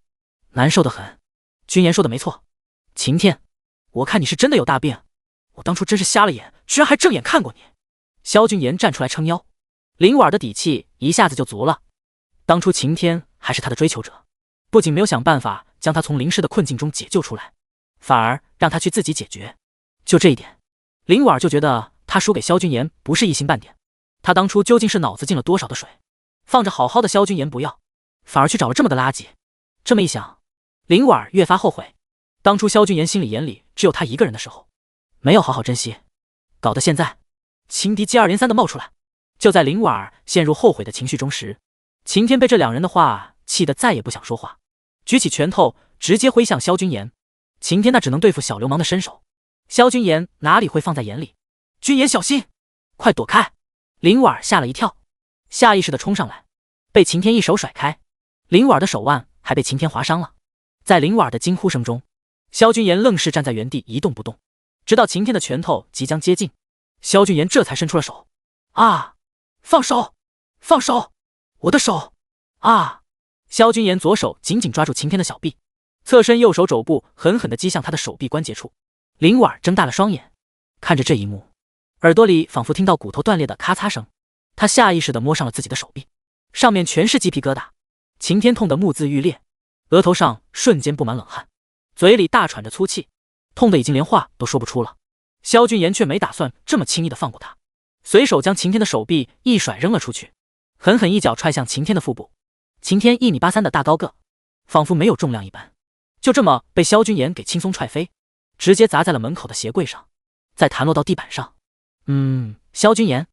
难受得很。君言说的没错，晴天，我看你是真的有大病，我当初真是瞎了眼，居然还正眼看过你。萧君言站出来撑腰，林婉儿的底气一下子就足了。当初晴天还是他的追求者，不仅没有想办法将他从淋湿的困境中解救出来，反而让他去自己解决。就这一点，林婉儿就觉得他输给萧君言不是一星半点。他当初究竟是脑子进了多少的水，放着好好的萧君言不要，反而去找了这么个垃圾。这么一想，林婉儿越发后悔，当初萧君言心里眼里只有他一个人的时候，没有好好珍惜，搞得现在情敌接二连三的冒出来。就在林婉儿陷入后悔的情绪中时，晴天被这两人的话气得再也不想说话，举起拳头直接挥向萧君言。晴天那只能对付小流氓的身手，萧君言哪里会放在眼里？君言小心，快躲开！林婉儿吓了一跳，下意识的冲上来，被晴天一手甩开。林婉儿的手腕还被晴天划伤了。在林婉儿的惊呼声中，萧君言愣是站在原地一动不动，直到晴天的拳头即将接近，萧君言这才伸出了手。啊！放手！放手！我的手！啊！萧君言左手紧紧抓住晴天的小臂，侧身右手肘部狠狠地击向他的手臂关节处。林婉儿睁大了双眼，看着这一幕，耳朵里仿佛听到骨头断裂的咔嚓声。他下意识地摸上了自己的手臂，上面全是鸡皮疙瘩。晴天痛得目眦欲裂，额头上瞬间布满冷汗，嘴里大喘着粗气，痛得已经连话都说不出了。萧君言却没打算这么轻易地放过他，随手将晴天的手臂一甩扔了出去，狠狠一脚踹向晴天的腹部。晴天1.83米的大高个，仿佛没有重量一般，就这么被萧君言给轻松踹飞，直接砸在了门口的鞋柜上，再弹落到地板上。萧君言，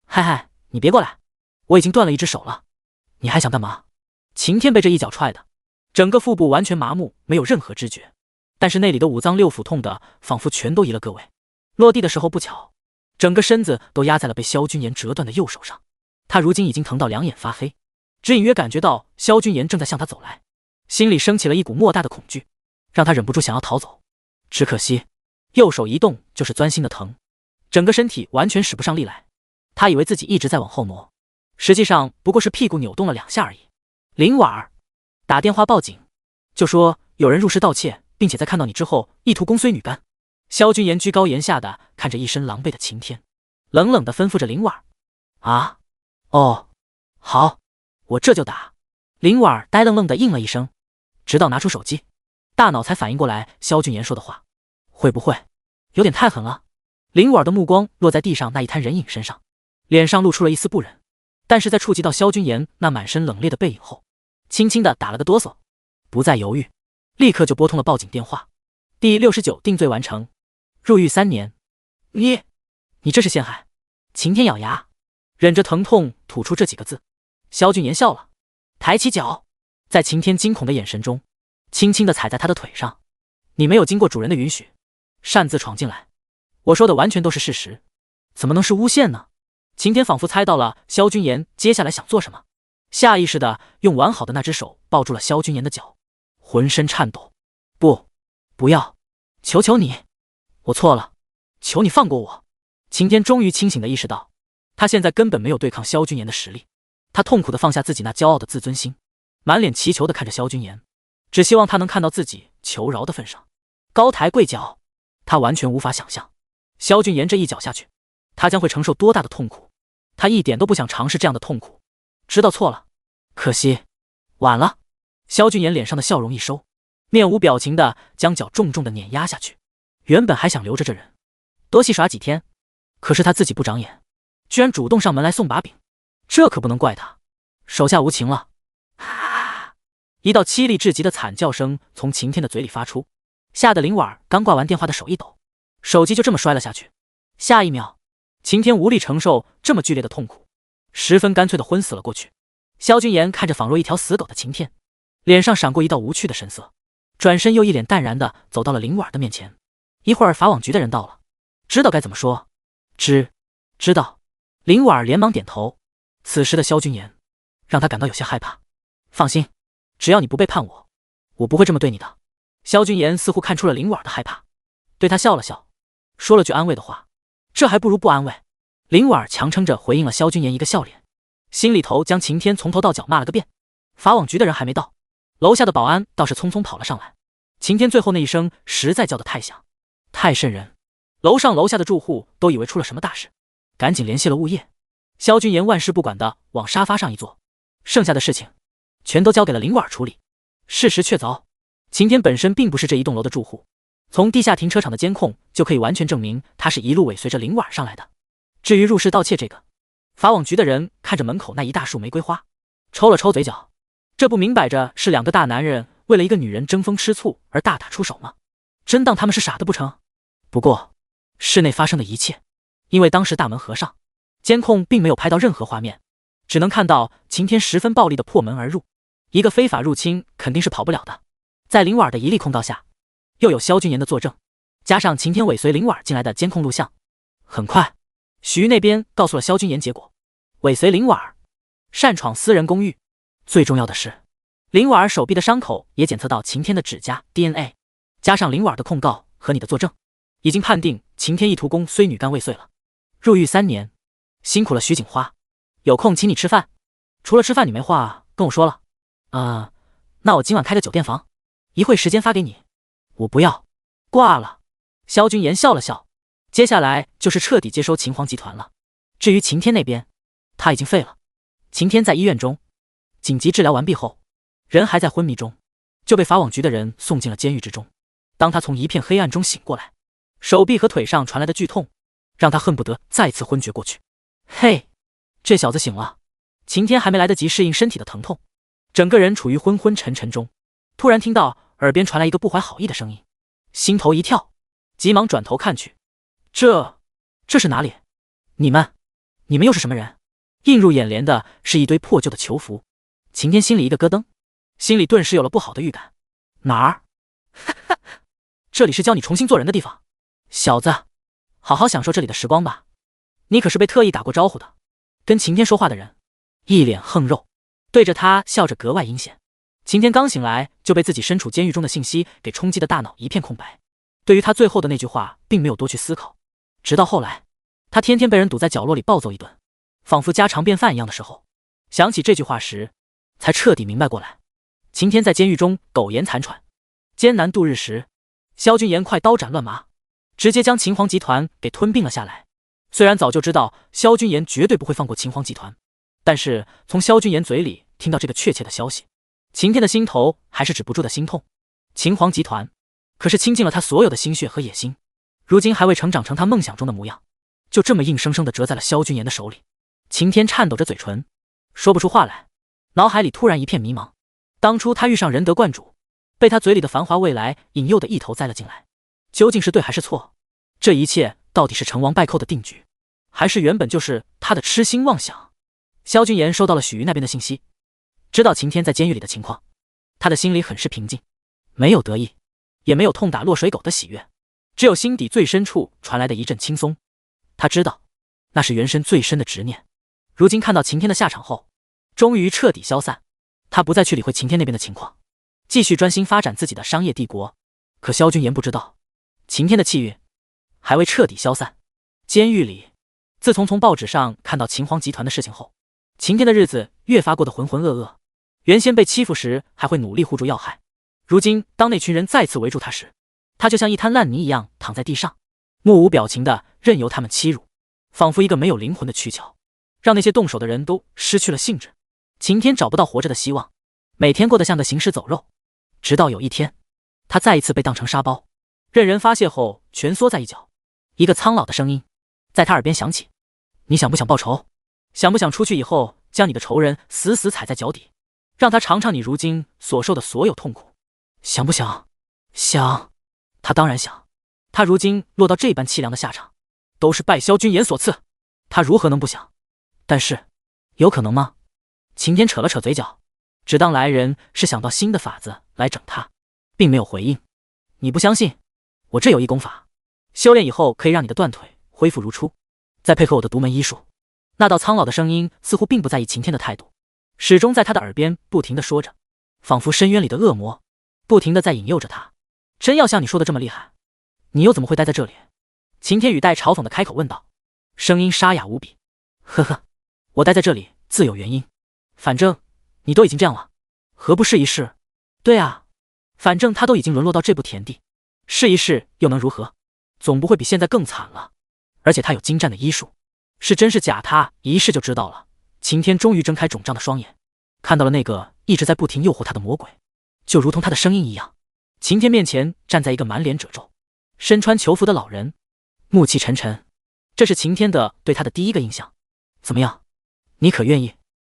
嗨，你别过来，我已经断了一只手了，你还想干嘛？晴天被这一脚踹的，整个腹部完全麻木，没有任何知觉，但是那里的五脏六腑痛的仿佛全都移了个位。落地的时候不巧，整个身子都压在了被萧君言折断的右手上，他如今已经疼到两眼发黑，只隐约感觉到萧君言正在向他走来，心里升起了一股莫大的恐惧，让他忍不住想要逃走。只可惜右手一动就是钻心的疼，整个身体完全使不上力来。他以为自己一直在往后挪，实际上不过是屁股扭动了2下而已。林婉儿，打电话报警，就说有人入室盗窃，并且在看到你之后意图公虽女干。萧君言居高临下的看着一身狼狈的晴天，冷冷的吩咐着林婉儿。啊，哦，好，我这就打。林婉儿呆愣愣的应了一声，直到拿出手机，大脑才反应过来萧君言说的话，会不会有点太狠了？林婉儿的目光落在地上那一滩人影身上，脸上露出了一丝不忍，但是在触及到萧君言那满身冷冽的背影后，轻轻的打了个哆嗦，不再犹豫，立刻就拨通了报警电话。第69定罪完成，入狱3年。你这是陷害！晴天咬牙，忍着疼痛吐出这几个字。萧君言笑了，抬起脚，在晴天惊恐的眼神中，轻轻的踩在他的腿上。你没有经过主人的允许，擅自闯进来，我说的完全都是事实，怎么能是诬陷呢？晴天仿佛猜到了萧君言接下来想做什么，下意识的用完好的那只手抱住了萧君言的脚，浑身颤抖。不要，求求你，我错了，求你放过我。晴天终于清醒的意识到，他现在根本没有对抗萧君言的实力。他痛苦的放下自己那骄傲的自尊心，满脸祈求的看着萧君言，只希望他能看到自己求饶的份上，高抬贵脚。他完全无法想象萧君言这一脚下去，他将会承受多大的痛苦。他一点都不想尝试这样的痛苦，知道错了，可惜晚了。萧君言脸上的笑容一收，面无表情的将脚重重的碾压下去。原本还想留着这人多戏耍几天，可是他自己不长眼，居然主动上门来送把柄，这可不能怪他，手下无情了。一道凄厉至极的惨叫声从晴天的嘴里发出，吓得林婉儿刚挂完电话的手一抖，手机就这么摔了下去。下一秒，晴天无力承受这么剧烈的痛苦，十分干脆的昏死了过去。萧君言看着仿若一条死狗的晴天，脸上闪过一道无趣的神色，转身又一脸淡然的走到了林婉儿的面前。一会儿法网局的人到了，知道该怎么说。知道。林婉儿连忙点头。此时的萧君言让他感到有些害怕。放心，只要你不背叛我，我不会这么对你的。萧君言似乎看出了林婉儿的害怕，对他笑了笑，说了句安慰的话。这还不如不安慰。林婉儿强撑着回应了萧君言一个笑脸，心里头将晴天从头到脚骂了个遍。法网局的人还没到，楼下的保安倒是匆匆跑了上来。晴天最后那一声实在叫得太响，太瘆人，楼上楼下的住户都以为出了什么大事，赶紧联系了物业。萧君言万事不管的往沙发上一坐，剩下的事情全都交给了林婉儿处理。事实确凿，晴天本身并不是这一栋楼的住户，从地下停车场的监控就可以完全证明他是一路尾随着林婉儿上来的。至于入室盗窃这个，法网局的人看着门口那一大束玫瑰花，抽了抽嘴角，这不明摆着是两个大男人为了一个女人争风吃醋而大打出手吗？真当他们是傻的不成？不过室内发生的一切，因为当时大门合上，监控并没有拍到任何画面，只能看到晴天十分暴力的破门而入。一个非法入侵肯定是跑不了的。在林婉儿的一力控告下，又有萧君言的作证，加上晴天尾随林婉儿进来的监控录像，很快许玉那边告诉了萧君言结果：尾随林婉儿，擅闯私人公寓。最重要的是，林婉儿手臂的伤口也检测到晴天的指甲 DNA， 加上林婉儿的控告和你的作证，已经判定晴天意图公虽女干未遂了，入狱3年。辛苦了徐锦花，有空请你吃饭，除了吃饭你没话跟我说了。那我今晚开个酒店房，一会时间发给你。我不要。挂了。萧君言笑了笑，接下来就是彻底接收秦皇集团了。至于晴天那边，他已经废了。晴天在医院中紧急治疗完毕后，人还在昏迷中，就被法网局的人送进了监狱之中。当他从一片黑暗中醒过来，手臂和腿上传来的剧痛让他恨不得再次昏厥过去。嘿，这小子醒了。晴天还没来得及适应身体的疼痛，整个人处于昏昏沉沉中，突然听到耳边传来一个不怀好意的声音，心头一跳，急忙转头看去。这是哪里？你们又是什么人？映入眼帘的是一堆破旧的囚服。晴天心里一个咯噔，心里顿时有了不好的预感。哪儿？这里是教你重新做人的地方，小子，好好享受这里的时光吧。你可是被特意打过招呼的。跟晴天说话的人一脸横肉，对着他笑着格外阴险。晴天刚醒来就被自己身处监狱中的信息给冲击的大脑一片空白，对于他最后的那句话并没有多去思考。直到后来他天天被人堵在角落里暴揍一顿，仿佛家常便饭一样的时候，想起这句话时才彻底明白过来。晴天在监狱中苟延残喘，艰难度日时，萧君言快刀斩乱麻，直接将秦皇集团给吞并了下来。虽然早就知道萧君言绝对不会放过秦皇集团，但是从萧君言嘴里听到这个确切的消息，晴天的心头还是止不住的心痛。秦皇集团可是倾尽了他所有的心血和野心，如今还未成长成他梦想中的模样，就这么硬生生的折在了萧君言的手里。晴天颤抖着嘴唇，说不出话来，脑海里突然一片迷茫。当初他遇上仁德观主，被他嘴里的繁华未来引诱的一头栽了进来，究竟是对还是错？这一切到底是成王败寇的定局，还是原本就是他的痴心妄想？萧君言收到了许瑜那边的信息，知道晴天在监狱里的情况，他的心里很是平静，没有得意，也没有痛打落水狗的喜悦，只有心底最深处传来的一阵轻松。他知道那是原身最深的执念，如今看到晴天的下场后，终于彻底消散。他不再去理会晴天那边的情况，继续专心发展自己的商业帝国。可萧君言不知道，晴天的气运还未彻底消散。监狱里，自从报纸上看到秦皇集团的事情后，晴天的日子越发过得浑浑噩噩。原先被欺负时还会努力护住要害，如今当那群人再次围住他时，他就像一滩烂泥一样躺在地上，目无表情的任由他们欺辱，仿佛一个没有灵魂的躯壳，让那些动手的人都失去了兴致。晴天找不到活着的希望，每天过得像个行尸走肉。直到有一天，他再一次被当成沙包，任人发泄后蜷缩在一角。一个苍老的声音在他耳边响起：你想不想报仇？想不想出去以后将你的仇人死死踩在脚底，让他尝尝你如今所受的所有痛苦？想不想？想。他当然想。他如今落到这般凄凉的下场，都是拜萧君言所赐。他如何能不想？但是，有可能吗？晴天扯了扯嘴角，只当来人是想到新的法子来整他，并没有回应。你不相信？我这有一功法，修炼以后可以让你的断腿恢复如初，再配合我的独门医术。那道苍老的声音似乎并不在意晴天的态度，始终在他的耳边不停地说着，仿佛深渊里的恶魔不停地在引诱着他。真要像你说的这么厉害，你又怎么会待在这里？晴天语带嘲讽的开口问道，声音沙哑无比。呵呵，我待在这里自有原因，反正你都已经这样了，何不试一试？对啊，反正他都已经沦落到这步田地，试一试又能如何？总不会比现在更惨了。而且他有精湛的医术，是真是假他一试就知道了。晴天终于睁开肿胀的双眼，看到了那个一直在不停诱惑他的魔鬼，就如同他的声音一样。晴天面前站在一个满脸褶皱、身穿囚服的老人，暮气沉沉。这是晴天的对他的第一个印象。怎么样，你可愿意？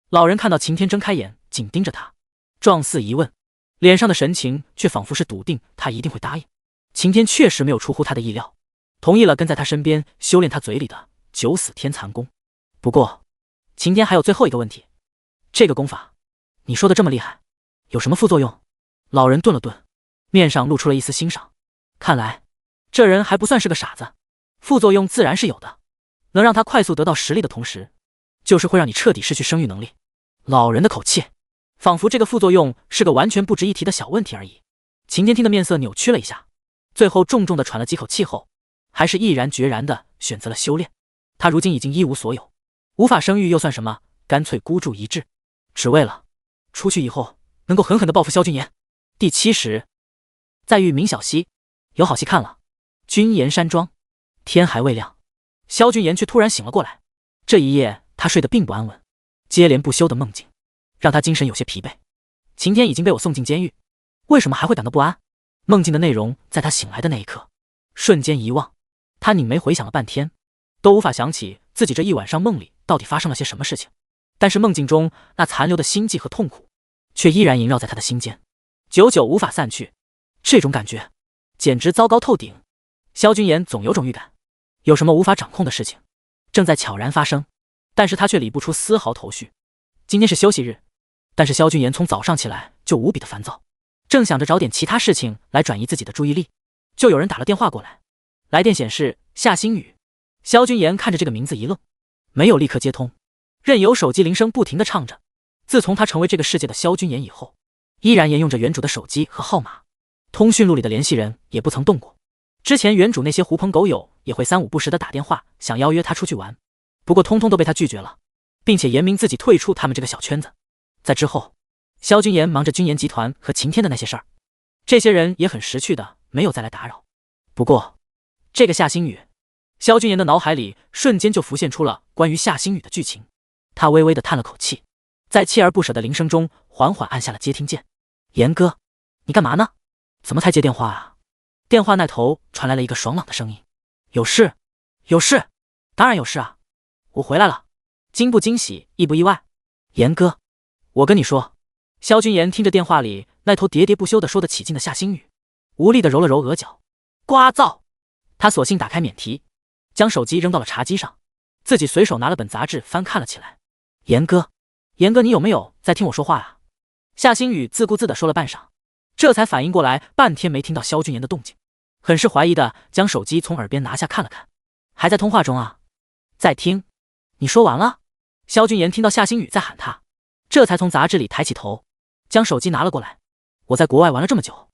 老人看到晴天睁开眼，紧盯着他，状似疑问，脸上的神情却仿佛是笃定他一定会答应。晴天确实没有出乎他的意料，同意了跟在他身边修炼他嘴里的九死天残功。不过，晴天还有最后一个问题，这个功法，你说的这么厉害，有什么副作用？老人顿了顿，面上露出了一丝欣赏。看来，这人还不算是个傻子，副作用自然是有的，能让他快速得到实力的同时，就是会让你彻底失去生育能力。老人的口气，仿佛这个副作用是个完全不值一提的小问题而已。晴天听的面色扭曲了一下，最后重重的喘了几口气后，还是毅然决然的选择了修炼。他如今已经一无所有，无法生育又算什么？干脆孤注一掷，只为了出去以后能够狠狠的报复萧君言。第70，再遇明小溪，有好戏看了。君言山庄，天还未亮，萧君言却突然醒了过来。这一夜他睡得并不安稳，接连不休的梦境让他精神有些疲惫。晴天已经被我送进监狱，为什么还会感到不安？梦境的内容在他醒来的那一刻瞬间遗忘，他拧眉回想了半天，都无法想起自己这一晚上梦里到底发生了些什么事情。但是梦境中那残留的心悸和痛苦却依然萦绕在他的心间，久久无法散去。这种感觉简直糟糕透顶。萧君言总有种预感，有什么无法掌控的事情正在悄然发生，但是他却理不出丝毫头绪。今天是休息日，但是萧君言从早上起来就无比的烦躁，正想着找点其他事情来转移自己的注意力，就有人打了电话过来。来电显示夏星宇。萧君言看着这个名字一愣，没有立刻接通，任由手机铃声不停地唱着。自从他成为这个世界的萧君言以后，依然沿用着原主的手机和号码，通讯录里的联系人也不曾动过。之前原主那些狐朋狗友也会三五不时的打电话想邀约他出去玩，不过通通都被他拒绝了，并且言明自己退出他们这个小圈子。在之后，萧君言忙着君言集团和晴天的那些事儿，这些人也很识趣的没有再来打扰。不过这个夏星宇，萧君言的脑海里瞬间就浮现出了关于夏星宇的剧情。他微微的叹了口气，在锲而不舍的铃声中缓缓按下了接听键。言哥，你干嘛呢？怎么才接电话啊？电话那头传来了一个爽朗的声音。有事？有事？当然有事啊，我回来了。惊不惊喜，意不意外？言哥，我跟你说。萧君言听着电话里那头喋喋不休的说得起劲的夏星宇，无力的揉了揉额角。呱噪！他索性打开免提，将手机扔到了茶几上，自己随手拿了本杂志翻看了起来。言哥，你有没有在听我说话啊？夏星宇自顾自的说了半晌，这才反应过来半天没听到萧君言的动静，很是怀疑的将手机从耳边拿下看了看。还在通话中啊？在听。你说完了？萧君言听到夏星宇在喊他，这才从杂志里抬起头，将手机拿了过来。我在国外玩了这么久，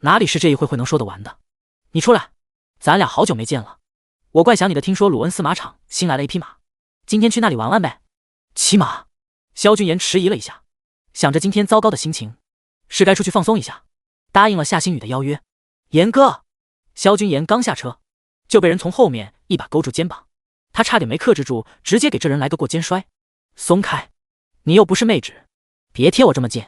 哪里是这一会能说得完的？你出来，咱俩好久没见了，我怪想你的。听说鲁恩斯马场新来了一匹马，今天去那里玩玩呗。骑马？萧君言迟疑了一下，想着今天糟糕的心情，是该出去放松一下，答应了夏星宇的邀约。言哥，萧君言刚下车，就被人从后面一把勾住肩膀，他差点没克制住，直接给这人来个过肩摔。松开，你又不是妹纸，别贴我这么近。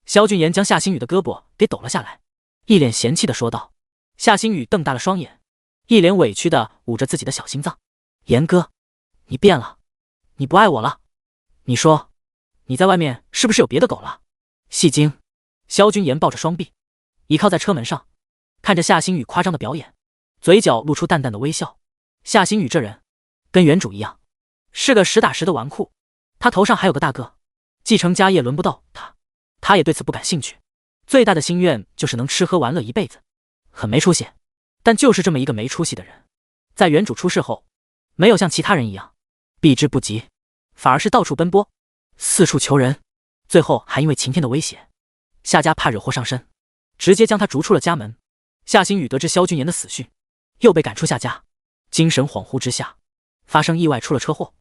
萧君言将夏星宇的胳膊给抖了下来，一脸嫌弃的说道。夏星宇瞪大了双眼，一脸委屈的捂着自己的小心脏。言哥，你变了，你不爱我了。你说，你在外面是不是有别的狗了？戏精。萧君言抱着双臂，倚靠在车门上，看着夏星宇夸张的表演，嘴角露出淡淡的微笑。夏星宇这人跟原主一样，是个实打实的纨绔。他头上还有个大哥，继承家业轮不到他，他也对此不感兴趣。最大的心愿就是能吃喝玩乐一辈子，很没出息。但就是这么一个没出息的人，在原主出事后，没有像其他人一样避之不及，反而是到处奔波，四处求人，最后还因为晴天的威胁，夏家怕惹祸上身，直接将他逐出了家门。夏星宇得知萧君言的死讯，又被赶出夏家，精神恍惚之下，发生意外出了车祸，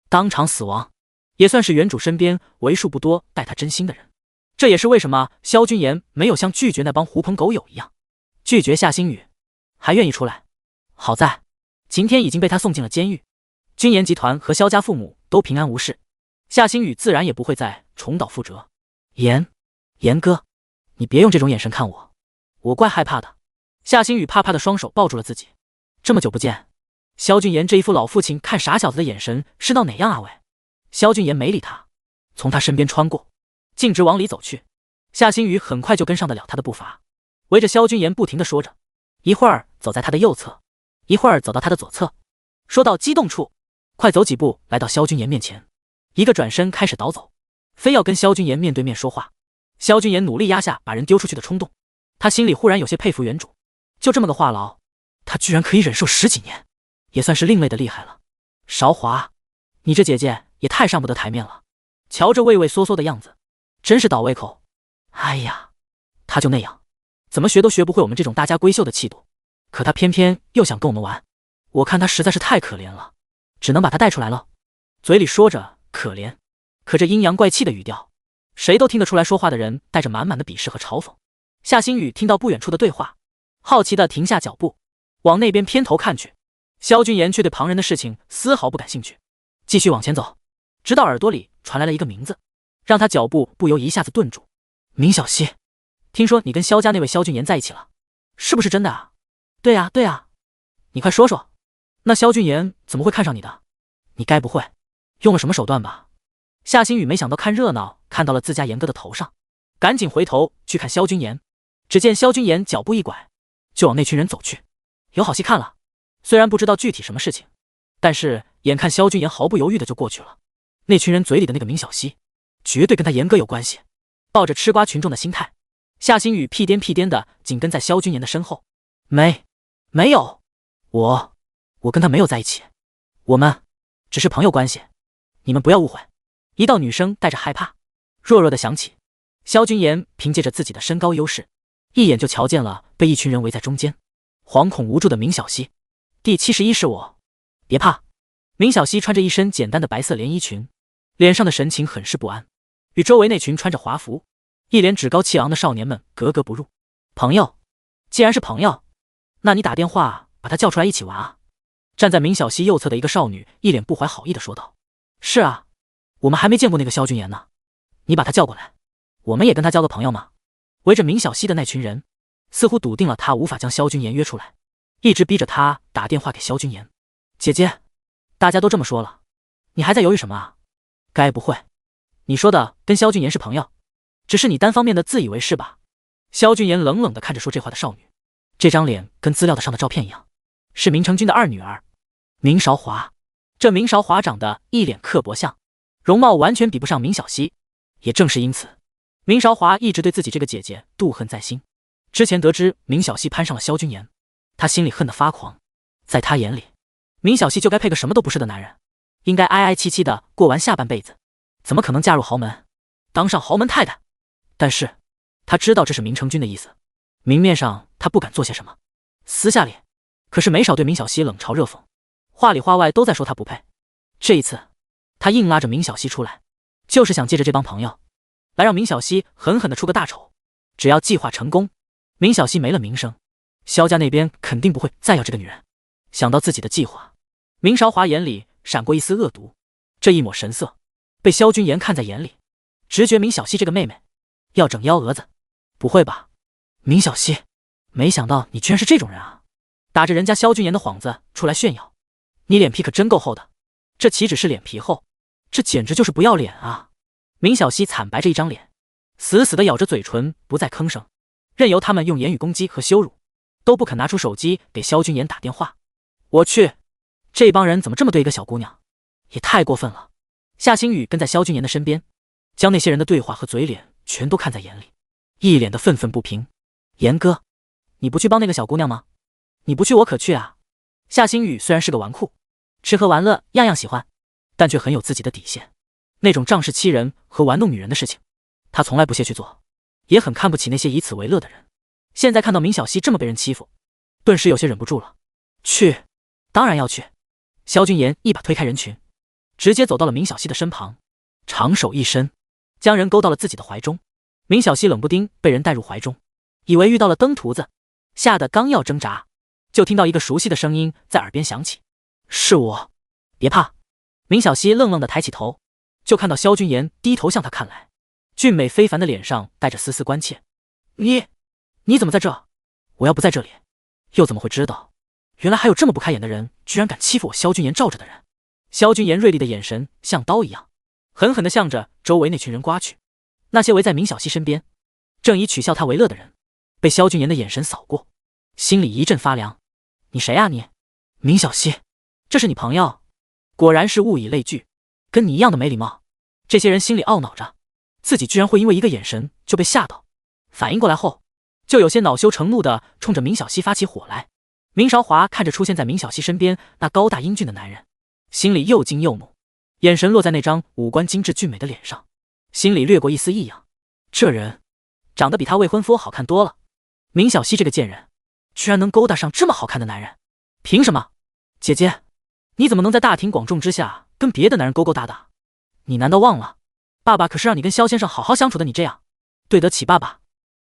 当场死亡，也算是原主身边为数不多待他真心的人。这也是为什么萧君言没有像拒绝那帮狐朋狗友一样拒绝夏星宇，还愿意出来。好在晴天已经被他送进了监狱，君言集团和萧家父母都平安无事，夏星宇自然也不会再重蹈覆辙。言哥，你别用这种眼神看我，我怪害怕的。夏星宇怕怕的双手抱住了自己。这么久不见，萧君言这一副老父亲看傻小子的眼神是到哪样啊喂？萧君言没理他，从他身边穿过，径直往里走去。夏星宇很快就跟上得了他的步伐，围着萧君言不停地说着，一会儿走在他的右侧，一会儿走到他的左侧。说到激动处，快走几步来到萧君言面前，一个转身开始倒走，非要跟萧君言面对面说话。萧君言努力压下把人丢出去的冲动，他心里忽然有些佩服原主，就这么个话痨，他居然可以忍受10几年，也算是另类的厉害了。韶华，你这姐姐也太上不得台面了，瞧着畏畏缩缩的样子，真是倒胃口。哎呀，他就那样，怎么学都学不会我们这种大家闺秀的气度，可他偏偏又想跟我们玩，我看他实在是太可怜了，只能把他带出来了。嘴里说着可怜，可这阴阳怪气的语调，谁都听得出来说话的人带着满满的鄙视和嘲讽。夏星宇听到不远处的对话，好奇地停下脚步，往那边偏头看去。萧君言却对旁人的事情丝毫不感兴趣，继续往前走，直到耳朵里传来了一个名字，让他脚步不由一下子顿住。明晓溪，听说你跟萧家那位萧君言在一起了，是不是真的啊？对啊对啊，你快说说，那萧君言怎么会看上你的？你该不会用了什么手段吧？夏星宇没想到看热闹看到了自家言哥的头上，赶紧回头去看萧君言。只见萧君言脚步一拐，就往那群人走去。有好戏看了，虽然不知道具体什么事情，但是眼看萧君言毫不犹豫的就过去了，那群人嘴里的那个明晓溪绝对跟他言哥有关系。抱着吃瓜群众的心态，夏星宇屁颠屁颠的紧跟在萧君言的身后。没有，我跟他没有在一起，我们只是朋友关系，你们不要误会。一道女声带着害怕弱弱的响起。萧君言凭借着自己的身高优势，一眼就瞧见了被一群人围在中间惶恐无助的明晓溪。第71是我，别怕。明晓溪穿着一身简单的白色连衣裙，脸上的神情很是不安，与周围那群穿着华服一脸趾高气昂的少年们格格不入。朋友，既然是朋友，那你打电话把他叫出来一起玩啊。站在明晓溪右侧的一个少女一脸不怀好意的说道。是啊，我们还没见过那个萧君言呢，你把他叫过来，我们也跟他交个朋友嘛。围着明晓溪的那群人似乎笃定了他无法将萧君言约出来，一直逼着他打电话给萧君言。姐姐，大家都这么说了，你还在犹豫什么啊？该不会你说的跟萧君言是朋友，只是你单方面的自以为是吧？萧君言冷冷地看着说这话的少女，这张脸跟资料上的照片一样，是明成君的二女儿明韶华。这明韶华长得一脸刻薄相，容貌完全比不上明晓溪，也正是因此，明韶华一直对自己这个姐姐妒恨在心。之前得知明晓溪攀上了萧君言，她心里恨得发狂。在她眼里，明晓溪就该配个什么都不是的男人，应该哀哀戚戚的过完下半辈子，怎么可能嫁入豪门，当上豪门太太？但是她知道这是明成君的意思，明面上她不敢做些什么，私下里可是没少对明晓溪冷嘲热讽，话里话外都在说她不配。这一次她硬拉着明晓溪出来，就是想借着这帮朋友来让明晓溪狠狠的出个大丑。只要计划成功，明晓溪没了名声，萧家那边肯定不会再要这个女人。想到自己的计划，明韶华眼里闪过一丝恶毒，这一抹神色被萧君言看在眼里，直觉明晓溪这个妹妹要整幺蛾子。不会吧，明晓溪，没想到你居然是这种人啊，打着人家萧君言的幌子出来炫耀，你脸皮可真够厚的。这岂止是脸皮厚，这简直就是不要脸啊。明晓溪惨白着一张脸，死死地咬着嘴唇，不再吭声，任由他们用言语攻击和羞辱，都不肯拿出手机给萧君言打电话。我去，这帮人怎么这么对一个小姑娘？也太过分了。夏星宇跟在萧君言的身边，将那些人的对话和嘴脸全都看在眼里，一脸的愤愤不平。言哥，你不去帮那个小姑娘吗？你不去我可去啊。夏星宇虽然是个纨绔，吃喝玩乐样样喜欢，但却很有自己的底线。那种仗势欺人和玩弄女人的事情，他从来不屑去做，也很看不起那些以此为乐的人。现在看到明小溪这么被人欺负，顿时有些忍不住了。去，当然要去。萧君言一把推开人群，直接走到了明小溪的身旁，长手一伸，将人勾到了自己的怀中。明小溪冷不丁被人带入怀中，以为遇到了登徒子，吓得刚要挣扎，就听到一个熟悉的声音在耳边响起：“是我，别怕。”明小溪愣愣地抬起头，就看到萧君言低头向他看来，俊美非凡的脸上带着丝丝关切：“你怎么在这？我要不在这里，又怎么会知道？原来还有这么不开眼的人，居然敢欺负我萧君言罩着的人。”萧君言锐利的眼神像刀一样，狠狠地向着周围那群人刮去。那些围在明小溪身边，正以取笑他为乐的人，被萧君言的眼神扫过，心里一阵发凉。你谁啊你？明小溪，这是你朋友？果然是物以类聚，跟你一样的没礼貌。这些人心里懊恼着，自己居然会因为一个眼神就被吓到，反应过来后，就有些恼羞成怒地冲着明小溪发起火来。明韶华看着出现在明小溪身边那高大英俊的男人，心里又惊又怒，眼神落在那张五官精致俊美的脸上，心里掠过一丝异样。这人长得比他未婚夫好看多了。明小溪这个贱人，居然能勾搭上这么好看的男人，凭什么？姐姐，你怎么能在大庭广众之下跟别的男人勾勾搭搭？你难道忘了，爸爸可是让你跟萧先生好好相处的，你这样对得起爸爸，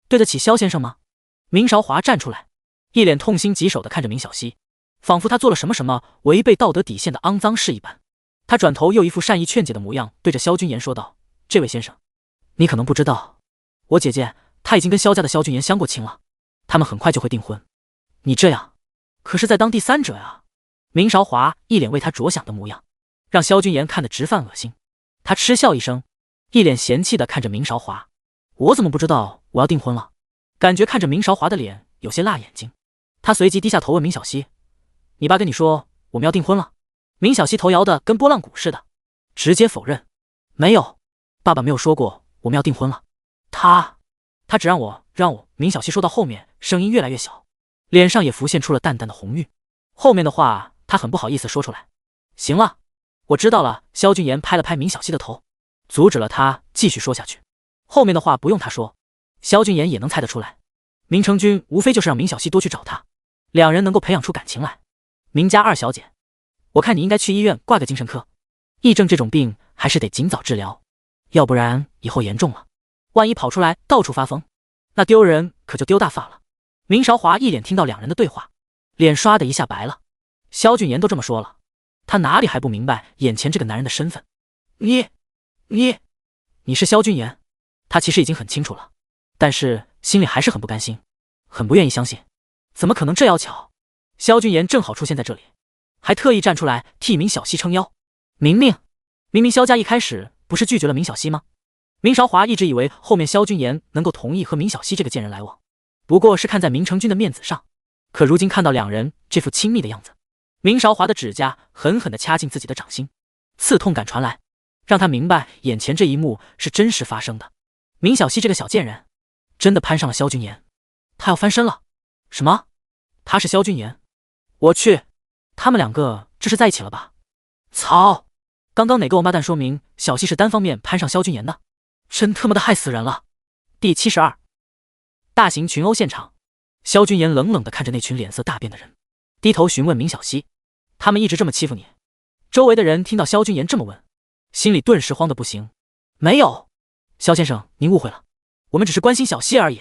对得起萧先生吗？明韶华站出来，一脸痛心疾首地看着明小溪，仿佛他做了什么违背道德底线的肮脏事一般。他转头又一副善意劝解的模样，对着萧君言说道：“这位先生，你可能不知道，我姐姐她已经跟萧家的萧君言相过亲了，他们很快就会订婚。你这样可是在当第三者呀。”明韶华一脸为他着想的模样，让萧君言看得直犯恶心。他嗤笑一声，一脸嫌弃地看着明韶华：“我怎么不知道我要订婚了？”感觉看着明韶华的脸有些辣眼睛，他随即低下头问明小溪：“你爸跟你说我们要订婚了？”明小溪头摇得跟拨浪鼓似的，直接否认：“没有，爸爸没有说过我们要订婚了。他只让我。”明小溪说到后面，声音越来越小，脸上也浮现出了淡淡的红晕。后面的话他很不好意思说出来。行了，我知道了。萧君言拍了拍明小溪的头，阻止了他继续说下去。后面的话不用他说，萧君言也能猜得出来，明成君无非就是让明小溪多去找他，两人能够培养出感情来。明家二小姐，我看你应该去医院挂个精神科，癔症这种病还是得尽早治疗，要不然以后严重了，万一跑出来到处发疯，那丢人可就丢大发了。明韶华一脸听到两人的对话，脸刷的一下白了。萧俊言都这么说了，他哪里还不明白眼前这个男人的身份？你是萧俊言？他其实已经很清楚了，但是心里还是很不甘心，很不愿意相信，怎么可能这要巧？萧俊言正好出现在这里，还特意站出来替明小溪撑腰。明明萧家一开始不是拒绝了明小溪吗？明韶华一直以为后面萧俊言能够同意和明小溪这个贱人来往，不过是看在明成君的面子上，可如今看到两人这副亲密的样子，明韶华的指甲狠狠地掐进自己的掌心，刺痛感传来，让他明白眼前这一幕是真实发生的。明小溪这个小贱人真的攀上了萧君言，他要翻身了。什么？他是萧君言？我去，他们两个这是在一起了吧？操！刚刚哪个王八蛋说明小溪是单方面攀上萧君言的？真他妈的害死人了！第72大型群殴现场，萧君言冷冷地看着那群脸色大变的人，低头询问明小溪：“他们一直这么欺负你？”周围的人听到萧君言这么问，心里顿时慌得不行。没有，萧先生，您误会了，我们只是关心小溪而已。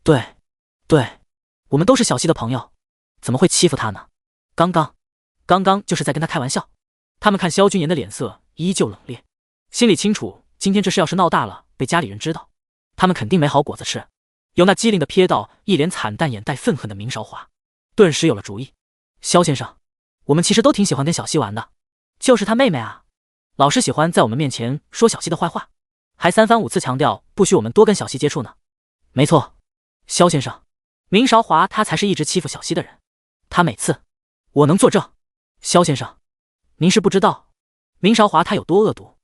对，我们都是小溪的朋友，怎么会欺负他呢？刚刚就是在跟他开玩笑。他们看萧君言的脸色依旧冷冽，心里清楚，今天这事要是闹大了，被家里人知道，他们肯定没好果子吃。有那机灵的瞥到一脸惨淡眼带愤恨的明韶华，顿时有了主意。萧先生，我们其实都挺喜欢跟小溪玩的，就是他妹妹啊，老是喜欢在我们面前说小溪的坏话，还3番5次强调不许我们多跟小溪接触呢。没错，萧先生，明韶华他才是一直欺负小溪的人，他每次，我能作证。萧先生，您是不知道，明韶华他有多恶毒？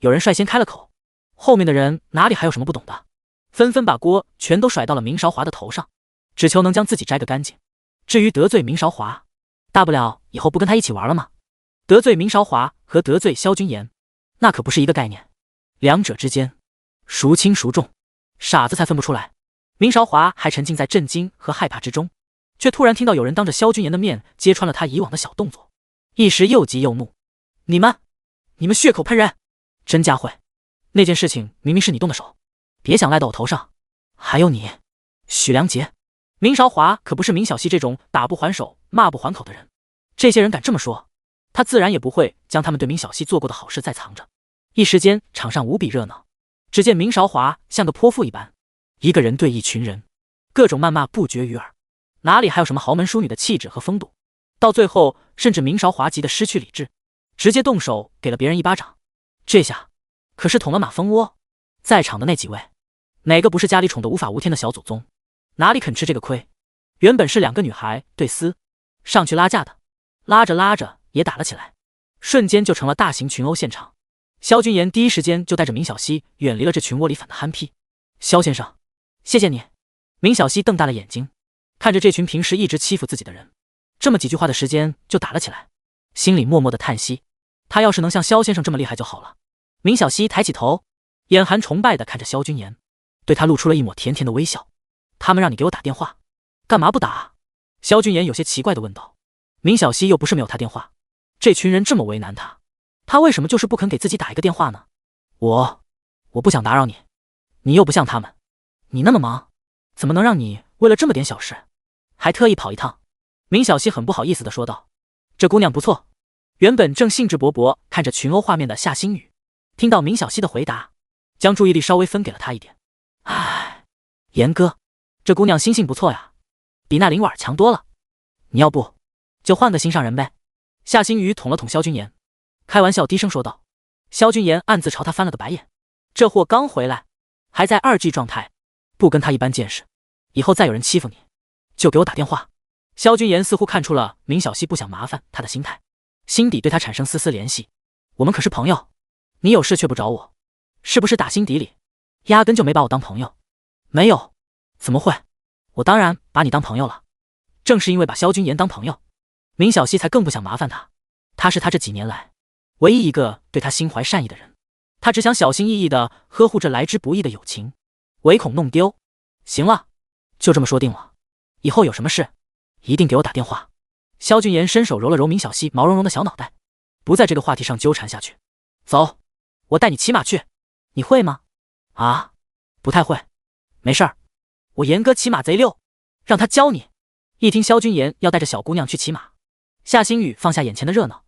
有人率先开了口，后面的人哪里还有什么不懂的，纷纷把锅全都甩到了明韶华的头上，只求能将自己摘个干净。至于得罪明韶华，大不了以后不跟他一起玩了嘛。得罪明韶华和得罪萧君言，那可不是一个概念，两者之间孰轻孰重，傻子才分不出来。明韶华还沉浸在震惊和害怕之中，却突然听到有人当着萧君言的面揭穿了他以往的小动作，一时又急又怒。你们血口喷人，真家会！那件事情明明是你动的手，别想赖到我头上。还有你，许良杰，明韶华可不是明小溪这种打不还手骂不还口的人，这些人敢这么说，他自然也不会将他们对明小溪做过的好事再藏着。一时间场上无比热闹，只见明韶华像个泼妇一般，一个人对一群人，各种谩骂不绝于耳，哪里还有什么豪门淑女的气质和风度？到最后甚至明韶华急得失去理智，直接动手给了别人一巴掌，这下可是捅了马蜂窝。在场的那几位，哪个不是家里宠得无法无天的小祖宗，哪里肯吃这个亏？原本是两个女孩对撕，上去拉架的，拉着拉着也打了起来，瞬间就成了大型群殴现场。萧君言第一时间就带着明小溪远离了这群窝里反的憨批。萧先生，谢谢你。明小溪瞪大了眼睛，看着这群平时一直欺负自己的人，这么几句话的时间就打了起来，心里默默的叹息，他要是能像萧先生这么厉害就好了。明小溪抬起头，眼含崇拜的看着萧君言，对他露出了一抹甜甜的微笑。他们让你给我打电话，干嘛不打啊？萧君言有些奇怪的问道。明小溪又不是没有他电话，这群人这么为难他，他为什么就是不肯给自己打一个电话呢？我不想打扰你，你又不像他们，你那么忙，怎么能让你为了这么点小事还特意跑一趟？明小溪很不好意思的说道。这姑娘不错。原本正兴致勃勃看着群殴画面的夏星宇，听到明小溪的回答，将注意力稍微分给了他一点。唉，严哥，这姑娘心性不错呀，比那林婉强多了，你要不就换个心上人呗。夏星宇捅了捅萧君言，开玩笑低声说道。萧君言暗自朝他翻了个白眼，这货刚回来还在2G 状态，不跟他一般见识，以后再有人欺负你就给我打电话。萧君言似乎看出了明小溪不想麻烦他的心态，心底对他产生丝丝怜惜。我们可是朋友，你有事却不找我，是不是打心底里压根就没把我当朋友？没有，怎么会？我当然把你当朋友了，正是因为把萧君言当朋友，明小溪才更不想麻烦他。他是他这几年来唯一一个对他心怀善意的人，他只想小心翼翼地呵护着来之不易的友情，唯恐弄丢。行了，就这么说定了，以后有什么事一定给我打电话。萧君言伸手揉了揉明小溪毛茸茸的小脑袋，不在这个话题上纠缠下去。走，我带你骑马去，你会吗？啊，不太会。没事儿，我严哥骑马贼溜，让他教你。一听萧君言要带着小姑娘去骑马，夏星宇放下眼前的热闹，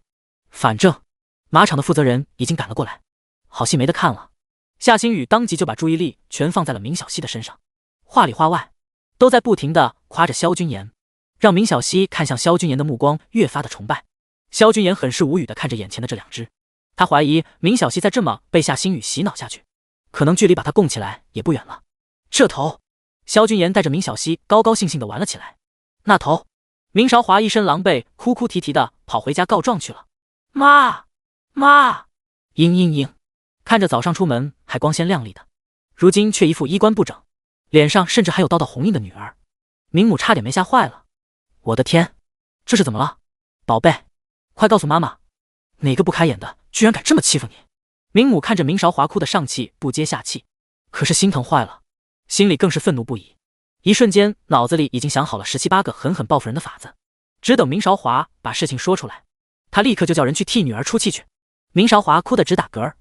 反正马场的负责人已经赶了过来，好戏没得看了。夏星宇当即就把注意力全放在了明小溪的身上，话里话外都在不停地夸着萧君言，让明小溪看向萧君言的目光越发的崇拜。萧君言很是无语地看着眼前的这两只，他怀疑明小溪再这么被夏星宇洗脑下去，可能距离把他供起来也不远了。这头，萧君言带着明小溪高高兴兴地玩了起来。那头，明韶华一身狼狈，哭哭啼啼地跑回家告状去了。妈，嘤，看着早上出门还光鲜亮丽的，如今却一副衣冠不整，脸上甚至还有道道红印的女儿，明母差点没吓坏了。我的天，这是怎么了？宝贝，快告诉妈妈，哪个不开眼的居然敢这么欺负你？明母看着明韶华哭得上气不接下气，可是心疼坏了，心里更是愤怒不已。一瞬间脑子里已经想好了17、8个狠狠报复人的法子，只等明韶华把事情说出来，他立刻就叫人去替女儿出气去。明韶华哭得直打嗝儿，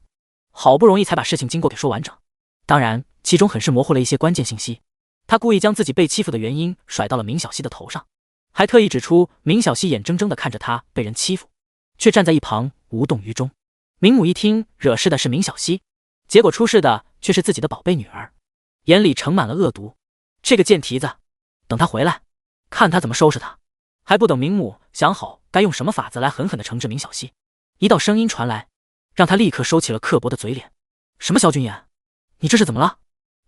好不容易才把事情经过给说完整，当然其中很是模糊了一些关键信息。他故意将自己被欺负的原因甩到了明小溪的头上，还特意指出明小溪眼睁睁地看着他被人欺负，却站在一旁无动于衷。明母一听惹事的是明小溪，结果出事的却是自己的宝贝女儿，眼里盛满了恶毒。这个贱蹄子，等他回来看他怎么收拾他。还不等明母想好该用什么法子来狠狠地惩治明小溪，一道声音传来，让他立刻收起了刻薄的嘴脸。什么萧君言，你这是怎么了？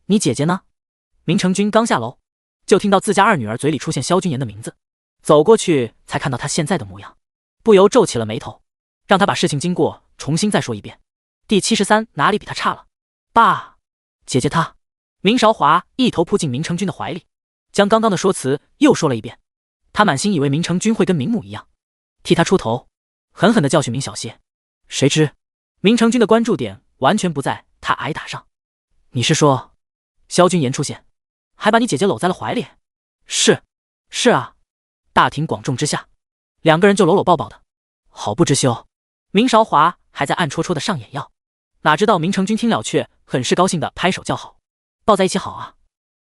你姐姐呢？明成君刚下楼，就听到自家二女儿嘴里出现萧君言的名字，走过去才看到他现在的模样，不由皱起了眉头。让他把事情经过重新再说一遍。第73哪里比他差了？爸，姐姐她……明韶华一头扑进明成君的怀里，将刚刚的说辞又说了一遍。他满心以为明成君会跟明母一样，替他出头，狠狠地教训明小溪。谁知明成君的关注点完全不在他挨打上。你是说，萧君言出现，还把你姐姐搂在了怀里？是啊。大庭广众之下，两个人就搂搂抱抱的，好不知羞。明韶华还在暗戳戳的上眼药，哪知道明成君听了却很是高兴的拍手叫好，抱在一起好啊，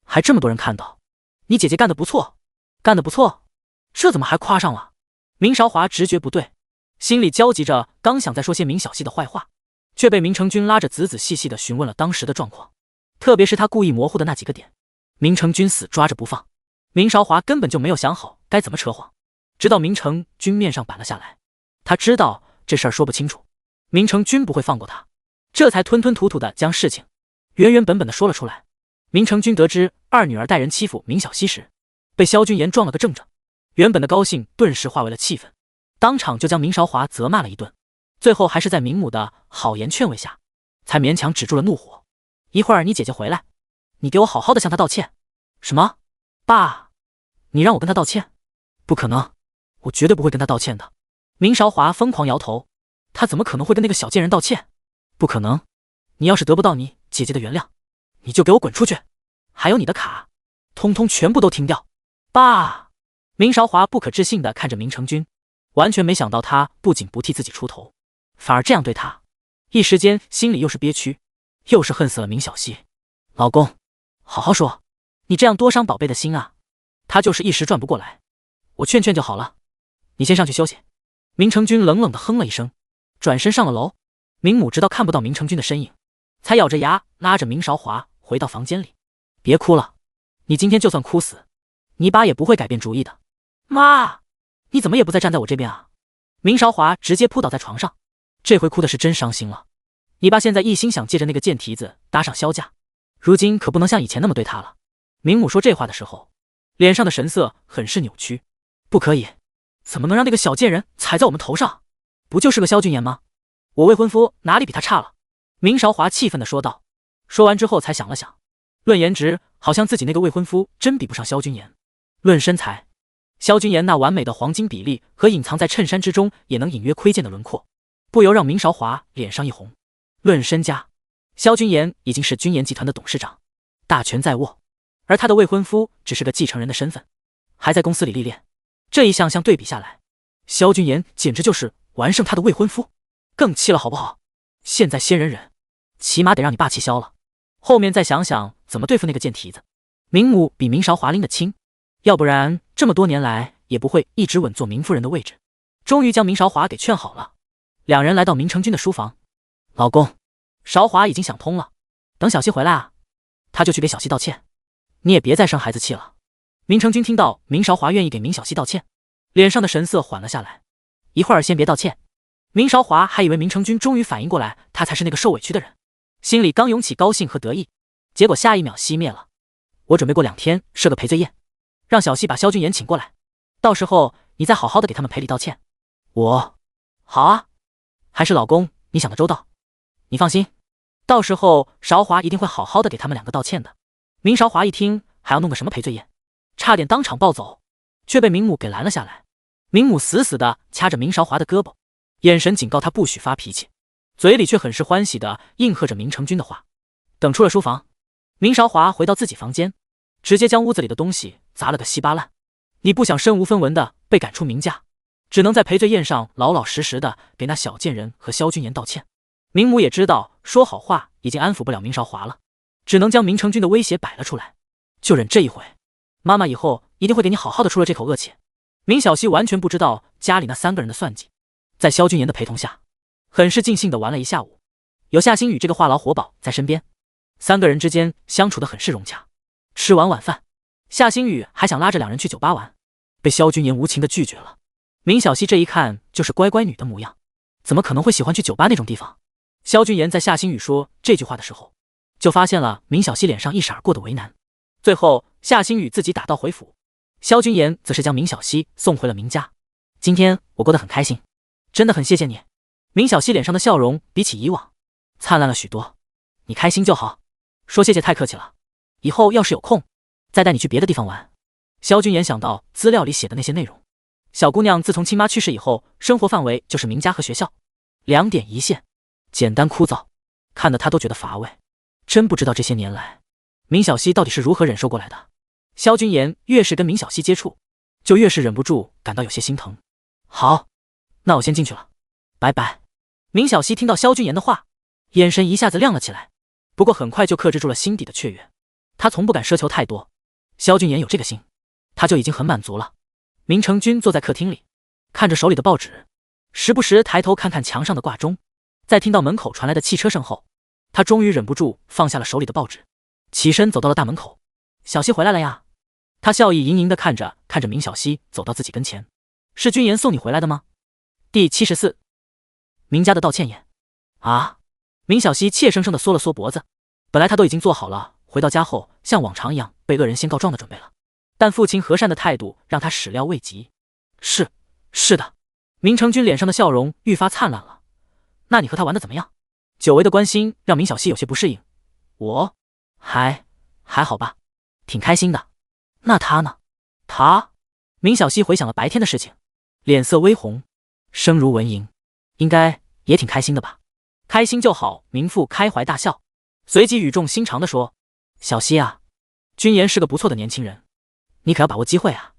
还这么多人看到，你姐姐干得不错，干得不错，这怎么还夸上了？明韶华直觉不对，心里焦急着，刚想再说些明小溪的坏话，却被明成君拉着仔仔细细的询问了当时的状况，特别是他故意模糊的那几个点，明成君死抓着不放。明韶华根本就没有想好该怎么扯谎，直到明成君面上板了下来，他知道这事儿说不清楚，明成君不会放过他，这才吞吞吐吐的将事情原原本本的说了出来。明成君得知二女儿带人欺负明小溪时，被萧君言撞了个正着，原本的高兴顿时化为了气愤，当场就将明韶华责骂了一顿，最后还是在明母的好言劝慰下，才勉强止住了怒火。一会儿你姐姐回来，你给我好好的向她道歉。什么？爸，你让我跟她道歉？不可能，我绝对不会跟她道歉的。明韶华疯狂摇头，她怎么可能会跟那个小贱人道歉？不可能，你要是得不到你姐姐的原谅，你就给我滚出去，还有你的卡，通通全部都停掉。爸！明韶华不可置信地看着明成君，完全没想到他不仅不替自己出头，反而这样对他，一时间心里又是憋屈，又是恨死了明小溪。老公，好好说，你这样多伤宝贝的心啊！他就是一时转不过来，我劝劝就好了。你先上去休息。明成君冷冷地哼了一声，转身上了楼。明母直到看不到明成君的身影，才咬着牙拉着明韶华回到房间里。别哭了，你今天就算哭死，你爸也不会改变主意的。妈，你怎么也不再站在我这边啊？明韶华直接扑倒在床上，这回哭的是真伤心了。你爸现在一心想借着那个贱蹄子搭上萧家，如今可不能像以前那么对他了。明母说这话的时候，脸上的神色很是扭曲。不可以，怎么能让那个小贱人踩在我们头上？不就是个萧君言吗？我未婚夫哪里比他差了？明韶华气愤地说道。说完之后才想了想，论颜值，好像自己那个未婚夫真比不上萧君言。论身材，萧君言那完美的黄金比例和隐藏在衬衫之中也能隐约窥见的轮廓，不由让明韶华脸上一红。论身家，萧君言已经是君言集团的董事长，大权在握，而他的未婚夫只是个继承人的身份，还在公司里历练。这一项相对比下来，萧君言简直就是完胜他的未婚夫。更气了好不好？现在先忍忍，起码得让你爸气消了，后面再想想怎么对付那个贱蹄子。明母比明韶华拎得轻，要不然这么多年来也不会一直稳坐明夫人的位置。终于将明韶华给劝好了，两人来到明成君的书房。老公，韶华已经想通了，等小溪回来啊，他就去给小溪道歉，你也别再生孩子气了。明成君听到明韶华愿意给明小溪道歉，脸上的神色缓了下来。一会儿先别道歉。明韶华还以为明成君终于反应过来，他才是那个受委屈的人，心里刚涌起高兴和得意，结果下一秒熄灭了。我准备过2天设个赔罪宴，让小溪把萧君言请过来，到时候你再好好的给他们赔礼道歉。好啊，还是老公你想的周到。你放心，到时候韶华一定会好好的给他们2个道歉的。明韶华一听还要弄个什么赔罪宴，差点当场暴走，却被明母给拦了下来。明母死死的掐着明韶华的胳膊，眼神警告他不许发脾气，嘴里却很是欢喜的应和着明成君的话。等出了书房，明韶华回到自己房间，直接将屋子里的东西砸了个稀巴烂。你不想身无分文的被赶出明家，只能在赔罪宴上老老实实的给那小贱人和萧君言道歉。明母也知道说好话已经安抚不了明韶华了，只能将明成君的威胁摆了出来。就忍这一回，妈妈以后一定会给你好好的出了这口恶气。明小溪完全不知道家里那3个人的算计，在萧君言的陪同下，很是尽兴的玩了一下午。有夏星宇这个话痨活宝在身边，3个人之间相处的很是融洽。吃完晚饭，夏星宇还想拉着2人去酒吧玩，被萧君言无情的拒绝了。明小溪这一看就是乖乖女的模样，怎么可能会喜欢去酒吧那种地方？萧君言在夏星宇说这句话的时候，就发现了明小溪脸上一闪而过的为难。最后夏星宇自己打道回府，萧君言则是将明小溪送回了明家。今天我过得很开心，真的很谢谢你。明小溪脸上的笑容比起以往灿烂了许多。你开心就好，说谢谢太客气了，以后要是有空再带你去别的地方玩。萧君言想到资料里写的那些内容，小姑娘自从亲妈去世以后，生活范围就是明家和学校，两点一线，简单枯燥，看得他都觉得乏味。真不知道这些年来明小溪到底是如何忍受过来的。萧君言越是跟明小溪接触，就越是忍不住感到有些心疼。好，那我先进去了，拜拜。明小溪听到萧君言的话，眼神一下子亮了起来，不过很快就克制住了心底的雀跃。他从不敢奢求太多，萧君言有这个心，他就已经很满足了。明成君坐在客厅里，看着手里的报纸，时不时抬头看看墙上的挂钟。在听到门口传来的汽车声后，他终于忍不住放下了手里的报纸，起身走到了大门口。小溪回来了呀。他笑意盈盈地看着明小溪走到自己跟前。是君言送你回来的吗？第74，明家的道歉宴。啊！明小溪怯生生地缩了缩脖子，本来他都已经做好了回到家后像往常一样被恶人先告状的准备了，但父亲和善的态度让他始料未及。是的。明成君脸上的笑容愈发灿烂了。那你和他玩的怎么样？久违的关心让明小溪有些不适应。我还好吧，挺开心的。那他呢？明小溪回想了白天的事情，脸色微红，声如蚊蝇。应该也挺开心的吧？开心就好。明父开怀大笑，随即语重心长地说：小溪啊，君言是个不错的年轻人，你可要把握机会啊。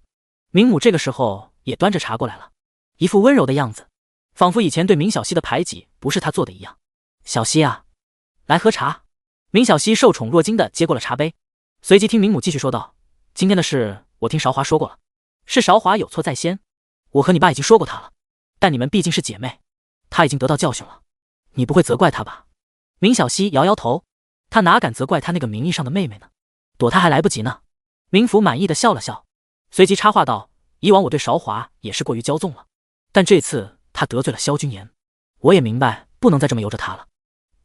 明母这个时候也端着茶过来了，一副温柔的样子，仿佛以前对明小溪的排挤不是他做的一样。小溪啊，来喝茶。明小溪受宠若惊地接过了茶杯，随即听明母继续说道：今天的事我听韶华说过了，是韶华有错在先，我和你爸已经说过他了，但你们毕竟是姐妹，他已经得到教训了，你不会责怪他吧？明小溪摇摇头，他哪敢责怪他那个名义上的妹妹呢？躲他还来不及呢。明府满意的笑了笑，随即插话道：以往我对韶华也是过于骄纵了，但这次他得罪了萧君言，我也明白不能再这么由着他了。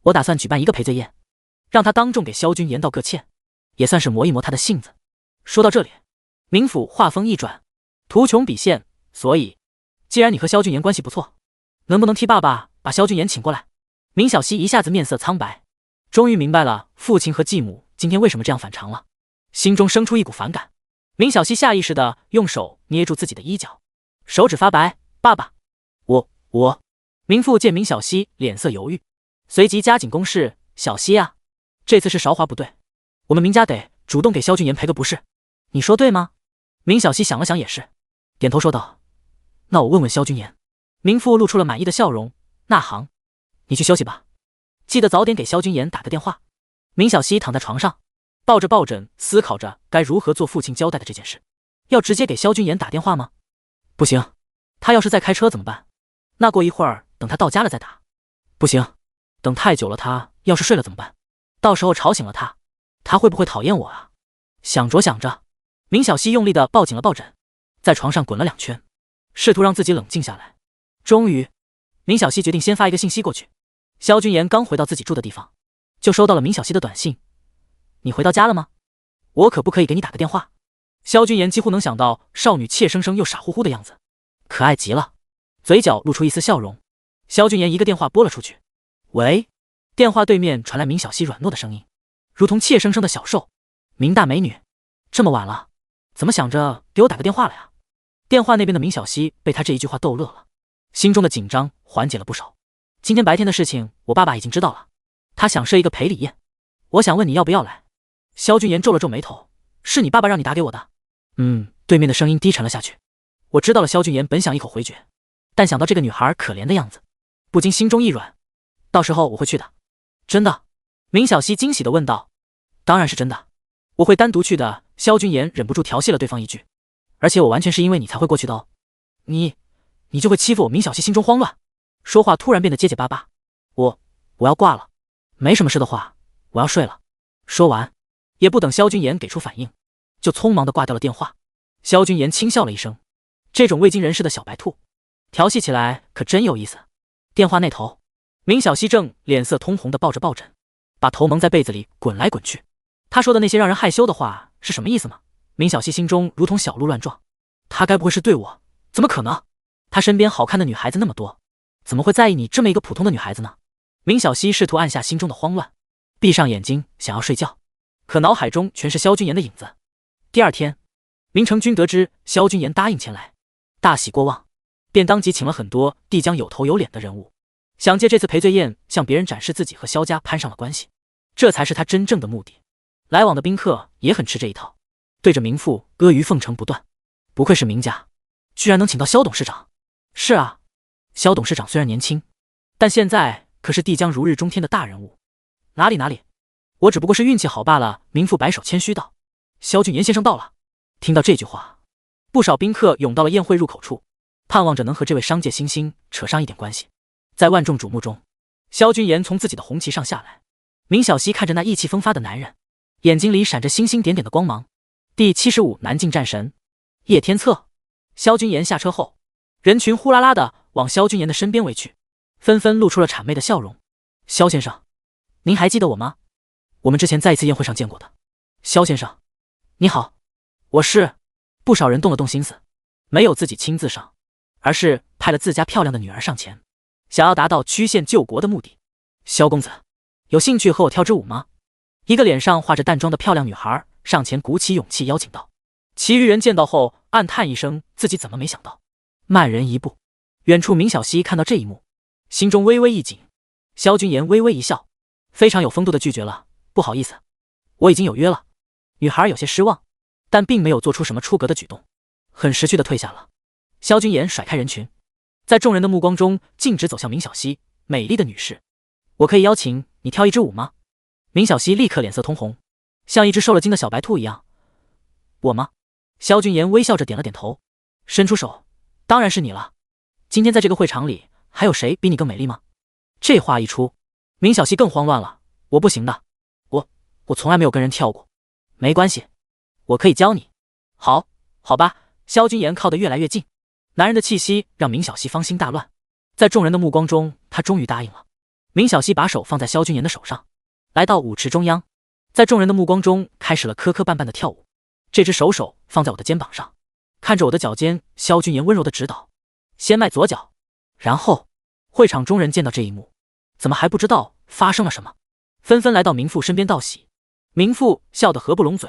我打算举办一个赔罪宴，让他当众给萧君言道个歉，也算是磨一磨他的性子。说到这里，明府话锋一转，图穷匕现，所以既然你和萧君言关系不错，能不能替爸爸把萧君言请过来？明小溪一下子面色苍白，终于明白了父亲和继母今天为什么这样反常了，心中生出一股反感。明小溪下意识地用手捏住自己的衣角，手指发白。爸爸，我。明父见明小溪脸色犹豫，随即加紧攻势：小溪啊，这次是韶华不对，我们明家得主动给萧君言赔个不是，你说对吗？明小溪想了想也是，点头说道：那我问问萧君言。明父露出了满意的笑容：那行，你去休息吧，记得早点给萧君言打个电话。明小溪躺在床上，抱着抱枕，思考着该如何做父亲交代的这件事。要直接给萧君言打电话吗？不行，他要是在开车怎么办？那过一会儿等他到家了再打。不行，等太久了他要是睡了怎么办？到时候吵醒了他会不会讨厌我啊？想着，明小溪用力地抱紧了抱枕，在床上滚了2圈，试图让自己冷静下来。终于，明小溪决定先发一个信息过去。萧君言刚回到自己住的地方，就收到了明小溪的短信：你回到家了吗？我可不可以给你打个电话？萧君言几乎能想到少女怯生生又傻乎乎的样子，可爱极了，嘴角露出一丝笑容。萧君言一个电话拨了出去。喂。电话对面传来明小溪软糯的声音，如同怯生生的小兽：明大美女，这么晚了，怎么想着给我打个电话了呀？电话那边的明小溪被他这一句话逗乐了，心中的紧张缓解了不少。今天白天的事情我爸爸已经知道了，他想设一个赔礼宴，我想问你要不要来。萧君言皱了皱眉头：是你爸爸让你打给我的？对面的声音低沉了下去。我知道了。萧君言本想一口回绝，但想到这个女孩可怜的样子，不禁心中一软。到时候我会去的。真的？明小溪惊喜地问道。当然是真的，我会单独去的。萧君言忍不住调戏了对方一句，而且我完全是因为你才会过去的哦。你就会欺负我？明小溪心中慌乱，说话突然变得结结巴巴。我要挂了，没什么事的话，我要睡了。说完，也不等萧君言给出反应，就匆忙地挂掉了电话。萧君言轻笑了一声，这种未经人事的小白兔，调戏起来可真有意思。电话那头，明小溪正脸色通红地抱着抱枕，把头蒙在被子里滚来滚去。他说的那些让人害羞的话是什么意思吗？明小溪心中如同小鹿乱撞，他该不会是对我？怎么可能？他身边好看的女孩子那么多，怎么会在意你这么一个普通的女孩子呢？明小溪试图按下心中的慌乱，闭上眼睛想要睡觉，可脑海中全是萧君言的影子。第二天，明成君得知萧君言答应前来，大喜过望，便当即请了很多帝江有头有脸的人物，想借这次赔罪宴向别人展示自己和萧家攀上了关系，这才是他真正的目的。来往的宾客也很吃这一套，对着明父阿谀奉承不断。不愧是明家，居然能请到萧董事长。是啊，萧董事长虽然年轻，但现在可是帝江如日中天的大人物。哪里，我只不过是运气好罢了。明父摆手谦虚道：“萧俊言先生到了。”听到这句话，不少宾客涌到了宴会入口处，盼望着能和这位商界新星扯上一点关系。在万众瞩目中，萧君言从自己的红旗上下来。明小溪看着那意气风发的男人，眼睛里闪着星星点点的光芒。第75南境战神叶天策。萧君言下车后，人群呼啦啦的往萧君言的身边围去，纷纷露出了谄媚的笑容。萧先生，您还记得我吗？我们之前在一次宴会上见过的。萧先生，你好，我是……不少人动了动心思，没有自己亲自上，而是派了自家漂亮的女儿上前，想要达到曲线救国的目的。萧公子，有兴趣和我跳支舞吗？一个脸上画着淡妆的漂亮女孩上前鼓起勇气邀请道。其余人见到后暗叹一声，自己怎么没想到。慢人一步，远处明小溪看到这一幕，心中微微一紧。萧君言微微一笑，非常有风度的拒绝了：“不好意思，我已经有约了。”女孩有些失望，但并没有做出什么出格的举动，很识趣的退下了。萧君言甩开人群，在众人的目光中径直走向明小溪：“美丽的女士，我可以邀请你跳一支舞吗？”明小溪立刻脸色通红，像一只受了惊的小白兔一样：“我吗？”萧君言微笑着点了点头，伸出手：“当然是你了。今天在这个会场里，还有谁比你更美丽吗？”这话一出，明小溪更慌乱了：“我不行的，我从来没有跟人跳过。”“没关系，我可以教你。”“好吧。”萧君言靠得越来越近，男人的气息让明小溪芳心大乱。在众人的目光中，他终于答应了。明小溪把手放在萧君言的手上，来到舞池中央，在众人的目光中开始了磕磕绊绊的跳舞。这只手放在我的肩膀上，看着我的脚尖，萧君言温柔的指导：“先迈左脚。”然后，会场中人见到这一幕，怎么还不知道发生了什么？纷纷来到明父身边道喜。明父笑得合不拢嘴，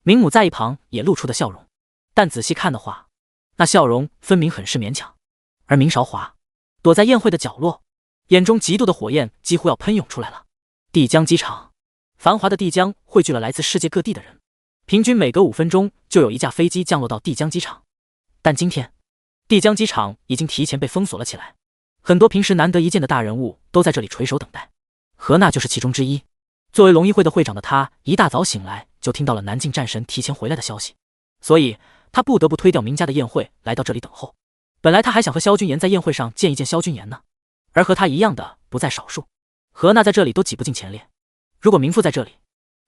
明母在一旁也露出的笑容，但仔细看的话，那笑容分明很是勉强。而明韶华躲在宴会的角落，眼中嫉妒的火焰几乎要喷涌出来了。帝江机场，繁华的帝江汇聚了来自世界各地的人，平均每隔5分钟就有一架飞机降落到帝江机场。但今天，帝江机场已经提前被封锁了起来，很多平时难得一见的大人物都在这里垂手等待。何娜就是其中之一。作为龙议会的会长的他，一大早醒来就听到了南境战神提前回来的消息，所以他不得不推掉明家的宴会，来到这里等候。本来他还想和萧君言在宴会上见一见萧君言呢，而和他一样的不在少数。何娜在这里都挤不进前列，如果明父在这里，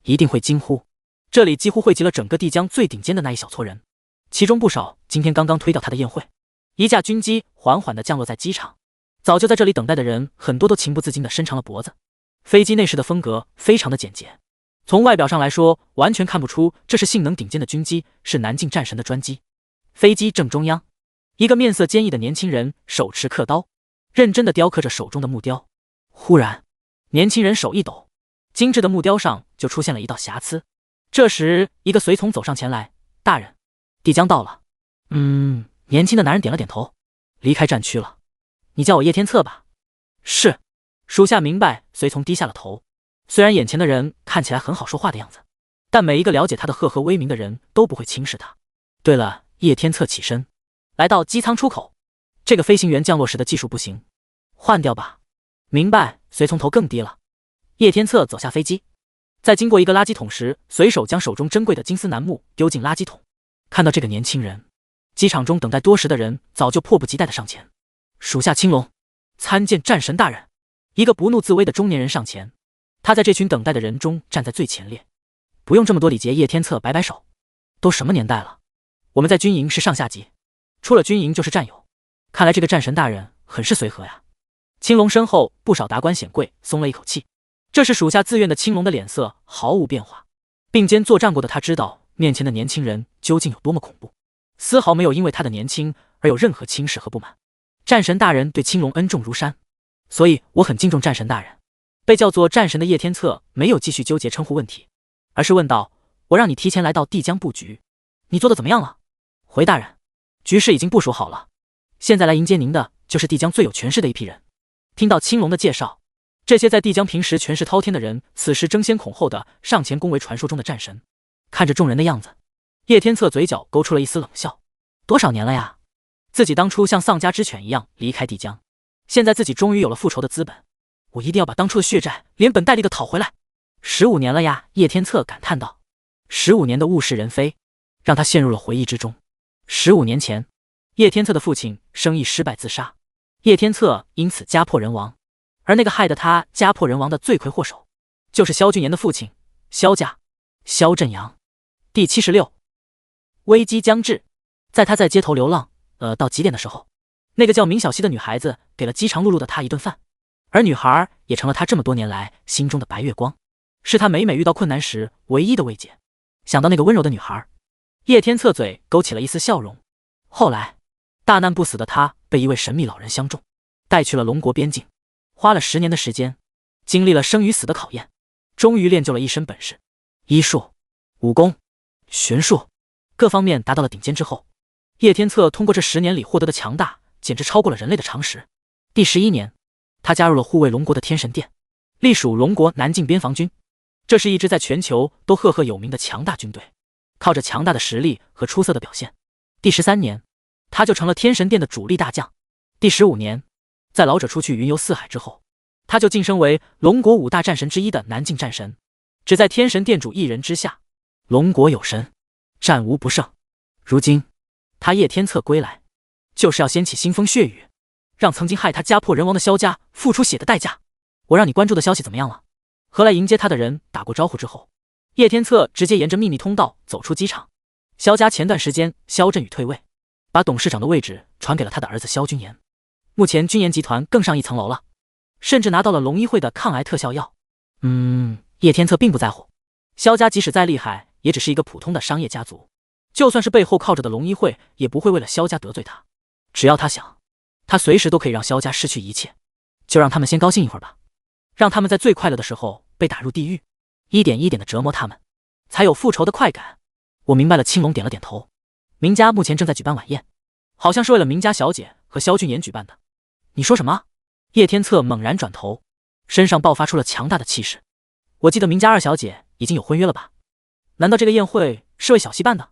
一定会惊呼。这里几乎汇集了整个帝江最顶尖的那一小撮人，其中不少今天刚刚推掉他的宴会。一架军机缓缓地降落在机场，早就在这里等待的人很多都情不自禁地伸长了脖子。飞机内饰的风格非常的简洁，从外表上来说，完全看不出这是性能顶尖的军机，是南境战神的专机。飞机正中央，一个面色坚毅的年轻人手持刻刀，认真地雕刻着手中的木雕。忽然，年轻人手一抖，精致的木雕上就出现了一道瑕疵。这时，一个随从走上前来：“大人，帝江到了。”年轻的男人点了点头，离开战区了。“你叫我叶天策吧。”“是。”属下明白。随从低下了头。虽然眼前的人看起来很好说话的样子，但每一个了解他的赫赫威名的人都不会轻视他。对了，叶天策起身，来到机舱出口。这个飞行员降落时的技术不行，换掉吧。明白。随从头更低了。叶天策走下飞机，在经过一个垃圾桶时，随手将手中珍贵的金丝楠木丢进垃圾桶。看到这个年轻人，机场中等待多时的人早就迫不及待地上前。属下青龙参见战神大人。一个不怒自威的中年人上前，他在这群等待的人中站在最前列。不用这么多礼节。叶天策摆摆手，都什么年代了，我们在军营是上下级，出了军营就是战友。看来这个战神大人很是随和呀。青龙身后不少达官显贵松了一口气，这是属下自愿的。青龙的脸色毫无变化，并肩作战过的他知道面前的年轻人究竟有多么恐怖，丝毫没有因为他的年轻而有任何轻视和不满。战神大人对青龙恩重如山，所以我很敬重战神大人。被叫做战神的叶天策没有继续纠结称呼问题，而是问道：我让你提前来到帝江布局，你做的怎么样了？回大人，局势已经部署好了，现在来迎接您的就是帝江最有权势的一批人。听到青龙的介绍，这些在帝江平时权势滔天的人，此时争先恐后的上前恭维传说中的战神。看着众人的样子，叶天策嘴角勾出了一丝冷笑。多少年了呀？自己当初像丧家之犬一样离开帝江，现在自己终于有了复仇的资本，我一定要把当初的血债连本带利的讨回来。15年了呀，叶天策感叹道。15年的物是人非，让他陷入了回忆之中。15年前，叶天策的父亲生意失败自杀，叶天策因此家破人亡，而那个害得他家破人亡的罪魁祸首，就是萧俊言的父亲萧家，萧振阳。第76，危机将至。在他在街头流浪，到极点的时候，那个叫明小溪的女孩子给了饥肠辘辘的他一顿饭，而女孩也成了他这么多年来心中的白月光，是他每每遇到困难时唯一的慰藉。想到那个温柔的女孩，叶天策嘴勾起了一丝笑容。后来，大难不死的他被一位神秘老人相中，带去了龙国边境，花了10年的时间，经历了生与死的考验，终于练就了一身本事，医术、武功、玄术各方面达到了顶尖之后，叶天策通过这10年里获得的强大，简直超过了人类的常识。第11年，他加入了护卫龙国的天神殿，隶属龙国南境边防军。这是一支在全球都赫赫有名的强大军队，靠着强大的实力和出色的表现，第13年，他就成了天神殿的主力大将。第15年，在老者出去云游四海之后，他就晋升为龙国5大战神之一的南境战神，只在天神殿主一人之下，龙国有神，战无不胜。如今他叶天策归来，就是要掀起腥风血雨，让曾经害他家破人亡的萧家付出血的代价。我让你关注的消息怎么样了？和来迎接他的人打过招呼之后，叶天策直接沿着秘密通道走出机场。萧家前段时间萧振宇退位，把董事长的位置传给了他的儿子萧君言，目前君言集团更上一层楼了，甚至拿到了龙医会的抗癌特效药。叶天策并不在乎，萧家即使再厉害，也只是一个普通的商业家族，就算是背后靠着的龙医会，也不会为了萧家得罪他。只要他想，他随时都可以让萧家失去一切。就让他们先高兴一会儿吧，让他们在最快乐的时候被打入地狱，一点一点的折磨他们，才有复仇的快感。我明白了。青龙点了点头。明家目前正在举办晚宴，好像是为了明家小姐和萧俊言举办的。你说什么？叶天策猛然转头，身上爆发出了强大的气势。我记得明家二小姐已经有婚约了吧？难道这个宴会是为小溪办的？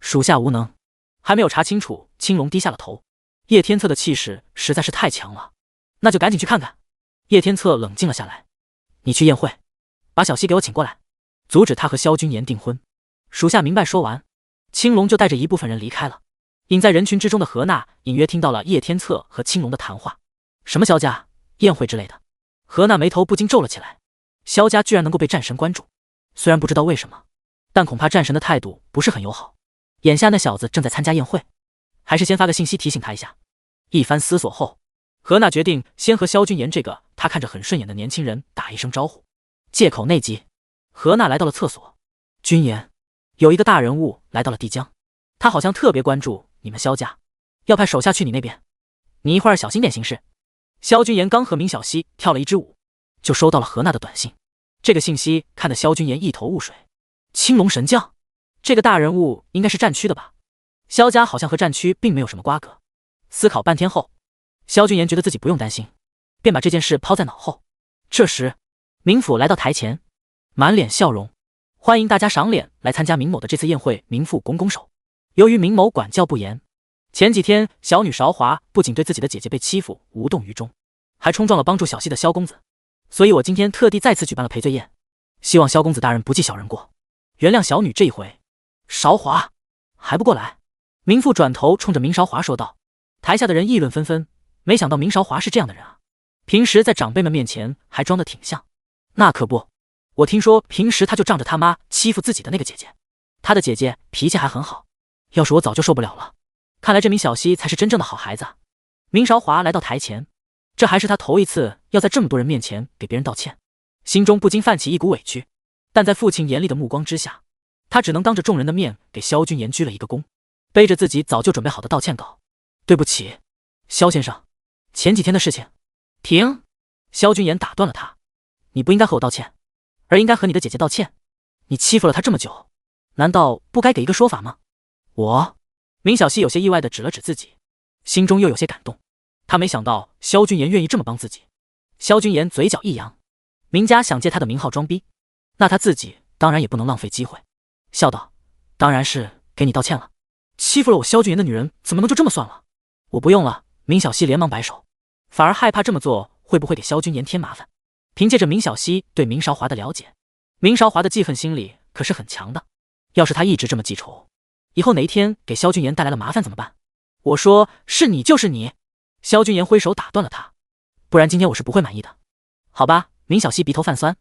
属下无能，还没有查清楚。青龙低下了头。叶天策的气势实在是太强了，那就赶紧去看看。叶天策冷静了下来。你去宴会，把小溪给我请过来，阻止他和萧君言订婚。属下明白。说完，青龙就带着一部分人离开了。隐在人群之中的何娜隐约听到了叶天策和青龙的谈话。什么萧家宴会之类的？何娜眉头不禁皱了起来。萧家居然能够被战神关注，虽然不知道为什么，但恐怕战神的态度不是很友好。眼下那小子正在参加宴会，还是先发个信息提醒他一下。一番思索后，何娜决定先和萧君言这个他看着很顺眼的年轻人打一声招呼。借口内急，何娜来到了厕所。君言，有一个大人物来到了帝江，他好像特别关注你们萧家，要派手下去你那边，你一会儿小心点行事。萧君言刚和明小溪跳了一支舞，就收到了何娜的短信。这个信息看得萧君言一头雾水。青龙神将，这个大人物应该是战区的吧？萧家好像和战区并没有什么瓜葛。思考半天后，萧君言觉得自己不用担心，便把这件事抛在脑后。这时，明府来到台前，满脸笑容，欢迎大家赏脸来参加明某的这次宴会。明父拱拱手。由于明某管教不严，前几天小女韶华不仅对自己的姐姐被欺负无动于衷，还冲撞了帮助小溪的萧公子，所以我今天特地再次举办了赔罪宴，希望萧公子大人不计小人过，原谅小女这一回。韶华还不过来？明父转头冲着明韶华说道。台下的人议论纷纷，没想到明韶华是这样的人啊，平时在长辈们面前还装得挺像。那可不，我听说平时他就仗着他妈欺负自己的那个姐姐，他的姐姐脾气还很好，要是我早就受不了了。看来这名小溪才是真正的好孩子啊。明韶华来到台前，这还是他头一次要在这么多人面前给别人道歉，心中不禁泛起一股委屈，但在父亲严厉的目光之下，他只能当着众人的面给萧君言鞠了一个躬，背着自己早就准备好的道歉稿。对不起，萧先生，前几天的事情。停！萧君言打断了他，你不应该和我道歉，而应该和你的姐姐道歉。你欺负了她这么久，难道不该给一个说法吗？明小溪有些意外地指了指自己，心中又有些感动。他没想到萧君言愿意这么帮自己。萧君言嘴角一扬，明家想借他的名号装逼，那他自己当然也不能浪费机会，笑道：当然是给你道歉了。欺负了我萧君言的女人怎么能就这么算了？我不用了。明小溪连忙摆手，反而害怕这么做会不会给萧君言添麻烦。凭借着明小溪对明韶华的了解，明韶华的记恨心理可是很强的，要是他一直这么记仇，以后哪一天给萧君言带来了麻烦怎么办？我说是你就是你。萧君言挥手打断了他，不然今天我是不会满意的。好吧。明小溪鼻头泛酸，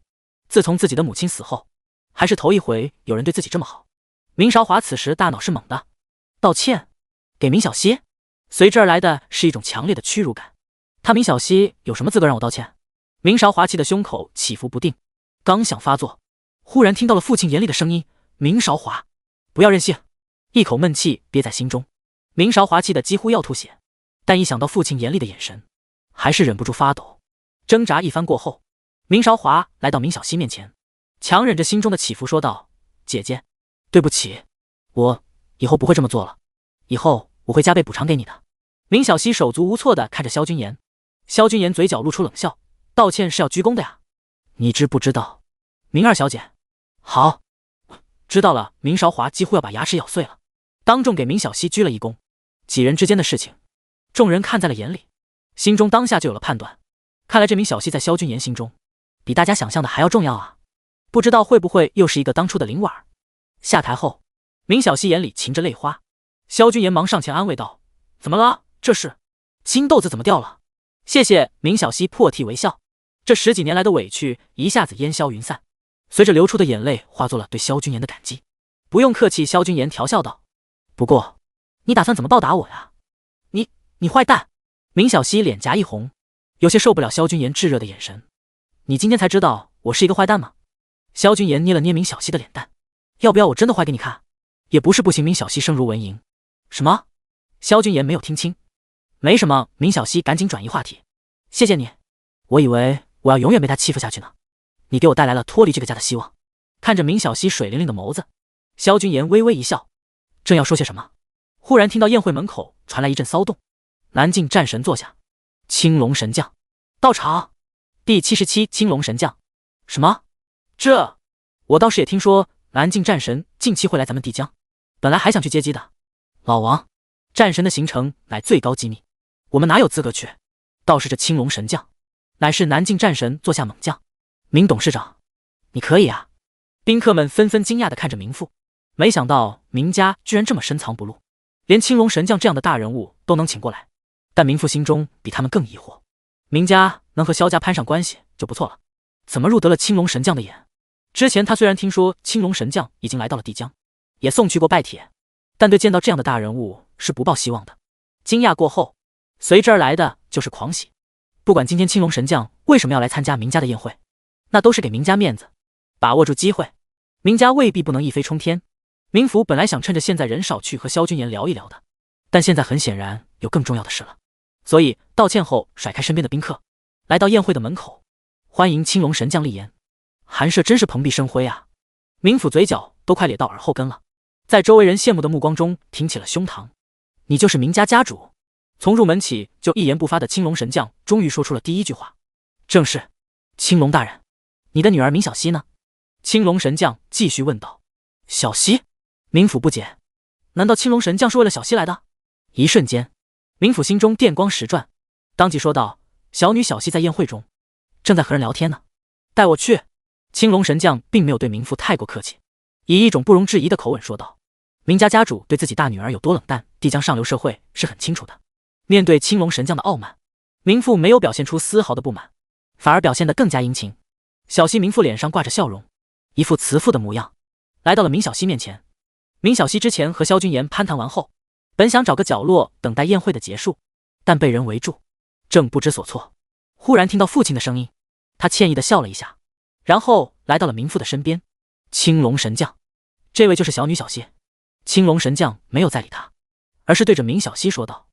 自从自己的母亲死后，还是头一回有人对自己这么好。明韶华此时大脑是懵的，道歉给明小溪，随之而来的是一种强烈的屈辱感。他明小溪有什么资格让我道歉？明韶华气的胸口起伏不定，刚想发作，忽然听到了父亲严厉的声音：明韶华，不要任性。一口闷气憋在心中，明韶华气得几乎要吐血，但一想到父亲严厉的眼神，还是忍不住发抖。挣扎一番过后，明韶华来到明小溪面前，强忍着心中的起伏说道：姐姐，对不起，我以后不会这么做了，以后我会加倍补偿给你的。明小溪手足无措地看着萧君言，萧君言嘴角露出冷笑：道歉是要鞠躬的呀，你知不知道？明二小姐。好，知道了。明韶华几乎要把牙齿咬碎了，当众给明小溪鞠了一躬。几人之间的事情，众人看在了眼里，心中当下就有了判断。看来这明小溪在萧君言心中比大家想象的还要重要啊，不知道会不会又是一个当初的灵婉。下台后，明小溪眼里噙着泪花，萧君言忙上前安慰道：怎么了？这是金豆子怎么掉了？谢谢。明小溪破涕为笑，这10几年来的委屈一下子烟消云散，随着流出的眼泪化作了对萧君言的感激。不用客气。萧君言调笑道：不过你打算怎么报答我呀？你坏蛋！明小溪脸颊一红，有些受不了萧君言炙热的眼神。你今天才知道我是一个坏蛋吗？萧君言捏了捏明小溪的脸蛋，要不要我真的坏给你看？也不是不行。明小溪声如蚊蝇。什么？萧君言没有听清。没什么。明小溪赶紧转移话题。谢谢你，我以为我要永远被他欺负下去呢，你给我带来了脱离这个家的希望。看着明小溪水灵灵的眸子，萧君言微微一笑，正要说些什么，忽然听到宴会门口传来一阵骚动。南境战神坐下，青龙神将到场。第77青龙神将。什么？我倒是也听说南境战神近期会来咱们帝江，本来还想去接机的。老王，战神的行程乃最高机密，我们哪有资格去？倒是这青龙神将，乃是南境战神座下猛将。明董事长，你可以啊。宾客们纷纷惊讶地看着明父，没想到明家居然这么深藏不露，连青龙神将这样的大人物都能请过来。但明父心中比他们更疑惑，明家能和萧家攀上关系就不错了，怎么入得了青龙神将的眼？之前他虽然听说青龙神将已经来到了帝江，也送去过拜帖，但对见到这样的大人物是不抱希望的。惊讶过后，随之而来的就是狂喜。不管今天青龙神将为什么要来参加明家的宴会，那都是给明家面子，把握住机会，明家未必不能一飞冲天。明府本来想趁着现在人少去和萧君言聊一聊的，但现在很显然有更重要的事了，所以道歉后甩开身边的宾客，来到宴会的门口，欢迎青龙神将立言。寒舍真是蓬荜生辉啊！明府嘴角都快咧到耳后根了，在周围人羡慕的目光中挺起了胸膛。你就是明家家主？从入门起就一言不发的青龙神将终于说出了第一句话。正是。青龙大人，你的女儿明小溪呢？青龙神将继续问道。小溪？明府不解，难道青龙神将是为了小溪来的？一瞬间，明府心中电光石转，当即说道：小女小溪在宴会中，正在和人聊天呢，带我去。青龙神将并没有对明父太过客气，以一种不容置疑的口吻说道：明家家主对自己大女儿有多冷淡，帝江上流社会是很清楚的。面对青龙神将的傲慢，明父没有表现出丝毫的不满，反而表现得更加殷勤。小溪明父脸上挂着笑容，一副慈父的模样，来到了明小溪面前。明小溪之前和萧君言攀谈完后，本想找个角落等待宴会的结束，但被人围住，正不知所措。忽然听到父亲的声音，他歉意地笑了一下，然后来到了明父的身边。青龙神将，这位就是小女小溪。青龙神将没有再理他，而是对着明小溪说道：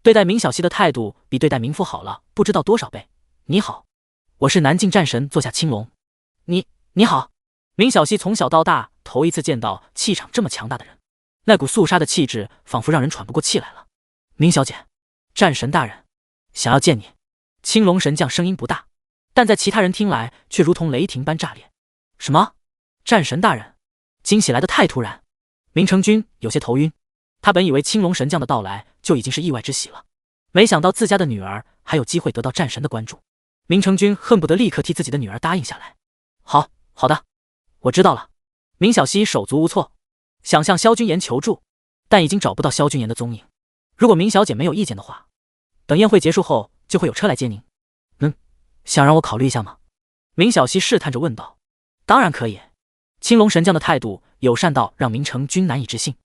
对待明小溪的态度比对待明夫好了不知道多少倍。你好，我是南境战神座下青龙。你好。明小溪从小到大头一次见到气场这么强大的人，那股肃杀的气质仿佛让人喘不过气来了。明小姐，战神大人想要见你。青龙神将声音不大，但在其他人听来却如同雷霆般炸裂。什么？战神大人？惊喜来得太突然，明成君有些头晕。他本以为青龙神将的到来就已经是意外之喜了，没想到自家的女儿还有机会得到战神的关注。明成君恨不得立刻替自己的女儿答应下来。好的，我知道了。明小溪手足无措，想向萧君言求助，但已经找不到萧君言的踪影。如果明小姐没有意见的话，等宴会结束后就会有车来接您。想让我考虑一下吗？明小溪试探着问道。当然可以。青龙神将的态度友善到让明成君难以置信。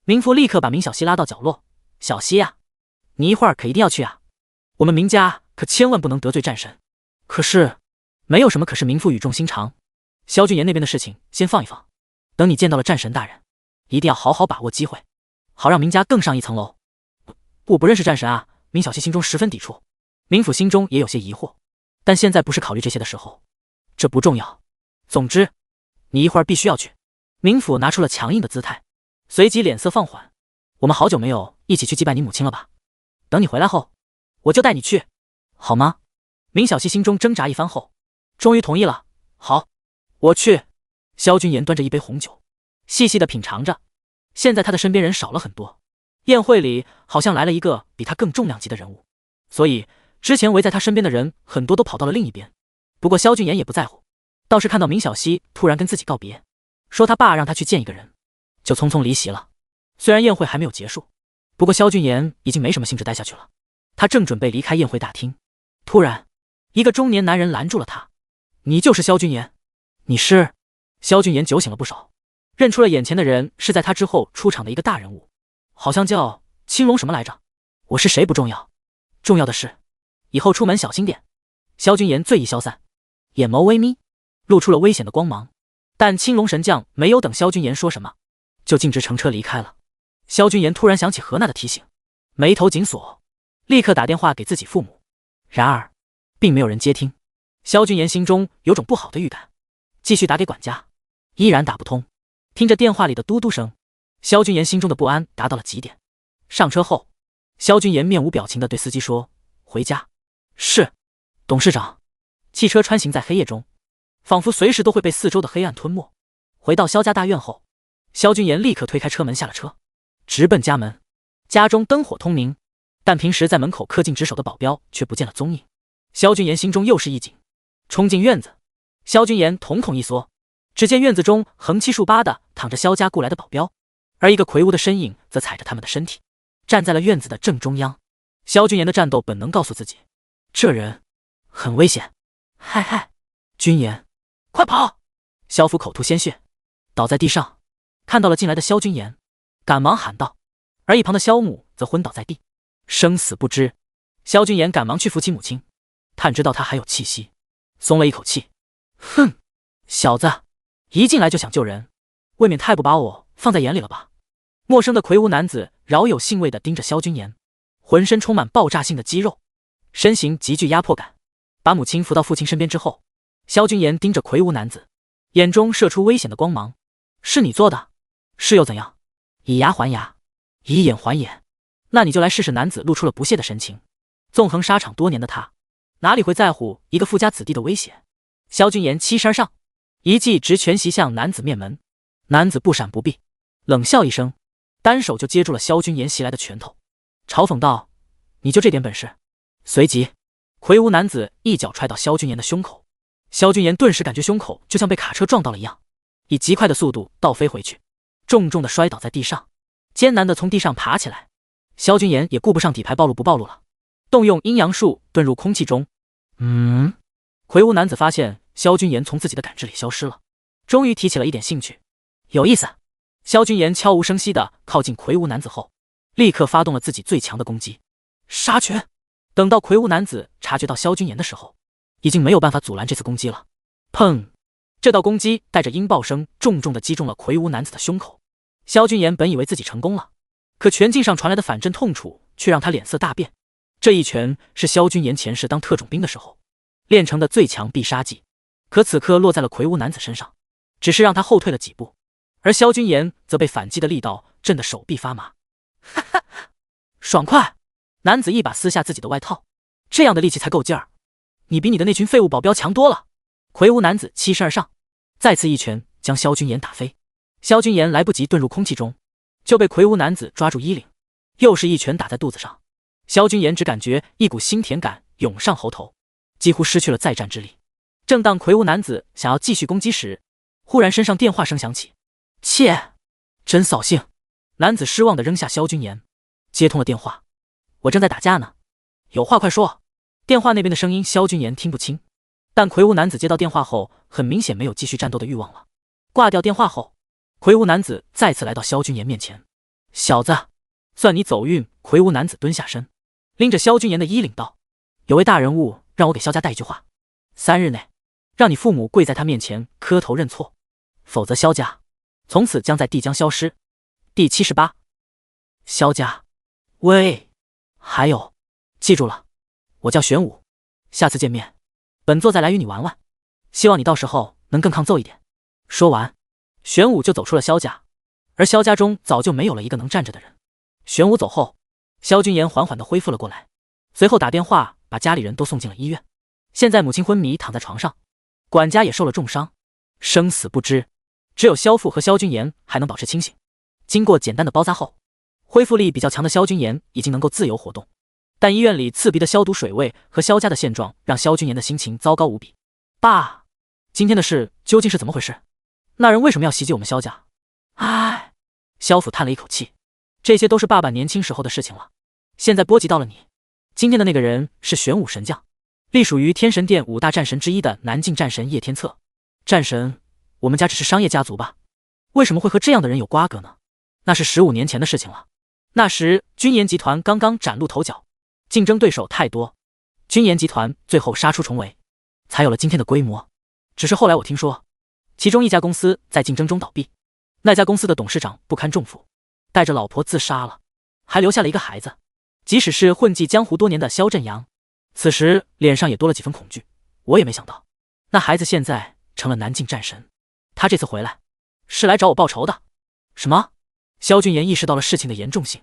明夫立刻把明小溪拉到角落。小溪啊，你一会儿可一定要去啊，我们明家可千万不能得罪战神。可是没有什么可是，明夫语重心长。萧君言那边的事情先放一放，等你见到了战神大人，一定要好好把握机会，好让明家更上一层楼。我不认识战神啊。明小溪心中十分抵触。明府心中也有些疑惑，但现在不是考虑这些的时候，这不重要。总之你一会儿必须要去。明府拿出了强硬的姿态，随即脸色放缓。我们好久没有一起去祭拜你母亲了吧？等你回来后我就带你去，好吗？明小溪心中挣扎一番后终于同意了。好，我去。萧君言端着一杯红酒细细的品尝着。现在他的身边人少了很多，宴会里好像来了一个比他更重量级的人物，所以之前围在他身边的人很多都跑到了另一边。不过萧君言也不在乎，倒是看到明小溪突然跟自己告别，说他爸让他去见一个人，就匆匆离席了。虽然宴会还没有结束，不过萧君言已经没什么兴致待下去了。他正准备离开宴会大厅，突然一个中年男人拦住了他。你就是萧君言？你是？萧君言酒醒了不少，认出了眼前的人是在他之后出场的一个大人物，好像叫青龙什么来着。我是谁不重要，重要的是以后出门小心点。萧君言醉意消散，眼眸微眯，露出了危险的光芒。但青龙神将没有等萧君言说什么，就径直乘车离开了。萧君言突然想起何娜的提醒，眉头紧锁，立刻打电话给自己父母。然而并没有人接听。萧君言心中有种不好的预感，继续打给管家，依然打不通。听着电话里的嘟嘟声，萧君言心中的不安达到了极点。上车后，萧君言面无表情地对司机说：回家。是，董事长。汽车穿行在黑夜中，仿佛随时都会被四周的黑暗吞没。回到萧家大院后，萧君言立刻推开车门下了车，直奔家门。家中灯火通明，但平时在门口恪尽职守的保镖却不见了踪影。萧君言心中又是一紧，冲进院子。萧君言瞳孔一缩，只见院子中横七竖八的躺着萧家雇来的保镖，而一个魁梧的身影则踩着他们的身体，站在了院子的正中央。萧君言的战斗本能告诉自己，这人很危险。嗨，君言，快跑！萧府口吐鲜血，倒在地上。看到了进来的萧君言，赶忙喊道，而一旁的萧母则昏倒在地，生死不知。萧君言赶忙去扶起母亲，探知到她还有气息，松了一口气。哼，小子，一进来就想救人，未免太不把我放在眼里了吧？陌生的魁梧男子饶有兴味地盯着萧君言，浑身充满爆炸性的肌肉，身形极具压迫感。把母亲扶到父亲身边之后，萧君言盯着魁梧男子，眼中射出危险的光芒。是你做的？是又怎样？以牙还牙，以眼还眼，那你就来试试。男子露出了不屑的神情。纵横沙场多年的他，哪里会在乎一个富家子弟的威胁？萧君言欺身而上，一记直拳袭向男子面门。男子不闪不避，冷笑一声，单手就接住了萧君言袭来的拳头，嘲讽道：你就这点本事？随即魁梧男子一脚踹到萧君言的胸口，萧君言顿时感觉胸口就像被卡车撞到了一样，以极快的速度倒飞回去，重重的摔倒在地上，艰难的从地上爬起来。萧君言也顾不上底牌暴露不暴露了，动用阴阳术遁入空气中。魁梧男子发现萧君言从自己的感知里消失了，终于提起了一点兴趣。有意思。萧君言悄无声息地靠近魁梧男子后，立刻发动了自己最强的攻击——杀拳。等到魁梧男子察觉到萧君言的时候，已经没有办法阻拦这次攻击了。砰！这道攻击带着音爆声，重重地击中了魁梧男子的胸口。萧君言本以为自己成功了，可拳劲上传来的反震痛楚却让他脸色大变。这一拳是萧军言前世当特种兵的时候练成的最强必杀技，可此刻落在了魁梧男子身上，只是让他后退了几步，而萧军言则被反击的力道震得手臂发麻。哈哈，爽快！男子一把撕下自己的外套，这样的力气才够劲儿。你比你的那群废物保镖强多了。魁梧男子欺身而上，再次一拳将萧军言打飞。萧军言来不及遁入空气中，就被魁梧男子抓住衣领，又是一拳打在肚子上。萧军言只感觉一股腥甜感涌上喉头，几乎失去了再战之力。正当魁梧男子想要继续攻击时，忽然身上电话声响起。切，真扫兴！男子失望地扔下萧军言，接通了电话。我正在打架呢，有话快说。电话那边的声音萧军言听不清，但魁梧男子接到电话后很明显没有继续战斗的欲望了。挂掉电话后，魁梧男子再次来到萧军言面前。小子，算你走运。魁梧男子蹲下身，拎着萧军言的衣领道：有位大人物让我给萧家带一句话，3日内让你父母跪在他面前磕头认错，否则萧家从此将在帝江消失。第78，萧家。喂，还有，记住了，我叫玄武，下次见面本座再来与你玩玩，希望你到时候能更抗揍一点。说完，玄武就走出了萧家，而萧家中早就没有了一个能站着的人。玄武走后，萧军言缓缓地恢复了过来，随后打电话把家里人都送进了医院。现在母亲昏迷躺在床上，管家也受了重伤，生死不知，只有萧父和萧军言还能保持清醒。经过简单的包扎后，恢复力比较强的萧军言已经能够自由活动，但医院里刺鼻的消毒水味和萧家的现状让萧军言的心情糟糕无比。爸，今天的事究竟是怎么回事？那人为什么要袭击我们萧家？唉，萧父叹了一口气，这些都是爸爸年轻时候的事情了，现在波及到了你。今天的那个人是玄武神将，隶属于天神殿5大战神之一的南境战神叶天策。战神，我们家只是商业家族吧？为什么会和这样的人有瓜葛呢？那是15年前的事情了。那时军研集团刚刚崭露头角，竞争对手太多，军研集团最后杀出重围，才有了今天的规模。只是后来我听说，其中一家公司在竞争中倒闭，那家公司的董事长不堪重负，带着老婆自杀了，还留下了一个孩子。即使是混迹江湖多年的萧振阳，此时脸上也多了几分恐惧。我也没想到，那孩子现在成了南境战神。他这次回来，是来找我报仇的。什么？萧军言意识到了事情的严重性。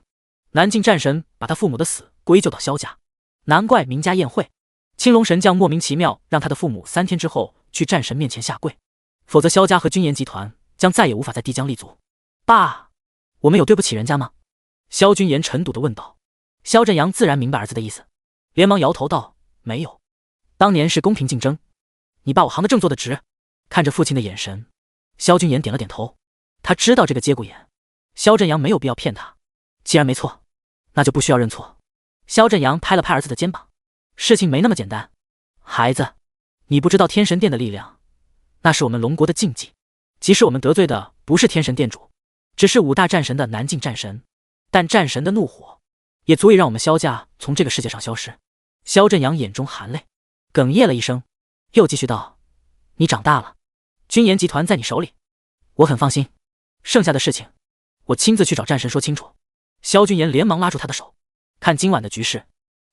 南境战神把他父母的死归咎到萧家，难怪名家宴会，青龙神将莫名其妙让他的父母3天之后去战神面前下跪，否则萧家和军研集团将再也无法在帝江立足。爸，我们有对不起人家吗？萧军言沉笃地问道。萧振阳自然明白儿子的意思，连忙摇头道：没有，当年是公平竞争，你爸我行得正坐得直。看着父亲的眼神，萧军言点了点头，他知道这个节骨眼，萧振阳没有必要骗他，既然没错，那就不需要认错。萧振阳拍了拍儿子的肩膀，事情没那么简单，孩子，你不知道天神殿的力量，那是我们龙国的禁忌，即使我们得罪的不是天神殿主，只是5大战神的南境战神，但战神的怒火也足以让我们萧家从这个世界上消失。萧振阳眼中含泪，哽咽了一声，又继续道：你长大了，军研集团在你手里，我很放心，剩下的事情我亲自去找战神说清楚。萧军言连忙拉住他的手，看今晚的局势，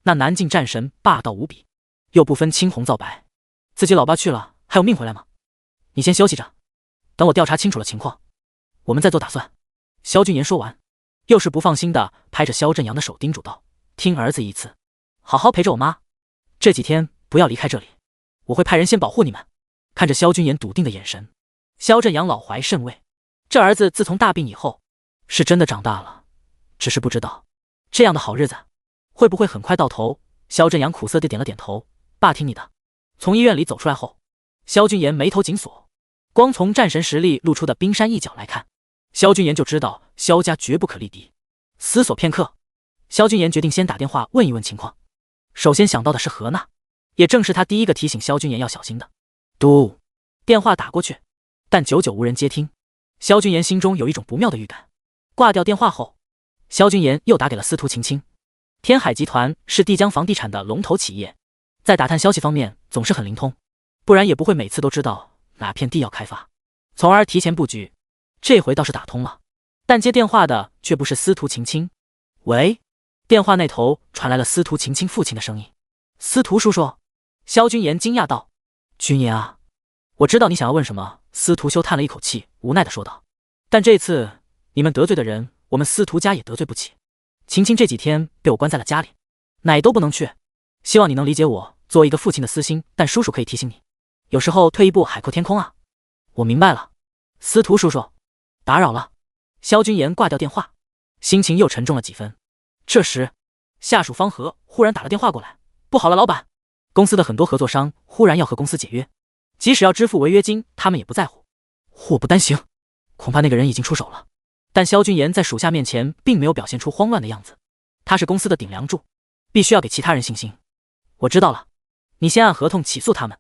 那南境战神霸道无比，又不分青红皂白，自己老爸去了还有命回来吗？你先休息着，等我调查清楚了情况，我们再做打算。萧军言说完，又是不放心的拍着萧振阳的手叮嘱道：听儿子一次，好好陪着我妈，这几天不要离开这里，我会派人先保护你们。看着萧军言笃定的眼神，萧振阳老怀甚慰，这儿子自从大病以后是真的长大了，只是不知道这样的好日子会不会很快到头。萧振阳苦涩地点了点头，爸听你的。从医院里走出来后，萧军言眉头紧锁，光从战神实力露出的冰山一角来看，萧军言就知道萧家绝不可力敌。思索片刻，萧军言决定先打电话问一问情况。首先想到的是何娜，也正是他第一个提醒萧军言要小心的。嘟，电话打过去，但久久无人接听。萧军言心中有一种不妙的预感。挂掉电话后，萧军言又打给了司徒晴晴。天海集团是帝江房地产的龙头企业，在打探消息方面总是很灵通，不然也不会每次都知道哪片地要开发，从而提前布局。这回倒是打通了，但接电话的却不是司徒晴晴。喂，电话那头传来了司徒晴晴父亲的声音：“司徒叔叔。”萧君言惊讶道：“君言啊，我知道你想要问什么。”司徒修叹了一口气，无奈地说道：“但这次你们得罪的人，我们司徒家也得罪不起。晴晴这几天被我关在了家里，哪都不能去。希望你能理解我作为一个父亲的私心，但叔叔可以提醒你，有时候退一步海阔天空啊。”“我明白了，司徒叔叔，打扰了。”萧君言挂掉电话，心情又沉重了几分。这时，下属方和忽然打了电话过来：“不好了，老板，公司的很多合作商忽然要和公司解约，即使要支付违约金，他们也不在乎。祸不单行，恐怕那个人已经出手了。”但萧君言在属下面前并没有表现出慌乱的样子，他是公司的顶梁柱，必须要给其他人信心。“我知道了，你先按合同起诉他们，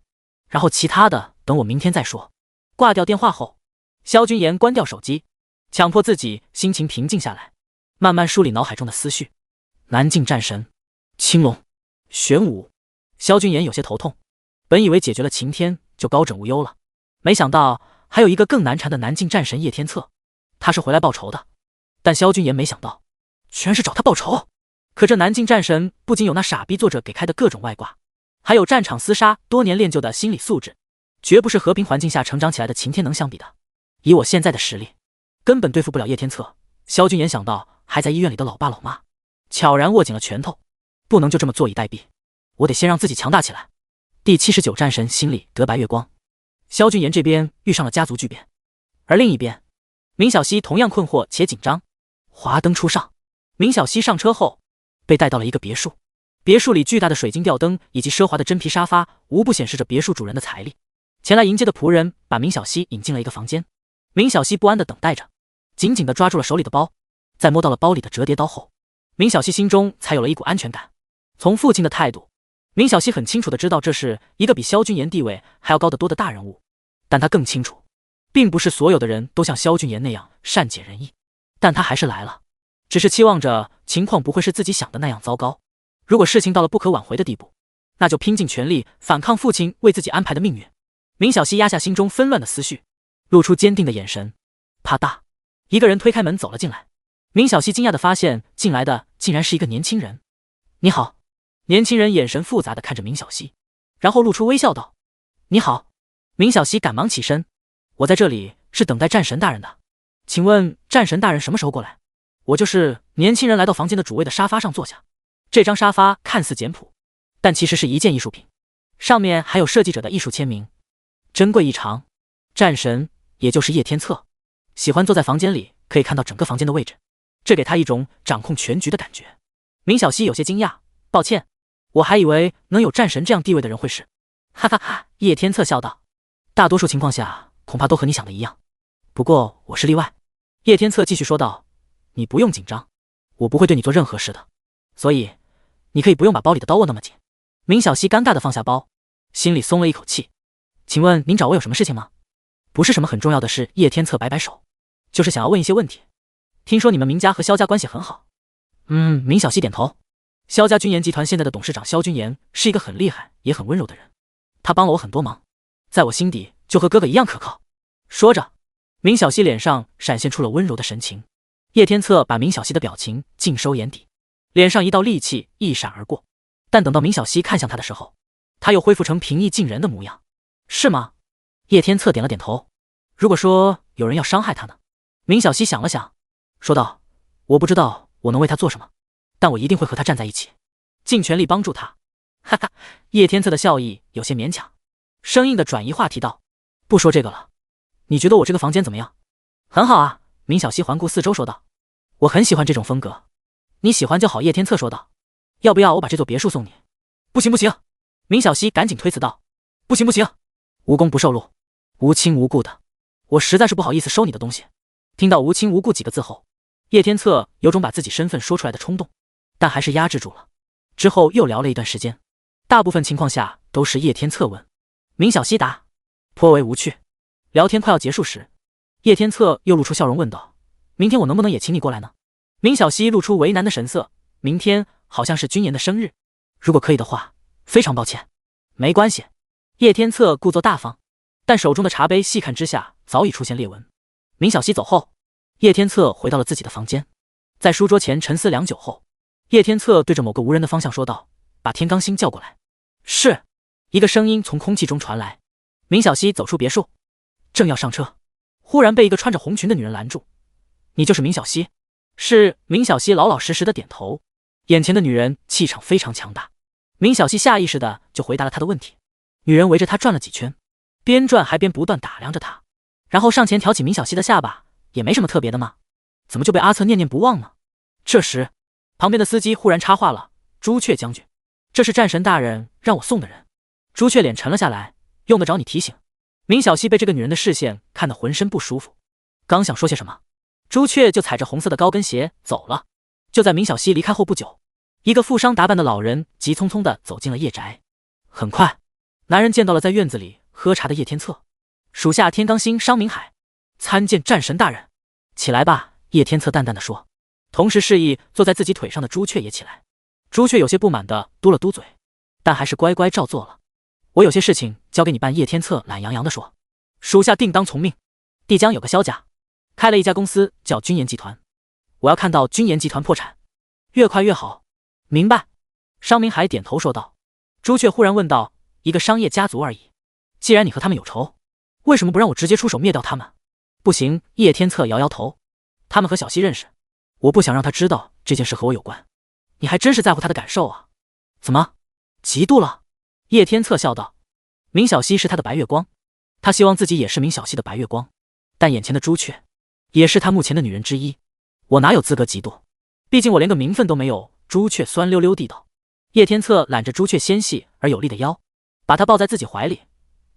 然后其他的等我明天再说。”挂掉电话后，萧君言关掉手机，强迫自己心情平静下来，慢慢梳理脑海中的思绪。南境战神、青龙、玄武，萧君言有些头痛。本以为解决了晴天就高枕无忧了，没想到还有一个更难缠的南境战神叶天策，他是回来报仇的。但萧君言没想到，居然是找他报仇。可这南境战神不仅有那傻逼作者给开的各种外挂，还有战场厮杀多年练就的心理素质，绝不是和平环境下成长起来的晴天能相比的。以我现在的实力，根本对付不了叶天策。萧君言想到还在医院里的老爸老妈，悄然握紧了拳头，不能就这么坐以待毙，我得先让自己强大起来。第79战神心里得白月光。萧君言这边遇上了家族巨变，而另一边，明小溪同样困惑且紧张。华灯初上，明小溪上车后被带到了一个别墅，别墅里巨大的水晶吊灯以及奢华的真皮沙发，无不显示着别墅主人的财力。前来迎接的仆人把明小溪引进了一个房间，明小溪不安地等待着，紧紧地抓住了手里的包，在摸到了包里的折叠刀后，明小溪心中才有了一股安全感。从父亲的态度，明小溪很清楚地知道这是一个比萧君言地位还要高得多的大人物，但他更清楚，并不是所有的人都像萧君言那样善解人意。但他还是来了，只是期望着情况不会是自己想的那样糟糕。如果事情到了不可挽回的地步，那就拼尽全力反抗父亲为自己安排的命运。明小溪压下心中纷乱的思绪，露出坚定的眼神。啪嗒，一个人推开门走了进来。明小溪惊讶地发现进来的竟然是一个年轻人。“你好。”年轻人眼神复杂地看着明小溪，然后露出微笑道：“你好。”明小溪赶忙起身：“我在这里是等待战神大人的，请问战神大人什么时候过来？”“我就是。”年轻人来到房间的主位的沙发上坐下，这张沙发看似简朴，但其实是一件艺术品，上面还有设计者的艺术签名，珍贵异常。战神也就是叶天策，喜欢坐在房间里可以看到整个房间的位置，这给他一种掌控全局的感觉。明小溪有些惊讶：“抱歉，我还以为能有战神这样地位的人会是……”哈哈哈！叶天策笑道：“大多数情况下恐怕都和你想的一样，不过我是例外。”叶天策继续说道：“你不用紧张，我不会对你做任何事的，所以你可以不用把包里的刀握那么紧。”明小溪尴尬地放下包，心里松了一口气。“请问您找我有什么事情吗？”“不是什么很重要的事。”叶天策摆摆手，“就是想要问一些问题。听说你们明家和萧家关系很好。”“明小溪点头。萧家军研集团现在的董事长萧君言是一个很厉害也很温柔的人，他帮了我很多忙，在我心底就和哥哥一样可靠。”说着，明小溪脸上闪现出了温柔的神情。叶天策把明小溪的表情尽收眼底，脸上一道戾气一闪而过，但等到明小溪看向他的时候，他又恢复成平易近人的模样。“是吗？”叶天策点了点头。“如果说有人要伤害他呢？”明小溪想了想，说道：“我不知道我能为他做什么，但我一定会和他站在一起，尽全力帮助他。”哈哈，叶天策的笑意有些勉强，生硬地转移话题道：“不说这个了，你觉得我这个房间怎么样？”“很好啊。”明小溪环顾四周说道：“我很喜欢这种风格。”“你喜欢就好。”叶天策说道：“要不要我把这座别墅送你？”“不行不行！”明小溪赶紧推辞道：“不行不行，无功不受禄，无亲无故的，我实在是不好意思收你的东西。”听到无亲无故几个字后，叶天策有种把自己身份说出来的冲动，但还是压制住了。之后又聊了一段时间，大部分情况下都是叶天策问，明小溪答，颇为无趣。聊天快要结束时，叶天策又露出笑容问道：“明天我能不能也请你过来呢？”明小溪露出为难的神色：“明天好像是君言的生日，如果可以的话，非常抱歉。”“没关系。”叶天策故作大方，但手中的茶杯细看之下早已出现裂纹。明小溪走后，叶天策回到了自己的房间，在书桌前沉思良久后，叶天策对着某个无人的方向说道：“把天罡星叫过来。”是。一个声音从空气中传来。明小溪走出别墅，正要上车，忽然被一个穿着红裙的女人拦住。你就是明小溪？是。明小溪老老实实的点头。眼前的女人气场非常强大，明小溪下意识的就回答了她的问题。女人围着她转了几圈，边转还边不断打量着她，然后上前挑起明小溪的下巴，也没什么特别的嘛，怎么就被阿策念念不忘呢？这时旁边的司机忽然插话了：“朱雀将军，这是战神大人让我送的人。”朱雀脸沉了下来，用得着你提醒？明小溪被这个女人的视线看得浑身不舒服，刚想说些什么，朱雀就踩着红色的高跟鞋走了。就在明小溪离开后不久，一个富商打扮的老人急匆匆地走进了叶宅。很快，男人见到了在院子里喝茶的叶天策，属下天罡星商明海，参见战神大人。起来吧，叶天策淡淡地说，同时示意坐在自己腿上的朱雀也起来。朱雀有些不满地嘟了嘟嘴，但还是乖乖照做了。我有些事情交给你办。叶天策懒洋洋地说，属下定当从命。帝江有个萧家，开了一家公司叫军研集团，我要看到军研集团破产，越快越好。明白。商明海点头说道。朱雀忽然问道，一个商业家族而已，既然你和他们有仇，为什么不让我直接出手灭掉他们？不行。叶天策摇摇头，他们和小溪认识，我不想让他知道这件事和我有关。你还真是在乎他的感受啊。怎么嫉妒了？叶天策笑道，明小溪是他的白月光，他希望自己也是明小溪的白月光，但眼前的朱雀也是他目前的女人之一，我哪有资格嫉妒？毕竟我连个名分都没有。朱雀酸溜溜地道。叶天策揽着朱雀纤细而有力的腰，把她抱在自己怀里，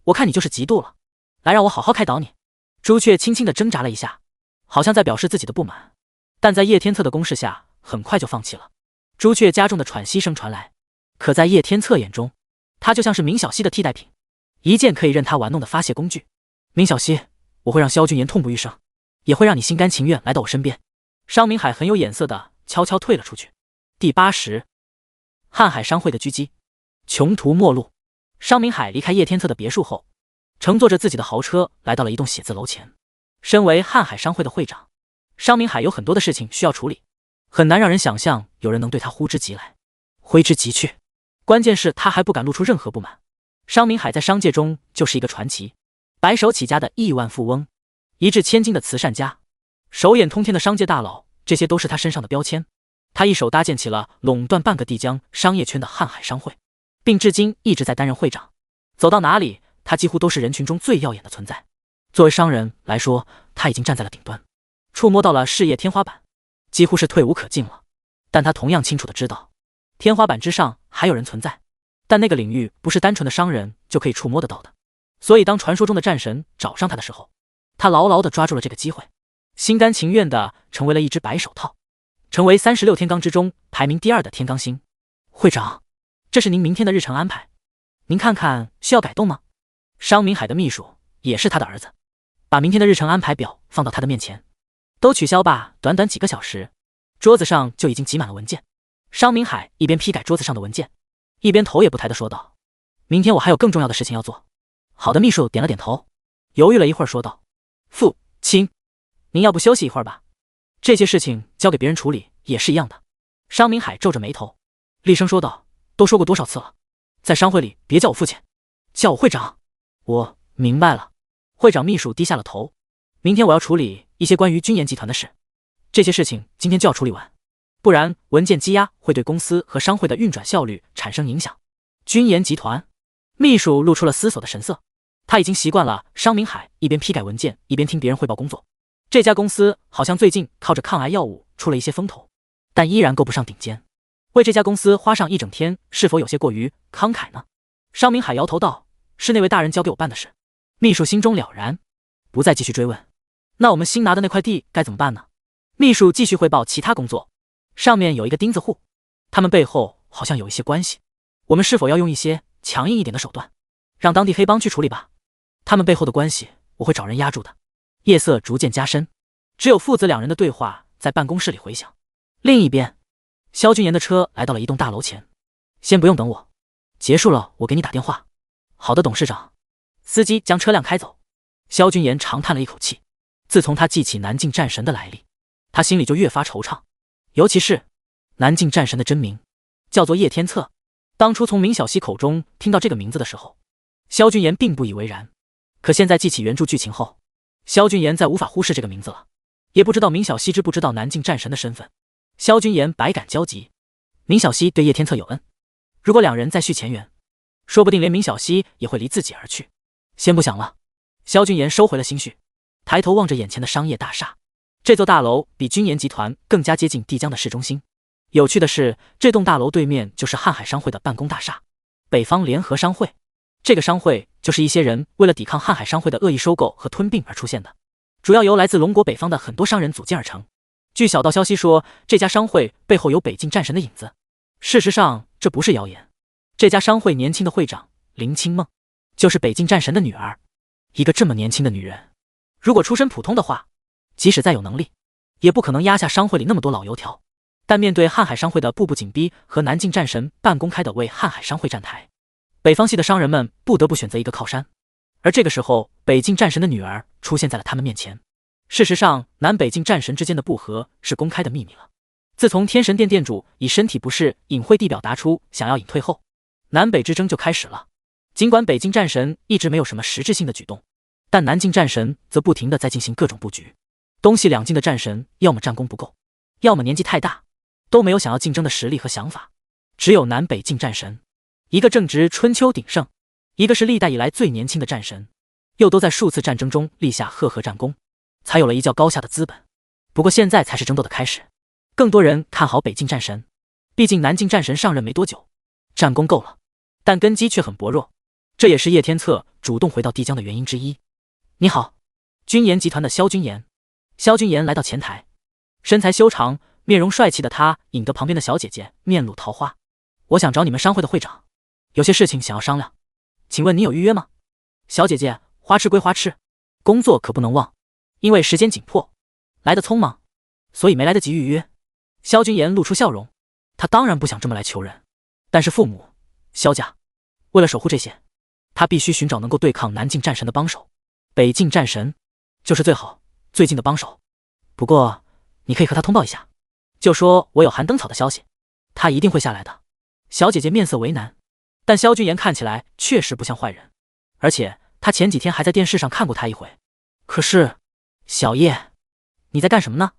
我看你就是嫉妒了，来让我好好开导你。朱雀轻轻地挣扎了一下，好像在表示自己的不满，但在叶天策的攻势下很快就放弃了。朱雀加重的喘息声传来，可在叶天策眼中，他就像是明小溪的替代品，一件可以任他玩弄的发泄工具。明小溪，我会让萧军言痛不欲生，也会让你心甘情愿来到我身边。商明海很有眼色的悄悄退了出去。第80，瀚海商会的狙击，穷途末路。商明海离开叶天策的别墅后，乘坐着自己的豪车来到了一栋写字楼前。身为瀚海商会的会长，商明海有很多的事情需要处理，很难让人想象有人能对他呼之即来，挥之即去。关键是他还不敢露出任何不满。商明海在商界中就是一个传奇，白手起家的亿万富翁，一掷千金的慈善家，手眼通天的商界大佬，这些都是他身上的标签。他一手搭建起了垄断半个帝江商业圈的瀚海商会，并至今一直在担任会长。走到哪里，他几乎都是人群中最耀眼的存在。作为商人来说，他已经站在了顶端，触摸到了事业天花板，几乎是退无可进了。但他同样清楚的知道，天花板之上还有人存在，但那个领域不是单纯的商人就可以触摸得到的。所以当传说中的战神找上他的时候，他牢牢的抓住了这个机会，心甘情愿的成为了一只白手套，成为36天罡之中排名第2的天罡星。会长，这是您明天的日程安排，您看看需要改动吗？商明海的秘书也是他的儿子，把明天的日程安排表放到他的面前。都取消吧。短短几个小时，桌子上就已经挤满了文件。商明海一边批改桌子上的文件，一边头也不抬的说道，明天我还有更重要的事情要做。好的。秘书点了点头，犹豫了一会儿说道，父亲，您要不休息一会儿吧，这些事情交给别人处理也是一样的。商明海皱着眉头厉声说道，都说过多少次了，在商会里别叫我父亲，叫我会长。我明白了。会长秘书低下了头，明天我要处理一些关于军研集团的事，这些事情今天就要处理完，不然文件积压会对公司和商会的运转效率产生影响。军研集团？秘书露出了思索的神色，他已经习惯了商明海一边批改文件一边听别人汇报工作。这家公司好像最近靠着抗癌药物出了一些风头，但依然够不上顶尖。为这家公司花上一整天，是否有些过于慷慨呢？商明海摇头道，是那位大人交给我办的事。秘书心中了然，不再继续追问。那我们新拿的那块地该怎么办呢？秘书继续汇报其他工作。上面有一个钉子户，他们背后好像有一些关系，我们是否要用一些强硬一点的手段，让当地黑帮去处理吧？他们背后的关系我会找人压住的。夜色逐渐加深，只有父子两人的对话在办公室里回响。另一边，萧军言的车来到了一栋大楼前。先不用等我，结束了我给你打电话。好的，董事长。司机将车辆开走。萧军言长叹了一口气，自从他记起南境战神的来历，他心里就越发惆怅，尤其是南境战神的真名叫做叶天策。当初从明晓溪口中听到这个名字的时候，萧君言并不以为然。可现在记起原著剧情后，萧君言再无法忽视这个名字了。也不知道明晓溪知不知道南境战神的身份。萧君言百感交集。明晓溪对叶天策有恩，如果两人再续前缘，说不定连明晓溪也会离自己而去。先不想了。萧君言收回了心绪，抬头望着眼前的商业大厦。这座大楼比君言集团更加接近帝江的市中心。有趣的是，这栋大楼对面就是瀚海商会的办公大厦，北方联合商会。这个商会就是一些人为了抵抗瀚海商会的恶意收购和吞并而出现的，主要由来自龙国北方的很多商人组建而成。据小道消息说，这家商会背后有北境战神的影子。事实上，这不是谣言。这家商会年轻的会长林清梦，就是北境战神的女儿。一个这么年轻的女人，如果出身普通的话，即使再有能力，也不可能压下商会里那么多老油条。但面对瀚海商会的步步紧逼和南境战神半公开的为瀚海商会站台，北方系的商人们不得不选择一个靠山。而这个时候，北境战神的女儿出现在了他们面前。事实上，南北境战神之间的不和是公开的秘密了。自从天神殿殿主以身体不适隐晦地表达出想要隐退后，南北之争就开始了。尽管北境战神一直没有什么实质性的举动，但南境战神则不停地在进行各种布局。东西两境的战神要么战功不够，要么年纪太大，都没有想要竞争的实力和想法。只有南北境战神，一个正值春秋鼎盛，一个是历代以来最年轻的战神，又都在数次战争中立下赫赫战功，才有了一较高下的资本。不过现在才是争斗的开始，更多人看好北境战神，毕竟南境战神上任没多久，战功够了，但根基却很薄弱，这也是叶天策主动回到帝江的原因之一。你好，君言集团的萧君言。萧君言来到前台，身材修长，面容帅气的他引得旁边的小姐姐面露桃花。我想找你们商会的会长，有些事情想要商量，请问你有预约吗？小姐姐，花痴归花痴，工作可不能忘，因为时间紧迫，来得匆忙，所以没来得及预约。萧君言露出笑容，他当然不想这么来求人，但是父母萧家为了守护这些，他必须寻找能够对抗南境战神的帮手。北境战神就是最好最近的帮手。不过你可以和他通报一下，就说我有寒灯草的消息，他一定会下来的。小姐姐面色为难，但萧君言看起来确实不像坏人，而且他前几天还在电视上看过他一回。可是小叶，你在干什么呢？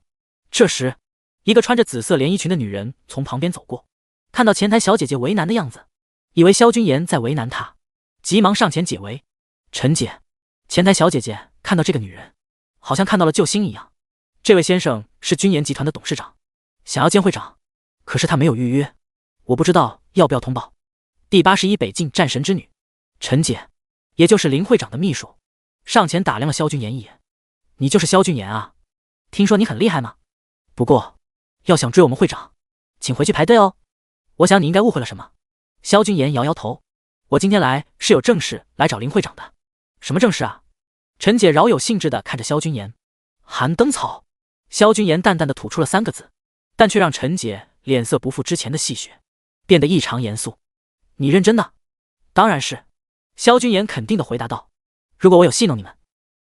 这时一个穿着紫色连衣裙的女人从旁边走过，看到前台小姐姐为难的样子，以为萧君言在为难她，急忙上前解围。陈姐。前台小姐姐看到这个女人，好像看到了救星一样。这位先生是君言集团的董事长，想要见会长，可是他没有预约，我不知道要不要通报。第81北境战神之女陈姐，也就是林会长的秘书，上前打量了萧君言一眼。你就是萧君言啊？听说你很厉害吗？不过要想追我们会长，请回去排队哦。我想你应该误会了什么。萧君言摇摇头，我今天来是有正事来找林会长的。什么正事啊？陈姐饶有兴致地看着萧君言。寒灯草。萧君言淡淡地吐出了3个字，但却让陈姐脸色不复之前的戏谑，变得异常严肃。你认真的？当然是。萧君言肯定地回答道。如果我有戏弄你们，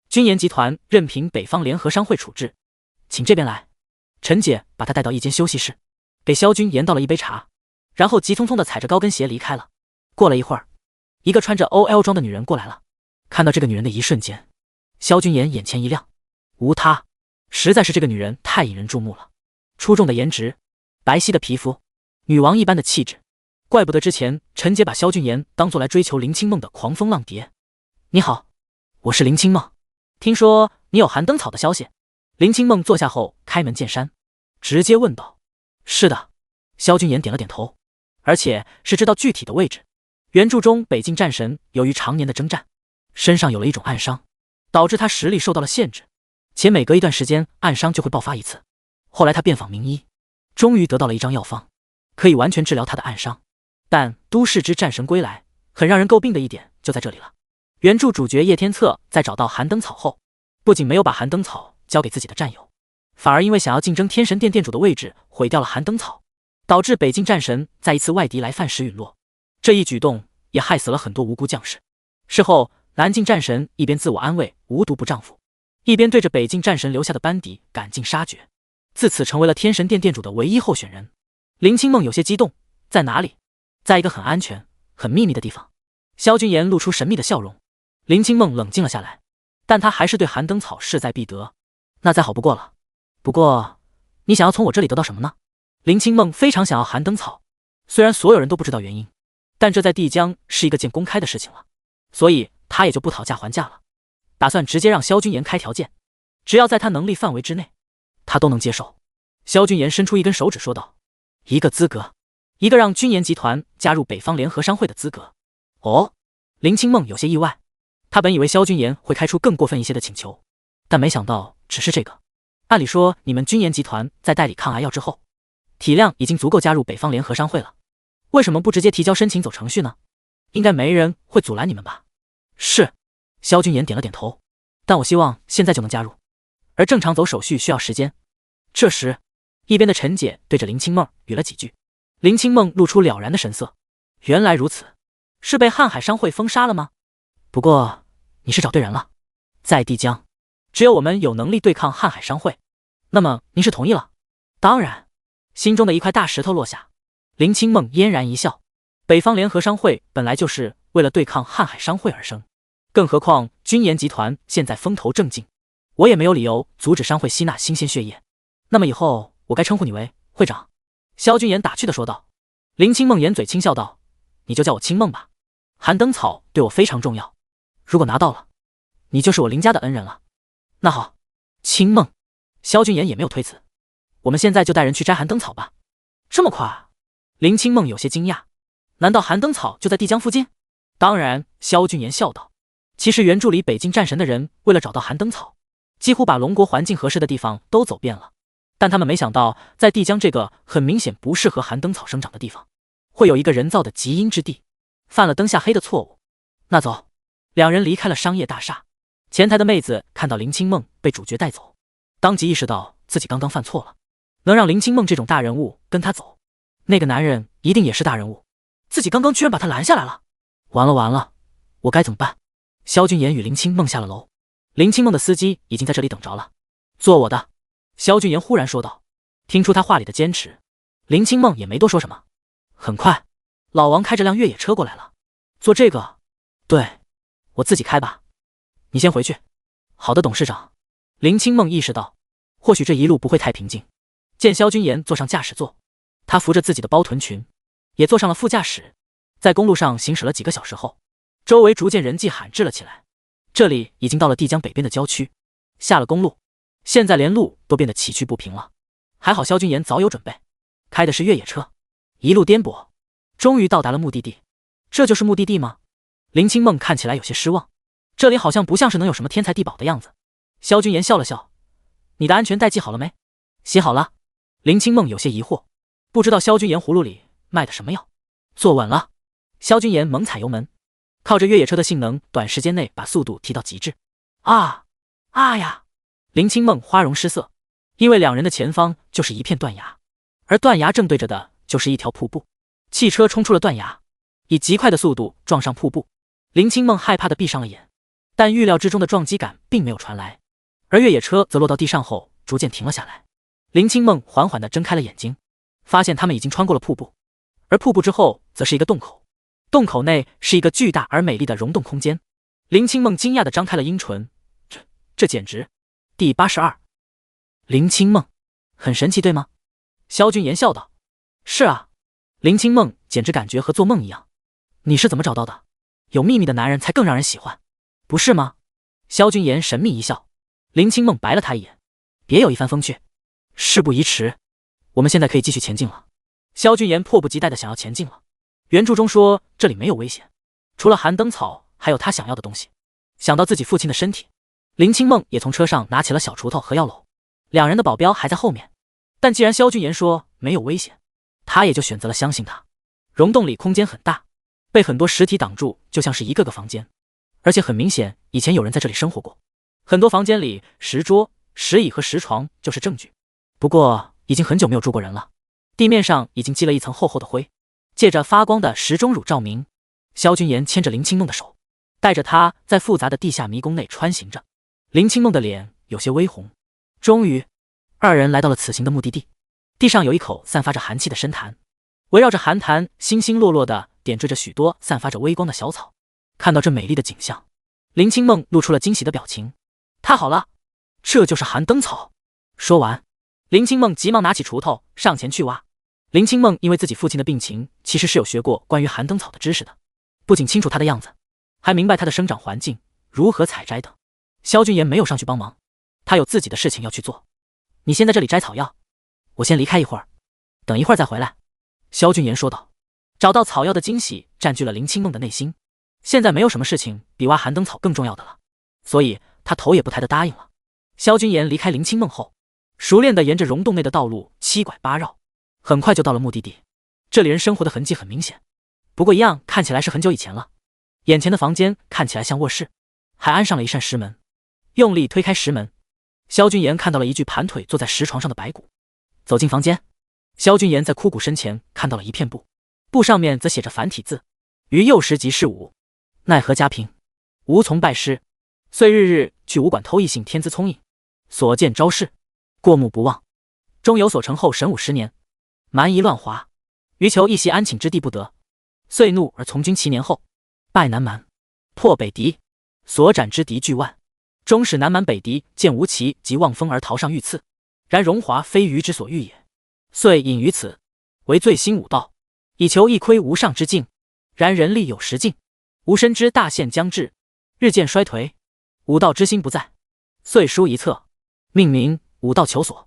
君言集团任凭北方联合商会处置，请这边来。陈姐把他带到一间休息室，给萧君言倒了一杯茶，然后急匆匆地踩着高跟鞋离开了。过了一会儿，一个穿着 OL 装的女人过来了。看到这个女人的一瞬间，萧君言眼前一亮，无他，实在是这个女人太引人注目了。出众的颜值，白皙的皮肤，女王一般的气质，怪不得之前陈姐把萧君言当作来追求林清梦的狂风浪蝶。你好，我是林清梦，听说你有寒灯草的消息。林清梦坐下后开门见山，直接问道。是的。萧君言点了点头，而且是知道具体的位置。原著中北境战神由于常年的征战，身上有了一种暗伤，导致他实力受到了限制，且每隔一段时间暗伤就会爆发一次。后来他遍访名医，终于得到了一张药方，可以完全治疗他的暗伤。但都市之战神归来，很让人诟病的一点就在这里了。原著主角叶天策在找到寒灯草后，不仅没有把寒灯草交给自己的战友，反而因为想要竞争天神殿殿主的位置，毁掉了寒灯草，导致北境战神在一次外敌来犯时陨落。这一举动也害死了很多无辜将士。事后南境战神一边自我安慰无毒不丈夫，一边对着北境战神留下的班底赶尽杀绝，自此成为了天神殿殿主的唯一候选人。林清梦有些激动，在哪里？在一个很安全、很秘密的地方。萧君言露出神秘的笑容。林清梦冷静了下来，但他还是对寒灯草势在必得。那再好不过了。不过，你想要从我这里得到什么呢？林清梦非常想要寒灯草，虽然所有人都不知道原因，但这在帝江是一个见公开的事情了，所以他也就不讨价还价了，打算直接让萧君言开条件，只要在他能力范围之内，他都能接受。萧君言伸出一根手指说道：“一个资格，一个让君言集团加入北方联合商会的资格。”哦，林清梦有些意外，他本以为萧君言会开出更过分一些的请求，但没想到只是这个。按理说，你们君言集团在代理抗癌药之后，体量已经足够加入北方联合商会了，为什么不直接提交申请走程序呢？应该没人会阻拦你们吧？是，萧君言点了点头，但我希望现在就能加入，而正常走手续需要时间。这时，一边的陈姐对着林清梦语了几句，林清梦露出了然的神色。原来如此，是被瀚海商会封杀了吗？不过你是找对人了，在帝江，只有我们有能力对抗瀚海商会。那么您是同意了？当然。心中的一块大石头落下，林清梦嫣然一笑。北方联合商会本来就是为了对抗瀚海商会而生，更何况君言集团现在风头正劲，我也没有理由阻止商会吸纳新鲜血液。那么以后我该称呼你为会长？萧君言打趣地说道。林清梦掩嘴轻笑道：“你就叫我清梦吧。寒灯草对我非常重要，如果拿到了，你就是我林家的恩人了。”那好，清梦。萧君言也没有推辞。我们现在就带人去摘寒灯草吧。这么快？林清梦有些惊讶。难道寒灯草就在帝江附近？当然，萧君言笑道。其实原著里北境战神的人为了找到寒灯草，几乎把龙国环境合适的地方都走遍了，但他们没想到在帝江这个很明显不适合寒灯草生长的地方，会有一个人造的极阴之地，犯了灯下黑的错误。那走。两人离开了商业大厦。前台的妹子看到林清梦被主角带走，当即意识到自己刚刚犯错了。能让林清梦这种大人物跟他走，那个男人一定也是大人物，自己刚刚居然把他拦下来了。完了完了，我该怎么办？萧君言与林清梦下了楼，林清梦的司机已经在这里等着了。坐我的。萧君言忽然说道。听出他话里的坚持，林清梦也没多说什么。很快，老王开着辆越野车过来了。坐这个？对，我自己开吧。你先回去。好的，董事长。林清梦意识到，或许这一路不会太平静。见萧君言坐上驾驶座，他扶着自己的包臀裙，也坐上了副驾驶。在公路上行驶了几个小时后，周围逐渐人迹罕至了起来。这里已经到了帝江北边的郊区，下了公路，现在连路都变得崎岖不平了。还好萧君言早有准备，开的是越野车，一路颠簸，终于到达了目的地。这就是目的地吗？林清梦看起来有些失望，这里好像不像是能有什么天才地宝的样子。萧君言笑了笑：“你的安全带系好了没？”系好了。林清梦有些疑惑，不知道萧君言葫芦里卖的什么药。坐稳了。萧君言猛踩油门，靠着越野车的性能，短时间内把速度提到极致。啊呀！林清梦花容失色，因为两人的前方就是一片断崖，而断崖正对着的就是一条瀑布。汽车冲出了断崖，以极快的速度撞上瀑布。林清梦害怕的闭上了眼，但预料之中的撞击感并没有传来，而越野车则落到地上后逐渐停了下来。林清梦缓缓地睁开了眼睛，发现他们已经穿过了瀑布，而瀑布之后则是一个洞口，洞口内是一个巨大而美丽的溶洞空间。林清梦惊讶地张开了阴唇，这简直……第82。林清梦，很神奇对吗？萧君言笑道。是啊，林清梦简直感觉和做梦一样。你是怎么找到的？有秘密的男人才更让人喜欢，不是吗？萧君言神秘一笑。林清梦白了他一眼，别有一番风趣。事不宜迟，我们现在可以继续前进了。萧君言迫不及待地想要前进了。原著中说这里没有危险，除了寒灯草，还有他想要的东西。想到自己父亲的身体，林清梦也从车上拿起了小锄头和药篓。两人的保镖还在后面，但既然萧君言说没有危险，他也就选择了相信他。溶洞里空间很大，被很多实体挡住，就像是一个个房间，而且很明显以前有人在这里生活过。很多房间里石桌、石椅和石床就是证据。不过已经很久没有住过人了，地面上已经积了一层厚厚的灰。借着发光的石钟乳照明，萧君言牵着林清梦的手，带着她在复杂的地下迷宫内穿行着。林清梦的脸有些微红。终于，二人来到了此行的目的地。地上有一口散发着寒气的深潭，围绕着寒潭星星落落的点缀着许多散发着微光的小草。看到这美丽的景象，林清梦露出了惊喜的表情。太好了，这就是寒灯草。说完，林清梦急忙拿起锄头上前去挖。林清梦因为自己父亲的病情，其实是有学过关于寒灯草的知识的，不仅清楚它的样子，还明白它的生长环境，如何采摘等。萧君言没有上去帮忙，他有自己的事情要去做。你先在这里摘草药，我先离开一会儿，等一会儿再回来。萧君言说道。找到草药的惊喜占据了林清梦的内心，现在没有什么事情比挖寒灯草更重要的了，所以他头也不抬地答应了。萧君言离开林清梦后，熟练地沿着溶洞内的道路七拐八绕，很快就到了目的地。这里人生活的痕迹很明显，不过一样看起来是很久以前了。眼前的房间看起来像卧室，还安上了一扇石门。用力推开石门，萧君言看到了一具盘腿坐在石床上的白骨。走进房间，萧君言在枯骨身前看到了一片布，布上面则写着繁体字：于幼时即是武，奈何家贫，无从拜师，遂日日去武馆偷异性天资聪颖，所见招式，过目不忘，终有所成后神武10年，蛮夷乱华，余求一席安寝之地不得，遂怒而从军7年后，败南蛮，破北狄，所斩之敌巨万，终使南蛮北狄见吴齐及望风而逃上遇刺，然荣华非余之所欲也，遂隐于此，为最新武道，以求一窥无上之境。然人力有时尽，吾深知大限将至，日渐衰颓，武道之心不在，遂书一册，命名《武道求索》，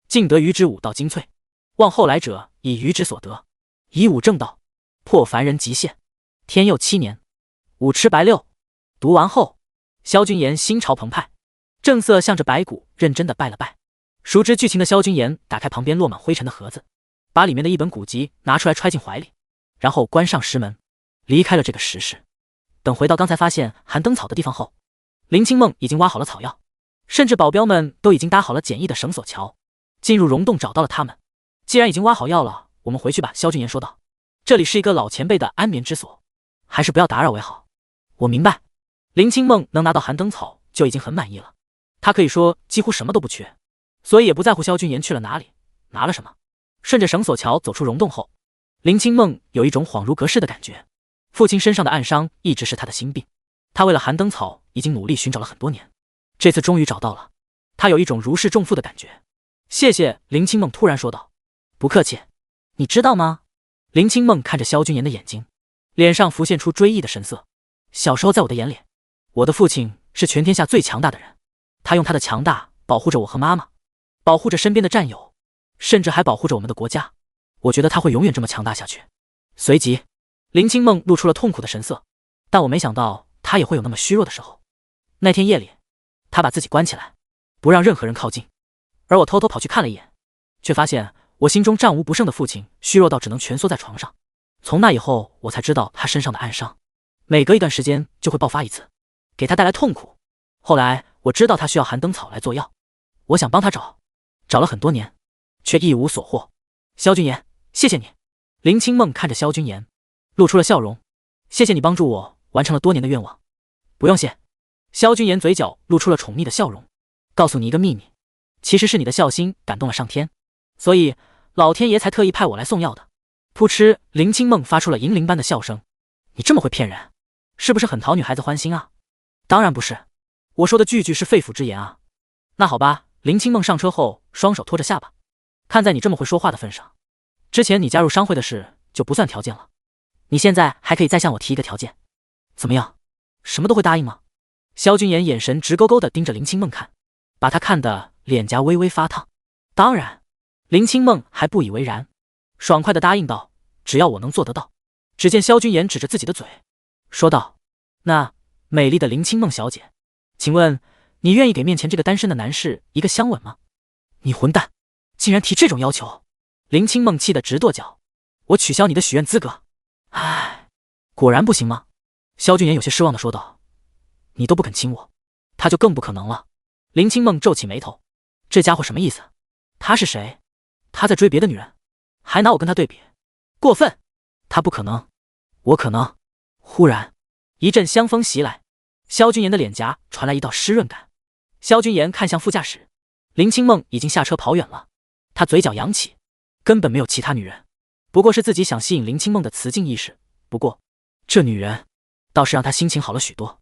尽得余之武道精粹，望后来者以余之所得，以武正道，破凡人极限。天佑7年，武持白六。读完后，萧君言心潮澎湃，正色向着白骨认真地拜了拜。熟知剧情的萧君言打开旁边落满灰尘的盒子，把里面的一本古籍拿出来揣进怀里，然后关上石门，离开了这个石室。等回到刚才发现寒灯草的地方后，林清梦已经挖好了草药，甚至保镖们都已经搭好了简易的绳索桥，进入溶洞找到了他们。既然已经挖好药了，我们回去吧。萧君言说道。这里是一个老前辈的安眠之所，还是不要打扰为好。我明白。林清梦能拿到寒灯草就已经很满意了，他可以说几乎什么都不缺，所以也不在乎萧君言去了哪里，拿了什么。顺着绳索桥走出溶洞后，林清梦有一种恍如隔世的感觉。父亲身上的暗伤一直是他的心病，他为了寒灯草已经努力寻找了很多年，这次终于找到了，他有一种如释重负的感觉。谢谢。林清梦突然说道。不客气。你知道吗？林清梦看着萧君言的眼睛，脸上浮现出追忆的神色。小时候在我的眼里，我的父亲是全天下最强大的人，他用他的强大保护着我和妈妈，保护着身边的战友，甚至还保护着我们的国家。我觉得他会永远这么强大下去。随即，林清梦露出了痛苦的神色，但我没想到他也会有那么虚弱的时候。那天夜里，他把自己关起来，不让任何人靠近，而我偷偷跑去看了一眼，却发现我心中战无不胜的父亲虚弱到只能蜷缩在床上。从那以后，我才知道他身上的暗伤，每隔一段时间就会爆发一次，给他带来痛苦。后来我知道他需要寒灯草来做药，我想帮他找了很多年，却一无所获。萧君言，谢谢你。林清梦看着萧君言，露出了笑容。谢谢你帮助我完成了多年的愿望。不用谢。萧君言嘴角露出了宠溺的笑容。告诉你一个秘密，其实是你的孝心感动了上天，所以老天爷才特意派我来送药的。噗嗤，林清梦发出了银铃般的笑声。你这么会骗人，是不是很讨女孩子欢心啊？当然不是，我说的句句是肺腑之言啊。那好吧。林清梦上车后，双手托着下巴。看在你这么会说话的份上，之前你加入商会的事就不算条件了，你现在还可以再向我提一个条件，怎么样？什么都会答应吗？萧君言眼神直勾勾地盯着林清梦看，把他看得脸颊微微发烫。当然。林清梦还不以为然，爽快地答应道，只要我能做得到。只见萧君言指着自己的嘴说道，那美丽的林清梦小姐，请问你愿意给面前这个单身的男士一个香吻吗？你混蛋，竟然提这种要求！林清梦气得直跺脚，我取消你的许愿资格。唉，果然不行吗？萧君言有些失望地说道，你都不肯亲我，他就更不可能了。林清梦皱起眉头，这家伙什么意思？他是谁？他在追别的女人，还拿我跟他对比，过分！他不可能，我可能。忽然一阵香风袭来，萧君言的脸颊传来一道湿润感。萧君言看向副驾驶，林清梦已经下车跑远了，他嘴角扬起，根本没有其他女人，不过是自己想吸引林清梦的雌竞意识。不过，这女人倒是让他心情好了许多。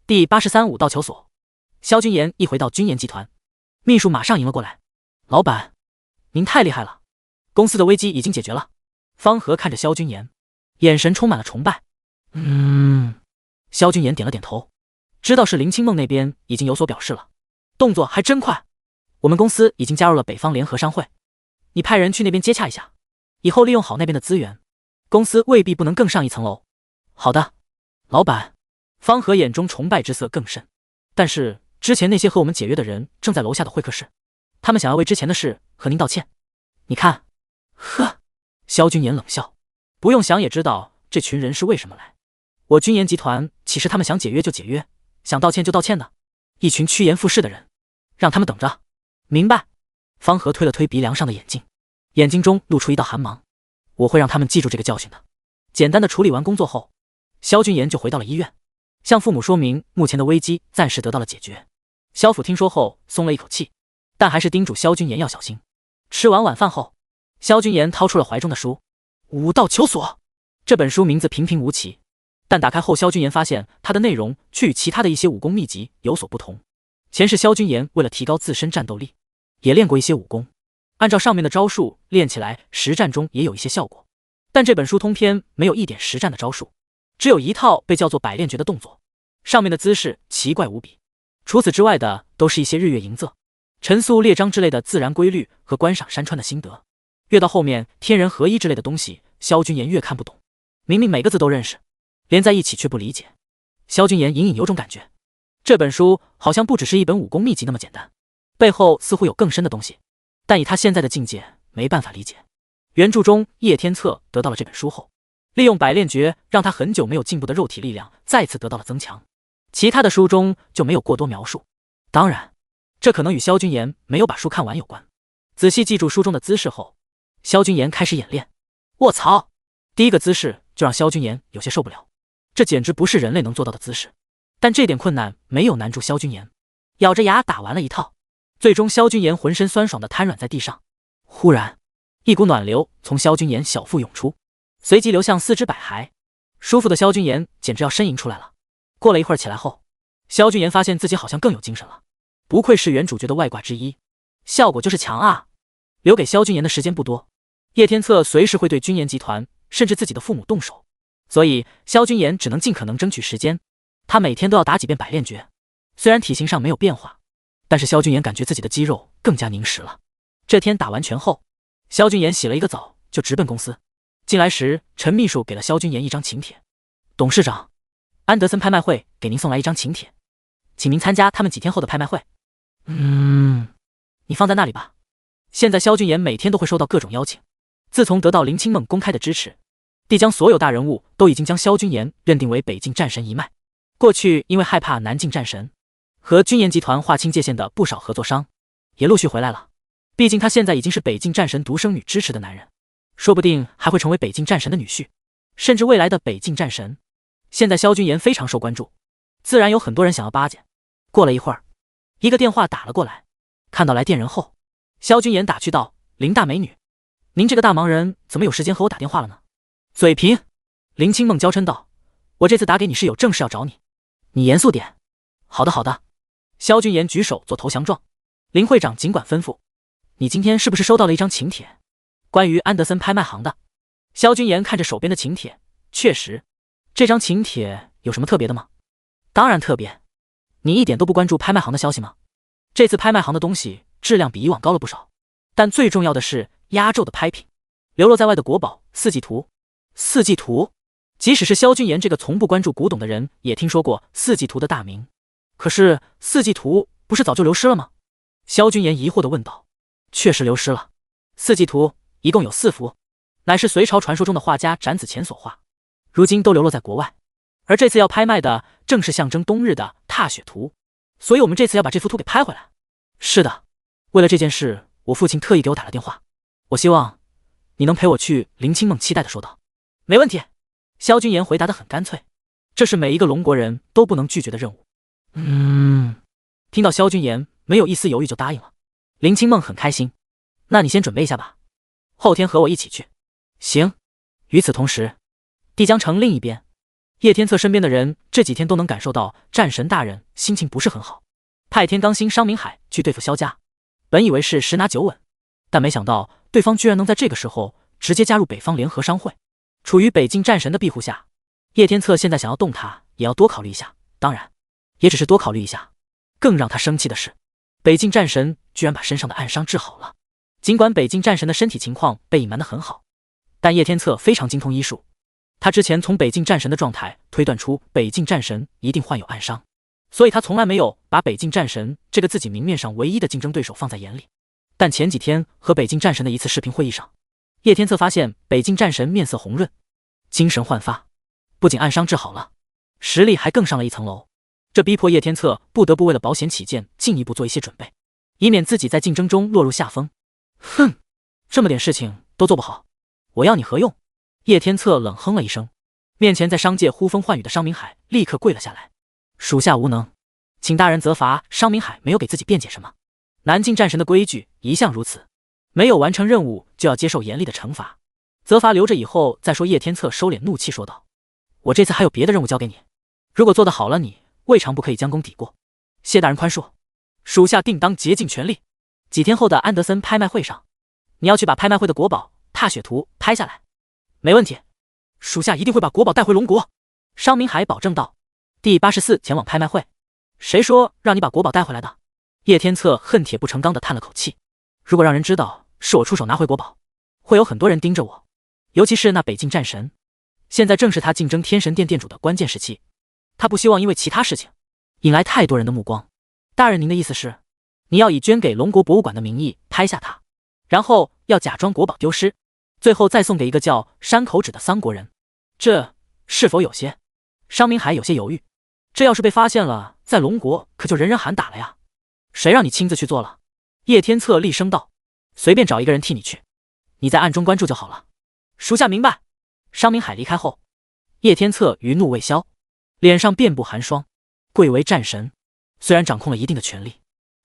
第83武道球所，萧君言一回到君言集团，秘书马上迎了过来：“老板，您太厉害了，公司的危机已经解决了。”方和看着萧君言，眼神充满了崇拜。萧君言点了点头，知道是林清梦那边已经有所表示了，动作还真快。我们公司已经加入了北方联合商会，你派人去那边接洽一下，以后利用好那边的资源，公司未必不能更上一层楼。好的，老板。方和眼中崇拜之色更甚。但是之前那些和我们解约的人正在楼下的会客室，他们想要为之前的事和您道歉。你看，呵，萧君言冷笑，不用想也知道这群人是为什么来。我君言集团岂是他们想解约就解约，想道歉就道歉的？一群趋炎附势的人，让他们等着。明白。方和推了推鼻梁上的眼镜，眼睛中露出一道寒芒。我会让他们记住这个教训的。简单的处理完工作后，萧君言就回到了医院，向父母说明目前的危机暂时得到了解决。萧府听说后松了一口气，但还是叮嘱萧君言要小心。吃完晚饭后，萧君言掏出了怀中的书《武道球所》。这本书名字平平无奇，但打开后萧君言发现它的内容却与其他的一些武功秘籍有所不同。前世萧君言为了提高自身战斗力，也练过一些武功，按照上面的招数练起来，实战中也有一些效果。但这本书通篇没有一点实战的招数，只有一套被叫做百炼诀的动作，上面的姿势奇怪无比。除此之外的都是一些日月迎仄、陈宿列张之类的自然规律和观赏山川的心得。越到后面天人合一之类的东西，萧君言越看不懂。明明每个字都认识，连在一起却不理解。萧君言隐隐有种感觉，这本书好像不只是一本武功秘籍那么简单，背后似乎有更深的东西，但以他现在的境界没办法理解。原著中叶天策得到了这本书后，利用百炼诀让他很久没有进步的肉体力量再次得到了增强，其他的书中就没有过多描述。当然，这可能与萧君言没有把书看完有关。仔细记住书中的姿势后，萧君言开始演练。卧槽，第一个姿势就让萧君言有些受不了，这简直不是人类能做到的姿势。但这点困难没有难住萧君言，咬着牙打完了一套。最终萧君言浑身酸爽的瘫软在地上。忽然一股暖流从萧君言小腹涌出，随即流向四肢百骸，舒服的萧君言简直要呻吟出来了。过了一会儿起来后，萧君言发现自己好像更有精神了，不愧是原主角的外挂之一，效果就是强啊。留给萧君言的时间不多，叶天策随时会对君言集团甚至自己的父母动手，所以萧君言只能尽可能争取时间。他每天都要打几遍百炼诀，虽然体型上没有变化，但是萧君言感觉自己的肌肉更加凝实了。这天打完拳后，萧君言洗了一个澡就直奔公司。进来时，陈秘书给了萧君言一张请帖：“董事长，安德森拍卖会给您送来一张请帖，请您参加他们几天后的拍卖会。”你放在那里吧。现在萧君言每天都会收到各种邀请，自从得到林清梦公开的支持，帝江所有大人物都已经将萧君言认定为北境战神一脉。过去因为害怕南境战神和君言集团划清界限的不少合作商也陆续回来了。毕竟他现在已经是北境战神独生女支持的男人，说不定还会成为北境战神的女婿，甚至未来的北境战神。现在萧君言非常受关注，自然有很多人想要巴结。过了一会儿，一个电话打了过来，看到来电人后，萧君言打趣道：“林大美女，您这个大忙人怎么有时间和我打电话了呢？”嘴贫。林清梦娇嗔道：“我这次打给你是有正事要找你，你严肃点。”好的好的。萧君言举手做投降状。林会长尽管吩咐。你今天是不是收到了一张请帖，关于安德森拍卖行的？萧君言看着手边的请帖，确实。这张请帖有什么特别的吗？当然特别。你一点都不关注拍卖行的消息吗？这次拍卖行的东西质量比以往高了不少，但最重要的是压轴的拍品，流落在外的国宝四季图。四季图，即使是萧君言这个从不关注古董的人也听说过四季图的大名，可是四季图不是早就流失了吗？萧君言疑惑地问道。确实流失了，四季图一共有4幅，乃是隋朝传说中的画家展子虔所画，如今都流落在国外。而这次要拍卖的正是象征冬日的踏雪图，所以我们这次要把这幅图给拍回来。是的，为了这件事，我父亲特意给我打了电话，我希望你能陪我去。林清梦期待地说道。没问题。萧君言回答得很干脆，这是每一个龙国人都不能拒绝的任务。听到萧君言没有一丝犹豫就答应了，林清梦很开心。那你先准备一下吧，后天和我一起去。行。与此同时，帝江城另一边，叶天策身边的人这几天都能感受到战神大人心情不是很好，派天罡星商明海去对付萧家，本以为是十拿九稳，但没想到对方居然能在这个时候直接加入北方联合商会。处于北境战神的庇护下，叶天策现在想要动他也要多考虑一下，当然也只是多考虑一下。更让他生气的是，北境战神居然把身上的暗伤治好了。尽管北境战神的身体情况被隐瞒得很好，但叶天策非常精通医术，他之前从北境战神的状态推断出北境战神一定患有暗伤，所以他从来没有把北境战神这个自己明面上唯一的竞争对手放在眼里。但前几天和北境战神的一次视频会议上，叶天策发现北境战神面色红润，精神焕发，不仅暗伤治好了，实力还更上了一层楼。这逼迫叶天策不得不为了保险起见进一步做一些准备，以免自己在竞争中落入下风。哼，这么点事情都做不好，我要你何用？叶天策冷哼了一声，面前在商界呼风唤雨的商明海立刻跪了下来，属下无能，请大人责罚。商明海没有给自己辩解什么，南境战神的规矩一向如此，没有完成任务就要接受严厉的惩罚，责罚留着以后再说。叶天策收敛怒气说道，我这次还有别的任务交给你，如果做得好了，你未尝不可以将功抵过。谢大人宽恕，属下定当竭尽全力。几天后的安德森拍卖会上，你要去把拍卖会的国宝踏雪图拍下来。没问题，属下一定会把国宝带回龙国。商明海保证道。第84前往拍卖会，谁说让你把国宝带回来的？叶天策恨铁不成钢地叹了口气，如果让人知道是我出手拿回国宝，会有很多人盯着我，尤其是那北境战神，现在正是他竞争天神殿殿主的关键时期，他不希望因为其他事情引来太多人的目光。大人，您的意思是你要以捐给龙国博物馆的名义拍下它，然后要假装国宝丢失，最后再送给一个叫山口指的桑国人，这是否有些……商明海有些犹豫，这要是被发现了，在龙国可就人人喊打了呀。谁让你亲自去做了？叶天策厉声道，随便找一个人替你去，你在暗中关注就好了。属下明白。商明海离开后，叶天策余怒未消，脸上遍布寒霜。贵为战神，虽然掌控了一定的权力，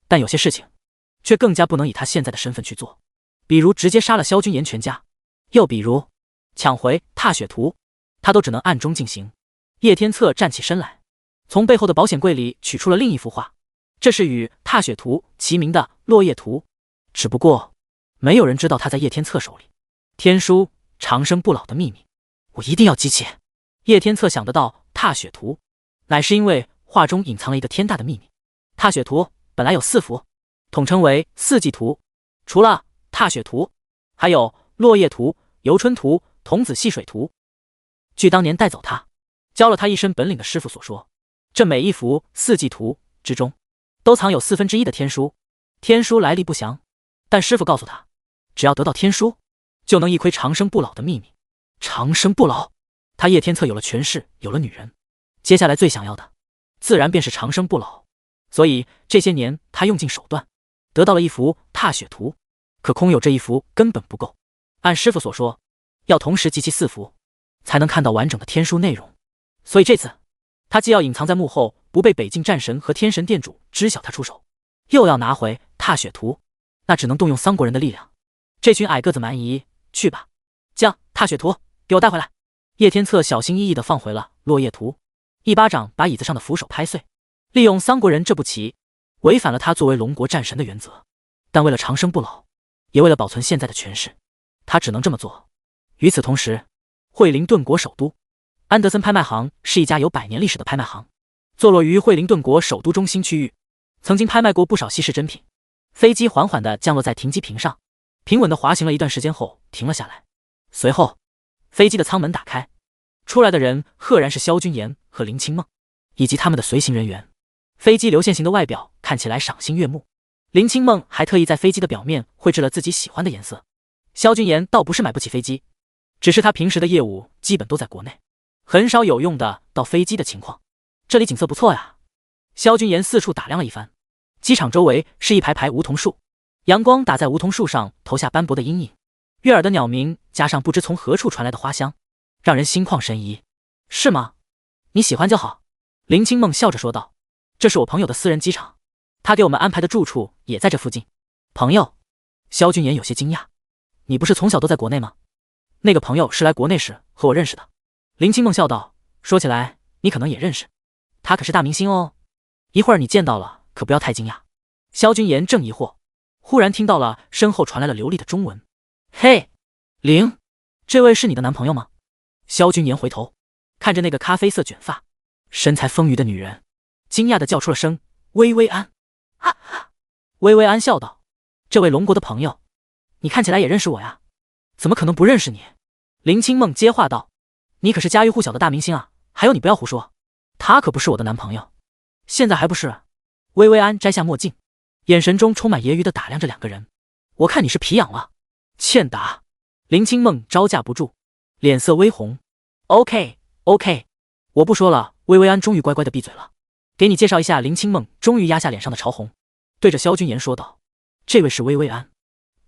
但有些事情却更加不能以他现在的身份去做，比如直接杀了萧军言全家，又比如抢回踏雪图，他都只能暗中进行。叶天策站起身来，从背后的保险柜里取出了另一幅画，这是与踏雪图齐名的落叶图，只不过没有人知道他在叶天策手里。天书长生不老的秘密，我一定要激起。叶天策想得到踏雪图，乃是因为画中隐藏了一个天大的秘密。踏雪图本来有4幅，统称为四季图，除了踏雪图，还有落叶图、游春图、童子戏水图。据当年带走他教了他一身本领的师傅所说，这每一幅四季图之中都藏有1/4的天书，天书来历不详，但师傅告诉他，只要得到天书，就能一窥长生不老的秘密。长生不老，他叶天策有了权势，有了女人，接下来最想要的自然便是长生不老。所以这些年他用尽手段得到了一幅踏雪图，可空有这一幅根本不够，按师傅所说，要同时集齐4幅才能看到完整的天书内容。所以这次他既要隐藏在幕后，不被北境战神和天神殿主知晓他出手，又要拿回踏雪图，那只能动用桑国人的力量。这群矮个子蛮夷，去吧，将踏雪图给我带回来。叶天策小心翼翼地放回了落叶图，一巴掌把椅子上的扶手拍碎。利用桑国人这步棋，违反了他作为龙国战神的原则，但为了长生不老，也为了保存现在的权势，他只能这么做。与此同时，惠灵顿国首都安德森拍卖行是一家有100年历史的拍卖行，坐落于惠灵顿国首都中心区域，曾经拍卖过不少稀世珍品。飞机缓缓地降落在停机坪上，平稳地滑行了一段时间后停了下来。随后，飞机的舱门打开，出来的人赫然是萧君言和林清梦以及他们的随行人员。飞机流线型的外表看起来赏心悦目，林清梦还特意在飞机的表面绘制了自己喜欢的颜色。萧君言倒不是买不起飞机，只是他平时的业务基本都在国内，很少有用的到飞机的情况。这里景色不错呀。萧君言四处打量了一番，机场周围是一排排梧桐树，阳光打在梧桐树上，投下斑驳的阴影，悦耳的鸟鸣加上不知从何处传来的花香，让人心旷神怡。是吗？你喜欢就好。林清梦笑着说道，这是我朋友的私人机场，他给我们安排的住处也在这附近。朋友？萧君言有些惊讶，你不是从小都在国内吗？那个朋友是来国内时和我认识的。林清梦笑道，说起来你可能也认识，他可是大明星哦。一会儿你见到了，可不要太惊讶。萧君言正疑惑，忽然听到了身后传来了流利的中文。嘿，林，这位是你的男朋友吗？萧君言回头看着那个咖啡色卷发、身材丰腴的女人，惊讶地叫出了声薇薇安。啊！薇薇安笑道，这位龙国的朋友，你看起来也认识我呀？怎么可能不认识你？林清梦接话道，你可是家喻户晓的大明星啊，还有你不要胡说，他可不是我的男朋友，现在还不是？薇薇安摘下墨镜，眼神中充满揶揄地打量着两个人，我看你是皮痒了。欠打！林清梦招架不住，脸色微红。OK， 我不说了。薇薇安终于乖乖地闭嘴了。给你介绍一下。林清梦终于压下脸上的潮红，对着萧君言说道，这位是薇薇安，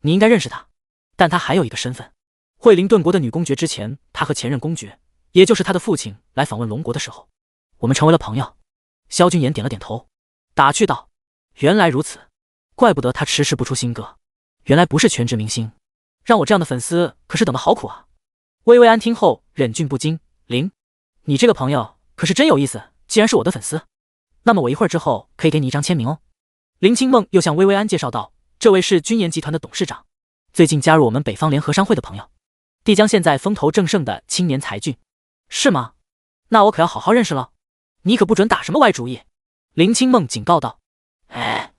你应该认识她，但她还有一个身份，惠灵顿国的女公爵。之前她和前任公爵，也就是她的父亲来访问龙国的时候，我们成为了朋友。萧君言点了点头，打趣道，原来如此，怪不得她迟迟不出新歌，原来不是全职明星，让我这样的粉丝可是等得好苦啊。薇薇安听后忍俊不禁，林，你这个朋友可是真有意思，既然是我的粉丝，那么我一会儿之后可以给你一张签名哦。林清梦又向薇薇安介绍道，这位是君言集团的董事长，最近加入我们北方联合商会的朋友，必将现在风头正盛的青年才俊。是吗？那我可要好好认识了，你可不准打什么歪主意。林清梦警告道。哎，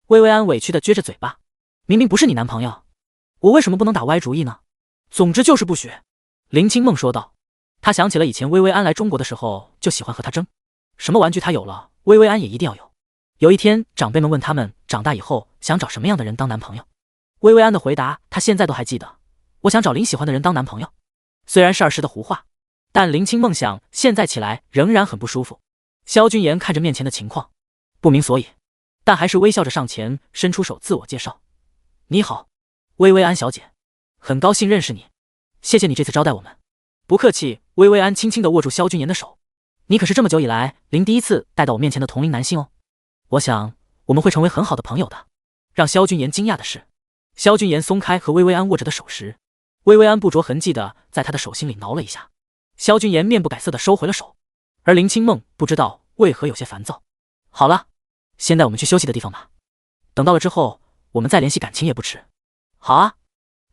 薇薇安委屈地撅着嘴巴，明明不是你男朋友，我为什么不能打歪主意呢？总之就是不许。林清梦说道，他想起了以前薇薇安来中国的时候就喜欢和他争，什么玩具他有了，薇薇安也一定要有。有一天长辈们问他们长大以后想找什么样的人当男朋友，薇薇安的回答他现在都还记得，我想找林喜欢的人当男朋友。虽然是儿时的胡话，但林清梦想现在起来仍然很不舒服。萧君言看着面前的情况不明所以，但还是微笑着上前伸出手自我介绍，你好，薇薇安小姐，很高兴认识你，谢谢你这次招待我们。不客气。薇薇安轻轻地握住萧君言的手，你可是这么久以来林第一次带到我面前的同龄男性哦，我想我们会成为很好的朋友的。让萧君言惊讶的是，萧君言松开和薇薇安握着的手时，薇薇安不着痕迹地在他的手心里挠了一下。萧君言面不改色地收回了手，而林清梦不知道为何有些烦躁。好了，先带我们去休息的地方吧，等到了之后我们再联系感情也不迟。好啊，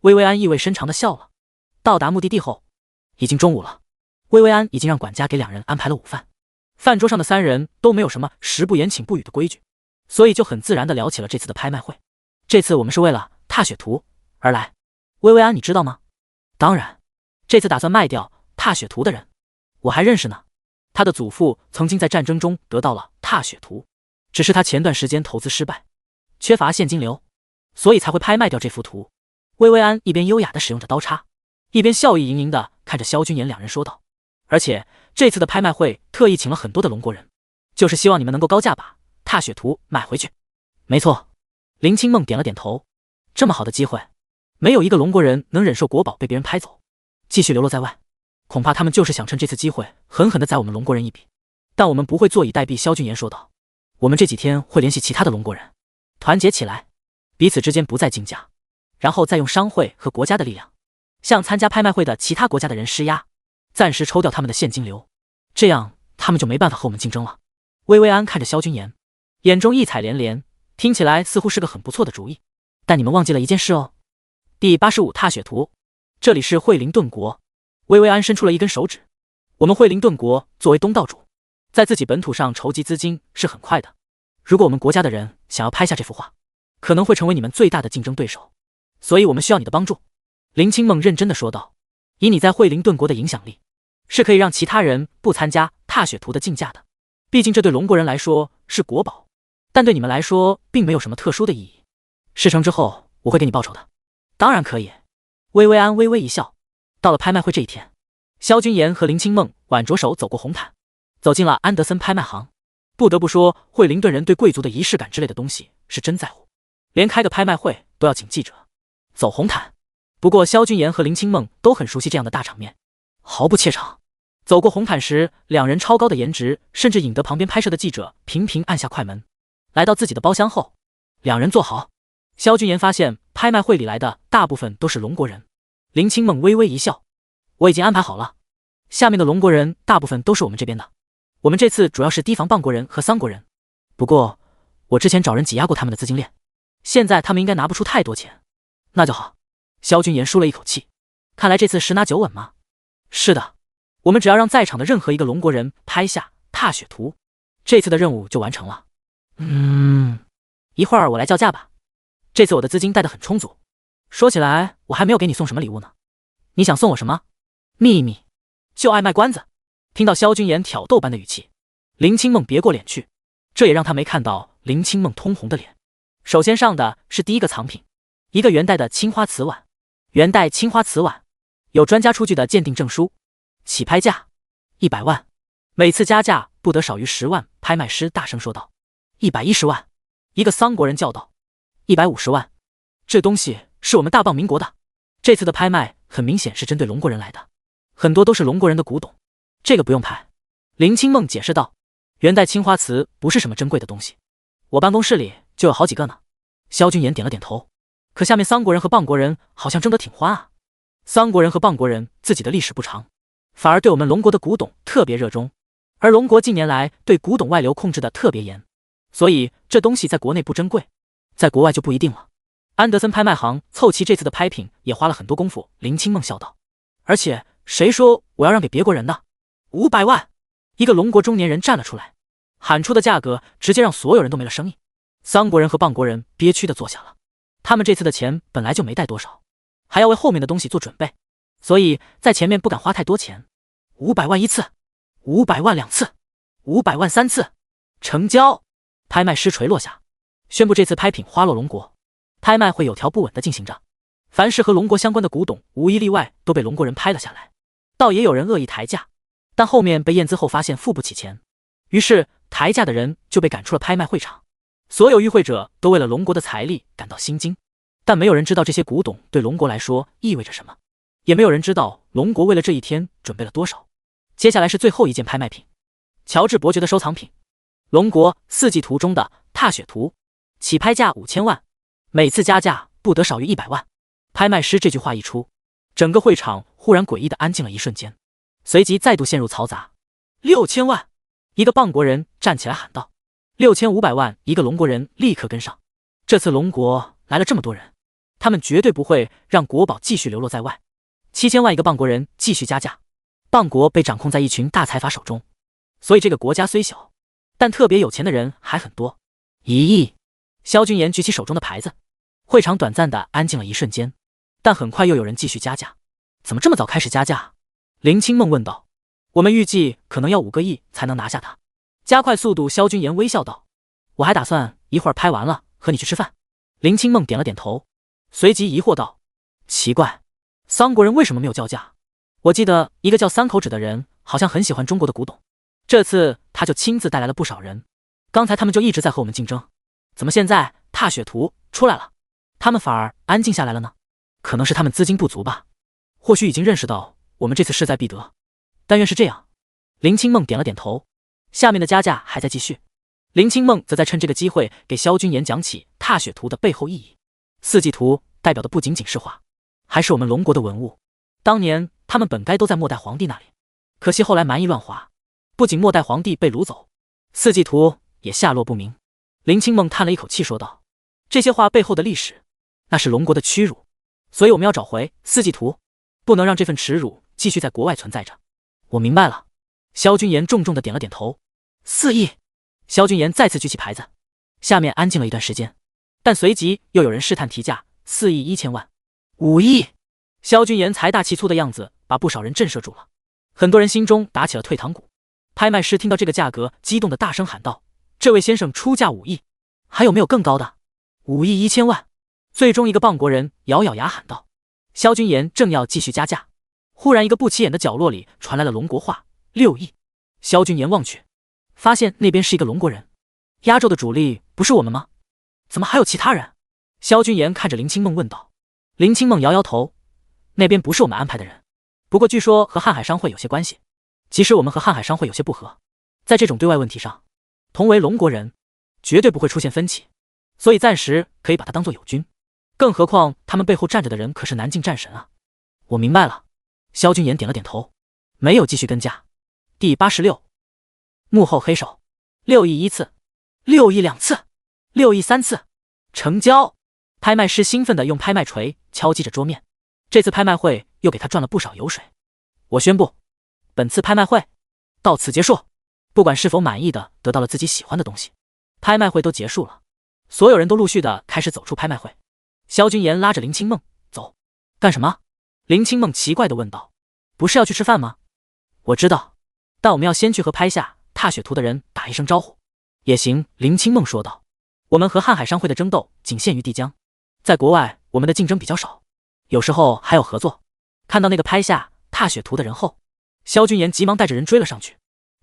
薇薇安意味深长地笑了。到达目的地后已经中午了，薇薇安已经让管家给两人安排了午饭。饭桌上的三人都没有什么食不言寝不语的规矩，所以就很自然地聊起了这次的拍卖会。这次我们是为了踏雪图而来，薇薇安你知道吗？当然，这次打算卖掉踏雪图的人我还认识呢，他的祖父曾经在战争中得到了踏雪图，只是他前段时间投资失败，缺乏现金流，所以才会拍卖掉这幅图。薇薇安一边优雅地使用着刀叉，一边笑意盈盈地看着萧君言两人说道，而且这次的拍卖会特意请了很多的龙国人，就是希望你们能够高价把踏雪图买回去。没错。林清梦点了点头，这么好的机会，没有一个龙国人能忍受国宝被别人拍走，继续流落在外，恐怕他们就是想趁这次机会狠狠地宰我们龙国人一笔。但我们不会坐以待毙。萧君言说道，我们这几天会联系其他的龙国人，团结起来，彼此之间不再竞价，然后再用商会和国家的力量向参加拍卖会的其他国家的人施压，暂时抽掉他们的现金流，这样他们就没办法和我们竞争了。薇薇安看着萧君言，眼中异彩连连，听起来似乎是个很不错的主意。但你们忘记了一件事哦，第85踏雪图，这里是惠灵顿国。薇薇安伸出了一根手指，我们惠灵顿国作为东道主，在自己本土上筹集资金是很快的，如果我们国家的人想要拍下这幅画，可能会成为你们最大的竞争对手，所以我们需要你的帮助。林清梦认真地说道，以你在惠灵顿国的影响力，是可以让其他人不参加踏雪图的竞价的，毕竟这对龙国人来说是国宝，但对你们来说并没有什么特殊的意义。事成之后我会给你报酬的。当然可以。薇薇安微微一笑。到了拍卖会这一天，萧君言和林清梦挽着手走过红毯，走进了安德森拍卖行。不得不说，惠灵顿人对贵族的仪式感之类的东西是真在乎，连开个拍卖会都要请记者走红毯。不过萧君言和林清梦都很熟悉这样的大场面，毫不怯场。走过红毯时，两人超高的颜值甚至引得旁边拍摄的记者频频按下快门。来到自己的包厢后，两人坐好。萧君言发现拍卖会里来的大部分都是龙国人。林清梦微微一笑，我已经安排好了，下面的龙国人大部分都是我们这边的。我们这次主要是提防蚌国人和桑国人，不过我之前找人挤压过他们的资金链，现在他们应该拿不出太多钱。那就好。萧君言舒了一口气，看来这次十拿九稳吗？是的，我们只要让在场的任何一个龙国人拍下踏雪图，这次的任务就完成了。一会儿我来叫价吧。这次我的资金带得很充足。说起来，我还没有给你送什么礼物呢。你想送我什么？秘密？就爱卖关子。听到萧君言挑逗般的语气，林清梦别过脸去，这也让他没看到林清梦通红的脸。首先上的是第一个藏品，一个元代的青花瓷碗。元代青花瓷碗有专家出具的鉴定证书，起拍价100万，每次加价不得少于10万。拍卖师大声说道。110万。一个桑国人叫道。150万。这东西是我们大蚌民国的。这次的拍卖很明显是针对龙国人来的，很多都是龙国人的古董，这个不用拍。林清梦解释道。元代青花瓷不是什么珍贵的东西，我办公室里就有好几个呢。萧君言点了点头。可下面桑国人和蚌国人好像争得挺欢啊。桑国人和蚌国人自己的历史不长，反而对我们龙国的古董特别热衷，而龙国近年来对古董外流控制的特别严，所以这东西在国内不珍贵，在国外就不一定了。安德森拍卖行凑齐这次的拍品也花了很多功夫。林清梦笑道。而且谁说我要让给别国人的？500万。一个龙国中年人站了出来，喊出的价格直接让所有人都没了声音。桑国人和蚌国人憋屈地坐下了，他们这次的钱本来就没带多少，还要为后面的东西做准备，所以在前面不敢花太多钱。500万一次，500万2次，500万3次，成交。拍卖师垂落下，宣布这次拍品花落龙国。拍卖会有条不紊地进行着，凡是和龙国相关的古董无一例外都被龙国人拍了下来，倒也有人恶意抬价，但后面被验资后发现付不起钱，于是抬价的人就被赶出了拍卖会场。所有与会者都为了龙国的财力感到心惊，但没有人知道这些古董对龙国来说意味着什么，也没有人知道龙国为了这一天准备了多少。接下来是最后一件拍卖品，乔治伯爵的收藏品，龙国四季图中的踏雪图，起拍价5000万，每次加价不得少于100万。拍卖师这句话一出，整个会场忽然诡异的安静了一瞬间，随即再度陷入嘈杂。6000万。一个蚌国人站起来喊道。6500万。一个龙国人立刻跟上。这次龙国来了这么多人，他们绝对不会让国宝继续流落在外。7000万。一个蚌国人继续加价。蚌国被掌控在一群大财阀手中，所以这个国家虽小，但特别有钱的人还很多。1亿。萧君言举起手中的牌子，会场短暂的安静了一瞬间，但很快又有人继续加价。怎么这么早开始加价？林清梦问道。我们预计可能要5个亿才能拿下它。加快速度。萧君言微笑道。我还打算一会儿拍完了和你去吃饭。林清梦点了点头，随即疑惑道。奇怪，桑国人为什么没有叫价？我记得一个叫三口指的人好像很喜欢中国的古董，这次他就亲自带来了不少人，刚才他们就一直在和我们竞争，怎么现在踏雪图出来了，他们反而安静下来了呢？可能是他们资金不足吧，或许已经认识到我们这次势在必得，但愿是这样。林清梦点了点头。下面的加价还在继续，林清梦则在趁这个机会给萧君言讲起踏雪图的背后意义。四季图代表的不仅仅是画，还是我们龙国的文物。当年他们本该都在末代皇帝那里，可惜后来蛮夷乱华，不仅末代皇帝被掳走，四季图也下落不明。林清梦叹了一口气说道。这些画背后的历史，那是龙国的屈辱，所以我们要找回四季图，不能让这份耻辱继续在国外存在着。我明白了。萧君言重重的点了点头。4亿。萧君言再次举起牌子，下面安静了一段时间，但随即又有人试探提价。4亿1000万。5亿。萧君言财大气粗的样子把不少人震慑住了，很多人心中打起了退堂鼓。拍卖师听到这个价格，激动的大声喊道。这位先生出价5亿，还有没有更高的？5亿1000万。最终一个蚌国人咬咬牙喊道。萧君言正要继续加价，忽然一个不起眼的角落里传来了龙国话：6亿。萧君言望去，发现那边是一个龙国人。压轴的主力不是我们吗？怎么还有其他人？萧君言看着林清梦问道。林清梦摇摇头，那边不是我们安排的人，不过据说和瀚海商会有些关系。即使我们和瀚海商会有些不合，在这种对外问题上，同为龙国人绝对不会出现分歧，所以暂时可以把他当作友军。更何况他们背后站着的人可是南境战神啊！我明白了。萧君言点了点头，没有继续跟价。第86，幕后黑手，6亿1次，6亿2次，6亿3次，成交！拍卖师兴奋地用拍卖锤敲击着桌面，这次拍卖会又给他赚了不少油水。我宣布，本次拍卖会到此结束。不管是否满意的得到了自己喜欢的东西，拍卖会都结束了，所有人都陆续的开始走出拍卖会。萧君言拉着林清梦走，干什么？林清梦奇怪地问道。不是要去吃饭吗？我知道，但我们要先去和拍下踏雪图的人打一声招呼。也行，林清梦说道。我们和瀚海商会的争斗仅限于帝江，在国外我们的竞争比较少，有时候还有合作。看到那个拍下踏雪图的人后，萧君言急忙带着人追了上去，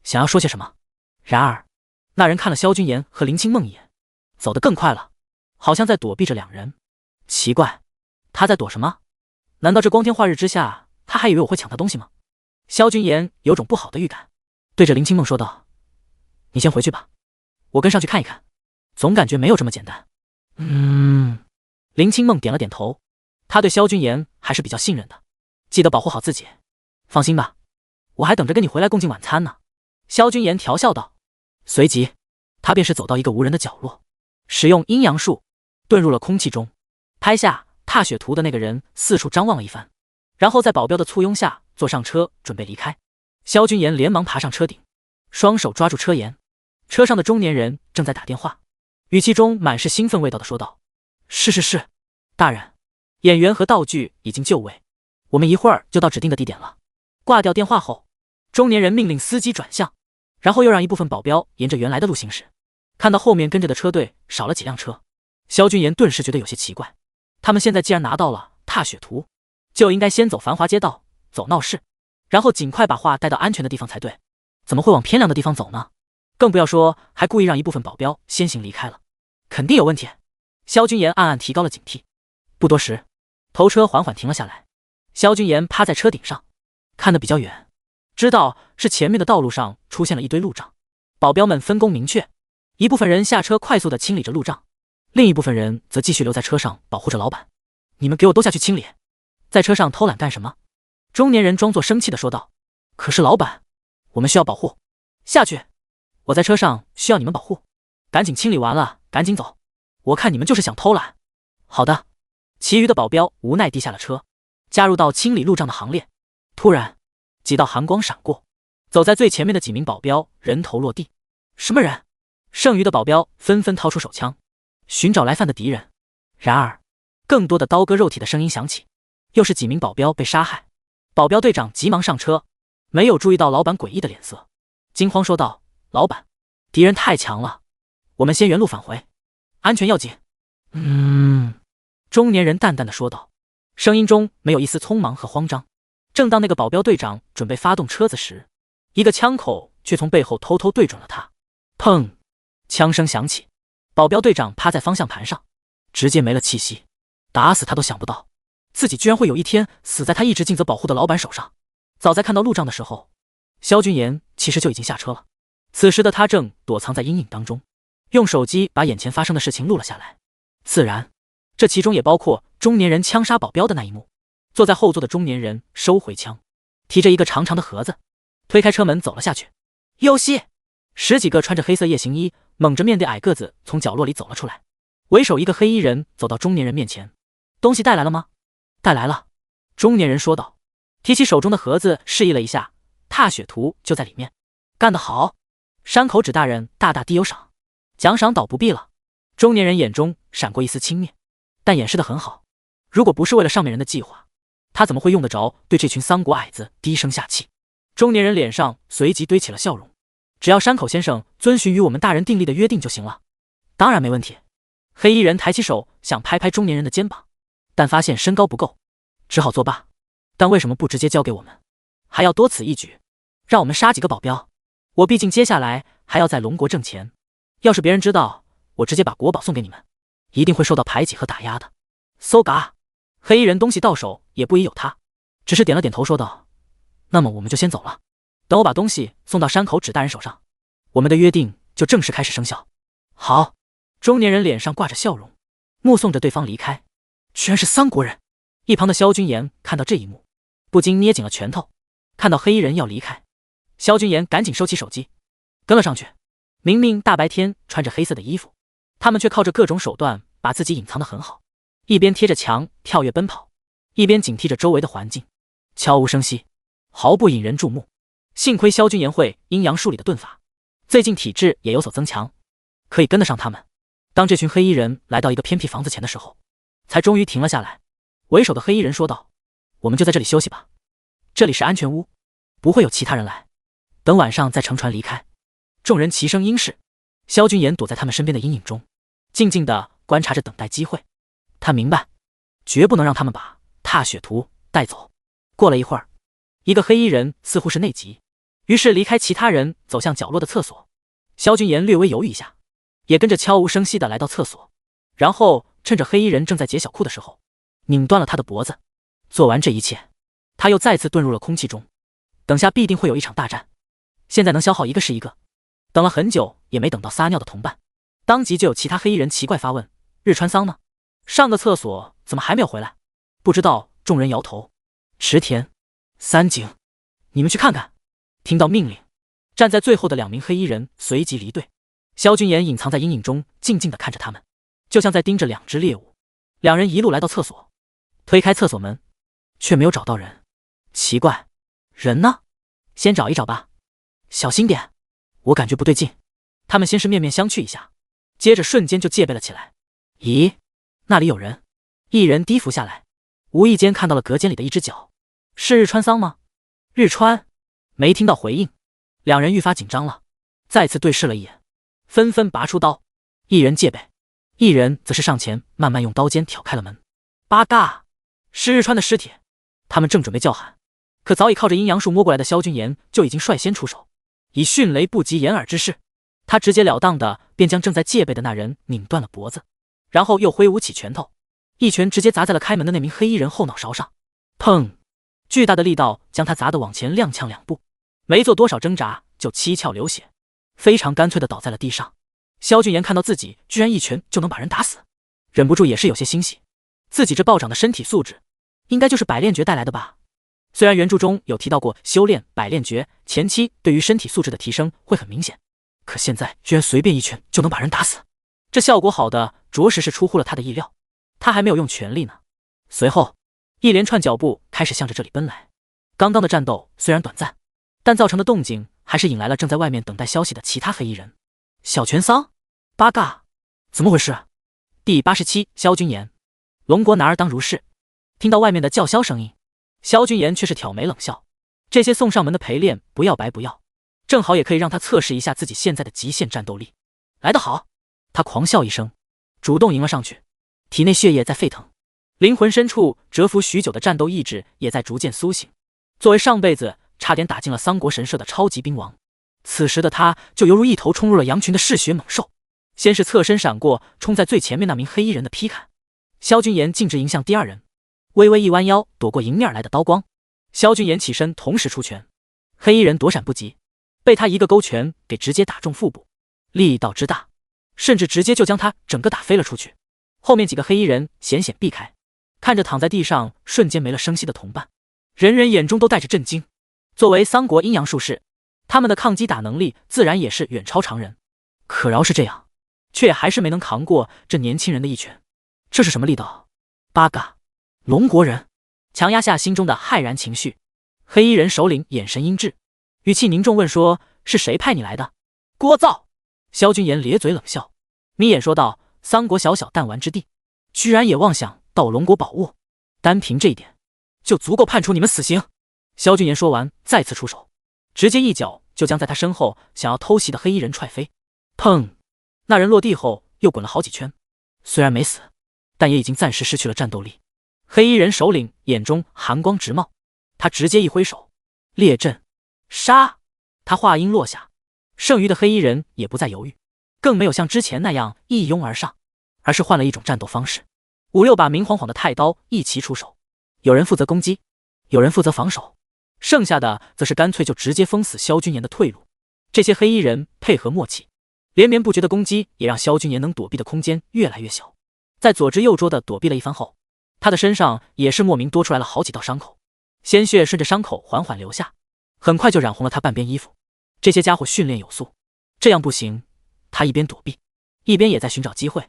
想要说些什么。然而那人看了萧君言和林清梦一眼，走得更快了，好像在躲避着两人。奇怪，他在躲什么？难道这光天化日之下他还以为我会抢他东西吗？萧君言有种不好的预感，对着林清梦说道：你先回去吧，我跟上去看一看，总感觉没有这么简单。林清梦点了点头，他对萧君言还是比较信任的，记得保护好自己。放心吧，我还等着跟你回来共进晚餐呢。萧君言调笑道。随即他便是走到一个无人的角落，使用阴阳术遁入了空气中。拍下踏雪图的那个人四处张望了一番，然后在保镖的簇拥下坐上车准备离开。萧君言连忙爬上车顶，双手抓住车沿。车上的中年人正在打电话，语气中满是兴奋味道的说道：是，大人，演员和道具已经就位，我们一会儿就到指定的地点了。挂掉电话后，中年人命令司机转向，然后又让一部分保镖沿着原来的路行驶。看到后面跟着的车队少了几辆车，萧君言顿时觉得有些奇怪。他们现在既然拿到了踏雪图，就应该先走繁华街道，走闹市，然后尽快把话带到安全的地方才对，怎么会往偏凉的地方走呢？更不要说还故意让一部分保镖先行离开了，肯定有问题。萧君言暗暗提高了警惕。不多时，头车缓缓停了下来，萧君言趴在车顶上，看得比较远，知道是前面的道路上出现了一堆路障。保镖们分工明确，一部分人下车快速地清理着路障，另一部分人则继续留在车上保护着老板。你们给我都下去清理，在车上偷懒干什么？中年人装作生气地说道。可是老板，我们需要保护。下去，我在车上需要你们保护，赶紧清理完了赶紧走，我看你们就是想偷懒。好的。其余的保镖无奈地下了车，加入到清理路障的行列。突然几道寒光闪过，走在最前面的几名保镖人头落地。什么人？剩余的保镖纷纷掏出手枪寻找来犯的敌人。然而更多的刀割肉体的声音响起，又是几名保镖被杀害。保镖队长急忙上车，没有注意到老板诡异的脸色，惊慌说道：老板，敌人太强了，我们先原路返回，安全要紧。中年人淡淡的说道，声音中没有一丝匆忙和慌张。正当那个保镖队长准备发动车子时，一个枪口却从背后偷偷对准了他。砰！枪声响起，保镖队长趴在方向盘上，直接没了气息。打死他都想不到，自己居然会有一天死在他一直尽责保护的老板手上。早在看到路障的时候，萧君言其实就已经下车了。此时的他正躲藏在阴影当中，用手机把眼前发生的事情录了下来。自然，这其中也包括中年人枪杀保镖的那一幕。坐在后座的中年人收回枪，提着一个长长的盒子，推开车门走了下去。游戏，10几个穿着黑色夜行衣、蒙着面的矮个子从角落里走了出来，为首一个黑衣人走到中年人面前。东西带来了吗？带来了，中年人说道，提起手中的盒子示意了一下，踏雪图就在里面。干得好，山口指大人大大滴有赏，奖赏倒不必了。中年人眼中闪过一丝轻蔑，但掩饰得很好。如果不是为了上面人的计划，他怎么会用得着对这群桑国矮子低声下气？中年人脸上随即堆起了笑容，只要山口先生遵循与我们大人订立的约定就行了。当然没问题。黑衣人抬起手想拍拍中年人的肩膀，但发现身高不够，只好作罢。但为什么不直接交给我们，还要多此一举，让我们杀几个保镖？我毕竟接下来还要在龙国挣钱，要是别人知道我直接把国宝送给你们，一定会受到排挤和打压的。嗖嘎！黑衣人东西到手也不疑有他，只是点了点头说道：那么我们就先走了，等我把东西送到山口指大人手上，我们的约定就正式开始生效。好。中年人脸上挂着笑容，目送着对方离开。居然是三国人！一旁的萧君言看到这一幕，不禁捏紧了拳头。看到黑衣人要离开，萧君言赶紧收起手机，跟了上去。明明大白天穿着黑色的衣服，他们却靠着各种手段把自己隐藏得很好，一边贴着墙跳跃奔跑，一边警惕着周围的环境，悄无声息，毫不引人注目。幸亏萧君言会阴阳术里的遁法，最近体质也有所增强，可以跟得上他们。当这群黑衣人来到一个偏僻房子前的时候，才终于停了下来。为首的黑衣人说道：“我们就在这里休息吧，这里是安全屋，不会有其他人来，等晚上再乘船离开。”众人齐声应是。萧君言躲在他们身边的阴影中，静静地观察着，等待机会。他明白，绝不能让他们把踏雪图带走。过了一会儿，一个黑衣人似乎是内急，于是离开其他人，走向角落的厕所。萧君言略微犹豫一下，也跟着悄无声息地来到厕所，然后趁着黑衣人正在解小裤的时候，拧断了他的脖子。做完这一切，他又再次遁入了空气中。等下必定会有一场大战，现在能消耗一个是一个。等了很久也没等到撒尿的同伴，当即就有其他黑衣人奇怪发问：“日川桑呢？上个厕所怎么还没有回来？”不知道。众人摇头。池田、三井，你们去看看。听到命令，站在最后的2名黑衣人随即离队。萧君言隐藏在阴影中，静静地看着他们，就像在盯着2只猎物。2人一路来到厕所，推开厕所门，却没有找到人。奇怪，人呢？先找一找吧，小心点，我感觉不对劲。他们先是面面相觑一下，接着瞬间就戒备了起来。咦，那里有人！一人低伏下来，无意间看到了隔间里的一只脚。是日川桑吗？日川没听到回应，2人愈发紧张了，再次对视了一眼，纷纷拔出刀。一人戒备，一人则是上前慢慢用刀尖挑开了门。八嘎，是日川的尸体！他们正准备叫喊，可早已靠着阴阳术摸过来的萧君言就已经率先出手，以迅雷不及掩耳之势，他直截了当的便将正在戒备的那人拧断了脖子，然后又挥舞起拳头，一拳直接砸在了开门的那名黑衣人后脑勺上。砰！巨大的力道将他砸得往前踉跄2步，没做多少挣扎就七窍流血，非常干脆的倒在了地上。萧君言看到自己居然一拳就能把人打死，忍不住也是有些欣喜，自己这暴涨的身体素质应该就是百炼诀带来的吧。虽然原著中有提到过修炼百炼诀前期对于身体素质的提升会很明显，可现在居然随便一拳就能把人打死，这效果好的着实是出乎了他的意料。他还没有用全力呢。随后一连串脚步开始向着这里奔来。刚刚的战斗虽然短暂，但造成的动静还是引来了正在外面等待消息的其他黑衣人。小泉桑，八嘎，怎么回事？第87，萧君言，龙国男儿当如是。听到外面的叫嚣声音，萧君言却是挑眉冷笑，这些送上门的陪练不要白不要，正好也可以让他测试一下自己现在的极限战斗力。来得好！他狂笑一声，主动迎了上去，体内血液在沸腾，灵魂深处蛰伏许久的战斗意志也在逐渐苏醒。作为上辈子差点打进了桑国神社的超级兵王，此时的他就犹如一头冲入了羊群的嗜血猛兽，先是侧身闪过冲在最前面那名黑衣人的劈砍，萧君言径直迎向第2人，微微一弯腰躲过迎面而来的刀光。萧君言起身同时出拳，黑衣人躲闪不及，被他一个勾拳给直接打中腹部，力道之大，甚至直接就将他整个打飞了出去。后面几个黑衣人险险避开，看着躺在地上瞬间没了声息的同伴，人人眼中都带着震惊。作为桑国阴阳术士，他们的抗击打能力自然也是远超常人，可饶是这样，却也还是没能扛过这年轻人的一拳。这是什么力道？八嘎！龙国人强压下心中的骇然情绪，黑衣人首领眼神阴鸷，语气凝重问说：“是谁派你来的？”聒噪！萧君言咧嘴冷笑，眯眼说道：“桑国小小弹丸之地，居然也妄想盗龙国宝物，单凭这一点就足够判处你们死刑。”萧君言说完，再次出手，直接一脚就将在他身后想要偷袭的黑衣人踹飞。砰！那人落地后又滚了好几圈，虽然没死，但也已经暂时失去了战斗力。黑衣人首领眼中寒光直冒，他直接一挥手，列阵杀！他话音落下，剩余的黑衣人也不再犹豫，更没有像之前那样一拥而上，而是换了一种战斗方式，5、6把明晃晃的太刀一齐出手，有人负责攻击，有人负责防守，剩下的则是干脆就直接封死萧君言的退路。这些黑衣人配合默契，连绵不绝的攻击也让萧君言能躲避的空间越来越小。在左支右捉的躲避了一番后，他的身上也是莫名多出来了好几道伤口，鲜血顺着伤口缓缓流下，很快就染红了他半边衣服。这些家伙训练有素，这样不行。他一边躲避，一边也在寻找机会，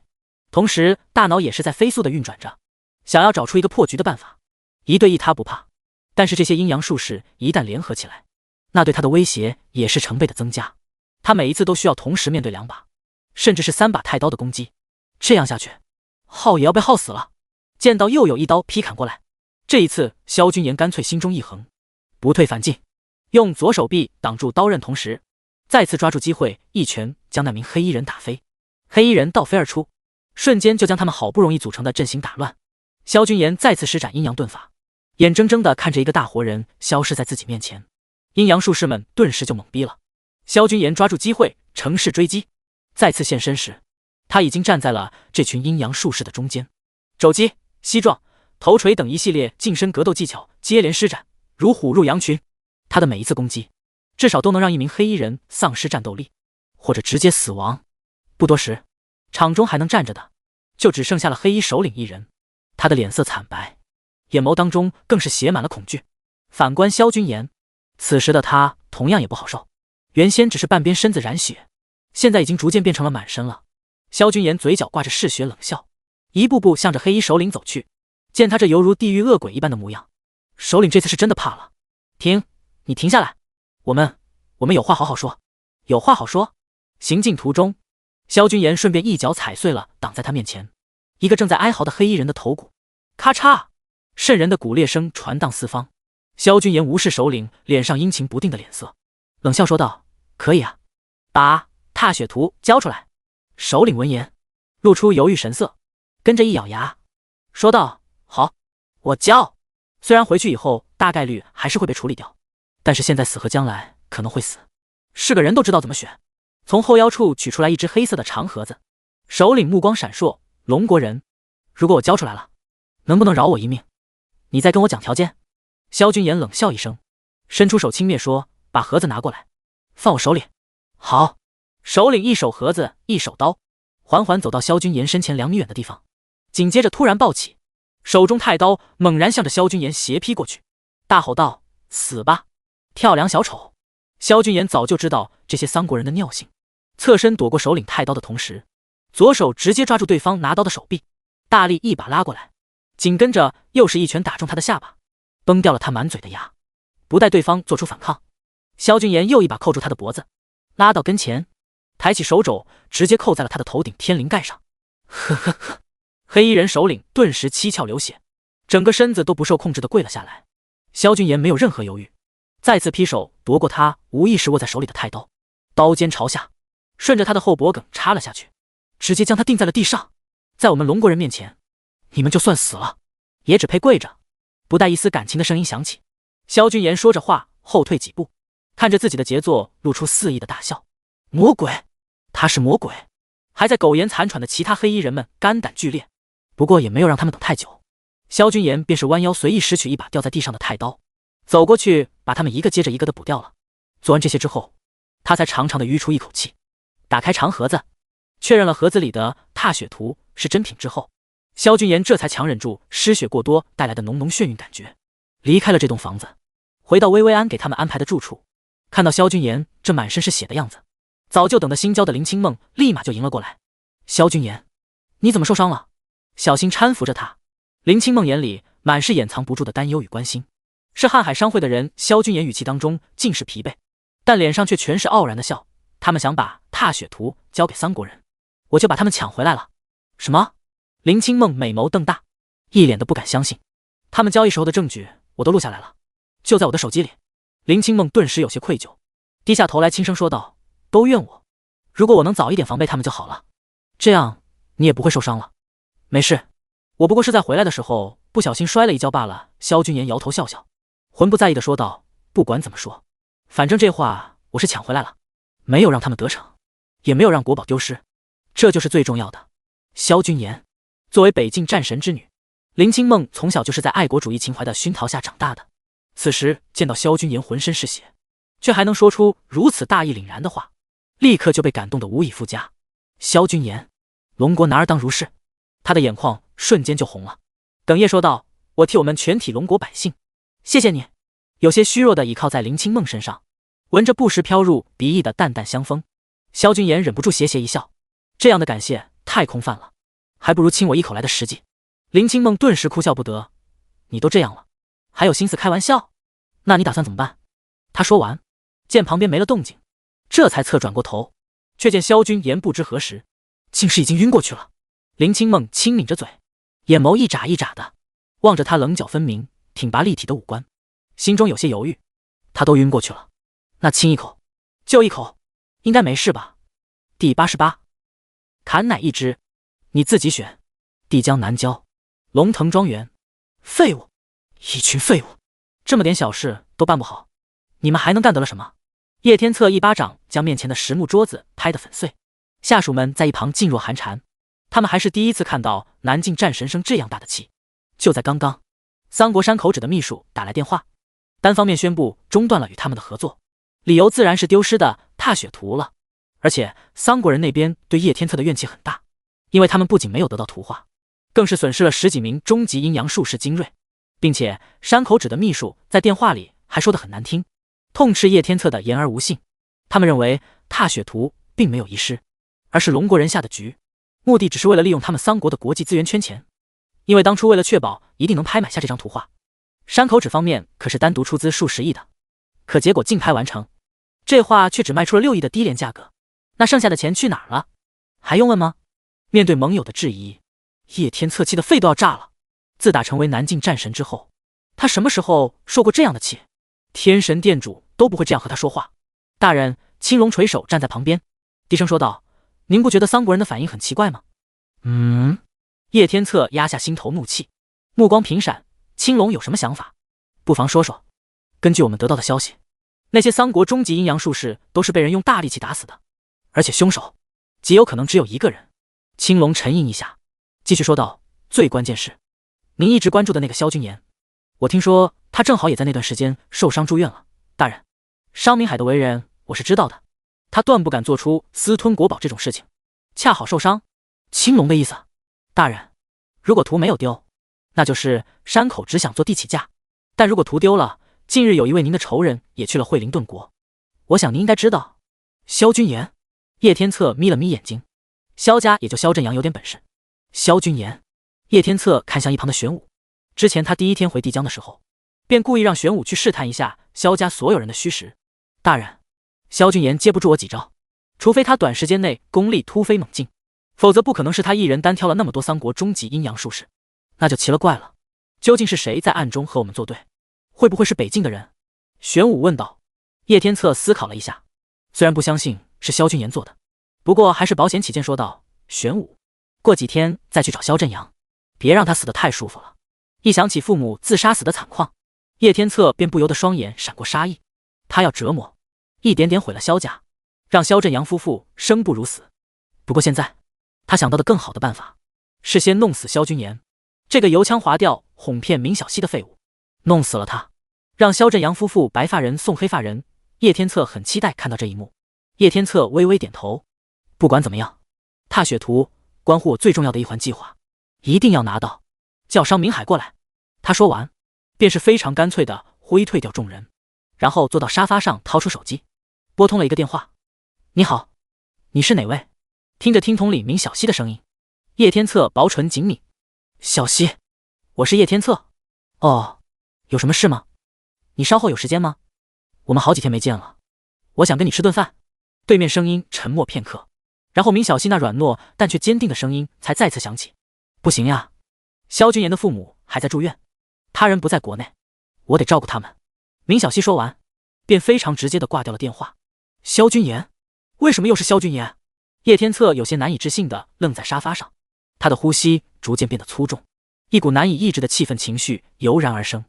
同时大脑也是在飞速的运转着，想要找出一个破局的办法。1对1他不怕，但是这些阴阳术士一旦联合起来，那对他的威胁也是成倍的增加。他每一次都需要同时面对2把，甚至是3把太刀的攻击，这样下去，耗也要被耗死了。见到又有一刀劈砍过来，这一次萧君言干脆心中一横，不退反进，用左手臂挡住刀刃，同时再次抓住机会，一拳将那名黑衣人打飞。黑衣人倒飞而出，瞬间就将他们好不容易组成的阵型打乱。萧君言再次施展阴阳遁法，眼睁睁地看着一个大活人消失在自己面前，阴阳术士们顿时就懵逼了。萧君言抓住机会乘势追击，再次现身时，他已经站在了这群阴阳术士的中间，肘击、膝撞、头锤等一系列近身格斗技巧接连施展，如虎入羊群。他的每一次攻击至少都能让一名黑衣人丧失战斗力，或者直接死亡。不多时，场中还能站着的就只剩下了黑衣首领一人，他的脸色惨白，眼眸当中更是写满了恐惧。反观萧君言，此时的他同样也不好受，原先只是半边身子染血，现在已经逐渐变成了满身了。萧君言嘴角挂着嗜血冷笑，一步步向着黑衣首领走去。见他这犹如地狱恶鬼一般的模样，首领这次是真的怕了。停，你停下来，我们有话好好说。有话好说。行进途中，萧君言顺便一脚踩碎了挡在他面前一个正在哀嚎的黑衣人的头骨，咔嚓，瘆人的骨裂声传荡四方。萧君言无视首领脸上阴晴不定的脸色，冷笑说道：可以啊，把踏血图交出来。首领闻言露出犹豫神色，跟着一咬牙说道：好，我交。虽然回去以后大概率还是会被处理掉，但是现在死和将来可能会死，是个人都知道怎么选。从后腰处取出来一只黑色的长盒子，首领目光闪烁：龙国人，如果我交出来了，能不能饶我一命？你再跟我讲条件。萧君言冷笑一声，伸出手轻蔑说：把盒子拿过来，放我手里。好。首领一手盒子一手刀，缓缓走到萧君言身前2米远的地方，紧接着突然抱起，手中太刀猛然向着萧君言斜劈过去，大吼道：死吧，跳梁小丑！萧君言早就知道这些桑国人的尿性，侧身躲过首领太刀的同时，左手直接抓住对方拿刀的手臂，大力一把拉过来，紧跟着又是一拳打中他的下巴，崩掉了他满嘴的牙。不待对方做出反抗，萧君言又一把扣住他的脖子，拉到跟前，抬起手肘直接扣在了他的头顶天灵盖上。呵呵呵，黑衣人首领顿时七窍流血，整个身子都不受控制的跪了下来。萧君言没有任何犹豫，再次劈手夺过他无意识握在手里的太刀，刀尖朝下，顺着他的后脖梗插了下去，直接将他钉在了地上。在我们龙国人面前，你们就算死了也只配跪着。不带一丝感情的声音响起。萧君言说着话后退几步，看着自己的杰作露出肆意的大笑。魔鬼，他是魔鬼。还在苟延残喘的其他黑衣人们肝胆俱裂，不过也没有让他们等太久。萧君言便是弯腰随意拾取一把掉在地上的太刀，走过去把他们一个接着一个的补掉了。做完这些之后，他才长长的吁出一口气，打开长盒子，确认了盒子里的踏血图是真品之后，萧君言这才强忍住失血过多带来的浓浓眩晕感觉，离开了这栋房子，回到薇薇安给他们安排的住处。看到萧君言这满身是血的样子，早就等得心焦的林清梦立马就迎了过来。萧君言，你怎么受伤了？小心搀扶着他。林清梦眼里满是掩藏不住的担忧与关心。是瀚海商会的人，萧君言语气当中尽是疲惫，但脸上却全是傲然的笑。他们想把踏血图交给桑国人，我就把他们抢回来了。什么？林清梦美眸瞪大，一脸的不敢相信。他们交易时候的证据我都录下来了，就在我的手机里。林清梦顿时有些愧疚，低下头来轻声说道：都怨我，如果我能早一点防备他们就好了，这样你也不会受伤了。没事，我不过是在回来的时候不小心摔了一跤罢了。萧君言摇头笑笑，浑不在意的说道：不管怎么说，反正这话我是抢回来了，没有让他们得逞，也没有让国宝丢失，这就是最重要的。萧君言作为北境战神之女，林清梦从小就是在爱国主义情怀的熏陶下长大的，此时见到萧君言浑身是血，却还能说出如此大义凛然的话，立刻就被感动得无以复加。萧君言，龙国男儿当如是。他的眼眶瞬间就红了，哽咽说道：“我替我们全体龙国百姓，谢谢你。”有些虚弱的倚靠在林清梦身上，闻着不时飘入鼻翼的淡淡香风，萧君言忍不住斜斜一笑，这样的感谢太空泛了，还不如亲我一口来的实际。林清梦顿时哭笑不得：“你都这样了，还有心思开玩笑？那你打算怎么办？”他说完，见旁边没了动静，这才侧转过头，却见萧君言不知何时竟是已经晕过去了。林清梦轻抿着嘴，眼眸一眨一眨的望着他棱角分明、挺拔立体的五官，心中有些犹豫。他都晕过去了，那亲一口就一口，应该没事吧？第88，砍乃一只，你自己选。帝江南郊，龙腾庄园。废物，一群废物，这么点小事都办不好，你们还能干得了什么？叶天策一巴掌将面前的实木桌子拍得粉碎，下属们在一旁噤若寒蝉。他们还是第一次看到南境战神生这样大的气。就在刚刚，桑国山口指的秘书打来电话，单方面宣布中断了与他们的合作，理由自然是丢失的踏雪图了。而且桑国人那边对叶天策的怨气很大，因为他们不仅没有得到图画，更是损失了10几名终极阴阳术士精锐，并且山口指的秘书在电话里还说得很难听，痛斥叶天策的言而无信。他们认为踏雪图并没有遗失，而是龙国人下的局，目的只是为了利用他们桑国的国际资源圈钱。因为当初为了确保一定能拍买下这张图画，山口指方面可是单独出资数十亿的，可结果竞拍完成，这画却只卖出了6亿的低廉价格，那剩下的钱去哪儿了？还用问吗？面对盟友的质疑，叶天策气得肺都要炸了。自打成为南境战神之后，他什么时候受过这样的气？天神殿主都不会这样和他说话。大人，青龙垂手站在旁边，低声说道：“您不觉得桑国人的反应很奇怪吗？”叶天策压下心头怒气，目光频闪：“青龙有什么想法？不妨说说。”根据我们得到的消息，那些桑国终极阴阳术士都是被人用大力气打死的，而且凶手极有可能只有一个人。青龙沉吟一下，继续说道：“最关键是，您一直关注的那个萧君言，我听说他正好也在那段时间受伤住院了。大人，商明海的为人我是知道的，他断不敢做出私吞国宝这种事情，恰好受伤。”青龙的意思，大人，如果图没有丢，那就是山口只想做地起价，但如果图丢了，近日有一位您的仇人也去了惠灵顿国，我想您应该知道。萧君言。叶天策眯了眯眼睛，萧家也就萧振阳有点本事。萧君言。叶天策看向一旁的玄武，之前他第一天回帝江的时候，便故意让玄武去试探一下萧家所有人的虚实。大人，萧君言接不住我几招，除非他短时间内功力突飞猛进，否则不可能是他一人单挑了那么多桑国终极阴阳术士，那就奇了怪了。究竟是谁在暗中和我们作对？会不会是北境的人？玄武问道。叶天策思考了一下，虽然不相信是萧君言做的，不过还是保险起见说道：“玄武，过几天再去找萧振阳，别让他死得太舒服了。”一想起父母自杀死的惨况，叶天策便不由得双眼闪过杀意。他要折磨，一点点毁了萧家，让萧振阳夫妇生不如死。不过现在他想到的更好的办法是先弄死萧君言，这个油腔滑调哄骗明小溪的废物。弄死了他，让萧振阳夫妇白发人送黑发人。叶天策很期待看到这一幕。叶天策微微点头，不管怎么样，踏雪图关乎我最重要的一环计划，一定要拿到。叫商明海过来。他说完，便是非常干脆的挥退掉众人，然后坐到沙发上，掏出手机，拨通了一个电话。你好，你是哪位？听着听筒里明小溪的声音，叶天策薄唇紧抿。小溪，我是叶天策。哦，有什么事吗？你稍后有时间吗？我们好几天没见了，我想跟你吃顿饭。对面声音沉默片刻，然后明小溪那软糯但却坚定的声音才再次响起。不行呀，萧君言的父母还在住院，他人不在国内，我得照顾他们。明小溪说完，便非常直接的挂掉了电话。萧君言？为什么又是萧君言？叶天策有些难以置信的愣在沙发上，他的呼吸逐渐变得粗重，一股难以抑制的气愤情绪油然而生。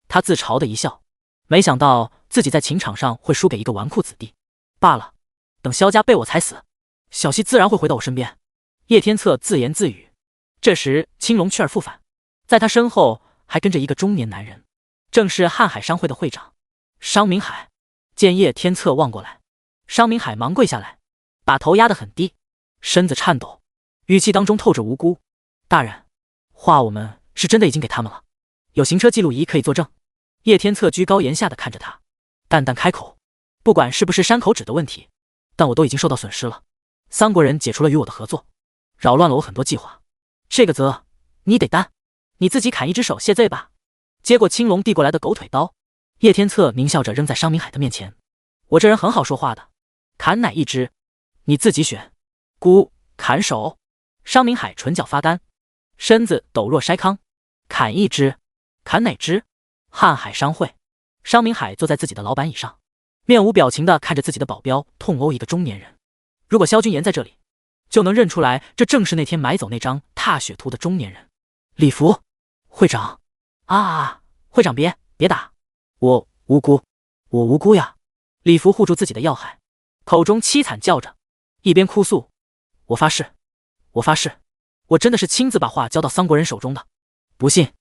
他自嘲的一笑，没想到自己在情场上会输给一个纨绔子弟。罢了，等萧家被我踩死，小溪自然会回到我身边。叶天策自言自语。这时青龙去而复返，在他身后还跟着一个中年男人，正是瀚海商会的会长商明海。见叶天策望过来，商明海忙跪下来，把头压得很低，身子颤抖，语气当中透着无辜。大人，话我们是真的已经给他们了，有行车记录仪可以作证。叶天策居高临下的看着他，淡淡开口：不管是不是山口指的问题，但我都已经受到损失了。三国人解除了与我的合作，扰乱了我很多计划，这个责你得担，你自己砍一只手谢罪吧。接过青龙递过来的狗腿刀，叶天策狞笑着扔在商明海的面前：我这人很好说话的，砍哪一只你自己选。姑砍手。商明海唇角发干，身子陡若筛糠。砍一只，砍哪只？瀚海商会。商明海坐在自己的老板椅上，面无表情地看着自己的保镖痛殴一个中年人。如果萧君言在这里，就能认出来这正是那天买走那张踏雪图的中年人。礼服，会长啊，会长别打，我无辜，我无辜呀。礼服护住自己的要害，口中凄惨叫着，一边哭诉：我发誓，我发誓，我真的是亲自把话交到桑国人手中的。不信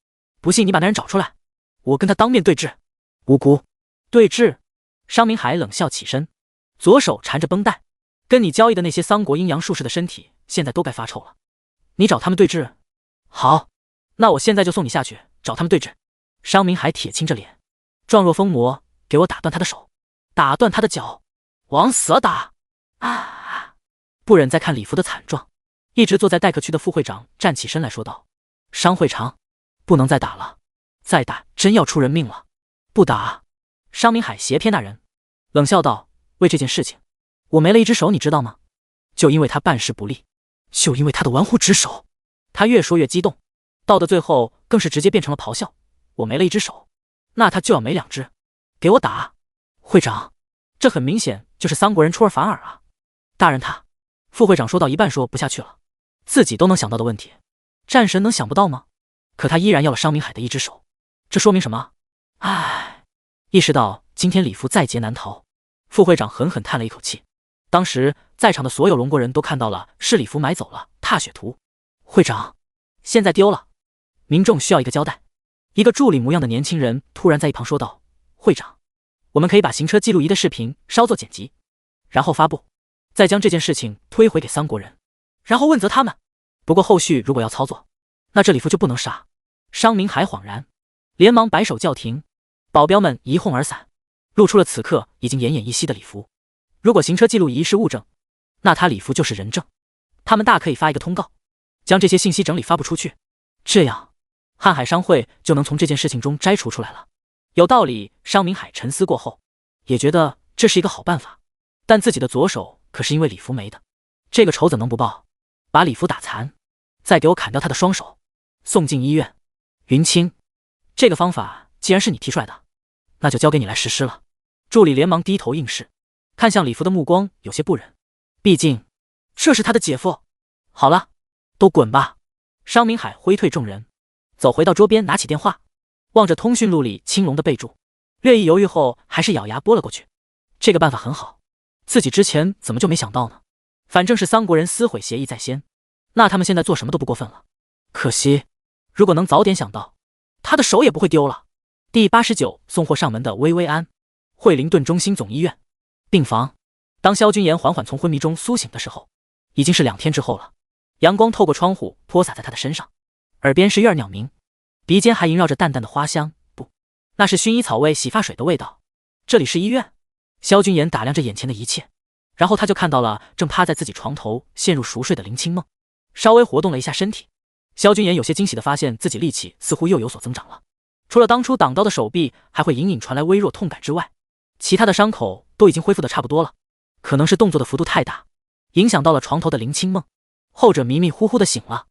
你把那人找出来，我跟他当面对质。无辜。对质。商明海冷笑起身，左手缠着绷带，跟你交易的那些桑国阴阳术士的身体现在都该发臭了，你找他们对质？好，那我现在就送你下去找他们对质。商明海铁青着脸，状若疯魔，给我打断他的手，打断他的脚，往死了打！啊！不忍再看礼服的惨状，一直坐在待客区的副会长站起身来说道：商会长，不能再打了，再打真要出人命了。不打。商明海斜瞥那人，冷笑道：为这件事情，我没了一只手，你知道吗？就因为他办事不力，就因为他的玩忽职守。他越说越激动，到的最后更是直接变成了咆哮：我没了一只手，那他就要没两只，给我打！会长，这很明显就是桑国人出尔反尔啊！大人他……副会长说到一半说不下去了，自己都能想到的问题，战神能想不到吗？可他依然要了商明海的一只手，这说明什么？唉，意识到今天礼服在劫难逃，副会长狠狠叹了一口气。当时在场的所有龙国人都看到了是礼服买走了踏雪图。会长，现在丢了，民众需要一个交代。一个助理模样的年轻人突然在一旁说道：会长，我们可以把行车记录仪的视频稍作剪辑，然后发布，再将这件事情推回给桑国人，然后问责他们。不过后续如果要操作，那这礼服就不能杀。商明海恍然，连忙摆手叫停，保镖们一哄而散，露出了此刻已经奄奄一息的礼服。如果行车记录仪是物证，那他礼服就是人证，他们大可以发一个通告，将这些信息整理发布出去，这样瀚海商会就能从这件事情中摘除出来了。有道理。商明海沉思过后也觉得这是一个好办法，但自己的左手可是因为礼服没的，这个仇怎能不报？把礼服打残，再给我砍掉他的双手，送进医院。云清，这个方法既然是你提出来的，那就交给你来实施了。助理连忙低头应是，看向礼服的目光有些不忍，毕竟这是他的姐夫。好了，都滚吧。商明海挥退众人，走回到桌边，拿起电话，望着通讯录里青龙的备注，略一犹豫后还是咬牙拨了过去。这个办法很好，自己之前怎么就没想到呢？反正是桑国人撕毁协议在先，那他们现在做什么都不过分了。可惜如果能早点想到，他的手也不会丢了。第89送货上门的薇薇安，惠灵顿中心总医院病房。当萧君言缓缓从昏迷中苏醒的时候，已经是2天之后了。阳光透过窗户泼洒在他的身上，耳边是悦耳鸟鸣，鼻尖还萦绕着淡淡的花香，不，那是薰衣草味洗发水的味道。这里是医院。萧君言打量着眼前的一切，然后他就看到了正趴在自己床头陷入熟睡的林清梦，稍微活动了一下身体。萧君言有些惊喜地发现自己力气似乎又有所增长了，除了当初挡刀的手臂还会隐隐传来微弱痛感之外，其他的伤口都已经恢复得差不多了。可能是动作的幅度太大，影响到了床头的林清梦，后者迷迷糊糊地醒了。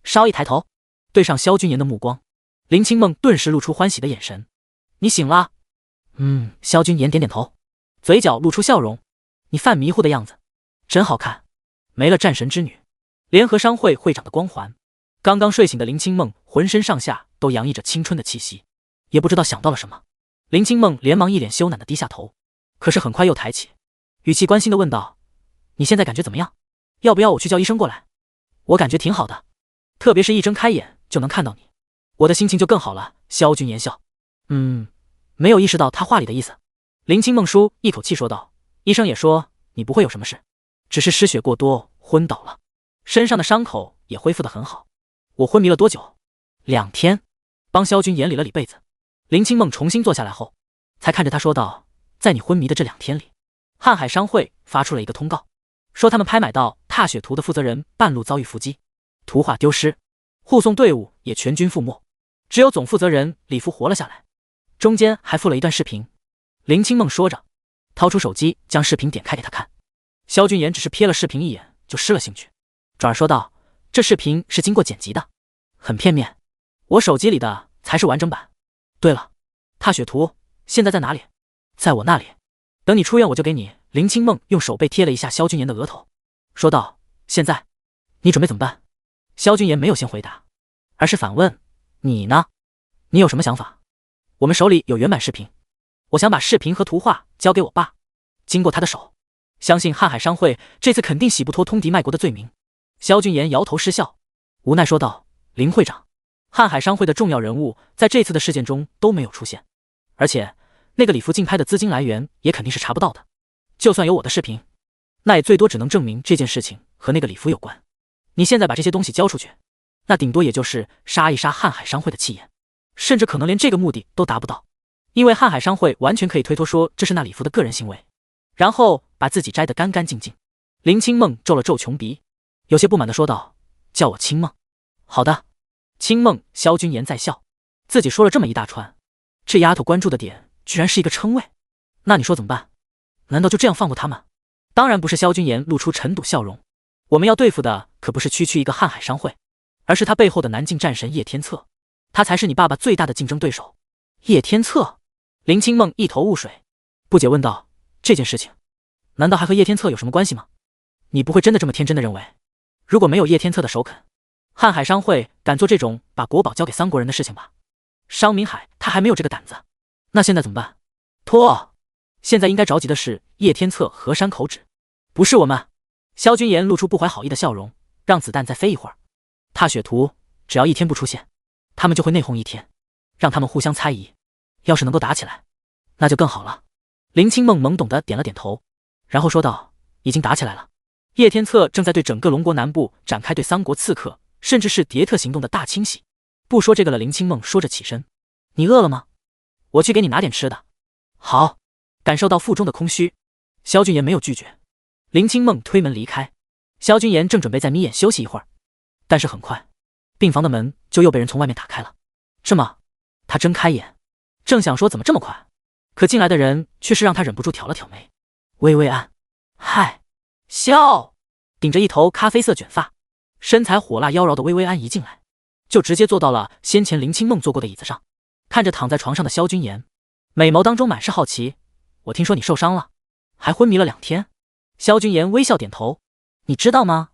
稍一抬头对上萧君言的目光，林清梦顿时露出欢喜的眼神。你醒了？萧君言点点头，嘴角露出笑容。你犯迷糊的样子真好看，没了战神之女联合商会会长的光环，刚刚睡醒的林清梦浑身上下都洋溢着青春的气息，也不知道想到了什么。林清梦连忙一脸羞赧的低下头，可是很快又抬起，语气关心的问道：你现在感觉怎么样？要不要我去叫医生过来？我感觉挺好的，特别是一睁开眼就能看到你，我的心情就更好了。萧君言笑，没有意识到他话里的意思。林清梦舒一口气说道：医生也说你不会有什么事，只是失血过多昏倒了，身上的伤口也恢复得很好。我昏迷了多久？ 2天。帮萧军言理了理被子，林清梦重新坐下来后，才看着他说道：“在你昏迷的这2天里，瀚海商会发出了一个通告，说他们拍买到踏雪图的负责人半路遭遇伏击，图画丢失，护送队伍也全军覆没，只有总负责人李福活了下来，中间还附了一段视频。”林清梦说着，掏出手机将视频点开给他看。萧军言只是瞥了视频一眼就失了兴趣，转而说道：“这视频是经过剪辑的，很片面，我手机里的才是完整版。对了，踏雪图现在在哪里？”“在我那里，等你出院我就给你。”林清梦用手背贴了一下萧军言的额头，说道：“现在你准备怎么办？”萧军言没有先回答，而是反问：“你呢？你有什么想法？”“我们手里有原版视频，我想把视频和图画交给我爸，经过他的手，相信瀚海商会这次肯定洗不脱通敌卖国的罪名。”萧军言摇头失笑，无奈说道：“林会长，瀚海商会的重要人物在这次的事件中都没有出现，而且那个李福竞拍的资金来源也肯定是查不到的。就算有我的视频，那也最多只能证明这件事情和那个李福有关。你现在把这些东西交出去，那顶多也就是杀一杀瀚海商会的气焰，甚至可能连这个目的都达不到，因为瀚海商会完全可以推脱说这是那李福的个人行为，然后把自己摘得干干净净。”林清梦皱了皱穷鼻，有些不满地说道：“叫我清梦。”“好的，清梦。”萧军言在笑，自己说了这么一大串，这丫头关注的点居然是一个称谓，那你说怎么办？难道就这样放过他们？当然不是。萧军言露出沉笃笑容，我们要对付的可不是区区一个瀚海商会，而是他背后的南境战神叶天策，他才是你爸爸最大的竞争对手。叶天策？林清梦一头雾水，不解问道：“这件事情难道还和叶天策有什么关系吗？你不会真的这么天真的认为，如果没有叶天策的首肯，瀚海商会敢做这种把国宝交给桑国人的事情吧？商明海他还没有这个胆子，那现在怎么办？”“拖，现在应该着急的是叶天策河山口指，不是我们。”萧军言露出不怀好意的笑容，让子弹再飞一会儿。踏雪图只要1天不出现，他们就会内讧1天，让他们互相猜疑，要是能够打起来，那就更好了。林清梦懵懂的点了点头，然后说道：“已经打起来了，叶天策正在对整个龙国南部展开对桑国刺客甚至是谍特行动的大清洗。不说这个了。”林清梦说着起身：“你饿了吗？我去给你拿点吃的。”“好。”感受到腹中的空虚，萧军言没有拒绝。林清梦推门离开，萧军言正准备再眯眼休息一会儿，但是很快病房的门就又被人从外面打开了。这么，他睁开眼，正想说怎么这么快，可进来的人却是让他忍不住挑了挑眉。薇薇安，嗨，笑，顶着一头咖啡色卷发，身材火辣妖娆的薇薇安一进来，就直接坐到了先前林清梦坐过的椅子上，看着躺在床上的萧军言，美眸当中满是好奇：“我听说你受伤了，还昏迷了2天。”萧军言微笑点头：“你知道吗？”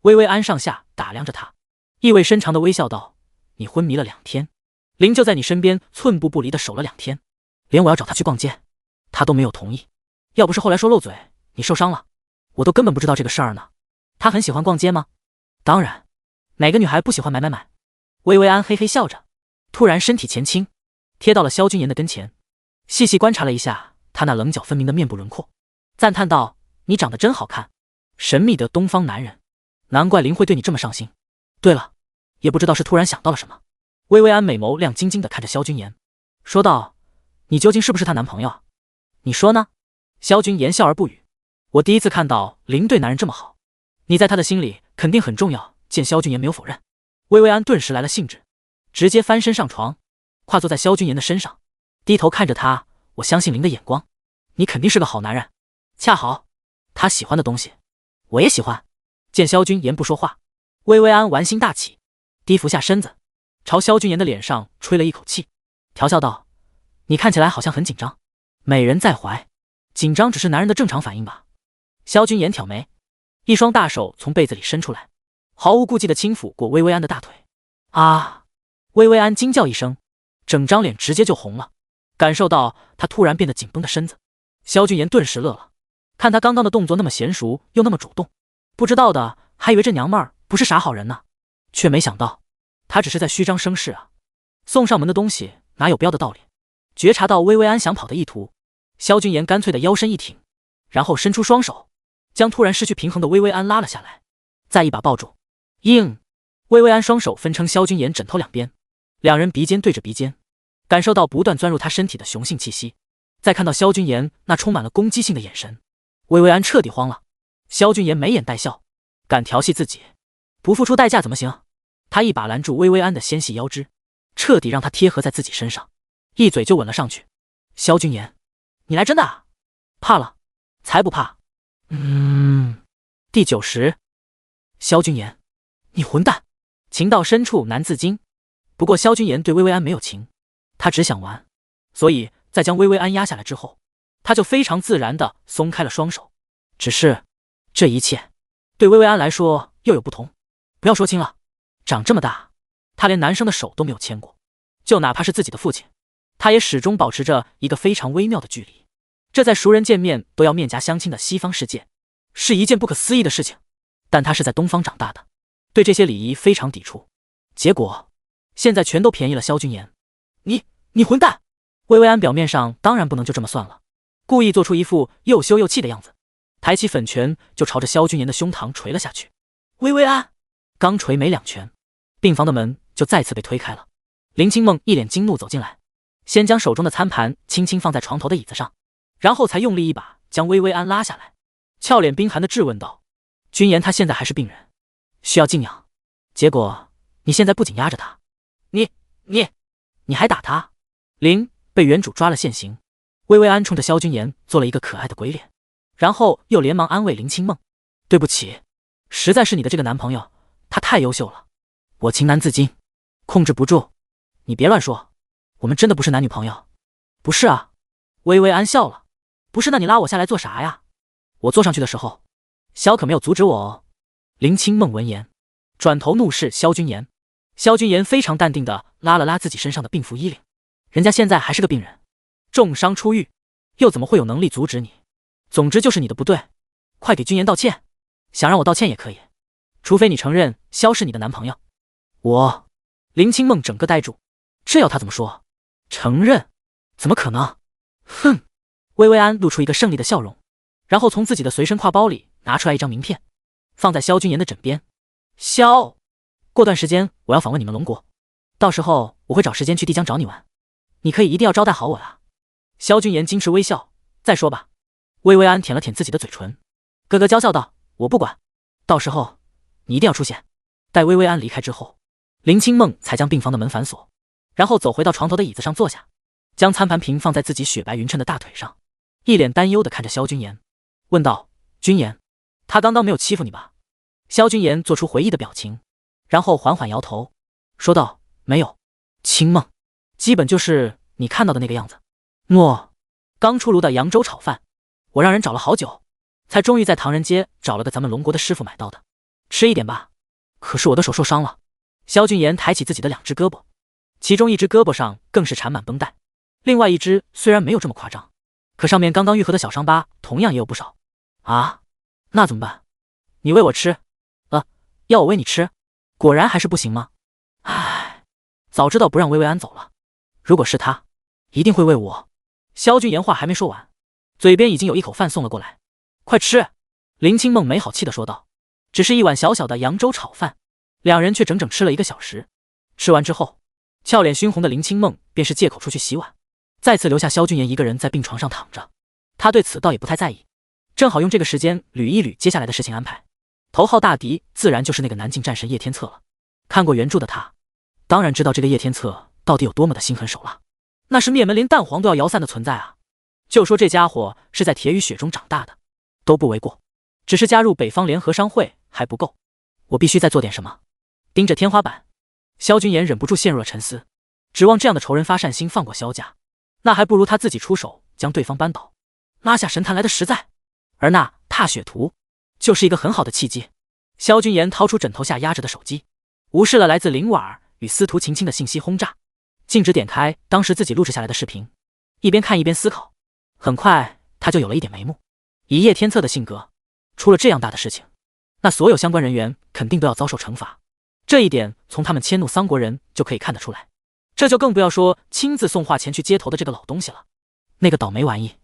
薇薇安上下打量着他，意味深长的微笑道：“你昏迷了2天，林就在你身边寸步不离的守了2天，连我要找他去逛街，他都没有同意。要不是后来说漏嘴你受伤了，我都根本不知道这个事儿呢。他很喜欢逛街吗？”“当然，哪个女孩不喜欢买买买？”薇薇安嘿嘿笑着，突然身体前倾，贴到了萧军言的跟前，细细观察了一下他那棱角分明的面部轮廓，赞叹道：“你长得真好看，神秘的东方男人，难怪林会对你这么上心。对了，也不知道是突然想到了什么。”薇薇安美眸亮晶晶地看着萧军言，说道：“你究竟是不是她男朋友啊？你说呢？”萧军言笑而不语。我第一次看到林对男人这么好，你在他的心里肯定很重要。见萧军言没有否认，薇薇安顿时来了兴致，直接翻身上床，跨坐在萧军言的身上，低头看着他：“我相信林的眼光，你肯定是个好男人。恰好，他喜欢的东西，我也喜欢。”见萧军言不说话，薇薇安玩心大起，低伏下身子，朝萧军言的脸上吹了一口气，调笑道：“你看起来好像很紧张，美人在怀，紧张只是男人的正常反应吧？”萧军言挑眉，一双大手从被子里伸出来，毫无顾忌地轻抚过薇薇安的大腿。啊！薇薇安惊叫一声，整张脸直接就红了，感受到他突然变得紧绷的身子，萧军言顿时乐了。看他刚刚的动作那么娴熟又那么主动，不知道的还以为这娘们儿不是啥好人呢，却没想到他只是在虚张声势啊！送上门的东西哪有不要的道理？觉察到薇薇安想跑的意图，萧军言干脆的腰身一挺，然后伸出双手，将突然失去平衡的薇薇安拉了下来，再一把抱住。硬！薇薇安双手分撑萧军言枕头两边，两人鼻尖对着鼻尖，感受到不断钻入他身体的雄性气息。再看到萧君言那充满了攻击性的眼神，薇薇安彻底慌了。萧君言眉眼带笑，敢调戏自己，不付出代价怎么行？他一把拦住薇薇安的纤细腰肢，彻底让她贴合在自己身上，一嘴就吻了上去。萧君言，你来真的啊？怕了？才不怕。第90。萧君言，你混蛋！情到深处难自禁。不过萧君言对薇薇安没有情，他只想玩，所以在将薇薇安压下来之后，他就非常自然地松开了双手。只是这一切对薇薇安来说又有不同。不要说亲了，长这么大，他连男生的手都没有牵过，就哪怕是自己的父亲，他也始终保持着一个非常微妙的距离。这在熟人见面都要面颊相亲的西方世界，是一件不可思议的事情。但他是在东方长大的，对这些礼仪非常抵触。结果现在全都便宜了萧君言。你混蛋！薇薇安表面上当然不能就这么算了，故意做出一副又羞又气的样子，抬起粉拳就朝着萧君言的胸膛捶了下去。薇薇安刚捶没2拳，病房的门就再次被推开了。林清梦一脸惊怒走进来，先将手中的餐盘轻轻放在床头的椅子上，然后才用力一把将薇薇安拉下来，俏脸冰寒地质问道：君言他现在还是病人，需要静养，结果你现在不仅压着他，你还打他。被原主抓了现行。薇薇安冲着萧君言做了一个可爱的鬼脸，然后又连忙安慰林清梦：对不起，实在是你的这个男朋友，他太优秀了，我情难自禁，控制不住。你别乱说，我们真的不是男女朋友。不是啊。薇薇安笑了。不是，那你拉我下来做啥呀？我坐上去的时候，萧可没有阻止我哦。林清梦闻言，转头怒视萧君言。萧君言非常淡定地拉了拉自己身上的病服衣领，人家现在还是个病人，重伤出狱，又怎么会有能力阻止你？总之就是你的不对，快给君言道歉。想让我道歉也可以，除非你承认萧是你的男朋友。林清梦整个呆住，这要他怎么说？承认？怎么可能？哼！薇薇安露出一个胜利的笑容，然后从自己的随身挎包里拿出来一张名片，放在萧君言的枕边。萧，过段时间我要访问你们龙国，到时候我会找时间去帝江找你玩，你可以一定要招待好我啊。萧君言矜持微笑，再说吧。薇薇安舔了舔自己的嘴唇，咯咯娇笑道：我不管，到时候你一定要出现。待薇薇安离开之后，林清梦才将病房的门反锁，然后走回到床头的椅子上坐下，将餐盘平放在自己雪白匀称的大腿上，一脸担忧地看着萧君言，问道：君言，他刚刚没有欺负你吧？萧君言做出回忆的表情，然后缓缓摇头，说道：没有，清梦，基本就是你看到的那个样子。刚出炉的扬州炒饭，我让人找了好久，才终于在唐人街找了个咱们龙国的师傅买到的，吃一点吧。可是我的手受伤了。萧君言抬起自己的2只胳膊，其中一只胳膊上更是缠满绷带，另外一只虽然没有这么夸张，可上面刚刚愈合的小伤疤同样也有不少。啊，那怎么办？你喂我吃？要我喂你吃？果然还是不行吗？唉，早知道不让薇薇安走了，如果是他，一定会喂我。萧君言话还没说完，嘴边已经有一口饭送了过来。快吃！林清梦没好气地说道。只是一碗小小的扬州炒饭，两人却整整吃了1个小时。吃完之后，俏脸熏红的林清梦便是借口出去洗碗，再次留下萧君言一个人在病床上躺着。他对此倒也不太在意，正好用这个时间捋一捋接下来的事情安排。头号大敌自然就是那个南境战神叶天策了。看过原著的他，当然知道这个叶天策到底有多么的心狠手辣，那是灭门连蛋黄都要摇散的存在啊！就说这家伙是在铁与血中长大的，都不为过。只是加入北方联合商会还不够，我必须再做点什么。盯着天花板，萧君言忍不住陷入了沉思。指望这样的仇人发善心放过萧家，那还不如他自己出手将对方扳倒，拉下神坛来的实在。而那踏雪图就是一个很好的契机。萧君言掏出枕头下压着的手机，无视了来自林婉儿与司徒晴晴的信息轰炸，径直点开当时自己录制下来的视频，一边看一边思考。很快他就有了一点眉目。以叶天策的性格，出了这样大的事情，那所有相关人员肯定都要遭受惩罚，这一点从他们迁怒桑国人就可以看得出来。这就更不要说亲自送话前去接头的这个老东西了，那个倒霉玩意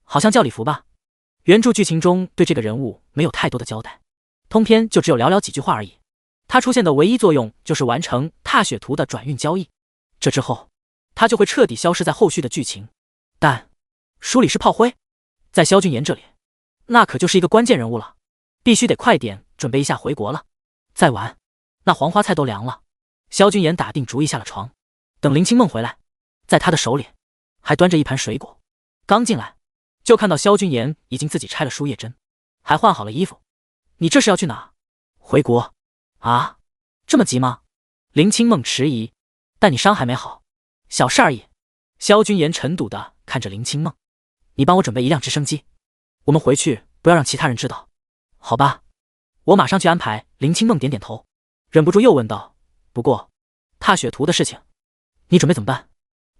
好像叫李福吧。原著剧情中对这个人物没有太多的交代，通篇就只有寥寥几句话而已。他出现的唯一作用就是完成踏雪图的转运交易，这之后，他就会彻底消失在后续的剧情。但书里是炮灰，在萧俊言这里，那可就是一个关键人物了，必须得快点准备一下回国了。再晚，那黄花菜都凉了。萧俊言打定主意下了床，等林清梦回来，在他的手里还端着一盘水果。刚进来，就看到萧俊言已经自己拆了输液针，还换好了衣服。你这是要去哪？回国啊？这么急吗？林清梦迟疑，但你伤还没好，小事而已。萧俊言沉笃地看着林清梦，你帮我准备一辆直升机，我们回去不要让其他人知道。好吧，我马上去安排。林清梦点点头，忍不住又问道，不过踏雪图的事情你准备怎么办？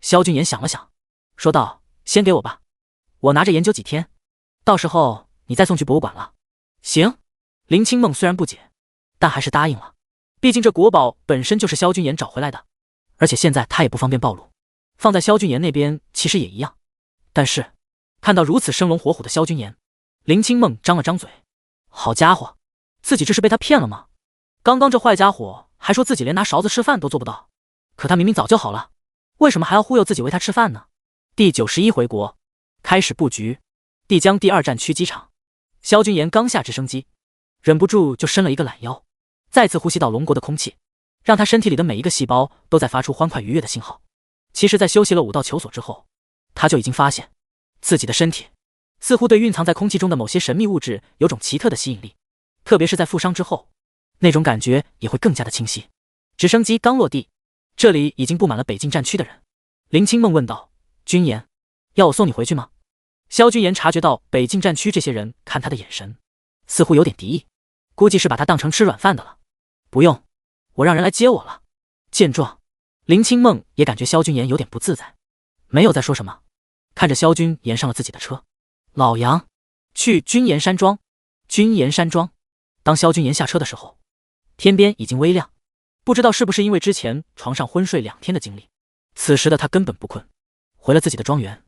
萧俊言想了想，说道，先给我吧，我拿着研究几天，到时候你再送去博物馆了。行。林清梦虽然不解，但还是答应了，毕竟这国宝本身就是萧俊言找回来的，而且现在他也不方便暴露，放在萧俊言那边其实也一样。但是看到如此生龙活虎的萧俊言，林清梦张了张嘴，好家伙，自己这是被他骗了吗？刚刚这坏家伙还说自己连拿勺子吃饭都做不到，可他明明早就好了，为什么还要忽悠自己喂他吃饭呢？第91回国，开始布局帝江第2战区机场。萧俊言刚下直升机，忍不住就伸了一个懒腰，再次呼吸到龙国的空气，让他身体里的每一个细胞都在发出欢快愉悦的信号。其实在休息了5道求索之后，他就已经发现自己的身体似乎对蕴藏在空气中的某些神秘物质有种奇特的吸引力，特别是在负伤之后，那种感觉也会更加的清晰。直升机刚落地，这里已经布满了北境战区的人。林清梦问道，君言，要我送你回去吗？萧君言察觉到北境战区这些人看他的眼神似乎有点敌意，估计是把他当成吃软饭的了。不用，我让人来接我了。见状，林清梦也感觉萧君言有点不自在，没有再说什么，看着萧君言上了自己的车。老杨，去君言山庄。君言山庄。当萧君言下车的时候，天边已经微亮，不知道是不是因为之前床上昏睡2天的经历，此时的他根本不困，回了自己的庄园，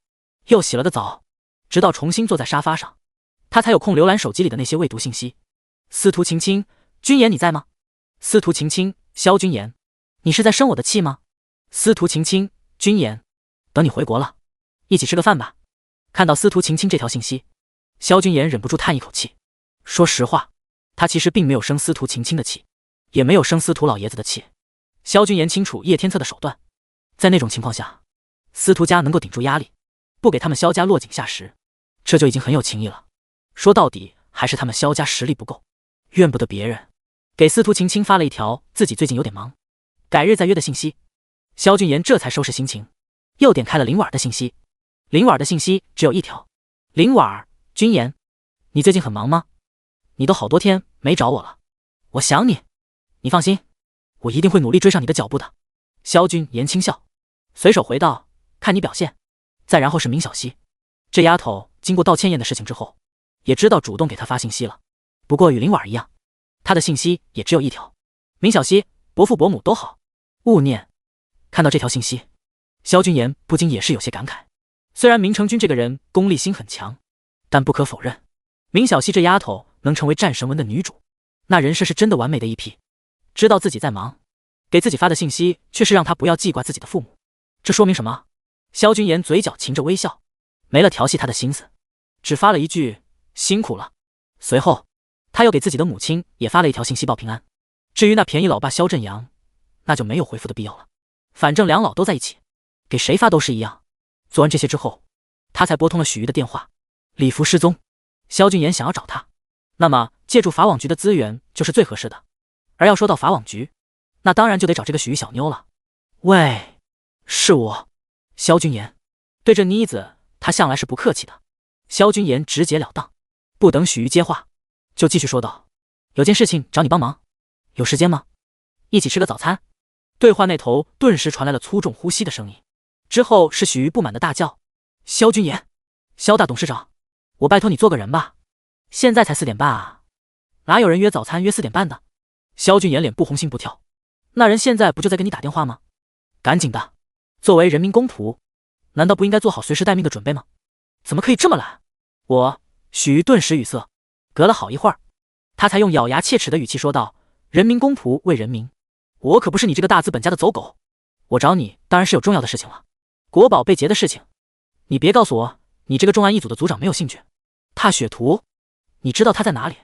又洗了个澡，直到重新坐在沙发上，他才有空浏览手机里的那些未读信息。司徒晴晴，君言你在吗？司徒晴晴，萧君言，你是在生我的气吗？司徒晴晴，君言，等你回国了，一起吃个饭吧。看到司徒晴晴这条信息，萧君言忍不住叹一口气。说实话，他其实并没有生司徒晴晴的气，也没有生司徒老爷子的气。萧君言清楚叶天策的手段，在那种情况下，司徒家能够顶住压力，不给他们萧家落井下石，这就已经很有情义了。说到底还是他们萧家实力不够，怨不得别人。给司徒晴晴发了一条自己最近有点忙，改日再约的信息。萧君言这才收拾心情，又点开了林婉的信息。林婉的信息只有一条，林婉，君言，你最近很忙吗？你都好多天没找我了，我想你。你放心，我一定会努力追上你的脚步的。萧君言轻笑，随手回道，看你表现。再然后是明小溪，这丫头经过道歉宴的事情之后，也知道主动给他发信息了，不过与林婉一样，他的信息也只有一条，明小溪，伯父伯母都好，勿念。看到这条信息，萧君言不禁也是有些感慨。虽然明成君这个人功利心很强，但不可否认，明小溪这丫头能成为战神文的女主，那人设是真的完美的一批。知道自己在忙，给自己发的信息却是让他不要记挂自己的父母，这说明什么？萧君言嘴角噙着微笑，没了调戏他的心思，只发了一句辛苦了。随后他又给自己的母亲也发了一条信息报平安。至于那便宜老爸萧振阳，那就没有回复的必要了，反正两老都在一起，给谁发都是一样。做完这些之后，他才拨通了许瑜的电话。李福失踪，萧君言想要找他，那么借助法网局的资源就是最合适的。而要说到法网局，那当然就得找这个许瑜小妞了。喂，是我，萧君言。对这妮子，他向来是不客气的。萧君言直截了当，不等许瑜接话，就继续说道：有件事情找你帮忙，有时间吗？一起吃个早餐。对话那头顿时传来了粗重呼吸的声音，之后是许瑜不满的大叫：萧君言，萧大董事长，我拜托你做个人吧，现在才4点半啊，哪有人约早餐约4点半的？萧君言脸不红心不跳，那人现在不就在跟你打电话吗？赶紧的，作为人民公仆，难道不应该做好随时待命的准备吗？怎么可以这么懒？许瑜顿时语塞，隔了好一会儿，他才用咬牙切齿的语气说道：人民公仆为人民，我可不是你这个大资本家的走狗。我找你当然是有重要的事情了，国宝被劫的事情。你别告诉我，你这个重案一组的组长没有兴趣。踏雪图，你知道他在哪里？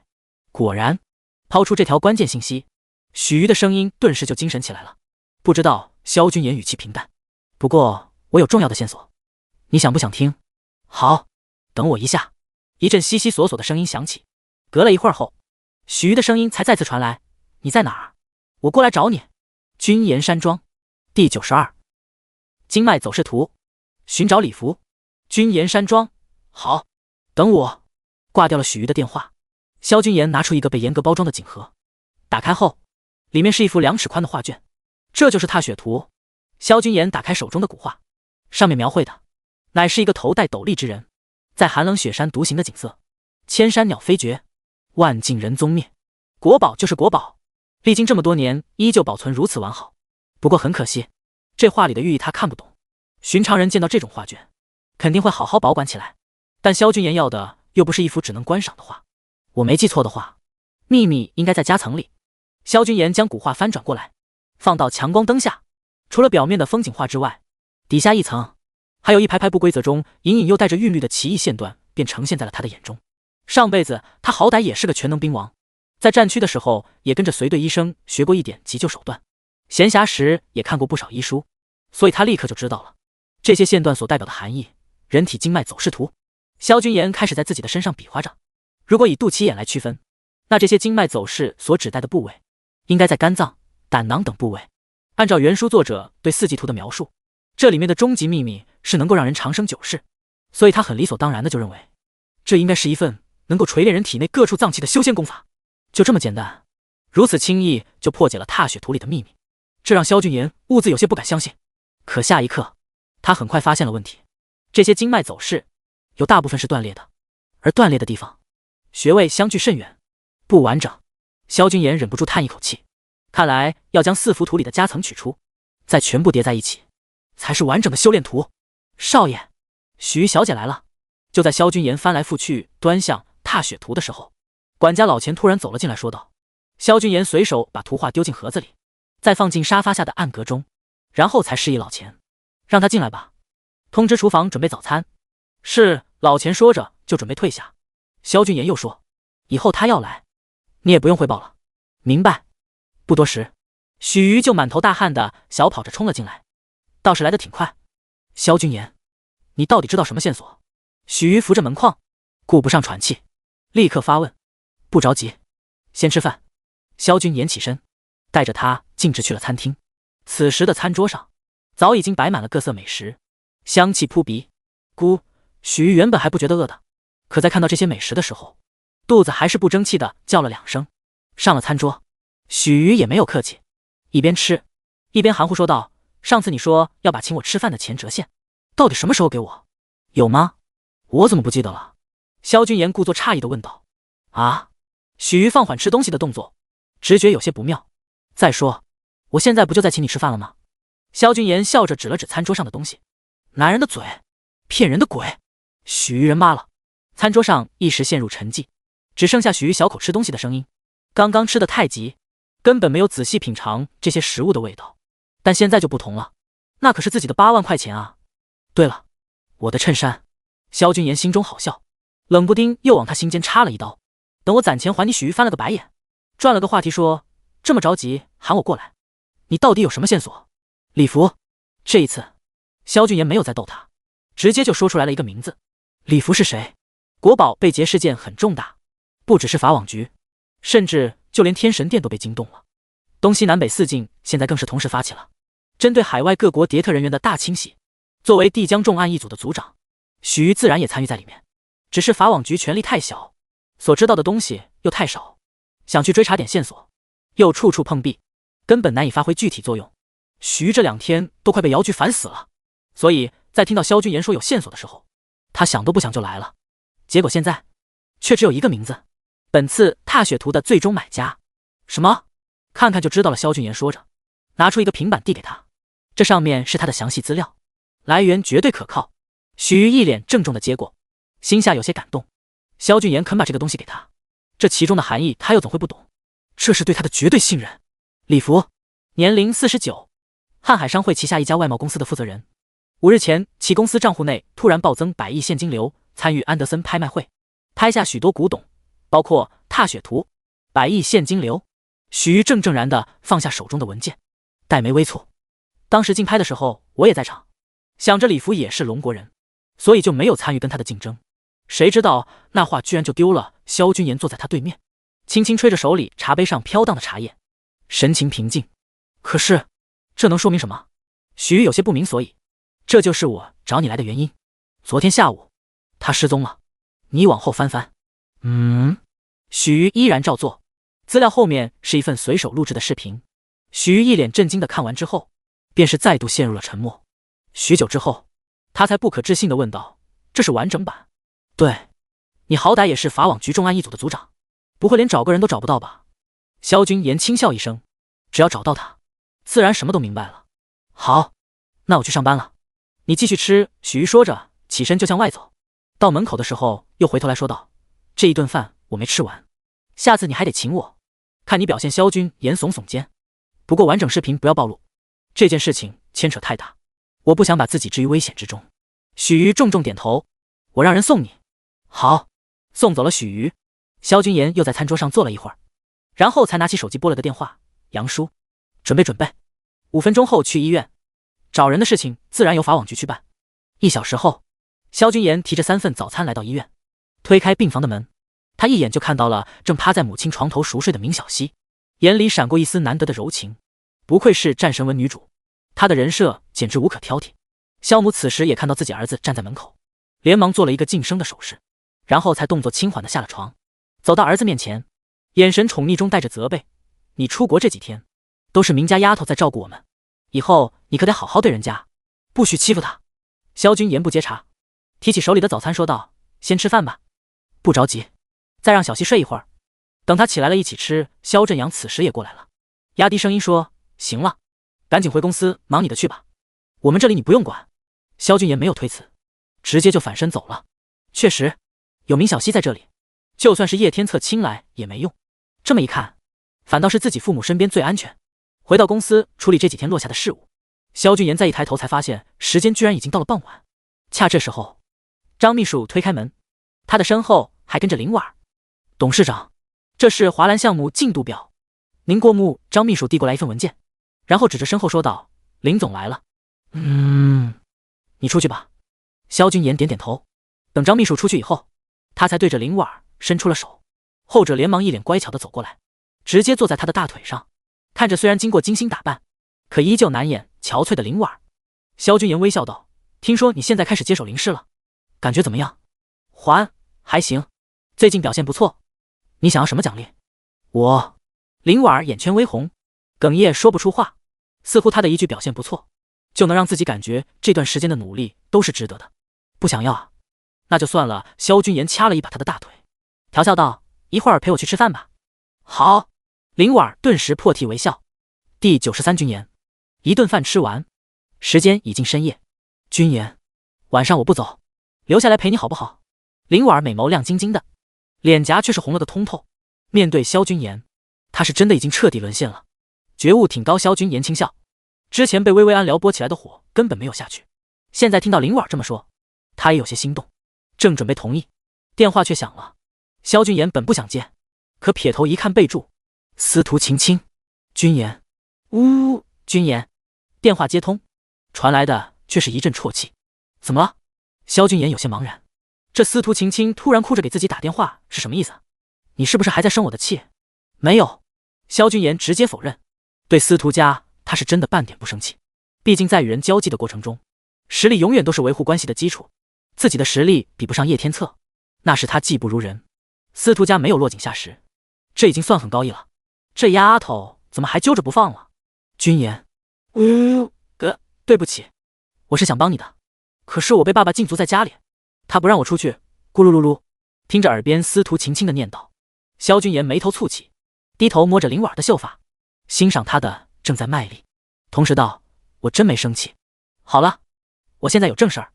果然，抛出这条关键信息，许瑜的声音顿时就精神起来了。不知道，萧君言语气平淡。不过我有重要的线索，你想不想听？好，等我一下。一阵悉悉索索的声音响起，隔了一会儿后，许瑜的声音才再次传来：你在哪儿？我过来找你。君岩山庄第92经脉走势图，寻找礼服。君岩山庄，好，等我。挂掉了许瑜的电话，萧君言拿出一个被严格包装的锦盒，打开后，里面是一幅2尺宽的画卷，这就是踏雪图。萧君言打开手中的古画，上面描绘的乃是一个头戴斗笠之人，在寒冷雪山独行的景色，千山鸟飞绝，万径人踪灭。国宝就是国宝，历经这么多年依旧保存如此完好。不过很可惜，这画里的寓意他看不懂，寻常人见到这种画卷肯定会好好保管起来，但萧君言要的又不是一幅只能观赏的画。我没记错的话，秘密应该在夹层里。萧君言将古画翻转过来，放到强光灯下，除了表面的风景画之外，底下一层还有一排排不规则中隐隐又带着韵律的奇异线段便呈现在了他的眼中。上辈子他好歹也是个全能兵王，在战区的时候也跟着随队医生学过一点急救手段，闲暇时也看过不少医书，所以他立刻就知道了这些线段所代表的含义。人体经脉走势图，萧君言开始在自己的身上比划着。如果以肚脐眼来区分，那这些经脉走势所指代的部位应该在肝脏、胆囊等部位。按照原书作者对4级图的描述，这里面的终极秘密是能够让人长生久世，所以他很理所当然的就认为这应该是一份能够锤炼人体内各处脏器的修仙功法。就这么简单，如此轻易就破解了踏雪图里的秘密，这让萧君言兀自有些不敢相信。可下一刻，他很快发现了问题，这些经脉走势有大部分是断裂的，而断裂的地方穴位相距甚远，不完整。萧君言忍不住叹一口气，看来要将4幅图里的夹层取出，再全部叠在一起，才是完整的修炼图。少爷，许小姐来了。就在萧君言翻来覆去端详踏雪图的时候，管家老钱突然走了进来，说道。萧君言随手把图画丢进盒子里，再放进沙发下的暗格中，然后才示意老钱让他进来吧，通知厨房准备早餐。是。老钱说着就准备退下。萧君言又说，以后他要来你也不用汇报了。明白。不多时，许瑜就满头大汗的小跑着冲了进来，倒是来得挺快。萧君言，你到底知道什么线索？许瑜扶着门框，顾不上喘气，立刻发问。不着急，先吃饭。萧君言起身，带着他径直去了餐厅。此时的餐桌上早已经摆满了各色美食，香气扑鼻。许瑜原本还不觉得饿的，可在看到这些美食的时候，肚子还是不争气的叫了2声。上了餐桌，许瑜也没有客气，一边吃一边含糊说道，上次你说要把请我吃饭的钱折现，到底什么时候给我？有吗？我怎么不记得了？萧君言故作诧异的问道。啊？许瑜放缓吃东西的动作，直觉有些不妙。再说，我现在不就在请你吃饭了吗？萧君言笑着指了指餐桌上的东西。男人的嘴，骗人的鬼。许瑜人妈了。餐桌上一时陷入沉寂，只剩下许瑜小口吃东西的声音。刚刚吃得太急，根本没有仔细品尝这些食物的味道，但现在就不同了，那可是自己的8万块钱啊。对了，我的衬衫。萧君言心中好笑，冷不丁又往他心间插了一刀。等我攒钱还你。许瑜翻了个白眼，转了个话题说，这么着急喊我过来，你到底有什么线索？礼服。这一次萧君言没有再逗他，直接就说出来了一个名字。礼服是谁？国宝被劫事件很重大，不只是法网局，甚至就连天神殿都被惊动了。东西南北4境现在更是同时发起了针对海外各国谍特人员的大清洗。作为帝江重案一组的组长，许瑜自然也参与在里面，只是法网局权力太小，所知道的东西又太少，想去追查点线索又处处碰壁，根本难以发挥具体作用。许瑜这2天都快被姚局烦死了，所以在听到萧君言说有线索的时候，他想都不想就来了。结果现在却只有一个名字，本次踏雪图的最终买家。什么？看看就知道了。萧君言说着，拿出一个平板递给他，这上面是他的详细资料，来源绝对可靠。许瑜一脸郑重的接过，心下有些感动。萧君言肯把这个东西给他，这其中的含义他又怎会不懂？这是对他的绝对信任。礼服，年龄49，瀚海商会旗下一家外贸公司的负责人。5日前，其公司账户内突然暴增100亿现金流，参与安德森拍卖会，拍下许多古董，包括踏雪图。100亿现金流，许瑜怔怔然地放下手中的文件，黛眉微蹙。当时竞拍的时候，我也在场，想着李福也是龙国人，所以就没有参与跟他的竞争。谁知道那话居然就丢了。萧君言坐在他对面，轻轻吹着手里茶杯上飘荡的茶叶，神情平静。可是，这能说明什么？许瑜有些不明所以。这就是我找你来的原因。昨天下午，他失踪了。你往后翻翻。许瑜依然照做。资料后面是一份随手录制的视频。许瑜一脸震惊的看完之后，便是再度陷入了沉默。许久之后，他才不可置信的问道：“这是完整版？”“对，你好歹也是法网局重案一组的组长，不会连找个人都找不到吧？”萧君言轻笑一声：“只要找到他，自然什么都明白了。”“好，那我去上班了。”“你继续吃。”许瑜说着，起身就向外走。到门口的时候，又回头来说道：“这一顿饭我没吃完，下次你还得请我。看你表现。”萧君言耸耸肩：“不过完整视频不要暴露，这件事情牵扯太大，我不想把自己置于危险之中。”许瑜重重点头：“我让人送你。”“好。”送走了许瑜，萧君言又在餐桌上坐了一会儿，然后才拿起手机拨了个电话：“杨叔，准备5分钟后去医院，找人的事情自然由法网局去办。”1小时后，萧君言提着3份早餐来到医院，推开病房的门，他一眼就看到了正趴在母亲床头熟睡的明晓溪，眼里闪过一丝难得的柔情。不愧是战神文女主，她的人设简直无可挑剔。萧母此时也看到自己儿子站在门口，连忙做了一个噤声的手势，然后才动作轻缓地下了床，走到儿子面前，眼神宠溺中带着责备：“你出国这几天，都是明家丫头在照顾我们，以后你可得好好对人家，不许欺负她。”萧君言不接茬，提起手里的早餐说道：“先吃饭吧，不着急，再让小溪睡一会儿，等他起来了一起吃。”萧振阳此时也过来了，压低声音说：“行了，赶紧回公司忙你的去吧，我们这里你不用管。”萧君言没有推辞，直接就反身走了。确实，有明晓溪在这里，就算是叶天策亲来也没用。这么一看，反倒是自己父母身边最安全。回到公司处理这几天落下的事务，萧君言再一抬头才发现时间居然已经到了傍晚。恰这时候，张秘书推开门，他的身后还跟着林婉。“董事长，这是华兰项目进度表，您过目。”张秘书递过来一份文件，然后指着身后说道：“林总来了。”“你出去吧。”萧君言点点头。等张秘书出去以后，他才对着林婉伸出了手，后者连忙一脸乖巧地走过来，直接坐在他的大腿上，看着虽然经过精心打扮，可依旧难掩憔悴的林婉。萧君言微笑道：“听说你现在开始接手林氏了，感觉怎么样？”“还行，最近表现不错。你想要什么奖励？”“我……”林婉眼圈微红，哽咽说不出话，似乎他的一句表现不错，就能让自己感觉这段时间的努力都是值得的。“不想要啊？那就算了。”萧君言掐了一把他的大腿，调笑道：“一会儿陪我去吃饭吧。”“好。”林婉顿时破涕为笑。第93君言。一顿饭吃完，时间已经深夜。“君言，晚上我不走，留下来陪你好不好？”林婉美眸亮晶晶的，脸颊却是红了个通透。面对萧君言，他是真的已经彻底沦陷了，觉悟挺高。萧君言轻笑，之前被薇薇安撩拨起来的火根本没有下去，现在听到林婉这么说，他也有些心动，正准备同意，电话却响了。萧君言本不想接，可撇头一看备注：司徒晴晴。君言，呜，君言。电话接通，传来的却是一阵啜泣。怎么了？萧君言有些茫然，这司徒晴晴突然哭着给自己打电话是什么意思？你是不是还在生我的气？没有。萧君言直接否认，对司徒家他是真的半点不生气，毕竟在与人交际的过程中，实力永远都是维护关系的基础，自己的实力比不上叶天策，那是他技不如人。司徒家没有落井下石，这已经算很高义了，这丫头怎么还揪着不放了？君言，对不起，我是想帮你的，可是我被爸爸禁足在家里，他不让我出去。咕噜噜噜。听着耳边司徒晴晴的念叨，萧君言眉头蹙起，低头摸着林婉的秀发，欣赏她的正在卖力，同时道：“我真没生气。好了，我现在有正事儿。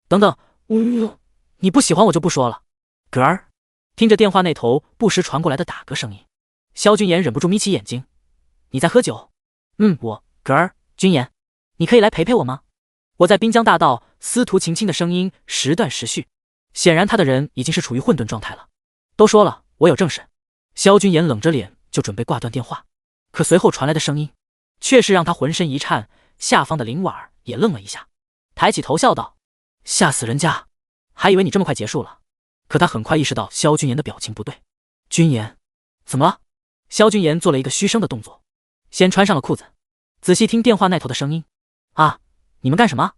等等，你不喜欢我就不说了。”嗝儿。听着电话那头不时传过来的打嗝声音，萧君言忍不住眯起眼睛：“你在喝酒？”我嗝儿。君言。你可以来陪陪我吗？我在滨江大道。司徒晴晴的声音时断时续，显然他的人已经是处于混沌状态了。都说了，我有正事。萧君言冷着脸就准备挂断电话，可随后传来的声音却是让他浑身一颤。下方的林婉儿也愣了一下，抬起头笑道：吓死人家，还以为你这么快结束了。可他很快意识到萧君言的表情不对。君言，怎么了？萧君言做了一个嘘声的动作，先穿上了裤子，仔细听电话那头的声音。啊，你们干什么？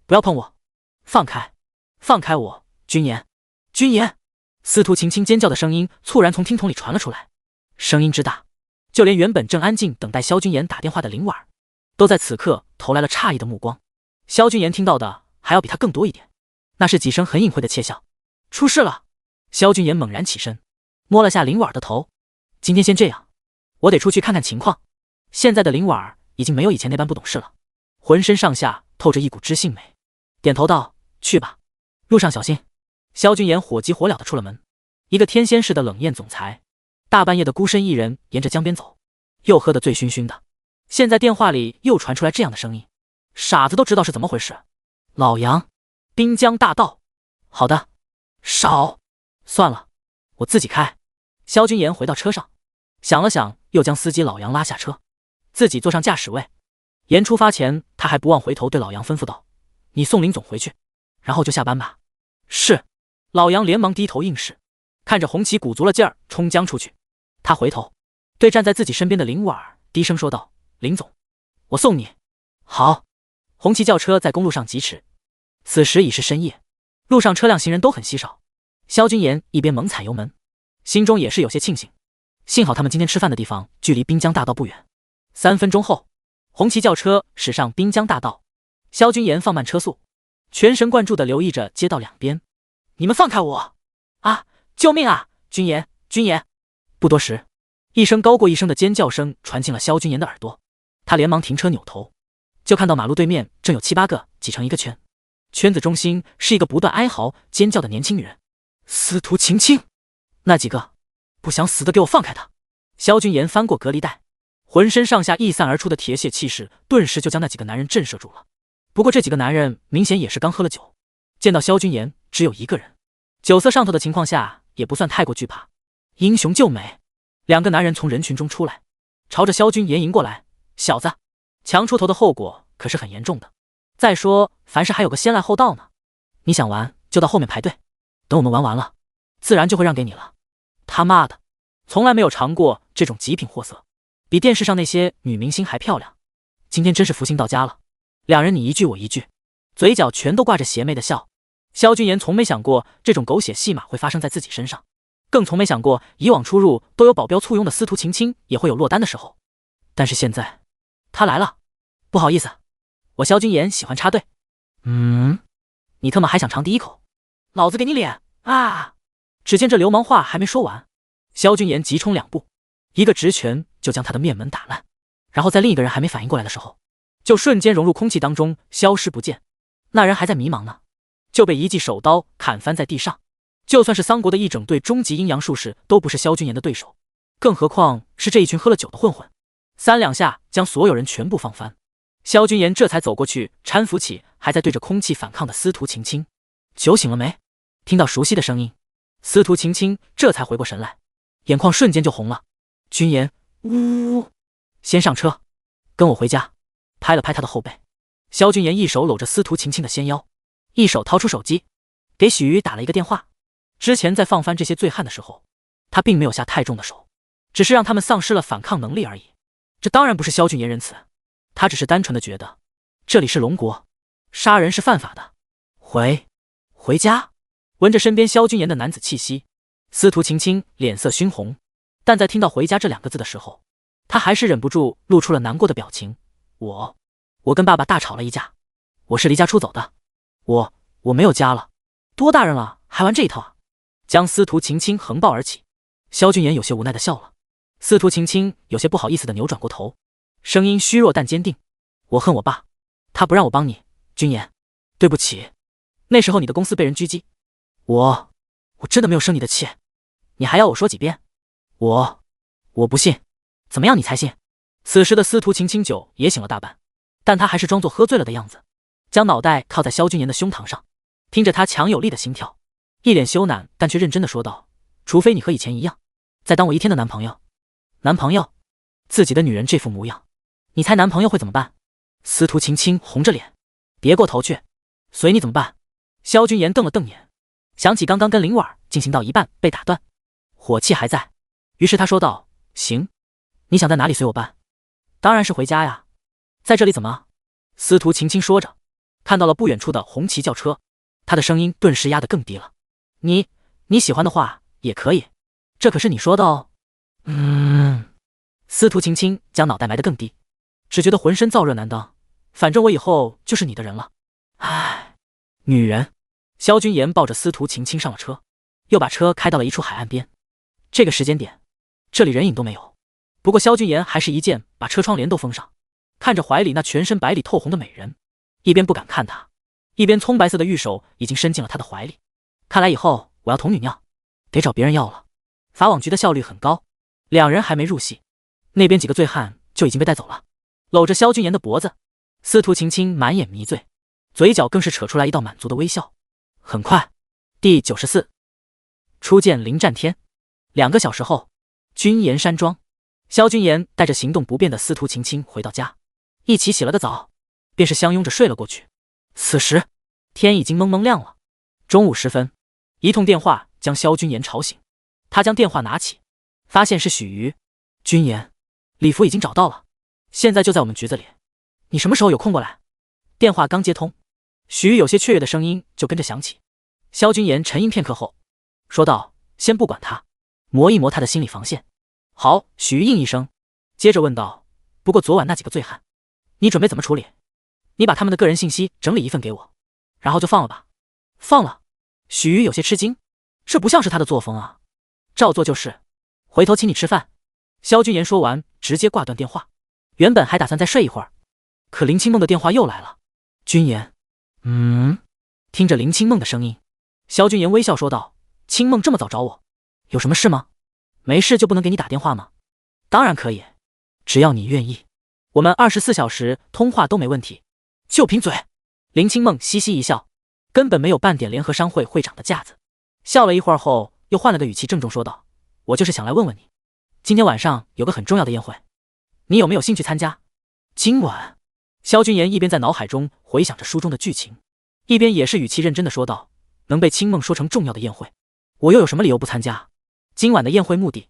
不要碰我，放开，放开我！君言，君言！司徒晴晴尖叫的声音猝然从听筒里传了出来，声音之大，就连原本正安静等待萧君言打电话的林婉儿，都在此刻投来了诧异的目光。萧君言听到的还要比他更多一点，那是几声很隐晦的窃笑。出事了！萧君言猛然起身，摸了下林婉儿的头。今天先这样，我得出去看看情况。现在的林婉儿已经没有以前那般不懂事了，浑身上下透着一股知性美，点头道：去吧，路上小心。萧君言火急火燎地出了门，一个天仙似的冷艳总裁，大半夜的孤身一人沿着江边走，又喝得醉醺醺的。现在电话里又传出来这样的声音，傻子都知道是怎么回事。老杨，滨江大道。好的，少，算了，我自己开。萧君言回到车上，想了想，又将司机老杨拉下车，自己坐上驾驶位。沿出发前，他还不忘回头对老杨吩咐道：你送林总回去，然后就下班吧。是。老杨连忙低头应是，看着红旗鼓足了劲儿冲江出去。他回头对站在自己身边的林婉儿低声说道：林总，我送你。好。红旗轿车在公路上疾驰，此时已是深夜，路上车辆行人都很稀少。萧君言一边猛踩油门，心中也是有些庆幸，幸好他们今天吃饭的地方距离滨江大道不远。3分钟后，红旗轿车驶上滨江大道，萧君言放慢车速，全神贯注地留意着街道两边。你们放开我！啊！救命啊！君言，君言！不多时，一声高过一声的尖叫声传进了萧君言的耳朵。他连忙停车，扭头就看到马路对面正有7、8个挤成一个圈，圈子中心是一个不断哀嚎尖叫的年轻女人。司徒晴晴！那几个不想死的给我放开他！萧君言翻过隔离带，浑身上下溢散而出的铁血气势顿时就将那几个男人震慑住了。不过这几个男人明显也是刚喝了酒，见到萧君言只有一个人，酒色上头的情况下也不算太过惧怕。英雄救美！2个男人从人群中出来，朝着萧君言迎过来。小子，强出头的后果可是很严重的。再说凡事还有个先来后到呢，你想玩就到后面排队，等我们玩完了自然就会让给你了。他妈的，从来没有尝过这种极品货色，比电视上那些女明星还漂亮。今天真是福星到家了。2人你一句我一句，嘴角全都挂着邪魅的笑。萧君言从没想过这种狗血戏码会发生在自己身上，更从没想过以往出入都有保镖簇拥的司徒晴晴也会有落单的时候。但是现在他来了。不好意思，我萧君言喜欢插队。你他妈还想尝第一口？老子给你脸啊！只见这流氓话还没说完，萧君言急冲2步，一个直拳就将他的面门打烂，然后在另一个人还没反应过来的时候，就瞬间融入空气当中消失不见。那人还在迷茫呢，就被一记手刀砍翻在地上。就算是桑国的一整队终极阴阳术士都不是萧君言的对手，更何况是这一群喝了酒的混混。3两下将所有人全部放翻。萧君言这才走过去搀扶起还在对着空气反抗的司徒晴晴。酒醒了没？听到熟悉的声音，司徒晴晴这才回过神来，眼眶瞬间就红了。君言，呜，先上车，跟我回家。拍了拍他的后背，萧君言一手搂着司徒晴晴的纤腰，一手掏出手机，给许瑜打了一个电话。之前在放翻这些醉汉的时候，他并没有下太重的手，只是让他们丧失了反抗能力而已。这当然不是萧君言仁慈，他只是单纯的觉得这里是龙国，杀人是犯法的。回家。闻着身边萧君言的男子气息，司徒晴晴脸色熏红，但在听到回家这2个字的时候，他还是忍不住露出了难过的表情。我跟爸爸大吵了一架，我是离家出走的，我没有家了。多大人了还玩这一套啊！将司徒晴晴横抱而起，萧君言有些无奈的笑了。司徒晴晴有些不好意思的扭转过头，声音虚弱但坚定：我恨我爸，他不让我帮你。君言，对不起，那时候你的公司被人狙击，我真的没有生你的气，你还要我说几遍？我不信。怎么样你才信？此时的司徒晴晴酒也醒了大半，但他还是装作喝醉了的样子，将脑袋靠在萧君言的胸膛上，听着他强有力的心跳，一脸羞赧但却认真的说道：除非你和以前一样，再当我一天的男朋友。男朋友？自己的女人这副模样，你猜男朋友会怎么办？司徒晴晴红着脸，别过头去，随你怎么办？萧君言瞪了瞪眼，想起刚刚跟林婉进行到一半被打断，火气还在，于是他说道：行，你想在哪里随我办？当然是回家呀。在这里怎么？司徒晴晴说着，看到了不远处的红旗轿车，他的声音顿时压得更低了。你喜欢的话也可以，这可是你说的哦。司徒晴晴将脑袋埋得更低，只觉得浑身燥热难当，反正我以后就是你的人了。唉，女人。萧君言抱着司徒晴晴上了车，又把车开到了一处海岸边。这个时间点，这里人影都没有，不过萧君言还是一剑把车窗帘都封上，看着怀里那全身白里透红的美人，一边不敢看她，一边葱白色的玉手已经伸进了她的怀里。看来以后我要童女尿，得找别人要了。法网局的效率很高，两人还没入戏，那边几个醉汉就已经被带走了。搂着萧君言的脖子，司徒晴晴满眼迷醉，嘴角更是扯出来一道满足的微笑。很快，第94初见临战天。2个小时后，君岩山庄，萧君言带着行动不便的司徒晴晴回到家，一起洗了个澡，便是相拥着睡了过去。此时天已经蒙蒙亮了。中午时分，一通电话将萧君言吵醒，他将电话拿起，发现是许瑜。君言，礼服已经找到了，现在就在我们局子里，你什么时候有空过来？电话刚接通，许瑜有些雀跃的声音就跟着响起。萧君言沉吟片刻后说道：先不管他，磨一磨他的心理防线。好，许瑜应一声，接着问道：不过昨晚那几个醉汉，你准备怎么处理？你把他们的个人信息整理一份给我，然后就放了吧。放了？许瑜有些吃惊，这不像是他的作风啊。照做就是，回头请你吃饭。萧君言说完直接挂断电话，原本还打算再睡一会儿，可林清梦的电话又来了。君言，听着林清梦的声音，萧君言微笑说道：清梦这么早找我，有什么事吗？没事就不能给你打电话吗？当然可以，只要你愿意，我们24小时通话都没问题，就凭嘴。林清梦嘻嘻一笑，根本没有半点联合商会会长的架子，笑了一会儿后又换了个语气郑重说道：我就是想来问问你，今天晚上有个很重要的宴会，你有没有兴趣参加？今晚？萧君言一边在脑海中回想着书中的剧情，一边也是语气认真的说道：能被清梦说成重要的宴会，我又有什么理由不参加？今晚的宴会目的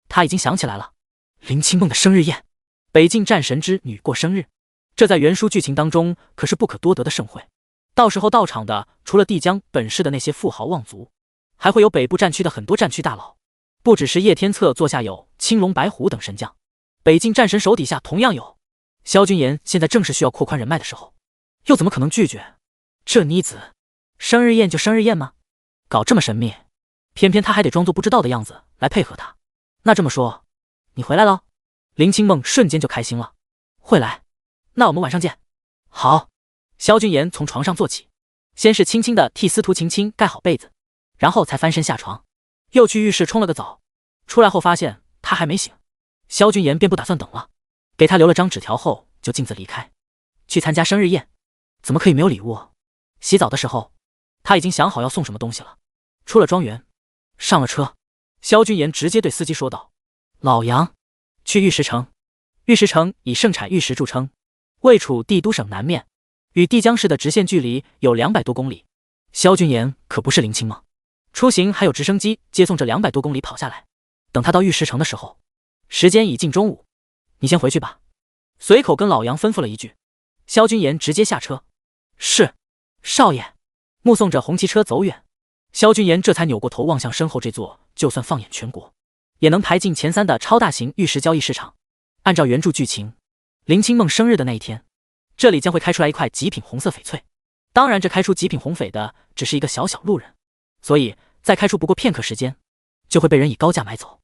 他已经想起来了，林清梦的生日宴，北境战神之女过生日，这在原书剧情当中可是不可多得的盛会，到时候到场的除了帝江本市的那些富豪望族，还会有北部战区的很多战区大佬，不只是叶天策座下有青龙白虎等神将，北境战神手底下同样有。萧君言现在正是需要扩宽人脉的时候，又怎么可能拒绝？这妮子，生日宴就生日宴吗？搞这么神秘，偏偏他还得装作不知道的样子来配合他。那这么说，你回来了？林清梦瞬间就开心了。会来，那我们晚上见。好。萧君言从床上坐起，先是轻轻地替司徒晴晴盖好被子，然后才翻身下床，又去浴室冲了个澡。出来后发现他还没醒，萧君言便不打算等了，给他留了张纸条后就径自离开，去参加生日宴。怎么可以没有礼物？洗澡的时候他已经想好要送什么东西了。出了庄园，上了车，萧君言直接对司机说道：老杨，去玉石城。玉石城以盛产玉石著称，位处帝都省南面，与帝江市的直线距离有200多公里。萧君言可不是林清梦，出行还有直升机接送这200多公里跑下来。等他到玉石城的时候，时间已近中午，你先回去吧。随口跟老杨吩咐了一句，萧君言直接下车。是，少爷。目送着红旗车走远，萧君言这才扭过头望向身后这座就算放眼全国也能排进前3的超大型玉石交易市场。按照原著剧情，林清梦生日的那一天，这里将会开出来一块极品红色翡翠。当然这开出极品红翡的只是一个小小路人，所以再开出不过片刻时间，就会被人以高价买走。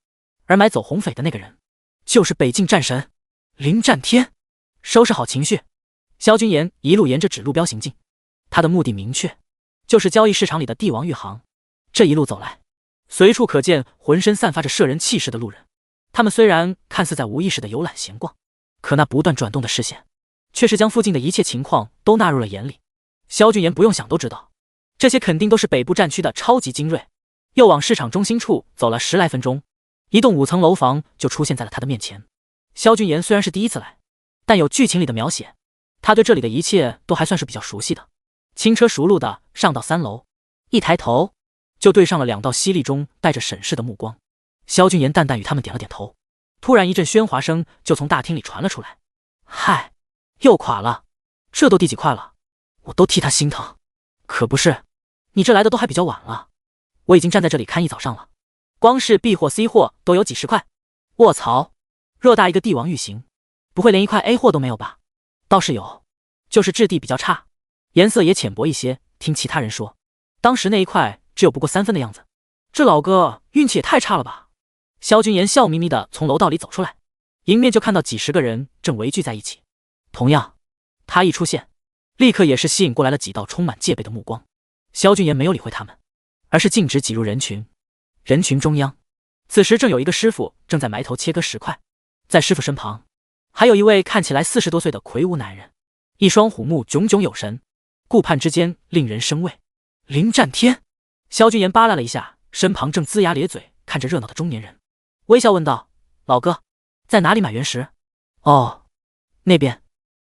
而买走红翡的那个人，就是北境战神林战天。收拾好情绪，萧君言一路沿着指路标行进，他的目的明确，就是交易市场里的帝王御行。这一路走来，随处可见浑身散发着摄人气势的路人，他们虽然看似在无意识的游览闲逛，可那不断转动的视线却是将附近的一切情况都纳入了眼里。萧俊言不用想都知道，这些肯定都是北部战区的超级精锐。又往市场中心处走了10来分钟，一栋5层楼房就出现在了他的面前。萧俊言虽然是第一次来，但有剧情里的描写，他对这里的一切都还算是比较熟悉的。轻车熟路的上到3楼，一抬头就对上了2道犀利中带着审视的目光。萧俊言淡淡与他们点了点头，突然一阵喧哗声就从大厅里传了出来。嗨，又垮了，这都第几块了，我都替他心疼。可不是，你这来的都还比较晚了，我已经站在这里看一早上了，光是 B 货 C 货都有几10块。卧槽，偌大一个帝王玉行，不会连一块 A 货都没有吧？倒是有，就是质地比较差，颜色也浅薄一些，听其他人说，当时那一块只有不过3分的样子。这老哥运气也太差了吧。萧君言笑眯眯地从楼道里走出来，迎面就看到几10个人正围聚在一起。同样，他一出现，立刻也是吸引过来了几道充满戒备的目光。萧君言没有理会他们，而是径直挤入人群。人群中央，此时正有一个师傅正在埋头切割石块，在师傅身旁，还有一位看起来40多岁的魁梧男人，一双虎目炯炯有神，顾盼之间令人生畏。林战天，萧君言扒拉了一下身旁正龇牙咧嘴看着热闹的中年人，微笑问道：“老哥，在哪里买原石？”“哦，那边。”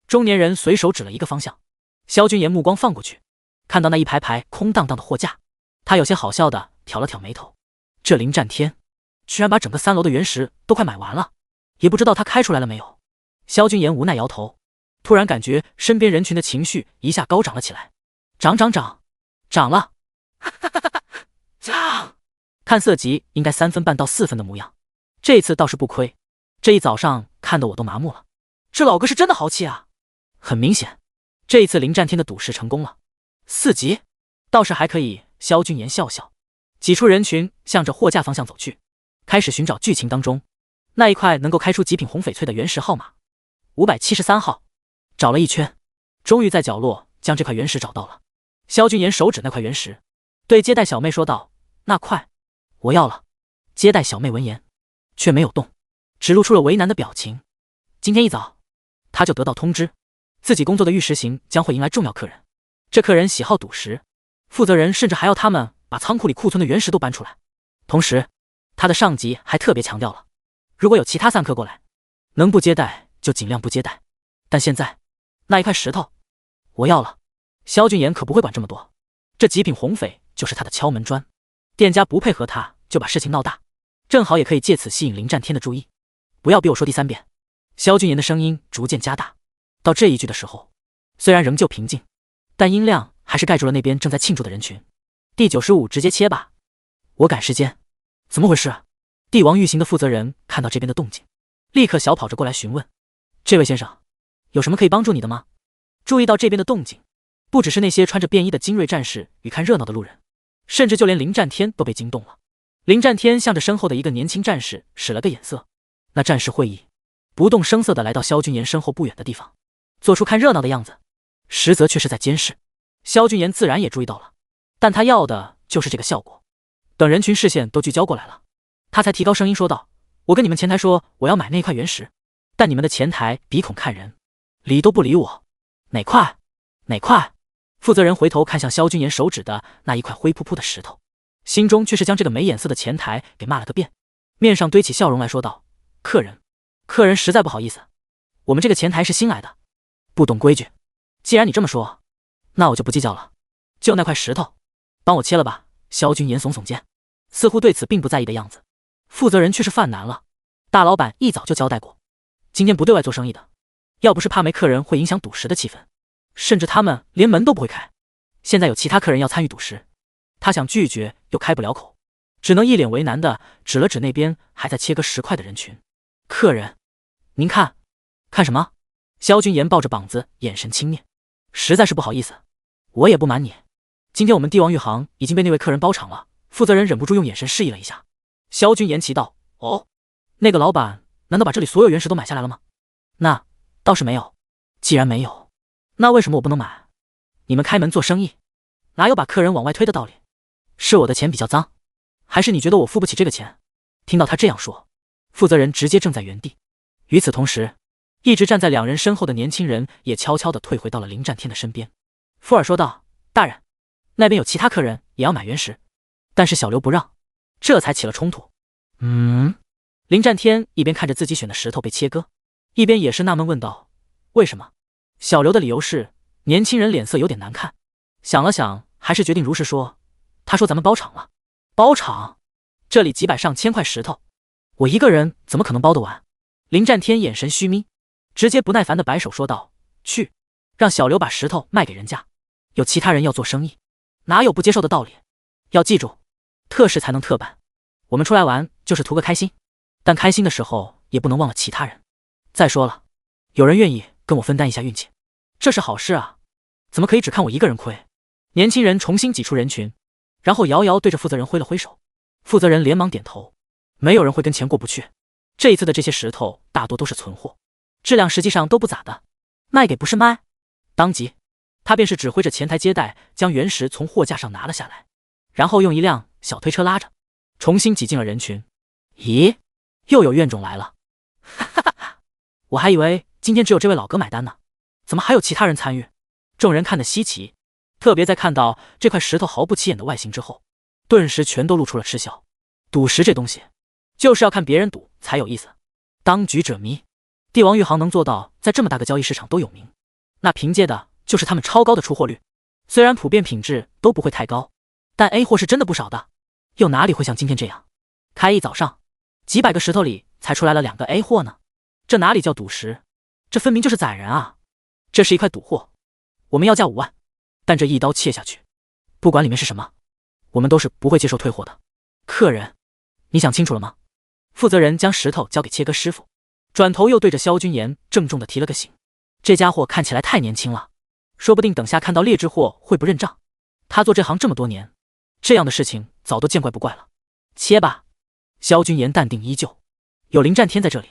中年人随手指了一个方向。萧君言目光放过去，看到那一排排空荡荡的货架，他有些好笑的挑了挑眉头。这林战天居然把整个3楼的原石都快买完了，也不知道他开出来了没有。萧君言无奈摇头，突然感觉身边人群的情绪一下高涨了起来。涨了！哈哈哈哈！涨！看色级应该3分半到4分的模样，这次倒是不亏。这一早上看得我都麻木了，这老哥是真的豪气啊！很明显，这一次林战天的赌石成功了。4级倒是还可以。萧君言笑笑，挤出人群，向着货架方向走去，开始寻找剧情当中那一块能够开出极品红翡翠的原石号码573号。找了一圈，终于在角落将这块原石找到了。萧君言手指那块原石，对接待小妹说道：“那块我要了。”接待小妹闻言却没有动，只露出了为难的表情。今天一早他就得到通知，自己工作的玉石行将会迎来重要客人。这客人喜好赌石，负责人甚至还要他们把仓库里库存的原石都搬出来。同时他的上级还特别强调了，如果有其他散客过来，能不接待就尽量不接待。但现在那一块石头我要了。萧俊言可不会管这么多，这极品红翡就是他的敲门砖，店家不配合他就把事情闹大，正好也可以借此吸引林战天的注意。不要逼我说第3遍。萧俊言的声音逐渐加大，到这一句的时候，虽然仍旧平静，但音量还是盖住了那边正在庆祝的人群。第95直接切吧，我赶时间。怎么回事？帝王玉行的负责人看到这边的动静，立刻小跑着过来询问：“这位先生，有什么可以帮助你的吗？”注意到这边的动静，不只是那些穿着便衣的精锐战士与看热闹的路人，甚至就连林战天都被惊动了。林战天向着身后的一个年轻战士使了个眼色，那战士会意，不动声色地来到萧君言身后不远的地方，做出看热闹的样子，实则却是在监视。萧君言自然也注意到了，但他要的就是这个效果。等人群视线都聚焦过来了，他才提高声音说道：“我跟你们前台说我要买那块原石，但你们的前台鼻孔看人，理都不理我。哪块？哪块？”负责人回头看向萧君言手指的那一块灰扑扑的石头，心中却是将这个没眼色的前台给骂了个遍，面上堆起笑容来说道：“客人实在不好意思，我们这个前台是新来的，不懂规矩。既然你这么说，那我就不计较了，就那块石头，帮我切了吧。”萧君言耸耸肩，似乎对此并不在意的样子。负责人却是犯难了，大老板一早就交代过，今天不对外做生意的，要不是怕没客人会影响赌石的气氛，甚至他们连门都不会开。现在有其他客人要参与赌石，他想拒绝又开不了口，只能一脸为难的指了指那边还在切割石块的人群。客人，您看什么？萧君言抱着膀子，眼神轻蔑，实在是不好意思，我也不瞒你，今天我们帝王玉行已经被那位客人包场了。负责人忍不住用眼神示意了一下。萧君言奇道：“哦，那个老板难道把这里所有原石都买下来了吗？”“那倒是没有。既然没有，那为什么我不能买？你们开门做生意，哪有把客人往外推的道理？是我的钱比较脏，还是你觉得我付不起这个钱？”听到他这样说，负责人直接怔在原地。与此同时，一直站在两人身后的年轻人也悄悄地退回到了林战天的身边。富尔说道：“大人，那边有其他客人也要买原石，但是小刘不让，这才起了冲突。”林战天一边看着自己选的石头被切割，一边也是纳闷问道：“为什么？”小刘的理由是，年轻人脸色有点难看，想了想，还是决定如实说。他说：“咱们包场了。”包场？这里几百上千块石头，我一个人怎么可能包得完？林战天眼神虚眯，直接不耐烦地摆手说道：“去，让小刘把石头卖给人家，有其他人要做生意，哪有不接受的道理？要记住，特事才能特办，我们出来玩就是图个开心，但开心的时候也不能忘了其他人。再说了，有人愿意跟我分担一下运气，这是好事啊，怎么可以只看我一个人亏？”年轻人重新挤出人群，然后遥遥对着负责人挥了挥手。负责人连忙点头，没有人会跟钱过不去。这一次的这些石头大多都是存货，质量实际上都不咋的，卖给不是卖。当即他便是指挥着前台接待，将原石从货架上拿了下来，然后用一辆小推车拉着，重新挤进了人群。咦，又有怨种来了！哈哈哈哈，我还以为今天只有这位老哥买单呢，怎么还有其他人参与？众人看得稀奇，特别在看到这块石头毫不起眼的外形之后，顿时全都露出了嗤笑。赌石这东西，就是要看别人赌才有意思。当局者迷，帝王玉行能做到在这么大个交易市场都有名，那凭借的就是他们超高的出货率。虽然普遍品质都不会太高，但 A 货是真的不少的，又哪里会像今天这样，开一早上几百个石头里才出来了2个 A 货呢？这哪里叫赌石，这分明就是宰人啊！这是一块赌货，我们要价5万，但这一刀切下去，不管里面是什么，我们都是不会接受退货的。客人，你想清楚了吗？负责人将石头交给切割师傅，转头又对着萧君言郑重地提了个醒。这家伙看起来太年轻了，说不定等下看到劣质货会不认账。他做这行这么多年，这样的事情早都见怪不怪了。切吧。萧君言淡定依旧，有林战天在这里，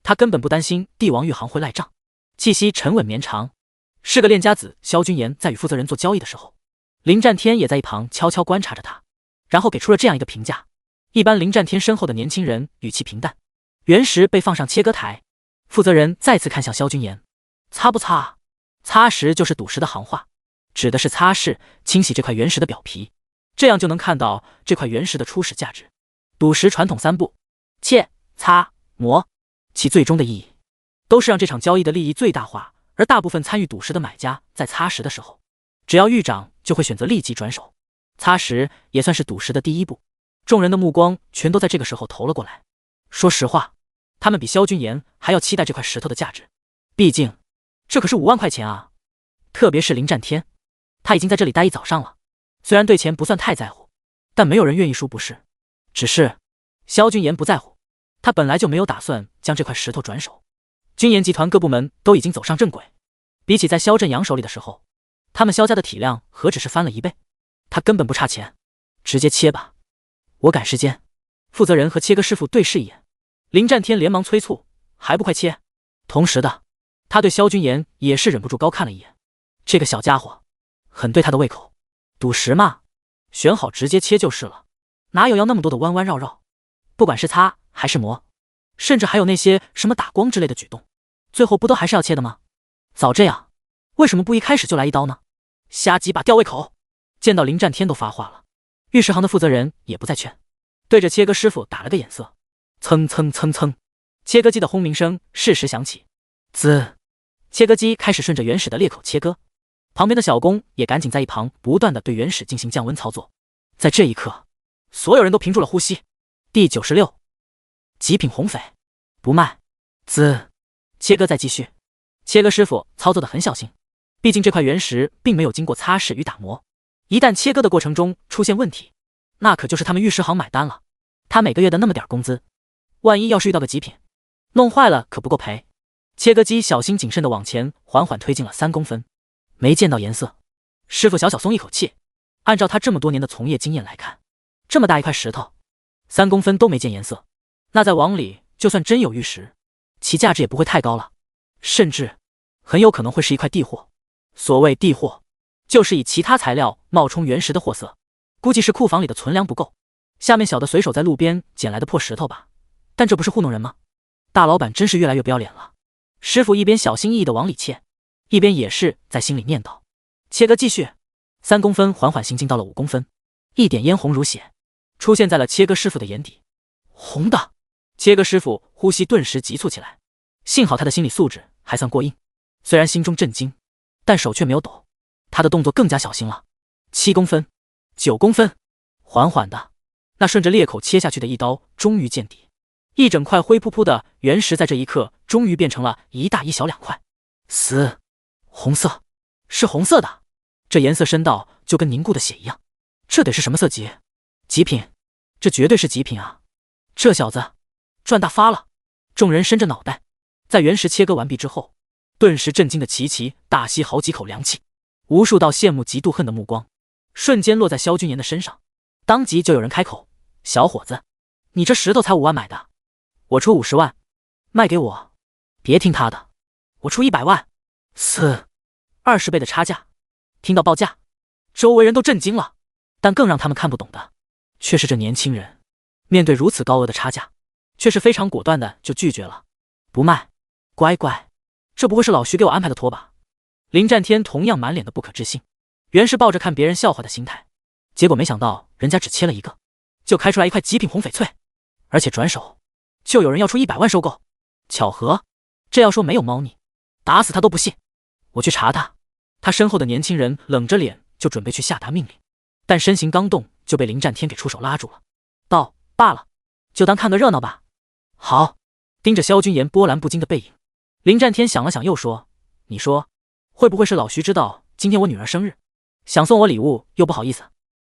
他根本不担心帝王玉行会赖账，气息沉稳绵长，是个练家子。萧君言在与负责人做交易的时候，林战天也在一旁悄悄观察着他，然后给出了这样一个评价。一般林战天身后的年轻人语气平淡。原石被放上切割台，负责人再次看向萧君言：“擦不擦？”擦石就是赌石的行话，指的是擦拭、清洗这块原石的表皮，这样就能看到这块原石的初始价值。赌石传统3步：切、擦、磨，其最终的意义都是让这场交易的利益最大化。而大部分参与赌石的买家在擦石的时候，只要遇涨就会选择立即转手，擦石也算是赌石的第一步。众人的目光全都在这个时候投了过来。说实话，他们比萧君言还要期待这块石头的价值，毕竟这可是5万块钱啊！特别是林战天，他已经在这里待一早上了，虽然对钱不算太在乎，但没有人愿意输不是？只是萧君言不在乎，他本来就没有打算将这块石头转手。君言集团各部门都已经走上正轨，比起在萧振阳手里的时候，他们萧家的体量何止是翻了1倍，他根本不差钱，直接切吧。我赶时间。负责人和切割师傅对视一眼，林战天连忙催促：“还不快切！”同时的，他对萧君言也是忍不住高看了一眼，这个小家伙很对他的胃口。赌石嘛，选好直接切就是了，哪有要那么多的弯弯绕绕？不管是擦还是磨，甚至还有那些什么打光之类的举动，最后不都还是要切的吗？早这样，为什么不一开始就来一刀呢？瞎鸡巴吊胃口！见到林战天都发话了，玉石行的负责人也不再劝，对着切割师傅打了个眼色。蹭蹭蹭蹭，切割机的轰鸣声适时响起。滋，切割机开始顺着原始的裂口切割，旁边的小工也赶紧在一旁不断的对原始进行降温操作。在这一刻，所有人都屏住了呼吸。第96，极品红翡，不卖。滋，切割再继续。切割师傅操作的很小心，毕竟这块原石并没有经过擦拭与打磨，一旦切割的过程中出现问题，那可就是他们玉石行买单了。他每个月的那么点工资，万一要是遇到个极品，弄坏了可不够赔。切割机小心谨慎地往前缓缓推进了3公分，没见到颜色。师傅小小松一口气，按照他这么多年的从业经验来看，这么大一块石头，3公分都没见颜色，那再往里就算真有玉石，其价值也不会太高了，甚至很有可能会是一块地货。所谓地货，就是以其他材料冒充原石的货色，估计是库房里的存粮不够，下面小的随手在路边捡来的破石头吧。但这不是糊弄人吗？大老板真是越来越不要脸了，师傅一边小心翼翼地往里切，一边也是在心里念叨：切割继续。3公分缓缓行进到了5公分，一点嫣红如血出现在了切割师傅的眼底。红的！切割师傅呼吸顿时急促起来，幸好他的心理素质还算过硬，虽然心中震惊，但手却没有抖，他的动作更加小心了。7公分，9公分，缓缓的，那顺着裂口切下去的一刀终于见底，一整块灰扑扑的原石在这一刻终于变成了一大一小2块。死！红色，是红色的，这颜色深到就跟凝固的血一样，这得是什么色级？极品，这绝对是极品啊！这小子赚大发了！众人伸着脑袋，在原石切割完毕之后，顿时震惊的齐齐大吸好几口凉气，无数道羡慕嫉妒恨的目光瞬间落在萧君言的身上，当即就有人开口：小伙子，你这石头才5万买的，我出50万，卖给我。别听他的，我出100万。20倍的差价。听到报价，周围人都震惊了，但更让他们看不懂的却是这年轻人面对如此高额的差价，却是非常果断的就拒绝了。不卖，乖乖，这不会是老徐给我安排的托吧？林战天同样满脸的不可置信，原是抱着看别人笑话的心态，结果没想到人家只切了一个，就开出来一块极品红翡翠，而且转手就有人要出100万收购。巧合？这要说没有猫腻，打死他都不信。我去查他。他身后的年轻人冷着脸就准备去下达命令，但身形刚动就被林战天给出手拉住了，道：罢了，就当看个热闹吧。好。盯着萧君言波澜不惊的背影，林战天想了想又说：你说会不会是老徐知道今天我女儿生日，想送我礼物又不好意思，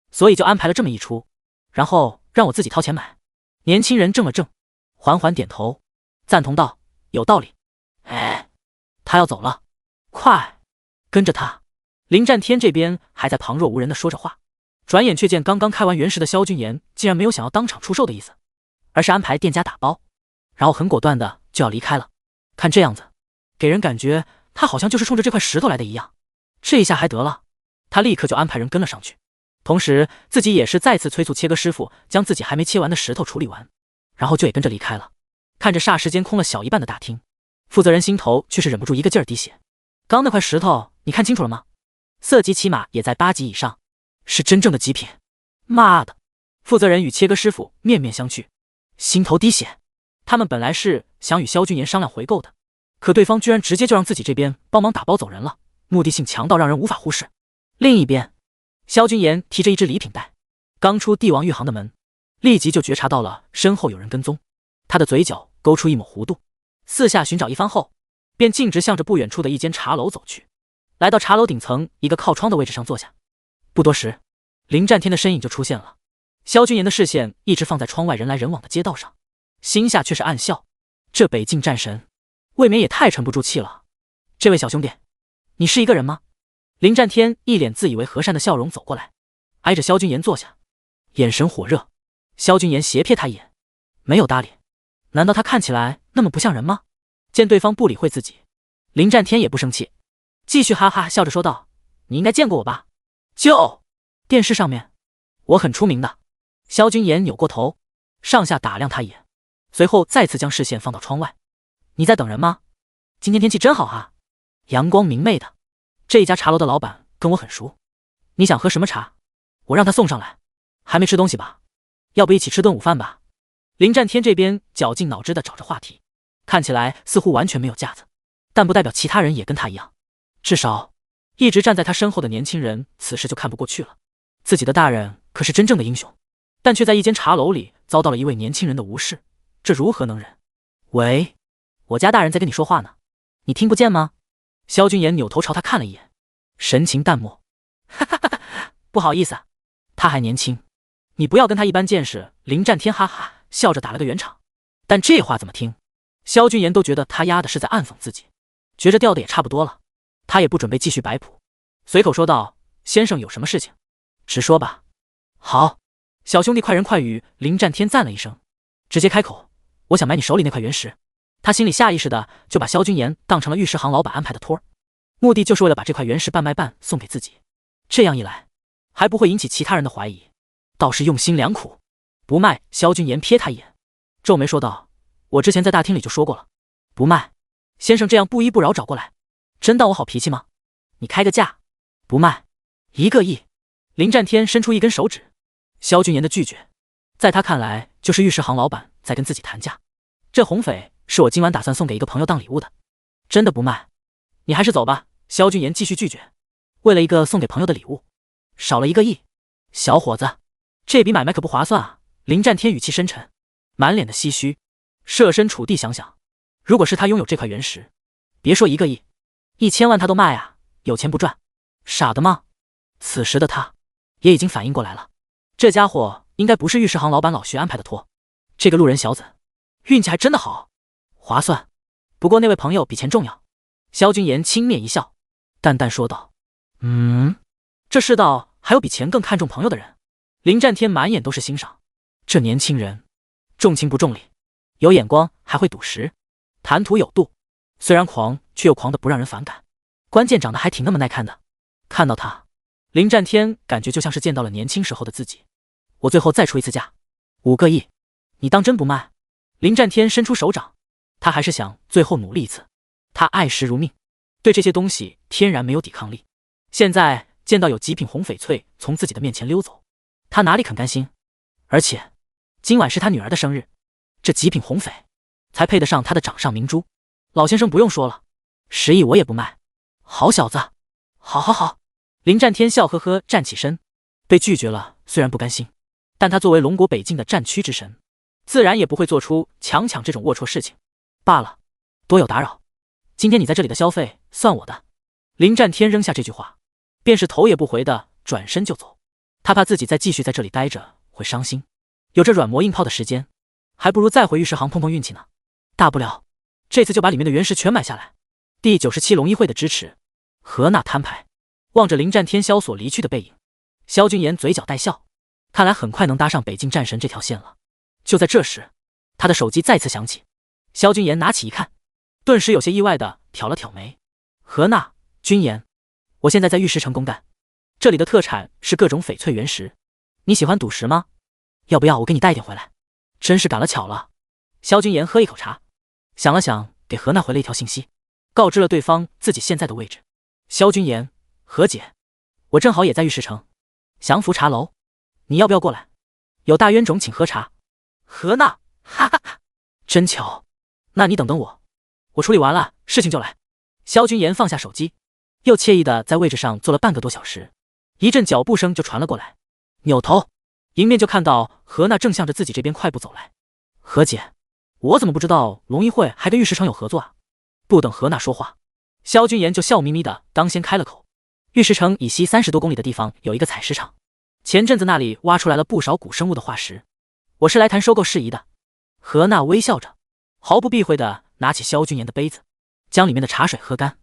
所以就安排了这么一出，然后让我自己掏钱买？年轻人怔了怔，缓缓点头，赞同道：有道理。哎，他要走了，快跟着他。林战天这边还在旁若无人的说着话，转眼却见刚刚开完原石的萧君言竟然没有想要当场出售的意思，而是安排店家打包，然后很果断的就要离开了。看这样子，给人感觉他好像就是冲着这块石头来的一样。这一下还得了，他立刻就安排人跟了上去，同时自己也是再次催促切割师傅将自己还没切完的石头处理完，然后就也跟着离开了。看着霎时间空了小一半的大厅，负责人心头却是忍不住一个劲儿滴血。刚那块石头你看清楚了吗？色级起码也在8级以上，是真正的极品。妈的！负责人与切割师傅面面相觑，心头滴血。他们本来是想与萧君言商量回购的，可对方居然直接就让自己这边帮忙打包走人了，目的性强到让人无法忽视。另一边，萧君言提着一只礼品袋，刚出帝王御行的门，立即就觉察到了身后有人跟踪，他的嘴角勾出一抹弧度，四下寻找一番后，便径直向着不远处的一间茶楼走去。来到茶楼顶层一个靠窗的位置上坐下，不多时，林战天的身影就出现了。萧君言的视线一直放在窗外人来人往的街道上，心下却是暗笑，这北境战神未免也太沉不住气了。这位小兄弟，你是一个人吗？林战天一脸自以为和善的笑容走过来，挨着萧君言坐下，眼神火热。萧君言斜瞥他一眼，没有搭理。难道他看起来那么不像人吗？见对方不理会自己，林战天也不生气，继续哈哈笑着说道：你应该见过我吧？就电视上面，我很出名的。萧君言扭过头，上下打量他一眼，随后再次将视线放到窗外。你在等人吗？今天天气真好啊，阳光明媚的。这一家茶楼的老板跟我很熟，你想喝什么茶？我让他送上来。还没吃东西吧？要不一起吃顿午饭吧？林战天这边绞尽脑汁的找着话题，看起来似乎完全没有架子，但不代表其他人也跟他一样。至少一直站在他身后的年轻人此时就看不过去了，自己的大人可是真正的英雄，但却在一间茶楼里遭到了一位年轻人的无视，这如何能忍？喂，我家大人在跟你说话呢，你听不见吗？萧君言扭头朝他看了一眼，神情淡漠。哈哈哈，不好意思，他还年轻，你不要跟他一般见识。林战天哈哈笑着打了个圆场，但这话怎么听，萧君言都觉得他丫的是在暗讽自己，觉着掉的也差不多了，他也不准备继续摆谱，随口说道：先生有什么事情直说吧。好，小兄弟快人快语。林战天赞了一声，直接开口：我想买你手里那块原石。他心里下意识的就把萧君言当成了玉石行老板安排的托儿，目的就是为了把这块原石半卖半送给自己，这样一来还不会引起其他人的怀疑，倒是用心良苦。不卖。萧君言瞥他一眼，皱眉说道：我之前在大厅里就说过了，不卖。先生这样不依不饶找过来，真当我好脾气吗？你开个价，不卖，1个亿。林战天伸出一根手指，萧君言的拒绝，在他看来就是玉石行老板在跟自己谈价。这红翡是我今晚打算送给一个朋友当礼物的，真的不卖，你还是走吧。萧君言继续拒绝，为了一个送给朋友的礼物，少了1个亿，小伙子，这笔买卖可不划算啊。林战天语气深沉，满脸的唏嘘，设身处地想想，如果是他拥有这块原石，别说1个亿，1000万他都卖啊，有钱不赚，傻的吗？此时的他也已经反应过来了，这家伙应该不是玉石行老板老徐安排的托，这个路人小子运气还真的好，划算。不过那位朋友比钱重要。萧君言轻蔑一笑，淡淡说道：这世道还有比钱更看重朋友的人？林战天满眼都是欣赏，这年轻人重情不重理，有眼光，还会赌石，谈吐有度，虽然狂，却又狂得不让人反感，关键长得还挺那么耐看的。看到他，林战天感觉就像是见到了年轻时候的自己。我最后再出一次价，5个亿，你当真不卖？林战天伸出手掌，他还是想最后努力一次。他爱石如命，对这些东西天然没有抵抗力。现在见到有极品红翡翠从自己的面前溜走，他哪里肯甘心？而且今晚是他女儿的生日，这极品红翡才配得上他的掌上明珠。老先生不用说了，10亿我也不卖。好小子，好好好。林战天笑呵呵站起身，被拒绝了虽然不甘心，但他作为龙国北境的战区之神，自然也不会做出强抢这种龌龊事情。罢了，多有打扰，今天你在这里的消费算我的。林战天扔下这句话，便是头也不回的转身就走。他怕自己再继续在这里待着会伤心，有这软磨硬泡的时间，还不如再回玉石行碰碰运气呢。大不了这次就把里面的原石全买下来。第97龙议会的支持，何娜摊牌。望着林战天萧索离去的背影，萧君言嘴角带笑，看来很快能搭上北境战神这条线了。就在这时，他的手机再次响起，萧君言拿起一看，顿时有些意外的挑了挑眉。何娜，君言，我现在在玉石城公干，这里的特产是各种翡翠原石，你喜欢赌石吗？要不要我给你带一点回来？真是赶了巧了。萧君言喝一口茶，想了想，给何娜回了一条信息，告知了对方自己现在的位置。萧君言，何姐，我正好也在玉石城祥福茶楼，你要不要过来？有大冤种请喝茶。何娜，哈哈哈，真巧，那你等等我，我处理完了事情就来。萧君言放下手机，又惬意的在位置上坐了半个多小时。一阵脚步声就传了过来，扭头迎面就看到何娜正向着自己这边快步走来。何姐，我怎么不知道龙议会还跟玉石城有合作啊？不等何娜说话，萧君言就笑眯眯的当先开了口。玉石城以西30多公里的地方有一个采石场，前阵子那里挖出来了不少古生物的化石，我是来谈收购事宜的。何娜微笑着，毫不避讳的拿起萧君言的杯子，将里面的茶水喝干，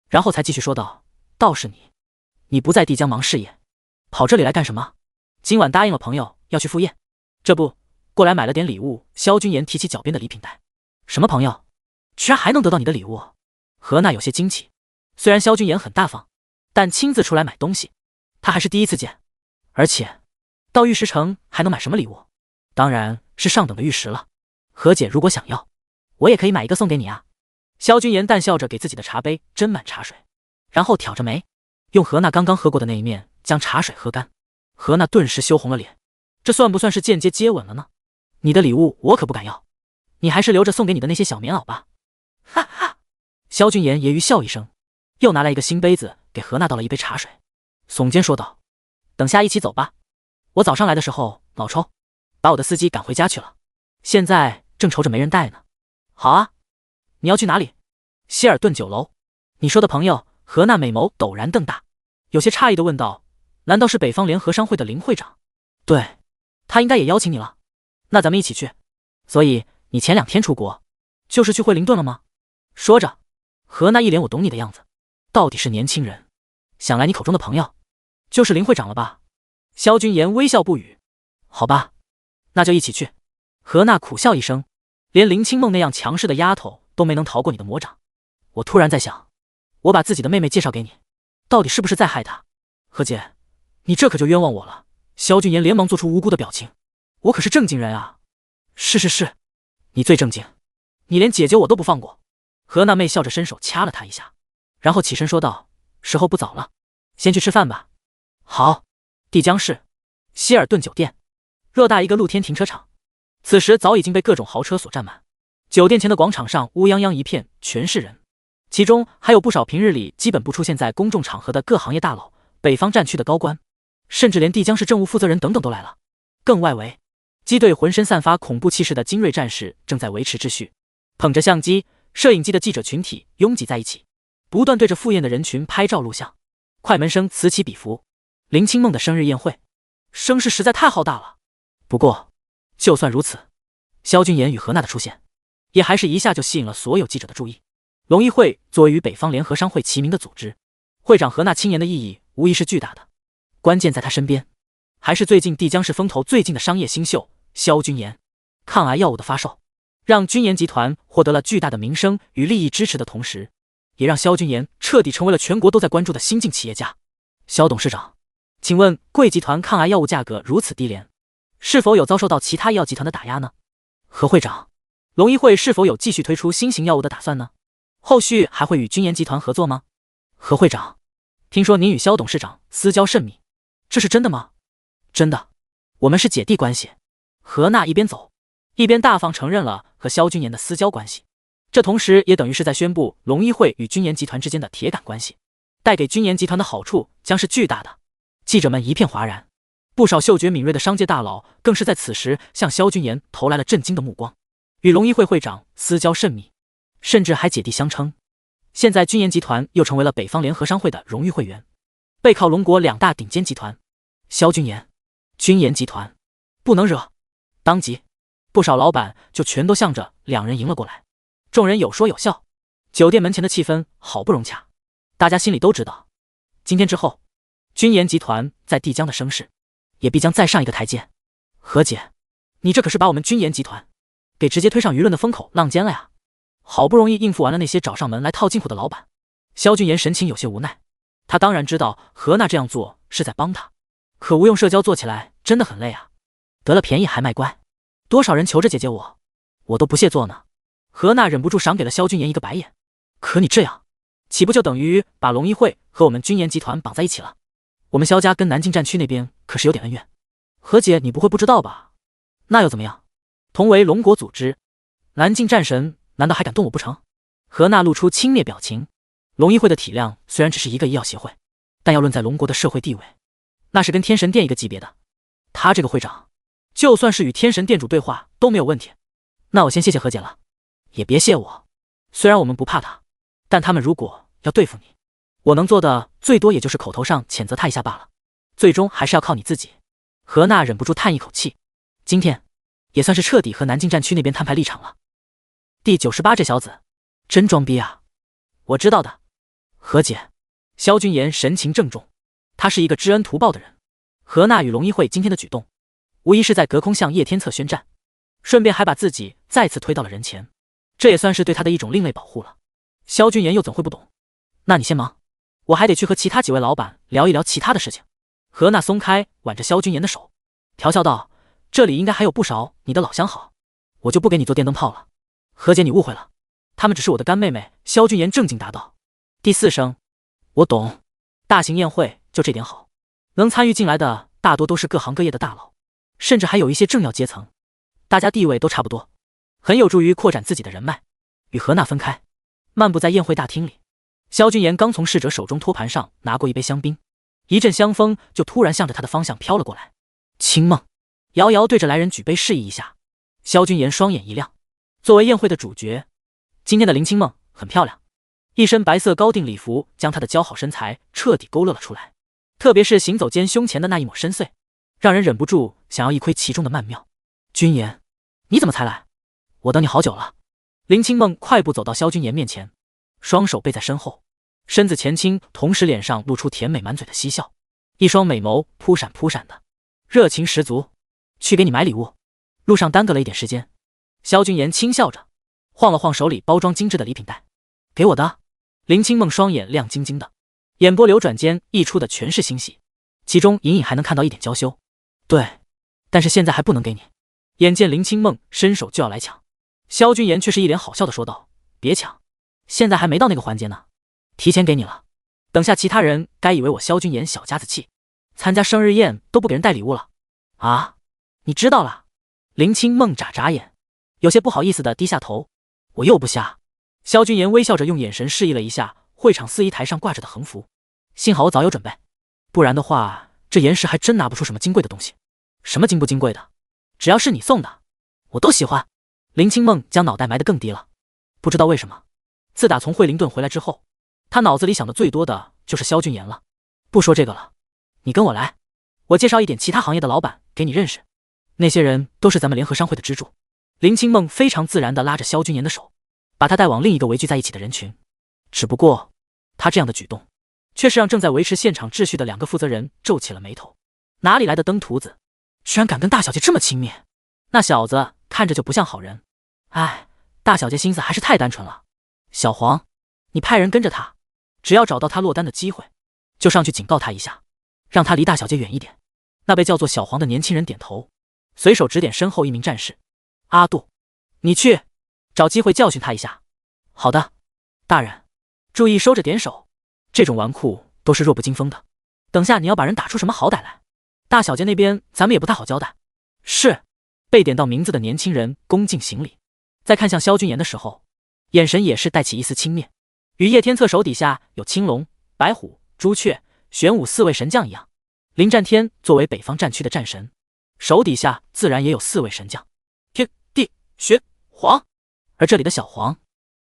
然后才继续说道：倒是你不在帝江忙事业，跑这里来干什么？今晚答应了朋友要去赴宴，这不过来买了点礼物。萧君言提起脚边的礼品袋，什么朋友居然还能得到你的礼物？何娜有些惊奇，虽然萧君言很大方，但亲自出来买东西他还是第一次见，而且到玉石城还能买什么礼物？当然是上等的玉石了。何姐如果想要，我也可以买一个送给你啊。萧君言淡笑着给自己的茶杯斟满茶水，然后挑着眉用何娜刚刚喝过的那一面将茶水喝干。何娜顿时羞红了脸，这算不算是间接接吻了呢？你的礼物我可不敢要，你还是留着送给你的那些小棉袄吧。哈哈。萧君言揶揄笑一声，又拿来一个新杯子给何娜倒了一杯茶水，耸肩说道：等下一起走吧，我早上来的时候老抽把我的司机赶回家去了，现在正愁着没人带呢。好啊，你要去哪里？希尔顿酒楼。你说的朋友？何娜美眸陡然瞪大，有些诧异的问道：难道是北方联合商会的林会长？对，他应该也邀请你了，那咱们一起去。所以你前2天出国就是去惠灵顿了吗？说着，何娜一脸我懂你的样子，到底是年轻人，想来你口中的朋友就是林会长了吧？萧君言微笑不语。好吧，那就一起去。何娜苦笑一声，连林清梦那样强势的丫头都没能逃过你的魔掌。我突然在想，我把自己的妹妹介绍给你，到底是不是在害她？何姐，你这可就冤枉我了。萧君言连忙做出无辜的表情，我可是正经人啊。是，你最正经，你连姐姐我都不放过。何娜妹笑着伸手掐了他一下，然后起身说道：“时候不早了，先去吃饭吧。”好。帝江市希尔顿酒店，偌大一个露天停车场，此时早已经被各种豪车所占满。酒店前的广场上乌泱泱一片，全是人，其中还有不少平日里基本不出现在公众场合的各行业大佬、北方战区的高官，甚至连帝江市政务负责人等等都来了。更外围，机队浑身散发恐怖气势的精锐战士正在维持秩序，捧着相机、摄影机的记者群体拥挤在一起，不断对着赴宴的人群拍照录像。快门声此起彼伏。林清梦的生日宴会，声势实在太浩大了。不过，就算如此，萧军言与何娜的出现，也还是一下就吸引了所有记者的注意。龙议会作为与北方联合商会齐名的组织，会长何娜亲言的意义无疑是巨大的。关键在他身边，还是最近帝江市风头最近的商业新秀萧军言。抗癌药物的发售，让军研集团获得了巨大的名声与利益支持的同时，也让萧军言彻底成为了全国都在关注的新晋企业家。萧董事长，请问贵集团抗癌药物价格如此低廉，是否有遭受到其他医药集团的打压呢？何会长，龙医会是否有继续推出新型药物的打算呢？后续还会与军研集团合作吗？何会长，听说您与萧董事长私交甚密，这是真的吗？真的，我们是姐弟关系。何娜一边走，一边大方承认了和萧军研的私交关系，这同时也等于是在宣布龙医会与军研集团之间的铁杆关系，带给军研集团的好处将是巨大的。记者们一片哗然，不少嗅觉敏锐的商界大佬更是在此时向萧军言投来了震惊的目光。与龙医会会长私交甚密，甚至还姐弟相称。现在军研集团又成为了北方联合商会的荣誉会员，背靠龙国两大顶尖集团。萧军言，军研集团不能惹。当即，不少老板就全都向着两人迎了过来。众人有说有笑，酒店门前的气氛好不融洽。大家心里都知道，今天之后，军研集团在帝江的声势也必将再上一个台阶。何姐，你这可是把我们军研集团给直接推上舆论的风口浪尖了呀！好不容易应付完了那些找上门来套近乎的老板，萧军言神情有些无奈。他当然知道何娜这样做是在帮他，可无用社交做起来真的很累啊。得了便宜还卖乖，多少人求着姐姐我都不屑做呢。何娜忍不住赏给了萧军言一个白眼。可你这样，岂不就等于把龙医会和我们军研集团绑在一起了？我们萧家跟南靖战区那边可是有点恩怨，何姐你不会不知道吧？那又怎么样？同为龙国组织，南靖战神难道还敢动我不成？何娜露出轻蔑表情。龙医会的体量虽然只是一个医药协会，但要论在龙国的社会地位，那是跟天神殿一个级别的。他这个会长，就算是与天神殿主对话都没有问题。那我先谢谢何姐了。也别谢我，虽然我们不怕他，但他们如果要对付你，我能做的最多也就是口头上谴责他一下罢了，最终还是要靠你自己。何娜忍不住叹一口气，今天也算是彻底和南靖战区那边摊牌立场了。第98这小子真装逼啊！我知道的，何姐。萧军言神情郑重，他是一个知恩图报的人。何娜与龙医会今天的举动，无疑是在隔空向叶天策宣战，顺便还把自己再次推到了人前，这也算是对他的一种另类保护了。萧军言又怎会不懂？那你先忙，我还得去和其他几位老板聊一聊其他的事情。何娜松开挽着萧军言的手，调笑道：“这里应该还有不少你的老相好，我就不给你做电灯泡了。”何姐你误会了，他们只是我的干妹妹。萧军言正经答道。第4声，我懂。大型宴会就这点好，能参与进来的大多都是各行各业的大佬，甚至还有一些政要阶层，大家地位都差不多，很有助于扩展自己的人脉。与何娜分开，漫步在宴会大厅里，萧军言刚从侍者手中托盘上拿过一杯香槟，一阵香风就突然向着他的方向飘了过来。清梦遥遥对着来人举杯示意一下，萧军言双眼一亮。作为宴会的主角，今天的林清梦很漂亮，一身白色高定礼服将她的姣好身材彻底勾勒了出来，特别是行走间胸前的那一抹深邃，让人忍不住想要一窥其中的曼妙。军言，你怎么才来？我等你好久了。林清梦快步走到萧军言面前，双手背在身后，身子前倾，同时脸上露出甜美满嘴的嬉笑，一双美眸扑闪扑闪的，热情十足。去给你买礼物，路上耽搁了一点时间。萧军言轻笑着，晃了晃手里包装精致的礼品袋。给我的。林清梦双眼亮晶晶的，眼波流转间溢出的全是欣喜，其中隐隐还能看到一点娇羞。对，但是现在还不能给你。眼见林清梦伸手就要来抢，萧军言却是一脸好笑的说道：别抢，现在还没到那个环节呢，提前给你了。等下其他人该以为我萧君言小家子气，参加生日宴都不给人带礼物了。啊，你知道了。林清梦眨眨眼，有些不好意思的低下头。我又不瞎。萧君言微笑着用眼神示意了一下会场司仪台上挂着的横幅，幸好我早有准备，不然的话这岩石还真拿不出什么金贵的东西。什么金不金贵的，只要是你送的我都喜欢。林清梦将脑袋埋得更低了，不知道为什么，自打从惠灵顿回来之后，他脑子里想的最多的就是萧君言了。不说这个了，你跟我来，我介绍一点其他行业的老板给你认识，那些人都是咱们联合商会的支柱。林清梦非常自然地拉着萧君言的手，把他带往另一个围聚在一起的人群。只不过他这样的举动却是让正在维持现场秩序的2个负责人皱起了眉头。哪里来的登徒子，居然敢跟大小姐这么亲密？那小子看着就不像好人。哎，大小姐心思还是太单纯了。小黄，你派人跟着他，只要找到他落单的机会，就上去警告他一下，让他离大小姐远一点。那被叫做小黄的年轻人点头，随手指点身后一名战士：阿杜，你去找机会教训他一下。好的，大人。注意收着点手，这种纨绔都是弱不禁风的，等下你要把人打出什么好歹来，大小姐那边咱们也不太好交代。是。被点到名字的年轻人恭敬行礼，在看向萧君言的时候，眼神也是带起一丝轻蔑。与叶天策手底下有青龙、白虎、朱雀、玄武4位神将一样，林战天作为北方战区的战神，手底下自然也有4位神将：天、地、玄、黄。而这里的小黄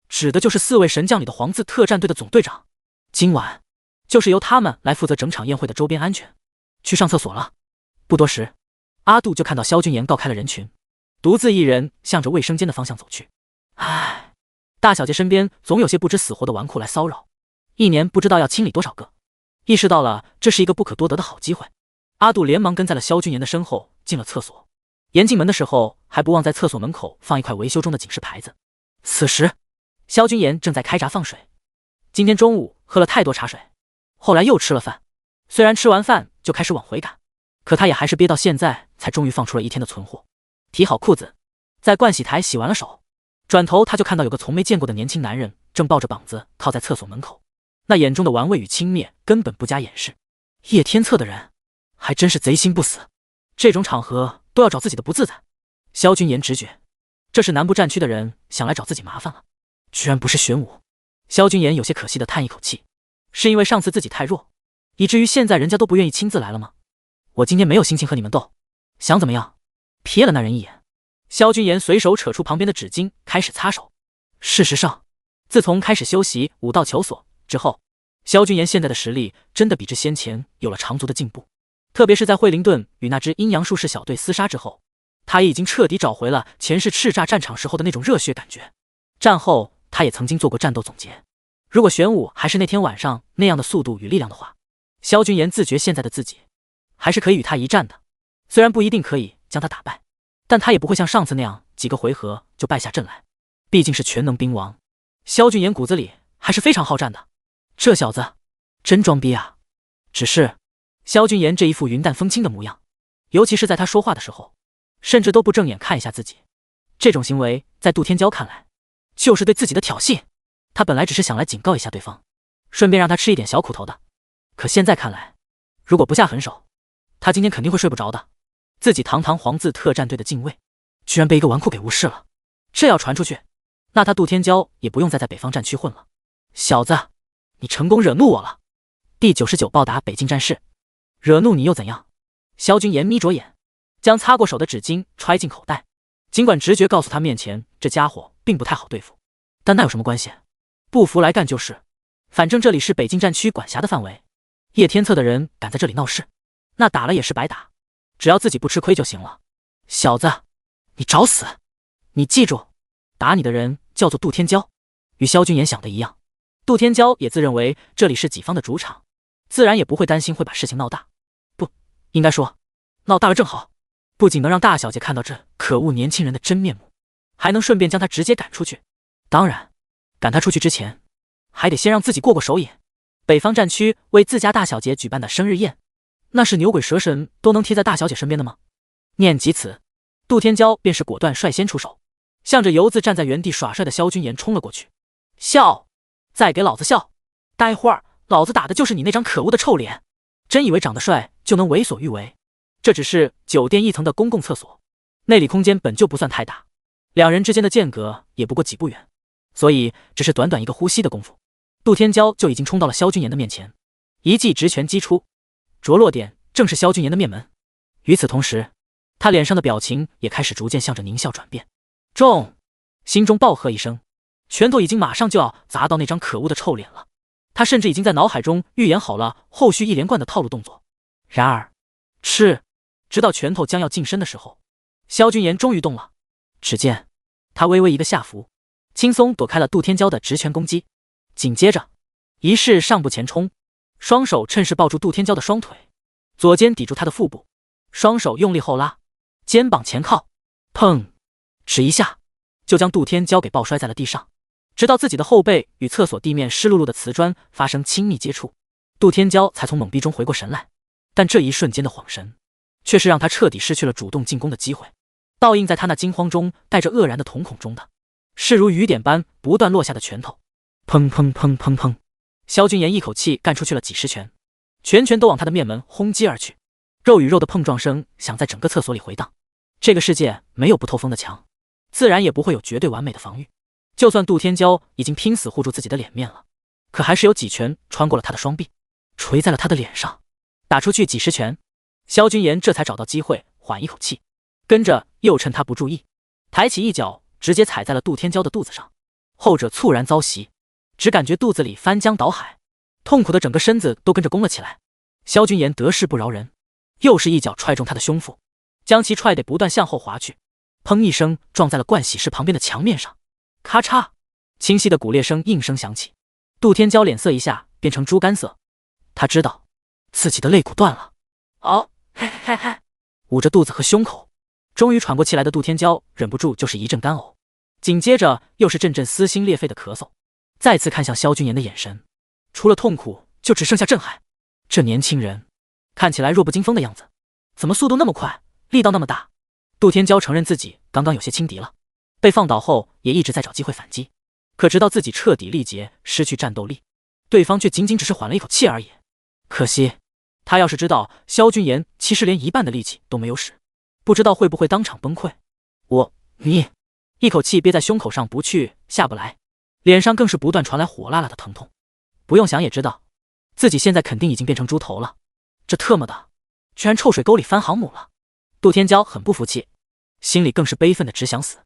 指的就是4位神将里的黄字特战队的总队长。今晚就是由他们来负责整场宴会的周边安全。去上厕所了。不多时，阿杜就看到萧君言告开了人群，独自一人向着卫生间的方向走去。唉，大小姐身边总有些不知死活的纨绔来骚扰，一年不知道要清理多少个。意识到了这是一个不可多得的好机会，阿杜连忙跟在了萧君言的身后进了厕所。沿进门的时候还不忘在厕所门口放一块维修中的警示牌子。此时萧君言正在开闸放水，今天中午喝了太多茶水，后来又吃了饭，虽然吃完饭就开始往回赶，可他也还是憋到现在才终于放出了一天的存货。提好裤子，在盥洗台洗完了手，转头他就看到有个从没见过的年轻男人正抱着膀子靠在厕所门口，那眼中的玩味与轻蔑根本不加掩饰。叶天策的人还真是贼心不死，这种场合都要找自己的不自在。萧君言直觉这是南部战区的人想来找自己麻烦了，居然不是玄武。萧君言有些可惜的叹一口气，是因为上次自己太弱，以至于现在人家都不愿意亲自来了吗？我今天没有心情和你们斗，想怎么样？瞥了那人一眼，萧君言随手扯出旁边的纸巾开始擦手。事实上，自从开始修习武道求索之后，萧君言现在的实力真的比之先前有了长足的进步。特别是在惠灵顿与那支阴阳术士小队厮杀之后，他已经彻底找回了前世叱咤战场时候的那种热血感觉。战后他也曾经做过战斗总结，如果玄武还是那天晚上那样的速度与力量的话，萧君言自觉现在的自己还是可以与他一战的。虽然不一定可以将他打败，但他也不会像上次那样几个回合就败下阵来，毕竟是全能兵王。萧君言骨子里还是非常好战的，这小子真装逼啊。只是萧君言这一副云淡风轻的模样，尤其是在他说话的时候，甚至都不正眼看一下自己，这种行为在杜天骄看来就是对自己的挑衅。他本来只是想来警告一下对方，顺便让他吃一点小苦头的，可现在看来，如果不下狠手，他今天肯定会睡不着的。自己堂堂黄字特战队的禁卫，居然被一个纨绔给无视了，这要传出去，那他杜天骄也不用再在北方战区混了。小子，你成功惹怒我了。第99报答北境战士，惹怒你又怎样？萧君言眯着眼，将擦过手的纸巾揣进口袋。尽管直觉告诉他面前这家伙并不太好对付，但那有什么关系？不服来干就是，反正这里是北境战区管辖的范围，叶天策的人敢在这里闹事，那打了也是白打，只要自己不吃亏就行了。小子，你找死！你记住，打你的人叫做杜天骄。与萧君言想的一样，杜天骄也自认为这里是己方的主场，自然也不会担心会把事情闹大。不，应该说闹大了正好，不仅能让大小姐看到这可恶年轻人的真面目，还能顺便将他直接赶出去。当然，赶他出去之前，还得先让自己过过手瘾。北方战区为自家大小姐举办的生日宴，那是牛鬼蛇神都能贴在大小姐身边的吗？念及此，杜天骄便是果断率先出手，向着游子站在原地耍帅的萧君言冲了过去。笑！再给老子笑！待会儿老子打的就是你那张可恶的臭脸！真以为长得帅就能为所欲为？这只是酒店一层的公共厕所，内里空间本就不算太大，两人之间的间隔也不过几步远，所以只是短短一个呼吸的功夫，杜天骄就已经冲到了萧君言的面前，一记直拳击出，着落点正是萧君言的面门。与此同时，他脸上的表情也开始逐渐向着狞笑转变。中！心中暴喝一声，拳头已经马上就要砸到那张可恶的臭脸了。他甚至已经在脑海中预演好了后续一连贯的套路动作。然而，直到拳头将要近身的时候，萧君言终于动了。只见他微微一个下伏，轻松躲开了杜天骄的直拳攻击。紧接着，一式上步前冲，双手趁势抱住杜天骄的双腿，左肩抵住他的腹部，双手用力后拉，肩膀前靠，砰！只一下，就将杜天骄给抱摔在了地上。直到自己的后背与厕所地面湿漉漉的瓷砖发生亲密接触，杜天骄才从懵逼中回过神来。但这一瞬间的恍神，却是让他彻底失去了主动进攻的机会。倒映在他那惊慌中带着愕然的瞳孔中的，是如雨点般不断落下的拳头。砰砰砰砰砰！萧君言一口气干出去了几十拳，拳拳都往他的面门轰击而去，肉与肉的碰撞声响在整个厕所里回荡。这个世界没有不透风的墙，自然也不会有绝对完美的防御。就算杜天骄已经拼死护住自己的脸面了，可还是有几拳穿过了他的双臂，捶在了他的脸上。打出去几十拳，萧君言这才找到机会缓一口气，跟着又趁他不注意，抬起一脚直接踩在了杜天骄的肚子上。后者猝然遭袭，只感觉肚子里翻江倒海，痛苦的整个身子都跟着弓了起来。萧君言得势不饶人，又是一脚踹中他的胸腹，将其踹得不断向后滑去，砰一声撞在了盥洗室旁边的墙面上。咔嚓，清晰的骨裂声应声响起。杜天骄脸色一下变成猪肝色，他知道自己的肋骨断了。嘿嘿嘿！捂着肚子和胸口，终于喘过气来的杜天骄忍不住就是一阵干呕，紧接着又是阵阵撕心裂肺的咳嗽。再次看向萧君言的眼神，除了痛苦就只剩下震撼。这年轻人看起来弱不禁风的样子，怎么速度那么快，力道那么大？杜天骄承认自己刚刚有些轻敌了，被放倒后也一直在找机会反击，可直到自己彻底力竭失去战斗力，对方却仅仅只是缓了一口气而已。可惜他要是知道萧君言其实连一半的力气都没有使，不知道会不会当场崩溃。你一口气憋在胸口上不去下不来，脸上更是不断传来火辣辣的疼痛。不用想也知道自己现在肯定已经变成猪头了，这特么的居然臭水沟里翻航母了。杜天骄很不服气，心里更是悲愤的只想死，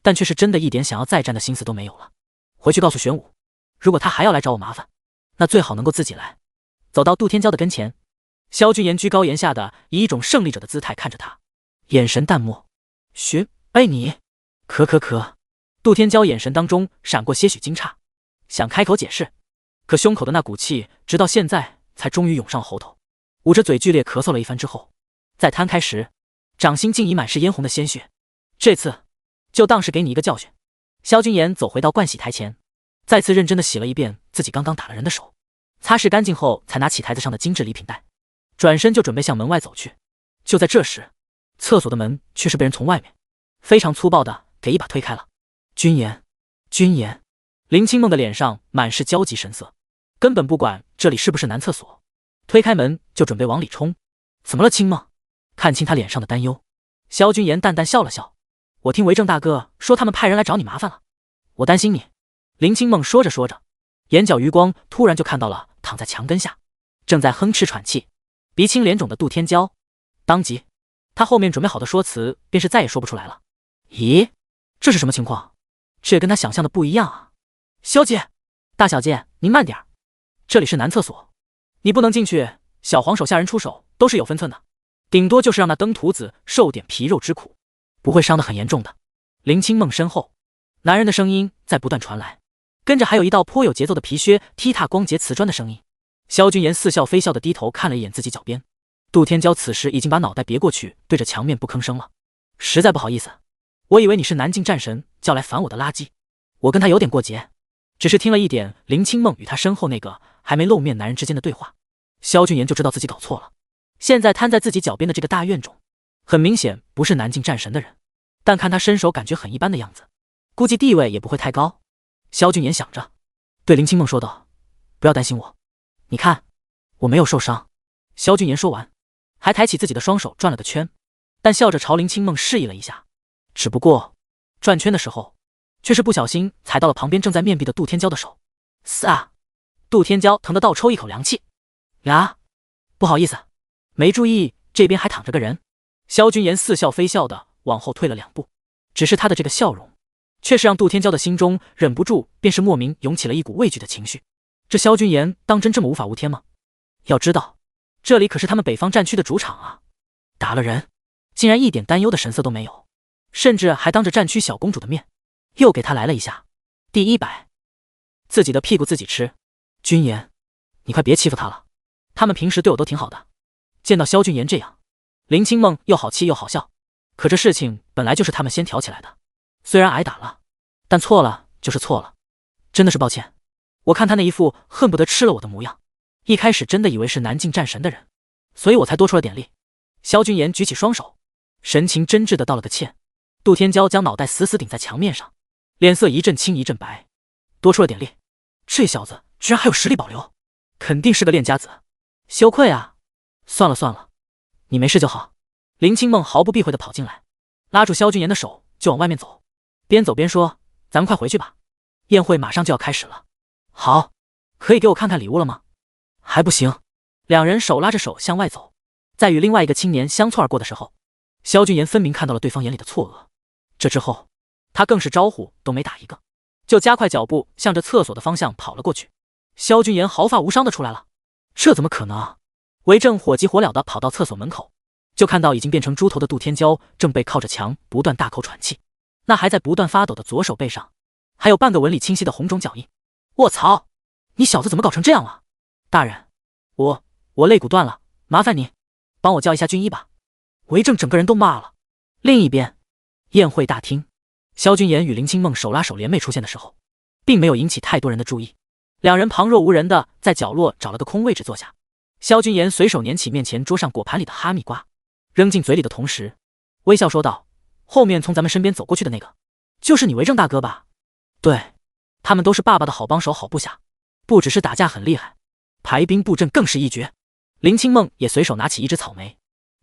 但却是真的一点想要再战的心思都没有了。回去告诉玄武，如果他还要来找我麻烦，那最好能够自己来。走到杜天骄的跟前，萧君言居高临下的以一种胜利者的姿态看着他，眼神淡漠。你杜天骄眼神当中闪过些许惊诧，想开口解释，可胸口的那股气直到现在才终于涌上喉头。捂着嘴剧烈咳嗽了一番之后，再摊开时，掌心竟已满是嫣红的鲜血。这次就当是给你一个教训。萧君言走回到盥洗台前，再次认真的洗了一遍自己刚刚打了人的手，擦拭干净后才拿起台子上的精致礼品袋，转身就准备向门外走去。就在这时，厕所的门却是被人从外面非常粗暴的给一把推开了。君言，林清梦的脸上满是焦急神色，根本不管这里是不是男厕所，推开门就准备往里冲。怎么了清梦？看清他脸上的担忧，萧君言淡淡笑了笑，我听为政大哥说他们派人来找你麻烦了，我担心你。林清梦说着说着，眼角余光突然就看到了躺在墙根下正在哼哧喘气鼻青脸肿的杜天骄，当即他后面准备好的说辞便是再也说不出来了。咦，这是什么情况？这跟他想象的不一样啊。萧姐，大小姐您慢点，这里是男厕所，你不能进去，小黄手下人出手都是有分寸的，顶多就是让那登徒子受点皮肉之苦，不会伤得很严重的。林清梦身后男人的声音在不断传来，跟着还有一道颇有节奏的皮靴踢踏光洁瓷砖的声音。萧君言似笑非笑的低头看了一眼自己脚边，杜天骄此时已经把脑袋别过去对着墙面不吭声了。实在不好意思，我以为你是南境战神叫来烦我的垃圾，我跟他有点过节，只是听了一点林清梦与他身后那个还没露面男人之间的对话，萧君言就知道自己搞错了。现在瘫在自己脚边的这个大院种，很明显不是南境战神的人，但看他身手感觉很一般的样子，估计地位也不会太高。萧君言想着，对林清梦说道：“不要担心我，你看，我没有受伤。”萧君言说完，还抬起自己的双手转了个圈，但笑着朝林清梦示意了一下。只不过转圈的时候，却是不小心踩到了旁边正在面壁的杜天骄的手。嘶啊！杜天骄疼得倒抽一口凉气。呀，不好意思，没注意这边还躺着个人。萧君言似笑非笑的往后退了2步，只是他的这个笑容，却是让杜天骄的心中忍不住便是莫名涌起了一股畏惧的情绪。这萧君言当真这么无法无天吗？要知道，这里可是他们北方战区的主场啊！打了人，竟然一点担忧的神色都没有，甚至还当着战区小公主的面，又给他来了一下。第100，自己的屁股自己吃。君言，你快别欺负他了，他们平时对我都挺好的。见到萧君言这样，林清梦又好气又好笑。可这事情本来就是他们先挑起来的，虽然挨打了，但错了就是错了，真的是抱歉。我看他那一副恨不得吃了我的模样，一开始真的以为是南境战神的人，所以我才多出了点力。萧君言举起双手，神情真挚的道了个歉。杜天骄将脑袋死死顶在墙面上，脸色一阵青一阵白。多出了点力，这小子居然还有实力保留，肯定是个练家子，羞愧啊！算了算了，你没事就好。林清梦毫不避讳的跑进来，拉住萧君言的手就往外面走，边走边说：“咱们快回去吧，宴会马上就要开始了。”好，可以给我看看礼物了吗？还不行。两人手拉着手向外走，在与另外一个青年相错而过的时候，萧君言分明看到了对方眼里的错愕。这之后，他更是招呼都没打一个，就加快脚步向着厕所的方向跑了过去。萧君言毫发无伤的出来了，这怎么可能啊？韦正火急火燎的跑到厕所门口，就看到已经变成猪头的杜天骄正背靠着墙不断大口喘气，那还在不断发抖的左手背上还有半个纹理清晰的红肿脚印。卧槽，你小子怎么搞成这样了？大人，我肋骨断了，麻烦你帮我叫一下军医吧。韦正整个人都骂了。另一边，宴会大厅，萧君言与林清梦手拉手联袂出现的时候，并没有引起太多人的注意，两人旁若无人的在角落找了个空位置坐下。萧君言随手拈起面前桌上果盘里的哈密瓜，扔进嘴里的同时，微笑说道：“后面从咱们身边走过去的那个，就是你韦正大哥吧？”对，他们都是爸爸的好帮手好部下，不只是打架很厉害，排兵布阵更是一绝。林清梦也随手拿起一只草莓，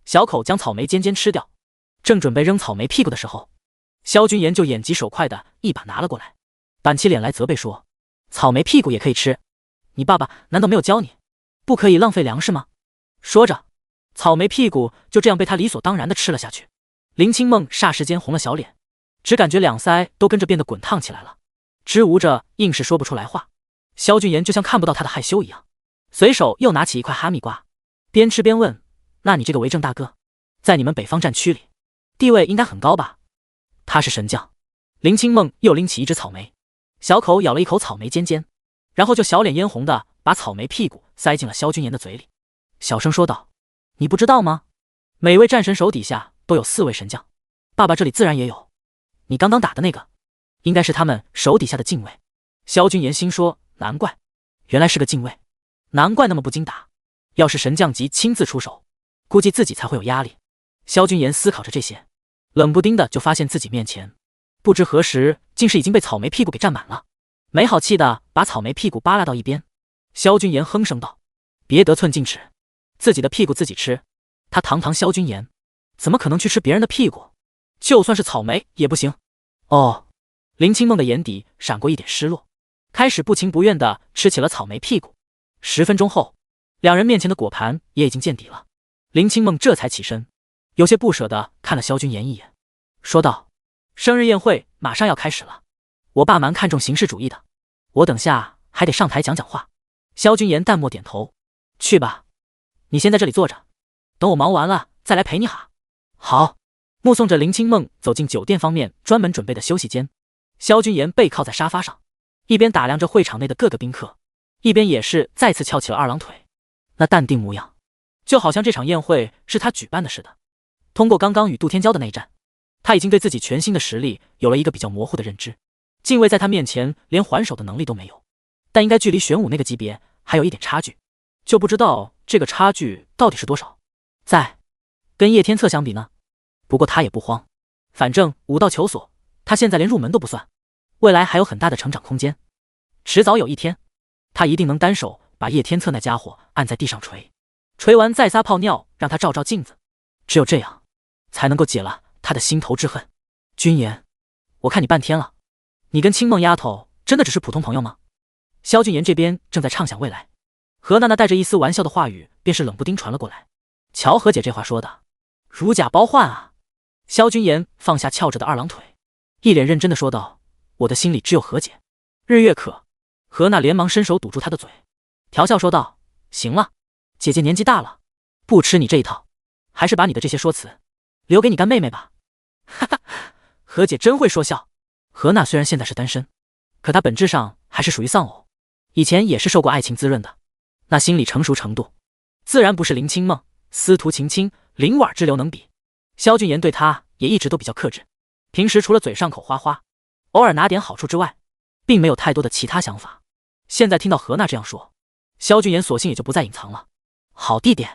小口将草莓尖尖吃掉，正准备扔草莓屁股的时候，萧君言就眼疾手快的一把拿了过来，板起脸来责备说：“草莓屁股也可以吃？你爸爸难道没有教你，不可以浪费粮食吗？”说着，草莓屁股就这样被他理所当然的吃了下去。林清梦霎时间红了小脸，只感觉两腮都跟着变得滚烫起来了，支吾着硬是说不出来话。萧君言就像看不到他的害羞一样，随手又拿起一块哈密瓜，边吃边问：“那你这个韦正大哥，在你们北方战区里，地位应该很高吧？”他是神将。林清梦又拎起一只草莓，小口咬了一口草莓尖尖，然后就小脸嫣红的把草莓屁股塞进了萧君言的嘴里，小声说道：“你不知道吗？每位战神手底下都有4位神将，爸爸这里自然也有。你刚刚打的那个，应该是他们手底下的禁卫。”萧君言心说：“难怪，原来是个禁卫，难怪那么不经打。要是神将级亲自出手，估计自己才会有压力。”萧君言思考着这些，冷不丁的就发现自己面前，不知何时竟是已经被草莓屁股给占满了，没好气的把草莓屁股扒拉到一边。萧君言哼声道：“别得寸进尺，自己的屁股自己吃。”他堂堂萧君言，怎么可能去吃别人的屁股？就算是草莓也不行。哦，林清梦的眼底闪过一点失落，开始不情不愿的吃起了草莓屁股。10分钟后，两人面前的果盘也已经见底了。林清梦这才起身，有些不舍的看了萧君言一眼，说道：“生日宴会马上要开始了，我爸蛮看重形式主义的，我等下还得上台讲讲话。”萧君言淡漠点头：“去吧，你先在这里坐着，等我忙完了再来陪你哈。”好。目送着林清梦走进酒店方面专门准备的休息间，萧君言背靠在沙发上，一边打量着会场内的各个宾客，一边也是再次翘起了二郎腿，那淡定模样，就好像这场宴会是他举办的似的。通过刚刚与杜天骄的内战，他已经对自己全新的实力有了一个比较模糊的认知。禁卫在他面前连还手的能力都没有，但应该距离玄武那个级别还有一点差距，就不知道这个差距到底是多少。跟叶天策相比呢？不过他也不慌，反正武道求索，他现在连入门都不算，未来还有很大的成长空间。迟早有一天，他一定能单手把叶天策那家伙按在地上捶，捶完再撒泡尿让他照照镜子，只有这样，才能够解了他的心头之恨。君言，我看你半天了，你跟青梦丫头真的只是普通朋友吗？萧君言这边正在畅想未来，何娜娜带着一丝玩笑的话语便是冷不丁传了过来。瞧何姐这话说的，如假包换啊！萧君言放下翘着的二郎腿，一脸认真的说道：“我的心里只有何姐，日月可。”何娜连忙伸手堵住他的嘴，调笑说道：“行了，姐姐年纪大了，不吃你这一套，还是把你的这些说辞留给你干妹妹吧。”哈哈，何姐真会说笑。何娜虽然现在是单身，可她本质上还是属于丧偶，以前也是受过爱情滋润的，那心理成熟程度，自然不是林清梦、司徒晴清、林婉之流能比。萧俊言对她也一直都比较克制，平时除了嘴上口花花，偶尔拿点好处之外，并没有太多的其他想法。现在听到何娜这样说，萧俊言索性也就不再隐藏了。好弟弟，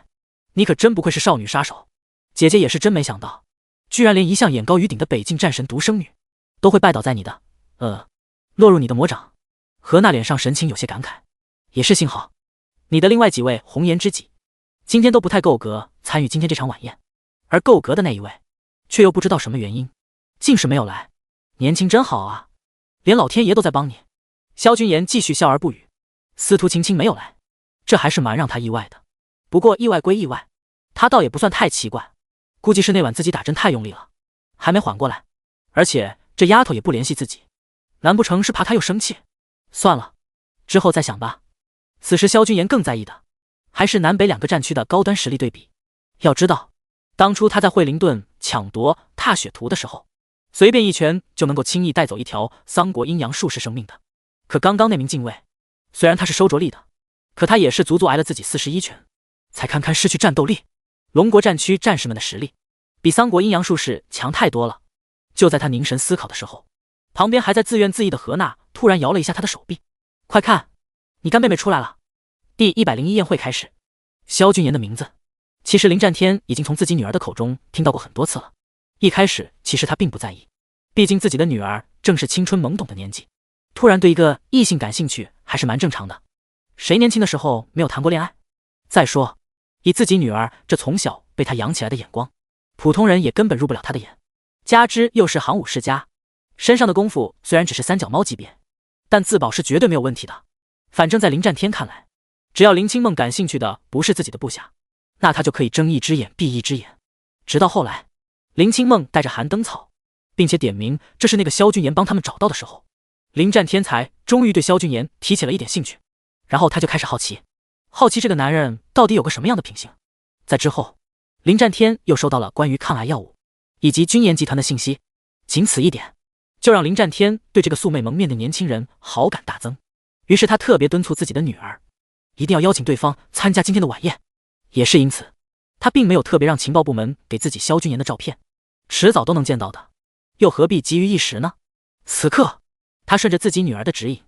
你可真不愧是少女杀手，姐姐也是真没想到，居然连一向眼高于顶的北境战神独生女都会拜倒在你的落入你的魔掌。何娜脸上神情有些感慨，也是幸好你的另外几位红颜知己今天都不太够格参与今天这场晚宴，而够格的那一位却又不知道什么原因竟是没有来。年轻真好啊，连老天爷都在帮你。萧君言继续笑而不语。司徒晴清没有来，这还是蛮让他意外的，不过意外归意外，他倒也不算太奇怪，估计是那晚自己打针太用力了，还没缓过来，而且这丫头也不联系自己，难不成是怕他又生气？算了，之后再想吧。此时萧君言更在意的还是南北两个战区的高端实力对比。要知道，当初他在惠灵顿抢夺踏雪图的时候，随便一拳就能够轻易带走一条桑国阴阳术士生命的。可刚刚那名禁卫，虽然他是收着力的，可他也是足足挨了自己41拳，才堪堪失去战斗力。龙国战区战士们的实力比桑国阴阳术士强太多了。就在他凝神思考的时候，旁边还在自怨自艾的何娜突然摇了一下他的手臂：“快看，你干妹妹出来了！”第101宴会开始。萧君言的名字，其实林战天已经从自己女儿的口中听到过很多次了。一开始其实他并不在意，毕竟自己的女儿正是青春懵懂的年纪，突然对一个异性感兴趣还是蛮正常的，谁年轻的时候没有谈过恋爱？再说以自己女儿这从小被他养起来的眼光，普通人也根本入不了他的眼，加之又是行武世家，身上的功夫虽然只是三脚猫级别，但自保是绝对没有问题的。反正在林战天看来，只要林清梦感兴趣的不是自己的部下，那他就可以睁一只眼闭一只眼。直到后来林清梦带着寒灯草，并且点名这是那个萧君言帮他们找到的时候，林战天才终于对萧君言提起了一点兴趣。然后他就开始好奇这个男人到底有个什么样的品性。在之后，林战天又收到了关于抗癌药物以及君言集团的信息，仅此一点就让林战天对这个素昧蒙面的年轻人好感大增。于是他特别敦促自己的女儿一定要邀请对方参加今天的晚宴。也是因此，他并没有特别让情报部门给自己萧君言的照片，迟早都能见到的，又何必急于一时呢？此刻他顺着自己女儿的指引，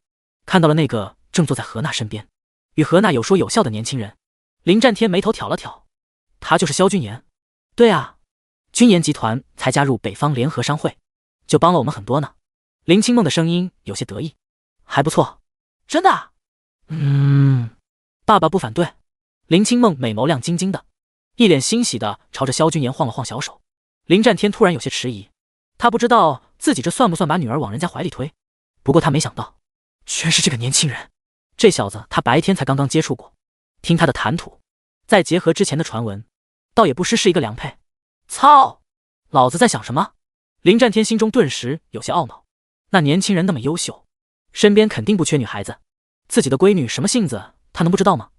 看到了那个正坐在何娜身边与何娜有说有笑的年轻人。林战天眉头挑了挑，他就是萧君言。对啊，君言集团才加入北方联合商会，就帮了我们很多呢。林清梦的声音有些得意。还不错。真的啊？爸爸不反对。林清梦美眸亮晶晶的，一脸欣喜的朝着萧君言晃了晃小手。林战天突然有些迟疑，他不知道自己这算不算把女儿往人家怀里推，不过他没想到居然是这个年轻人。这小子他白天才刚刚接触过，听他的谈吐，再结合之前的传闻，倒也不失是一个良配。操，老子在想什么？林战天心中顿时有些懊恼。那年轻人那么优秀，身边肯定不缺女孩子，自己的闺女什么性子他能不知道吗？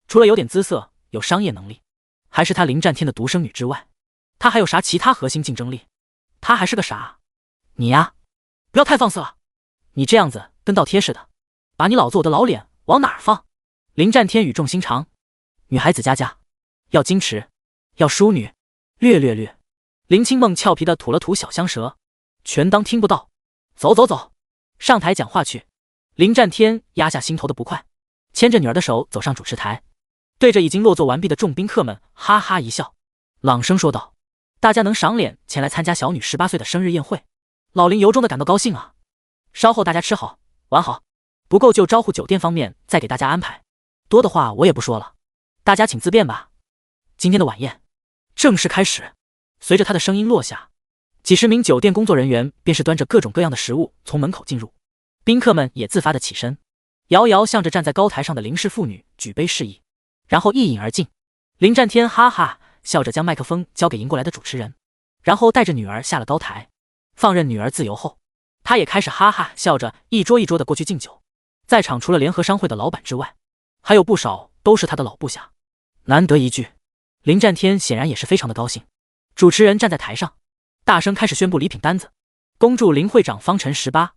除了有点姿色，有商业能力，还是他林战天的独生女之外，他还有啥其他核心竞争力？他还是个傻。你呀，不要太放肆了，你这样子跟倒贴似的，把你老子我的老脸往哪儿放？林战天语重心长，女孩子家家要矜持，要淑女，略。林清梦俏皮的吐了吐小香舌，全当听不到。走，上台讲话去。林战天压下心头的不快，牵着女儿的手走上主持台，对着已经落座完毕的众宾客们哈哈一笑，朗声说道：大家能赏脸前来参加小女18岁的生日宴会，老林由衷的感到高兴啊。稍后大家吃好玩好，不够就招呼酒店方面再给大家安排，多的话我也不说了，大家请自便吧。今天的晚宴正式开始。随着他的声音落下，几十名酒店工作人员便是端着各种各样的食物从门口进入，宾客们也自发的起身，遥遥向着站在高台上的林氏妇女举杯示意，然后一饮而尽。林战天哈哈笑着将麦克风交给迎过来的主持人，然后带着女儿下了高台，放任女儿自由后，他也开始哈哈笑着一桌一桌的过去敬酒。在场除了联合商会的老板之外，还有不少都是他的老部下。难得一聚，林战天显然也是非常的高兴。主持人站在台上，大声开始宣布礼品单子。恭祝林会长方辰18，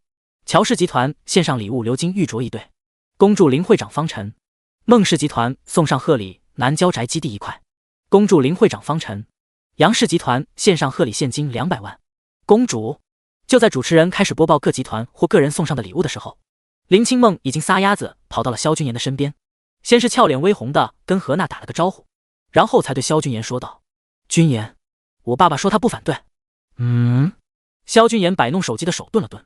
乔氏集团献上礼物鎏金玉镯1对。恭祝林会长方辰，孟氏集团送上贺礼南郊宅基地1块。恭祝林会长方辰，杨氏集团献上贺礼现金200万。公主。就在主持人开始播报各集团或个人送上的礼物的时候，林清梦已经撒丫子跑到了萧君言的身边，先是俏脸微红的跟何娜打了个招呼，然后才对萧君言说道：君言，我爸爸说他不反对。萧君言摆弄手机的手顿了顿，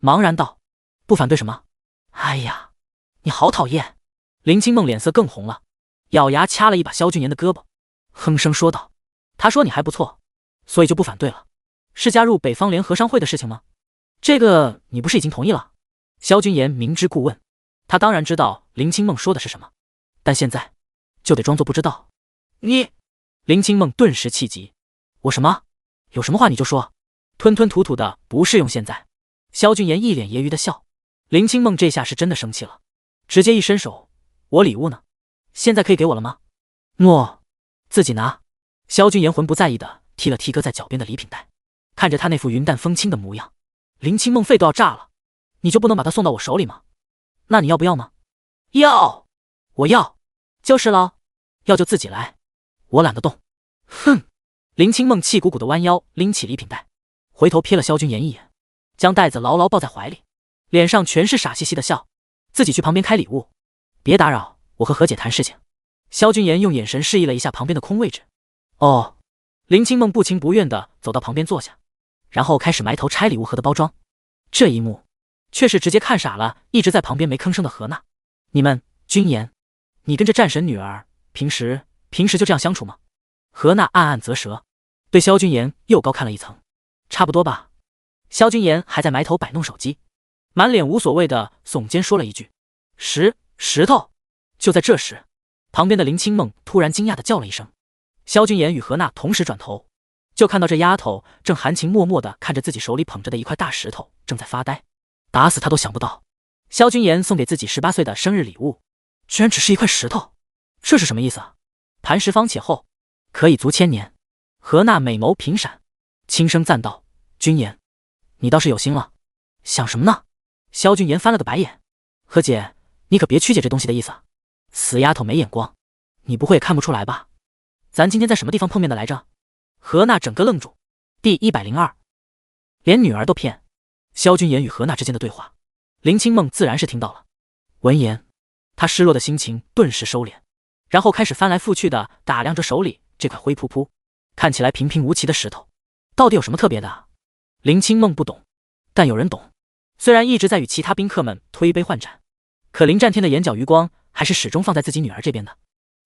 茫然道：不反对什么？哎呀，你好讨厌。林清梦脸色更红了，咬牙掐了一把萧君言的胳膊，哼声说道：他说你还不错，所以就不反对了。是加入北方联合商会的事情吗？这个你不是已经同意了？萧君言明知故问，他当然知道林清梦说的是什么，但现在就得装作不知道。你……林清梦顿时气急，我什么？有什么话你就说，吞吞吐吐的不适用现在。萧君言一脸揶揄的笑，林清梦这下是真的生气了，直接一伸手，我礼物呢？现在可以给我了吗？诺，自己拿。萧君言浑不在意的踢了踢搁在脚边的礼品袋，看着他那副云淡风轻的模样，林清梦肺都要炸了。你就不能把它送到我手里吗？那你要不要吗？要，我要，就是喽，要就自己来，我懒得动。哼！林清梦气鼓鼓的弯腰拎起礼品袋，回头瞥了萧君言一眼，将袋子牢牢抱在怀里，脸上全是傻兮兮的笑，自己去旁边开礼物，别打扰，我和何姐谈事情。萧君言用眼神示意了一下旁边的空位置。哦。林清梦不情不愿地走到旁边坐下，然后开始埋头拆礼物盒的包装。这一幕却是直接看傻了一直在旁边没吭声的何娜。你们，君言，你跟着战神女儿平时就这样相处吗？何娜暗暗啧舌，对萧君言又高看了一层。差不多吧。萧君言还在埋头摆弄手机，满脸无所谓的耸肩说了一句：石头。就在这时，旁边的林清梦突然惊讶的叫了一声。萧君言与何娜同时转头，就看到这丫头正含情脉脉的看着自己手里捧着的一块大石头，正在发呆。打死他都想不到，萧君言送给自己18岁的生日礼物，居然只是一块石头，这是什么意思啊？磐石方且厚，可以足千年。何娜美眸频闪，轻声赞道：君言，你倒是有心了，想什么呢？萧君言翻了个白眼，何姐，你可别曲解这东西的意思啊，死丫头没眼光，你不会也看不出来吧？咱今天在什么地方碰面的来着？何娜整个愣住。第102，连女儿都骗。萧君言与何娜之间的对话，林清梦自然是听到了。闻言，她失落的心情顿时收敛，然后开始翻来覆去的打量着手里这块灰扑扑、看起来平平无奇的石头，到底有什么特别的啊？林清梦不懂，但有人懂。虽然一直在与其他宾客们推杯换盏，可林战天的眼角余光还是始终放在自己女儿这边的。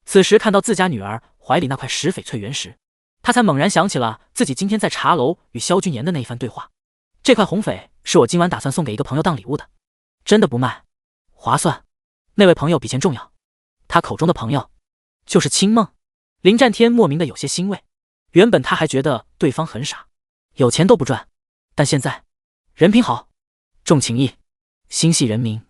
此时看到自家女儿怀里那块石翡翠原石，他才猛然想起了自己今天在茶楼与萧君言的那一番对话。这块红翡是我今晚打算送给一个朋友当礼物的，真的不卖，划算。那位朋友比钱重要，他口中的朋友就是清梦。林战天莫名的有些欣慰，原本他还觉得对方很傻，有钱都不赚，但现在人品好，重情义，心系人民，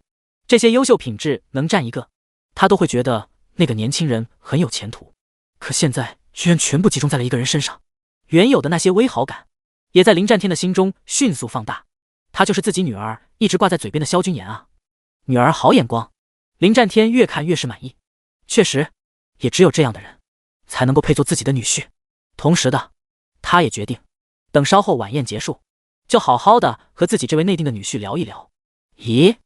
这些优秀品质能占一个，他都会觉得那个年轻人很有前途。可现在居然全部集中在了一个人身上，原有的那些微好感也在林战天的心中迅速放大。他就是自己女儿一直挂在嘴边的萧君言啊，女儿好眼光。林战天越看越是满意，确实也只有这样的人才能够配做自己的女婿。同时的，他也决定等稍后晚宴结束，就好好的和自己这位内定的女婿聊一聊。咦，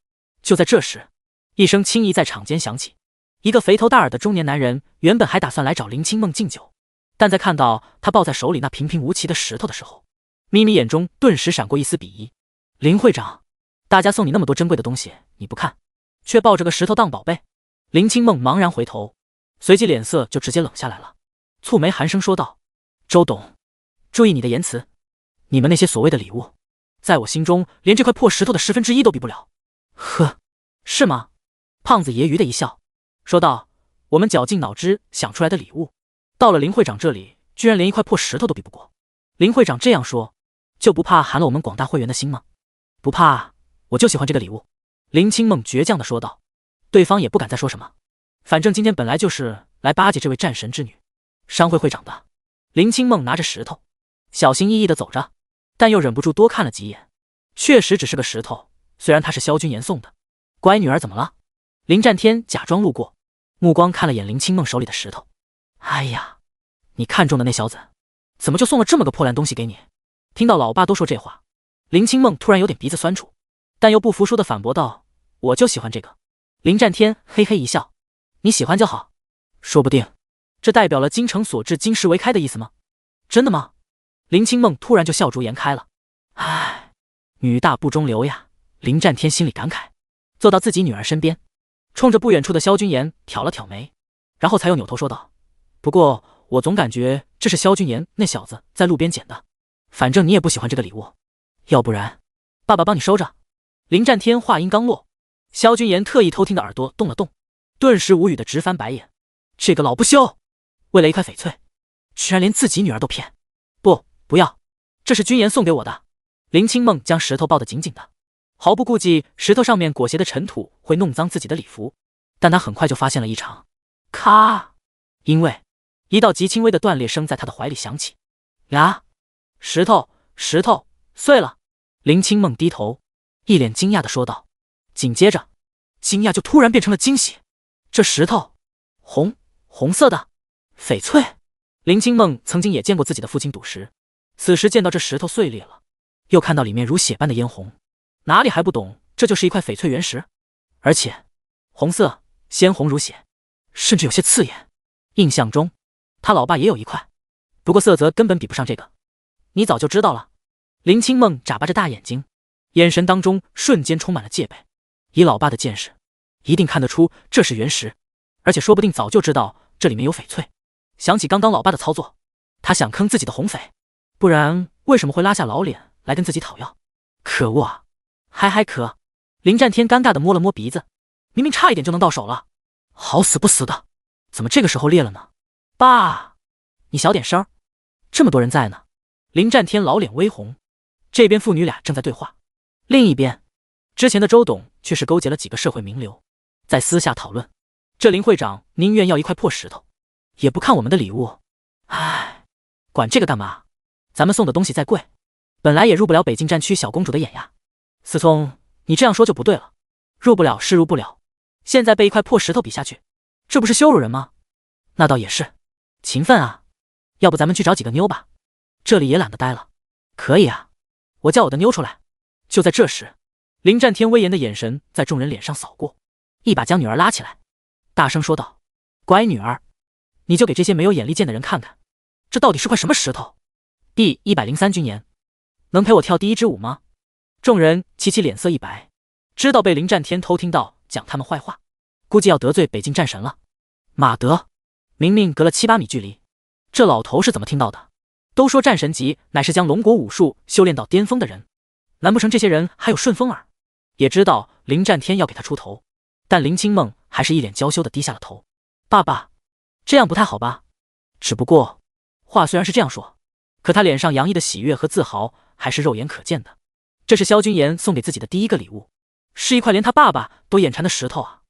就在这时，一声轻昵在场间响起。一个肥头大耳的中年男人原本还打算来找林清梦敬酒，但在看到他抱在手里那平平无奇的石头的时候，咪咪眼中顿时闪过一丝鄙夷。林会长，大家送你那么多珍贵的东西，你不看，却抱着个石头当宝贝。林清梦茫然回头，随即脸色就直接冷下来了，蹙眉寒声说道：“周董，注意你的言辞，你们那些所谓的礼物，在我心中连这块破石头的1/10都比不了。”呵，是吗？胖子揶揄的一笑，说道：“我们绞尽脑汁想出来的礼物，到了林会长这里，居然连一块破石头都比不过。林会长这样说，就不怕寒了我们广大会员的心吗？”“不怕，我就喜欢这个礼物。”林清梦倔强的说道。对方也不敢再说什么，反正今天本来就是来巴结这位战神之女，商会会长的。林清梦拿着石头，小心翼翼的走着，但又忍不住多看了几眼。确实只是个石头，虽然他是萧君言送的。乖女儿怎么了？林战天假装路过，目光看了眼林清梦手里的石头。哎呀，你看中的那小子，怎么就送了这么个破烂东西给你？听到老爸都说这话，林清梦突然有点鼻子酸楚，但又不服输的反驳道：“我就喜欢这个。”林战天嘿嘿一笑：“你喜欢就好，说不定这代表了精诚所至，金石为开的意思吗？”“真的吗？”林清梦突然就笑逐颜开了。唉，女大不中留呀。林战天心里感慨，坐到自己女儿身边，冲着不远处的萧君言挑了挑眉，然后才又扭头说道：“不过我总感觉这是萧君言那小子在路边捡的，反正你也不喜欢这个礼物，要不然爸爸帮你收着。”林战天话音刚落，萧君言特意偷听的耳朵动了动，顿时无语的直翻白眼。这个老不休，为了一块翡翠，居然连自己女儿都骗！不要，这是君言送给我的。林清梦将石头抱得紧紧的，毫不顾忌石头上面裹挟的尘土会弄脏自己的礼服，但他很快就发现了异常。咔！因为一道极轻微的断裂声在他的怀里响起。呀！石头碎了！林清梦低头，一脸惊讶地说道。紧接着，惊讶就突然变成了惊喜。这石头，红色的翡翠。林清梦曾经也见过自己的父亲赌石，此时见到这石头碎裂了，又看到里面如血般的嫣红，哪里还不懂这就是一块翡翠原石？而且红色，鲜红如血，甚至有些刺眼。印象中他老爸也有一块，不过色泽根本比不上这个。你早就知道了？林清梦眨巴着大眼睛，眼神当中瞬间充满了戒备。以老爸的见识，一定看得出这是原石，而且说不定早就知道这里面有翡翠。想起刚刚老爸的操作，他想坑自己的红翡，不然为什么会拉下老脸来跟自己讨要？可恶啊！还可。林战天尴尬的摸了摸鼻子，明明差一点就能到手了，好死不死的，怎么这个时候裂了呢？爸，你小点声，这么多人在呢。林战天老脸微红，这边父女俩正在对话，另一边之前的周董却是勾结了几个社会名流，在私下讨论，这林会长宁愿要一块破石头，也不看我们的礼物。唉，管这个干嘛？咱们送的东西再贵，本来也入不了北境战区小公主的眼呀。思聪，你这样说就不对了，入不了是入不了，现在被一块破石头比下去，这不是羞辱人吗？那倒也是，勤奋啊，要不咱们去找几个妞吧，这里也懒得待了。可以啊，我叫我的妞出来。就在这时，林战天威严的眼神在众人脸上扫过，一把将女儿拉起来，大声说道：“乖女儿，你就给这些没有眼力见的人看看，这到底是块什么石头？”第103军言，能陪我跳第一支舞吗？众人齐齐脸色一白，知道被林战天偷听到讲他们坏话，估计要得罪北境战神了。马德，明明隔了7、8米距离，这老头是怎么听到的？都说战神级乃是将龙国武术修炼到巅峰的人，难不成这些人还有顺风耳？也知道林战天要给他出头，但林清梦还是一脸娇羞的低下了头。爸爸，这样不太好吧？只不过话虽然是这样说，可他脸上洋溢的喜悦和自豪还是肉眼可见的。这是萧君言送给自己的第一个礼物，是一块连他爸爸都眼馋的石头啊！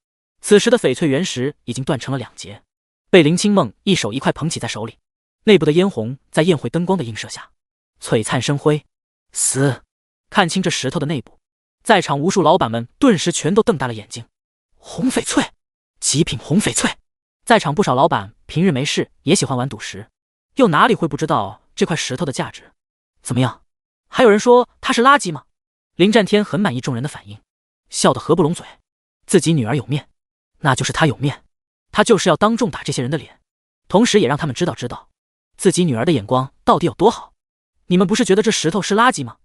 此时的翡翠原石已经断成了2截，被林清梦一手一块捧起在手里，内部的嫣红在宴会灯光的映射下璀璨生辉。看清这石头的内部，在场无数老板们顿时全都瞪大了眼睛。红翡翠，极品红翡翠！在场不少老板平日没事也喜欢玩赌石，又哪里会不知道这块石头的价值？怎么样，还有人说它是垃圾吗？林战天很满意众人的反应，笑得合不拢嘴。自己女儿有面，那就是他有面，他就是要当众打这些人的脸，同时也让他们知道自己女儿的眼光到底有多好。你们不是觉得这石头是垃圾吗？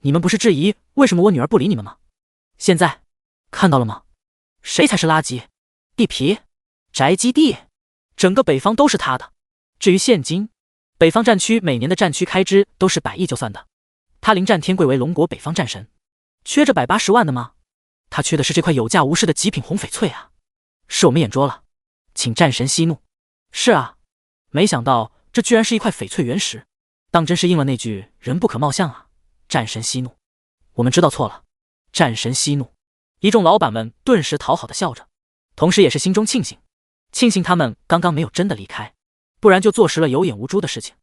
你们不是质疑为什么我女儿不理你们吗？现在看到了吗？谁才是垃圾？地皮、宅基地，整个北方都是他的。至于现金，北方战区每年的战区开支都是100亿就算的。他临战天贵为龙国北方战神，缺这180万的吗？他缺的是这块有价无市的极品红翡翠啊！是我们眼拙了，请战神息怒。是啊，没想到这居然是一块翡翠原石，当真是应了那句人不可貌相啊！战神息怒，我们知道错了。战神息怒，一众老板们顿时讨好的笑着，同时也是心中庆幸他们刚刚没有真的离开，不然就坐实了有眼无珠的事情，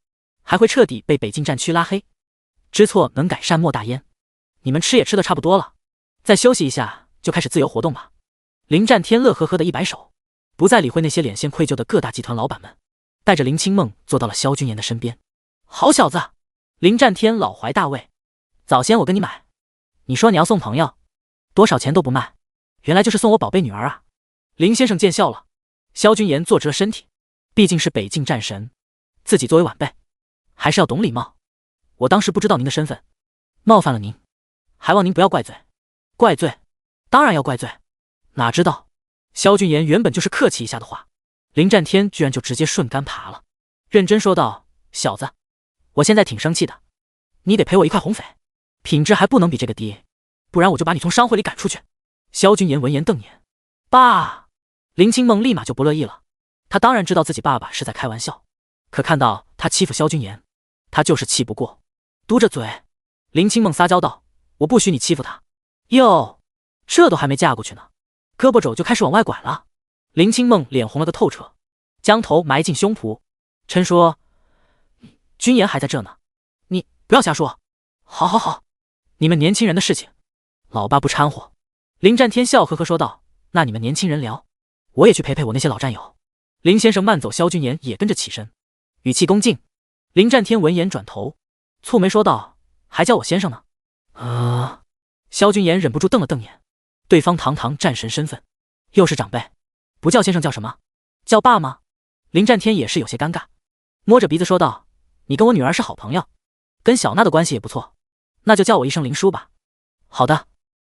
还会彻底被北境战区拉黑。知错能改，善莫大焉。你们吃也吃的差不多了，再休息一下就开始自由活动吧。林战天乐呵呵的一摆手，不再理会那些脸现愧疚的各大集团老板们，带着林清梦坐到了萧君言的身边。好小子，林战天老怀大慰，早先我跟你买，你说你要送朋友，多少钱都不卖，原来就是送我宝贝女儿啊。林先生见笑了。萧君言坐直了身体，毕竟是北境战神，自己作为晚辈还是要懂礼貌。我当时不知道您的身份，冒犯了您，还望您不要怪罪。怪罪？当然要怪罪。哪知道萧君言原本就是客气一下的话，林战天居然就直接顺杆爬了，认真说道：小子，我现在挺生气的，你得赔我一块红翡，品质还不能比这个低，不然我就把你从商会里赶出去。萧君言闻言瞪眼。爸！林清梦立马就不乐意了，他当然知道自己爸爸是在开玩笑，可看到他欺负萧君言，他就是气不过。嘟着嘴，林清梦撒娇道：我不许你欺负他。哟，这都还没嫁过去呢，胳膊肘就开始往外拐了。林清梦脸红了个透彻，将头埋进胸脯，嗔说：君言还在这呢，你不要瞎说。好好好，你们年轻人的事情老爸不掺和。林战天笑呵呵说道：那你们年轻人聊，我也去陪陪我那些老战友。林先生慢走，萧君言也跟着起身，语气恭敬。林战天闻言转头，蹙眉说道：还叫我先生呢？萧君言忍不住瞪了瞪眼，对方堂堂战神身份，又是长辈，不叫先生叫什么？叫爸吗？林战天也是有些尴尬，摸着鼻子说道：你跟我女儿是好朋友，跟小娜的关系也不错，那就叫我一声林叔吧。好的，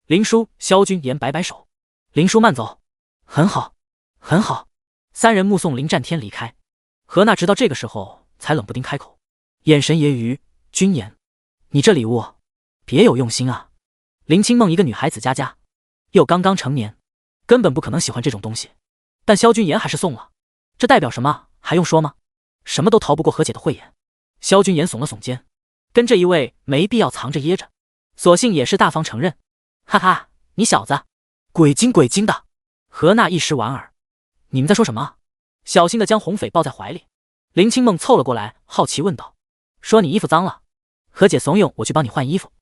林叔。萧君言摆摆手，林叔慢走。很好，很好。三人目送林战天离开，何娜直到这个时候才冷不丁开口，眼神揶揄：君言，你这礼物别有用心啊。林清梦一个女孩子家又刚刚成年，根本不可能喜欢这种东西，但萧君言还是送了，这代表什么还用说吗？什么都逃不过何姐的慧眼。萧君言耸了耸肩，跟这一位没必要藏着掖着，索性也是大方承认。哈哈，你小子鬼精的。何娜一时莞尔，你们在说什么？小心的将红翡抱在怀里。林清梦凑了过来，好奇问道：说你衣服脏了，何姐怂恿我去帮你换衣服。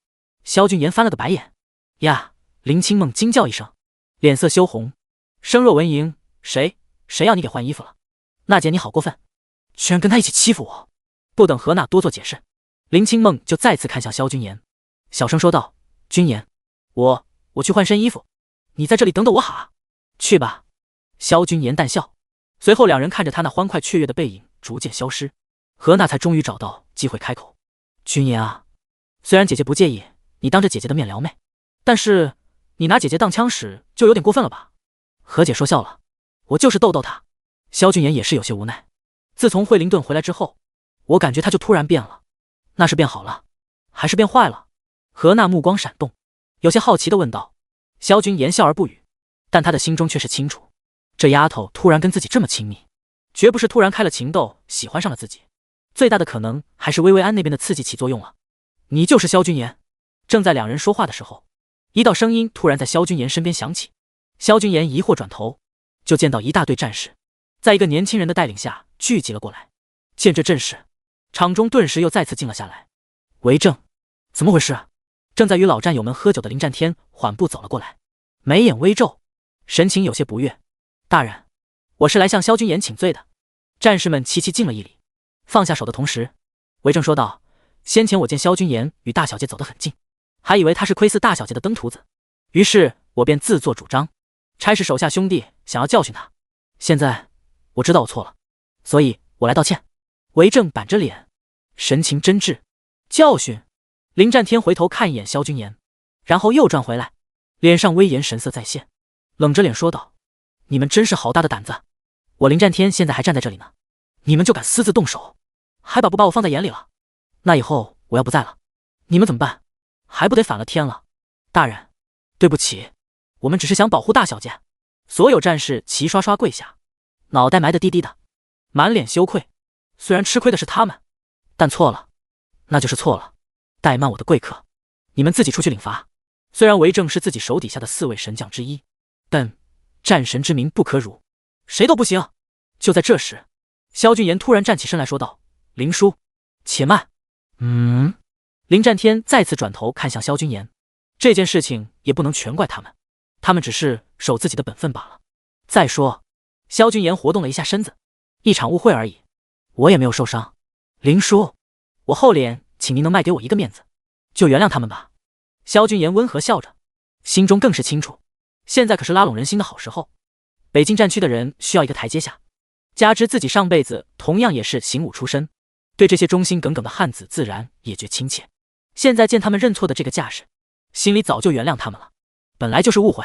萧君言翻了个白眼。呀！林清梦惊叫一声，脸色羞红，声若蚊蝇：谁要你给换衣服了？娜姐你好过分，居然跟他一起欺负我。不等何娜多做解释，林清梦就再次看向萧君言，小声说道：君言，我去换身衣服，你在这里等等我好。去吧。萧君言淡笑，随后两人看着他那欢快雀跃的背影逐渐消失，何娜才终于找到机会开口：君言啊，虽然姐姐不介意你当着姐姐的面撩妹，但是你拿姐姐当枪使就有点过分了吧？何姐说笑了，我就是逗她。萧君言也是有些无奈，自从惠灵顿回来之后，我感觉他就突然变了，那是变好了还是变坏了？何娜目光闪动，有些好奇地问道。萧君言笑而不语，但他的心中却是清楚，这丫头突然跟自己这么亲密，绝不是突然开了情窦喜欢上了自己，最大的可能还是薇薇安那边的刺激起作用了。你就是萧君言。正在两人说话的时候，一道声音突然在萧君言身边响起。萧君言疑惑转头，就见到一大队战士在一个年轻人的带领下聚集了过来。见这阵势，场中顿时又再次静了下来。为正，怎么回事？正在与老战友们喝酒的林战天缓步走了过来，眉眼微皱，神情有些不悦。大人，我是来向萧君言请罪的。战士们齐齐敬了一礼，放下手的同时，为正说道：先前我见萧君言与大小姐走得很近，还以为他是窥伺大小姐的登徒子，于是我便自作主张，差使手下兄弟想要教训他。现在我知道我错了，所以我来道歉。为正板着脸，神情真挚。教训？林战天回头看一眼萧君言，然后又转回来，脸上威严神色再现。冷着脸说道：“你们真是好大的胆子！我林战天现在还站在这里呢，你们就敢私自动手，还不把我放在眼里了？那以后我要不在了，你们怎么办？还不得反了天了？大人，对不起，我们只是想保护大小姐。”所有战士齐刷刷跪下，脑袋埋得低低的，满脸羞愧。虽然吃亏的是他们，但错了，那就是错了。怠慢我的贵客，你们自己出去领罚。虽然为政是自己手底下的4位神将之一，但战神之名不可辱，谁都不行。就在这时，萧俊言突然站起身来说道：“林叔，且慢。”林战天再次转头看向萧君言，这件事情也不能全怪他们，他们只是守自己的本分罢了。再说，萧君言活动了一下身子，一场误会而已，我也没有受伤。林叔，我厚脸请您能卖给我一个面子，就原谅他们吧。萧君言温和笑着，心中更是清楚，现在可是拉拢人心的好时候。北境战区的人需要一个台阶下，加之自己上辈子同样也是行武出身，对这些忠心耿耿的汉子自然也觉亲切。现在见他们认错的这个架势，心里早就原谅他们了。本来就是误会，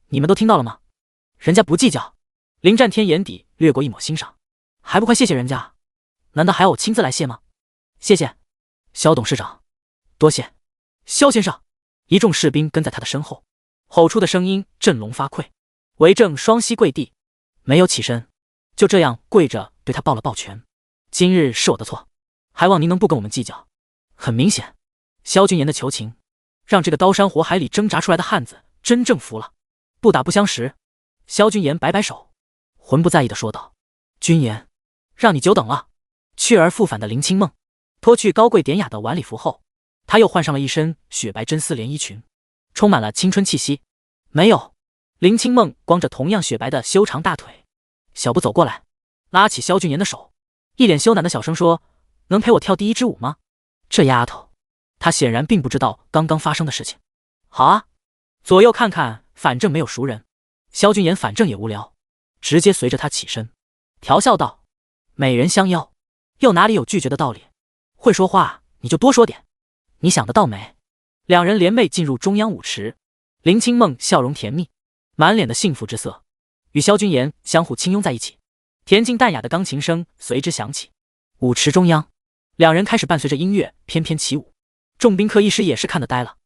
你们都听到了吗？人家不计较。林战天眼底掠过一抹欣赏，还不快谢谢人家？难道还要我亲自来谢吗？谢谢，萧董事长，多谢。萧先生。一众士兵跟在他的身后，吼出的声音振聋发聩。韦正双膝跪地，没有起身，就这样跪着对他抱了抱拳。今日是我的错，还望您能不跟我们计较。很明显，萧君言的求情让这个刀山火海里挣扎出来的汉子真正服了。不打不相识。萧君言摆摆手，浑不在意地说道：“君言，让你久等了。”去而复返的林清梦脱去高贵典雅的晚礼服后，他又换上了一身雪白真丝连衣裙，充满了青春气息。没有，林清梦光着同样雪白的修长大腿，小步走过来，拉起萧俊言的手，一脸羞赧的小声说：“能陪我跳第一支舞吗？”这丫头，她显然并不知道刚刚发生的事情。好啊，左右看看，反正没有熟人。萧俊言反正也无聊，直接随着他起身，调笑道：“美人相邀，又哪里有拒绝的道理？会说话你就多说点。你想得到没？”两人联袂进入中央舞池，林清梦笑容甜蜜，满脸的幸福之色，与萧君言相互轻拥在一起。恬静淡雅的钢琴声随之响起。舞池中央，两人开始伴随着音乐翩翩起舞。众宾客一时也是看得呆了，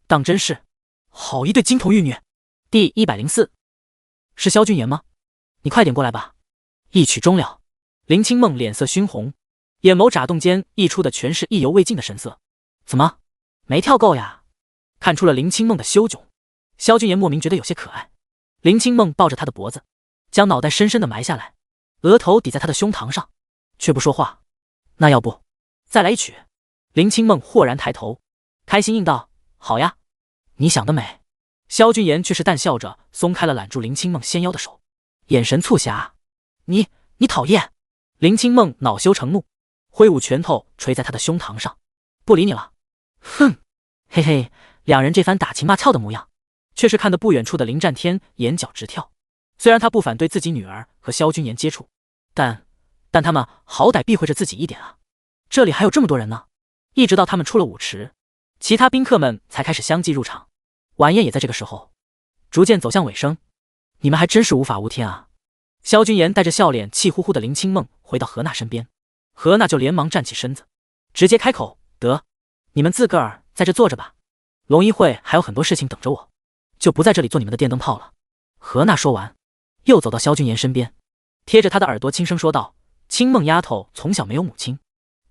当真是好一对金童玉女。第104，是萧君言吗？你快点过来吧。一曲终了，林清梦脸色熏红，眼眸眨动间溢出的全是意犹未尽的神色。怎么没跳够呀？看出了林清梦的羞窘，萧君言莫名觉得有些可爱。林清梦抱着他的脖子，将脑袋深深的埋下来，额头抵在他的胸膛上，却不说话。那要不再来一曲？林清梦豁然抬头，开心应道：“好呀，你想得美。”萧君言却是淡笑着松开了揽住林清梦纤腰的手，眼神促狭：“你讨厌！”林清梦恼羞成怒，挥舞拳头捶在他的胸膛上：“不理你了。”哼，嘿嘿，两人这番打情骂俏的模样，却是看得不远处的林战天眼角直跳。虽然他不反对自己女儿和萧君言接触，但他们好歹避讳着自己一点啊！这里还有这么多人呢。一直到他们出了舞池，其他宾客们才开始相继入场。晚宴也在这个时候逐渐走向尾声。你们还真是无法无天啊！萧君言带着笑脸气呼呼的林清梦回到何娜身边，何娜就连忙站起身子，直接开口：“得，你们自个儿在这坐着吧，龙一会还有很多事情等着我，就不在这里做你们的电灯泡了。”何娜说完，又走到萧君言身边，贴着他的耳朵轻声说道：“清梦丫头从小没有母亲，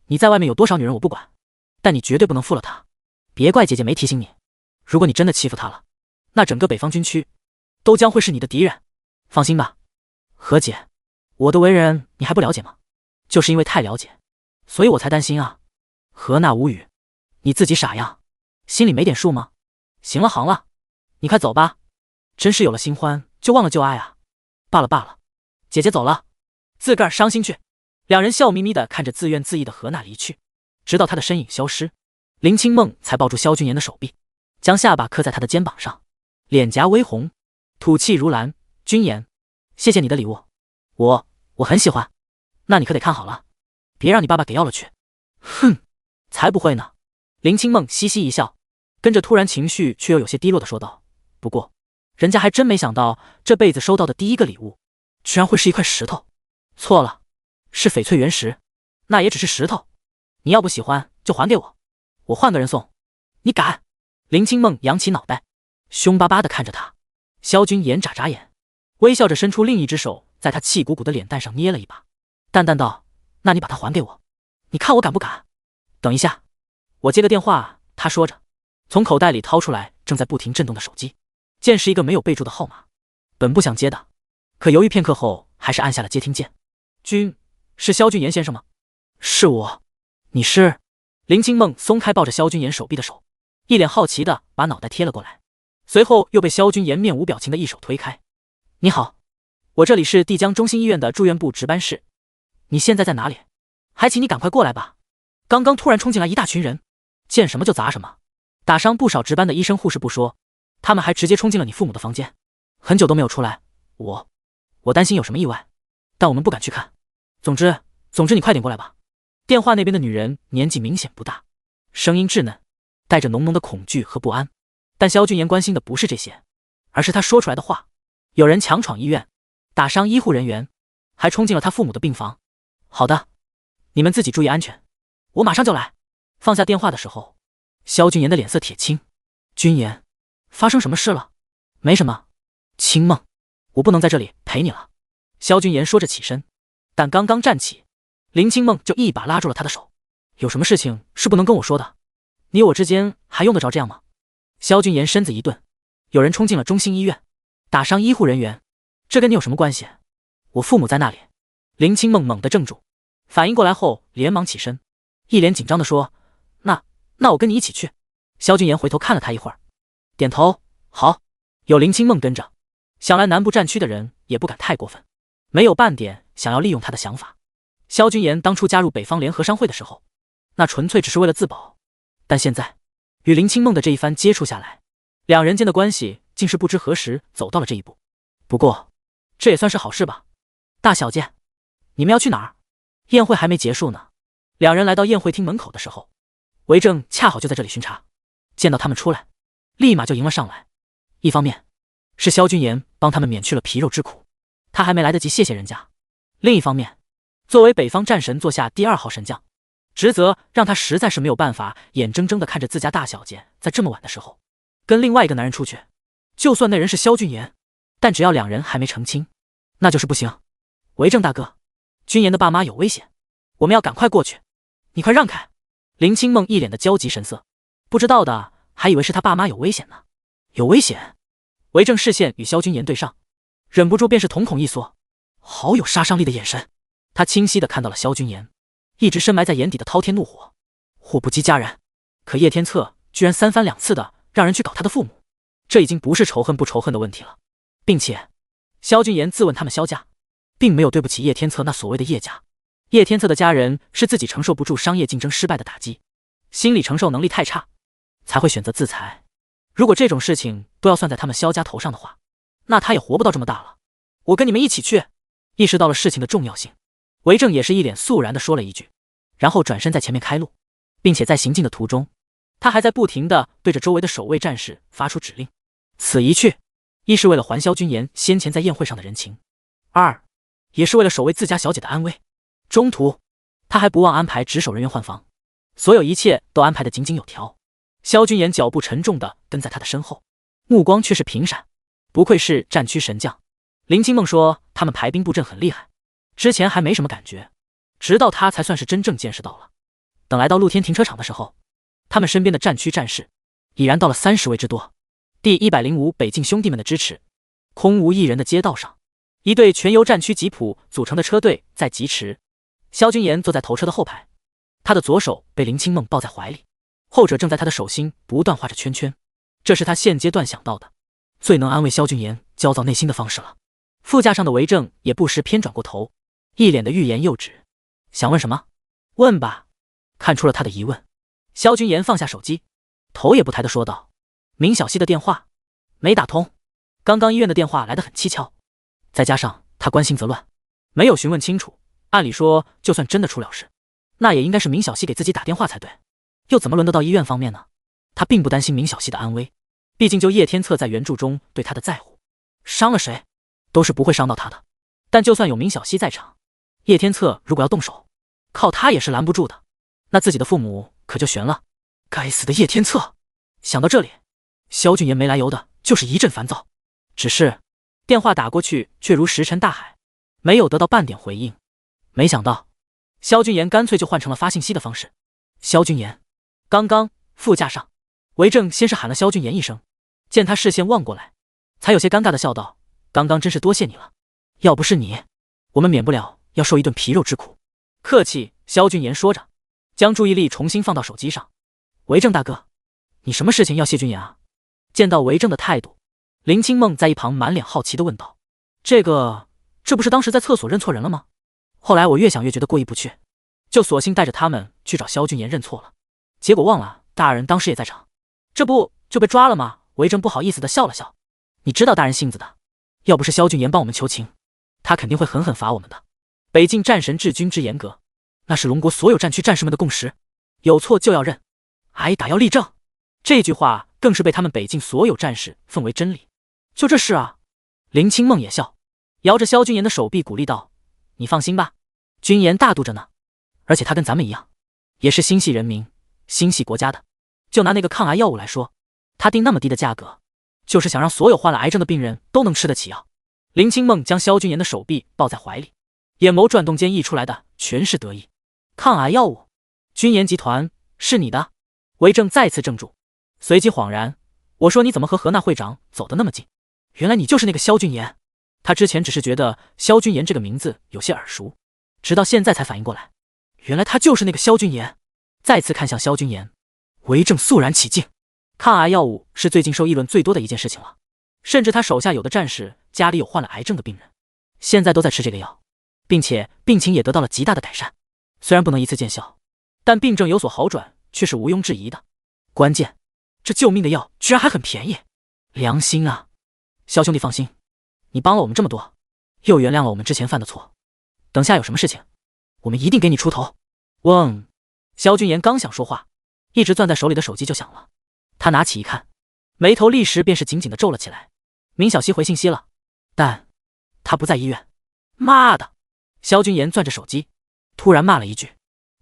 你在外面有多少女人我不管，但你绝对不能负了她。别怪姐姐没提醒你，如果你真的欺负她了，那整个北方军区都将会是你的敌人。放心吧，何姐，我的为人你还不了解吗？就是因为太了解，所以我才担心啊。”何娜无语：“你自己傻样，心里没点数吗？行了行了，你快走吧，真是有了新欢就忘了旧爱啊。罢了罢了，姐姐走了，自个儿伤心去。”两人笑眯眯地看着自怨自艾的何娜离去，直到她的身影消失，林清梦才抱住萧君言的手臂，将下巴磕在他的肩膀上，脸颊微红，吐气如兰：“君言，谢谢你的礼物，我很喜欢，那你可得看好了，别让你爸爸给要了去。”“哼，才不会呢。”林清梦嘻嘻一笑，跟着突然情绪却又有些低落的说道：“不过人家还真没想到这辈子收到的第一个礼物居然会是一块石头。错了，是翡翠原石，那也只是石头，你要不喜欢就还给我，我换个人送。你敢？林清梦扬起脑袋，凶巴巴地看着他。萧君言眨眨眼，微笑着伸出另一只手，在他气鼓鼓的脸蛋上捏了一把，淡淡道：那你把它还给我，你看我敢不敢？等一下，我接个电话。他说着，从口袋里掏出来正在不停震动的手机，见是一个没有备注的号码，本不想接的，可犹豫片刻后还是按下了接听键。是萧君言先生吗？是我。你是？林清梦松开抱着萧君言手臂的手，一脸好奇的把脑袋贴了过来，随后又被萧君言面无表情的一手推开。你好，我这里是帝江中心医院的住院部值班室，你现在在哪里？还请你赶快过来吧，刚刚突然冲进来一大群人，见什么就砸什么，打伤不少值班的医生护士不说，他们还直接冲进了你父母的房间，很久都没有出来，我担心有什么意外，但我们不敢去看。总之你快点过来吧。电话那边的女人年纪明显不大，声音稚嫩，带着浓浓的恐惧和不安，但萧君言关心的不是这些，而是他说出来的话。有人强闯医院，打伤医护人员，还冲进了他父母的病房。好的，你们自己注意安全，我马上就来。放下电话的时候，萧君言的脸色铁青。君言，发生什么事了？没什么。清梦，我不能在这里陪你了。萧君言说着起身，但刚刚站起，林清梦就一把拉住了他的手。有什么事情是不能跟我说的？你我之间还用得着这样吗？萧君言身子一顿，有人冲进了中心医院，打伤医护人员，这跟你有什么关系？我父母在那里。林清梦猛地怔住，反应过来后连忙起身，一脸紧张地说：那我跟你一起去。萧君言回头看了他一会儿，点头，好。有林清梦跟着，想来南部战区的人也不敢太过分，没有半点想要利用他的想法。萧君言当初加入北方联合商会的时候，那纯粹只是为了自保，但现在与林清梦的这一番接触下来，两人间的关系竟是不知何时走到了这一步。不过这也算是好事吧。大小姐，你们要去哪儿？宴会还没结束呢。两人来到宴会厅门口的时候，韦正恰好就在这里巡查，见到他们出来，立马就迎了上来。一方面是萧君言帮他们免去了皮肉之苦，他还没来得及谢谢人家；另一方面，作为北方战神座下第2号神将，职责让他实在是没有办法眼睁睁地看着自家大小姐在这么晚的时候跟另外一个男人出去。就算那人是萧君言，但只要两人还没成亲，那就是不行。韦正大哥，君言的爸妈有危险，我们要赶快过去，你快让开。林清梦一脸的焦急神色，不知道的还以为是他爸妈有危险呢。有危险？韦正视线与萧君言对上，忍不住便是瞳孔一缩，好有杀伤力的眼神。他清晰地看到了萧君言一直深埋在眼底的滔天怒火，祸不及家人，可叶天策居然三番两次的让人去搞他的父母，这已经不是仇恨不仇恨的问题了。并且萧君言自问他们萧家并没有对不起叶天策那所谓的叶家，叶天策的家人是自己承受不住商业竞争失败的打击，心理承受能力太差，才会选择自裁。如果这种事情都要算在他们萧家头上的话，那他也活不到这么大了。我跟你们一起去。意识到了事情的重要性，韦正也是一脸肃然地说了一句，然后转身在前面开路，并且在行进的途中，他还在不停地对着周围的守卫战士发出指令。此一去，一是为了还萧君言先前在宴会上的人情，二也是为了守卫自家小姐的安危。中途他还不忘安排值守人员换房，所有一切都安排得井井有条。萧君言脚步沉重地跟在他的身后，目光却是频闪，不愧是战区神将。林清梦说他们排兵布阵很厉害，之前还没什么感觉，直到他才算是真正见识到了。等来到露天停车场的时候，他们身边的战区战士已然到了30位之多。第105北境兄弟们的支持，空无一人的街道上，一队全由战区吉普组成的车队在疾驰。萧君言坐在头车的后排，他的左手被林清梦抱在怀里，后者正在他的手心不断画着圈圈，这是他现阶段想到的最能安慰萧君言焦躁内心的方式了。副驾上的韦正也不时偏转过头，一脸的欲言又止。想问什么？问吧。看出了他的疑问，萧君言放下手机，头也不抬地说道：明晓溪的电话没打通，刚刚医院的电话来得很蹊跷，再加上他关心则乱，没有询问清楚。按理说就算真的出了事，那也应该是明晓溪给自己打电话才对，又怎么轮得到医院方面呢？他并不担心明晓溪的安危，毕竟就叶天策在原著中对他的在乎，伤了谁都是不会伤到他的。但就算有明小溪在场，叶天策如果要动手，靠他也是拦不住的。那自己的父母可就悬了。该死的叶天策！想到这里，萧俊言没来由的就是一阵烦躁。只是电话打过去却如石沉大海，没有得到半点回应。没想到萧俊言干脆就换成了发信息的方式。萧俊言，刚刚副驾上，韦正先是喊了萧俊言一声，见他视线望过来，才有些尴尬的笑道：刚刚真是多谢你了，要不是你，我们免不了要受一顿皮肉之苦。客气。萧俊言说着，将注意力重新放到手机上。韦正大哥，你什么事情要谢俊言啊？见到韦正的态度，林清梦在一旁满脸好奇地问道：这不是当时在厕所认错人了吗？后来我越想越觉得过意不去，就索性带着他们去找萧俊言认错了，结果忘了大人当时也在场，这不就被抓了吗？韦正不好意思地笑了笑。你知道大人性子的，要不是萧俊言帮我们求情，他肯定会狠狠罚我们的。北境战神治军之严格，那是龙国所有战区战士们的共识，有错就要认，挨打要立正。这句话更是被他们北境所有战士奉为真理。就这事啊？林清梦也笑，摇着萧俊言的手臂鼓励道：你放心吧，军言大度着呢，而且他跟咱们一样，也是心系人民心系国家的。就拿那个抗癌药物来说，他定那么低的价格，就是想让所有患了癌症的病人都能吃得起药。林清梦将萧俊言的手臂抱在怀里，眼眸转动间溢出来的全是得意。抗癌药物，军研集团是你的？韦正再次怔住，随即恍然，我说你怎么和何娜会长走得那么近？原来你就是那个萧俊言。他之前只是觉得萧俊言这个名字有些耳熟，直到现在才反应过来，原来他就是那个萧俊言。再次看向萧俊言，韦正肃然起敬。抗癌药物是最近受议论最多的一件事情了，甚至他手下有的战士家里有患了癌症的病人，现在都在吃这个药，并且病情也得到了极大的改善。虽然不能一次见效，但病症有所好转却是毋庸置疑的。关键，这救命的药居然还很便宜，良心啊！萧兄弟放心，你帮了我们这么多，又原谅了我们之前犯的错，等下有什么事情，我们一定给你出头。嗡！萧俊言刚想说话，一直攥在手里的手机就响了。他拿起一看，眉头立时便是紧紧地皱了起来。明小溪回信息了，但他不在医院。妈的！萧俊言攥着手机，突然骂了一句。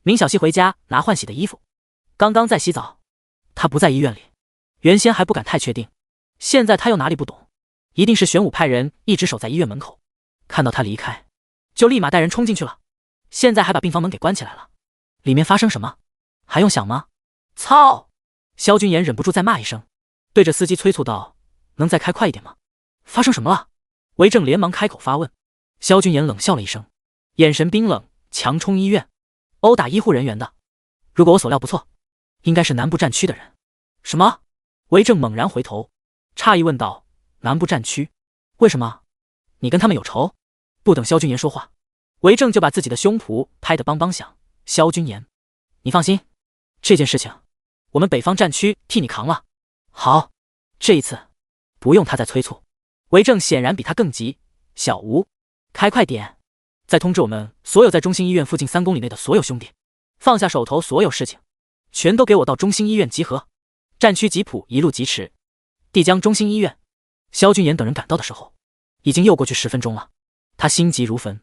明小溪回家拿换洗的衣服，刚刚在洗澡，他不在医院里。原先还不敢太确定，现在他又哪里不懂，一定是玄武派人一直守在医院门口，看到他离开，就立马带人冲进去了。现在还把病房门给关起来了，里面发生什么还用想吗？操！萧俊言忍不住再骂一声，对着司机催促道：能再开快一点吗？发生什么了？韦正连忙开口发问。萧俊言冷笑了一声，眼神冰冷，强冲医院，殴打医护人员的，如果我所料不错，应该是南部战区的人。什么？韦正猛然回头，诧异问道：南部战区？为什么？你跟他们有仇？不等萧俊言说话，韦正就把自己的胸脯拍得梆梆响。萧俊言，你放心，这件事情我们北方战区替你扛了。好，这一次不用他再催促。韦正显然比他更急。小吴，开快点，再通知我们所有在中心医院附近3公里内的所有兄弟，放下手头所有事情，全都给我到中心医院集合。战区吉普一路疾驰，递将中心医院。萧俊言等人赶到的时候，已经又过去10分钟了。他心急如焚，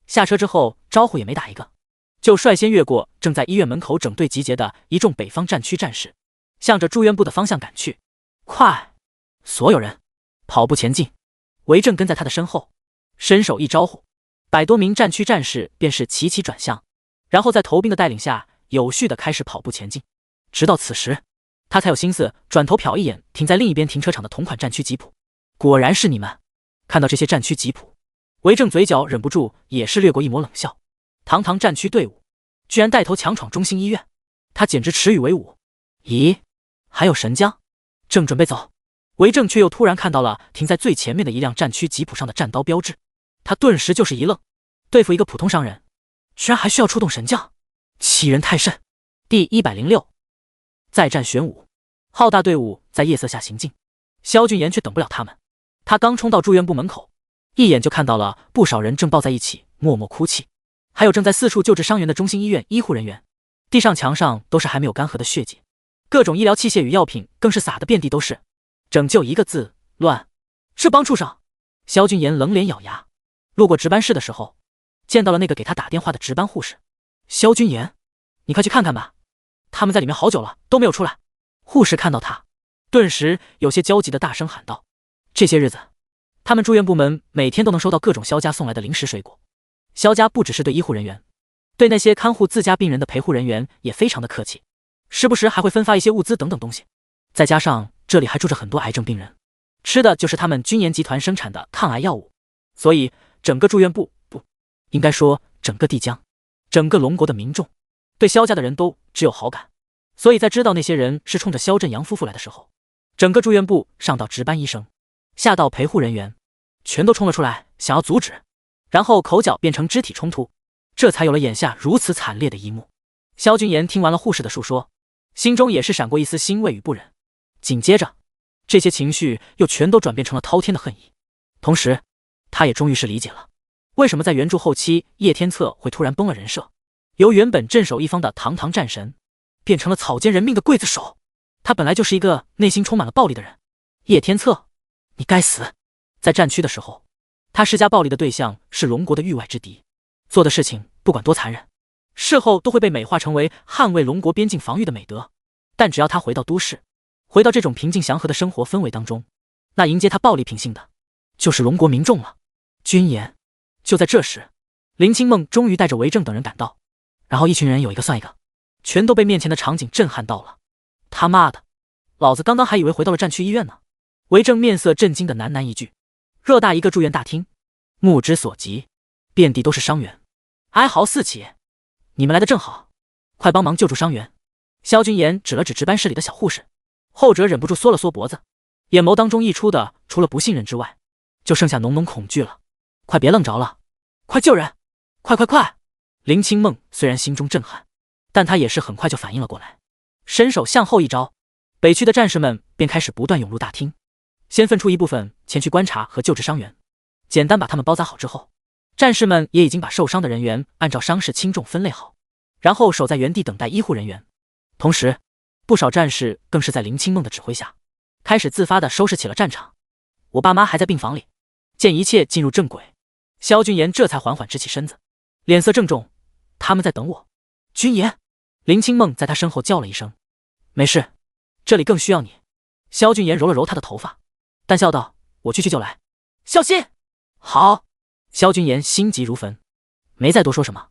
下车之后招呼也没打一个，就率先越过正在医院门口整队集结的一众北方战区战士，向着住院部的方向赶去。快！所有人跑步前进。韦正跟在他的身后，伸手一招呼，100多名战区战士便是齐齐转向，然后在头兵的带领下有序地开始跑步前进。直到此时，他才有心思转头瞟一眼停在另一边停车场的同款战区吉普。果然是你们！看到这些战区吉普，韦正嘴角忍不住也是掠过一抹冷笑。堂堂战区队伍居然带头强闯中心医院，他简直耻与为伍。咦，还有神将？正准备走，韦正却又突然看到了停在最前面的一辆战区吉普上的战刀标志，他顿时就是一愣，对付一个普通商人，居然还需要出动神将，欺人太甚。第106再战玄武，浩大队伍在夜色下行进，萧俊言却等不了他们。他刚冲到住院部门口，一眼就看到了不少人正抱在一起默默哭泣，还有正在四处救治伤员的中心医院医护人员，地上墙上都是还没有干涸的血迹，各种医疗器械与药品更是撒得遍地都是。拯救一个字，乱。这帮畜生！萧君言冷脸咬牙。路过值班室的时候，见到了那个给他打电话的值班护士。萧君言，你快去看看吧，他们在里面好久了都没有出来。护士看到他，顿时有些焦急的大声喊道：这些日子，他们住院部门每天都能收到各种萧家送来的零食水果。萧家不只是对医护人员，对那些看护自家病人的陪护人员也非常的客气，时不时还会分发一些物资等等东西。再加上这里还住着很多癌症病人，吃的就是他们君言集团生产的抗癌药物，所以整个住院部，不应该说整个帝江，整个龙国的民众对萧家的人都只有好感。所以在知道那些人是冲着萧振阳夫妇来的时候，整个住院部上到值班医生，下到陪护人员，全都冲了出来想要阻止，然后口角变成肢体冲突，这才有了眼下如此惨烈的一幕。萧君言听完了护士的述说，心中也是闪过一丝欣慰与不忍，紧接着这些情绪又全都转变成了滔天的恨意。同时他也终于是理解了为什么在原著后期叶天策会突然崩了人设，由原本镇守一方的堂堂战神变成了草菅人命的刽子手。他本来就是一个内心充满了暴力的人。叶天策，你该死！在战区的时候，他施加暴力的对象是龙国的域外之敌，做的事情不管多残忍，事后都会被美化成为捍卫龙国边境防御的美德。但只要他回到都市，回到这种平静祥和的生活氛围当中，那迎接他暴力品性的就是龙国民众了。君言。就在这时，林清梦终于带着韦正等人赶到，然后一群人有一个算一个，全都被面前的场景震撼到了。他妈的，老子刚刚还以为回到了战区医院呢。韦正面色震惊的喃喃一句。偌大一个住院大厅，目之所及，遍地都是伤员，哀嚎四起。你们来的正好，快帮忙救助伤员。萧君言指了指值班室里的小护士，后者忍不住缩了缩脖子，眼眸当中溢出的除了不信任之外，就剩下浓浓恐惧了。快别愣着了，快救人，快快快！林清梦虽然心中震撼，但他也是很快就反应了过来，伸手向后一招，北区的战士们便开始不断涌入大厅，先分出一部分前去观察和救治伤员。简单把他们包扎好之后，战士们也已经把受伤的人员按照伤势轻重分类好，然后守在原地等待医护人员。同时不少战士更是在林清梦的指挥下开始自发地收拾起了战场。我爸妈还在病房里。见一切进入正轨，萧君言这才缓缓直起身子，脸色郑重。他们在等我。君言。林清梦在他身后叫了一声。没事，这里更需要你。萧君言揉了揉他的头发，淡笑道，我去就来。小心。好。萧君言心急如焚，没再多说什么，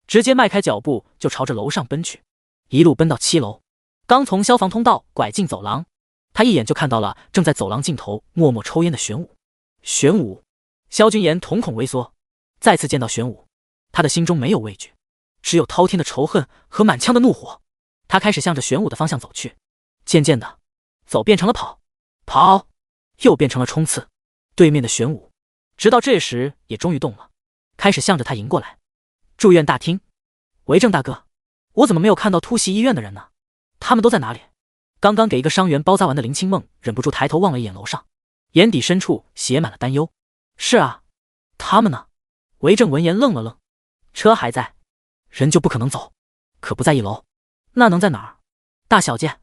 直接迈开脚步就朝着楼上奔去，一路奔到7楼。刚从消防通道拐进走廊，他一眼就看到了正在走廊尽头默默抽烟的玄武。玄武。萧君言瞳孔微缩，再次见到玄武，他的心中没有畏惧，只有滔天的仇恨和满腔的怒火。他开始向着玄武的方向走去，渐渐的，走变成了跑，跑又变成了冲刺。对面的玄武直到这时也终于动了，开始向着他迎过来。住院大厅。韦正大哥，我怎么没有看到突袭医院的人呢？他们都在哪里？刚刚给一个伤员包扎完的林清梦忍不住抬头望了一眼楼上，眼底深处写满了担忧。是啊，他们呢？韦正闻言愣了愣，车还在，人就不可能走，可不在1楼，那能在哪儿？大小姐，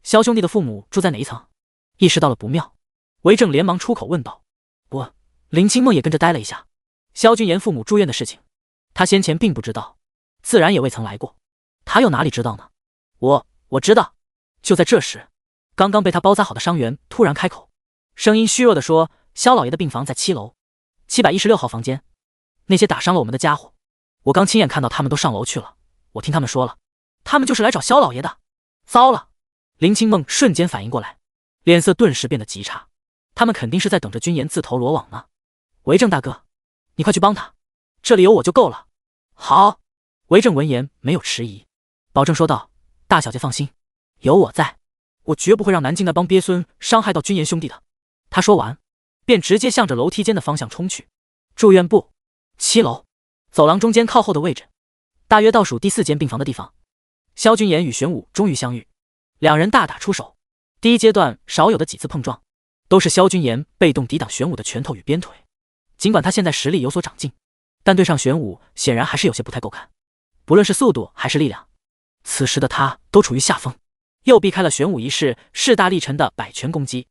萧兄弟的父母住在哪一层？意识到了不妙，韦正连忙出口问道。不，林清梦也跟着呆了一下。萧君言父母住院的事情，他先前并不知道，自然也未曾来过，他又哪里知道呢？我知道。就在这时，刚刚被他包扎好的伤员突然开口，声音虚弱地说，萧老爷的病房在7楼716号房间，那些打伤了我们的家伙，我刚亲眼看到他们都上楼去了，我听他们说了，他们就是来找萧老爷的。糟了！林清梦瞬间反应过来，脸色顿时变得极差，他们肯定是在等着君言自投罗网呢。韦正大哥，你快去帮他，这里有我就够了。好。韦正闻言没有迟疑，保证说道，大小姐放心，有我在，我绝不会让南京那帮鳖孙伤害到君言兄弟的。他说完便直接向着楼梯间的方向冲去。住院部7楼，走廊中间靠后的位置，大约倒数第4间病房的地方，萧君言与玄武终于相遇，两人大打出手。第一阶段少有的几次碰撞，都是萧君言被动抵挡玄武的拳头与鞭腿。尽管他现在实力有所长进，但对上玄武显然还是有些不太够看，不论是速度还是力量，此时的他都处于下风，又避开了玄武一式势大力沉的百拳攻击。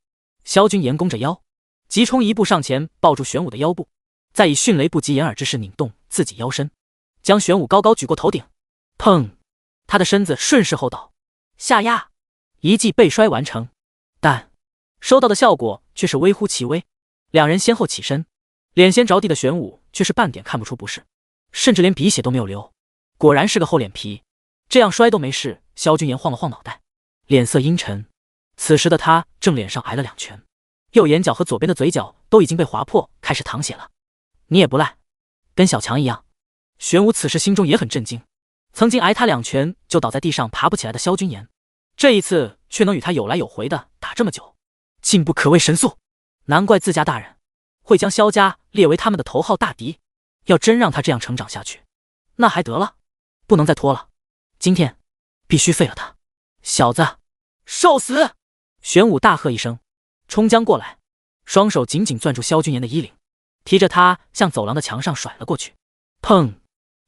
萧君言弓着腰，急冲一步上前，抱住玄武的腰部，再以迅雷不及掩耳之势拧动自己腰身，将玄武高高举过头顶。砰！他的身子顺势后倒，下压，一记背摔完成。但收到的效果却是微乎其微。两人先后起身，脸先着地的玄武却是半点看不出不适，甚至连鼻血都没有流。果然是个厚脸皮，这样摔都没事。萧君言晃了晃脑袋，脸色阴沉。此时的他正脸上挨了2拳，右眼角和左边的嘴角都已经被划破，开始淌血了。你也不赖，跟小强一样。玄武此时心中也很震惊，曾经挨他2拳就倒在地上爬不起来的萧君言，这一次却能与他有来有回的打这么久，进步可谓神速。难怪自家大人会将萧家列为他们的头号大敌。要真让他这样成长下去，那还得了，不能再拖了，今天必须废了他。小子，受死！玄武大喝一声，冲将过来，双手紧紧攥住萧君言的衣领，提着他向走廊的墙上甩了过去。砰！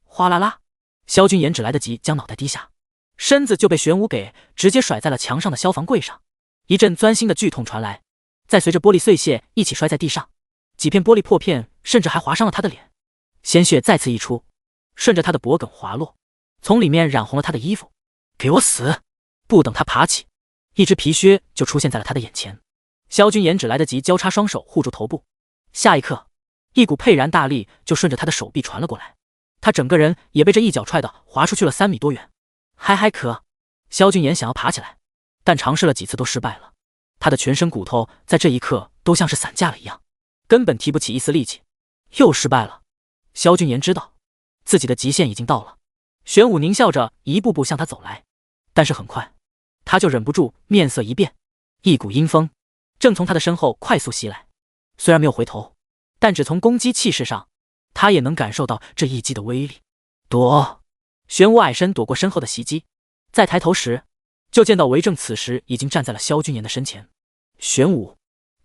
哗啦啦，萧君言只来得及将脑袋低下，身子就被玄武给直接甩在了墙上的消防柜上。一阵钻心的剧痛传来，再随着玻璃碎屑一起摔在地上，几片玻璃破片甚至还划伤了他的脸，鲜血再次溢出，顺着他的脖颈滑落，从里面染红了他的衣服。给我死！不等他爬起，一只皮靴就出现在了他的眼前。萧君言只来得及交叉双手护住头部，下一刻一股沛然大力就顺着他的手臂传了过来，他整个人也被这一脚踹得滑出去了3米多远。还可，萧君言想要爬起来，但尝试了几次都失败了。他的全身骨头在这一刻都像是散架了一样，根本提不起一丝力气。又失败了。萧君言知道自己的极限已经到了。玄武狞笑着一步步向他走来，但是很快他就忍不住面色一变，一股阴风正从他的身后快速袭来。虽然没有回头，但只从攻击气势上，他也能感受到这一击的威力。躲！玄武矮身躲过身后的袭击，再抬头时就见到韦正此时已经站在了萧君言的身前。玄武，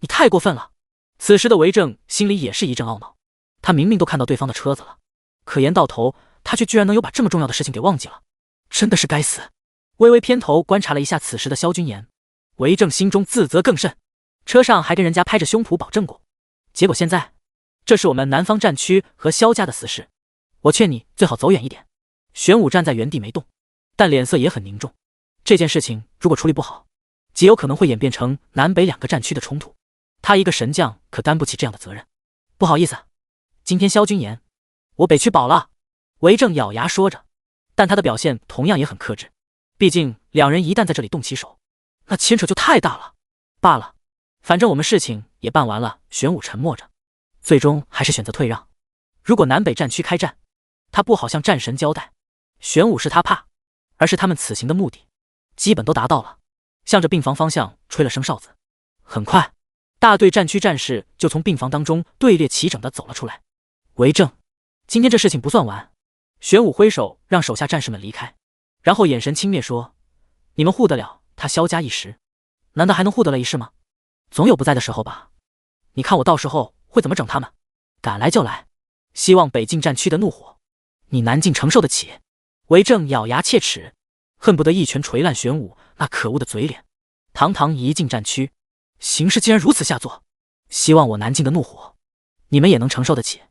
你太过分了！此时的韦正心里也是一阵懊恼，他明明都看到对方的车子了，可言到头他却居然能有把这么重要的事情给忘记了，真的是该死。微微偏头观察了一下此时的萧君言，韦正心中自责更甚，车上还跟人家拍着胸脯保证过，结果现在这是我们南方战区和萧家的私事，我劝你最好走远一点。玄武站在原地没动，但脸色也很凝重。这件事情如果处理不好，极有可能会演变成南北2个战区的冲突，他一个神将可担不起这样的责任。不好意思，今天萧君言我北区保了。韦正咬牙说着，但他的表现同样也很克制，毕竟两人一旦在这里动起手，那牵扯就太大了。罢了，反正我们事情也办完了。玄武沉默着，最终还是选择退让。如果南北战区开战，他不好向战神交代。玄武是他怕，而是他们此行的目的基本都达到了，向着病房方向吹了声哨子。很快大队战区战士就从病房当中队列齐整地走了出来。韦正，今天这事情不算完。玄武挥手让手下战士们离开，然后眼神轻蔑说，你们护得了他萧家一时，难道还能护得了一世吗？总有不在的时候吧，你看我到时候会怎么整他们。敢来就来，希望北境战区的怒火你南境承受得起。韦正咬牙切齿，恨不得一拳捶烂玄武那可恶的嘴脸。堂堂一境战区，形势竟然如此下作，希望我南境的怒火你们也能承受得起。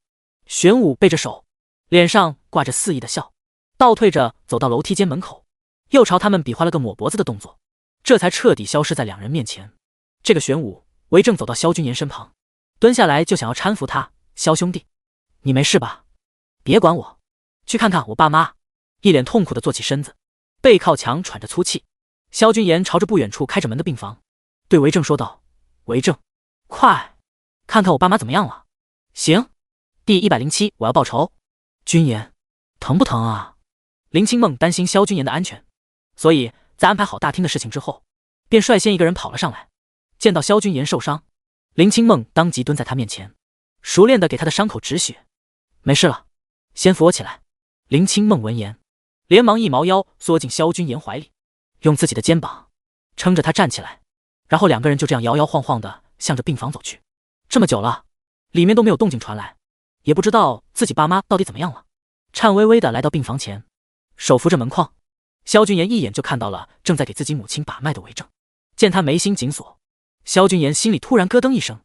玄武背着手，脸上挂着肆意的笑，倒退着走到楼梯间门口，又朝他们比划了个抹脖子的动作，这才彻底消失在两人面前。这个玄武，韦正走到萧君言身旁，蹲下来就想要搀扶他。萧兄弟，你没事吧？别管我，去看看我爸妈。一脸痛苦地坐起身子，背靠墙喘着粗气。萧君言朝着不远处开着门的病房，对韦正说道，韦正，快看看我爸妈怎么样了。行。第107，我要报仇。君言，疼不疼啊？林清梦担心萧君言的安全，所以在安排好大厅的事情之后，便率先一个人跑了上来。见到萧君言受伤，林清梦当即蹲在他面前，熟练地给他的伤口止血。没事了，先扶我起来。林清梦闻言，连忙一毛腰缩进萧君言怀里，用自己的肩膀撑着他站起来，然后两个人就这样摇摇晃晃地向着病房走去。这么久了，里面都没有动静传来，也不知道自己爸妈到底怎么样了。颤巍巍地来到病房前，手扶着门框，萧君言一眼就看到了正在给自己母亲把脉的韦正。见他眉心紧锁，萧君言心里突然咯噔一声，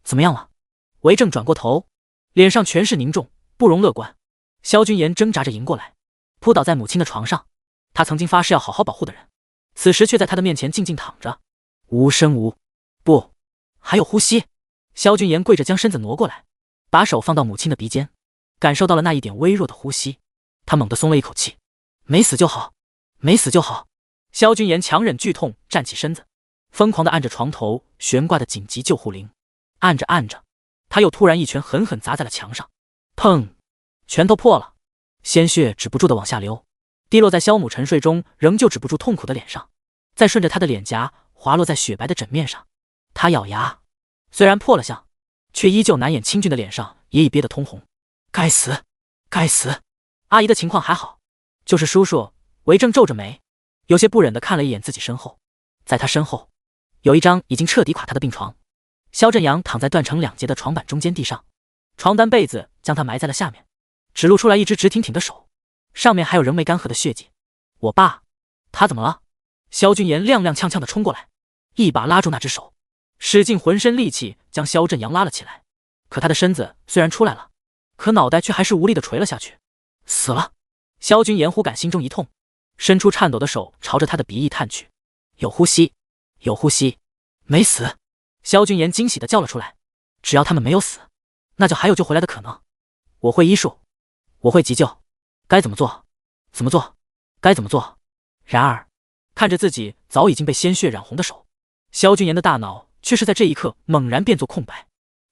怎么样了？韦正转过头，脸上全是凝重，不容乐观。萧君言挣扎着迎过来，扑倒在母亲的床上。他曾经发誓要好好保护的人，此时却在他的面前静静躺着，无声无不，还有呼吸。萧君言跪着将身子挪过来，把手放到母亲的鼻尖，感受到了那一点微弱的呼吸，他猛地松了一口气，没死就好，没死就好。萧君言强忍剧痛站起身子，疯狂地按着床头悬挂的紧急救护铃，按着按着，他又突然一拳狠狠砸在了墙上，砰！拳头破了，鲜血止不住地往下流，滴落在萧母沉睡中仍旧止不住痛苦的脸上，再顺着她的脸颊滑落在雪白的枕面上。他咬牙，虽然破了相，却依旧难掩清俊的脸上也已憋得通红。该死，该死！阿姨的情况还好，就是叔叔。韦正皱着眉，有些不忍地看了一眼自己身后，在他身后有一张已经彻底垮塌的病床，萧振阳躺在断成两截的床板中间地上，床单被子将他埋在了下面，只露出来一只直挺挺的手，上面还有仍没干涸的血迹。我爸，他怎么了？萧君言踉踉跄跄地冲过来，一把拉住那只手，使尽浑身力气将萧振阳拉了起来。可他的身子虽然出来了，可脑袋却还是无力地垂了下去。死了！萧君言忽感心中一痛，伸出颤抖的手朝着他的鼻翼探去，有呼吸，有呼吸，没死！萧君言惊喜地叫了出来，只要他们没有死，那就还有救回来的可能。我会医术，我会急救，该怎么做怎么做，该怎么做。然而看着自己早已经被鲜血染红的手，萧君言的大脑却是在这一刻猛然变作空白。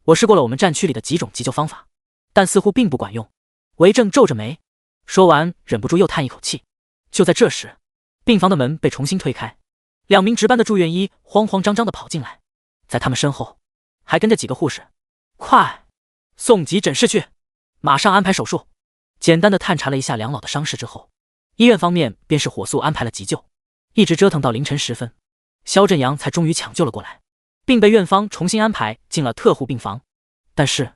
我试过了我们战区里的几种急救方法，但似乎并不管用。韦正皱着眉说完，忍不住又叹一口气。就在这时，病房的门被重新推开，两名值班的住院医慌慌张张地跑进来，在他们身后还跟着几个护士。快送急诊室去，马上安排手术。简单的探查了一下梁老的伤势之后，医院方面便是火速安排了急救，一直折腾到凌晨时分，萧振阳才终于抢救了过来，并被院方重新安排进了特护病房。但是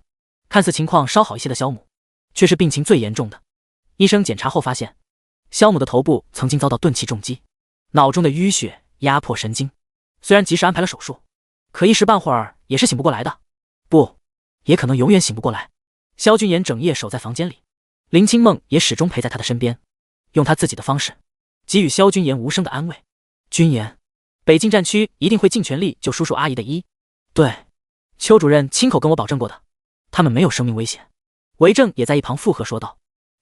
看似情况稍好一些的萧母却是病情最严重的。医生检查后发现，萧母的头部曾经遭到钝器重击，脑中的淤血压迫神经，虽然及时安排了手术，可一时半会儿也是醒不过来的，不，也可能永远醒不过来。萧君言整夜守在房间里，林清梦也始终陪在他的身边，用他自己的方式给予萧君言无声的安慰。君言，北境战区一定会尽全力救叔叔阿姨的医。对，邱主任亲口跟我保证过的，他们没有生命危险。韦正也在一旁附和说道。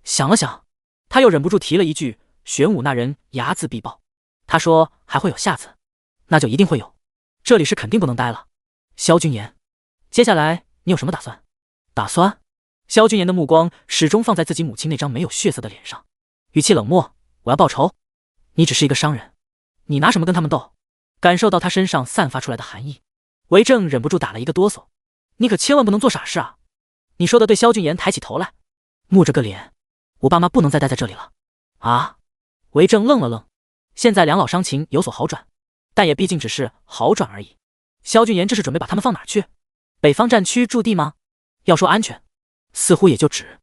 想了想，他又忍不住提了一句，玄武那人睚眦必报，他说还会有下次，那就一定会有，这里是肯定不能待了。萧君言，接下来你有什么打算？打算？萧君言的目光始终放在自己母亲那张没有血色的脸上，语气冷漠。我要报仇？你只是一个商人，你拿什么跟他们斗？感受到他身上散发出来的寒意，韦正忍不住打了一个哆嗦。你可千万不能做傻事啊！你说的对。萧君言抬起头来，木着个脸，我爸妈不能再待在这里了。啊？韦正愣了愣，现在梁老伤情有所好转，但也毕竟只是好转而已。萧君言这是准备把他们放哪儿去？北方战区驻地吗？要说安全，似乎也就只……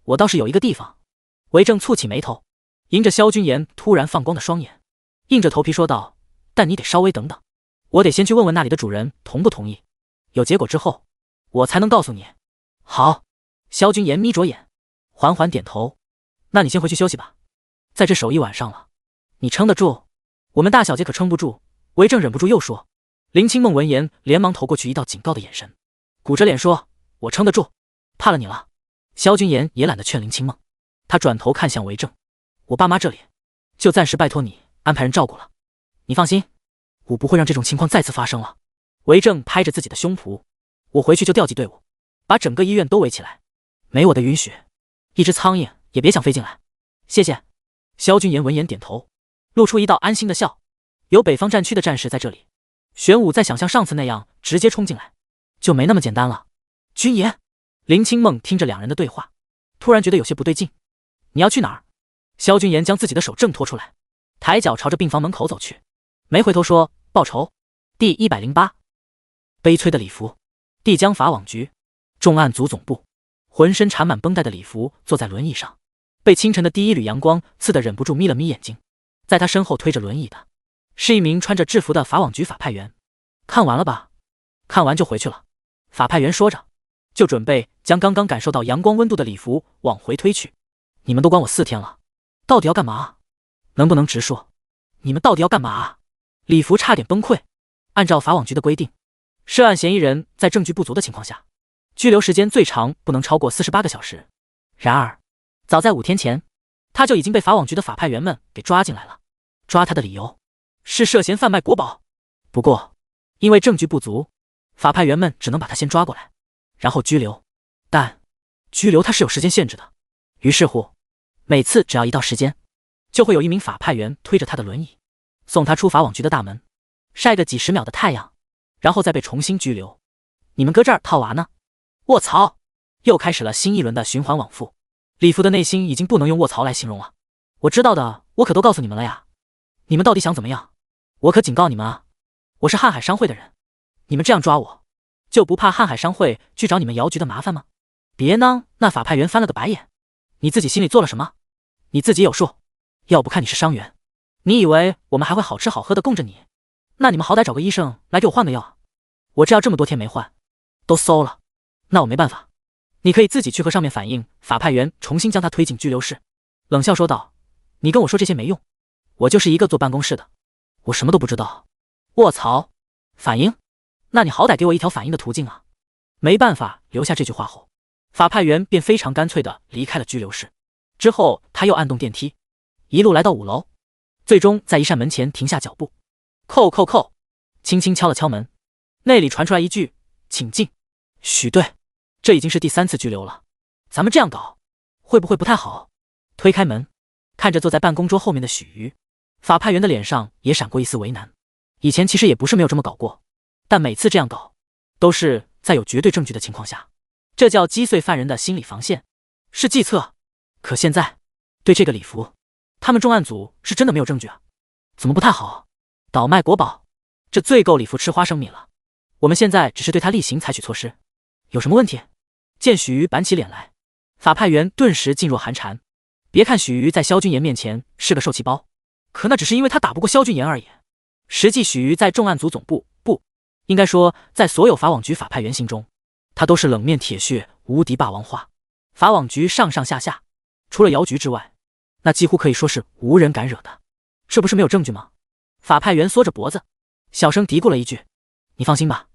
我倒是有一个地方。韦正蹙起眉头，迎着萧君言突然放光的双眼，硬着头皮说道，但你得稍微等等，我得先去问问那里的主人同不同意，有结果之后我才能告诉你。好。萧君言眯着眼缓缓点头，那你先回去休息吧，在这守一晚上了，你撑得住？我们大小姐可撑不住。韦正忍不住又说。林清梦闻言连忙投过去一道警告的眼神，鼓着脸说，我撑得住，怕了你了。萧君言也懒得劝林清梦，他转头看向韦正，我爸妈这里就暂时拜托你安排人照顾了，你放心，我不会让这种情况再次发生了。韦正拍着自己的胸脯，我回去就调集队伍，把整个医院都围起来，没我的允许，一只苍蝇也别想飞进来。谢谢。萧君言闻言点头，露出一道安心的笑。有北方战区的战士在这里，玄武再想像上次那样直接冲进来，就没那么简单了。君言，林清梦听着两人的对话，突然觉得有些不对劲。你要去哪儿？萧君言将自己的手挣脱出来，抬脚朝着病房门口走去，没回头说报仇。第108，悲催的礼服。帝江法网局重案组总部，浑身缠满绷带的李福坐在轮椅上，被清晨的第一缕阳光刺得忍不住眯了眯眼睛。在他身后推着轮椅的是一名穿着制服的法网局法派员。看完了吧？看完就回去了。法派员说着，就准备将刚刚感受到阳光温度的礼服往回推去。你们都关我4天了，到底要干嘛？能不能直说？你们到底要干嘛？礼服差点崩溃。按照法网局的规定，涉案嫌疑人在证据不足的情况下，拘留时间最长不能超过48个小时。然而，早在5天前，他就已经被法网局的法派员们给抓进来了。抓他的理由是涉嫌贩卖国宝。不过，因为证据不足，法派员们只能把他先抓过来，然后拘留。但拘留他是有时间限制的，于是乎，每次只要一到时间，就会有一名法派员推着他的轮椅，送他出法网局的大门，晒个几10秒的太阳，然后再被重新拘留。你们搁这儿套娃呢？卧槽！又开始了新一轮的循环往复。李福的内心已经不能用卧槽来形容了。我知道的，我可都告诉你们了呀。你们到底想怎么样？我可警告你们啊，我是瀚海商会的人，你们这样抓我，就不怕瀚海商会去找你们姚局的麻烦吗？别呢，那法派员翻了个白眼。你自己心里做了什么？你自己有数。要不看你是伤员，你以为我们还会好吃好喝的供着你？那你们好歹找个医生来给我换个药啊！我这药这么多天没换，都馊了。那我没办法，你可以自己去和上面反映。法派员重新将他推进拘留室，冷笑说道：你跟我说这些没用，我就是一个坐办公室的，我什么都不知道。卧槽！反映？那你好歹给我一条反映的途径啊！没办法，留下这句话后，法派员便非常干脆地离开了拘留室。之后他又按动电梯，一路来到5楼，最终在一扇门前停下脚步。叩叩叩，轻轻敲了敲门，内里传出来一句：请进。许队，这已经是第3次拘留了，咱们这样搞会不会不太好？推开门，看着坐在办公桌后面的许瑜，法派员的脸上也闪过一丝为难。以前其实也不是没有这么搞过，但每次这样搞都是在有绝对证据的情况下，这叫击碎犯人的心理防线，是计策。可现在对这个礼服，他们重案组是真的没有证据啊，怎么不太好？倒卖国宝，这最够礼服吃花生米了。我们现在只是对他例行采取措施，有什么问题？见许瑜板起脸来，法派员顿时噤若寒蝉。别看许瑜在萧军言面前是个受气包，可那只是因为他打不过萧军言而已。实际许瑜在重案组总部，不应该说在所有法网局法派员心中，他都是冷面铁血无敌霸王花。法网局上上下下，除了姚局之外，那几乎可以说是无人敢惹的。这不是没有证据吗？法派员缩着脖子，小声嘀咕了一句：你放心吧，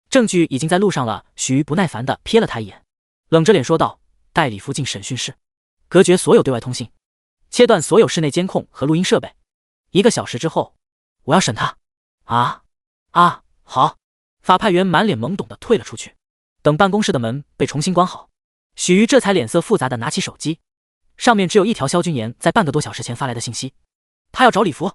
证据已经在路上了。许瑜不耐烦地瞥了他一眼，冷着脸说道：带礼服进审讯室，隔绝所有对外通信，切断所有室内监控和录音设备。1个小时之后，我要审他。好。法派员满脸懵懂地退了出去。等办公室的门被重新关好，许瑜这才脸色复杂地拿起手机，上面只有一条萧军言在半个多小时前发来的信息，他要找礼服。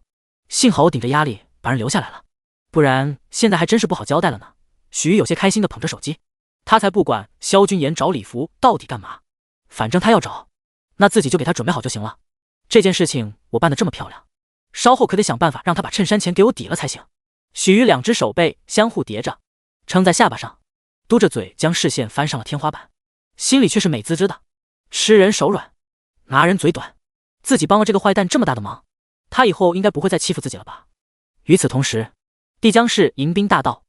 幸好我顶着压力把人留下来了，不然现在还真是不好交代了呢。许瑜有些开心地捧着手机，他才不管萧军言找礼服到底干嘛，反正他要找，那自己就给他准备好就行了。这件事情我办得这么漂亮，稍后可得想办法让他把衬衫钱给我抵了才行。许瑜2只手背相互叠着，撑在下巴上，嘟着嘴将视线翻上了天花板，心里却是美滋滋的。吃人手软，拿人嘴短，自己帮了这个坏蛋这么大的忙，他以后应该不会再欺负自己了吧。与此同时，帝江市迎宾大道，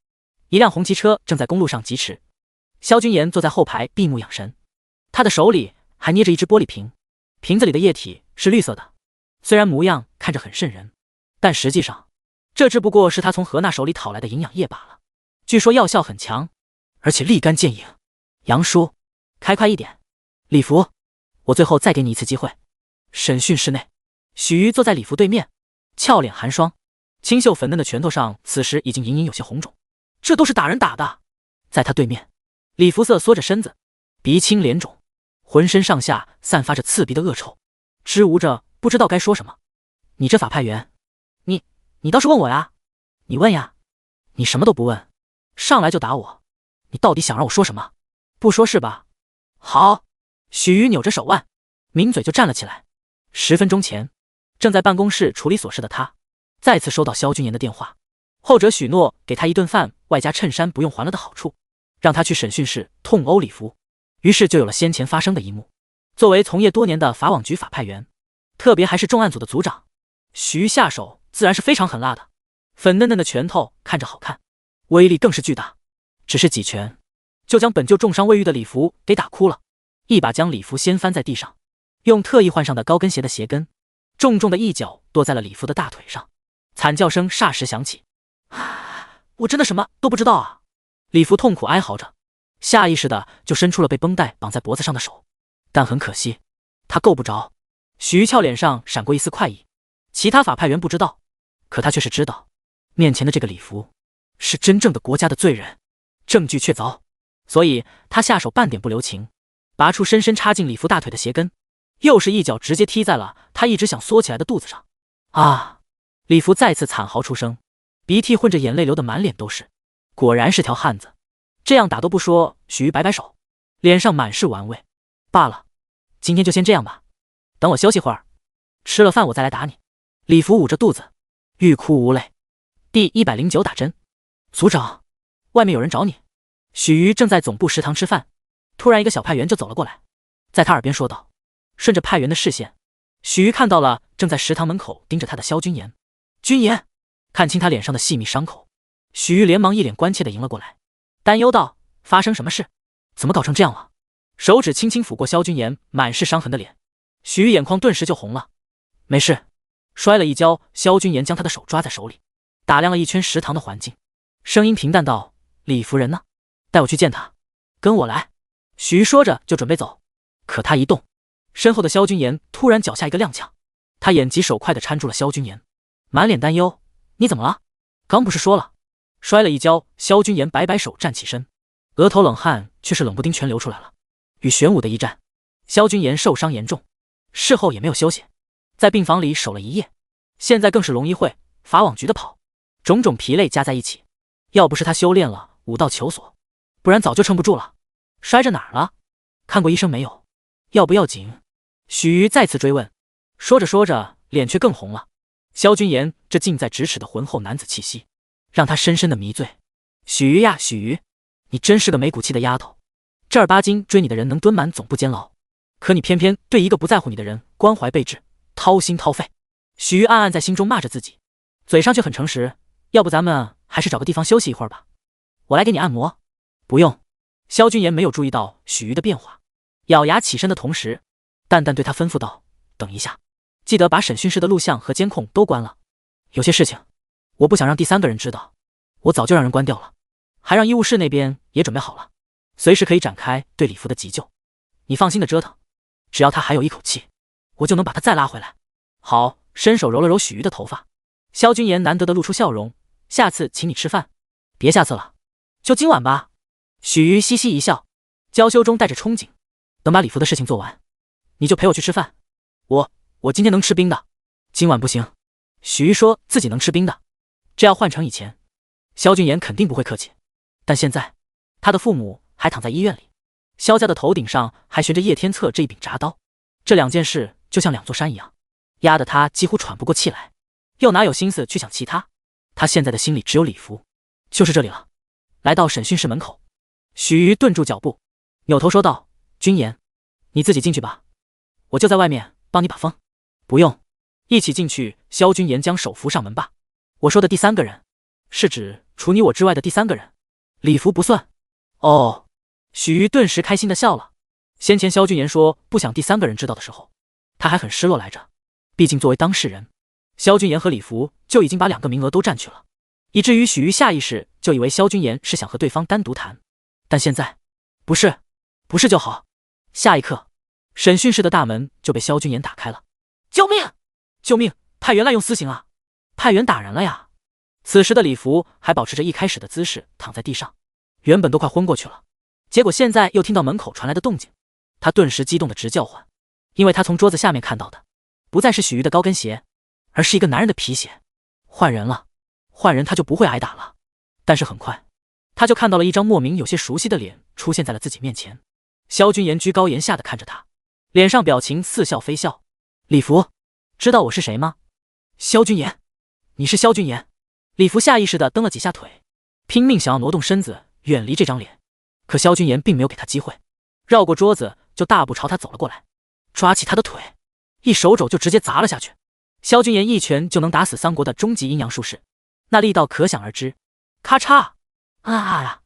一辆红旗车正在公路上疾驰，萧军言坐在后排闭目养神，他的手里还捏着一只玻璃瓶，瓶子里的液体是绿色的，虽然模样看着很瘆人，但实际上这只不过是他从何娜手里讨来的营养液罢了。据说药效很强，而且立竿见影。杨叔，开快一点，礼服，我最后再给你一次机会。审讯室内，许瑜坐在礼服对面，俏脸寒霜，清秀粉嫩的拳头上此时已经隐隐有些红肿，这都是打人打的。在他对面，礼服色缩着身子，鼻青脸肿，浑身上下散发着刺鼻的恶臭，支吾着不知道该说什么。你这法派员，你倒是问我呀，你问呀，你什么都不问，上来就打我，你到底想让我说什么？不说是吧？好。许瑜扭着手腕，抿嘴就站了起来。10分钟前，正在办公室处理琐事的他，再次收到萧军言的电话，后者许诺给他1顿饭外加衬衫不用还了的好处，让他去审讯室痛殴礼服。于是就有了先前发生的一幕。作为从业多年的法网局法派员，特别还是重案组的组长，许瑜下手自然是非常狠辣的，粉嫩嫩的拳头看着好看，威力更是巨大。只是几拳，就将本就重伤未愈的礼服给打哭了，一把将礼服掀翻在地上，用特意换上的高跟鞋的鞋跟，重重的一脚跺在了礼服的大腿上，惨叫声霎时响起。我真的什么都不知道啊！礼服痛苦哀嚎着，下意识的就伸出了被绷带绑在脖子上的手，但很可惜，他够不着。许玉翘脸上闪过一丝快意，其他法派员不知道，可他却是知道，面前的这个礼服是真正的国家的罪人，证据确凿，所以他下手半点不留情，拔出深深插进礼服大腿的鞋跟，又是一脚直接踢在了他一直想缩起来的肚子上。啊！礼服再次惨嚎出声，鼻涕混着眼泪流得满脸都是，果然是条汉子。这样打都不说，许瑜摆摆手，脸上满是玩味。罢了，今天就先这样吧，等我休息会儿，吃了饭我再来打你。礼服捂着肚子，欲哭无泪。第109打针。组长，外面有人找你。许瑜正在总部食堂吃饭，突然一个小派员就走了过来，在他耳边说道。顺着派员的视线，许瑜看到了正在食堂门口盯着他的萧君言。君言，看清他脸上的细密伤口，许瑜连忙一脸关切地迎了过来，担忧道：发生什么事？怎么搞成这样了？手指轻轻抚过萧君言满是伤痕的脸，许瑜眼眶顿时就红了。没事。摔了一跤，萧君言将他的手抓在手里，打量了一圈食堂的环境，声音平淡道：李夫人呢？带我去见他。跟我来。许瑜说着就准备走，可他一动，身后的萧君言突然脚下一个踉跄，他眼疾手快地搀住了萧君言，满脸担忧：你怎么了？刚不是说了？摔了一跤，萧君言摆摆手站起身，额头冷汗却是冷不丁全流出来了。与玄武的一战，萧君言受伤严重，事后也没有休息，在病房里守了一夜，现在更是龙一会、法网局的跑，种种疲累加在一起，要不是他修炼了武道求索，不然早就撑不住了。摔着哪儿了？看过医生没有？要不要紧？许瑜再次追问，说着说着脸却更红了。萧君言这近在咫尺的浑厚男子气息，让他深深的迷醉。许瑜呀许瑜，你真是个没骨气的丫头，正儿八经追你的人能蹲满总部监牢，可你偏偏对一个不在乎你的人关怀备至，掏心掏肺。许瑜暗暗在心中骂着自己，嘴上却很诚实。要不咱们还是找个地方休息一会儿吧，我来给你按摩。不用。萧君言没有注意到许瑜的变化，咬牙起身的同时，淡淡对他吩咐道：等一下，记得把审讯室的录像和监控都关了，有些事情我不想让第三个人知道，我早就让人关掉了，还让医务室那边也准备好了，随时可以展开对李福的急救。你放心的折腾，只要他还有一口气，我就能把他再拉回来。好，伸手揉了揉许瑜的头发，萧君言难得的露出笑容，下次请你吃饭。别下次了，就今晚吧。许瑜嘻嘻一笑，娇羞中带着憧憬。等把李福的事情做完，你就陪我去吃饭。我今天能吃冰的，今晚不行。许瑜说自己能吃冰的，这要换成以前，萧君言肯定不会客气。但现在，他的父母还躺在医院里，萧家的头顶上还悬着叶天策这一柄铡刀，这两件事就像两座山一样，压得他几乎喘不过气来，又哪有心思去想其他？他现在的心里只有李福，就是这里了。来到审讯室门口，许瑜顿住脚步，扭头说道：君言，你自己进去吧，我就在外面帮你把风。不用，一起进去。萧君言将手扶上门把。我说的第三个人，是指除你我之外的第三个人，李福不算。哦，许瑜顿时开心的笑了。先前萧君言说不想第三个人知道的时候，他还很失落来着，毕竟作为当事人，萧君言和李福就已经把2个名额都占去了，以至于许瑜下意识就以为萧君言是想和对方单独谈。但现在不是就好。下一刻，审讯室的大门就被萧君言打开了。救命！救命！派员滥用私刑啊！派员打人了呀！此时的李福还保持着一开始的姿势躺在地上，原本都快昏过去了，结果现在又听到门口传来的动静，他顿时激动的直叫唤，因为他从桌子下面看到的不再是许瑜的高跟鞋，而是一个男人的皮鞋。换人了，换人他就不会挨打了。但是很快，他就看到了一张莫名有些熟悉的脸出现在了自己面前。萧君言居高临下的看着他，脸上表情似笑非笑。李福，知道我是谁吗？萧君言，你是萧君言。李福下意识的蹬了几下腿，拼命想要挪动身子远离这张脸，可萧君言并没有给他机会，绕过桌子就大步朝他走了过来，抓起他的腿，一手肘就直接砸了下去。萧君言一拳就能打死桑国的终极阴阳术士，那力道可想而知。咔嚓！啊！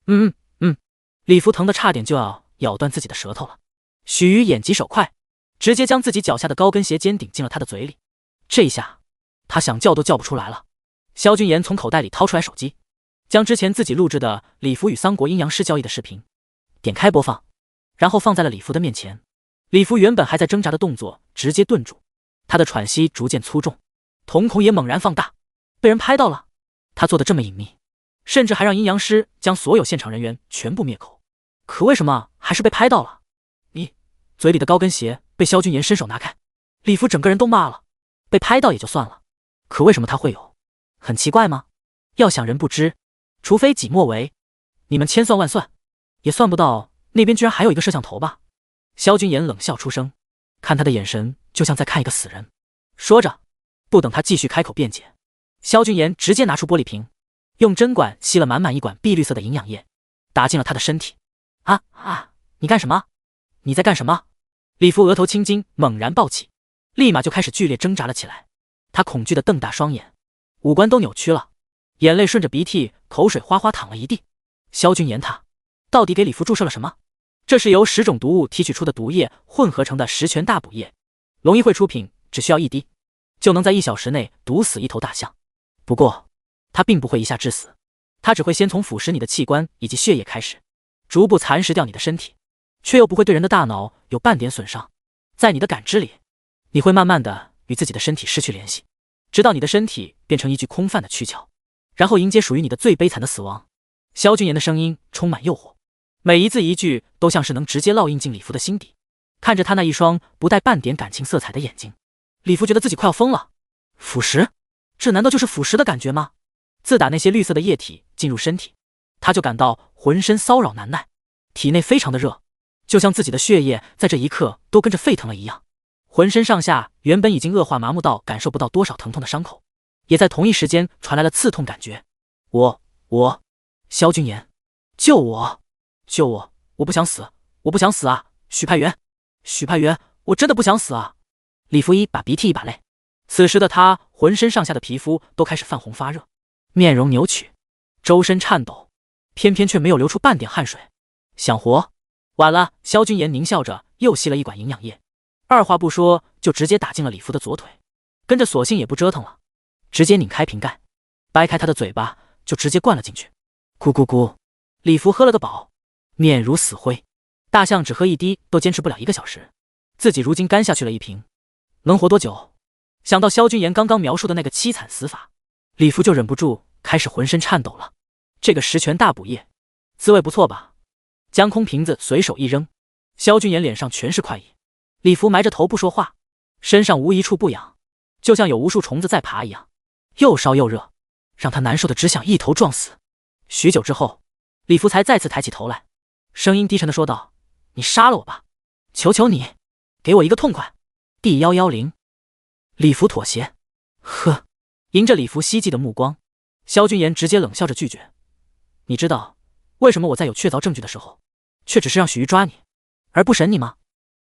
嗯嗯嗯，李福疼得差点就要咬断自己的舌头了。许瑜眼疾手快，直接将自己脚下的高跟鞋尖顶进了他的嘴里。这一下，他想叫都叫不出来了。萧君言从口袋里掏出来手机，将之前自己录制的李福与桑国阴阳师交易的视频点开播放，然后放在了李福的面前。李福原本还在挣扎的动作直接顿住，他的喘息逐渐粗重，瞳孔也猛然放大。被人拍到了，他做的这么隐秘，甚至还让阴阳师将所有现场人员全部灭口，可为什么还是被拍到了？你嘴里的高跟鞋被萧君言伸手拿开，李福整个人都骂了。被拍到也就算了，可为什么他会有？很奇怪吗？要想人不知，除非己莫为。你们千算万算，也算不到那边居然还有一个摄像头吧？萧君言冷笑出声，看他的眼神就像在看一个死人。说着，不等他继续开口辩解，萧君言直接拿出玻璃瓶，用针管吸了满满一管碧绿色的营养液，打进了他的身体。你干什么？你在干什么？李福额头青筋猛然暴起，立马就开始剧烈挣扎了起来。他恐惧的瞪大双眼，五官都扭曲了，眼泪顺着鼻涕口水哗哗淌了一地。萧君言他到底给李福注射了什么？这是由10种毒物提取出的毒液混合成的十全大补液，龙医会出品，只需要1滴就能在1小时内毒死一头大象。不过他并不会一下致死，他只会先从腐蚀你的器官以及血液开始，逐步蚕食掉你的身体，却又不会对人的大脑有半点损伤。在你的感知里，你会慢慢的与自己的身体失去联系，直到你的身体变成一具空泛的躯壳，然后迎接属于你的最悲惨的死亡。萧君言的声音充满诱惑，每一字一句都像是能直接烙印进李福的心底。看着他那一双不带半点感情色彩的眼睛，李福觉得自己快要疯了。腐蚀？这难道就是腐蚀的感觉吗？自打那些绿色的液体进入身体，他就感到浑身骚扰难耐，体内非常的热，就像自己的血液在这一刻都跟着沸腾了一样。浑身上下原本已经恶化麻木到感受不到多少疼痛的伤口，也在同一时间传来了刺痛感觉。萧君言，救我！救我！我不想死，我不想死啊！许派元，我真的不想死啊！李福一把鼻涕一把泪，此时的他浑身上下的皮肤都开始泛红发热，面容扭曲，周身颤抖，偏偏却没有流出半点汗水。想活？晚了！萧君言狞笑着又吸了一管营养液，二话不说就直接打进了李福的左腿，跟着索性也不折腾了，直接拧开瓶盖，掰开他的嘴巴就直接灌了进去。咕咕咕，李福喝了个饱，面如死灰。大象只喝1滴都坚持不了1个小时，自己如今干下去了1瓶，能活多久？想到萧君言刚刚描述的那个凄惨死法，李福就忍不住开始浑身颤抖了。这个十全大补液，滋味不错吧？将空瓶子随手一扔，萧君言脸上全是快意。李福埋着头不说话，身上无一处不痒，就像有无数虫子在爬一样，又烧又热，让他难受的只想一头撞死。许久之后，李福才再次抬起头来，声音低沉的说道：“你杀了我吧，求求你，给我一个痛快。”第110，李福妥协。呵，迎着李福希冀的目光，萧君言直接冷笑着拒绝：“你知道为什么我在有确凿证据的时候，却只是让许玉抓你，而不审你吗？”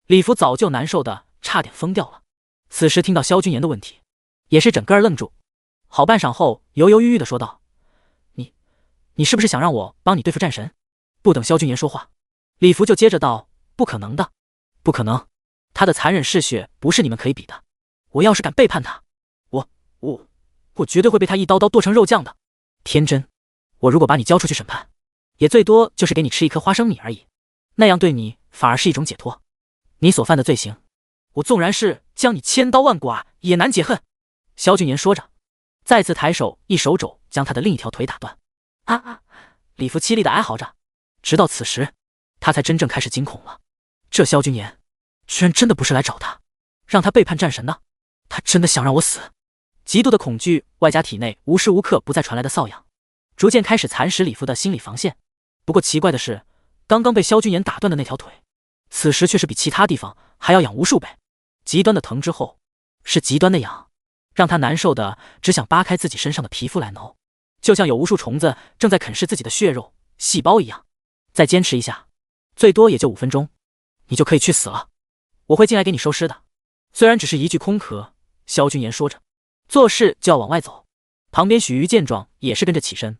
李福早就难受的差点疯掉了，此时听到萧君言的问题，也是整个愣住，好半晌后犹犹豫豫的说道：“你是不是想让我帮你对付战神？”不等萧君言说话，李福就接着道：“不可能的，不可能，他的残忍嗜血不是你们可以比的。我要是敢背叛他，我绝对会被他一刀刀剁成肉酱的。天真，我如果把你交出去审判，也最多就是给你吃一颗花生米而已，那样对你反而是一种解脱。你所犯的罪行，我纵然是将你千刀万剐，也难解恨。”萧君言说着，再次抬手一手肘将他的另一条腿打断。李福凄厉的哀嚎着，直到此时，他才真正开始惊恐了。这萧君言居然真的不是来找他，让他背叛战神的，他真的想让我死。极度的恐惧外加体内无时无刻不再传来的瘙痒，逐渐开始蚕食李福的心理防线。不过奇怪的是，刚刚被萧君言打断的那条腿，此时却是比其他地方还要痒无数倍。极端的疼之后，是极端的痒，让他难受的只想扒开自己身上的皮肤来挠，就像有无数虫子正在啃噬自己的血肉细胞一样。再坚持一下，最多也就5分钟，你就可以去死了，我会进来给你收尸的。虽然只是一句空壳，萧君言说着，做事就要往外走。旁边许瑜见状也是跟着起身。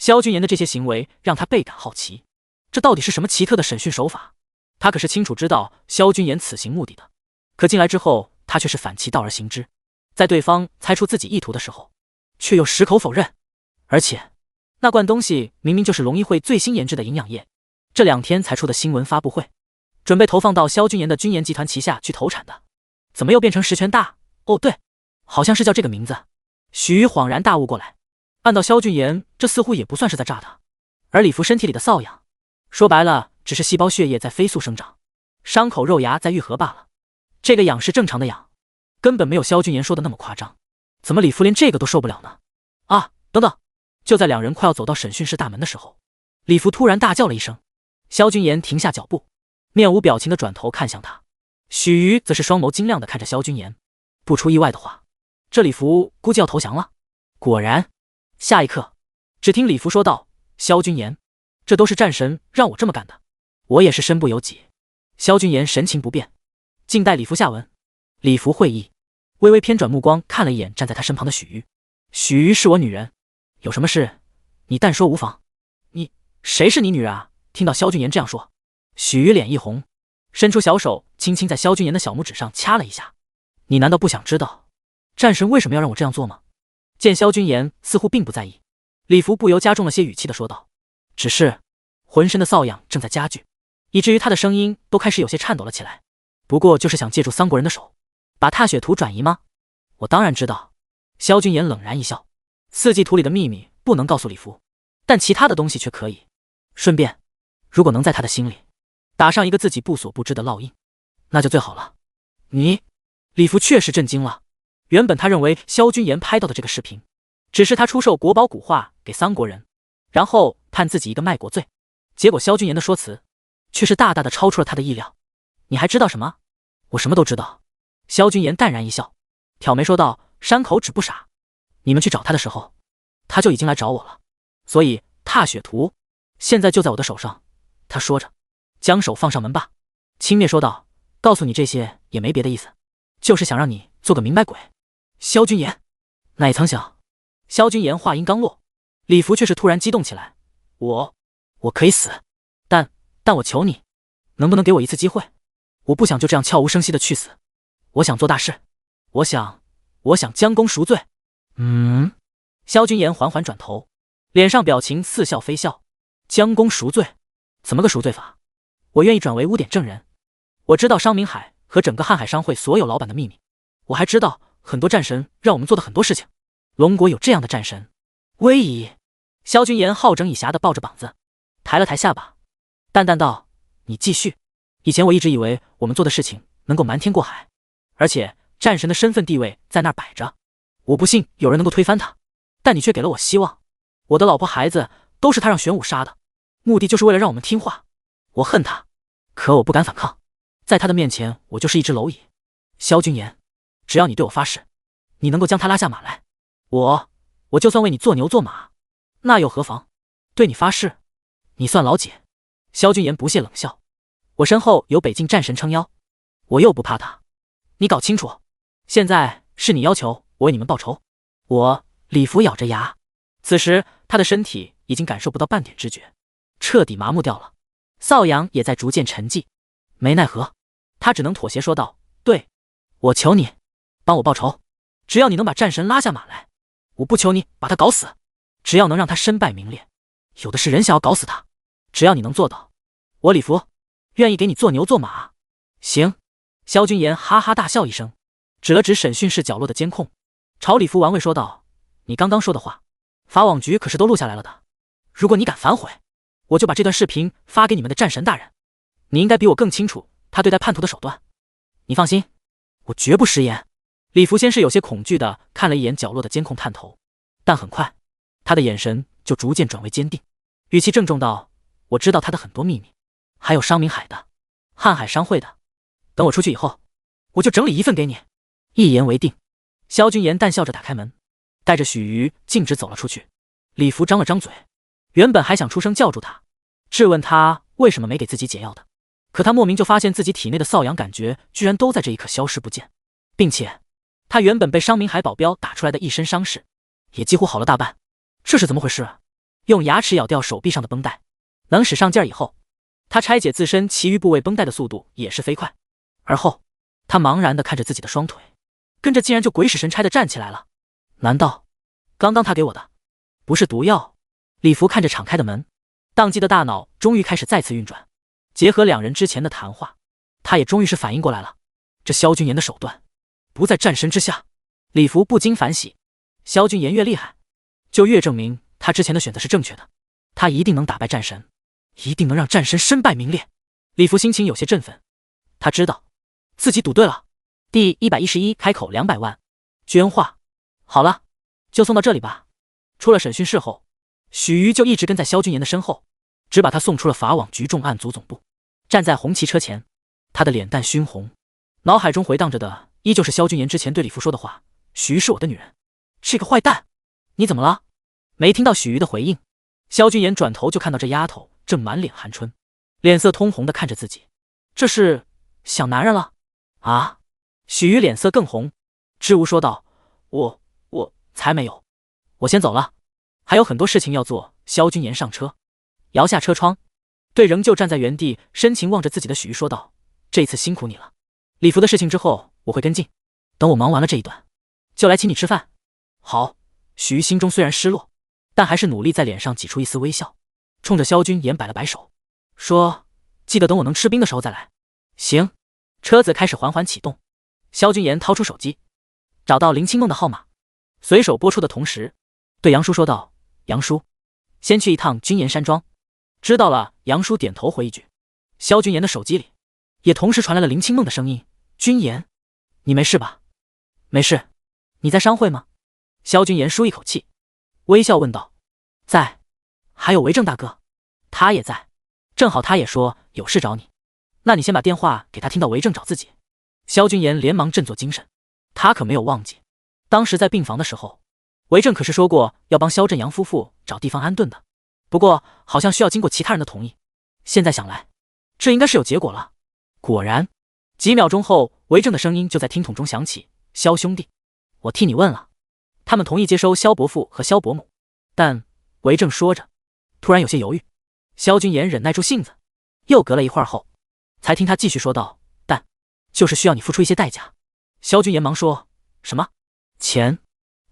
萧君言的这些行为让他倍感好奇，这到底是什么奇特的审讯手法？他可是清楚知道萧君言此行目的的，可进来之后，他却是反其道而行之，在对方猜出自己意图的时候，却又矢口否认。而且，那罐东西明明就是龙医会最新研制的营养液，这2天才出的新闻发布会，准备投放到萧君言的君研集团旗下去投产的，怎么又变成十全大？哦，对，好像是叫这个名字。许瑜恍然大悟过来，按照萧君言，这似乎也不算是在炸他，而李福身体里的瘙痒，说白了，只是细胞血液在飞速生长，伤口肉芽在愈合罢了。这个痒是正常的痒，根本没有萧君言说的那么夸张。怎么李福连这个都受不了呢？啊，等等！就在2人快要走到审讯室大门的时候，李福突然大叫了一声。萧君言停下脚步，面无表情的转头看向他。许瑜则是双眸晶亮的看着萧君言。不出意外的话，这李福估计要投降了。果然，下一刻，只听李福说道：“萧君言，这都是战神让我这么干的，我也是身不由己。”萧君言神情不变，静待李福下文。李福会意，微微偏转目光看了一眼站在他身旁的许瑜。许瑜是我女人，有什么事你但说无妨。你谁是你女人啊？听到萧君言这样说，许瑜脸一红，伸出小手轻轻在萧君言的小拇指上掐了一下。你难道不想知道战神为什么要让我这样做吗？见萧君言似乎并不在意，李福不由加重了些语气的说道，只是浑身的瘙痒正在加剧，以至于他的声音都开始有些颤抖了起来。不过就是想借助桑国人的手把踏雪图转移吗？我当然知道。萧君言冷然一笑，四季图里的秘密不能告诉李福，但其他的东西却可以。顺便，如果能在他的心里打上一个自己不所不知的烙印，那就最好了。你……李福确实震惊了。原本他认为萧君言拍到的这个视频，只是他出售国宝古画给桑国人，然后判自己一个卖国罪。结果萧君言的说辞，却是大大的超出了他的意料。你还知道什么？我什么都知道。萧君言淡然一笑，挑眉说道：“山口只不傻，你们去找他的时候，他就已经来找我了。所以踏雪图现在就在我的手上。”他说着，将手放上门把，轻蔑说道：“告诉你这些也没别的意思，就是想让你做个明白鬼。”萧君言，哪曾想，萧君言话音刚落，李福却是突然激动起来：“我可以死，但我求你，能不能给我一次机会？我不想就这样悄无声息的去死，我想做大事，我想将功赎罪。”萧君言缓缓转头，脸上表情似笑非笑。将功赎罪？怎么个赎罪法？我愿意转为污点证人。我知道商明海和整个瀚海商会所有老板的秘密，我还知道很多战神让我们做的很多事情。龙国有这样的战神，威仪。萧君言好整以暇地抱着膀子，抬了抬下巴，淡淡道：“你继续。以前我一直以为我们做的事情能够瞒天过海，而且战神的身份地位在那儿摆着，我不信有人能够推翻他。但你却给了我希望，我的老婆孩子都是他让玄武杀的，目的就是为了让我们听话。我恨他，可我不敢反抗，在他的面前我就是一只蝼蚁。萧君言，只要你对我发誓，你能够将他拉下马来，我就算为你做牛做马，那又何妨？对你发誓，你算老几？”萧君言不屑冷笑：“我身后有北境战神撑腰，我又不怕他。你搞清楚，现在是你要求我为你们报仇。”李福咬着牙，此时他的身体已经感受不到半点知觉，彻底麻木掉了，瘙痒也在逐渐沉寂。没奈何，他只能妥协说道：“对，我求你帮我报仇，只要你能把战神拉下马来，我不求你把他搞死，只要能让他身败名裂，有的是人想要搞死他，只要你能做到，我李福愿意给你做牛做马。”行。萧君言哈哈大笑一声，指了指审讯室角落的监控，朝李福玩味说道：“你刚刚说的话，法网局可是都录下来了的。如果你敢反悔，我就把这段视频发给你们的战神大人。你应该比我更清楚他对待叛徒的手段。你放心，我绝不食言。”李福先是有些恐惧的看了一眼角落的监控探头，但很快，他的眼神就逐渐转为坚定，语气郑重道：“我知道他的很多秘密，还有商明海的、瀚海商会的。等我出去以后，我就整理一份给你。”一言为定。萧君言淡笑着打开门，带着许瑜径直走了出去。李福张了张嘴，原本还想出声叫住他，质问他为什么没给自己解药的，可他莫名就发现自己体内的瘙痒感觉居然都在这一刻消失不见，并且他原本被商明海保镖打出来的一身伤势也几乎好了大半，这是怎么回事？用牙齿咬掉手臂上的绷带。能使上劲儿以后，他拆解自身其余部位绷带的速度也是飞快。而后，他茫然地看着自己的双腿，跟着竟然就鬼使神差地站起来了。难道刚刚他给我的不是毒药？李福看着敞开的门，宕机的大脑终于开始再次运转，结合两人之前的谈话，他也终于是反应过来了，这萧君言的手段不在战神之下。李福不禁反喜，萧君言越厉害，就越证明他之前的选择是正确的，他一定能打败战神，一定能让战神身败名裂。李福心情有些振奋，他知道自己赌对了。第111开口200万捐化，好了，就送到这里吧。出了审讯室后，许瑜就一直跟在萧君言的身后，只把他送出了法网局重案组总部。站在红旗车前，他的脸蛋熏红，脑海中回荡着的依旧是萧君言之前对李福说的话：许瑜是我的女人。这个坏蛋，你怎么了？没听到许瑜的回应，萧君言转头就看到这丫头正满脸含春，脸色通红的看着自己，这是想男人了啊？许瑜脸色更红，支吾说道：我才没有，我先走了，还有很多事情要做。萧君言上车，摇下车窗，对仍旧站在原地深情望着自己的许瑜说道：这次辛苦你了，李福的事情之后我会跟进，等我忙完了这一段就来请你吃饭。好。许瑜心中虽然失落，但还是努力在脸上挤出一丝微笑，冲着萧君言摆了摆手，说：记得等我能吃冰的时候再来。行。车子开始缓缓启动，萧君言掏出手机，找到林清梦的号码，随手拨出的同时，对杨叔说道：杨叔，先去一趟君言山庄。知道了。杨叔点头回一句。萧君言的手机里也同时传来了林清梦的声音：君言，你没事吧？没事。你在商会吗？萧君言舒一口气，微笑问道：在。还有韦正大哥？他也在，正好他也说有事找你。那你先把电话给他，听到韦正找自己。萧君言连忙振作精神，他可没有忘记当时在病房的时候，韦正可是说过要帮萧振阳夫妇找地方安顿的，不过好像需要经过其他人的同意。现在想来，这应该是有结果了。果然，几秒钟后，韦正的声音就在听筒中响起：萧兄弟，我替你问了，他们同意接收萧伯父和萧伯母。但韦正说着，突然有些犹豫。萧君言忍耐住性子，又隔了一会儿后，才听他继续说道：但就是需要你付出一些代价。萧君言忙说：什么？钱？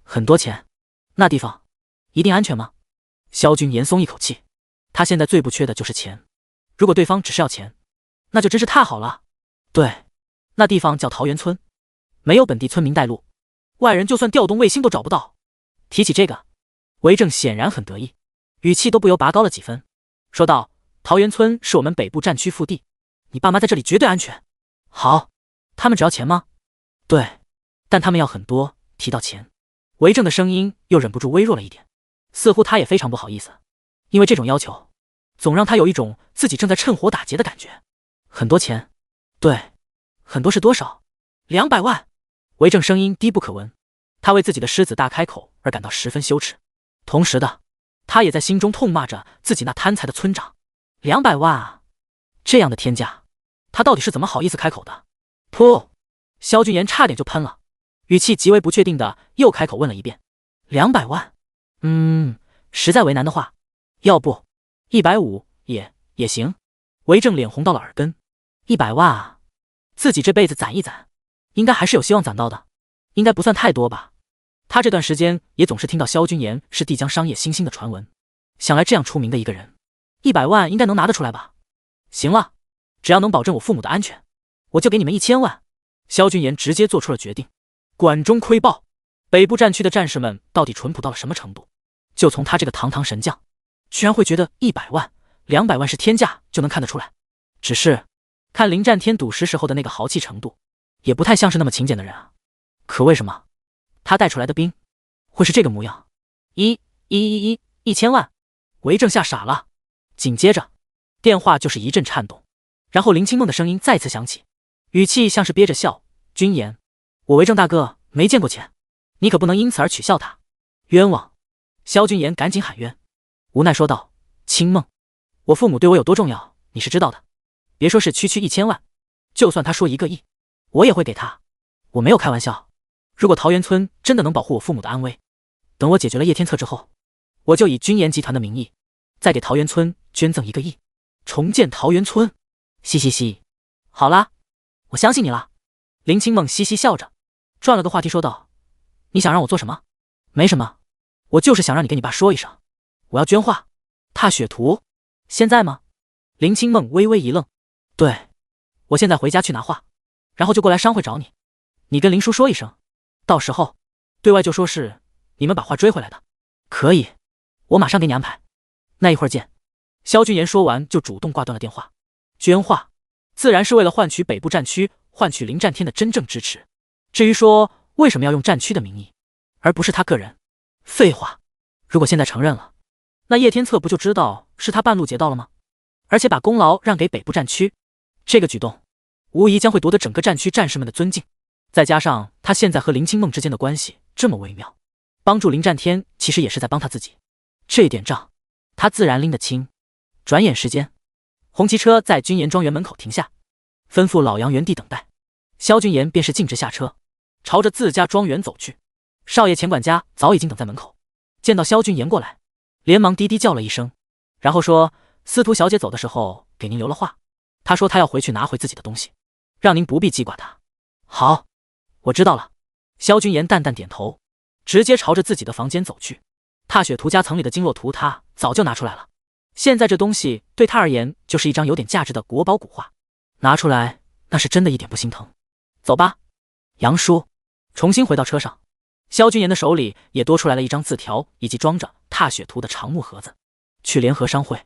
很多钱？那地方一定安全吗？萧君言松一口气，他现在最不缺的就是钱，如果对方只是要钱，那就真是太好了。对，那地方叫桃源村，没有本地村民带路，外人就算调动卫星都找不到。提起这个，韦正显然很得意，语气都不由拔高了几分，说道：桃源村是我们北部战区腹地，你爸妈在这里绝对安全。好，他们只要钱吗？对，但他们要很多。提到钱，韦正的声音又忍不住微弱了一点，似乎他也非常不好意思，因为这种要求总让他有一种自己正在趁火打劫的感觉。很多钱？对，很多是多少？200万。韦正声音低不可闻，他为自己的狮子大开口而感到十分羞耻，同时的，他也在心中痛骂着自己那贪财的村长。200万啊，这样的天价，他到底是怎么好意思开口的？噗！萧君言差点就喷了，语气极为不确定的又开口问了一遍：200万？实在为难的话，要不150也行。韦正脸红到了耳根，100万啊，自己这辈子攒一攒，应该还是有希望攒到的，应该不算太多吧。他这段时间也总是听到萧君言是帝江商业新星的传闻，想来这样出名的一个人，100万应该能拿得出来吧。行了，只要能保证我父母的安全，我就给你们1000万。萧君言直接做出了决定。管中窥豹，北部战区的战士们到底淳朴到了什么程度？就从他这个堂堂神将，居然会觉得100万、200万是天价就能看得出来。只是看临战天赌石时候的那个豪气程度，也不太像是那么勤俭的人啊。可为什么他带出来的兵会是这个模样？1000万！韦正吓傻了。紧接着电话就是一阵颤动，然后林清梦的声音再次响起，语气像是憋着笑：君言，我韦正大哥没见过钱，你可不能因此而取笑他。冤枉！萧君言赶紧喊冤，无奈说道：清梦，我父母对我有多重要你是知道的，别说是区1000万，就算他说1个亿，我也会给他。我没有开玩笑，如果桃源村真的能保护我父母的安危，等我解决了叶天策之后，我就以君言集团的名义，再给桃源村捐赠1个亿，重建桃源村。嘻嘻嘻，好啦，我相信你了。林清梦嘻嘻笑着，转了个话题说道：你想让我做什么？没什么，我就是想让你跟你爸说一声，我要捐画。踏雪图，现在吗？林清梦微微一愣，对，我现在回家去拿画，然后就过来商会找你。你跟林叔说一声，到时候对外就说是你们把画追回来的。可以，我马上给你安排。那一会儿见。萧君言说完就主动挂断了电话。捐画自然是为了换取北部战区，换取林战天的真正支持。至于说为什么要用战区的名义，而不是他个人，废话，如果现在承认了，那叶天策不就知道是他半路劫道了吗？而且把功劳让给北部战区，这个举动无疑将会夺得整个战区战士们的尊敬。再加上他现在和林清梦之间的关系这么微妙，帮助林战天其实也是在帮他自己，这一点账他自然拎得清。转眼时间，红旗车在君言庄园门口停下，吩咐老杨原地等待。萧君言便是径直下车，朝着自家庄园走去。少爷钱管家早已经等在门口，见到萧君言过来，连忙低低叫了一声，然后说：司徒小姐走的时候给您留了话，她说她要回去拿回自己的东西，让您不必记挂她。好，我知道了。萧君言淡淡点头，直接朝着自己的房间走去。踏雪图夹层里的经络图他早就拿出来了，现在这东西对他而言就是一张有点价值的国宝古画，拿出来那是真的一点不心疼。走吧，杨叔。重新回到车上，萧君言的手里也多出来了一张字条以及装着踏雪图的长木盒子。去联合商会。